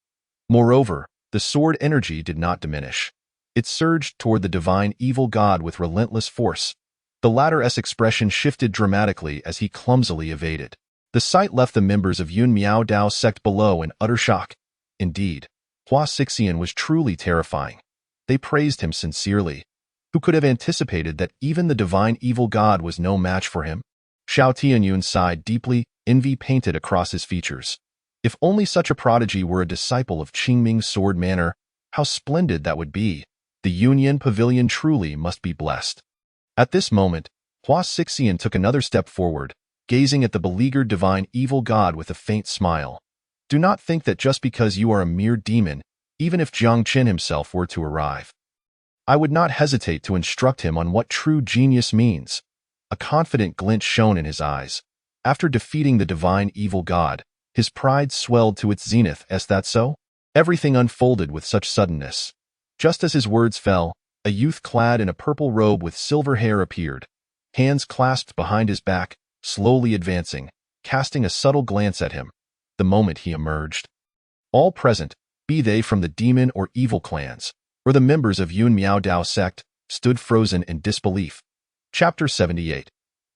Moreover, the sword energy did not diminish. It surged toward the divine evil god with relentless force. The latter's expression shifted dramatically as he clumsily evaded. The sight left the members of Yun Miaodao sect below in utter shock. Indeed, Hua Xixian was truly terrifying. They praised him sincerely. Who could have anticipated that even the divine evil god was no match for him? Xiao Tianyun sighed deeply, envy painted across his features. If only such a prodigy were a disciple of Qingming's sword manner, how splendid that would be. The Union Pavilion truly must be blessed. At this moment, Hua Xixian took another step forward, gazing at the beleaguered divine evil god with a faint smile. Do not think that just because you are a mere demon, even if Jiang Qin himself were to arrive, I would not hesitate to instruct him on what true genius means. A confident glint shone in his eyes. After defeating the divine evil god, his pride swelled to its zenith. Is that so? Everything unfolded with such suddenness. Just as his words fell, a youth clad in a purple robe with silver hair appeared, hands clasped behind his back, slowly advancing, casting a subtle glance at him. The moment he emerged, all present, be they from the demon or evil clans, or the members of Yun Miaodao sect, stood frozen in disbelief. Chapter 78.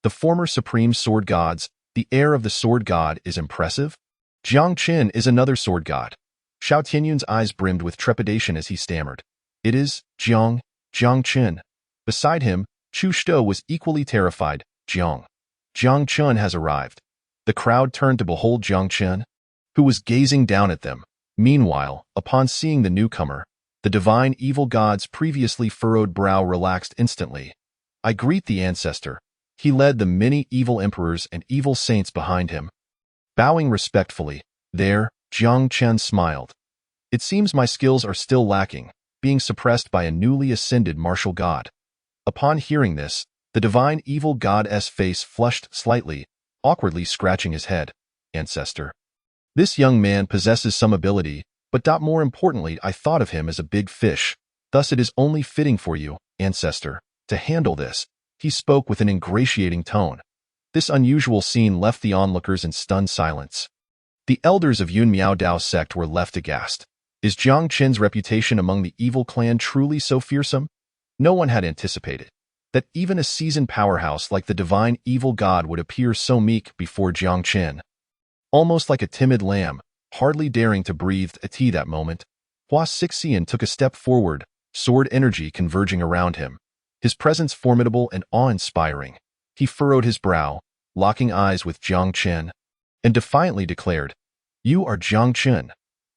The former supreme sword gods. The heir of the sword god is impressive. Jiang Qin is another sword god. Xiao Tianyun's eyes brimmed with trepidation as he stammered. It is Jiang Qin. Beside him, Chu Shou was equally terrified. Jiang Qin has arrived. The crowd turned to behold Jiang Qin, who was gazing down at them. Meanwhile, upon seeing the newcomer, the divine evil god's previously furrowed brow relaxed instantly. I greet the ancestor. He led the many evil emperors and evil saints behind him. Bowing respectfully, there, Jiang Qin smiled. It seems my skills are still lacking, being suppressed by a newly ascended martial god. Upon hearing this, the divine evil god's face flushed slightly, awkwardly scratching his head. Ancestor. This young man possesses some ability, but more importantly, I thought of him as a big fish. Thus it is only fitting for you, ancestor, to handle this. He spoke with an ingratiating tone. This unusual scene left the onlookers in stunned silence. The elders of Yun Miaodao sect were left aghast. Is Jiang Qin's reputation among the evil clan truly so fearsome? No one had anticipated that even a seasoned powerhouse like the divine evil god would appear so meek before Jiang Qin. Almost like a timid lamb, hardly daring to breathe a tea that moment, Hua Xixian took a step forward, sword energy converging around him. His presence formidable and awe-inspiring. He furrowed his brow, locking eyes with Jiang Qin, and defiantly declared, You are Jiang Chen.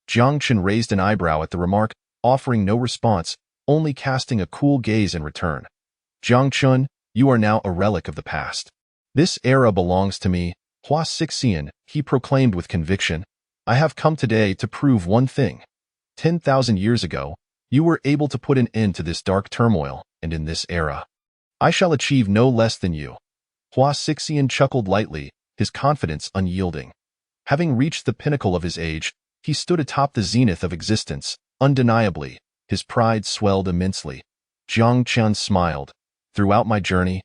Jiang Chen raised an eyebrow at the remark, offering no response, only casting a cool gaze in return. Jiang Chen, you are now a relic of the past. This era belongs to me, Hua Sixian, he proclaimed with conviction. I have come today to prove one thing. 10,000 years ago, you were able to put an end to this dark turmoil, and in this era, I shall achieve no less than you. Hua Sixian chuckled lightly, his confidence unyielding. Having reached the pinnacle of his age, he stood atop the zenith of existence, undeniably. His pride swelled immensely. Jiang Chen smiled. Throughout my journey,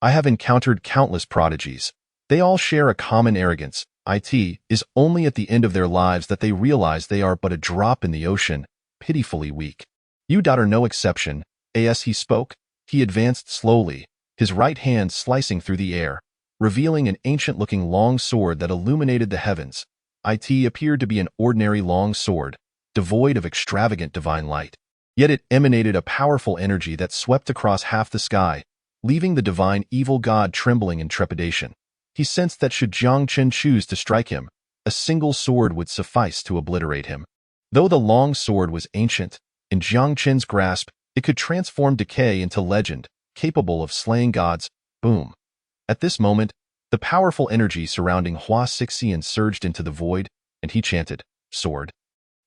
I have encountered countless prodigies. They all share a common arrogance. It is only at the end of their lives that they realize they are but a drop in the ocean, pitifully weak. You are no exception. As he spoke, he advanced slowly, his right hand slicing through the air, revealing an ancient-looking long sword that illuminated the heavens. It appeared to be an ordinary long sword, devoid of extravagant divine light. Yet it emanated a powerful energy that swept across half the sky, leaving the divine evil god trembling in trepidation. He sensed that should Jiang Chen choose to strike him, a single sword would suffice to obliterate him. Though the long sword was ancient, in Jiang Chen's grasp, it could transform decay into legend, capable of slaying gods. Boom. At this moment, the powerful energy surrounding Hua Sixian surged into the void, and he chanted, "Sword.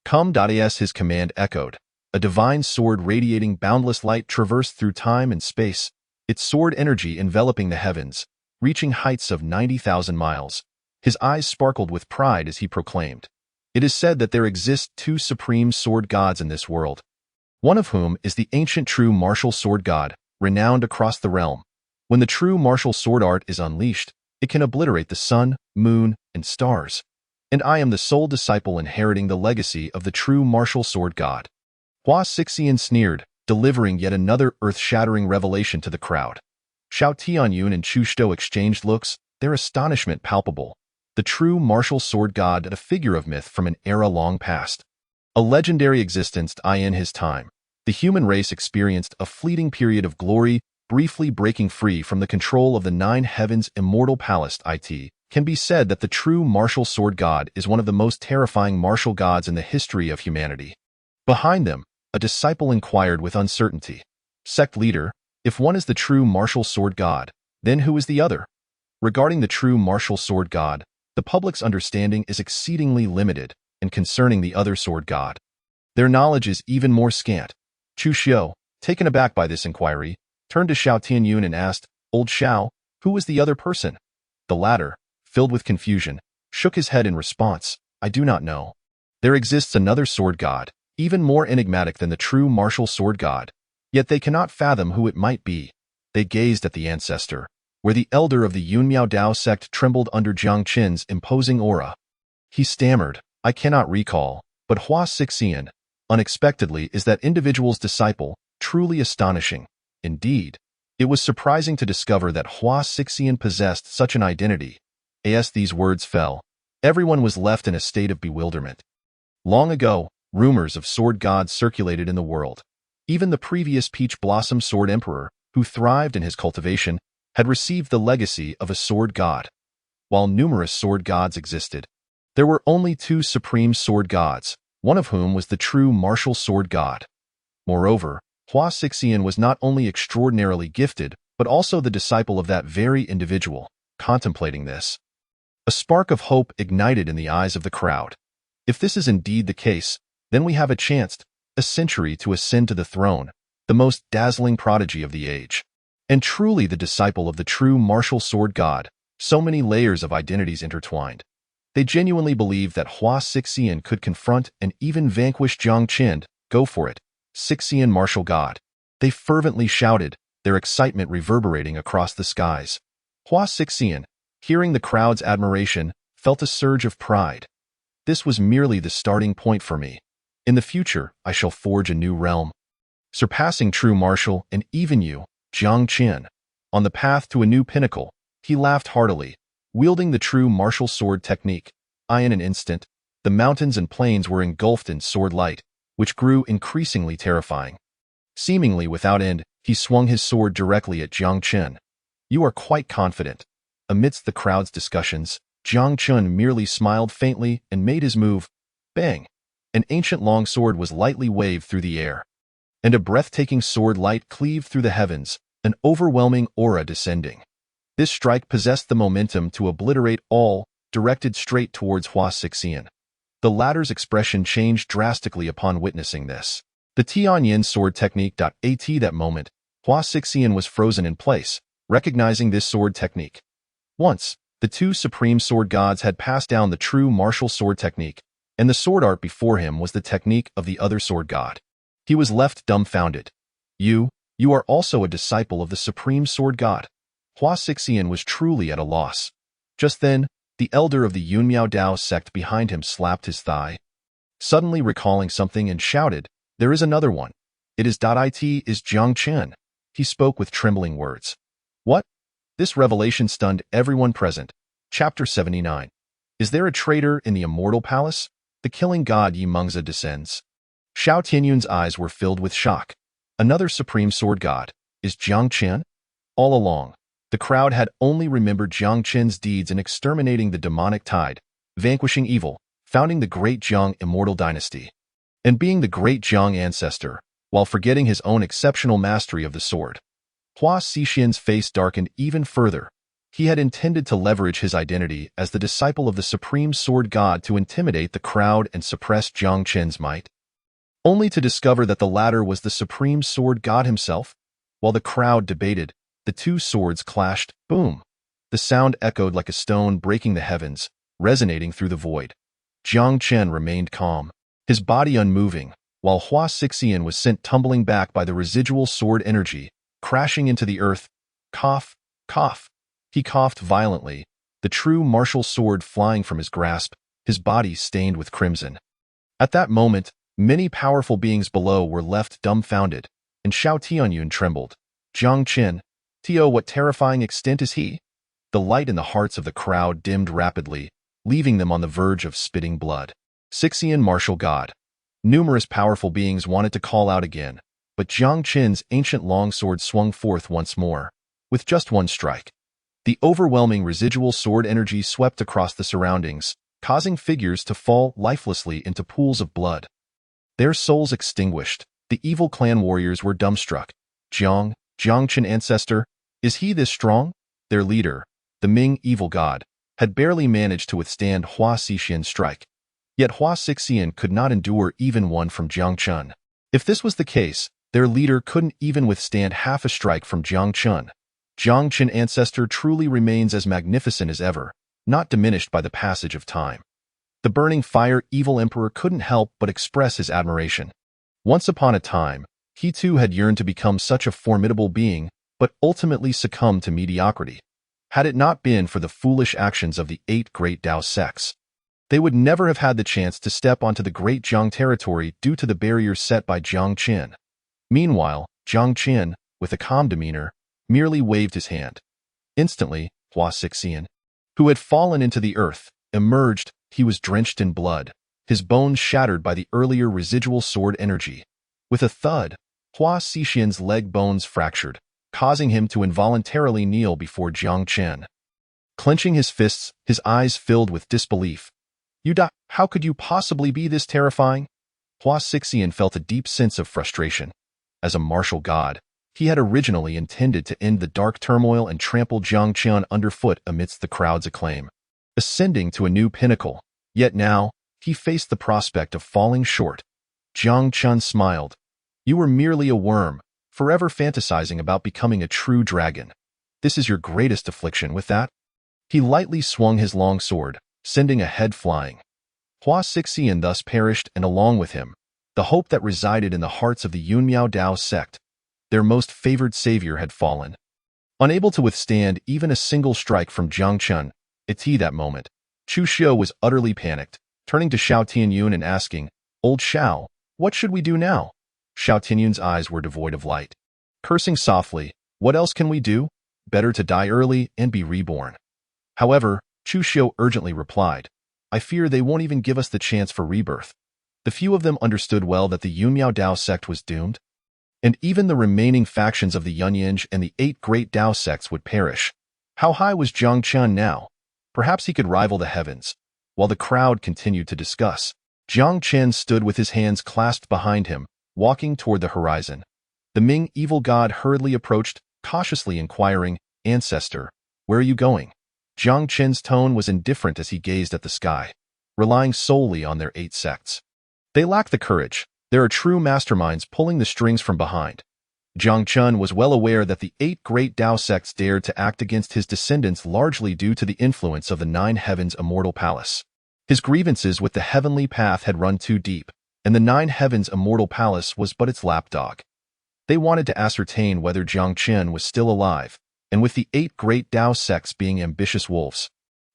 Come." As his command echoed, a divine sword radiating boundless light traversed through time and space, its sword energy enveloping the heavens, reaching heights of 90,000 miles. His eyes sparkled with pride as he proclaimed, "It is said that there exist two supreme sword gods in this world, one of whom is the ancient true martial sword god, renowned across the realm. When the true martial sword art is unleashed, it can obliterate the sun, moon, and stars. And I am the sole disciple inheriting the legacy of the true martial sword god." Hua Sixian sneered, delivering yet another earth-shattering revelation to the crowd. Xiao Tianyun and Chu Shou exchanged looks, their astonishment palpable. The true martial sword god, a figure of myth from an era long past. A legendary existence in his time. The human race experienced a fleeting period of glory, briefly breaking free from the control of the nine heavens' immortal palace. It can be said that the true martial sword god is one of the most terrifying martial gods in the history of humanity. Behind them, a disciple inquired with uncertainty. Sect leader, if one is the true martial sword god, then who is the other? Regarding the true martial sword god, the public's understanding is exceedingly limited, and concerning the other sword god, their knowledge is even more scant. Chu Xiu, taken aback by this inquiry, turned to Xiao Tianyun and asked, "Old Xiao, who is the other person?" The latter, filled with confusion, shook his head in response, "I do not know. There exists another sword god, even more enigmatic than the true martial sword god, yet they cannot fathom who it might be." They gazed at the ancestor, where the elder of the Yunmiao Dao sect trembled under Jiang Chen's imposing aura. He stammered, "I cannot recall, but Hua Sixian, unexpectedly, is that individual's disciple, truly astonishing." Indeed, it was surprising to discover that Hua Sixian possessed such an identity. As these words fell, everyone was left in a state of bewilderment. Long ago, rumors of sword gods circulated in the world. Even the previous Peach Blossom Sword Emperor, who thrived in his cultivation, had received the legacy of a sword god. While numerous sword gods existed, there were only two supreme sword gods, one of whom was the true martial sword god. Moreover, Hua Sixian was not only extraordinarily gifted, but also the disciple of that very individual. Contemplating this, a spark of hope ignited in the eyes of the crowd. If this is indeed the case, then we have a chance, a century to ascend to the throne, the most dazzling prodigy of the age. And truly the disciple of the true martial sword god, so many layers of identities intertwined. They genuinely believed that Hua Sixian could confront and even vanquish Jiang Chen. Go for it, Sixian martial god. They fervently shouted, their excitement reverberating across the skies. Hua Sixian, hearing the crowd's admiration, felt a surge of pride. This was merely the starting point for me. In the future, I shall forge a new realm, surpassing true martial and even you, Jiang Chen. On the path to a new pinnacle, he laughed heartily, wielding the true martial sword technique. In an instant, the mountains and plains were engulfed in sword light, which grew increasingly terrifying. Seemingly without end, he swung his sword directly at Jiang Chen. "You are quite confident." Amidst the crowd's discussions, Jiang Chun merely smiled faintly and made his move. Bang! An ancient longsword was lightly waved through the air, and a breathtaking sword light cleaved through the heavens, an overwhelming aura descending. This strike possessed the momentum to obliterate all, directed straight towards Hua Xixian. The latter's expression changed drastically upon witnessing this. The Tianyin sword technique. At that moment, Hua Xixian was frozen in place, recognizing this sword technique. Once, the two supreme sword gods had passed down the true martial sword technique, and the sword art before him was the technique of the other sword god. He was left dumbfounded. You are also a disciple of the supreme sword god. Hua Xixian was truly at a loss. Just then, the elder of the Yunmiao Dao sect behind him slapped his thigh, suddenly recalling something, and shouted, "There is another one. It is Jiang Chen." He spoke with trembling words. What? This revelation stunned everyone present. Chapter 79. Is there a traitor in the immortal palace? The killing god Yi Mengzi descends. Xiao Tianyun's eyes were filled with shock. Another supreme sword god. Is Jiang Chen? All along, the crowd had only remembered Jiang Chen's deeds in exterminating the demonic tide, vanquishing evil, founding the great Jiang immortal dynasty, and being the great Jiang ancestor, while forgetting his own exceptional mastery of the sword. Hua Xixian's face darkened even further. He had intended to leverage his identity as the disciple of the supreme sword god to intimidate the crowd and suppress Jiang Chen's might, only to discover that the latter was the supreme sword god himself. While the crowd debated, the two swords clashed. Boom! The sound echoed like a stone breaking the heavens, resonating through the void. Jiang Chen remained calm, his body unmoving, while Hua Xixian was sent tumbling back by the residual sword energy, crashing into the earth. Cough, cough. He coughed violently, the true martial sword flying from his grasp, his body stained with crimson. At that moment, many powerful beings below were left dumbfounded, and Xiao Tianyun trembled. Jiang Chen, Tio, what terrifying extent is he? The light in the hearts of the crowd dimmed rapidly, leaving them on the verge of spitting blood. Xixian martial god. Numerous powerful beings wanted to call out again, but Jiang Chen's ancient longsword swung forth once more, with just one strike. The overwhelming residual sword energy swept across the surroundings, causing figures to fall lifelessly into pools of blood. Their souls extinguished, the evil clan warriors were dumbstruck. Jiang Chen ancestor, is he this strong? Their leader, the Ming evil god, had barely managed to withstand Hua Xixian's strike. Yet Hua Xixian could not endure even one from Jiang Chen. If this was the case, their leader couldn't even withstand half a strike from Jiang Chen. Jiang Chen ancestor truly remains as magnificent as ever, not diminished by the passage of time. The burning fire evil emperor couldn't help but express his admiration. Once upon a time, he too had yearned to become such a formidable being, but ultimately succumbed to mediocrity. Had it not been for the foolish actions of the 8 great Dao sects, they would never have had the chance to step onto the great Jiang territory due to the barriers set by Jiang Chen. Meanwhile, Jiang Chen, with a calm demeanor, merely waved his hand. Instantly, Hua Xixian, who had fallen into the earth, emerged. He was drenched in blood, his bones shattered by the earlier residual sword energy. With a thud, Hua Xixian's leg bones fractured, causing him to involuntarily kneel before Jiang Chen. Clenching his fists, his eyes filled with disbelief. How could you possibly be this terrifying? Hua Xixian felt a deep sense of frustration. As a martial god, he had originally intended to end the dark turmoil and trample Jiang Chen underfoot amidst the crowd's acclaim, ascending to a new pinnacle. Yet now, he faced the prospect of falling short. Jiang Chen smiled. You were merely a worm, forever fantasizing about becoming a true dragon. This is your greatest affliction. With that, he lightly swung his long sword, sending a head flying. Hua Xixian thus perished, and along with him, the hope that resided in the hearts of the Yunmiao Dao sect. Their most favored savior had fallen. Unable to withstand even a single strike from Jiang Chen, at that moment, Chu Xiu was utterly panicked, turning to Xiao Tianyun and asking, Old Xiao, what should we do now? Xiao Tianyun's eyes were devoid of light. Cursing softly, what else can we do? Better to die early and be reborn. However, Chu Xiu urgently replied, I fear they won't even give us the chance for rebirth. The few of them understood well that the Yunmiao Dao sect was doomed, and even the remaining factions of the Yunying and the 8 great Dao sects would perish. How high was Jiang Chen now? Perhaps he could rival the heavens. While the crowd continued to discuss, Jiang Chen stood with his hands clasped behind him, walking toward the horizon. The Ming evil god hurriedly approached, cautiously inquiring, "Ancestor, where are you going?" Jiang Chen's tone was indifferent as he gazed at the sky, relying solely on their 8 sects. They lack the courage. There are true masterminds pulling the strings from behind. Jiang Chen was well aware that the 8 great Dao sects dared to act against his descendants largely due to the influence of the 9 Heavens Immortal Palace. His grievances with the heavenly path had run too deep, and the 9 Heavens Immortal Palace was but its lapdog. They wanted to ascertain whether Jiang Chen was still alive, and with the 8 great Dao sects being ambitious wolves,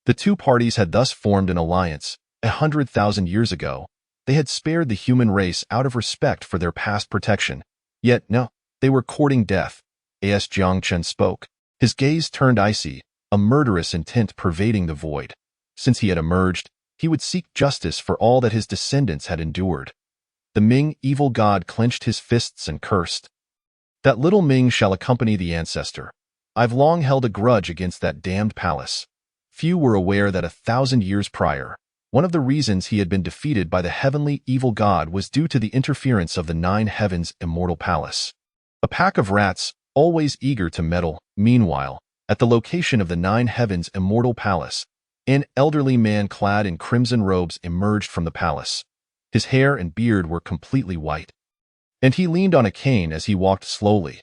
the two parties had thus formed an alliance. 100,000 years ago, they had spared the human race out of respect for their past protection. Yet, no, they were courting death. As Jiang Chen spoke, his gaze turned icy, a murderous intent pervading the void. Since he had emerged, he would seek justice for all that his descendants had endured. The Ming evil god clenched his fists and cursed. "That little Ming shall accompany the ancestor. I've long held a grudge against that damned palace." Few were aware that 1,000 years prior, one of the reasons he had been defeated by the heavenly evil god was due to the interference of the 9 Heavens Immortal Palace. A pack of rats, always eager to meddle. Meanwhile, at the location of the 9 Heavens Immortal Palace, an elderly man clad in crimson robes emerged from the palace. His hair and beard were completely white, and he leaned on a cane as he walked slowly.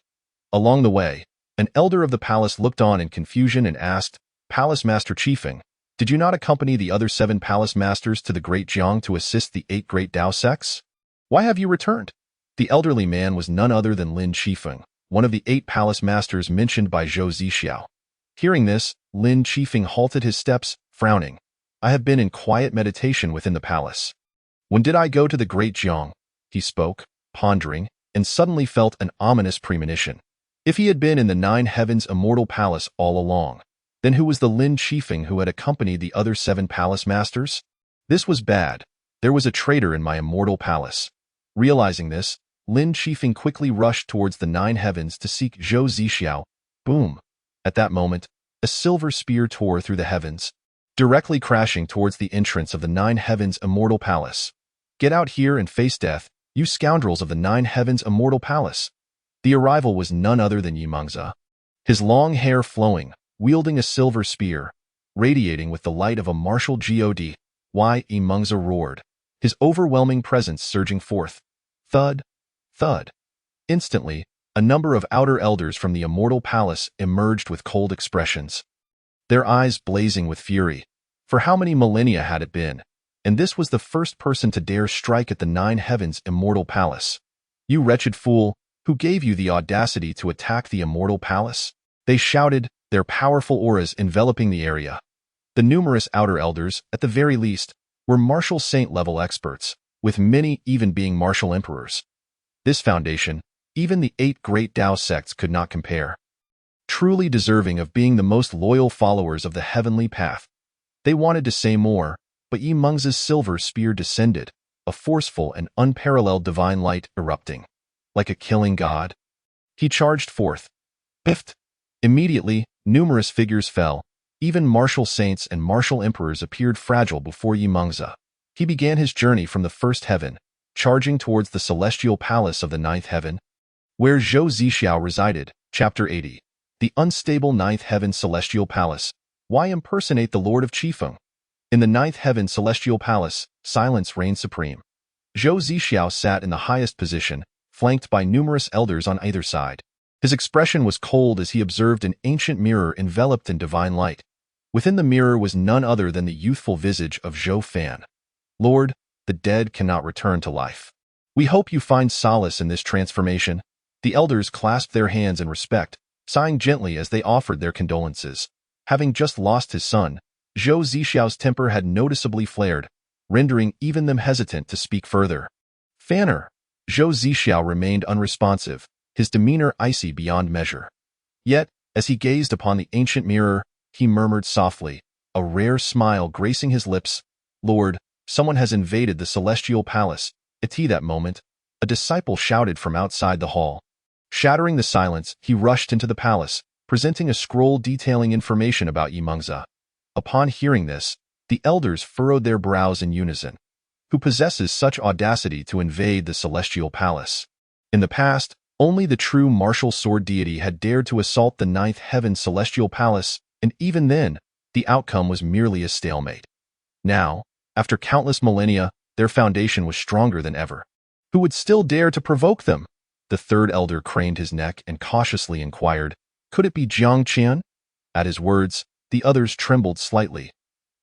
Along the way, an elder of the palace looked on in confusion and asked, "Palace Master Chiefeng, did you not accompany the other 7 palace masters to the Great Jiang to assist the 8 great Dao sects? Why have you returned?" The elderly man was none other than Lin Chifeng, one of the 8 palace masters mentioned by Zhou Zixiao. Hearing this, Lin Chifeng halted his steps, frowning. "I have been in quiet meditation within the palace. When did I go to the Great Jiang?" He spoke, pondering, and suddenly felt an ominous premonition. If he had been in the 9 Heavens Immortal Palace all along, then who was the Lin Chifeng who had accompanied the other 7 palace masters? This was bad. There was a traitor in my immortal palace. Realizing this, Lin Chifeng quickly rushed towards the 9 heavens to seek Zhou Zixiao. Boom! At that moment, a silver spear tore through the heavens, directly crashing towards the entrance of the 9 Heavens Immortal Palace. "Get out here and face death, you scoundrels of the 9 Heavens Immortal Palace." The arrival was none other than Yimengzi. His long hair flowing, wielding a silver spear, radiating with the light of a martial god. Yimengzi roared, his overwhelming presence surging forth. Thud, thud. Instantly, a number of outer elders from the Immortal Palace emerged with cold expressions, their eyes blazing with fury. For how many millennia had it been? And this was the first person to dare strike at the 9 Heavens Immortal Palace. "You wretched fool, who gave you the audacity to attack the Immortal Palace?" They shouted, their powerful auras enveloping the area. The numerous outer elders, at the very least, were martial saint-level experts, with many even being martial emperors. This foundation, even the 8 great Dao sects could not compare. Truly deserving of being the most loyal followers of the heavenly path. They wanted to say more, but Yimengzi's silver spear descended, a forceful and unparalleled divine light erupting. Like a killing god, he charged forth. Biffed! Immediately, numerous figures fell. Even martial saints and martial emperors appeared fragile before Yimengzi. He began his journey from the 1st heaven, charging towards the celestial palace of the 9th heaven, where Zhou Zixiao resided. Chapter 80. The unstable 9th heaven celestial palace. Why impersonate the Lord of Qifeng? In the 9th heaven celestial palace, silence reigned supreme. Zhou Zixiao sat in the highest position, flanked by numerous elders on either side. His expression was cold as he observed an ancient mirror enveloped in divine light. Within the mirror was none other than the youthful visage of Zhou Fan. "Lord, the dead cannot return to life. We hope you find solace in this transformation." The elders clasped their hands in respect, sighing gently as they offered their condolences. Having just lost his son, Zhou Zixiao's temper had noticeably flared, rendering even them hesitant to speak further. "Fanner." Zhou Zixiao remained unresponsive, his demeanor icy beyond measure. Yet, as he gazed upon the ancient mirror, he murmured softly, a rare smile gracing his lips, "Lord, someone has invaded the celestial palace." At that moment, a disciple shouted from outside the hall. Shattering the silence, he rushed into the palace, presenting a scroll detailing information about Yimengzi. Upon hearing this, the elders furrowed their brows in unison. Who possesses such audacity to invade the celestial palace? In the past, only the true martial sword deity had dared to assault the ninth heaven celestial palace, and even then, the outcome was merely a stalemate. Now, after countless millennia, their foundation was stronger than ever. Who would still dare to provoke them? The third elder craned his neck and cautiously inquired, "Could it be Jiang Qian?" At his words, the others trembled slightly.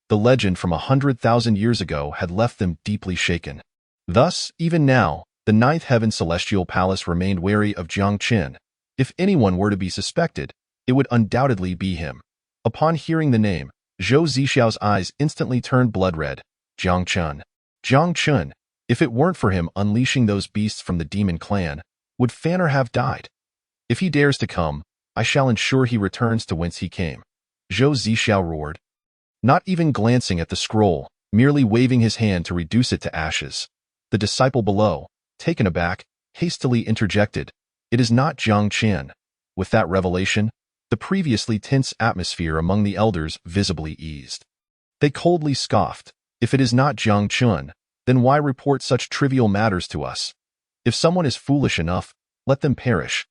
The legend from 100,000 years ago had left them deeply shaken. Thus, even now, the ninth heaven celestial palace remained wary of Jiang Qian. If anyone were to be suspected, it would undoubtedly be him. Upon hearing the name, Zhou Zixiao's eyes instantly turned blood-red. Jiang Qian. Jiang Qian, if it weren't for him unleashing those beasts from the demon clan, would Fanner have died? If he dares to come, I shall ensure he returns to whence he came. Zhou Zixiao roared. Not even glancing at the scroll, merely waving his hand to reduce it to ashes. The disciple below, taken aback, hastily interjected, "It is not Jiang Qian." With that revelation, the previously tense atmosphere among the elders visibly eased. They coldly scoffed. If it is not Jiang Qian, then why report such trivial matters to us? If someone is foolish enough, let them perish.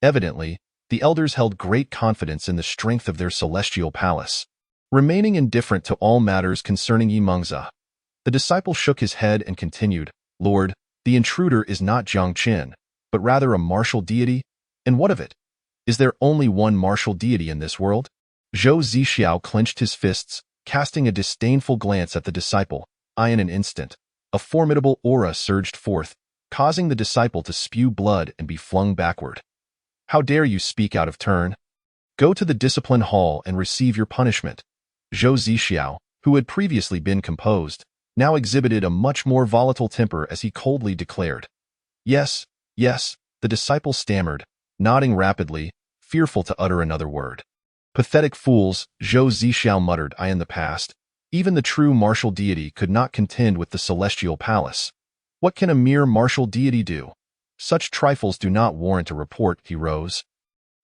Evidently, the elders held great confidence in the strength of their celestial palace. Remaining indifferent to all matters concerning Yimengzi, the disciple shook his head and continued, "Lord, the intruder is not Jiang Qian, but rather a martial deity, and what of it? Is there only one martial deity in this world?" Zhou Zixiao clenched his fists, casting a disdainful glance at the disciple. In an instant, a formidable aura surged forth, causing the disciple to spew blood and be flung backward. "How dare you speak out of turn? Go to the discipline hall and receive your punishment." Zhou Zixiao, who had previously been composed, now exhibited a much more volatile temper as he coldly declared. Yes, the disciple stammered, nodding rapidly, fearful to utter another word. "Pathetic fools," Zhou Zixiao muttered. In the past, even the true martial deity could not contend with the celestial palace. What can a mere martial deity do? Such trifles do not warrant a report. He rose,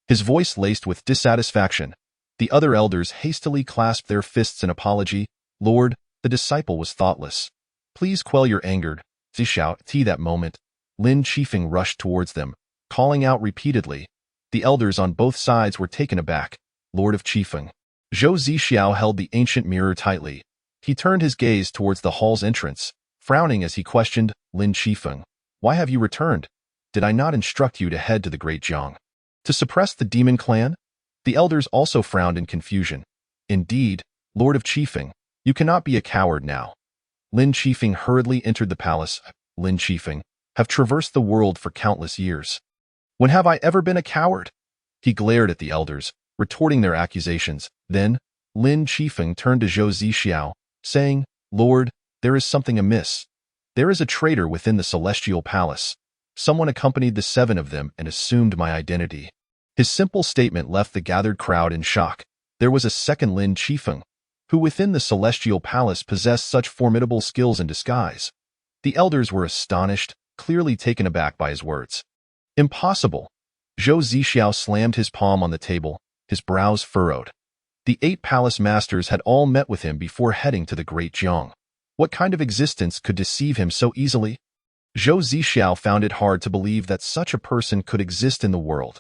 his voice laced with dissatisfaction. The other elders hastily clasped their fists in apology. "Lord, the disciple was thoughtless. Please quell your anger." Zixiao. At that moment, Lin Qifeng rushed towards them, calling out repeatedly. The elders on both sides were taken aback. "Lord of Qifeng." Zhou Zixiao held the ancient mirror tightly. He turned his gaze towards the hall's entrance, frowning as he questioned, "Lin Qifeng, why have you returned? Did I not instruct you to head to the Great Jiang? To suppress the demon clan?" The elders also frowned in confusion. "Indeed, Lord of Qifeng, you cannot be a coward now." Lin Qifeng hurriedly entered the palace. Lin Qifeng, have traversed the world for countless years. When have I ever been a coward? He glared at the elders, retorting their accusations. Then, Lin Qifeng turned to Zhou Zixiao, saying, "Lord, there is something amiss. There is a traitor within the celestial palace. Someone accompanied the seven of them and assumed my identity." His simple statement left the gathered crowd in shock. There was a second Lin Qifeng, who within the celestial palace possessed such formidable skills in disguise. The elders were astonished, clearly taken aback by his words. "Impossible!" Zhou Zixiao slammed his palm on the table, his brows furrowed. The 8 palace masters had all met with him before heading to the Great Jiang. What kind of existence could deceive him so easily? Zhou Zixiao found it hard to believe that such a person could exist in the world.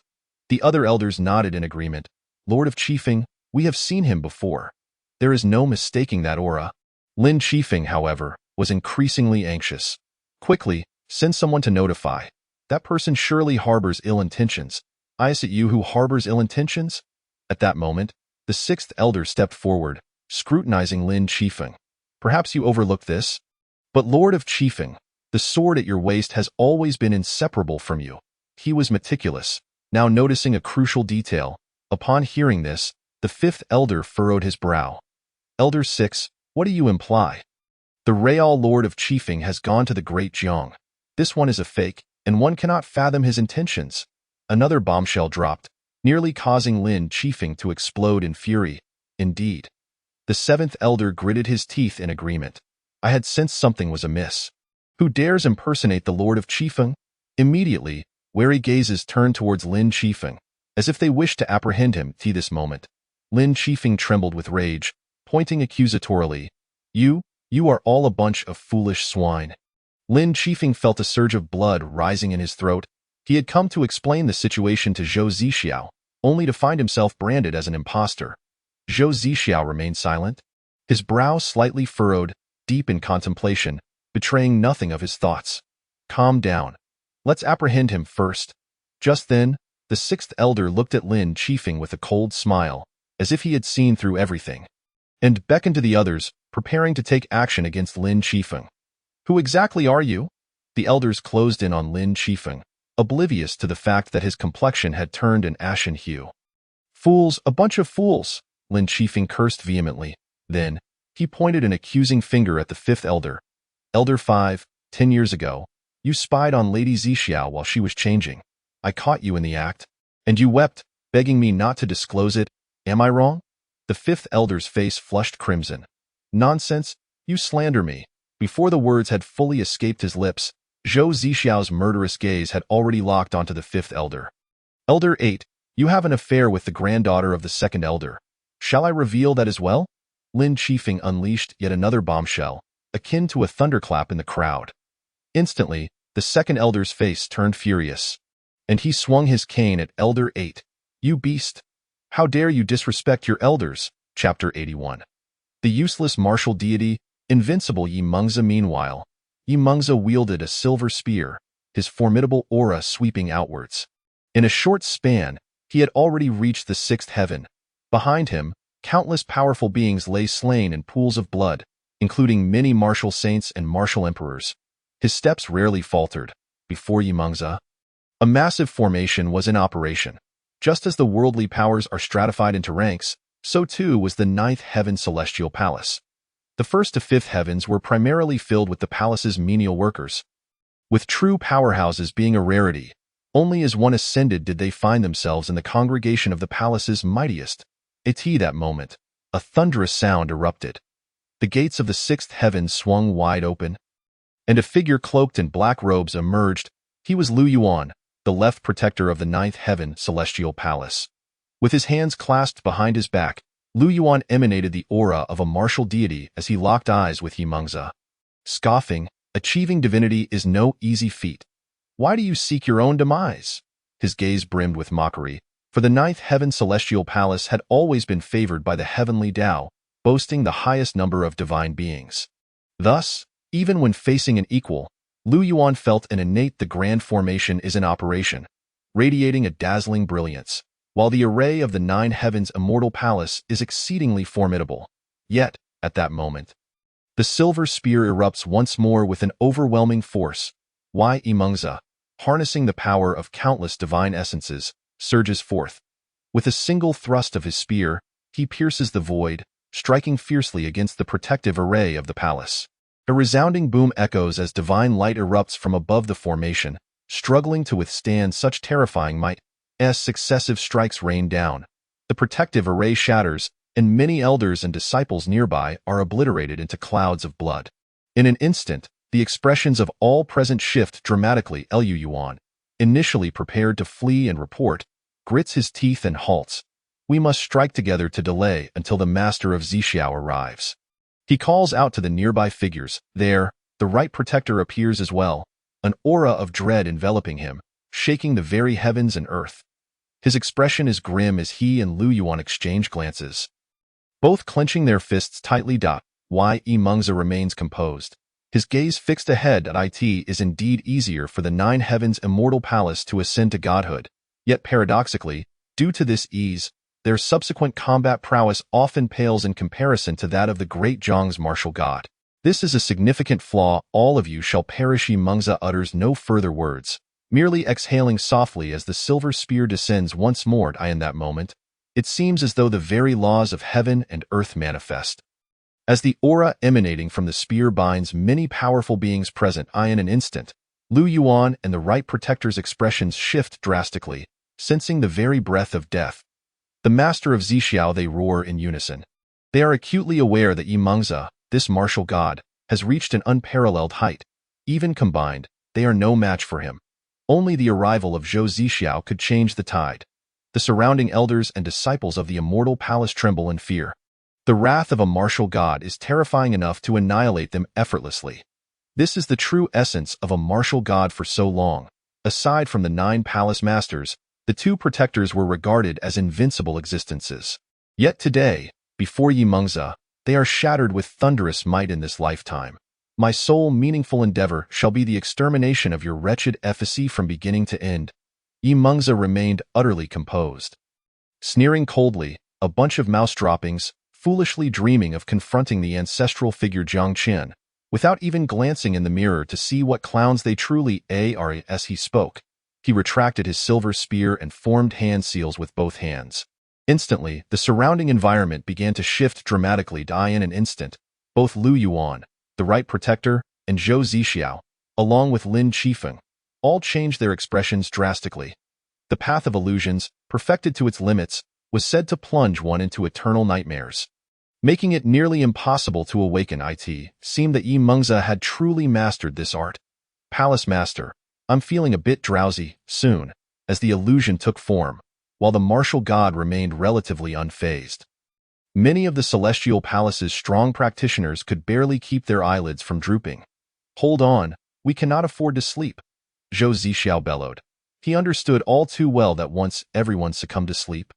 The other elders nodded in agreement. "Lord of Qifeng, we have seen him before. There is no mistaking that aura." Lin Qifeng, however, was increasingly anxious. "Quickly, send someone to notify. That person surely harbors ill intentions." "Is it you who harbors ill intentions?" At that moment, the 6th elder stepped forward, scrutinizing Lin Qifeng. "Perhaps you overlooked this? But Lord of Qifeng, the sword at your waist has always been inseparable from you." He was meticulous, now noticing a crucial detail. Upon hearing this, the 5th elder furrowed his brow. "Elder 6, what do you imply?" "The Real Lord of Qifeng has gone to the Great Jiang. This one is a fake, and one cannot fathom his intentions." Another bombshell dropped, nearly causing Lin Qifeng to explode in fury. "Indeed." The 7th elder gritted his teeth in agreement. "I had sensed something was amiss. Who dares impersonate the Lord of Qifeng?" Immediately, wary gazes turned towards Lin Qifeng, as if they wished to apprehend him. At this moment, Lin Qifeng trembled with rage. pointing accusatorily. You are all a bunch of foolish swine. Lin Qifeng felt a surge of blood rising in his throat. He had come to explain the situation to Zhou Zixiao, only to find himself branded as an impostor. Zhou Zixiao remained silent, his brow slightly furrowed, deep in contemplation, betraying nothing of his thoughts. Calm down. Let's apprehend him first. Just then, the sixth elder looked at Lin Qifeng with a cold smile, as if he had seen through everything, and beckoned to the others, preparing to take action against Lin Qifeng. Who exactly are you? The elders closed in on Lin Qifeng, oblivious to the fact that his complexion had turned an ashen hue. Fools, a bunch of fools, Lin Qifeng cursed vehemently. Then, he pointed an accusing finger at the fifth elder. Elder 5, 10 years ago, you spied on Lady Zixiao while she was changing. I caught you in the act, and you wept, begging me not to disclose it. Am I wrong? The fifth elder's face flushed crimson. Nonsense, you slander me. Before the words had fully escaped his lips, Zhou Zixiao's murderous gaze had already locked onto the fifth elder. Elder 8, you have an affair with the granddaughter of the second elder. Shall I reveal that as well? Lin Qifeng unleashed yet another bombshell, akin to a thunderclap in the crowd. Instantly, the second elder's face turned furious, and he swung his cane at Elder 8. You beast! How dare you disrespect your elders? Chapter 81. The useless martial deity, invincible Yi Mengzi. Meanwhile, Yi Mengzi wielded a silver spear, his formidable aura sweeping outwards. In a short span, he had already reached the sixth heaven. Behind him, countless powerful beings lay slain in pools of blood, including many martial saints and martial emperors. His steps rarely faltered. Before Yi Mengzi, a massive formation was in operation. Just as the worldly powers are stratified into ranks, so too was the ninth heaven celestial palace. The first to fifth heavens were primarily filled with the palace's menial workers. With true powerhouses being a rarity, only as one ascended did they find themselves in the congregation of the palace's mightiest. At that moment, a thunderous sound erupted. The gates of the sixth heaven swung wide open, and a figure cloaked in black robes emerged. He was Lu Yuan, the left protector of the ninth heaven celestial palace. With his hands clasped behind his back, Lu Yuan emanated the aura of a martial deity as he locked eyes with Yi Mengzi. Scoffing, achieving divinity is no easy feat. Why do you seek your own demise? His gaze brimmed with mockery, for the ninth heaven celestial palace had always been favored by the heavenly Tao, boasting the highest number of divine beings. Thus, even when facing an equal, Lu Yuan felt an innate the grand formation is in operation, radiating a dazzling brilliance, while the array of the nine heavens immortal palace is exceedingly formidable. Yet, at that moment, the silver spear erupts once more with an overwhelming force. Yi Mengzi, harnessing the power of countless divine essences, surges forth. With a single thrust of his spear, he pierces the void, striking fiercely against the protective array of the palace. A resounding boom echoes as divine light erupts from above the formation, struggling to withstand such terrifying might. As successive strikes rain down, the protective array shatters, and many elders and disciples nearby are obliterated into clouds of blood. In an instant, the expressions of all present shift dramatically. Lu Yuan, initially prepared to flee and report, grits his teeth and halts. We must strike together to delay until the master of Zixiao arrives. He calls out to the nearby figures. There, the right protector appears as well, an aura of dread enveloping him, shaking the very heavens and earth. His expression is grim as he and Lu Yuan exchange glances, both clenching their fists tightly. Yi Mengzi remains composed. His gaze fixed ahead. It is indeed easier for the nine heavens immortal palace to ascend to godhood, yet paradoxically, due to this ease, their subsequent combat prowess often pales in comparison to that of the great Zhang's martial god. This is a significant flaw. All of you shall perish. Yi Mengzi utters no further words, merely exhaling softly as the silver spear descends once more. In that moment, it seems as though the very laws of heaven and earth manifest. As the aura emanating from the spear binds many powerful beings present, in an instant, Lu Yuan and the right protector's expressions shift drastically, sensing the very breath of death. The master of Zixiao, they roar in unison. They are acutely aware that Yi Mengzi, this martial god, has reached an unparalleled height. Even combined, they are no match for him. Only the arrival of Zhou Zixiao could change the tide. The surrounding elders and disciples of the immortal palace tremble in fear. The wrath of a martial god is terrifying enough to annihilate them effortlessly. This is the true essence of a martial god for so long. Aside from the 9 palace masters, the 2 protectors were regarded as invincible existences. Yet today, before Yimengza, they are shattered with thunderous might in this lifetime. My sole meaningful endeavor shall be the extermination of your wretched effigy from beginning to end. Yimengza remained utterly composed. Sneering coldly, a bunch of mouse droppings, foolishly dreaming of confronting the ancestral figure Jiang Qin, without even glancing in the mirror to see what clowns they truly are. As he spoke, he retracted his silver spear and formed hand seals with both hands. Instantly, the surrounding environment began to shift dramatically. In an instant, both Lu Yuan, the right protector, and Zhou Zixiao, along with Lin Qifeng, all changed their expressions drastically. The path of illusions, perfected to its limits, was said to plunge one into eternal nightmares. Making it nearly impossible to awaken. It seemed that Yimengza had truly mastered this art. Palace Master, I'm feeling a bit drowsy, soon, as the illusion took form, while the martial god remained relatively unfazed. Many of the Celestial Palace's strong practitioners could barely keep their eyelids from drooping. Hold on, we cannot afford to sleep, Zhou Zixiao bellowed. He understood all too well that once everyone succumbed to sleep,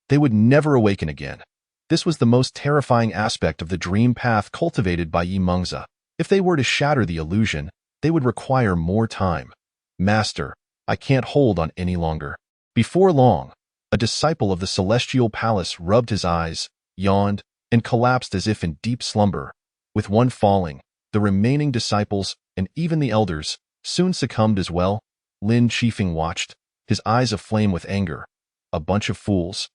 they would never awaken again. This was the most terrifying aspect of the dream path cultivated by Yimengza. If they were to shatter the illusion, they would require more time. Master, I can't hold on any longer. Before long, a disciple of the Celestial Palace rubbed his eyes, yawned, and collapsed as if in deep slumber. With one falling, the remaining disciples, and even the elders, soon succumbed as well. Lin Qifeng watched, his eyes aflame with anger. A bunch of fools.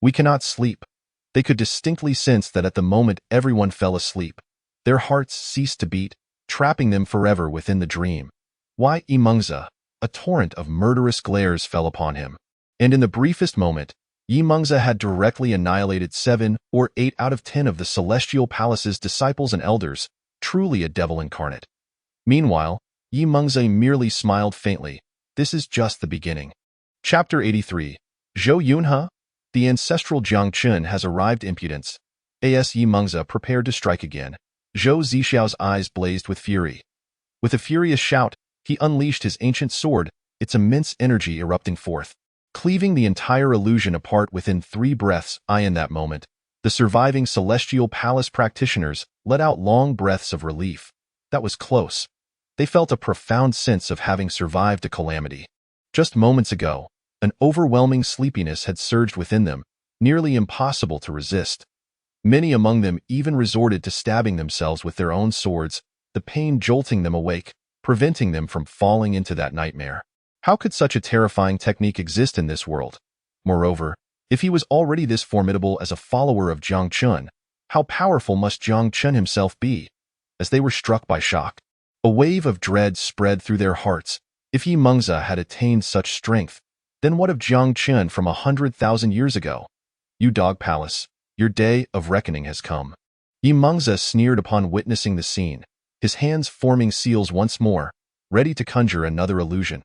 We cannot sleep. They could distinctly sense that at the moment everyone fell asleep, their hearts ceased to beat, trapping them forever within the dream. Why, Yimengza? A torrent of murderous glares fell upon him. And in the briefest moment, Yimengza had directly annihilated 7 or 8 out of 10 of the Celestial Palace's disciples and elders, truly a devil incarnate. Meanwhile, Yimengza merely smiled faintly. This is just the beginning. Chapter 83. Zhou Yunhe? The ancestral Jiang Qin has arrived. Impudence. As Yimengza prepared to strike again, Zhou Zixiao's eyes blazed with fury. With a furious shout, he unleashed his ancient sword, its immense energy erupting forth, cleaving the entire illusion apart within 3 breaths. In that moment, the surviving Celestial Palace practitioners let out long breaths of relief. That was close. They felt a profound sense of having survived a calamity. Just moments ago, an overwhelming sleepiness had surged within them, nearly impossible to resist. Many among them even resorted to stabbing themselves with their own swords, the pain jolting them awake, preventing them from falling into that nightmare. How could such a terrifying technique exist in this world? Moreover, if he was already this formidable as a follower of Jiang Qin, how powerful must Jiang Qin himself be? As they were struck by shock, a wave of dread spread through their hearts. If Yimengza had attained such strength, then what of Jiang Qin from 100,000 years ago? You dog palace, your day of reckoning has come. Yimengza sneered upon witnessing the scene, his hands forming seals once more, ready to conjure another illusion.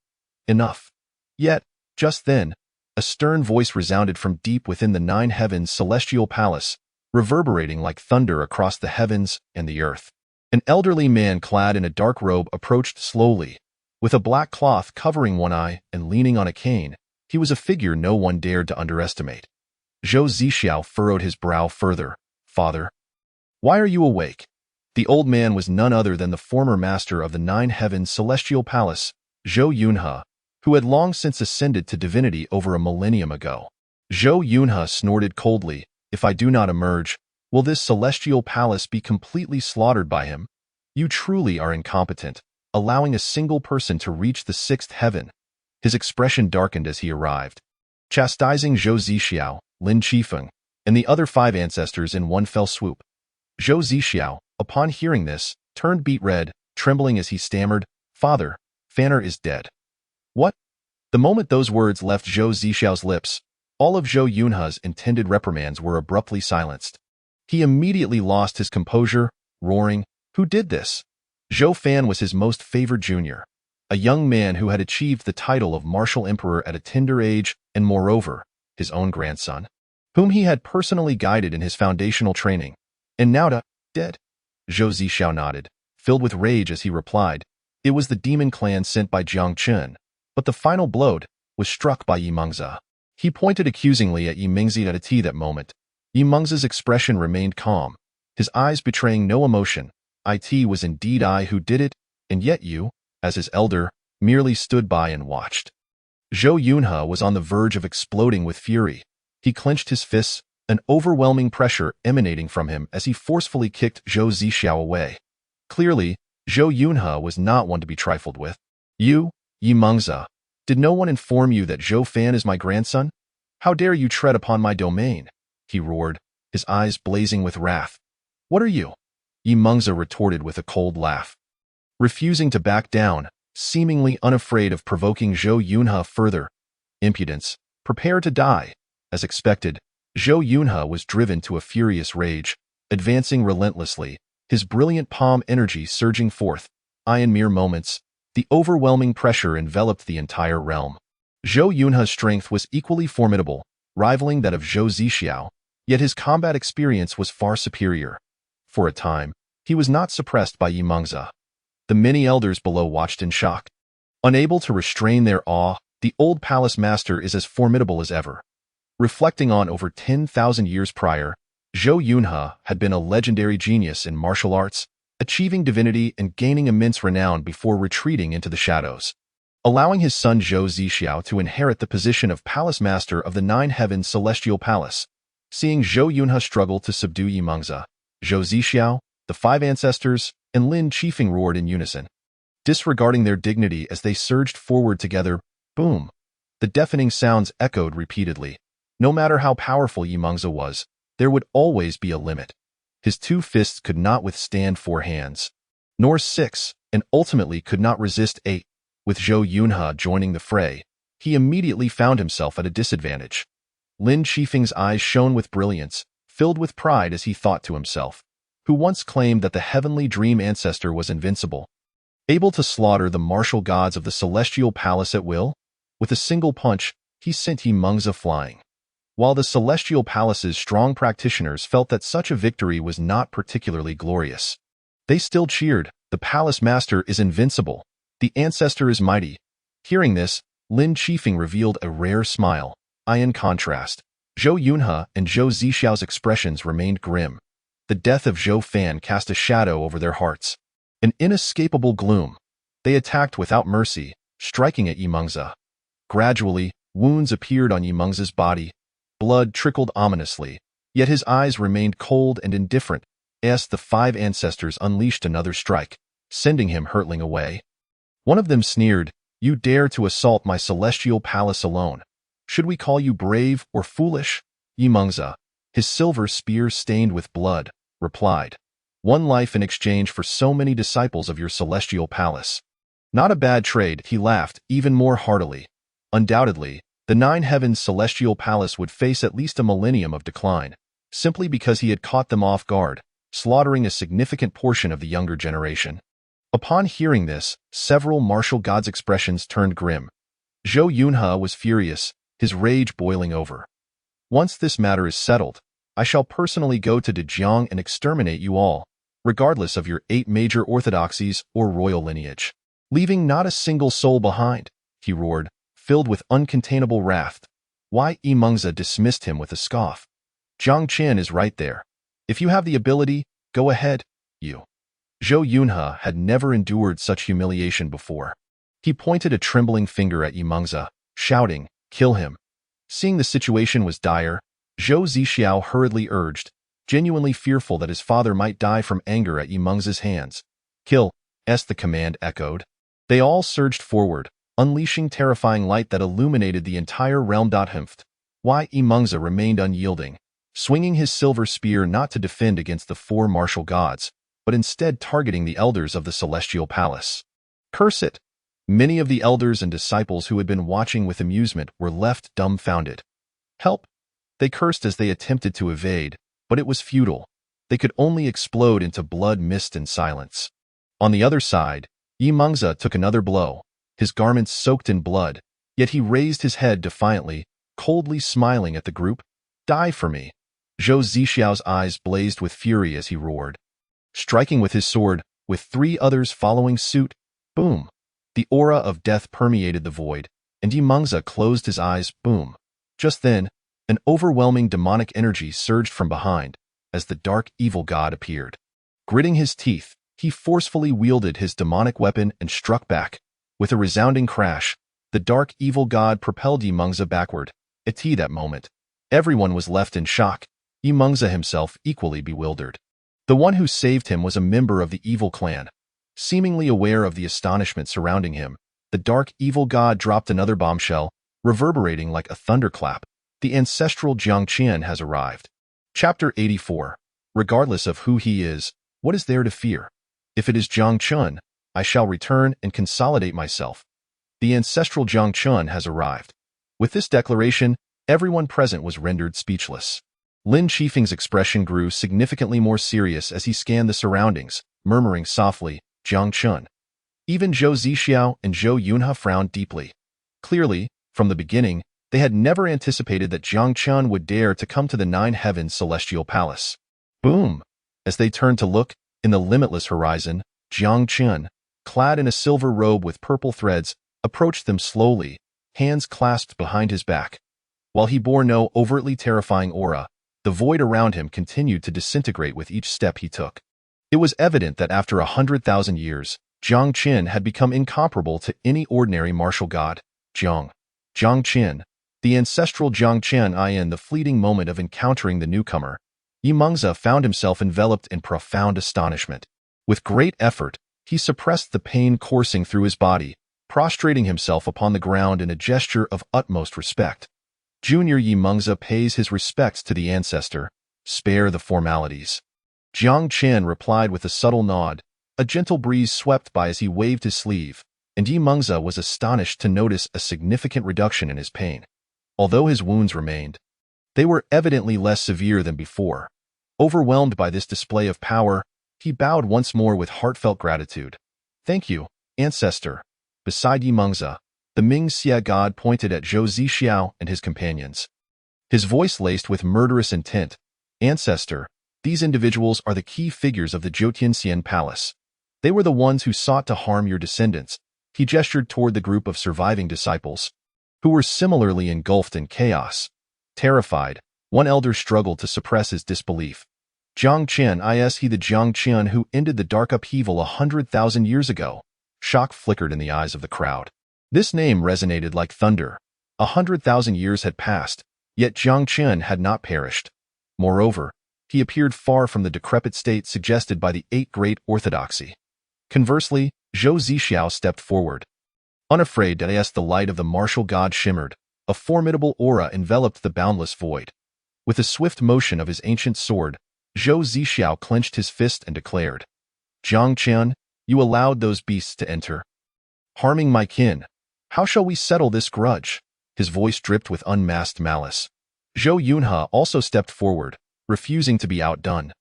Enough. Yet, just then, a stern voice resounded from deep within the 9 heavens Celestial Palace, reverberating like thunder across the heavens and the earth. An elderly man clad in a dark robe approached slowly. With a black cloth covering one eye and leaning on a cane, he was a figure no one dared to underestimate. Zhou Zixiao furrowed his brow further. Father, why are you awake? The old man was none other than the former master of the 9 heavens Celestial Palace, Zhou Yunhe, who had long since ascended to divinity over a millennium ago. Zhou Yunhe snorted coldly. If I do not emerge, will this Celestial Palace be completely slaughtered by him? You truly are incompetent, allowing a single person to reach the 6th heaven. His expression darkened as he arrived, chastising Zhou Zixiao, Lin Qifeng, and the other 5 ancestors in one fell swoop. Zhou Zixiao, upon hearing this, turned beet red, trembling as he stammered, Father, Fanner is dead. What? The moment those words left Zhou Zixiao's lips, all of Zhou Yunhe's intended reprimands were abruptly silenced. He immediately lost his composure, roaring, Who did this? Zhou Fan was his most favored junior, a young man who had achieved the title of martial emperor at a tender age, and moreover, his own grandson. whom he had personally guided in his foundational training. And now dead? Zhou Zixiao nodded, filled with rage as he replied. It was the demon clan sent by Jiang Chun, but the final blow was struck by Yi Mengzi. He pointed accusingly at Yi Mengzi at that moment. Yi Mengzi's expression remained calm, his eyes betraying no emotion. It was indeed I who did it, and yet you, as his elder, merely stood by and watched. Zhou Yunhe was on the verge of exploding with fury. He clenched his fists, an overwhelming pressure emanating from him as he forcefully kicked Zhou Zixiao away. Clearly, Zhou Yunhe was not one to be trifled with. You, Yi Mengzi, did no one inform you that Zhou Fan is my grandson? How dare you tread upon my domain? He roared, his eyes blazing with wrath. What are you? Yi Mengzi retorted with a cold laugh. Refusing to back down, seemingly unafraid of provoking Zhou Yunhe further. Impudence. Prepare to die. As expected, Zhou Yunhe was driven to a furious rage, advancing relentlessly, his brilliant palm energy surging forth. In mere moments, the overwhelming pressure enveloped the entire realm. Zhou Yunhe's strength was equally formidable, rivaling that of Zhou Zixiao, yet his combat experience was far superior. For a time, he was not suppressed by Yi Mengzi. The many elders below watched in shock. Unable to restrain their awe, the old palace master is as formidable as ever. Reflecting on over 10,000 years prior, Zhou Yunhe had been a legendary genius in martial arts, achieving divinity and gaining immense renown before retreating into the shadows. Allowing his son Zhou Zixiao to inherit the position of palace master of the Nine Heavens Celestial Palace. Seeing Zhou Yunhe struggle to subdue Yi Mengzi, Zhou Zixiao, the five ancestors, and Lin Qifeng roared in unison. Disregarding their dignity as they surged forward together, boom! The deafening sounds echoed repeatedly. No matter how powerful Yi Mengzi was, there would always be a limit. His two fists could not withstand 4 hands, nor 6, and ultimately could not resist 8. With Zhou Yunhe joining the fray, he immediately found himself at a disadvantage. Lin Qifeng's eyes shone with brilliance, filled with pride as he thought to himself, who once claimed that the heavenly dream ancestor was invincible, able to slaughter the martial gods of the celestial palace at will? With a single punch, he sent Yi Mengzi flying. While the celestial palace's strong practitioners felt that such a victory was not particularly glorious, they still cheered. The palace master is invincible. The ancestor is mighty. Hearing this, Lin Qifeng revealed a rare smile. In contrast, Zhou Yunhe and Zhou Zixiao's expressions remained grim. The death of Zhou Fan cast a shadow over their hearts, an inescapable gloom. They attacked without mercy, striking at Yi Mengzi. Gradually, wounds appeared on Yi Mengzi's body. Blood trickled ominously, yet his eyes remained cold and indifferent as the 5 ancestors unleashed another strike, sending him hurtling away. One of them sneered, "You dare to assault my celestial palace alone. Should we call you brave or foolish?" Yi Mengzi, his silver spear stained with blood, replied, "One life in exchange for so many disciples of your celestial palace. Not a bad trade." He laughed even more heartily. Undoubtedly, the Nine Heavens Celestial Palace would face at least a millennium of decline, simply because he had caught them off guard, slaughtering a significant portion of the younger generation. Upon hearing this, several martial gods' expressions turned grim. Zhou Yunhe was furious, his rage boiling over. "Once this matter is settled, I shall personally go to Dejiang and exterminate you all, regardless of your 8 major orthodoxies or royal lineage, leaving not a single soul behind," he roared, filled with uncontainable wrath. Yi Mengzi dismissed him with a scoff. "Jiang Chen is right there. If you have the ability, go ahead, you." Zhou Yunhe had never endured such humiliation before. He pointed a trembling finger at Yi Mengzi, shouting, "Kill him." Seeing the situation was dire, Zhou Zixiao hurriedly urged, genuinely fearful that his father might die from anger at Yi Mengzi's hands. "Kill," the command echoed. They all surged forward, unleashing terrifying light that illuminated the entire realm. Yi Mengzi remained unyielding, swinging his silver spear not to defend against the 4 martial gods, but instead targeting the elders of the celestial palace. Curse it! Many of the elders and disciples who had been watching with amusement were left dumbfounded. "Help!" They cursed as they attempted to evade, but it was futile. They could only explode into blood, mist, and silence. On the other side, Yi Mengzi took another blow, his garments soaked in blood, yet he raised his head defiantly, coldly smiling at the group. Die for me. Zhou Zixiao's eyes blazed with fury as he roared. Striking with his sword, with 3 others following suit, boom. The aura of death permeated the void, and Yi Mengzi closed his eyes, boom. Just then, an overwhelming demonic energy surged from behind as the dark evil god appeared. Gritting his teeth, he forcefully wielded his demonic weapon and struck back. With a resounding crash, the dark evil god propelled Yi Mengzi backward. At that moment, everyone was left in shock, Yi Mengzi himself equally bewildered. The one who saved him was a member of the evil clan. Seemingly aware of the astonishment surrounding him, the dark evil god dropped another bombshell, reverberating like a thunderclap. The ancestral Jiang Qian has arrived. Chapter 84. Regardless of who he is, what is there to fear? If it is Jiang Qian, I shall return and consolidate myself. The ancestral Jiang Qian has arrived. With this declaration, everyone present was rendered speechless. Lin Qifeng's expression grew significantly more serious as he scanned the surroundings, murmuring softly, Jiang Qian. Even Zhou Zixiao and Zhou Yunhe frowned deeply. Clearly, from the beginning, they had never anticipated that Jiang Qian would dare to come to the Nine Heavens Celestial Palace. Boom! As they turned to look, in the limitless horizon, Jiang Qian, clad in a silver robe with purple threads, approached them slowly, hands clasped behind his back. While he bore no overtly terrifying aura, the void around him continued to disintegrate with each step he took. It was evident that after 100,000 years, Jiang Qian had become incomparable to any ordinary martial god. Jiang Qian, the ancestral Jiang Qian. In the fleeting moment of encountering the newcomer, Yi Mengzi found himself enveloped in profound astonishment. With great effort, he suppressed the pain coursing through his body, prostrating himself upon the ground in a gesture of utmost respect. Junior Yi Mengzi pays his respects to the ancestor. Spare the formalities. Jiang Qian replied with a subtle nod. A gentle breeze swept by as he waved his sleeve, and Yi Mengzi was astonished to notice a significant reduction in his pain. Although his wounds remained, they were evidently less severe than before. Overwhelmed by this display of power, he bowed once more with heartfelt gratitude. Thank you, ancestor. Beside Yi Mengzi, the Ming Xie god pointed at Zhou Zixiao and his companions. His voice laced with murderous intent. Ancestor, these individuals are the key figures of the Jiutianxian Palace. They were the ones who sought to harm your descendants. He gestured toward the group of surviving disciples, who were similarly engulfed in chaos. Terrified, one elder struggled to suppress his disbelief. Jiang Qian, is he the Jiang Qian who ended the dark upheaval 100,000 years ago? Shock flickered in the eyes of the crowd. This name resonated like thunder. 100,000 years had passed, yet Jiang Qian had not perished. Moreover, he appeared far from the decrepit state suggested by the 8 Great Orthodoxy. Conversely, Zhou Zixiao stepped forward. Unafraid, as the light of the martial god shimmered, a formidable aura enveloped the boundless void. With a swift motion of his ancient sword, Zhou Zixiao clenched his fist and declared, Jiang Qian, you allowed those beasts to enter, harming my kin. How shall we settle this grudge? His voice dripped with unmasked malice. Zhou Yunhe also stepped forward, refusing to be outdone.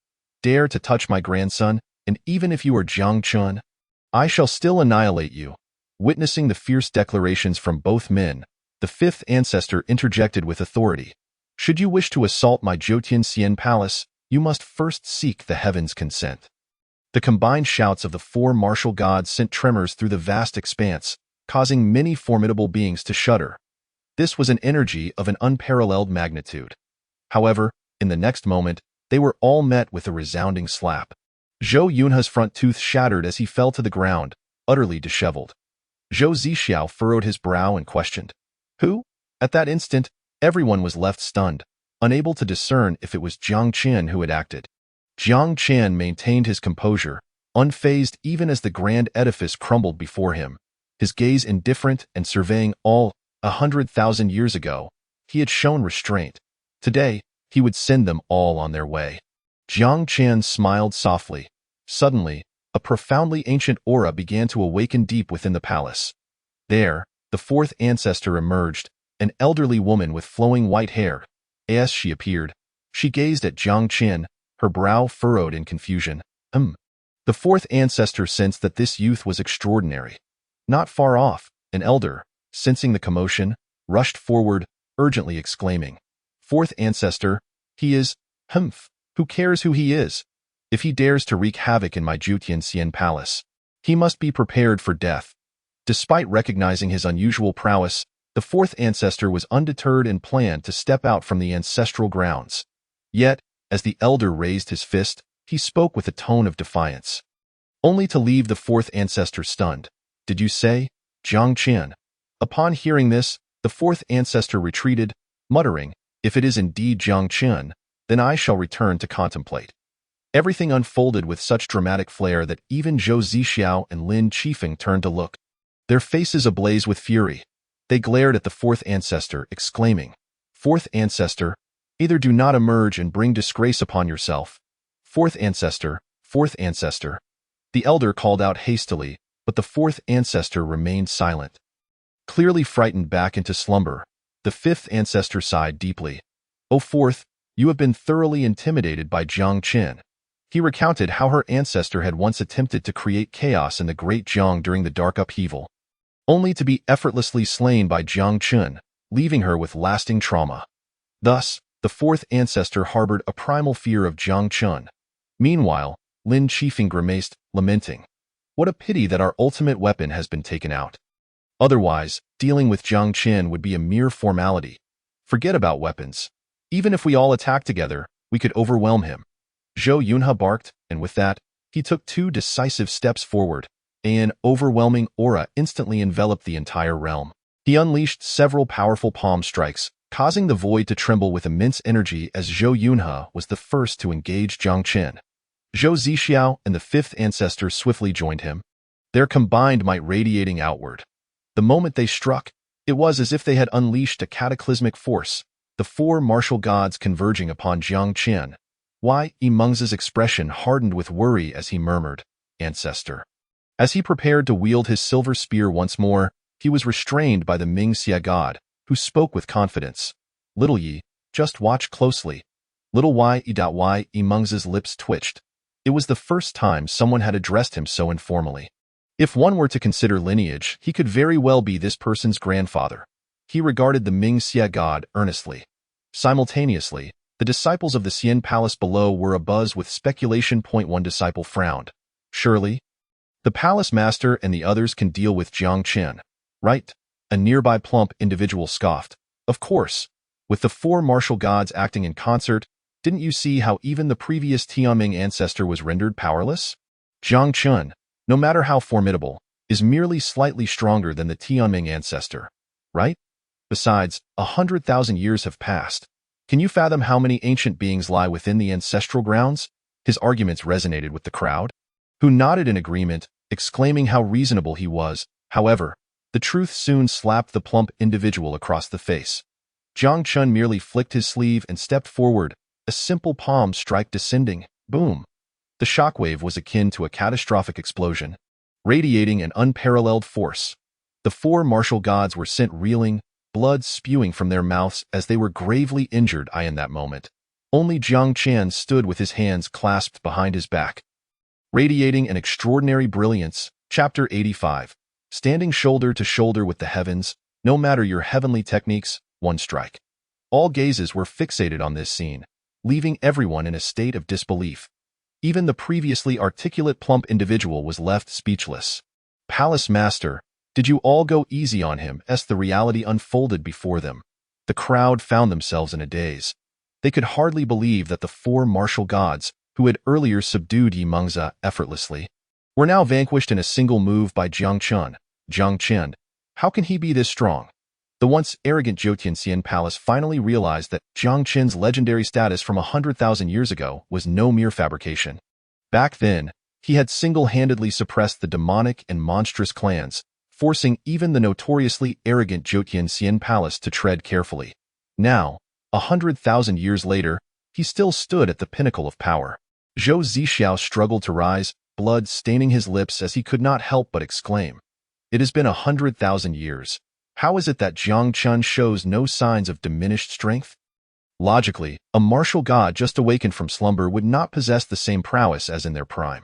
Dare to touch my grandson, and even if you are Jiang Qian, I shall still annihilate you. Witnessing the fierce declarations from both men, the 5th ancestor interjected with authority. Should you wish to assault my Jiutianxian palace, you must first seek the heavens' consent. The combined shouts of the 4 martial gods sent tremors through the vast expanse, causing many formidable beings to shudder. This was an energy of an unparalleled magnitude. However, in the next moment, they were all met with a resounding slap. Zhou Yunhe's front tooth shattered as he fell to the ground, utterly disheveled. Zhou Zixiao furrowed his brow and questioned, Who? At that instant, everyone was left stunned, unable to discern if it was Jiang Qian who had acted. Jiang Qian maintained his composure, unfazed even as the grand edifice crumbled before him, his gaze indifferent and surveying all 100,000 years ago. He had shown restraint. Today, he would send them all on their way. Jiang Qian smiled softly. Suddenly, a profoundly ancient aura began to awaken deep within the palace. There, the 4th ancestor emerged, an elderly woman with flowing white hair. As she appeared, she gazed at Jiang Qian, her brow furrowed in confusion. The 4th ancestor sensed that this youth was extraordinary. Not far off, an elder, sensing the commotion, rushed forward, urgently exclaiming, Fourth ancestor, he is, humph, who cares who he is? If he dares to wreak havoc in my Jutian palace, he must be prepared for death. Despite recognizing his unusual prowess, the fourth ancestor was undeterred and planned to step out from the ancestral grounds. Yet, as the elder raised his fist, he spoke with a tone of defiance, only to leave the fourth ancestor stunned. Did you say, Jiang Qian? Upon hearing this, the fourth ancestor retreated, muttering, if it is indeed Jiang Qian, then I shall return to contemplate. Everything unfolded with such dramatic flair that even Zhou Zixiao and Lin Qifeng turned to look, their faces ablaze with fury. They glared at the fourth ancestor, exclaiming, Fourth ancestor, either do not emerge and bring disgrace upon yourself. Fourth ancestor, fourth ancestor. The elder called out hastily, but the fourth ancestor remained silent. Clearly frightened back into slumber, the fifth ancestor sighed deeply. O fourth, you have been thoroughly intimidated by Jiang Qian. He recounted how her ancestor had once attempted to create chaos in the Great Jiang during the Dark Upheaval, only to be effortlessly slain by Jiang Qian, leaving her with lasting trauma. Thus, the fourth ancestor harbored a primal fear of Jiang Qian. Meanwhile, Lin Qifeng grimaced, lamenting, what a pity that our ultimate weapon has been taken out. Otherwise, dealing with Jiang Qian would be a mere formality. Forget about weapons. Even if we all attack together, we could overwhelm him. Zhou Yunhe barked, and with that, he took 2 decisive steps forward. An overwhelming aura instantly enveloped the entire realm. He unleashed several powerful palm strikes, causing the void to tremble with immense energy as Zhou Yunhe was the first to engage Jiang Qian. Zhou Zixiao and the fifth ancestor swiftly joined him, their combined might radiating outward. The moment they struck, it was as if they had unleashed a cataclysmic force, the 4 martial gods converging upon Jiang Qian. Mengzi's expression hardened with worry as he murmured, Ancestor. As he prepared to wield his silver spear once more, he was restrained by the Ming Xia god, who spoke with confidence. Little Yi, just watch closely. Little Mengzi's lips twitched. It was the first time someone had addressed him so informally. If one were to consider lineage, he could very well be this person's grandfather. He regarded the Ming Xia god earnestly. Simultaneously, the disciples of the Xian palace below were abuzz with speculation. One disciple frowned. Surely, the palace master and the others can deal with Jiang Qian, right? A nearby plump individual scoffed. Of course. With the 4 martial gods acting in concert, didn't you see how even the previous Tianming ancestor was rendered powerless? Jiang Qian, no matter how formidable, is merely slightly stronger than the Tianming ancestor, right? Besides, 100,000 years have passed. Can you fathom how many ancient beings lie within the ancestral grounds? His arguments resonated with the crowd, who nodded in agreement, exclaiming how reasonable he was. However, the truth soon slapped the plump individual across the face. Jiang Qian merely flicked his sleeve and stepped forward, a simple palm strike descending, boom. The shockwave was akin to a catastrophic explosion, radiating an unparalleled force. The 4 martial gods were sent reeling, blood spewing from their mouths as they were gravely injured. In that moment, only Jiang Qian stood with his hands clasped behind his back, radiating an extraordinary brilliance. Chapter 85. Standing shoulder to shoulder with the heavens, no matter your heavenly techniques, one strike. All gazes were fixated on this scene, leaving everyone in a state of disbelief. Even the previously articulate plump individual was left speechless. Palace Master, did you all go easy on him as the reality unfolded before them? The crowd found themselves in a daze. They could hardly believe that the 4 martial gods, who had earlier subdued Mengzi effortlessly, were now vanquished in a single move by Jiang Qian. Jiang Qian, how can he be this strong? The once arrogant Jotian palace finally realized that Jiang Qian's legendary status from 100,000 years ago was no mere fabrication. Back then, he had single-handedly suppressed the demonic and monstrous clans, forcing even the notoriously arrogant Jotian palace to tread carefully. Now, 100,000 years later, he still stood at the pinnacle of power. Zhou Zixiao struggled to rise, blood staining his lips as he could not help but exclaim, "It has been 100,000 years. How is it that Jiang Qian shows no signs of diminished strength?" Logically, a martial god just awakened from slumber would not possess the same prowess as in their prime.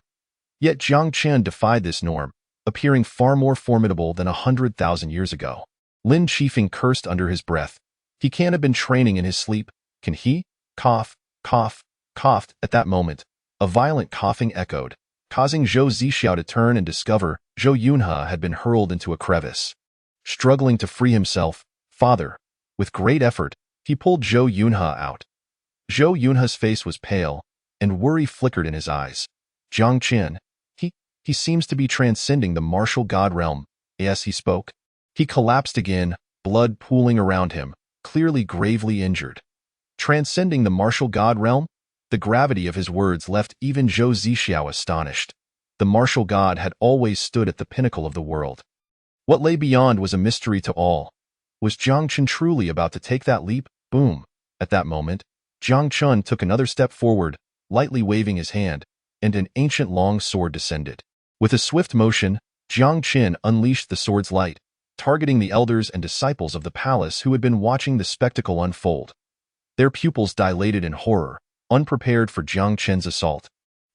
Yet Jiang Qian defied this norm, appearing far more formidable than 100,000 years ago. Lin Qifeng cursed under his breath. He can't have been training in his sleep, Can he? Cough, cough, coughed. At that moment, a violent coughing echoed, causing Zhou Zixiao to turn and discover Zhou Yunhe had been hurled into a crevice. Struggling to free himself, father, with great effort, he pulled Zhou Yunhe out. Zhou Yunhe's face was pale, and worry flickered in his eyes. Jiang Qin, he seems to be transcending the martial god realm. As he spoke, he collapsed again, blood pooling around him, clearly gravely injured. Transcending the martial god realm? The gravity of his words left even Zhou Zixiao astonished. The martial god had always stood at the pinnacle of the world. What lay beyond was a mystery to all. Was Jiang Qin truly about to take that leap? Boom! At that moment, Jiang Qin took another step forward, lightly waving his hand, and an ancient long sword descended. With a swift motion, Jiang Qin unleashed the sword's light, targeting the elders and disciples of the palace who had been watching the spectacle unfold. Their pupils dilated in horror, unprepared for Jiang Qin's assault,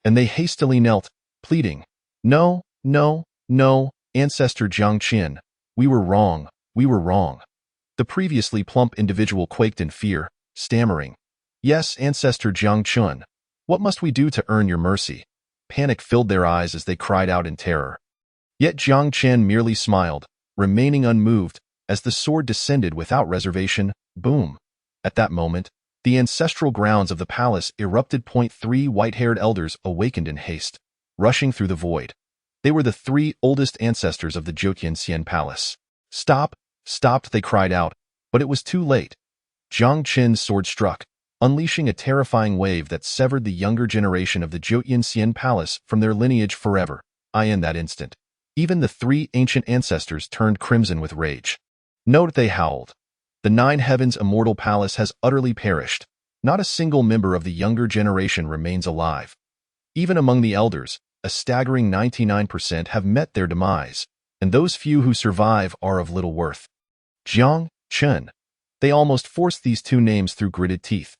and they hastily knelt, pleading, "No, no, no, Ancestor Jiang Qin, we were wrong, we were wrong." The previously plump individual quaked in fear, stammering, "Yes, Ancestor Jiang Qin, what must we do to earn your mercy?" Panic filled their eyes as they cried out in terror. Yet Jiang Qin merely smiled, remaining unmoved, as the sword descended without reservation. Boom! At that moment, the ancestral grounds of the palace erupted. 3 white-haired elders awakened in haste, rushing through the void. They were the 3 oldest ancestors of the Jotianxian Palace. "Stop! Stop!" they cried out, but it was too late. Jiang Qin's sword struck, unleashing a terrifying wave that severed the younger generation of the Jotianxian Palace from their lineage forever. In that instant, even the 3 ancient ancestors turned crimson with rage. Note, they howled. The 9 Heavens immortal palace has utterly perished. Not a single member of the younger generation remains alive. Even among the elders, a staggering 99% have met their demise, and those few who survive are of little worth. Jiang Qin. They almost forced these 2 names through gritted teeth.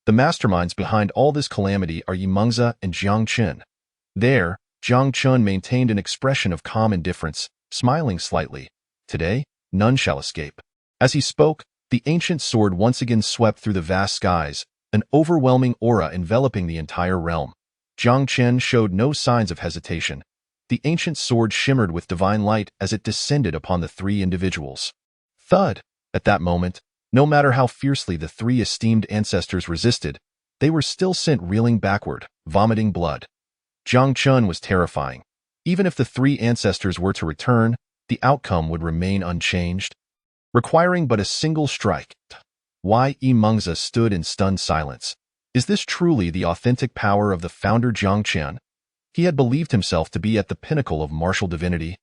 The masterminds behind all this calamity are Yimengzi and Jiang Qin. There, Jiang Qin maintained an expression of calm indifference, smiling slightly. Today, none shall escape. As he spoke, the ancient sword once again swept through the vast skies, an overwhelming aura enveloping the entire realm. Jiang Qin showed no signs of hesitation. The ancient sword shimmered with divine light as it descended upon the 3 individuals. Thud! At that moment, no matter how fiercely the 3 esteemed ancestors resisted, they were still sent reeling backward, vomiting blood. Jiang Qin was terrifying. Even if the 3 ancestors were to return, the outcome would remain unchanged. Requiring but a single strike, Yimengzi stood in stunned silence. Is this truly the authentic power of the founder Jiang Qin? He had believed himself to be at the pinnacle of martial divinity,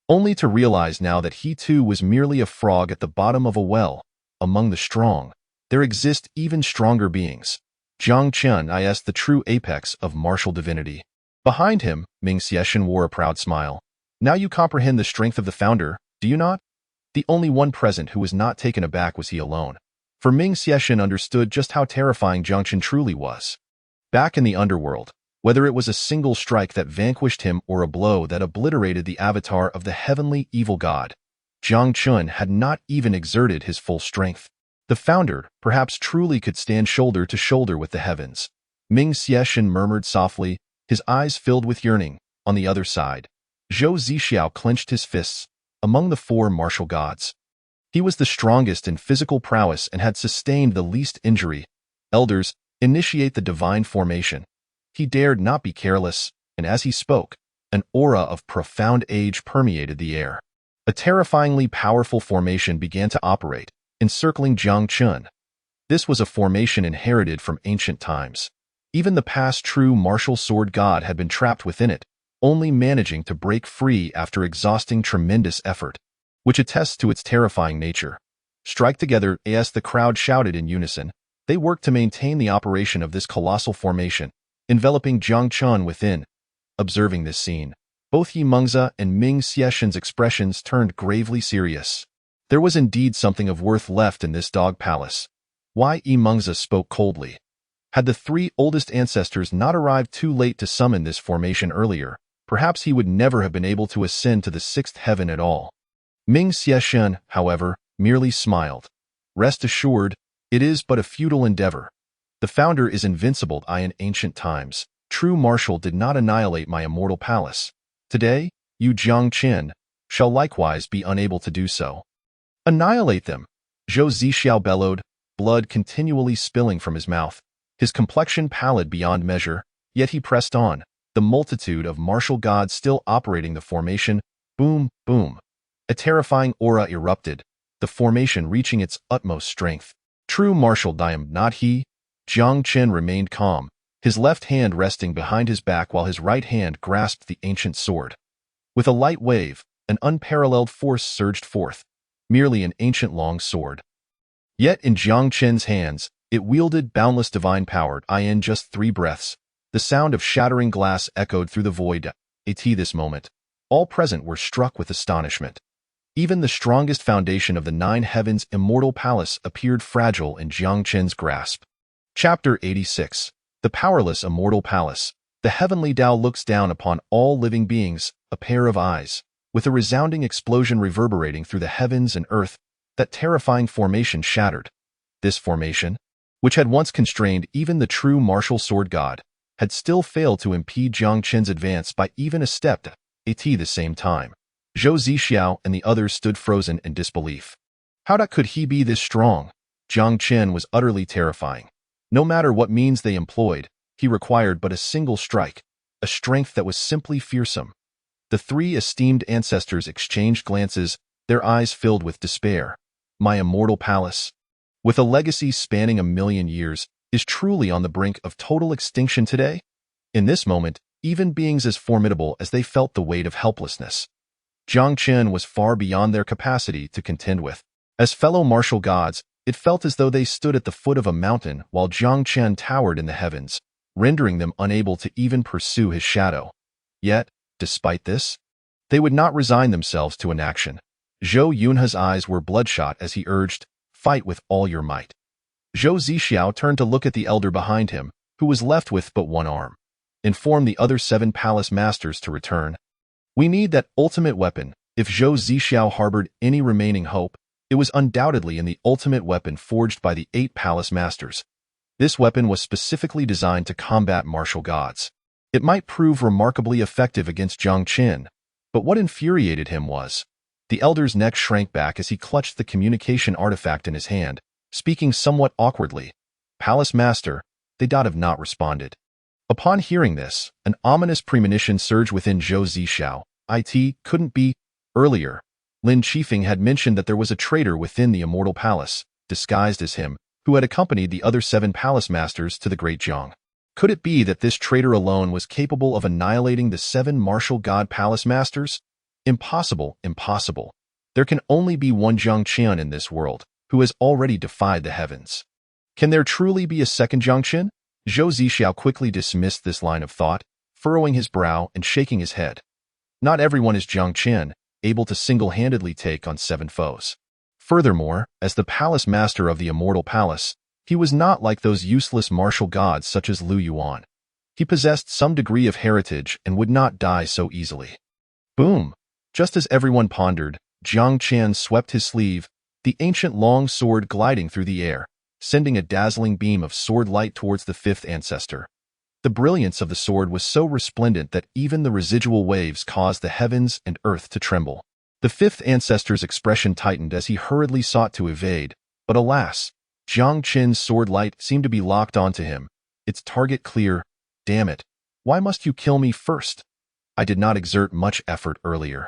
only to realize now that he too was merely a frog at the bottom of a well. Among the strong, there exist even stronger beings. Jiang Qin is the true apex of martial divinity. Behind him, Ming Xieshan wore a proud smile. Now you comprehend the strength of the founder, do you not? The only one present who was not taken aback was he alone. For Ming Xieshan understood just how terrifying Jiang Qin truly was. Back in the underworld, whether it was a single strike that vanquished him or a blow that obliterated the avatar of the heavenly evil god, Jiang Qin had not even exerted his full strength. The founder, perhaps, truly could stand shoulder to shoulder with the heavens. Ming Xieshan murmured softly, his eyes filled with yearning. On the other side, Zhou Zixiao clenched his fists. Among the 4 martial gods, he was the strongest in physical prowess and had sustained the least injury. Elders, initiate the divine formation. He dared not be careless, and as he spoke, an aura of profound age permeated the air. A terrifyingly powerful formation began to operate, encircling Jiang Qin. This was a formation inherited from ancient times. Even the past true martial sword god had been trapped within it, only managing to break free after exhausting tremendous effort, which attests to its terrifying nature. Strike together, as the crowd shouted in unison. They worked to maintain the operation of this colossal formation, enveloping Jiang Qin within. Observing this scene, both Yimengzi and Ming Xieshan's expressions turned gravely serious. There was indeed something of worth left in this dog palace. Yimengzi spoke coldly. Had the 3 oldest ancestors not arrived too late to summon this formation earlier, perhaps he would never have been able to ascend to the 6th heaven at all. Ming Xieshan, however, merely smiled. Rest assured, It is but a futile endeavor. The founder is invincible. In ancient times, true martial did not annihilate my immortal palace. Today, you Jiang Qin shall likewise be unable to do so. Annihilate them! Zhou Zixiao bellowed, blood continually spilling from his mouth, his complexion pallid beyond measure, yet he pressed on, the multitude of martial gods still operating the formation. Boom, boom. A terrifying aura erupted, the formation reaching its utmost strength. True martial Dime, not he. Jiang Qin remained calm, his left hand resting behind his back while his right hand grasped the ancient sword. With a light wave, an unparalleled force surged forth, merely an ancient long sword. Yet in Jiang Qin's hands, it wielded boundless divine power. In just 3 breaths, the sound of shattering glass echoed through the void. At this moment, all present were struck with astonishment. Even the strongest foundation of the 9 heavens immortal palace appeared fragile in Jiang Qin's grasp. Chapter 86. The Powerless Immortal Palace. The heavenly Tao looks down upon all living beings, a pair of eyes, with a resounding explosion reverberating through the heavens and earth. That terrifying formation shattered. This formation, which had once constrained even the true martial sword god, had still failed to impede Jiang Qin's advance by even a step. At the same time, Zhou Zixiao and the others stood frozen in disbelief. How could he be this strong? Jiang Qin was utterly terrifying. No matter what means they employed, he required but a single strike, a strength that was simply fearsome. The 3 esteemed ancestors exchanged glances, their eyes filled with despair. My immortal palace, with a legacy spanning 1,000,000 years, is truly on the brink of total extinction today? In this moment, even beings as formidable as they felt the weight of helplessness. Jiang Qin was far beyond their capacity to contend with. As fellow martial gods, it felt as though they stood at the foot of a mountain while Jiang Qin towered in the heavens, rendering them unable to even pursue his shadow. Yet, despite this, they would not resign themselves to inaction. Zhou Yunhe's eyes were bloodshot as he urged, "Fight with all your might." Zhou Zixiao turned to look at the elder behind him, who was left with but one arm. Inform the other 7 palace masters to return. We need that ultimate weapon. If Zhou Zixiao harbored any remaining hope, it was undoubtedly in the ultimate weapon forged by the 8 palace masters. This weapon was specifically designed to combat martial gods. It might prove remarkably effective against Jiang Qin, but what infuriated him was, the elder's neck shrank back as he clutched the communication artifact in his hand, speaking somewhat awkwardly. "Palace Master," they have not responded. Upon hearing this, an ominous premonition surged within Zhou Zixiao. It couldn't be. Earlier, Lin Qifeng had mentioned that there was a traitor within the immortal palace, disguised as him, who had accompanied the other 7 palace masters to the Great Jiang. Could it be that this traitor alone was capable of annihilating the 7 martial god palace masters? Impossible, impossible. There can only be one Jiang Qin in this world, who has already defied the heavens. Can there truly be a second Jiang Qin? Zhou Zixiao quickly dismissed this line of thought, furrowing his brow and shaking his head. Not everyone is Jiang Qin, able to single-handedly take on 7 foes. Furthermore, as the palace master of the immortal palace, he was not like those useless martial gods such as Lu Yuan. He possessed some degree of heritage and would not die so easily. Boom! Just as everyone pondered, Jiang Qin swept his sleeve, the ancient long sword gliding through the air, sending a dazzling beam of sword light towards the 5th ancestor. The brilliance of the sword was so resplendent that even the residual waves caused the heavens and earth to tremble. The 5th ancestor's expression tightened as he hurriedly sought to evade, but alas, Jiang Qin's sword light seemed to be locked onto him, its target clear. Damn it, why must you kill me first? I did not exert much effort earlier.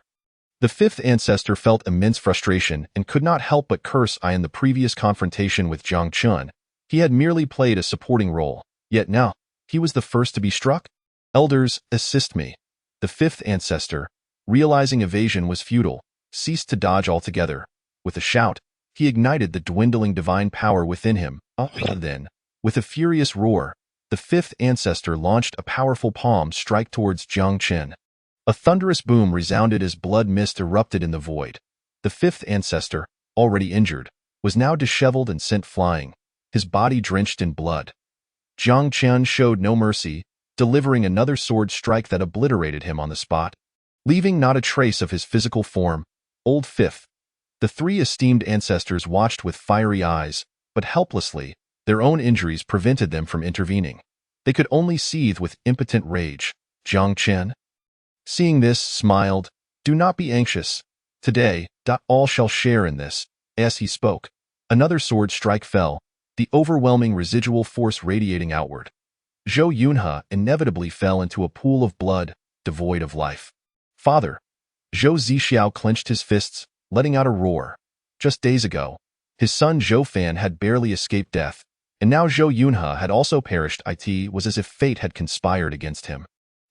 The 5th ancestor felt immense frustration and could not help but curse. In the previous confrontation with Jiang Qin, he had merely played a supporting role, yet now, he was the first to be struck? Elders, assist me. The 5th ancestor, realizing evasion was futile, ceased to dodge altogether. With a shout, he ignited the dwindling divine power within him. Then, with a furious roar, the 5th ancestor launched a powerful palm strike towards Jiang Qin. A thunderous boom resounded as blood mist erupted in the void. The 5th ancestor, already injured, was now disheveled and sent flying, his body drenched in blood. Jiang Qin showed no mercy, delivering another sword strike that obliterated him on the spot, leaving not a trace of his physical form. Old 5th. The 3 esteemed ancestors watched with fiery eyes, but helplessly, their own injuries prevented them from intervening. They could only seethe with impotent rage. Jiang Chen, seeing this, smiled. Do not be anxious. Today, all shall share in this. As he spoke, another sword strike fell, the overwhelming residual force radiating outward. Zhou Yunhe inevitably fell into a pool of blood, devoid of life. Father! Zhou Zixiao clenched his fists, letting out a roar. Just days ago, his son Zhou Fan had barely escaped death, and now Zhou Yunhe had also perished. It was as if fate had conspired against him.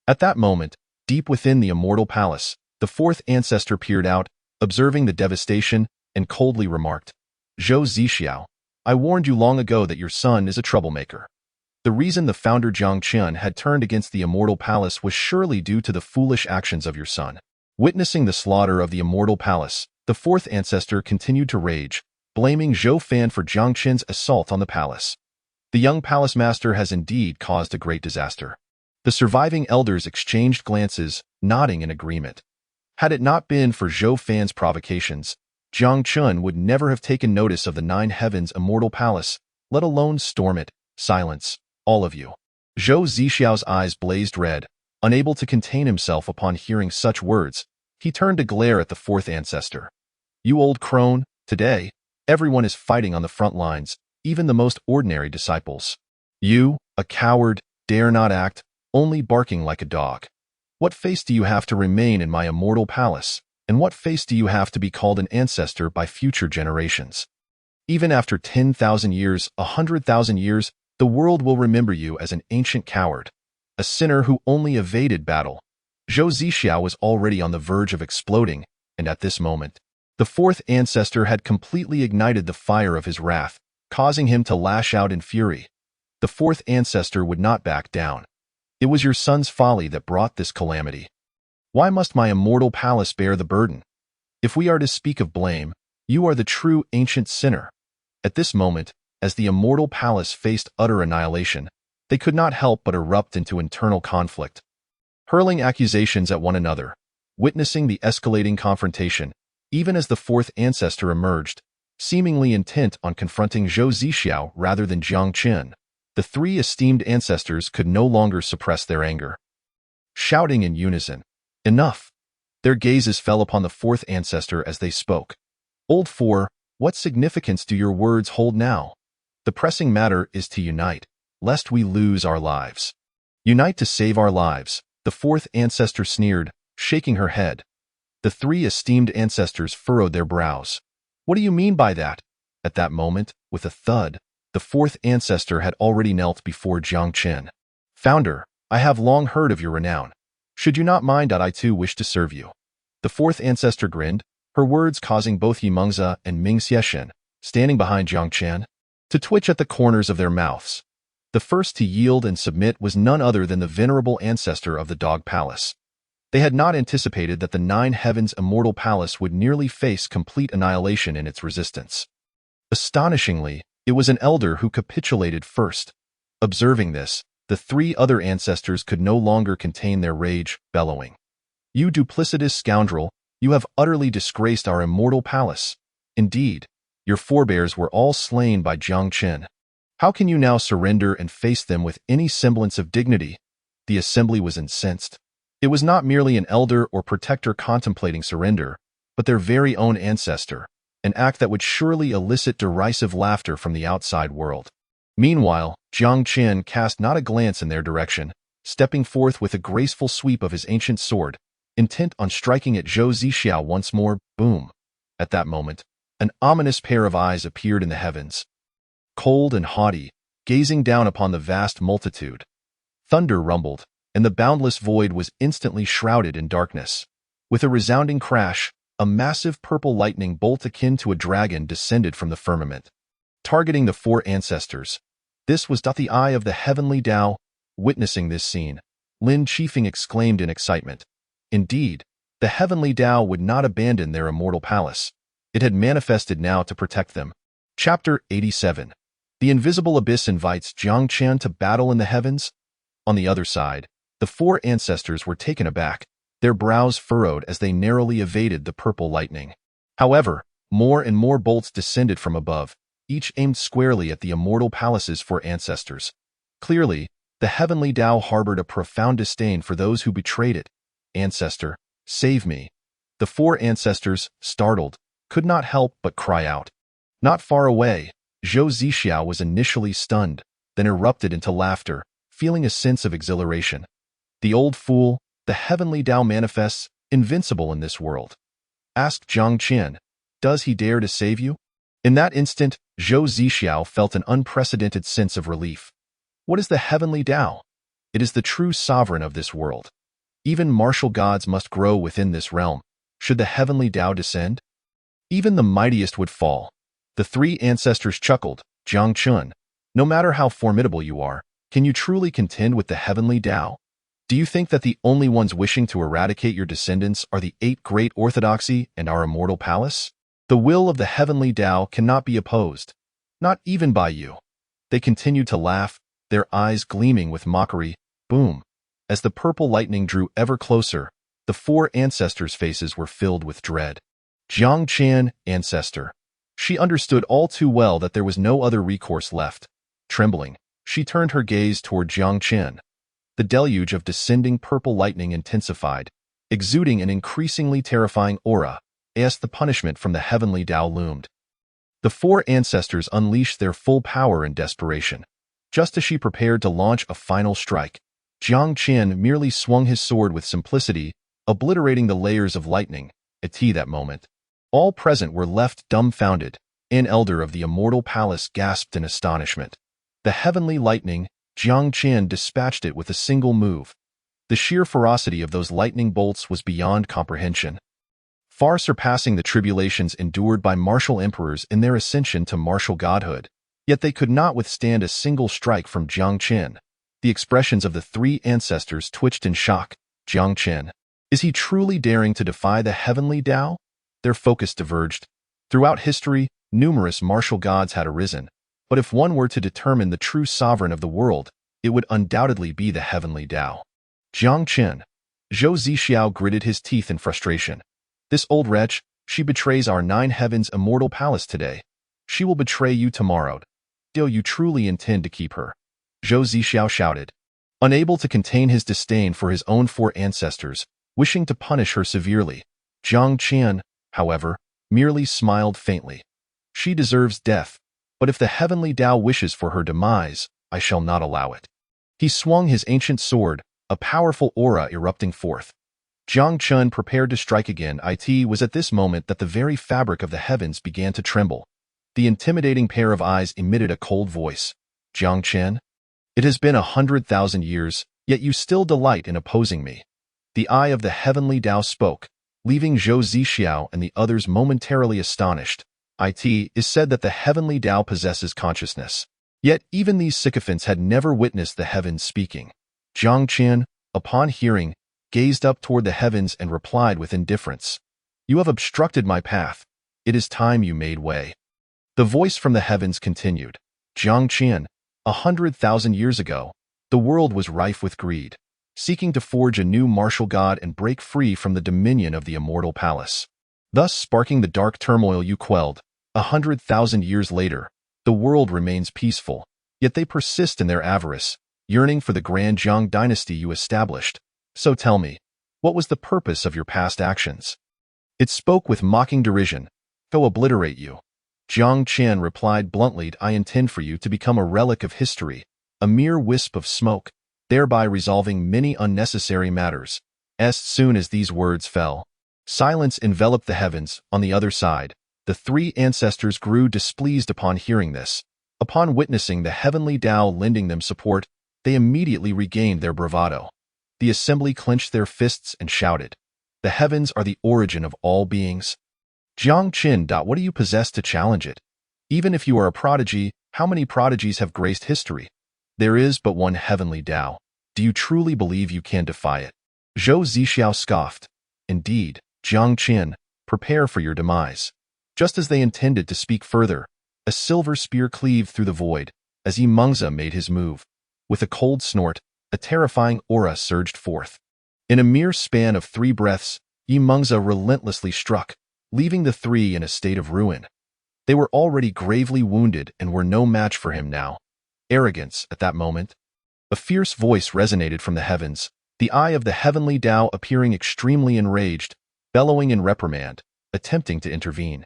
At that moment, deep within the immortal palace, the fourth ancestor peered out, observing the devastation, and coldly remarked, Zhou Zixiao, I warned you long ago that your son is a troublemaker. The reason the founder Jiang Chen had turned against the immortal palace was surely due to the foolish actions of your son. Witnessing the slaughter of the immortal palace, the fourth ancestor continued to rage, blaming Zhou Fan for Jiang Chen's assault on the palace. The young palace master has indeed caused a great disaster. The surviving elders exchanged glances, nodding in agreement. Had it not been for Zhou Fan's provocations, Jiang Chen would never have taken notice of the Nine Heavens immortal palace, let alone storm it. Silence, all of you. Zhou Zixiao's eyes blazed red. Unable to contain himself upon hearing such words, he turned to glare at the fourth ancestor. You old crone, today, everyone is fighting on the front lines, even the most ordinary disciples. You, a coward, dare not act, only barking like a dog. What face do you have to remain in my immortal palace, and what face do you have to be called an ancestor by future generations? Even after 10,000 years, 100,000 years, the world will remember you as an ancient coward, a sinner who only evaded battle. Zhou Zixiao was already on the verge of exploding, and at this moment, the fourth ancestor had completely ignited the fire of his wrath, causing him to lash out in fury. The fourth ancestor would not back down. It was your son's folly that brought this calamity. Why must my immortal palace bear the burden? If we are to speak of blame, you are the true ancient sinner. At this moment, as the immortal palace faced utter annihilation, they could not help but erupt into internal conflict, hurling accusations at one another. Witnessing the escalating confrontation, even as the fourth ancestor emerged, seemingly intent on confronting Zhou Zixiao rather than Jiang Chen, the three esteemed ancestors could no longer suppress their anger. Shouting in unison, enough! Their gazes fell upon the fourth ancestor as they spoke. Old Four, what significance do your words hold now? The pressing matter is to unite, lest we lose our lives. Unite to save our lives, the fourth ancestor sneered, shaking her head. The three esteemed ancestors furrowed their brows. What do you mean by that? At that moment, with a thud, the fourth ancestor had already knelt before Jiang Chen. Founder, I have long heard of your renown. Should you not mind that I too wish to serve you? The fourth ancestor grinned, her words causing both Yimengzi and Ming Xieshen, standing behind Jiang Chen, to twitch at the corners of their mouths. The first to yield and submit was none other than the venerable ancestor of the Dog Palace. They had not anticipated that the Nine Heavens immortal palace would nearly face complete annihilation in its resistance. Astonishingly, it was an elder who capitulated first. Observing this, the three other ancestors could no longer contain their rage, bellowing, You duplicitous scoundrel, you have utterly disgraced our immortal palace. Indeed, your forebears were all slain by Jiang Chen. How can you now surrender and face them with any semblance of dignity? The assembly was incensed. It was not merely an elder or protector contemplating surrender, but their very own ancestor, an act that would surely elicit derisive laughter from the outside world. Meanwhile, Jiang Chen cast not a glance in their direction, stepping forth with a graceful sweep of his ancient sword, intent on striking at Zhou Zixiao once more. Boom! At that moment, an ominous pair of eyes appeared in the heavens. Cold and haughty, gazing down upon the vast multitude. Thunder rumbled, and the boundless void was instantly shrouded in darkness. With a resounding crash, a massive purple lightning bolt akin to a dragon descended from the firmament, targeting the four ancestors. This was the eye of the heavenly Tao. Witnessing this scene, Lin Qifeng exclaimed in excitement. Indeed, the heavenly Tao would not abandon their immortal palace. It had manifested now to protect them. Chapter 87. The invisible abyss invites Jiang Chen to battle in the heavens. On the other side, the four ancestors were taken aback, their brows furrowed as they narrowly evaded the purple lightning. However, more and more bolts descended from above, each aimed squarely at the immortal palace's four ancestors. Clearly, the heavenly Tao harbored a profound disdain for those who betrayed it. "Ancestor, save me." The four ancestors, startled, could not help but cry out. Not far away, Zhou Zixiao was initially stunned, then erupted into laughter, feeling a sense of exhilaration. "The old fool, the heavenly Tao manifests, invincible in this world. Ask Jiang Qian, does he dare to save you?" In that instant, Zhou Zixiao felt an unprecedented sense of relief. What is the heavenly Tao? It is the true sovereign of this world. Even martial gods must grow within this realm. Should the heavenly Tao descend, even the mightiest would fall. The three ancestors chuckled. "Jiang Chun, no matter how formidable you are, can you truly contend with the heavenly Tao? Do you think that the only ones wishing to eradicate your descendants are the eight great orthodoxy and our immortal palace? The will of the heavenly Tao cannot be opposed, not even by you." They continued to laugh, their eyes gleaming with mockery. Boom! As the purple lightning drew ever closer, the four ancestors' faces were filled with dread. Jiang Qian, ancestor. She understood all too well that there was no other recourse left. Trembling, she turned her gaze toward Jiang Qian. The deluge of descending purple lightning intensified, exuding an increasingly terrifying aura, as the punishment from the heavenly Tao loomed. The four ancestors unleashed their full power in desperation. Just as she prepared to launch a final strike, Jiang Qian merely swung his sword with simplicity, obliterating the layers of lightning. At that moment, all present were left dumbfounded. An elder of the immortal palace gasped in astonishment. The heavenly lightning, Jiang Qian dispatched it with a single move. The sheer ferocity of those lightning bolts was beyond comprehension, far surpassing the tribulations endured by martial emperors in their ascension to martial godhood. Yet they could not withstand a single strike from Jiang Qian. The expressions of the three ancestors twitched in shock. Jiang Qian, is he truly daring to defy the heavenly Tao? Their focus diverged. Throughout history, numerous martial gods had arisen, but if one were to determine the true sovereign of the world, it would undoubtedly be the heavenly Tao. Jiang Qian. Zhou Zixiao gritted his teeth in frustration. This old wretch, she betrays our nine heavens immortal palace today. She will betray you tomorrow. Do you truly intend to keep her? Zhou Zixiao shouted. Unable to contain his disdain for his own four ancestors, wishing to punish her severely, Jiang Qian, however, merely smiled faintly. She deserves death, but if the heavenly Tao wishes for her demise, I shall not allow it. He swung his ancient sword, a powerful aura erupting forth. Jiang Chun prepared to strike again. It was at this moment that the very fabric of the heavens began to tremble. The intimidating pair of eyes emitted a cold voice. Jiang Qian, it has been 100,000 years, yet you still delight in opposing me. The eye of the heavenly Tao spoke, leaving Zhou Zixiao and the others momentarily astonished. It is said that the heavenly Tao possesses consciousness. Yet even these sycophants had never witnessed the heavens speaking. Jiang Qian, upon hearing, gazed up toward the heavens and replied with indifference. You have obstructed my path. It is time you made way. The voice from the heavens continued. Jiang Qian, 100,000 years ago, the world was rife with greed, seeking to forge a new martial god and break free from the dominion of the immortal palace, thus sparking the dark turmoil you quelled. 100,000 years later, the world remains peaceful, yet they persist in their avarice, yearning for the grand Jiang dynasty you established. So tell me, what was the purpose of your past actions? It spoke with mocking derision. Go obliterate you. Jiang Qian replied bluntly, I intend for you to become a relic of history, a mere wisp of smoke, thereby resolving many unnecessary matters. As soon as these words fell, silence enveloped the heavens. On the other side, the three ancestors grew displeased upon hearing this. Upon witnessing the heavenly Tao lending them support, they immediately regained their bravado. The assembly clenched their fists and shouted, The heavens are the origin of all beings. Jiang Qian, what do you possess to challenge it? Even if you are a prodigy, how many prodigies have graced history? There is but one heavenly Tao. Do you truly believe you can defy it? Zhou Zixiao scoffed. Indeed, Jiang Qian, prepare for your demise. Just as they intended to speak further, a silver spear cleaved through the void as Yi Mengzi made his move. With a cold snort, a terrifying aura surged forth. In a mere span of 3 breaths, Yi Mengzi relentlessly struck, leaving the three in a state of ruin. They were already gravely wounded and were no match for him now. Arrogance, at that moment. A fierce voice resonated from the heavens, the eye of the heavenly Tao appearing extremely enraged, bellowing in reprimand, attempting to intervene.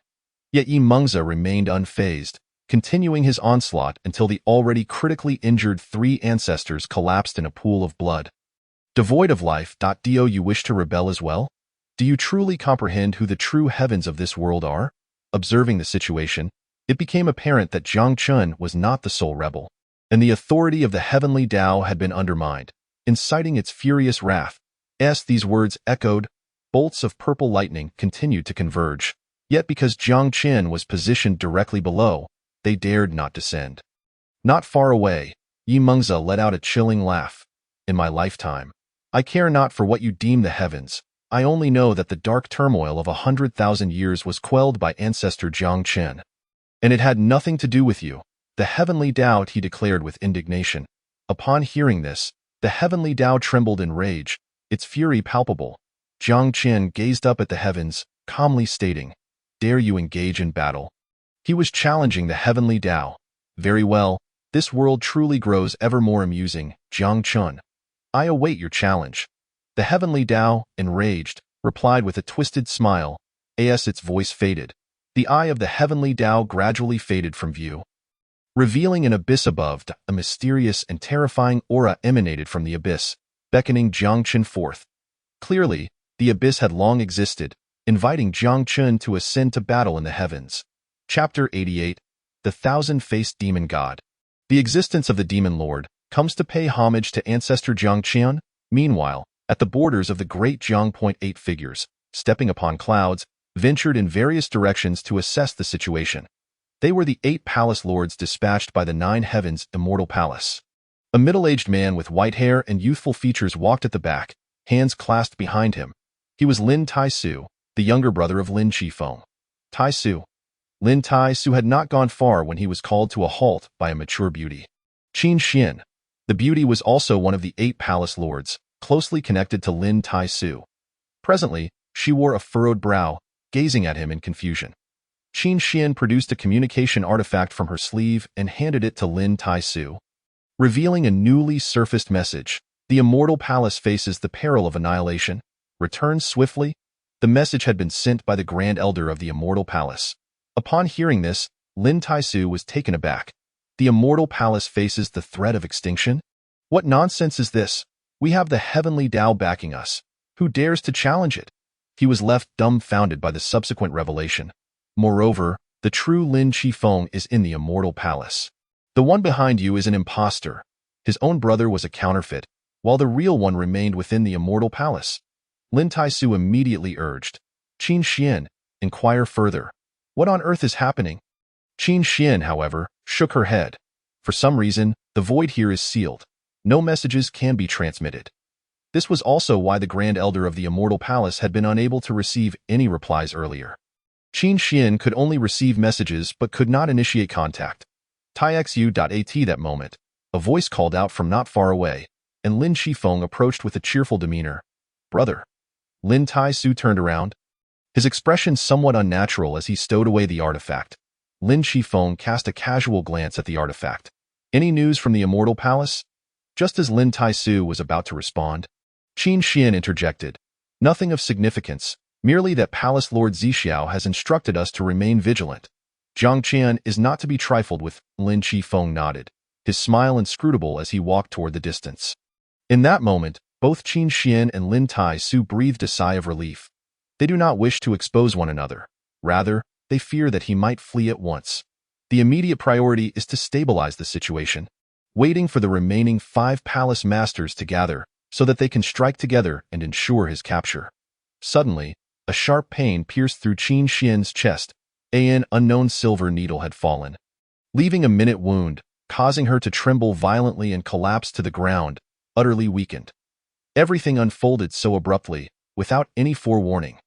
Yet Yi Mengzi remained unfazed, continuing his onslaught until the already critically injured 3 ancestors collapsed in a pool of blood. Devoid of life, do you wish to rebel as well? Do you truly comprehend who the true heavens of this world are? Observing the situation, it became apparent that Jiang Chun was not the sole rebel, and the authority of the heavenly Tao had been undermined, inciting its furious wrath. As these words echoed, bolts of purple lightning continued to converge. Yet because Jiang Chun was positioned directly below, they dared not descend. Not far away, Yi Mengzi let out a chilling laugh. In my lifetime, I care not for what you deem the heavens. I only know that the dark turmoil of 100,000 years was quelled by ancestor Jiang Chun. And it had nothing to do with you. The heavenly Tao, he declared with indignation. Upon hearing this, the heavenly Tao trembled in rage, its fury palpable. Jiang Chun gazed up at the heavens, calmly stating, "Dare you engage in battle?" He was challenging the heavenly Tao. Very well, this world truly grows ever more amusing, Jiang Chun. I await your challenge. The heavenly Tao, enraged, replied with a twisted smile. As its voice faded, the eye of the heavenly Tao gradually faded from view. Revealing an abyss above, a mysterious and terrifying aura emanated from the abyss, beckoning Jiang Chun forth. Clearly, the abyss had long existed, inviting Jiang Chun to ascend to battle in the heavens. Chapter 88, The Thousand-Faced Demon God. The existence of the Demon Lord comes to pay homage to ancestor Jiang Chun. Meanwhile, at the borders of the great Jiang, 8 figures, stepping upon clouds, ventured in various directions to assess the situation. They were the 8 palace lords dispatched by the 9 heavens' immortal palace. A middle-aged man with white hair and youthful features walked at the back, hands clasped behind him. He was Lin Tai-su, the younger brother of Lin Qifeng. Tai-su. Lin Tai-su had not gone far when he was called to a halt by a mature beauty. Qin Xian. The beauty was also one of the 8 palace lords, closely connected to Lin Tai-su. Presently, she wore a furrowed brow, gazing at him in confusion. Qin Xian produced a communication artifact from her sleeve and handed it to Lin Tai-su. Revealing a newly surfaced message, the immortal palace faces the peril of annihilation. Return swiftly. The message had been sent by the Grand Elder of the immortal palace. Upon hearing this, Lin Tai-su was taken aback. The immortal palace faces the threat of extinction? What nonsense is this? We have the heavenly Tao backing us. Who dares to challenge it? He was left dumbfounded by the subsequent revelation. Moreover, the true Lin Qifeng is in the immortal palace. The one behind you is an impostor. His own brother was a counterfeit, while the real one remained within the immortal palace. Lin Tai-su immediately urged, Qin Xian, inquire further. What on earth is happening? Qin Xian, however, shook her head. For some reason, the void here is sealed. No messages can be transmitted. This was also why the Grand Elder of the Immortal Palace had been unable to receive any replies earlier. Qin Xian could only receive messages but could not initiate contact. TIXU.AT that moment, a voice called out from not far away, and Lin Qifeng approached with a cheerful demeanor. Brother. Lin Tai-su turned around, his expression somewhat unnatural as he stowed away the artifact. Lin Qifeng cast a casual glance at the artifact. Any news from the Immortal Palace? Just as Lin Tai-su was about to respond, Qin Xian interjected. Nothing of significance, merely that Palace Lord Zixiao has instructed us to remain vigilant. Jiang Qian is not to be trifled with, Lin Qifeng nodded, his smile inscrutable as he walked toward the distance. In that moment, both Qin Xian and Lin Tai-su breathed a sigh of relief. They do not wish to expose one another. Rather, they fear that he might flee at once. The immediate priority is to stabilize the situation, waiting for the remaining 5 palace masters to gather so that they can strike together and ensure his capture. Suddenly, a sharp pain pierced through Qin Xian's chest. An unknown silver needle had fallen, leaving a minute wound, causing her to tremble violently and collapse to the ground, utterly weakened. Everything unfolded so abruptly, without any forewarning.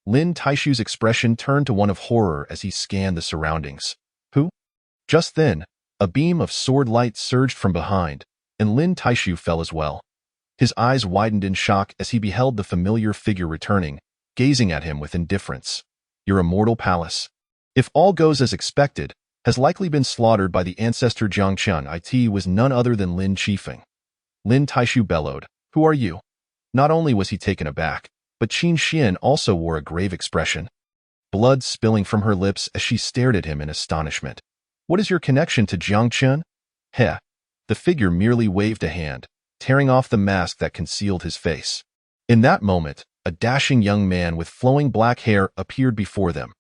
Lin Tai-su's expression turned to one of horror as he scanned the surroundings. Who? Just then, a beam of sword light surged from behind, and Lin Tai-su fell as well. His eyes widened in shock as he beheld the familiar figure returning, gazing at him with indifference. Your immortal palace. if all goes as expected, has likely been slaughtered by the ancestor Jiang Qian. It was none other than Lin Qifeng. Lin Taishu bellowed, "Who are you?" Not only was he taken aback, but Qin Xian also wore a grave expression, blood spilling from her lips as she stared at him in astonishment. "What is your connection to Jiang Qian?" "Heh." The figure merely waved a hand, tearing off the mask that concealed his face. In that moment, a dashing young man with flowing black hair appeared before them.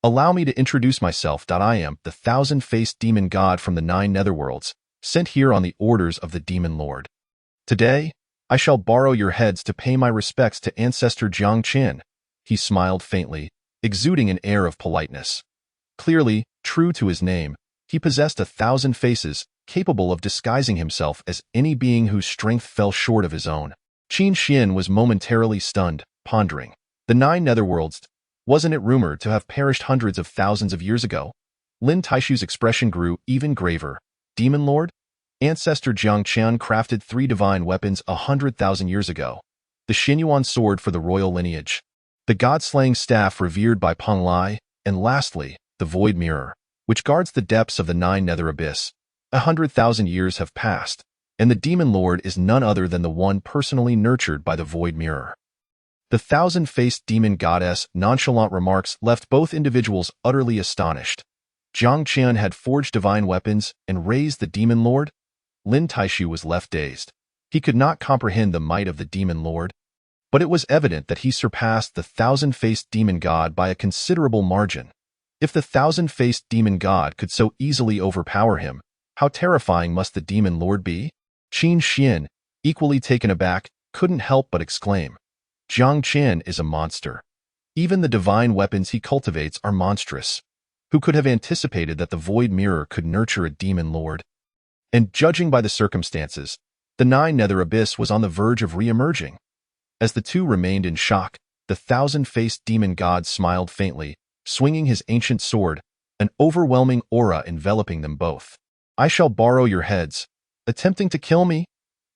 "Allow me to introduce myself. I am the thousand-faced demon god from the 9 netherworlds, sent here on the orders of the demon lord. Today, I shall borrow your heads to pay my respects to ancestor Jiang Qian." He smiled faintly, exuding an air of politeness. Clearly, true to his name, he possessed 1,000 faces, capable of disguising himself as any being whose strength fell short of his own. Qin Xian was momentarily stunned, pondering. The 9 netherworlds, wasn't it rumored to have perished hundreds of thousands of years ago? Lin Taishu's expression grew even graver. Demon Lord? Ancestor Jiang Qian crafted 3 divine weapons 100,000 years ago. The Xinyuan sword for the royal lineage, the god-slaying staff revered by Peng Lai, and lastly, the void mirror, which guards the depths of the 9 nether abyss. 100,000 years have passed, and the demon lord is none other than the one personally nurtured by the void mirror. The 1,000-faced demon goddess' nonchalant remarks left both individuals utterly astonished. Jiang Qian had forged divine weapons and raised the demon lord? Lin Taishu was left dazed. He could not comprehend the might of the demon lord, but it was evident that he surpassed the 1,000-faced demon god by a considerable margin. If the 1,000-faced demon god could so easily overpower him, how terrifying must the demon lord be? Qin Xian, equally taken aback, couldn't help but exclaim, "Jiang Qian is a monster. Even the divine weapons he cultivates are monstrous. Who could have anticipated that the void mirror could nurture a demon lord?" And judging by the circumstances, the 9 nether abyss was on the verge of re-emerging. As the two remained in shock, the 1,000-faced demon god smiled faintly, swinging his ancient sword, an overwhelming aura enveloping them both. "I shall borrow your heads. Attempting to kill me?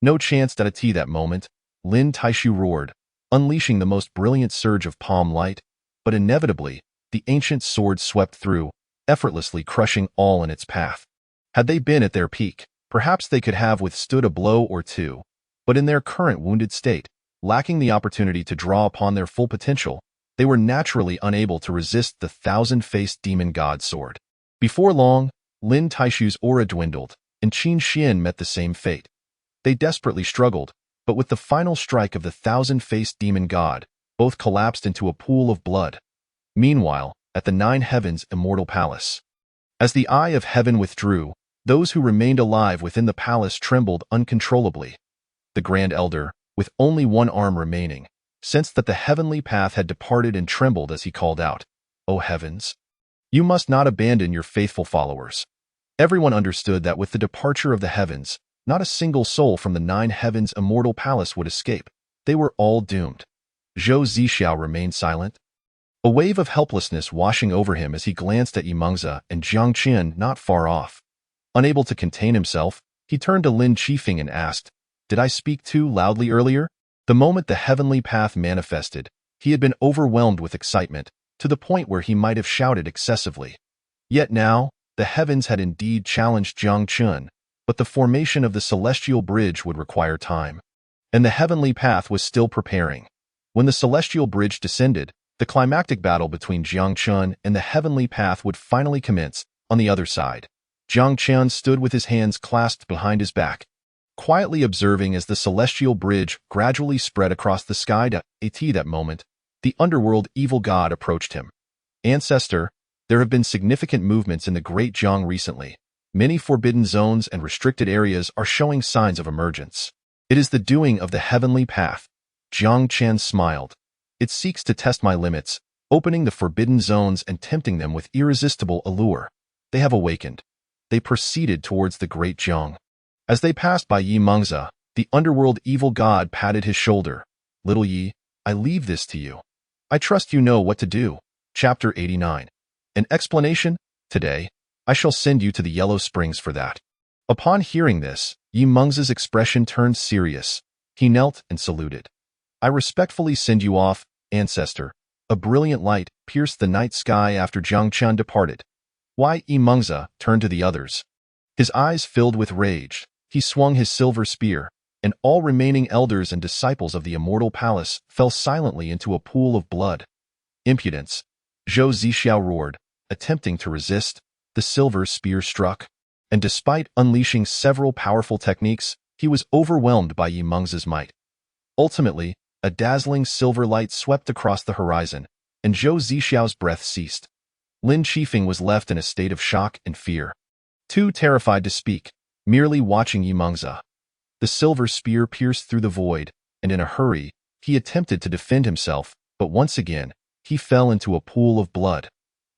No chance." That moment, Lin Taishu roared, unleashing the most brilliant surge of palm light, but inevitably, the ancient sword swept through, effortlessly crushing all in its path. Had they been at their peak, perhaps they could have withstood a blow or two, but in their current wounded state, lacking the opportunity to draw upon their full potential, they were naturally unable to resist the 1,000-faced demon god sword. Before long, Lin Taishu's aura dwindled, and Qin Xian met the same fate. They desperately struggled, but with the final strike of the 1,000-faced demon god, both collapsed into a pool of blood. Meanwhile, at the 9 heavens' immortal palace, as the eye of heaven withdrew, those who remained alive within the palace trembled uncontrollably. The Grand Elder, with only one arm remaining, sensed that the heavenly path had departed and trembled as he called out, "O heavens, you must not abandon your faithful followers." Everyone understood that with the departure of the heavens, not a single soul from the 9 heavens' immortal palace would escape. They were all doomed. Zhou Zixiao remained silent, a wave of helplessness washing over him as he glanced at Yimengzi and Jiang Qian not far off. Unable to contain himself, he turned to Lin Qifeng and asked, "Did I speak too loudly earlier?" The moment the heavenly path manifested, he had been overwhelmed with excitement, to the point where he might have shouted excessively. Yet now, the heavens had indeed challenged Jiang Qian, but the formation of the celestial bridge would require time. And the heavenly path was still preparing. When the celestial bridge descended, the climactic battle between Jiang Qian and the heavenly path would finally commence. On the other side, Jiang Qian stood with his hands clasped behind his back, quietly observing as the celestial bridge gradually spread across the sky. At that moment, the underworld evil god approached him. "Ancestor, there have been significant movements in the Great Jiang recently. Many forbidden zones and restricted areas are showing signs of emergence. It is the doing of the heavenly path." Jiang Qian smiled. "It seeks to test my limits, opening the forbidden zones and tempting them with irresistible allure. They have awakened." They proceeded towards the Great Jiang. As they passed by Yimengzi, the underworld evil god patted his shoulder. "Little Yi, I leave this to you. I trust you know what to do." Chapter 89. An explanation? "Today, I shall send you to the Yellow Springs for that." Upon hearing this, Yimengzi's expression turned serious. He knelt and saluted. "I respectfully send you off, ancestor. A brilliant light pierced the night sky after Jiang Chen departed. Yi Mengzi turned to the others. His eyes filled with rage. He swung his silver spear, and all remaining elders and disciples of the immortal palace fell silently into a pool of blood. Impudence! Zhou Zixiao roared. Attempting to resist, the silver spear struck, and despite unleashing several powerful techniques, he was overwhelmed by Yi Mengzi's might. Ultimately, a dazzling silver light swept across the horizon, and Zhou Zixiao's breath ceased. Lin Qifeng was left in a state of shock and fear. Too terrified to speak, merely watching Yi Mengzi. The silver spear pierced through the void, and in a hurry, he attempted to defend himself, but once again, he fell into a pool of blood.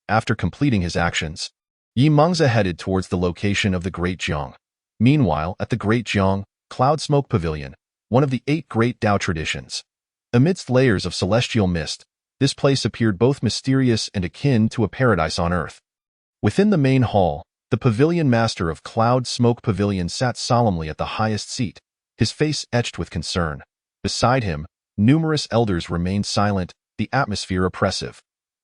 After completing his actions, Yi Mengzi headed towards the location of the Great Jiang. Meanwhile, at the Great Jiang Cloud Smoke Pavilion, one of the 8 great Tao traditions. Amidst layers of celestial mist, this place appeared both mysterious and akin to a paradise on earth. Within the main hall, the pavilion master of Cloud Smoke Pavilion sat solemnly at the highest seat, his face etched with concern. Beside him, numerous elders remained silent, the atmosphere oppressive.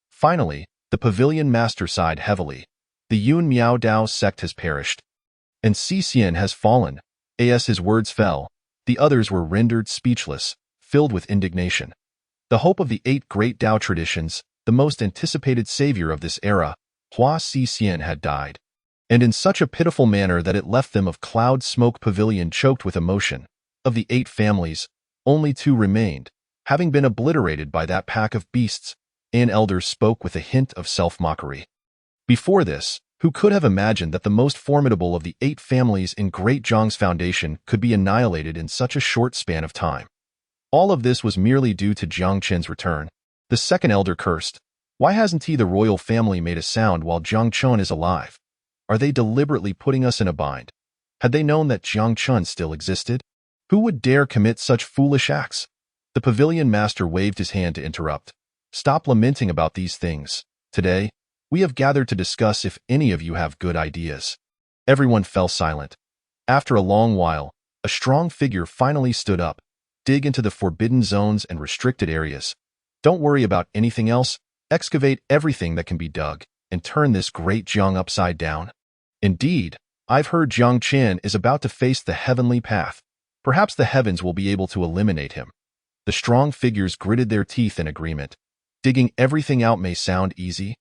Finally, the pavilion master sighed heavily. The Yun Miao Dao sect has perished, and Xixian has fallen. As his words fell, the others were rendered speechless, filled with indignation. The hope of the 8 great Tao traditions, the most anticipated savior of this era, Hua Xixian, had died, and in such a pitiful manner that it left them of Cloud Smoke Pavilion choked with emotion. Of the 8 families, only 2 remained, having been obliterated by that pack of beasts. An elder spoke with a hint of self-mockery. Before this, who could have imagined that the most formidable of the 8 families in Great Jiang's foundation could be annihilated in such a short span of time? All of this was merely due to Jiang Chen's return. The second elder cursed. Why hasn't the royal family made a sound while Jiang Chen is alive? Are they deliberately putting us in a bind? Had they known that Jiang Chen still existed? Who would dare commit such foolish acts? The pavilion master waved his hand to interrupt. Stop lamenting about these things. Today, we have gathered to discuss if any of you have good ideas. Everyone fell silent. After a long while, a strong figure finally stood up. Dig into the forbidden zones and restricted areas. Don't worry about anything else. Excavate everything that can be dug, and turn this great Jiang upside down. Indeed, I've heard Jiang Chen is about to face the heavenly path. Perhaps the heavens will be able to eliminate him. The strong figures gritted their teeth in agreement. Digging everything out may sound easy,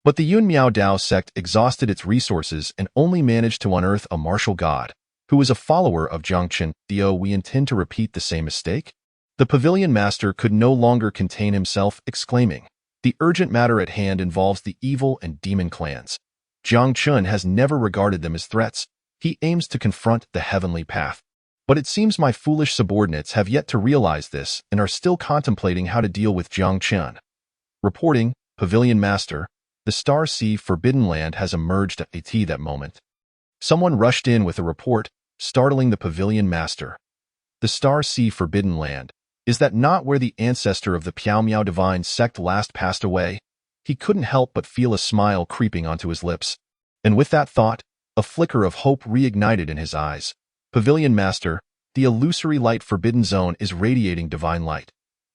but the Yun Miao Dao sect exhausted its resources and only managed to unearth a martial god, who is a follower of Jiang Chen. We intend to repeat the same mistake? The pavilion master could no longer contain himself, exclaiming, the urgent matter at hand involves the evil and demon clans. Jiang Chen has never regarded them as threats. He aims to confront the heavenly path. But it seems my foolish subordinates have yet to realize this and are still contemplating how to deal with Jiang Chen. Reporting, Pavilion Master, the Star Sea Forbidden Land has emerged at that moment. Someone rushed in with a report, startling the Pavilion Master. The Star Sea Forbidden Land, is that not where the ancestor of the Piao Miao Divine sect last passed away? He couldn't help but feel a smile creeping onto his lips. And with that thought, a flicker of hope reignited in his eyes. Pavilion Master, the illusory light forbidden zone is radiating divine light.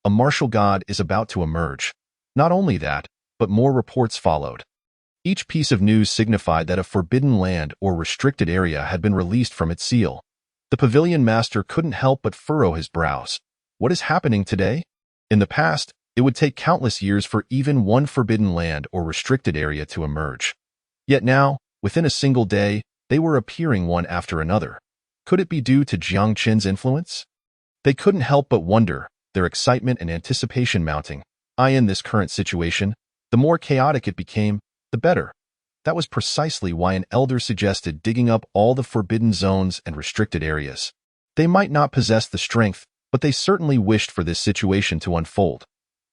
A martial god is about to emerge. Not only that, but more reports followed. Each piece of news signified that a forbidden land or restricted area had been released from its seal. The Pavilion Master couldn't help but furrow his brows. What is happening today? In the past, it would take countless years for even one forbidden land or restricted area to emerge. Yet now, within a single day, they were appearing one after another. Could it be due to Jiang Chen's influence? They couldn't help but wonder, their excitement and anticipation mounting. In this current situation, the more chaotic it became, the better. That was precisely why an elder suggested digging up all the forbidden zones and restricted areas. They might not possess the strength, but they certainly wished for this situation to unfold.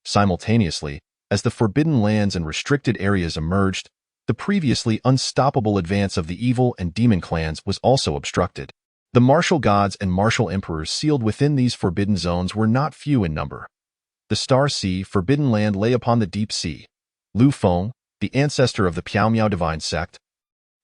Simultaneously, as the forbidden lands and restricted areas emerged, the previously unstoppable advance of the evil and demon clans was also obstructed. The martial gods and martial emperors sealed within these forbidden zones were not few in number. The Star Sea Forbidden Land lay upon the deep sea. Lu Feng, the ancestor of the Piao Miao Divine sect,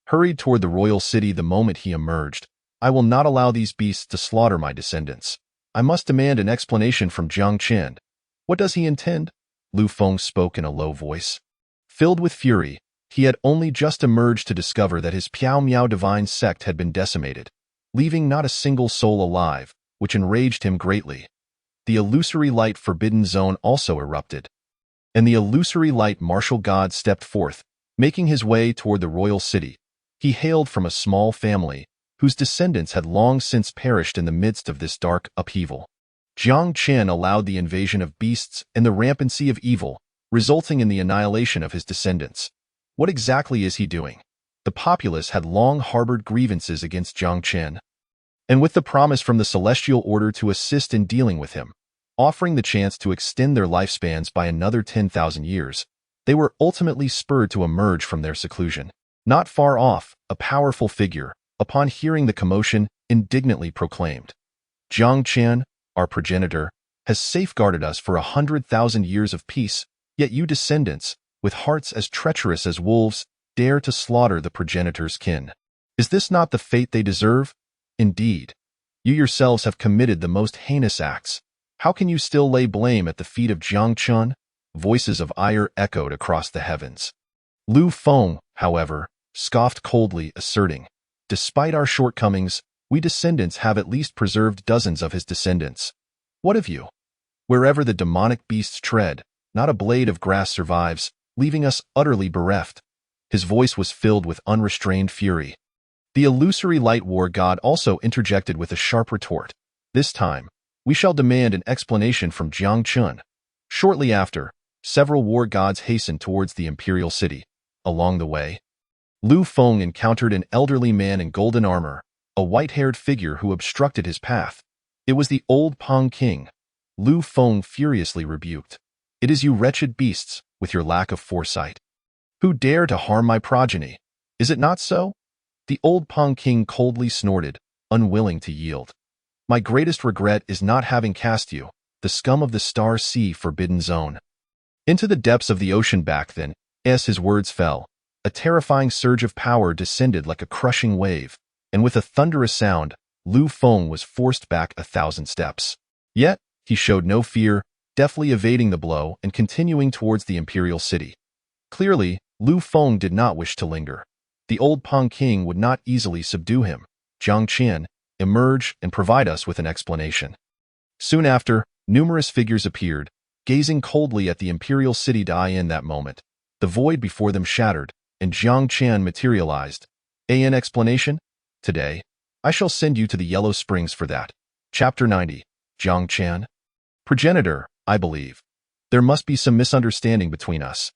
hurried toward the royal city the moment he emerged. I will not allow these beasts to slaughter my descendants. I must demand an explanation from Jiang Chen. What does he intend? Lu Feng spoke in a low voice. Filled with fury, he had only just emerged to discover that his Piao Miao divine sect had been decimated, leaving not a single soul alive, which enraged him greatly. The illusory light forbidden zone also erupted, and the illusory light martial god stepped forth, making his way toward the royal city. He hailed from a small family, whose descendants had long since perished in the midst of this dark upheaval. Jiang Chen allowed the invasion of beasts and the rampancy of evil, resulting in the annihilation of his descendants. What exactly is he doing? The populace had long harbored grievances against Jiang Chen, and with the promise from the celestial order to assist in dealing with him, offering the chance to extend their lifespans by another 10,000 years, they were ultimately spurred to emerge from their seclusion. Not far off, a powerful figure, upon hearing the commotion, indignantly proclaimed, "Jiang Chen, our progenitor, has safeguarded us for 100,000 years of peace, yet you descendants, with hearts as treacherous as wolves, dare to slaughter the progenitor's kin. Is this not the fate they deserve? Indeed, you yourselves have committed the most heinous acts. How can you still lay blame at the feet of Jiang Chen?" Voices of ire echoed across the heavens. Lu Feng, however, scoffed coldly, asserting, "Despite our shortcomings, we descendants have at least preserved dozens of his descendants. What of you? Wherever the demonic beasts tread, not a blade of grass survives, leaving us utterly bereft." His voice was filled with unrestrained fury. The illusory light war god also interjected with a sharp retort. "This time, we shall demand an explanation from Jiang Chen." Shortly after, several war gods hastened towards the imperial city. Along the way, Lu Feng encountered an elderly man in golden armor, a white-haired figure who obstructed his path. It was the old Pang King. Lu Feng furiously rebuked, "It is you wretched beasts, with your lack of foresight, who dare to harm my progeny. Is it not so?" The old Pang King coldly snorted, unwilling to yield. "My greatest regret is not having cast you, the scum of the Star Sea Forbidden Zone, into the depths of the ocean back then." As his words fell, a terrifying surge of power descended like a crushing wave, and with a thunderous sound, Lu Feng was forced back 1,000 steps. Yet, he showed no fear, deftly evading the blow and continuing towards the imperial city. Clearly, Lu Feng did not wish to linger. The old Pang King would not easily subdue him. "Jiang Chen, emerge and provide us with an explanation." Soon after, numerous figures appeared, gazing coldly at the imperial city die in that moment. The void before them shattered, and Jiang Chen materialized. "An explanation? Today, I shall send you to the Yellow Springs for that." Chapter 90. Jiang Chen? Progenitor, I believe. There must be some misunderstanding between us.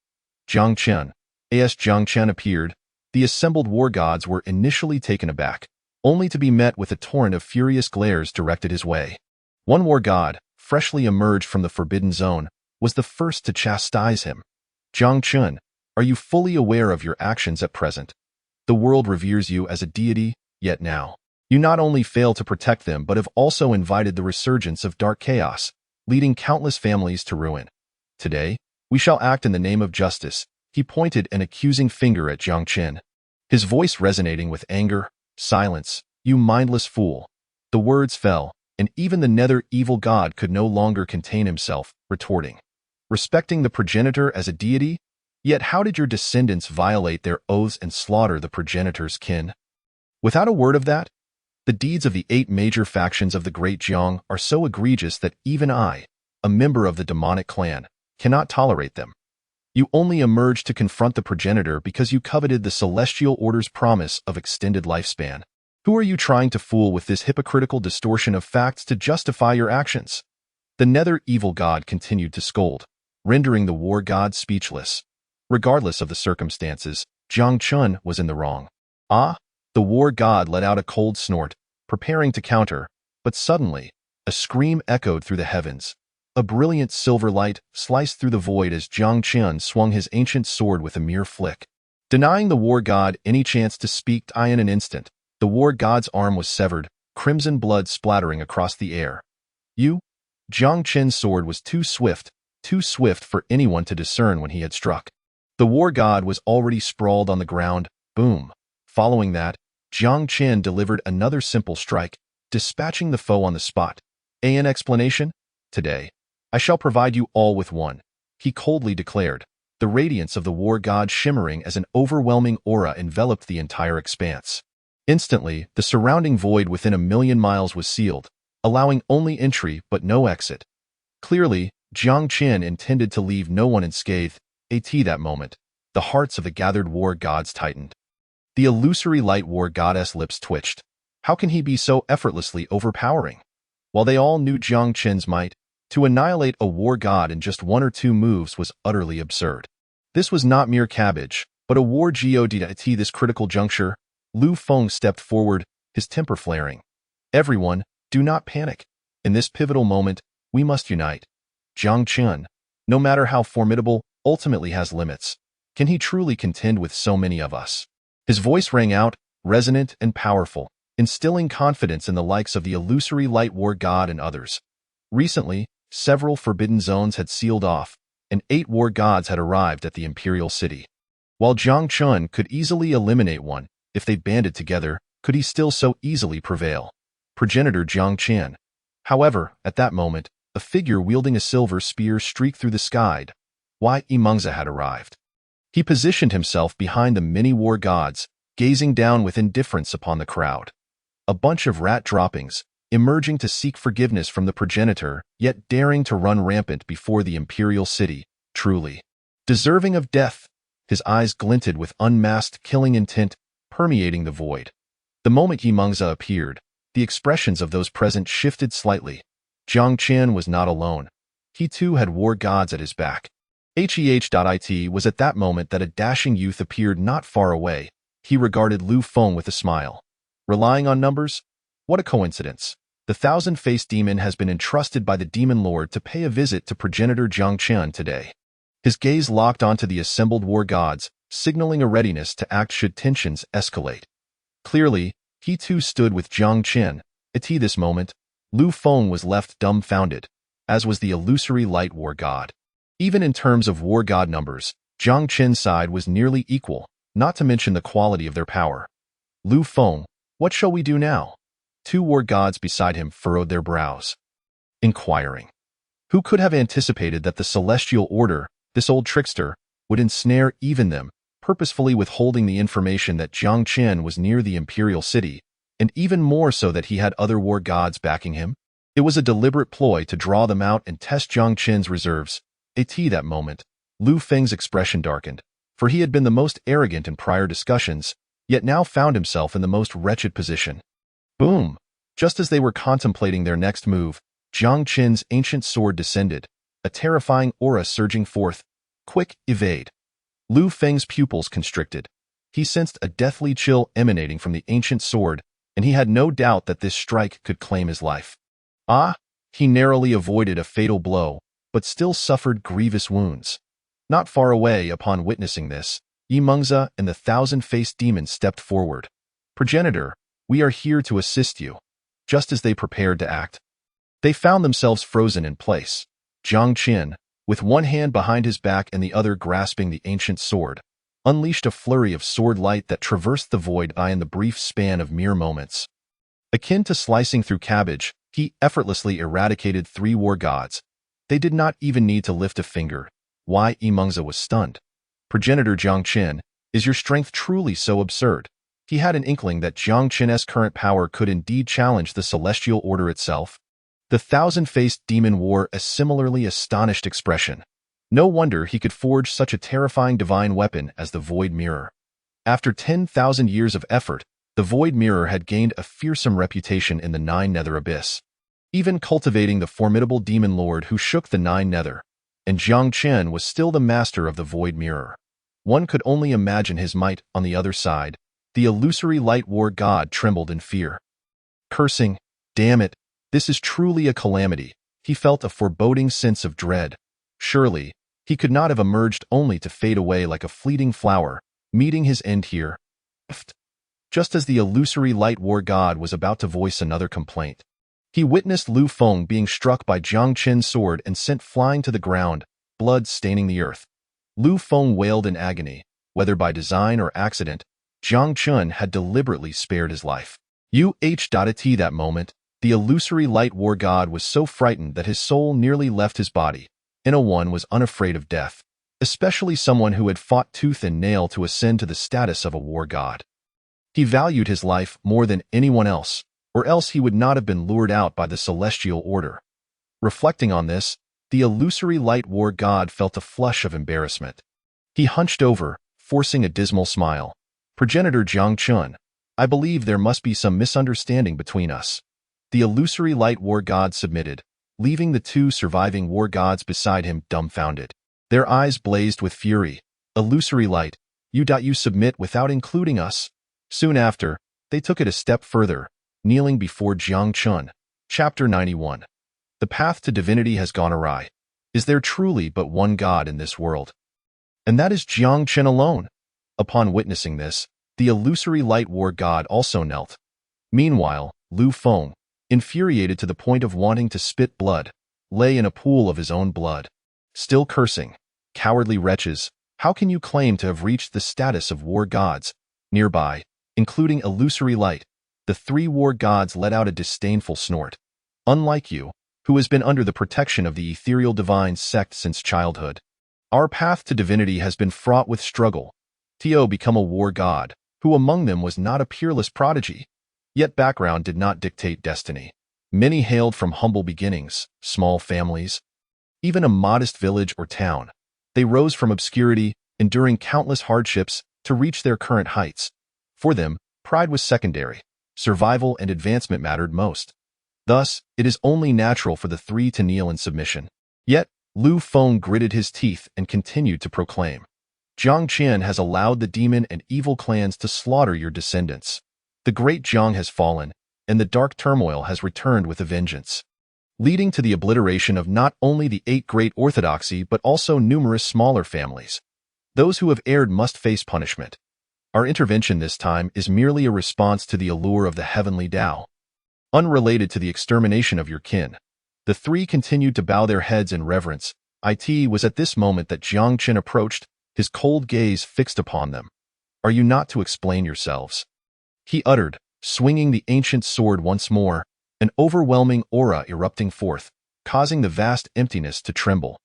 Jiang Chen. As Jiang Chen appeared, the assembled war gods were initially taken aback, only to be met with a torrent of furious glares directed his way. One war god, freshly emerged from the Forbidden Zone, was the first to chastise him. "Jiang Chen, are you fully aware of your actions at present? The world reveres you as a deity, yet now, you not only fail to protect them but have also invited the resurgence of dark chaos, leading countless families to ruin. Today, we shall act in the name of justice." He pointed an accusing finger at Jiang Chen, his voice resonating with anger. "Silence, you mindless fool." The words fell, and even the nether evil god could no longer contain himself, retorting, "Respecting the progenitor as a deity? Yet how did your descendants violate their oaths and slaughter the progenitor's kin? Without a word of that? The deeds of the 8 major factions of the Great Jiang are so egregious that even I, a member of the demonic clan, cannot tolerate them. You only emerged to confront the progenitor because you coveted the celestial order's promise of extended lifespan. Who are you trying to fool with this hypocritical distortion of facts to justify your actions?" The nether evil god continued to scold, rendering the war god speechless. Regardless of the circumstances, Jiang Chen was in the wrong. "Ah!" The war god let out a cold snort, preparing to counter, but suddenly, a scream echoed through the heavens. A brilliant silver light sliced through the void as Jiang Chen swung his ancient sword with a mere flick. Denying the war god any chance to speak in an instant, the war god's arm was severed, crimson blood splattering across the air. "You?" Jiang Chen's sword was too swift for anyone to discern when he had struck. The war god was already sprawled on the ground. Boom. Following that, Jiang Chen delivered another simple strike, dispatching the foe on the spot. "An explanation? Today, I shall provide you all with one." he coldly declared, the radiance of the war god shimmering as an overwhelming aura enveloped the entire expanse. Instantly, the surrounding void within 1,000,000 miles was sealed, allowing only entry but no exit. Clearly, Jiang Qin intended to leave no one unscathed. At that moment, the hearts of the gathered war gods tightened. The illusory light war goddess lips twitched. How can he be so effortlessly overpowering? While they all knew Jiang Qin's might, to annihilate a war god in just 1 or 2 moves was utterly absurd. This was not mere cabbage, but a war god. At this critical juncture, Lu Feng stepped forward, his temper flaring. Everyone, do not panic. In this pivotal moment, we must unite. Jiang Qin, no matter how formidable, ultimately has limits. Can he truly contend with so many of us? His voice rang out, resonant and powerful, instilling confidence in the likes of the illusory light war god and others. Recently, several forbidden zones had sealed off, and 8 war gods had arrived at the imperial city. While Jiang Qin could easily eliminate one, if they banded together, could he still so easily prevail? Progenitor Jiang Qin. However, at that moment, a figure wielding a silver spear streaked through the sky. Why Imengza had arrived. He positioned himself behind the many war gods, gazing down with indifference upon the crowd. A bunch of rat droppings, emerging to seek forgiveness from the progenitor, yet daring to run rampant before the imperial city, truly deserving of death. His eyes glinted with unmasked killing intent, permeating the void. The moment Imengza appeared, the expressions of those present shifted slightly. Jiang Qin was not alone. He too had war gods at his back. It was at that moment that a dashing youth appeared not far away. He regarded Lu Feng with a smile. Relying on numbers? What a coincidence. The thousand-faced demon has been entrusted by the demon lord to pay a visit to progenitor Jiang Qin today. His gaze locked onto the assembled war gods, signaling a readiness to act should tensions escalate. Clearly, he too stood with Jiang Qin. At this moment, Lu Feng was left dumbfounded, as was the illusory light war god. Even in terms of war god numbers, Jiang Qin's side was nearly equal, not to mention the quality of their power. Lu Feng, what shall we do now? 2 war gods beside him furrowed their brows, inquiring. Who could have anticipated that the celestial order, this old trickster, would ensnare even them, purposefully withholding the information that Jiang Qin was near the imperial city, and even more so that he had other war gods backing him? It was a deliberate ploy to draw them out and test Jiang Qin's reserves. At that moment, Lu Feng's expression darkened, for he had been the most arrogant in prior discussions, yet now found himself in the most wretched position. Boom! Just as they were contemplating their next move, Jiang Qin's ancient sword descended, a terrifying aura surging forth. Quick, evade. Lu Feng's pupils constricted. He sensed a deathly chill emanating from the ancient sword, and he had no doubt that this strike could claim his life. He narrowly avoided a fatal blow, but still suffered grievous wounds. Not far away, upon witnessing this, Imengza and the thousand-faced demon stepped forward. Progenitor, we are here to assist you. Just as they prepared to act, they found themselves frozen in place. Jiang Qin, with one hand behind his back and the other grasping the ancient sword, unleashed a flurry of sword light that traversed the void in the brief span of mere moments. Akin to slicing through cabbage, he effortlessly eradicated 3 war gods. They did not even need to lift a finger. Why Imengza was stunned. Progenitor Jiang Qin, is your strength truly so absurd? He had an inkling that Jiang Qin's current power could indeed challenge the celestial order itself. The thousand-faced demon wore a similarly astonished expression. No wonder he could forge such a terrifying divine weapon as the Void Mirror. After 10,000 years of effort, the Void Mirror had gained a fearsome reputation in the Nine Nether Abyss, even cultivating the formidable demon lord who shook the Nine Nether. And Jiang Qin was still the master of the Void Mirror. One could only imagine his might on the other side. The illusory light war god trembled in fear. Cursing, damn it, this is truly a calamity. He felt a foreboding sense of dread. Surely, he could not have emerged only to fade away like a fleeting flower, meeting his end here. Just as the illusory light war god was about to voice another complaint, he witnessed Lu Feng being struck by Jiang Qin's sword and sent flying to the ground, blood staining the earth. Lu Feng wailed in agony. Whether by design or accident, Jiang Qin had deliberately spared his life. At that moment, the illusory light war god was so frightened that his soul nearly left his body. One was unafraid of death, especially someone who had fought tooth and nail to ascend to the status of a war god. He valued his life more than anyone else, or else he would not have been lured out by the celestial order. Reflecting on this, the illusory light war god felt a flush of embarrassment. He hunched over, forcing a dismal smile. Progenitor Jiang Chun, I believe there must be some misunderstanding between us. The illusory light war god submitted, leaving the two surviving war gods beside him dumbfounded. Their eyes blazed with fury. Illusory light, you submit without including us? Soon after, they took it a step further, kneeling before Jiang Chun. Chapter 91. The path to divinity has gone awry. Is there truly but one God in this world? And that is Jiang Chun alone. Upon witnessing this, the illusory light war god also knelt. Meanwhile, Lu Feng, infuriated to the point of wanting to spit blood, lay in a pool of his own blood. Still cursing, cowardly wretches, how can you claim to have reached the status of war gods? Nearby, including illusory light, the three war gods let out a disdainful snort. Unlike you, who has been under the protection of the ethereal divine sect since childhood, our path to divinity has been fraught with struggle. To become a war god, who among them was not a peerless prodigy, yet background did not dictate destiny. Many hailed from humble beginnings, small families, even a modest village or town. They rose from obscurity, enduring countless hardships, to reach their current heights. For them, pride was secondary. Survival and advancement mattered most. Thus, it is only natural for the three to kneel in submission. Yet, Lu Feng gritted his teeth and continued to proclaim, Jiang Qian has allowed the demon and evil clans to slaughter your descendants. The great Jiang has fallen, and the dark turmoil has returned with a vengeance, leading to the obliteration of not only the 8 great orthodoxy but also numerous smaller families. Those who have erred must face punishment. Our intervention this time is merely a response to the allure of the heavenly Tao, unrelated to the extermination of your kin. The three continued to bow their heads in reverence. It was at this moment that Jiang Qian approached, his cold gaze fixed upon them. Are you not to explain yourselves? He uttered, swinging the ancient sword once more, an overwhelming aura erupting forth, causing the vast emptiness to tremble.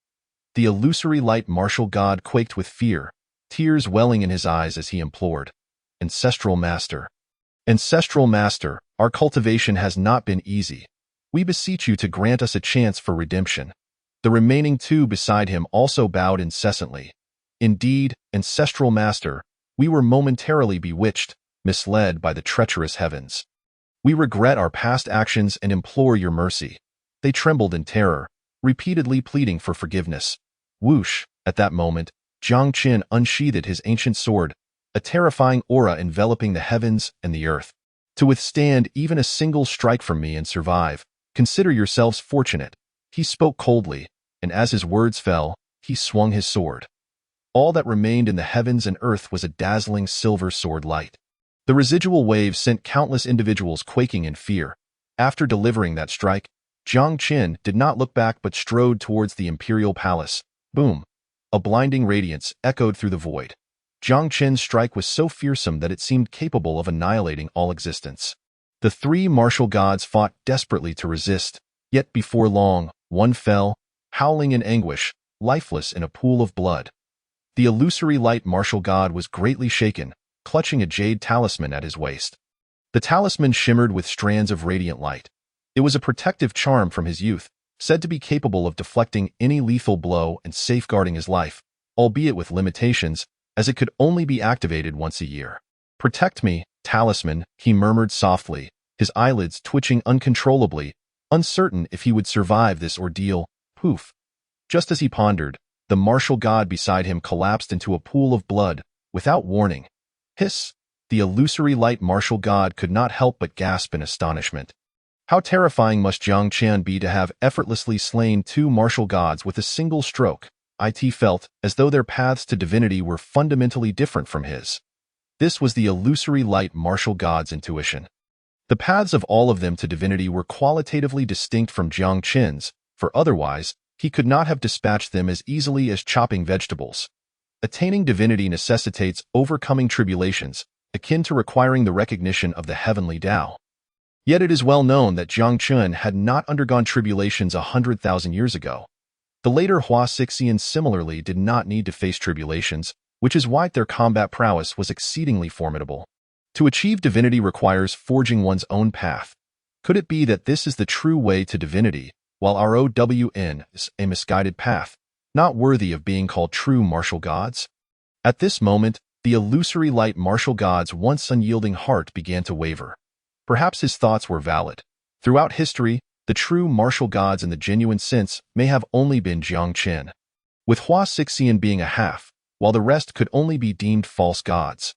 The illusory light martial god quaked with fear, tears welling in his eyes as he implored, Ancestral Master, our cultivation has not been easy. We beseech you to grant us a chance for redemption. The remaining two beside him also bowed incessantly. Indeed, Ancestral Master, we were momentarily bewitched, misled by the treacherous heavens. We regret our past actions and implore your mercy. They trembled in terror, repeatedly pleading for forgiveness. Whoosh! At that moment, Jiang Qian unsheathed his ancient sword, a terrifying aura enveloping the heavens and the earth. To withstand even a single strike from me and survive, consider yourselves fortunate. He spoke coldly, and as his words fell, he swung his sword. All that remained in the heavens and earth was a dazzling silver sword light. The residual waves sent countless individuals quaking in fear. After delivering that strike, Jiang Qian did not look back but strode towards the imperial palace. Boom! A blinding radiance echoed through the void. Jiang Qian's strike was so fearsome that it seemed capable of annihilating all existence. The three martial gods fought desperately to resist, yet before long, one fell, howling in anguish, lifeless in a pool of blood. The illusory light martial god was greatly shaken, clutching a jade talisman at his waist. The talisman shimmered with strands of radiant light. It was a protective charm from his youth, said to be capable of deflecting any lethal blow and safeguarding his life, albeit with limitations, as it could only be activated once a year. Protect me, talisman, he murmured softly, his eyelids twitching uncontrollably, uncertain if he would survive this ordeal. Poof! Just as he pondered, the martial god beside him collapsed into a pool of blood, without warning. Hiss! The illusory light martial god could not help but gasp in astonishment. How terrifying must Jiang Qian be to have effortlessly slain two martial gods with a single stroke? It felt as though their paths to divinity were fundamentally different from his. This was the illusory light martial god's intuition. The paths of all of them to divinity were qualitatively distinct from Jiang Qian's, for otherwise, he could not have dispatched them as easily as chopping vegetables. Attaining divinity necessitates overcoming tribulations, akin to requiring the recognition of the heavenly Tao. Yet it is well known that Jiang Qian had not undergone tribulations 100,000 years ago. The later Hua Sixian similarly did not need to face tribulations, which is why their combat prowess was exceedingly formidable. To achieve divinity requires forging one's own path. Could it be that this is the true way to divinity, while ROWN is a misguided path, not worthy of being called true martial gods? At this moment, the illusory light martial god's once unyielding heart began to waver. Perhaps his thoughts were valid. Throughout history, the true martial gods in the genuine sense may have only been Jiang Qin, with Hua Sixian being a half, while the rest could only be deemed false gods.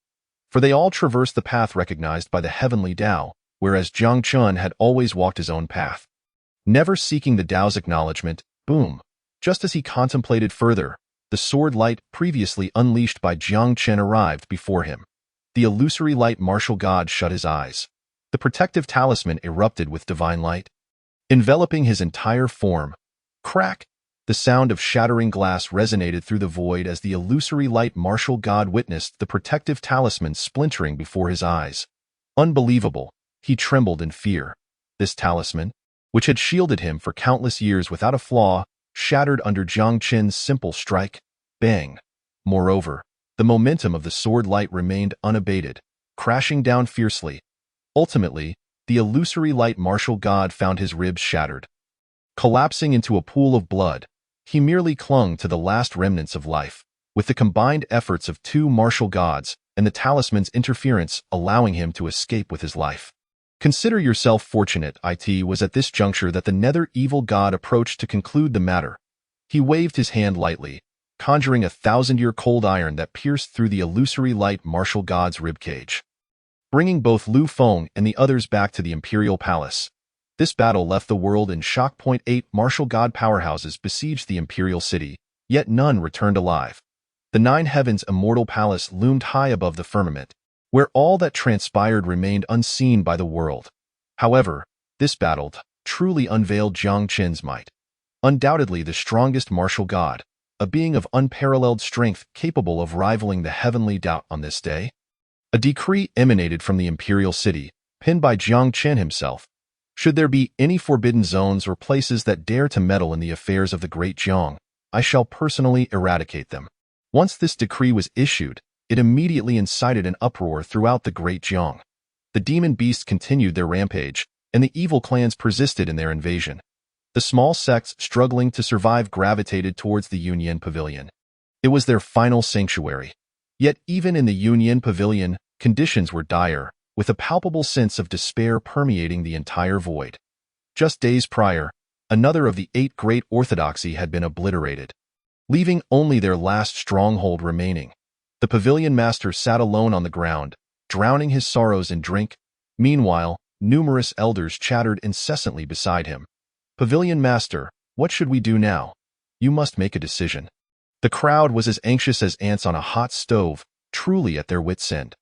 For they all traversed the path recognized by the heavenly Tao, whereas Jiang Qin had always walked his own path. Never seeking the Tao's acknowledgement, boom! Just as he contemplated further, the sword light previously unleashed by Jiang Qin arrived before him. The illusory light martial god shut his eyes. The protective talisman erupted with divine light, enveloping his entire form. Crack! The sound of shattering glass resonated through the void as the illusory light martial god witnessed the protective talisman splintering before his eyes. Unbelievable! He trembled in fear. This talisman, which had shielded him for countless years without a flaw, shattered under Jiang Qin's simple strike. Bang! Moreover, the momentum of the sword light remained unabated, crashing down fiercely. Ultimately, the illusory light martial god found his ribs shattered. Collapsing into a pool of blood, he merely clung to the last remnants of life, with the combined efforts of two martial gods and the talisman's interference allowing him to escape with his life. Consider yourself fortunate. It was at this juncture that the nether evil god approached to conclude the matter. He waved his hand lightly, conjuring a 1,000-year cold iron that pierced through the illusory light martial god's ribcage, bringing both Lu Feng and the others back to the imperial palace. This battle left the world in shock. 8 martial god powerhouses besieged the imperial city, yet none returned alive. The Nine Heavens immortal palace loomed high above the firmament, where all that transpired remained unseen by the world. However, this battle truly unveiled Jiang Qin's might. Undoubtedly the strongest martial god, a being of unparalleled strength capable of rivaling the heavenly Tao on this day. A decree emanated from the imperial city, penned by Jiang Qin himself. Should there be any forbidden zones or places that dare to meddle in the affairs of the great Jiang, I shall personally eradicate them. Once this decree was issued, it immediately incited an uproar throughout the great Jiang. The demon beasts continued their rampage, and the evil clans persisted in their invasion. The small sects struggling to survive gravitated towards the Yunyan Pavilion. It was their final sanctuary. Yet even in the Yunyan Pavilion, conditions were dire, with a palpable sense of despair permeating the entire void. Just days prior, another of the 8 great orthodoxy had been obliterated, leaving only their last stronghold remaining. The pavilion master sat alone on the ground, drowning his sorrows in drink. Meanwhile, numerous elders chattered incessantly beside him. "Pavilion master, what should we do now? You must make a decision." The crowd was as anxious as ants on a hot stove, truly at their wits' end.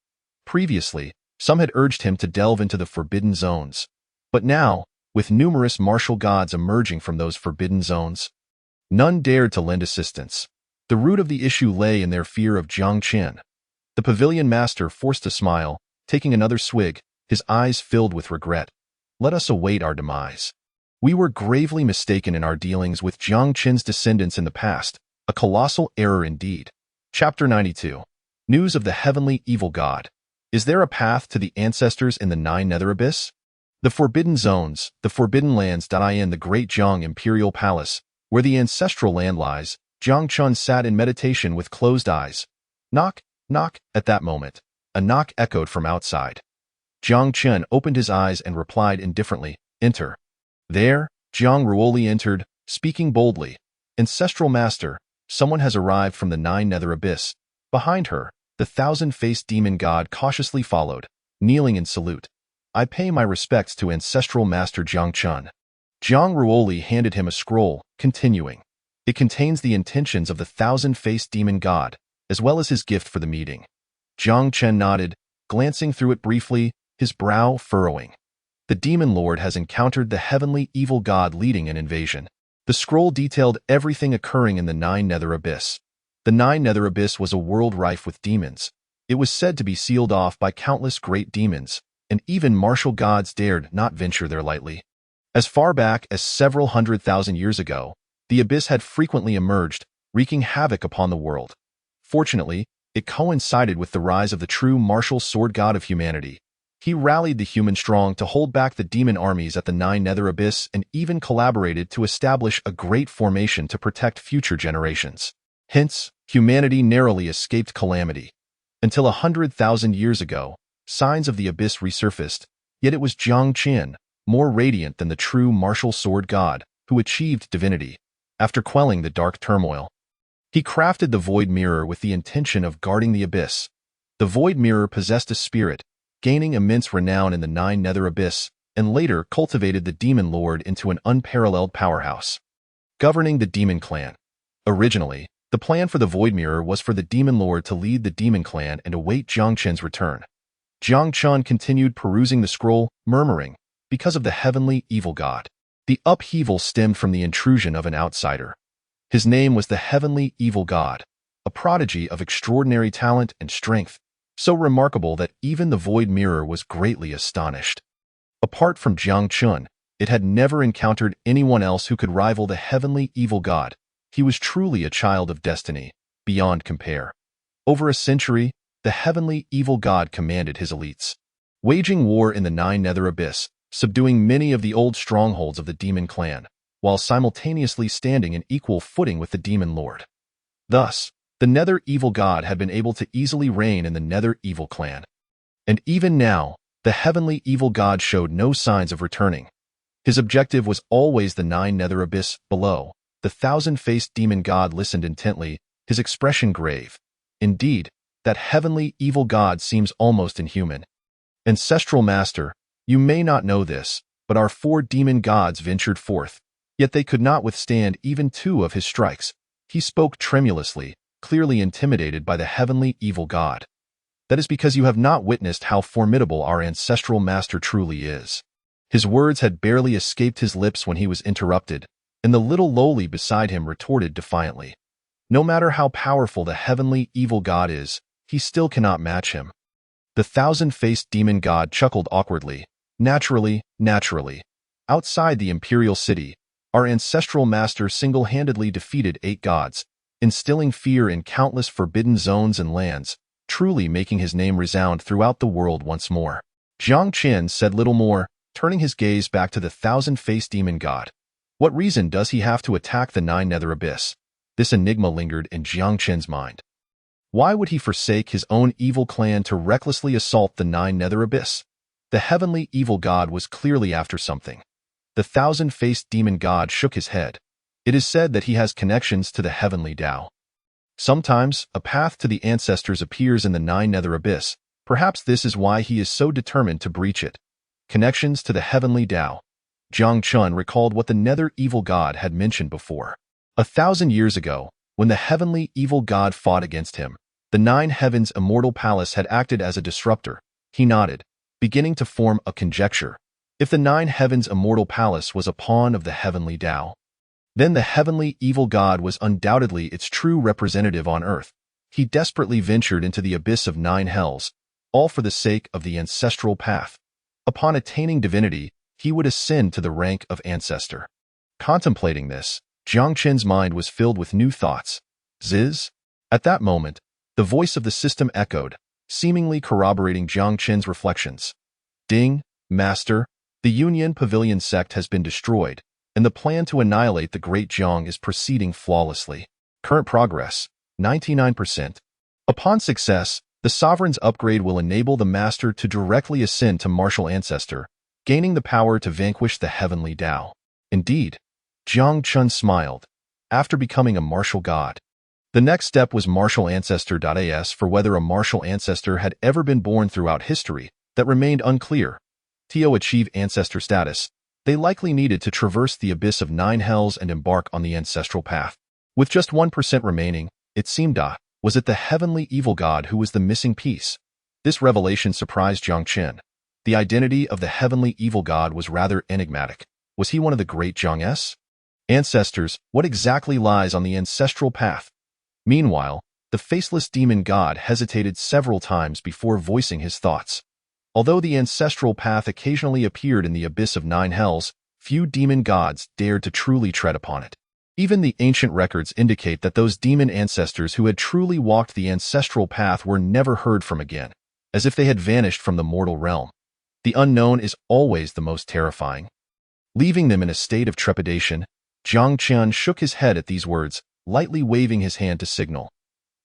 Previously, some had urged him to delve into the forbidden zones. But now, with numerous martial gods emerging from those forbidden zones, none dared to lend assistance. The root of the issue lay in their fear of Jiang Qin. The pavilion master forced a smile, taking another swig, his eyes filled with regret. "Let us await our demise. We were gravely mistaken in our dealings with Jiang Qin's descendants in the past, a colossal error indeed." Chapter 92. News of the Heavenly Evil God. Is there a path to the ancestors in the Nine Nether Abyss? The Forbidden Zones, the Forbidden Lands. In the Great Jiang Imperial Palace, where the ancestral land lies, Jiang Qin sat in meditation with closed eyes. Knock, knock. At that moment, a knock echoed from outside. Jiang Qin opened his eyes and replied indifferently, "Enter." There, Jiang Ruoli entered, speaking boldly. "Ancestral master, someone has arrived from the Nine Nether Abyss." Behind her, the 1,000-faced demon god cautiously followed, kneeling in salute. "I pay my respects to ancestral master Jiang Qin." Jiang Ruoli handed him a scroll, continuing. "It contains the intentions of the 1,000-faced demon god, as well as his gift for the meeting." Jiang Qin nodded, glancing through it briefly, his brow furrowing. The demon lord has encountered the heavenly evil god leading an invasion. The scroll detailed everything occurring in the Nine Nether Abyss. The Nine Nether Abyss was a world rife with demons. It was said to be sealed off by countless great demons, and even martial gods dared not venture there lightly. As far back as several 100,000 years ago, The abyss had frequently emerged, wreaking havoc upon the world. Fortunately, it coincided with the rise of the true martial sword god of humanity. He rallied the human strong to hold back the demon armies at the Nine Nether Abyss and even collaborated to establish a great formation to protect future generations. Hence, humanity narrowly escaped calamity. Until 100,000 years ago, signs of the abyss resurfaced, yet it was Jiang Qin, more radiant than the true martial sword god, who achieved divinity. After quelling the dark turmoil, he crafted the Void Mirror with the intention of guarding the abyss. The Void Mirror possessed a spirit, gaining immense renown in the Nine Nether Abyss, and later cultivated the Demon Lord into an unparalleled powerhouse. Governing the Demon Clan. Originally, the plan for the Void Mirror was for the Demon Lord to lead the Demon Clan and await Jiang Qin's return. Jiang Qin continued perusing the scroll, murmuring, because of the heavenly evil god. The upheaval stemmed from the intrusion of an outsider. His name was the heavenly evil god, a prodigy of extraordinary talent and strength, so remarkable that even the Void Mirror was greatly astonished. Apart from Jiang Qin, it had never encountered anyone else who could rival the heavenly evil god. He was truly a child of destiny, beyond compare. Over a century, the heavenly evil god commanded his elites, waging war in the Nine Nether Abyss, subduing many of the old strongholds of the Demon Clan, while simultaneously standing in equal footing with the Demon Lord. Thus, the Nether Evil God had been able to easily reign in the Nether Evil Clan. And even now, the heavenly evil god showed no signs of returning. His objective was always the Nine Nether Abyss below. The thousand-faced demon god listened intently, his expression grave. Indeed, that heavenly evil god seems almost inhuman. Ancestral Master, you may not know this, but our 4 demon gods ventured forth, yet they could not withstand even 2 of his strikes. He spoke tremulously, clearly intimidated by the heavenly evil god. That is because you have not witnessed how formidable our ancestral master truly is. His words had barely escaped his lips when he was interrupted, and the little lowly beside him retorted defiantly. No matter how powerful the heavenly evil god is, he still cannot match him. The thousand-faced demon god chuckled awkwardly. Naturally. Outside the imperial city, our ancestral master single-handedly defeated 8 gods, instilling fear in countless forbidden zones and lands, truly making his name resound throughout the world once more. Jiang Qin said little more, turning his gaze back to the thousand-faced demon god. What reason does he have to attack the Nine Nether Abyss? This enigma lingered in Jiang Qin's mind. Why would he forsake his own evil clan to recklessly assault the Nine Nether Abyss? The heavenly evil god was clearly after something. The thousand-faced demon god shook his head. It is said that he has connections to the heavenly Tao. Sometimes, a path to the ancestors appears in the Nine Nether Abyss. Perhaps this is why he is so determined to breach it. Connections to the heavenly Tao. Jiang Qin recalled what the Nether Evil God had mentioned before. 1,000 years ago, when the heavenly evil god fought against him, the 9 Heavens Immortal Palace had acted as a disruptor. He nodded, beginning to form a conjecture. If the 9 Heavens Immortal Palace was a pawn of the heavenly Tao, then the heavenly evil god was undoubtedly its true representative on earth. He desperately ventured into the abyss of 9 hells, all for the sake of the ancestral path. Upon attaining divinity, he would ascend to the rank of ancestor. Contemplating this, Jiang Qin's mind was filled with new thoughts. Ziz? At that moment, the voice of the system echoed, seemingly corroborating Jiang Qin's reflections. Ding, Master, the Union Pavilion sect has been destroyed, and the plan to annihilate the Great Jiang is proceeding flawlessly. Current progress, 99%. Upon success, the Sovereign's upgrade will enable the Master to directly ascend to Martial Ancestor, gaining the power to vanquish the heavenly Tao. Indeed, Jiang Qin smiled. After becoming a martial god, the next step was Martial Ancestor.as for whether a martial ancestor had ever been born throughout history. That remained unclear. To achieve ancestor status, they likely needed to traverse the abyss of 9 hells and embark on the ancestral path. With just 1% remaining, it seemed was it the heavenly evil god who was the missing piece? This revelation surprised Jiang Qin. The identity of the heavenly evil god was rather enigmatic. Was he one of the great Jiang's ancestors? What exactly lies on the ancestral path? Meanwhile, the faceless demon god hesitated several times before voicing his thoughts. Although the ancestral path occasionally appeared in the abyss of 9 hells, few demon gods dared to truly tread upon it. Even the ancient records indicate that those demon ancestors who had truly walked the ancestral path were never heard from again, as if they had vanished from the mortal realm. The unknown is always the most terrifying. Leaving them in a state of trepidation, Jiang Qian shook his head at these words, lightly waving his hand to signal.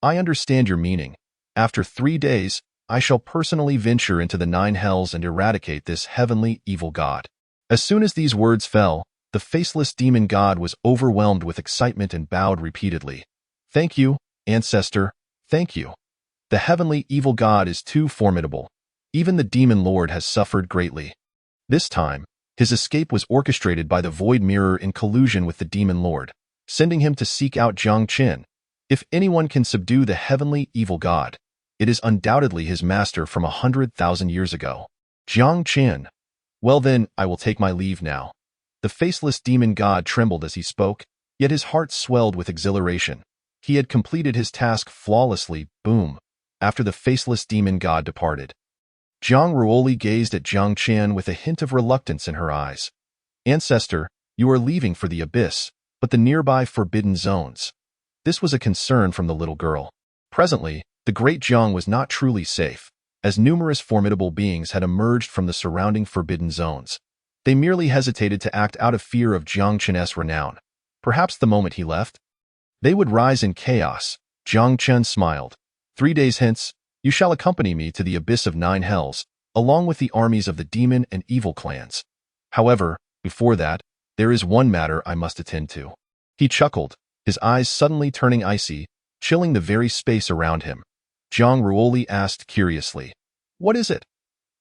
I understand your meaning. After 3 days, I shall personally venture into the 9 hells and eradicate this heavenly evil god. As soon as these words fell, the faceless demon god was overwhelmed with excitement and bowed repeatedly. Thank you, ancestor, thank you. The heavenly evil god is too formidable. Even the demon lord has suffered greatly. This time, his escape was orchestrated by the void mirror in collusion with the demon lord, sending him to seek out Jiang Qian. If anyone can subdue the heavenly evil god, it is undoubtedly his master from 100,000 years ago. Jiang Qian. Well then, I will take my leave now. The faceless demon god trembled as he spoke, yet his heart swelled with exhilaration. He had completed his task flawlessly, boom, after the faceless demon god departed. Zhang Ruoli gazed at Jiang Qian with a hint of reluctance in her eyes. Ancestor, you are leaving for the abyss, but the nearby forbidden zones. This was a concern from the little girl. Presently, the great Jiang was not truly safe, as numerous formidable beings had emerged from the surrounding forbidden zones. They merely hesitated to act out of fear of Jiang Qian's renown. Perhaps the moment he left, they would rise in chaos. Jiang Qian smiled. 3 days hence, you shall accompany me to the abyss of 9 hells, along with the armies of the demon and evil clans. However, before that, there is one matter I must attend to. He chuckled, his eyes suddenly turning icy, chilling the very space around him. Zhang Ruoli asked curiously, what is it?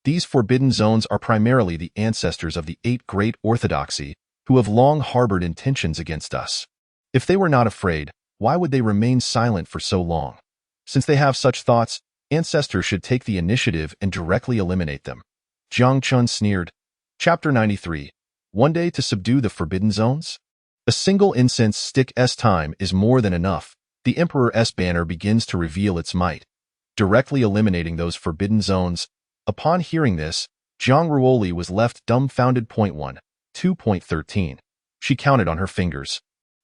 These forbidden zones are primarily the ancestors of the 8 great orthodoxy, who have long harbored intentions against us. If they were not afraid, why would they remain silent for so long? Since they have such thoughts, ancestors should take the initiative and directly eliminate them. Jiang Qian sneered. Chapter 93. One day to subdue the forbidden zones? A single incense stick's time is more than enough. The Emperor's banner begins to reveal its might, directly eliminating those forbidden zones. Upon hearing this, Zhang Ruoli was left dumbfounded. 1. 2.13. She counted on her fingers.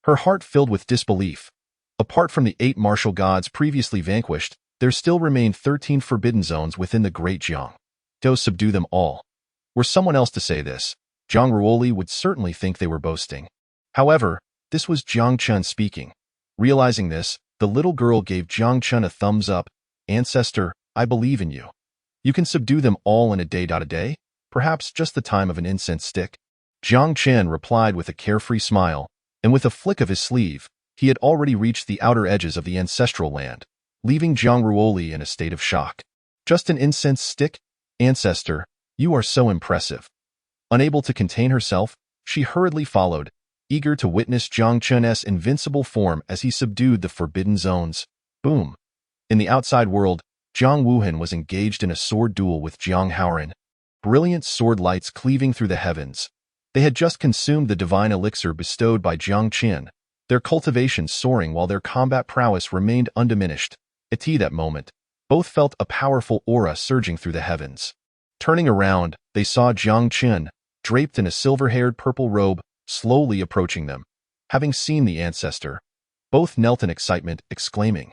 Her heart filled with disbelief. Apart from the 8 martial gods previously vanquished, there still remained 13 forbidden zones within the Great Jiang. To subdue them all. Were someone else to say this, Zhang Ruoli would certainly think they were boasting. However, this was Jiang Qian speaking. Realizing this, the little girl gave Jiang Qian a thumbs up. Ancestor, I believe in you. You can subdue them all in a day, perhaps just the time of an incense stick. Jiang Qian replied with a carefree smile, and with a flick of his sleeve, he had already reached the outer edges of the ancestral land, leaving Zhang Ruoli in a state of shock. Just an incense stick? Ancestor, you are so impressive. Unable to contain herself, she hurriedly followed, eager to witness Jiang Qian's invincible form as he subdued the forbidden zones. Boom. In the outside world, Jiang Wuhan was engaged in a sword duel with Jiang Haoran. Brilliant sword lights cleaving through the heavens. They had just consumed the divine elixir bestowed by Jiang Qian, their cultivation soaring while their combat prowess remained undiminished. At that moment, both felt a powerful aura surging through the heavens. Turning around, they saw Jiang Qian, draped in a silver-haired purple robe, slowly approaching them. Having seen the ancestor, both knelt in excitement, exclaiming.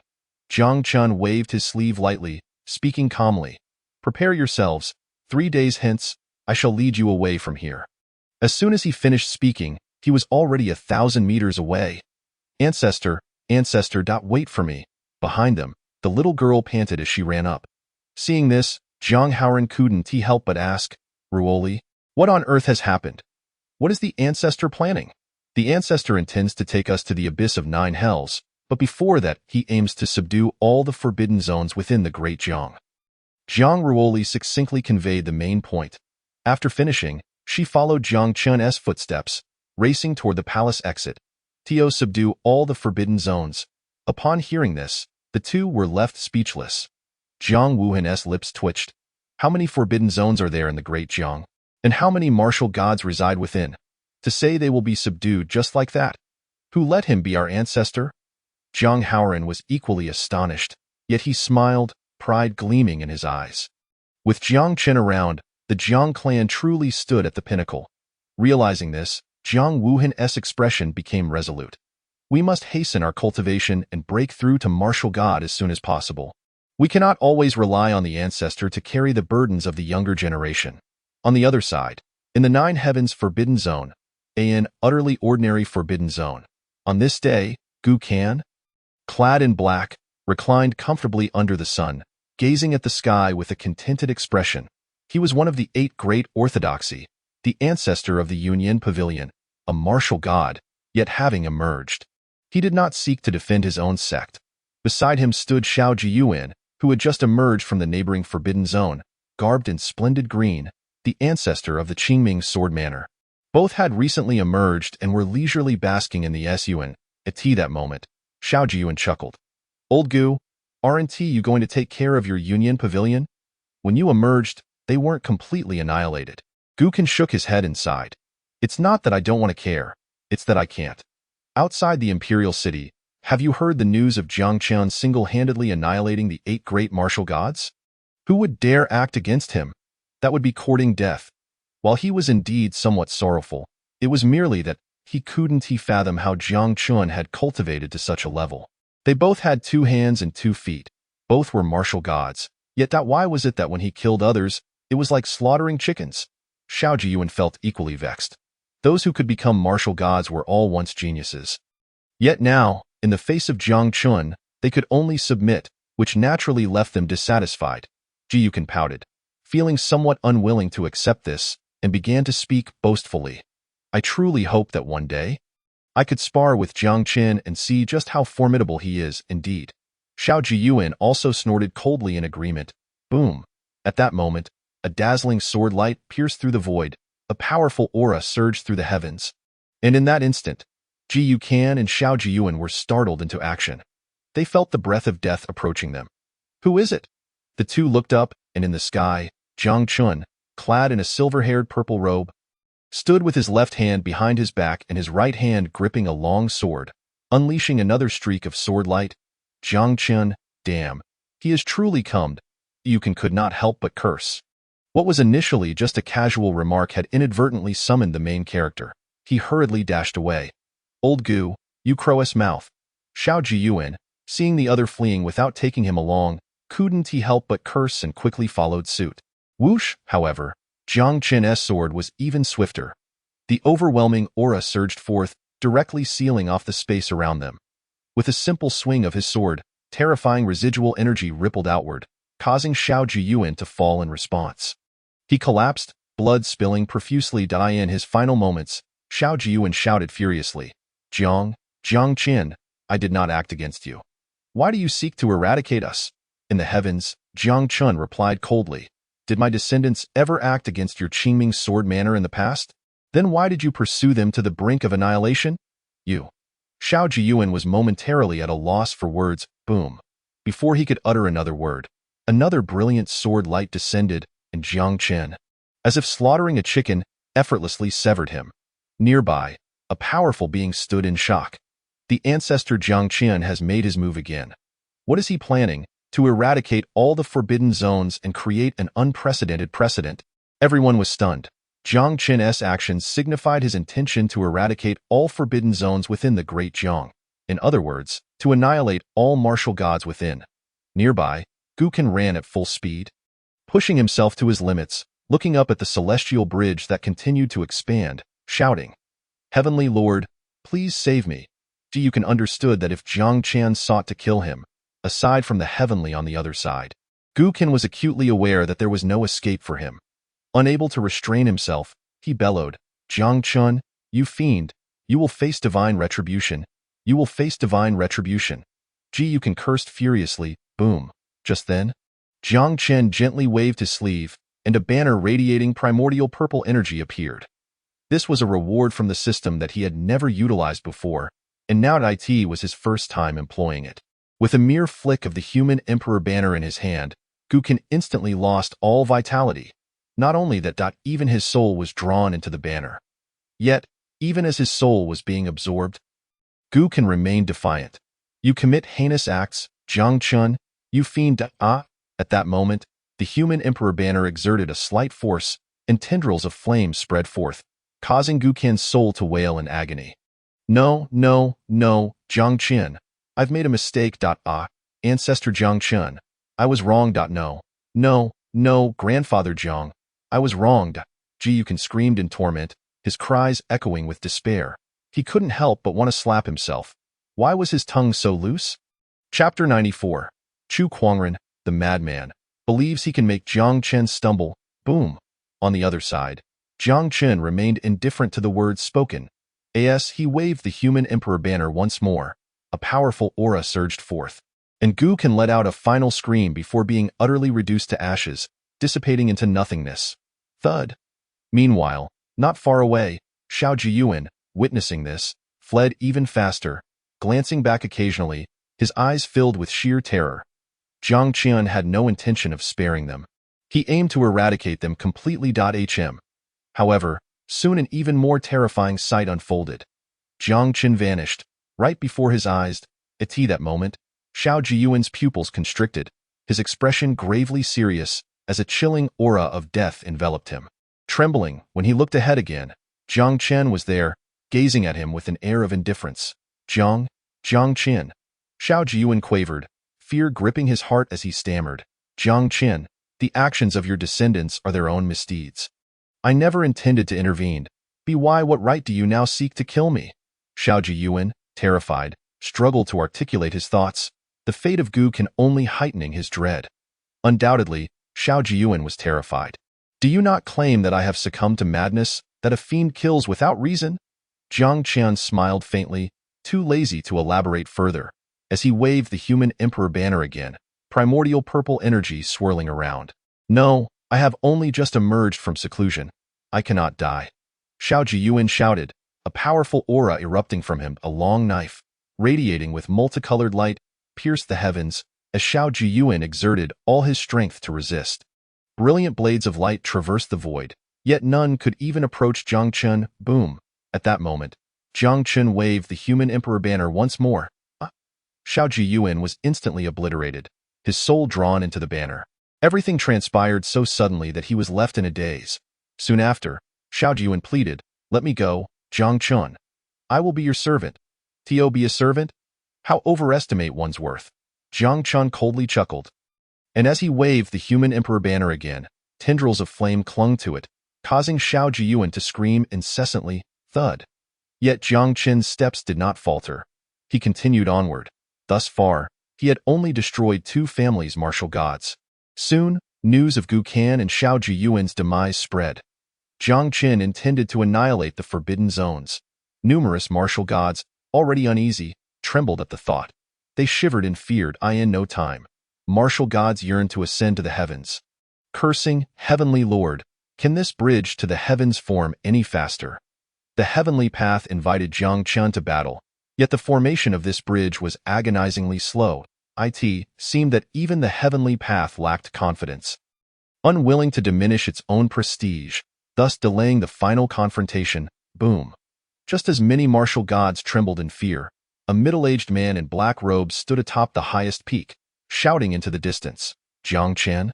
Jiang Qian waved his sleeve lightly, speaking calmly. Prepare yourselves. 3 days hence, I shall lead you away from here. As soon as he finished speaking, he was already 1,000 meters away. Ancestor, wait for me. Behind them, the little girl panted as she ran up. Seeing this, Jiang Haoran couldn't help but ask, Ruoli, what on earth has happened? What is the ancestor planning? The ancestor intends to take us to the abyss of 9 hells, but before that, he aims to subdue all the forbidden zones within the Great Jiang. Zhang Ruoli succinctly conveyed the main point. After finishing, she followed Jiang Qian's footsteps, racing toward the palace exit. To subdue all the forbidden zones. Upon hearing this, the two were left speechless. Jiang Wuhan's lips twitched. How many forbidden zones are there in the Great Jiang? And how many martial gods reside within? To say they will be subdued just like that? Who let him be our ancestor? Jiang Haoran was equally astonished, yet he smiled, pride gleaming in his eyes. With Jiang Qian around, the Jiang clan truly stood at the pinnacle. Realizing this, Jiang Wuhan's expression became resolute. We must hasten our cultivation and break through to martial God as soon as possible. We cannot always rely on the ancestor to carry the burdens of the younger generation. On the other side, in the Nine Heavens Forbidden Zone, an utterly ordinary forbidden zone, on this day, Gu Kan, clad in black, reclined comfortably under the sun, gazing at the sky with a contented expression. He was one of the 8 great orthodoxy, the ancestor of the Union Pavilion, a martial god, yet having emerged. He did not seek to defend his own sect. Beside him stood Xiao Jiyuan, who had just emerged from the neighboring forbidden zone, garbed in splendid green, the ancestor of the Qingming sword manor. Both had recently emerged and were leisurely basking in the Sun. At tea that moment, Xiao Jiyuan chuckled. Old Gu, aren't you going to take care of your Union Pavilion? When you emerged, they weren't completely annihilated. Gu Kan shook his head and sighed. It's not that I don't want to care, it's that I can't. Outside the Imperial City, have you heard the news of Jiang Qian single-handedly annihilating the 8 great martial gods? Who would dare act against him? That would be courting death. While he was indeed somewhat sorrowful, it was merely that he couldn't fathom how Jiang Qian had cultivated to such a level. They both had 2 hands and 2 feet. Both were martial gods. Yet why was it that when he killed others, it was like slaughtering chickens? Xiao Jiyuan felt equally vexed. Those who could become martial gods were all once geniuses. Yet now, in the face of Jiang Qian, they could only submit, which naturally left them dissatisfied. Jiyuan pouted, feeling somewhat unwilling to accept this, and began to speak boastfully. I truly hope that one day, I could spar with Jiang Qian and see just how formidable he is indeed. Xiao Jiyuan also snorted coldly in agreement. Boom! At that moment, a dazzling sword light pierced through the void, a powerful aura surged through the heavens. And in that instant, Gu Kan and Xiao Jiyuan were startled into action. They felt the breath of death approaching them. Who is it? The two looked up, and in the sky, Jiang Qian, clad in a silver-haired purple robe, stood with his left hand behind his back and his right hand gripping a long sword, unleashing another streak of sword light. Jiang Qian, damn, he is truly come. Yukin could not help but curse. What was initially just a casual remark had inadvertently summoned the main character. He hurriedly dashed away. Old Gu, you crow's mouth. Xiao Jiyuan, seeing the other fleeing without taking him along, couldn't he help but curse and quickly followed suit. Whoosh, however, Jiang Qian's sword was even swifter. The overwhelming aura surged forth, directly sealing off the space around them. With a simple swing of his sword, terrifying residual energy rippled outward, causing Xiao Jiyuan to fall in response. He collapsed, blood spilling profusely. In his final moments, Xiao Jiyuan shouted furiously, Jiang Qian, I did not act against you. Why do you seek to eradicate us? In the heavens, Jiang Qian replied coldly, did my descendants ever act against your Qingming sword manor in the past? Then why did you pursue them to the brink of annihilation? You. Xiao Jiyuan was momentarily at a loss for words. Boom. Before he could utter another word, another brilliant sword light descended, and Jiang Qian, as if slaughtering a chicken, effortlessly severed him. Nearby, a powerful being stood in shock. The ancestor Jiang Qian has made his move again. What is he planning? To eradicate all the forbidden zones and create an unprecedented precedent? Everyone was stunned. Jiang Qian's actions signified his intention to eradicate all forbidden zones within the Great Jiang. In other words, to annihilate all martial gods within. Nearby, Gu Kan ran at full speed, pushing himself to his limits, looking up at the celestial bridge that continued to expand, shouting, Heavenly Lord, please save me. Jiyuan understood that if Jiang Qian sought to kill him, aside from the heavenly on the other side, Gu Kan was acutely aware that there was no escape for him. Unable to restrain himself, he bellowed, Jiang Qian, you fiend, you will face divine retribution. You will face divine retribution. Jiyuan cursed furiously. Boom. Just then, Jiang Qian gently waved his sleeve, and a banner radiating primordial purple energy appeared. This was a reward from the system that he had never utilized before, and now it was his first time employing it. With a mere flick of the human emperor banner in his hand, Gu Kan instantly lost all vitality. Not only that, even his soul was drawn into the banner. Yet, even as his soul was being absorbed, Gu Kan remained defiant. You commit heinous acts, Jiang Qian, you fiend. At that moment, the human emperor banner exerted a slight force, and tendrils of flame spread forth, causing Gu Kan's soul to wail in agony. No, no, no, Jiang Qin, I've made a mistake. Ancestor Jiang Qin, I was wrong. No. No, no, Grandfather Jiang, I was wronged. Ji Yukin screamed in torment, his cries echoing with despair. He couldn't help but want to slap himself. Why was his tongue so loose? Chapter 94. Chu Kuangren, the madman, believes he can make Jiang Qin stumble. Boom. On the other side, Jiang Qin remained indifferent to the words spoken. As he waved the human emperor banner once more, a powerful aura surged forth, and Gu Kan let out a final scream before being utterly reduced to ashes, dissipating into nothingness. Thud. Meanwhile, not far away, Xiao Jiyuan, witnessing this, fled even faster, glancing back occasionally, his eyes filled with sheer terror. Jiang Qian had no intention of sparing them. He aimed to eradicate them completely. However, soon an even more terrifying sight unfolded. Jiang Qin vanished, right before his eyes. At that moment, Xiao Jiyuan's pupils constricted, his expression gravely serious, as a chilling aura of death enveloped him. Trembling, when he looked ahead again, Jiang Chen was there, gazing at him with an air of indifference. Jiang Qin. Xiao Jiyuan quavered, fear gripping his heart as he stammered. Jiang Qin, the actions of your descendants are their own misdeeds. I never intended to intervene. Why, what right do you now seek to kill me? Xiao Jiyuan, terrified, struggled to articulate his thoughts, the fate of Gu Kan only heightening his dread. Undoubtedly, Xiao Jiyuan was terrified. Do you not claim that I have succumbed to madness, that a fiend kills without reason? Jiang Qian smiled faintly, too lazy to elaborate further, as he waved the human emperor banner again, primordial purple energy swirling around. No, I have only just emerged from seclusion. I cannot die. Xiao Jiyuan shouted, a powerful aura erupting from him, a long knife, radiating with multicolored light, pierced the heavens, as Xiao Jiyuan exerted all his strength to resist. Brilliant blades of light traversed the void, yet none could even approach Jiang Qin. Boom. At that moment, Jiang Qin waved the human emperor banner once more. Xiao Jiyuan was instantly obliterated, his soul drawn into the banner. Everything transpired so suddenly that he was left in a daze. Soon after, Xiao Jiyuan pleaded, let me go, Jiang Qin. I will be your servant. To be a servant? How overestimate one's worth. Jiang Qin coldly chuckled. And as he waved the human emperor banner again, tendrils of flame clung to it, causing Xiao Jiyuan to scream incessantly, thud. Yet Jiang Qin's steps did not falter. He continued onward. Thus far, he had only destroyed 2 families' martial gods. Soon, news of Gu Kan and Xiao Jiyuan's demise spread. Jiang Qin intended to annihilate the forbidden zones. Numerous martial gods, already uneasy, trembled at the thought. They shivered and feared. In no time, martial gods yearned to ascend to the heavens. Cursing, Heavenly Lord, can this bridge to the heavens form any faster? The heavenly path invited Jiang Qin to battle, yet the formation of this bridge was agonizingly slow. It seemed that even the heavenly path lacked confidence. Unwilling to diminish its own prestige, thus delaying the final confrontation, boom. Just as many martial gods trembled in fear, a middle-aged man in black robes stood atop the highest peak, shouting into the distance, Jiang Qin,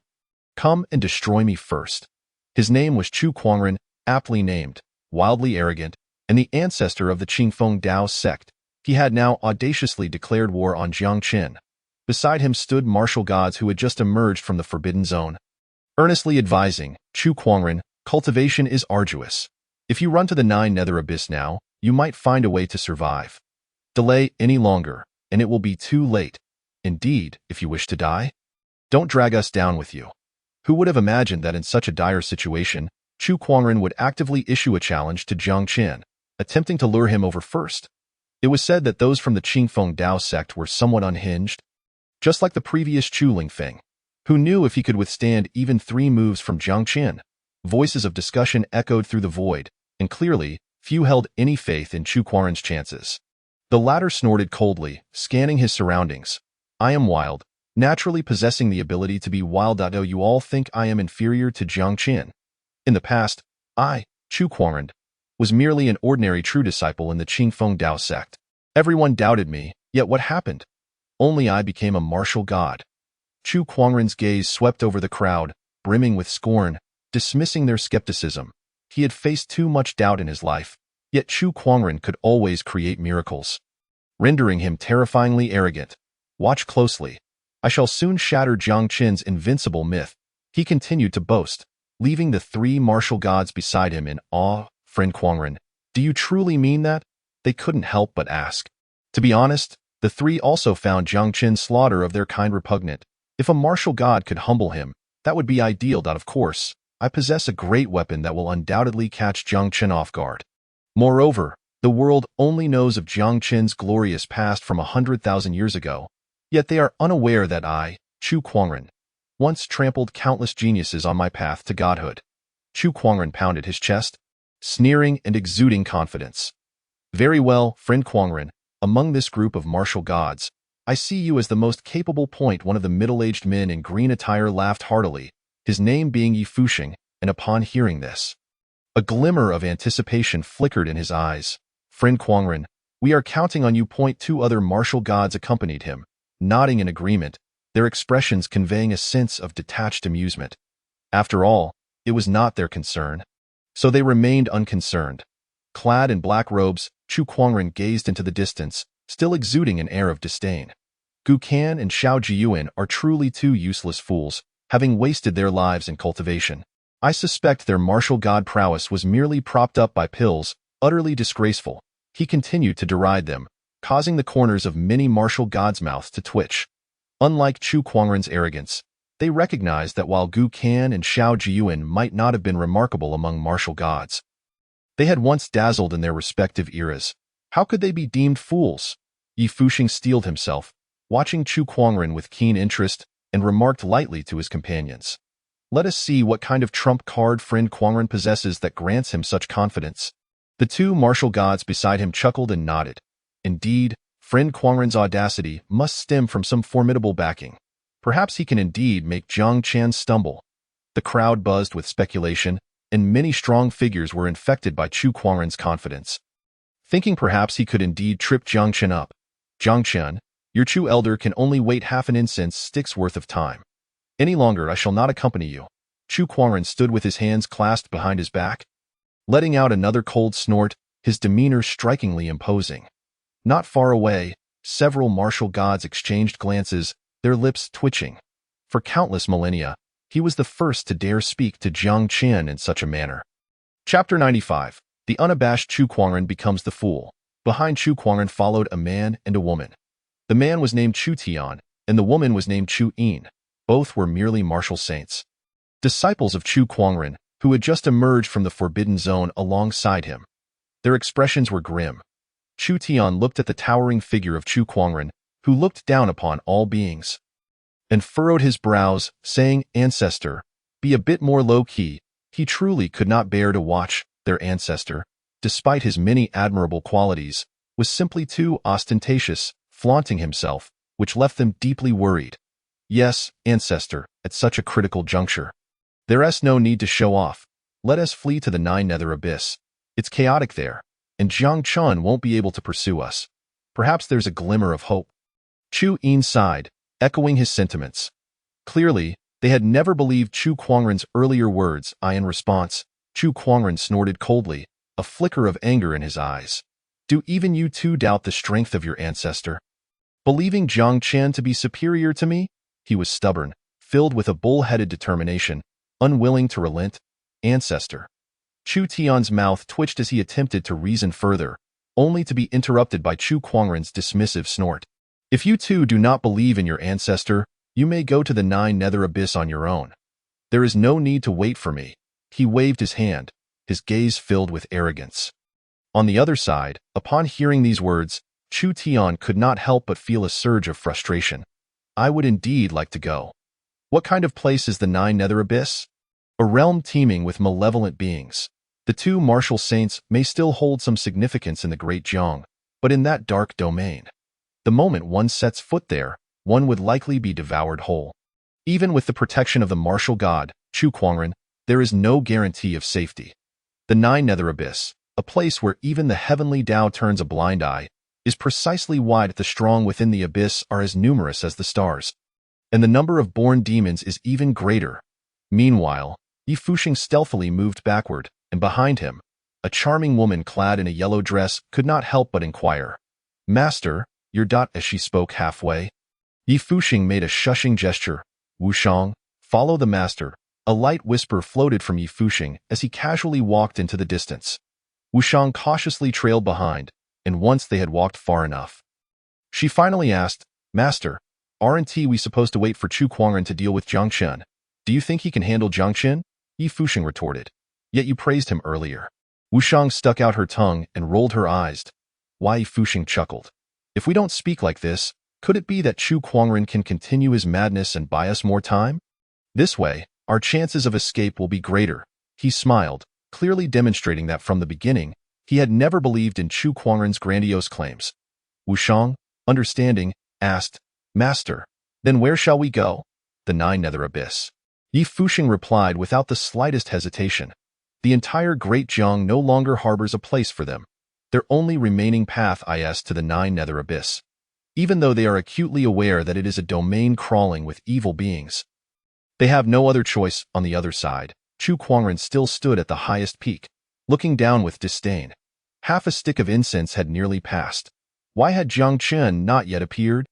come and destroy me first. His name was Chu Kuangren, aptly named, wildly arrogant, and the ancestor of the Qingfeng Dao sect. He had now audaciously declared war on Jiang Qin. Beside him stood martial gods who had just emerged from the Forbidden Zone, earnestly advising, Chu Kuangren, cultivation is arduous. If you run to the 9 nether abyss now, you might find a way to survive. Delay any longer, and it will be too late. Indeed, if you wish to die, don't drag us down with you. Who would have imagined that in such a dire situation, Chu Kuangren would actively issue a challenge to Jiang Qin, attempting to lure him over first? It was said that those from the Qingfeng Dao sect were somewhat unhinged, just like the previous Chu Lingfeng, who knew if he could withstand even 3 moves from Jiang Qin. Voices of discussion echoed through the void, and clearly, few held any faith in Chu Kuangren's chances. The latter snorted coldly, scanning his surroundings. I am wild, naturally possessing the ability to be wild. Oh, you all think I am inferior to Jiang Qin. In the past, I, Chu Kuangren, was merely an ordinary true disciple in the Qingfeng Dao sect. Everyone doubted me, yet what happened? Only I became a martial god. Chu Kuangren's gaze swept over the crowd, brimming with scorn, dismissing their skepticism. He had faced too much doubt in his life, yet Chu Kuangren could always create miracles. rendering him terrifyingly arrogant. Watch closely. I shall soon shatter Jiang Qin's invincible myth. He continued to boast, leaving the three martial gods beside him in awe. Friend Kuangren, do you truly mean that? They couldn't help but ask. To be honest, the three also found Jiang Qin's slaughter of their kind repugnant. If a martial god could humble him, that would be ideal. Of course, I possess a great weapon that will undoubtedly catch Jiang Qin off guard. Moreover, the world only knows of Jiang Qin's glorious past from 100,000 years ago, yet they are unaware that I, Chu Kuangren, once trampled countless geniuses on my path to godhood. Chu Kuangren pounded his chest, sneering and exuding confidence. Very well, friend Kuangren, among this group of martial gods, I see you as the most capable. One of the middle-aged men in green attire laughed heartily, his name being Yi Fuxing, and upon hearing this, a glimmer of anticipation flickered in his eyes. Friend Kuangren, we are counting on you. Two other martial gods accompanied him, nodding in agreement, their expressions conveying a sense of detached amusement. After all, it was not their concern. So they remained unconcerned. Clad in black robes, Chu Kuangren gazed into the distance, still exuding an air of disdain. Gu Kan and Xiao Jiyuan are truly two useless fools, having wasted their lives in cultivation. I suspect their martial god prowess was merely propped up by pills, utterly disgraceful. He continued to deride them, causing the corners of many martial gods' mouths to twitch. Unlike Chu Kuangren's arrogance, they recognized that while Gu Kan and Xiao Jiyuan might not have been remarkable among martial gods, they had once dazzled in their respective eras. How could they be deemed fools? Yi Fuxing steeled himself, watching Chu Kuangren with keen interest, and remarked lightly to his companions. Let us see what kind of trump card friend Kuangren possesses that grants him such confidence. The two martial gods beside him chuckled and nodded. Indeed, friend Kuangren's audacity must stem from some formidable backing. Perhaps he can indeed make Jiang Qin stumble. The crowd buzzed with speculation, and many strong figures were infected by Chu Kuangren's confidence, thinking perhaps he could indeed trip Jiang Qin up. Jiang Qin, your Chu elder can only wait half an incense stick's worth of time. Any longer I shall not accompany you. Chu Kuangren stood with his hands clasped behind his back, letting out another cold snort, his demeanor strikingly imposing. Not far away, several martial gods exchanged glances, their lips twitching. For countless millennia, he was the first to dare speak to Jiang Qin in such a manner. Chapter 95. The unabashed Chu Kuangren becomes the fool. Behind Chu Kuangren followed a man and a woman. The man was named Chu Tian, and the woman was named Chu Yin. Both were merely martial saints, disciples of Chu Kuangren, who had just emerged from the forbidden zone alongside him. Their expressions were grim. Chu Tian looked at the towering figure of Chu Kuangren, who looked down upon all beings, and furrowed his brows, saying, Ancestor, be a bit more low-key. He truly could not bear to watch their ancestor, despite his many admirable qualities, was simply too ostentatious, flaunting himself, which left them deeply worried. Yes, ancestor, at such a critical juncture, there's no need to show off. Let us flee to the Nine Nether Abyss. It's chaotic there, and Jiang Qin won't be able to pursue us. Perhaps there's a glimmer of hope. Chu Yin sighed, echoing his sentiments. Clearly, they had never believed Chu Kuangren's earlier words. In response, Chu Kuangren snorted coldly, a flicker of anger in his eyes. Do even you two doubt the strength of your ancestor? Believing Jiang Qin to be superior to me? He was stubborn, filled with a bull-headed determination, unwilling to relent. Ancestor. Chu Tian's mouth twitched as he attempted to reason further, only to be interrupted by Chu Kuangren's dismissive snort. If you two do not believe in your ancestor, you may go to the Nine Nether Abyss on your own. There is no need to wait for me. He waved his hand, his gaze filled with arrogance. On the other side, upon hearing these words, Chu Tian could not help but feel a surge of frustration. I would indeed like to go. What kind of place is the Nine Nether Abyss? A realm teeming with malevolent beings. The two martial saints may still hold some significance in the Great Jiang, but in that dark domain, the moment one sets foot there, one would likely be devoured whole. Even with the protection of the martial god, Chu Kuangren, there is no guarantee of safety. The Nine Nether Abyss, a place where even the heavenly Tao turns a blind eye, is precisely why the strong within the abyss are as numerous as the stars, and the number of born demons is even greater. Meanwhile, Yi Fuxing stealthily moved backward, and behind him, a charming woman clad in a yellow dress could not help but inquire. Master, your dot as she spoke halfway. Yi Fuxing made a shushing gesture. Wushang, follow the master. A light whisper floated from Yi Fuxing as he casually walked into the distance. Wushang cautiously trailed behind, and once they had walked far enough, she finally asked, Master, aren't we supposed to wait for Chu Kuangren to deal with Jiang Chen? Do you think he can handle Jiang Chen? Yi Fuxing retorted. Yet you praised him earlier. Wushang stuck out her tongue and rolled her eyes. Why? Yi Fuxing chuckled. If we don't speak like this, could it be that Chu Kuangren can continue his madness and buy us more time? This way, our chances of escape will be greater. He smiled, clearly demonstrating that from the beginning, he had never believed in Chu Kuangren's grandiose claims. Wushang, understanding, asked, Master, then where shall we go? The Nine Nether Abyss. Yi Fuxing replied without the slightest hesitation. The entire Great Jiang no longer harbors a place for them. Their only remaining path is to the Nine Nether Abyss, even though they are acutely aware that it is a domain crawling with evil beings. They have no other choice. On the other side, Chu Kuangren still stood at the highest peak, looking down with disdain. Half a stick of incense had nearly passed. Why had Jiang Chen not yet appeared?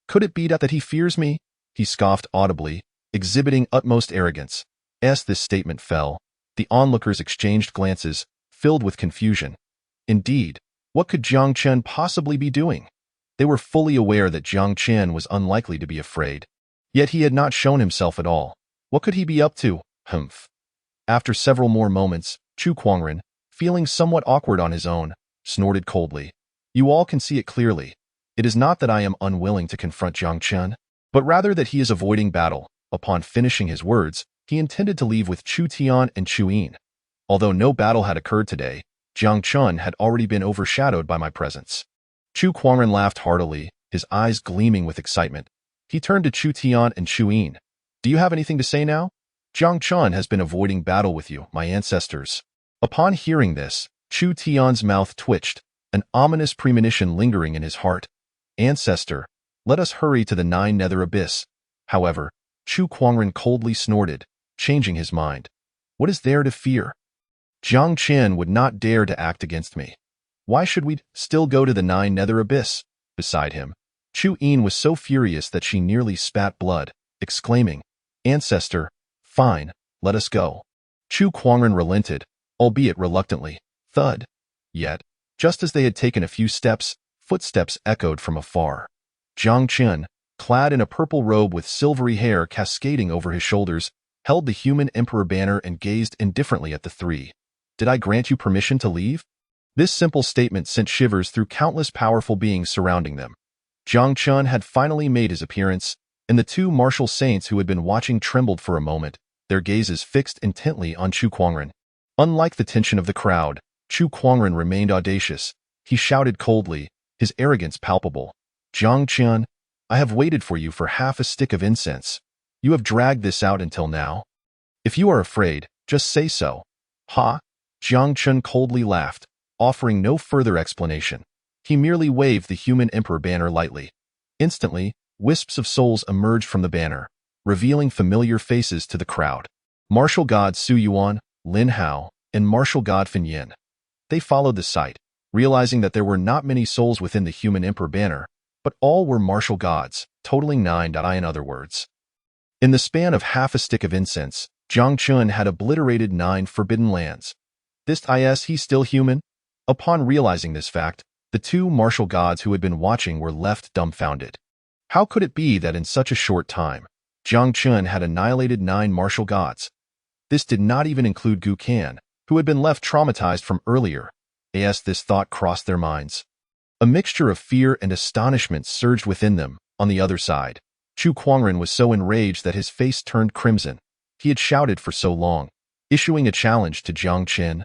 Could it be that he fears me? He scoffed audibly, exhibiting utmost arrogance. As this statement fell, the onlookers exchanged glances, filled with confusion. Indeed, what could Jiang Chen possibly be doing? They were fully aware that Jiang Chen was unlikely to be afraid. Yet he had not shown himself at all. What could he be up to? Humph. After several more moments, Chu Kuangren, feeling somewhat awkward on his own, snorted coldly. You all can see it clearly. It is not that I am unwilling to confront Jiang Chen, but rather that he is avoiding battle. Upon finishing his words, he intended to leave with Chu Tian and Chu Yin. Although no battle had occurred today, Jiang Chen had already been overshadowed by my presence. Chu Kuangren laughed heartily, his eyes gleaming with excitement. He turned to Chu Tian and Chu Yin. Do you have anything to say now? Jiang Chen has been avoiding battle with you, my ancestors. Upon hearing this, Chu Tian's mouth twitched, an ominous premonition lingering in his heart. Ancestor, let us hurry to the Nine Nether Abyss. However, Chu Kuangren coldly snorted, changing his mind. What is there to fear? Jiang Chen would not dare to act against me. Why should we still go to the Nine Nether Abyss? Beside him, Chu Yin was so furious that she nearly spat blood, exclaiming, Ancestor, fine, let us go. Chu Kuangren relented, albeit reluctantly. Thud. Yet, just as they had taken a few steps, footsteps echoed from afar. Jiang Chen, clad in a purple robe with silvery hair cascading over his shoulders, held the human emperor banner and gazed indifferently at the three. Did I grant you permission to leave? This simple statement sent shivers through countless powerful beings surrounding them. Jiang Chen had finally made his appearance, and the two martial saints who had been watching trembled for a moment, their gazes fixed intently on Chu Kuangren. Unlike the tension of the crowd, Chu Kuangren remained audacious. He shouted coldly, his arrogance palpable. Jiang Chen, I have waited for you for half a stick of incense. You have dragged this out until now. If you are afraid, just say so. Ha! Jiang Chen coldly laughed, offering no further explanation. He merely waved the human emperor banner lightly. Instantly, wisps of souls emerged from the banner, revealing familiar faces to the crowd. Martial god Su Yuan, Lin Hao, and martial god Fin Yin. They followed the sight, realizing that there were not many souls within the human emperor banner, but all were martial gods, totaling 9. In other words, in the span of half a stick of incense, Jiang Chen had obliterated 9 forbidden lands. This is he still human? Upon realizing this fact, the two martial gods who had been watching were left dumbfounded. How could it be that in such a short time, Jiang Chen had annihilated 9 martial gods? This did not even include Gu Kan, who had been left traumatized from earlier. As this thought crossed their minds, a mixture of fear and astonishment surged within them. On the other side, Chu Kuangren was so enraged that his face turned crimson. He had shouted for so long, issuing a challenge to Jiang Chen.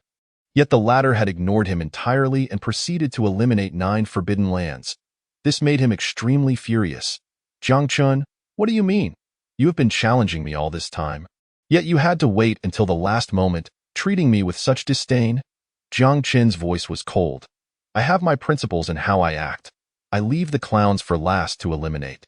Yet the latter had ignored him entirely and proceeded to eliminate 9 forbidden lands. This made him extremely furious. Jiang Chen, what do you mean? You have been challenging me all this time. Yet you had to wait until the last moment, treating me with such disdain? Jiang Chen's voice was cold. I have my principles in how I act. I leave the clowns for last to eliminate.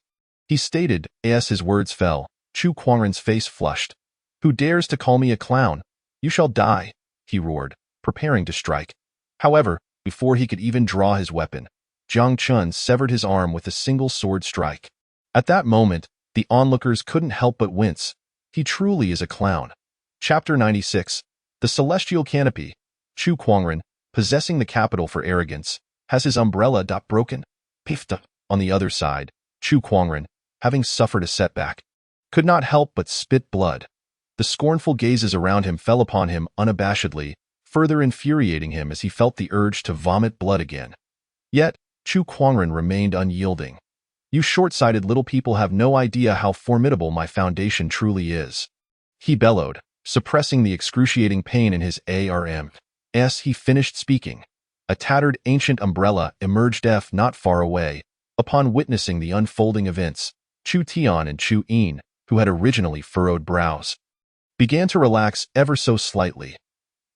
He stated, as his words fell. Chu Kuangren's face flushed. Who dares to call me a clown? You shall die, he roared, preparing to strike. However, before he could even draw his weapon, Jiang Chun severed his arm with a single sword strike. At that moment, the onlookers couldn't help but wince. He truly is a clown. Chapter 96. The Celestial Canopy. Chu Kuangren, possessing the capital for arrogance, has his umbrella broken. Pifta. On the other side, Chu Kuangren, having suffered a setback, could not help but spit blood. The scornful gazes around him fell upon him unabashedly, further infuriating him as he felt the urge to vomit blood again. Yet, Chu Kuangren remained unyielding. You short-sighted little people have no idea how formidable my foundation truly is. He bellowed, suppressing the excruciating pain in his arm. As he finished speaking, a tattered ancient umbrella emerged not far away. Upon witnessing the unfolding events, Chu Tian and Chu Yin, who had originally furrowed brows, began to relax ever so slightly.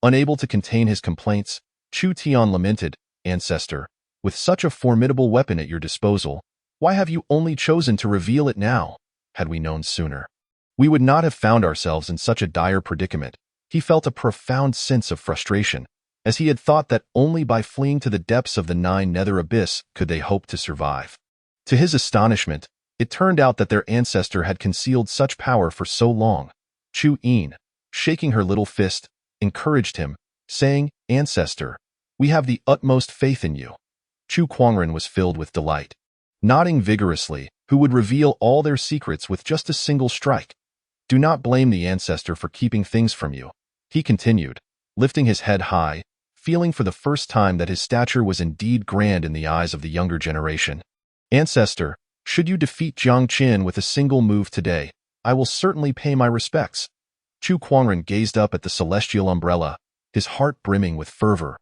Unable to contain his complaints, Chu Tian lamented, "Ancestor, with such a formidable weapon at your disposal, why have you only chosen to reveal it now? Had we known sooner, we would not have found ourselves in such a dire predicament." He felt a profound sense of frustration, as he had thought that only by fleeing to the depths of the Nine Nether Abyss could they hope to survive. To his astonishment, it turned out that their ancestor had concealed such power for so long. Chu Yin, shaking her little fist, encouraged him, saying, "Ancestor, we have the utmost faith in you." Chu Kuangren was filled with delight, nodding vigorously, who would reveal all their secrets with just a single strike. "Do not blame the ancestor for keeping things from you," he continued, lifting his head high, feeling for the first time that his stature was indeed grand in the eyes of the younger generation. "Ancestor, should you defeat Jiang Qin with a single move today, I will certainly pay my respects." Chu Kuangren gazed up at the celestial umbrella, his heart brimming with fervor.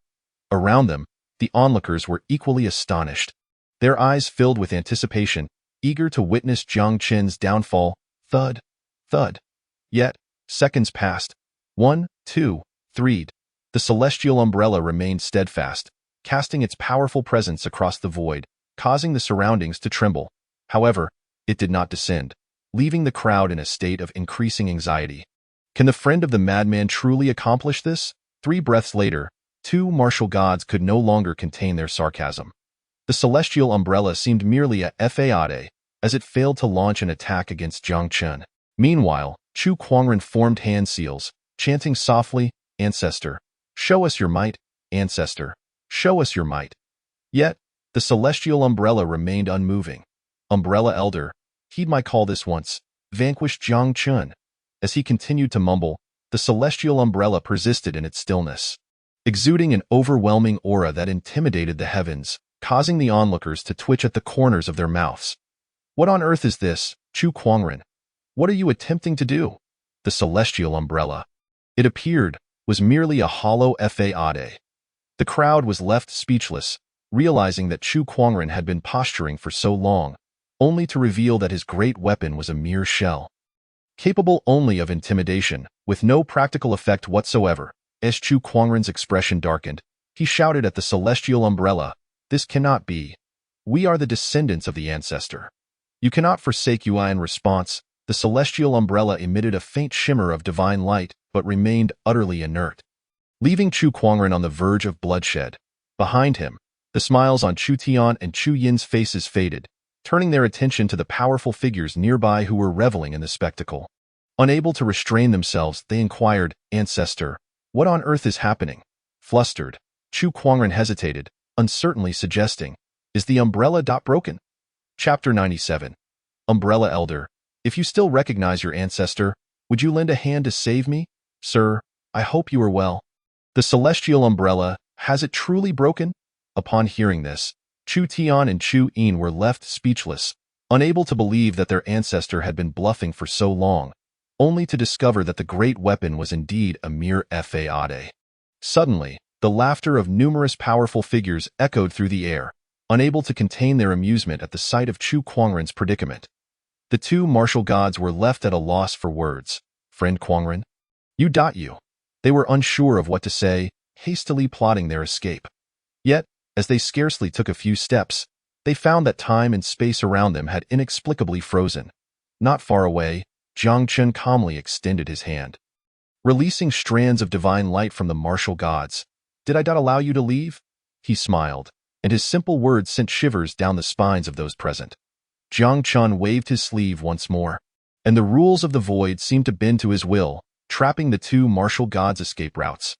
Around them, the onlookers were equally astonished, their eyes filled with anticipation, eager to witness Jiang Qin's downfall. Thud, thud. Yet, seconds passed. 1, 2, 3. The celestial umbrella remained steadfast, casting its powerful presence across the void, causing the surroundings to tremble. However, it did not descend, leaving the crowd in a state of increasing anxiety. Can the friend of the madman truly accomplish this? 3 breaths later, 2 martial gods could no longer contain their sarcasm. The celestial umbrella seemed merely a fade, as it failed to launch an attack against Jiang Chun. Meanwhile, Chu Kuangren formed hand seals, chanting softly, "Ancestor, show us your might, ancestor, show us your might." Yet, the celestial umbrella remained unmoving. "Umbrella Elder, heed my call this once, vanquish Jiang Chun." As he continued to mumble, the celestial umbrella persisted in its stillness, exuding an overwhelming aura that intimidated the heavens, causing the onlookers to twitch at the corners of their mouths. "What on earth is this, Chu Kuangren? What are you attempting to do?" The celestial umbrella, it appeared, was merely a hollow fade. The crowd was left speechless, realizing that Chu Kuangren had been posturing for so long, only to reveal that his great weapon was a mere shell, capable only of intimidation, with no practical effect whatsoever. As Chu Kuangren's expression darkened, he shouted at the celestial umbrella, "This cannot be. We are the descendants of the ancestor. You cannot forsake Yui." In response, the celestial umbrella emitted a faint shimmer of divine light, but remained utterly inert, leaving Chu Kuangren on the verge of bloodshed. Behind him, the smiles on Chu Tian and Chu Yin's faces faded, turning their attention to the powerful figures nearby who were reveling in the spectacle. Unable to restrain themselves, they inquired, "Ancestor, what on earth is happening?" Flustered, Chu Kuangren hesitated, uncertainly suggesting, "Is the umbrella broken?" Chapter 97. Umbrella Elder, if you still recognize your ancestor, would you lend a hand to save me? "Sir, I hope you are well." The celestial umbrella, has it truly broken? Upon hearing this, Chu Tian and Chu Yin were left speechless, unable to believe that their ancestor had been bluffing for so long, only to discover that the great weapon was indeed a mere fade. Suddenly, the laughter of numerous powerful figures echoed through the air, unable to contain their amusement at the sight of Chu Kuangren's predicament. The 2 martial gods were left at a loss for words. "Friend Kuangren? You." They were unsure of what to say, hastily plotting their escape. Yet, as they scarcely took a few steps, they found that time and space around them had inexplicably frozen. Not far away, Jiang Chun calmly extended his hand, releasing strands of divine light from the martial gods. "Did I not allow you to leave?" He smiled, and his simple words sent shivers down the spines of those present. Jiang Chun waved his sleeve once more, and the rules of the void seemed to bend to his will, trapping the two martial gods' escape routes.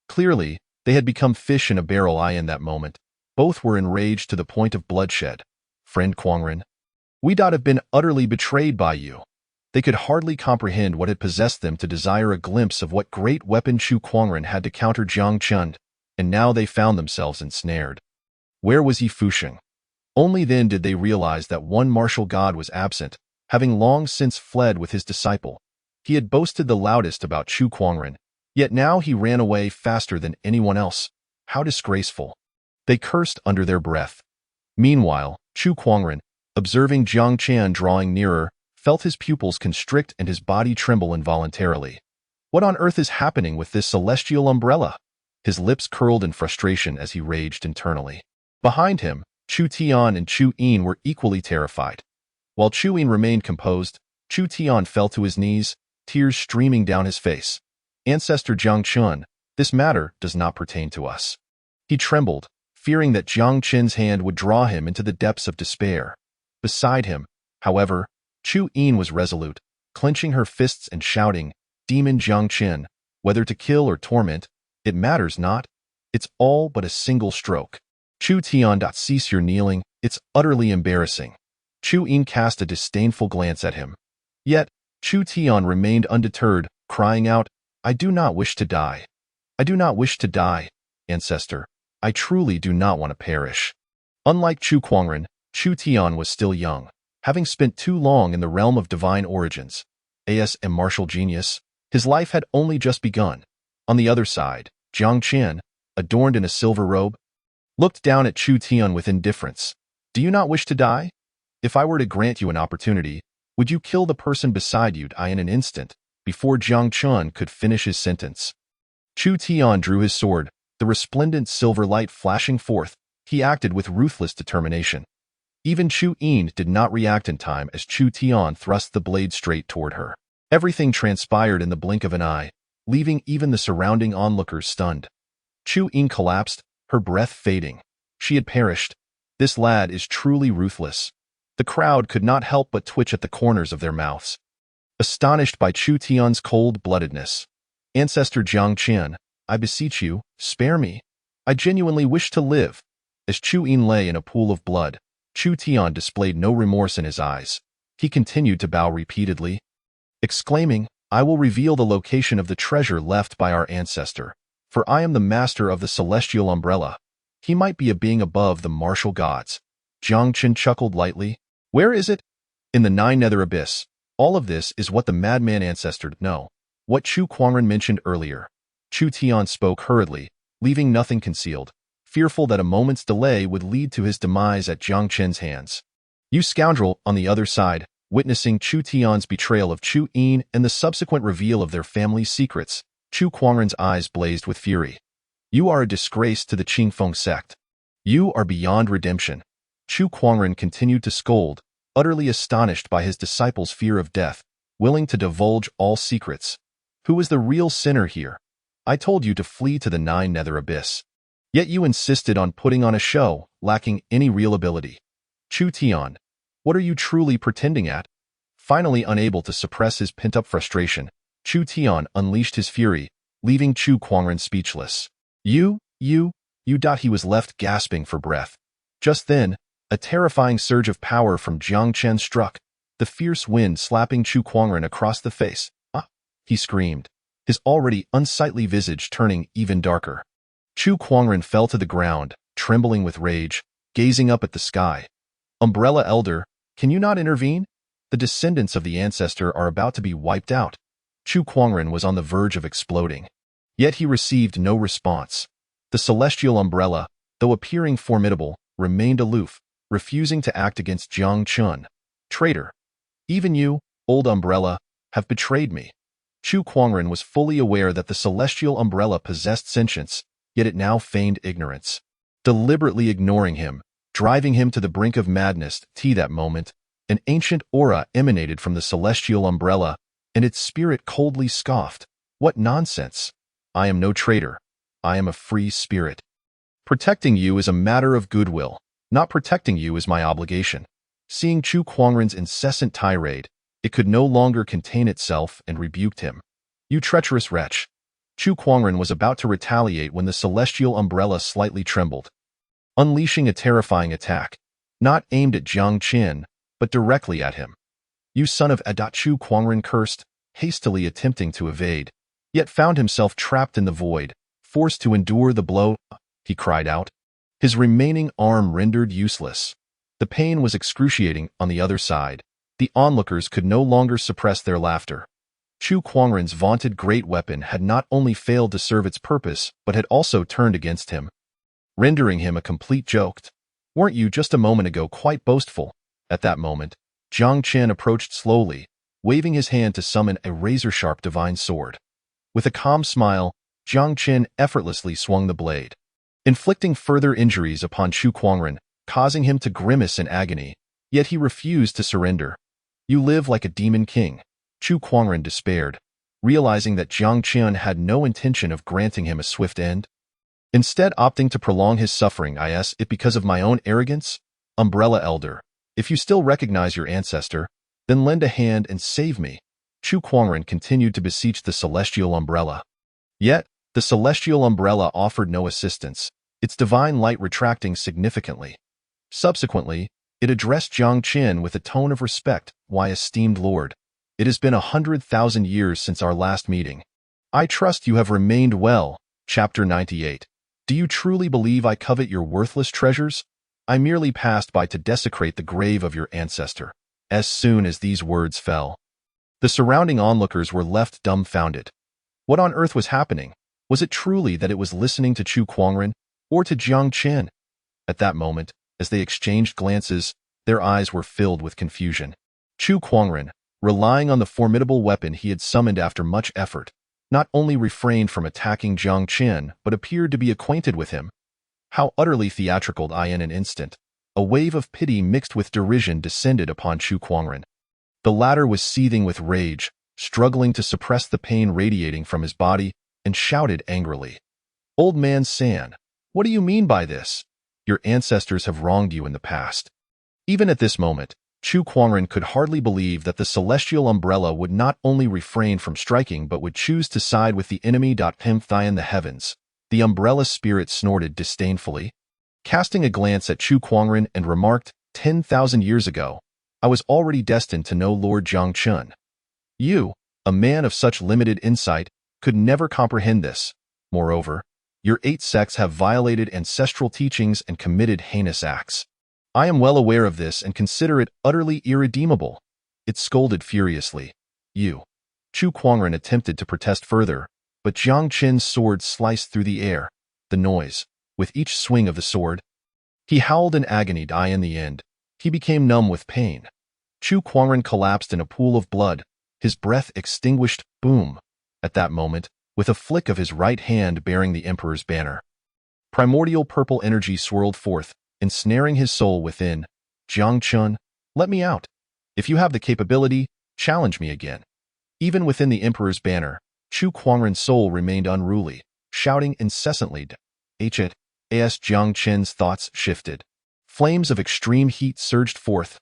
Clearly, they had become fish in a barrel in that moment. Both were enraged to the point of bloodshed. Friend Quangren, we'd have been utterly betrayed by you. They could hardly comprehend what had possessed them to desire a glimpse of what great weapon Chu Quangren had to counter Jiang Chun, and now they found themselves ensnared. Where was Yi Fusheng? Only then did they realize that one martial god was absent, having long since fled with his disciple. He had boasted the loudest about Chu Quangren, yet now he ran away faster than anyone else. How disgraceful! They cursed under their breath. Meanwhile, Chu Quangren, observing Jiang Chan drawing nearer, felt his pupils constrict and his body tremble involuntarily. What on earth is happening with this celestial umbrella? His lips curled in frustration as he raged internally. Behind him, Chu Tian and Chu Yin were equally terrified. While Chu Yin remained composed, Chu Tian fell to his knees, tears streaming down his face. Ancestor Jiang Chun, this matter does not pertain to us. He trembled, fearing that Jiang Chen's hand would draw him into the depths of despair. Beside him, however, Chu Yin was resolute, clenching her fists and shouting, "Demon Jiang Chen, whether to kill or torment, it matters not. It's all but a single stroke. Chu Tian, cease your kneeling, it's utterly embarrassing." Chu Yin cast a disdainful glance at him. Yet, Chu Tian remained undeterred, crying out, "I do not wish to die. I do not wish to die, ancestor. I truly do not want to perish." Unlike Chu Quangren, Chu Tian was still young, having spent too long in the realm of divine origins, as a martial genius. His life had only just begun. On the other side, Jiang Chen, adorned in a silver robe, looked down at Chu Tian with indifference. "Do you not wish to die? If I were to grant you an opportunity, would you kill the person beside you in an instant?" Before Jiang Chun could finish his sentence, Chu Tian drew his sword, the resplendent silver light flashing forth. He acted with ruthless determination. Even Chu Yin did not react in time as Chu Tian thrust the blade straight toward her. Everything transpired in the blink of an eye, leaving even the surrounding onlookers stunned. Chu Yin collapsed, her breath fading. She had perished. This lad is truly ruthless. The crowd could not help but twitch at the corners of their mouths, astonished by Chu Tian's cold-bloodedness. "Ancestor Jiang Chen, I beseech you, spare me. I genuinely wish to live." As Chu Yin lay in a pool of blood, Chu Tian displayed no remorse in his eyes. He continued to bow repeatedly, exclaiming, "I will reveal the location of the treasure left by our ancestor, for I am the master of the celestial umbrella. He might be a being above the martial gods." Jiang Chen chuckled lightly. "Where is it?" "In the Nine Nether Abyss. All of this is what the madman ancestor know. What Chu Quangren mentioned earlier." Chu Tian spoke hurriedly, leaving nothing concealed, fearful that a moment's delay would lead to his demise at Jiang Chen's hands. "You scoundrel," on the other side, witnessing Chu Tian's betrayal of Chu Yin and the subsequent reveal of their family's secrets, Chu Quangren's eyes blazed with fury. "You are a disgrace to the Qingfeng sect. You are beyond redemption." Chu Quangren continued to scold, utterly astonished by his disciple's fear of death, willing to divulge all secrets. "Who is the real sinner here? I told you to flee to the Nine Nether Abyss. Yet you insisted on putting on a show, lacking any real ability. Chu Tian, what are you truly pretending at?" Finally unable to suppress his pent-up frustration, Chu Tian unleashed his fury, leaving Chu Quangren speechless. You. He was left gasping for breath. Just then, a terrifying surge of power from Jiang Chen struck, the fierce wind slapping Chu Quangren across the face. "Ah!" he screamed, his already unsightly visage turning even darker. Chu Quangren fell to the ground, trembling with rage, gazing up at the sky. "Umbrella Elder, can you not intervene? The descendants of the ancestor are about to be wiped out." Chu Quangren was on the verge of exploding. Yet he received no response. The celestial umbrella, though appearing formidable, remained aloof, refusing to act against Jiang Chun. "Traitor! Even you, old umbrella, have betrayed me." Chu Quangren was fully aware that the celestial umbrella possessed sentience, yet it now feigned ignorance. Deliberately ignoring him, driving him to the brink of madness, that moment, an ancient aura emanated from the celestial umbrella, and its spirit coldly scoffed. "What nonsense! I am no traitor. I am a free spirit." Protecting you is a matter of goodwill. Not protecting you is my obligation. Seeing Chu Kuangren's incessant tirade, it could no longer contain itself and rebuked him. You treacherous wretch. Chu Kuangren was about to retaliate when the celestial umbrella slightly trembled, unleashing a terrifying attack, not aimed at Jiang Qin, but directly at him. You son of a... Chu Kuangren cursed, hastily attempting to evade, yet found himself trapped in the void, forced to endure the blow, he cried out, his remaining arm rendered useless. The pain was excruciating on the other side. The onlookers could no longer suppress their laughter. Chu Kuangren's vaunted great weapon had not only failed to serve its purpose, but had also turned against him, rendering him a complete joke. Weren't you just a moment ago quite boastful? At that moment, Jiang Qin approached slowly, waving his hand to summon a razor-sharp divine sword. With a calm smile, Jiang Qin effortlessly swung the blade, inflicting further injuries upon Chu Kuangren, causing him to grimace in agony, yet he refused to surrender. You live like a demon king. Chu Kuangren despaired, realizing that Jiang Qin had no intention of granting him a swift end. Instead opting to prolong his suffering. Is it because of my own arrogance? Umbrella Elder, if you still recognize your ancestor, then lend a hand and save me. Chu Kuangren continued to beseech the celestial umbrella. Yet, the celestial umbrella offered no assistance, its divine light retracting significantly. Subsequently, it addressed Jiang Qin with a tone of respect. Why, esteemed lord, it has been 100,000 years since our last meeting. I trust you have remained well. Chapter 98. Do you truly believe I covet your worthless treasures? I merely passed by to desecrate the grave of your ancestor. As soon as these words fell, the surrounding onlookers were left dumbfounded. What on earth was happening? Was it truly that it was listening to Chu Kuangren, or to Jiang Qin? At that moment, as they exchanged glances, their eyes were filled with confusion. Chu Kuangren, relying on the formidable weapon he had summoned after much effort, not only refrained from attacking Jiang Qin, but appeared to be acquainted with him. How utterly theatrical! In an instant, a wave of pity mixed with derision descended upon Chu Kuangren. The latter was seething with rage, struggling to suppress the pain radiating from his body, and shouted angrily, Old man San, what do you mean by this? Your ancestors have wronged you in the past. Even at this moment, Chu Kuangren could hardly believe that the celestial umbrella would not only refrain from striking but would choose to side with the enemy. In the heavens, the umbrella spirit snorted disdainfully, casting a glance at Chu Kuangren and remarked, 10,000 years ago, I was already destined to know Lord Jiang Qin. You, a man of such limited insight, could never comprehend this. Moreover, your 8 sects have violated ancestral teachings and committed heinous acts. I am well aware of this and consider it utterly irredeemable. It scolded furiously. You. Chu Kuangren attempted to protest further, but Jiang Qin's sword sliced through the air. The noise, with each swing of the sword. He howled in agony. In the end, he became numb with pain. Chu Kuangren collapsed in a pool of blood, his breath extinguished. Boom. At that moment, with a flick of his right hand bearing the Emperor's banner, primordial purple energy swirled forth, ensnaring his soul within. Jiang Qin, let me out. If you have the capability, challenge me again. Even within the Emperor's banner, Chu Kuangren's soul remained unruly, shouting incessantly. As Jiang Qin's thoughts shifted, flames of extreme heat surged forth.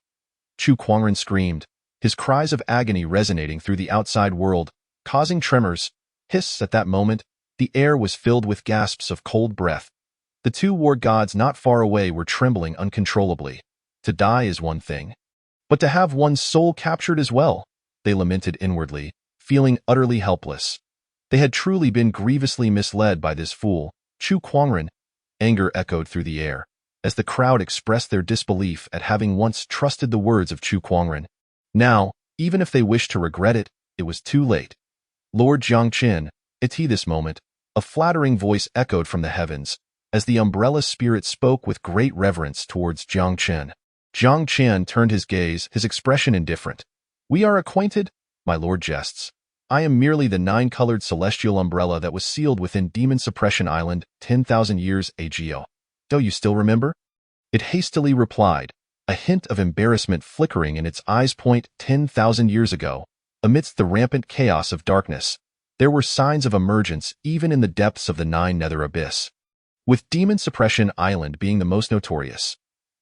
Chu Kuangren screamed, his cries of agony resonating through the outside world, causing tremors. Hiss! At that moment, the air was filled with gasps of cold breath. The 2 war gods not far away were trembling uncontrollably. To die is one thing, but to have one's soul captured as well, they lamented inwardly, feeling utterly helpless. They had truly been grievously misled by this fool, Chu Kuangren. Anger echoed through the air, as the crowd expressed their disbelief at having once trusted the words of Chu Kuangren. Now, even if they wished to regret it, it was too late. Lord Jiang Qin, at this moment, a flattering voice echoed from the heavens, as the umbrella spirit spoke with great reverence towards Jiang Qin. Jiang Qin turned his gaze, his expression indifferent. We are acquainted? My lord jests. I am merely the 9-colored celestial umbrella that was sealed within Demon Suppression Island 10,000 years ago. Do you still remember? It hastily replied, a hint of embarrassment flickering in its eyes. 10,000 years ago, amidst the rampant chaos of darkness, there were signs of emergence even in the depths of the 9 nether abyss. with Demon Suppression Island being the most notorious.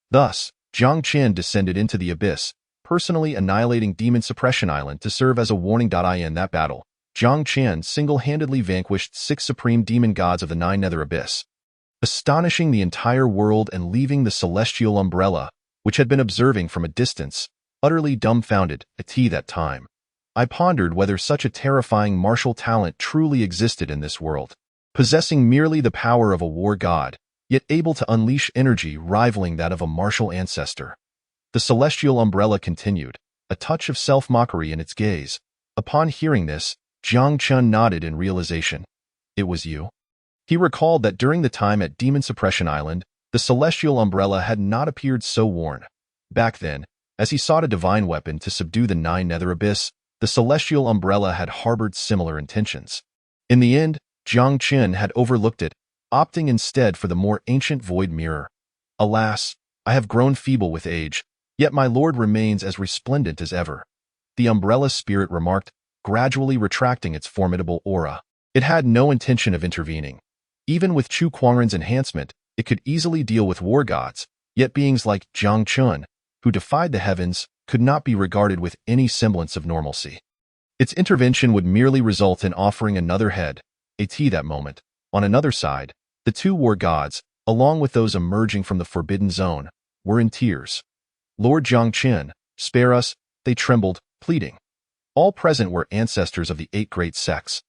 Thus, Jiang Chen descended into the abyss, personally annihilating Demon Suppression Island to serve as a warning. In that battle, Jiang Chen single-handedly vanquished 6 supreme demon gods of the 9 Nether Abyss, astonishing the entire world and leaving the celestial umbrella, which had been observing from a distance, utterly dumbfounded. At that time, I pondered whether such a terrifying martial talent truly existed in this world, possessing merely the power of a war god, yet able to unleash energy rivaling that of a martial ancestor. The celestial umbrella continued, a touch of self-mockery in its gaze. Upon hearing this, Jiang Chen nodded in realization. It was you? He recalled that during the time at Demon Suppression Island, the celestial umbrella had not appeared so worn. Back then, as he sought a divine weapon to subdue the 9 Nether Abyss, the celestial umbrella had harbored similar intentions. In the end, Jiang Chen had overlooked it, opting instead for the more ancient void mirror. Alas, I have grown feeble with age, yet my lord remains as resplendent as ever, the umbrella spirit remarked, gradually retracting its formidable aura. It had no intention of intervening. Even with Chu Kuangren's enhancement, it could easily deal with war gods, yet beings like Jiang Chen, who defied the heavens, could not be regarded with any semblance of normalcy. Its intervention would merely result in offering another head. At that moment, on another side, the 2 war gods, along with those emerging from the Forbidden Zone, were in tears. Lord Jiang Chen, spare us, they trembled, pleading. All present were ancestors of the 8 great sects.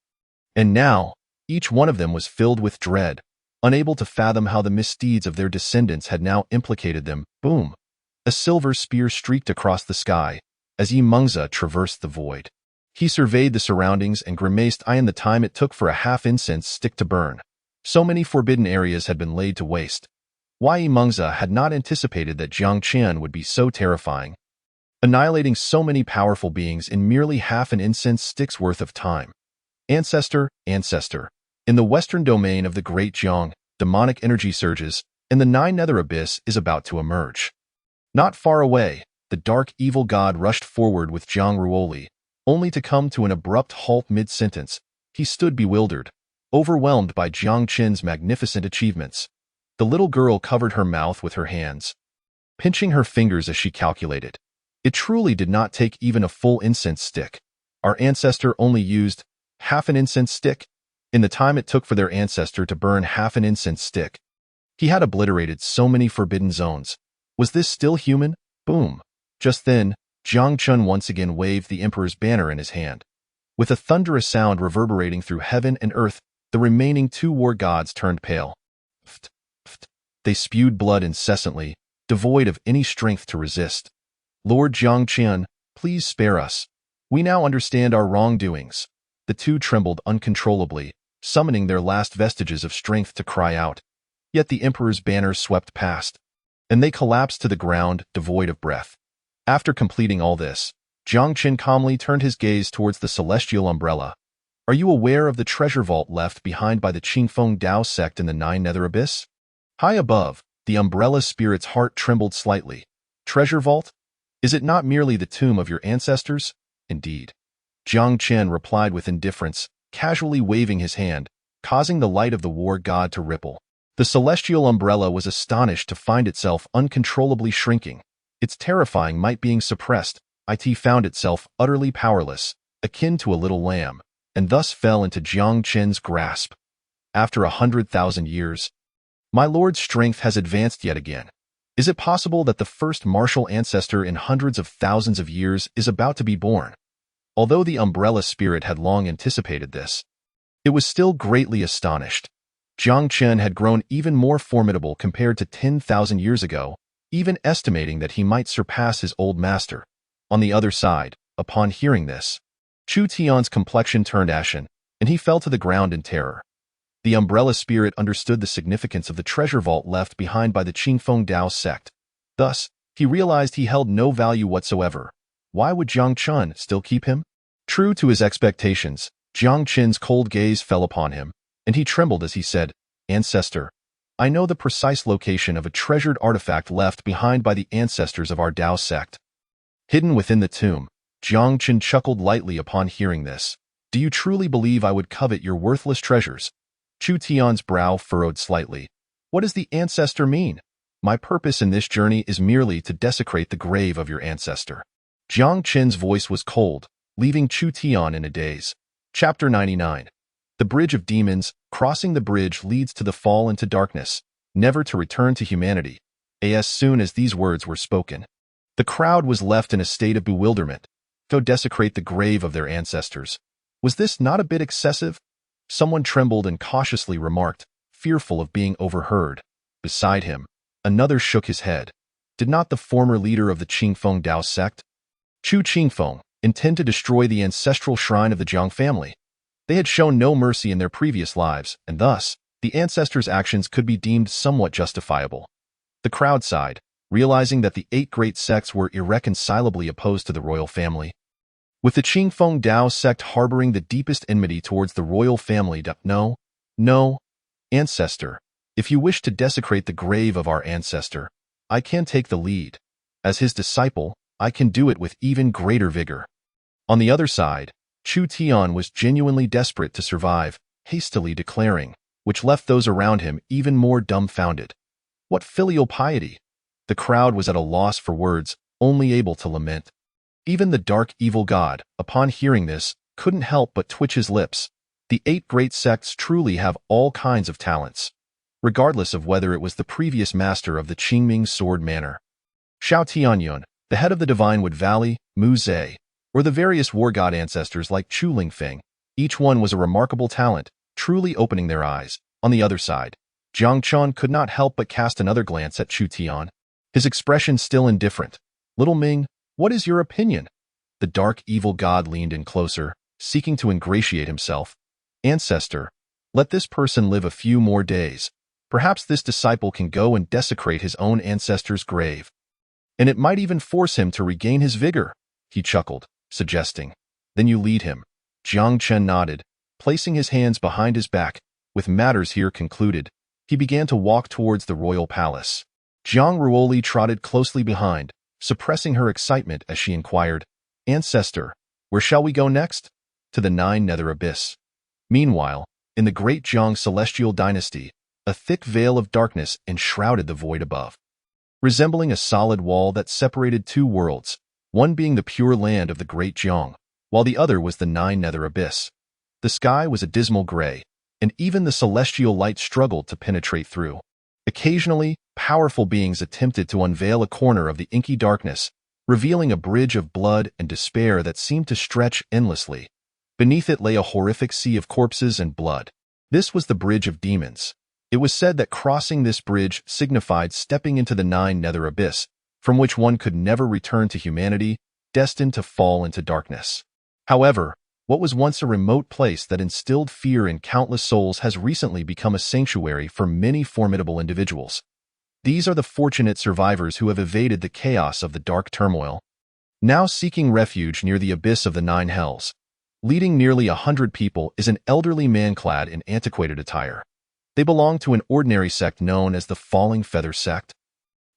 And now, each one of them was filled with dread, unable to fathom how the misdeeds of their descendants had now implicated them. Boom! A silver spear streaked across the sky, as Yi Mengzi traversed the void. He surveyed the surroundings and grimaced in the time it took for a half-incense stick to burn. So many forbidden areas had been laid to waste. Yi Mengzi had not anticipated that Jiang Chen would be so terrifying, annihilating so many powerful beings in merely half an incense stick's worth of time. Ancestor, in the western domain of the Great Jiang, demonic energy surges, and the 9 Nether Abyss is about to emerge. Not far away, the dark evil god rushed forward with Jiang Ruoli, only to come to an abrupt halt mid-sentence. He stood bewildered, overwhelmed by Jiang Chen's magnificent achievements. The little girl covered her mouth with her hands, pinching her fingers as she calculated. It truly did not take even a full incense stick. Our ancestor only used half an incense stick. In the time it took for their ancestor to burn half an incense stick, he had obliterated so many forbidden zones. Was this still human? Boom! Just then, Jiang Chen once again waved the emperor's banner in his hand. With a thunderous sound reverberating through heaven and earth, the remaining 2 war gods turned pale. They spewed blood incessantly, devoid of any strength to resist. Lord Jiang Chen, please spare us. We now understand our wrongdoings. The 2 trembled uncontrollably, summoning their last vestiges of strength to cry out. Yet the emperor's banner swept past, and they collapsed to the ground, devoid of breath. After completing all this, Jiang Chen calmly turned his gaze towards the celestial umbrella. Are you aware of the treasure vault left behind by the Qingfeng Dao sect in the 9 Nether Abyss? High above, the umbrella spirit's heart trembled slightly. Treasure vault? Is it not merely the tomb of your ancestors? Indeed. Jiang Chen replied with indifference, casually waving his hand, causing the light of the war god to ripple. The celestial umbrella was astonished to find itself uncontrollably shrinking. Its terrifying might being suppressed, it found itself utterly powerless, akin to a little lamb, and thus fell into Jiang Chen's grasp. After 100,000 years, my lord's strength has advanced yet again. Is it possible that the first martial ancestor in hundreds of thousands of years is about to be born? Although the umbrella spirit had long anticipated this, it was still greatly astonished. Jiang Chen had grown even more formidable compared to 10,000 years ago, even estimating that he might surpass his old master. On the other side, upon hearing this, Chu Tian's complexion turned ashen, and he fell to the ground in terror. The umbrella spirit understood the significance of the treasure vault left behind by the Qingfeng Dao sect. Thus, he realized he held no value whatsoever. Why would Jiang Chen still keep him? True to his expectations, Jiang Chen's cold gaze fell upon him, and he trembled as he said, Ancestor, I know the precise location of a treasured artifact left behind by the ancestors of our Dao sect. Hidden within the tomb, Jiang Chen chuckled lightly upon hearing this. Do you truly believe I would covet your worthless treasures? Chu Tian's brow furrowed slightly. What does the ancestor mean? My purpose in this journey is merely to desecrate the grave of your ancestor. Jiang Qin's voice was cold, leaving Chu Tian in a daze. Chapter 99. The Bridge of Demons. Crossing the bridge leads to the fall into darkness, never to return to humanity. As soon as these words were spoken, the crowd was left in a state of bewilderment. Go desecrate the grave of their ancestors. Was this not a bit excessive? Someone trembled and cautiously remarked, fearful of being overheard. Beside him, another shook his head. Did not the former leader of the Qingfeng Dao sect, Chu Qingfeng, intend to destroy the ancestral shrine of the Jiang family? They had shown no mercy in their previous lives, and thus, the ancestors' actions could be deemed somewhat justifiable. The crowd sighed, realizing that the 8 great sects were irreconcilably opposed to the royal family. With the Qingfeng Dao sect harboring the deepest enmity towards the royal family. No, ancestor. If you wish to desecrate the grave of our ancestor, I can take the lead. As his disciple, I can do it with even greater vigor. On the other side, Chu Tian was genuinely desperate to survive, hastily declaring, which left those around him even more dumbfounded. What filial piety! The crowd was at a loss for words, only able to lament. Even the dark evil god, upon hearing this, couldn't help but twitch his lips. The 8 great sects truly have all kinds of talents, regardless of whether it was the previous master of the Qingming sword manor, Xiao Tianyun, the head of the Divine Wood Valley, Mu Zhe, or the various war god ancestors like Chu Lingfeng. Each one was a remarkable talent, truly opening their eyes. On the other side, Jiang Chun could not help but cast another glance at Chu Tian, his expression still indifferent. Little Ming, what is your opinion? The dark evil god leaned in closer, seeking to ingratiate himself. Ancestor, let this person live a few more days. Perhaps this disciple can go and desecrate his own ancestor's grave. And it might even force him to regain his vigor, he chuckled, suggesting. Then you lead him. Jiang Chen nodded, placing his hands behind his back. With matters here concluded, he began to walk towards the royal palace. Jiang Ruoli trotted closely behind, suppressing her excitement as she inquired, Ancestor, where shall we go next? To the 9 Nether Abyss. Meanwhile, in the great Jiang celestial dynasty, a thick veil of darkness enshrouded the void above, resembling a solid wall that separated 2 worlds, one being the pure land of the great Jiang, while the other was the 9 Nether Abyss. The sky was a dismal gray, and even the celestial light struggled to penetrate through. Occasionally, powerful beings attempted to unveil a corner of the inky darkness, revealing a bridge of blood and despair that seemed to stretch endlessly. Beneath it lay a horrific sea of corpses and blood. This was the Bridge of Demons. It was said that crossing this bridge signified stepping into the 9 Nether Abyss, from which one could never return to humanity, destined to fall into darkness. However, what was once a remote place that instilled fear in countless souls has recently become a sanctuary for many formidable individuals. These are the fortunate survivors who have evaded the chaos of the dark turmoil, now seeking refuge near the abyss of the 9 hells. Leading nearly 100 people is an elderly man clad in antiquated attire. They belong to an ordinary sect known as the Falling Feather Sect,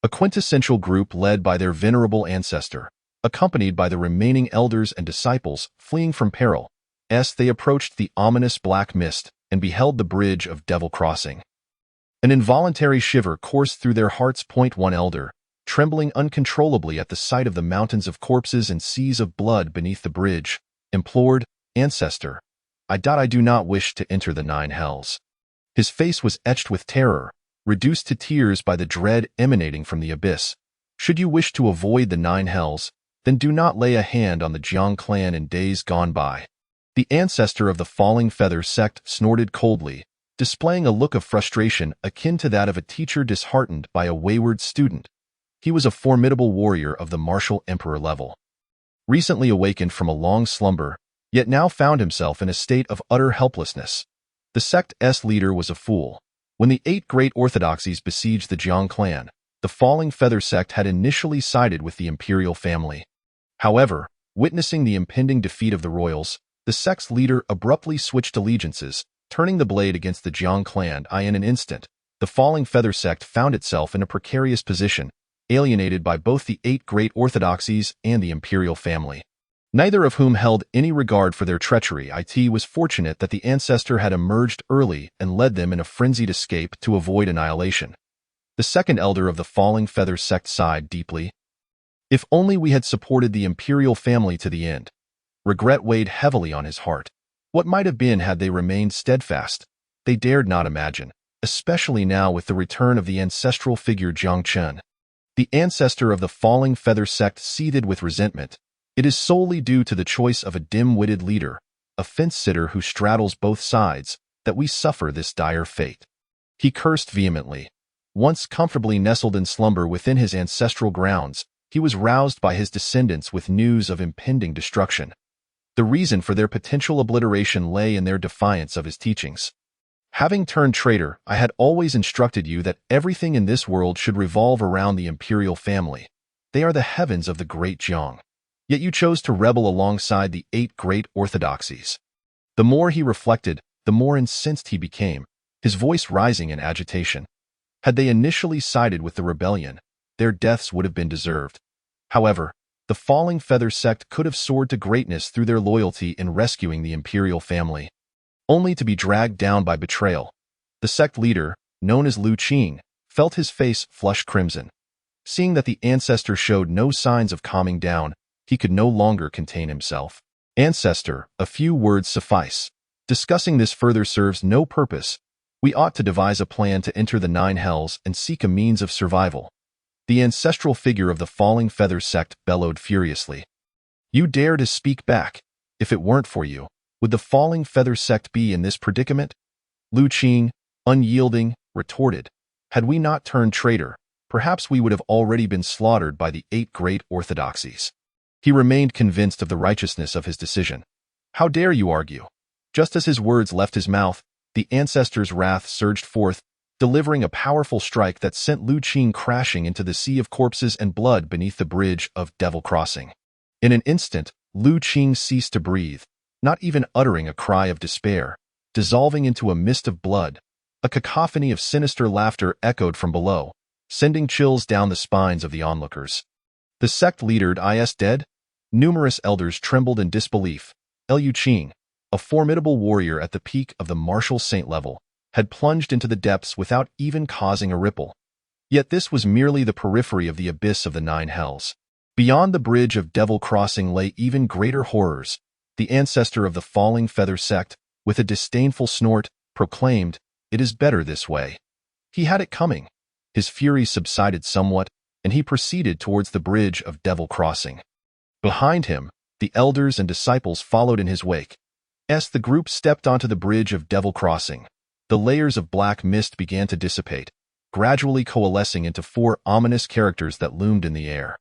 a quintessential group led by their venerable ancestor, accompanied by the remaining elders and disciples fleeing from peril. They approached the ominous black mist and beheld the Bridge of Devil Crossing. An involuntary shiver coursed through their hearts. One elder, trembling uncontrollably at the sight of the mountains of corpses and seas of blood beneath the bridge, implored, Ancestor, I do not wish to enter the 9 hells. His face was etched with terror, reduced to tears by the dread emanating from the abyss. Should you wish to avoid the 9 hells, then do not lay a hand on the Jiang clan in days gone by. The ancestor of the Falling Feather sect snorted coldly, displaying a look of frustration akin to that of a teacher disheartened by a wayward student. He was a formidable warrior of the martial emperor level, recently awakened from a long slumber, yet now found himself in a state of utter helplessness. The sect's leader was a fool. When the 8 great orthodoxies besieged the Jiang clan, the Falling Feather sect had initially sided with the imperial family. However, witnessing the impending defeat of the royals, the sect's leader abruptly switched allegiances, turning the blade against the Jiang clan. In an instant, the Falling Feather sect found itself in a precarious position, alienated by both the 8 great orthodoxies and the imperial family. neither of whom held any regard for their treachery. It was fortunate that the ancestor had emerged early and led them in a frenzied escape to avoid annihilation. The second elder of the Falling Feather sect sighed deeply. If only we had supported the imperial family to the end. Regret weighed heavily on his heart. What might have been had they remained steadfast? They dared not imagine, especially now with the return of the ancestral figure Jiang Chen. The ancestor of the Falling Feather sect seethed with resentment. It is solely due to the choice of a dim-witted leader, a fence-sitter who straddles both sides, that we suffer this dire fate. He cursed vehemently. Once comfortably nestled in slumber within his ancestral grounds, he was roused by his descendants with news of impending destruction. The reason for their potential obliteration lay in their defiance of his teachings. Having turned traitor, I had always instructed you that everything in this world should revolve around the imperial family. They are the heavens of the great Jiang. Yet you chose to rebel alongside the 8 great orthodoxies. The more he reflected, the more incensed he became, his voice rising in agitation. Had they initially sided with the rebellion, their deaths would have been deserved. However, the Falling Feather sect could have soared to greatness through their loyalty in rescuing the imperial family, only to be dragged down by betrayal. The sect leader, known as Lu Qing, felt his face flush crimson. Seeing that the ancestor showed no signs of calming down, he could no longer contain himself. Ancestor, a few words suffice. Discussing this further serves no purpose. We ought to devise a plan to enter the 9 hells and seek a means of survival. The ancestral figure of the Falling Feather sect bellowed furiously. You dare to speak back. If it weren't for you, would the Falling Feather sect be in this predicament? Lu Qing, unyielding, retorted. Had we not turned traitor, perhaps we would have already been slaughtered by the 8 great orthodoxies. He remained convinced of the righteousness of his decision. How dare you argue? Just as his words left his mouth, the ancestor's wrath surged forth, delivering a powerful strike that sent Lu Qing crashing into the sea of corpses and blood beneath the bridge of Devil Crossing. In an instant, Lu Qing ceased to breathe, not even uttering a cry of despair, dissolving into a mist of blood. A cacophony of sinister laughter echoed from below, sending chills down the spines of the onlookers. The sect leader is dead? Numerous elders trembled in disbelief. Lu Qing, a formidable warrior at the peak of the martial saint level, had plunged into the depths without even causing a ripple. Yet this was merely the periphery of the abyss of the 9 hells. Beyond the bridge of Devil Crossing lay even greater horrors. The ancestor of the Falling Feather sect, with a disdainful snort, proclaimed, "It is better this way." He had it coming. His fury subsided somewhat, and he proceeded towards the bridge of Devil Crossing. Behind him, the elders and disciples followed in his wake. As the group stepped onto the bridge of Devil Crossing, the layers of black mist began to dissipate, gradually coalescing into 4 ominous characters that loomed in the air.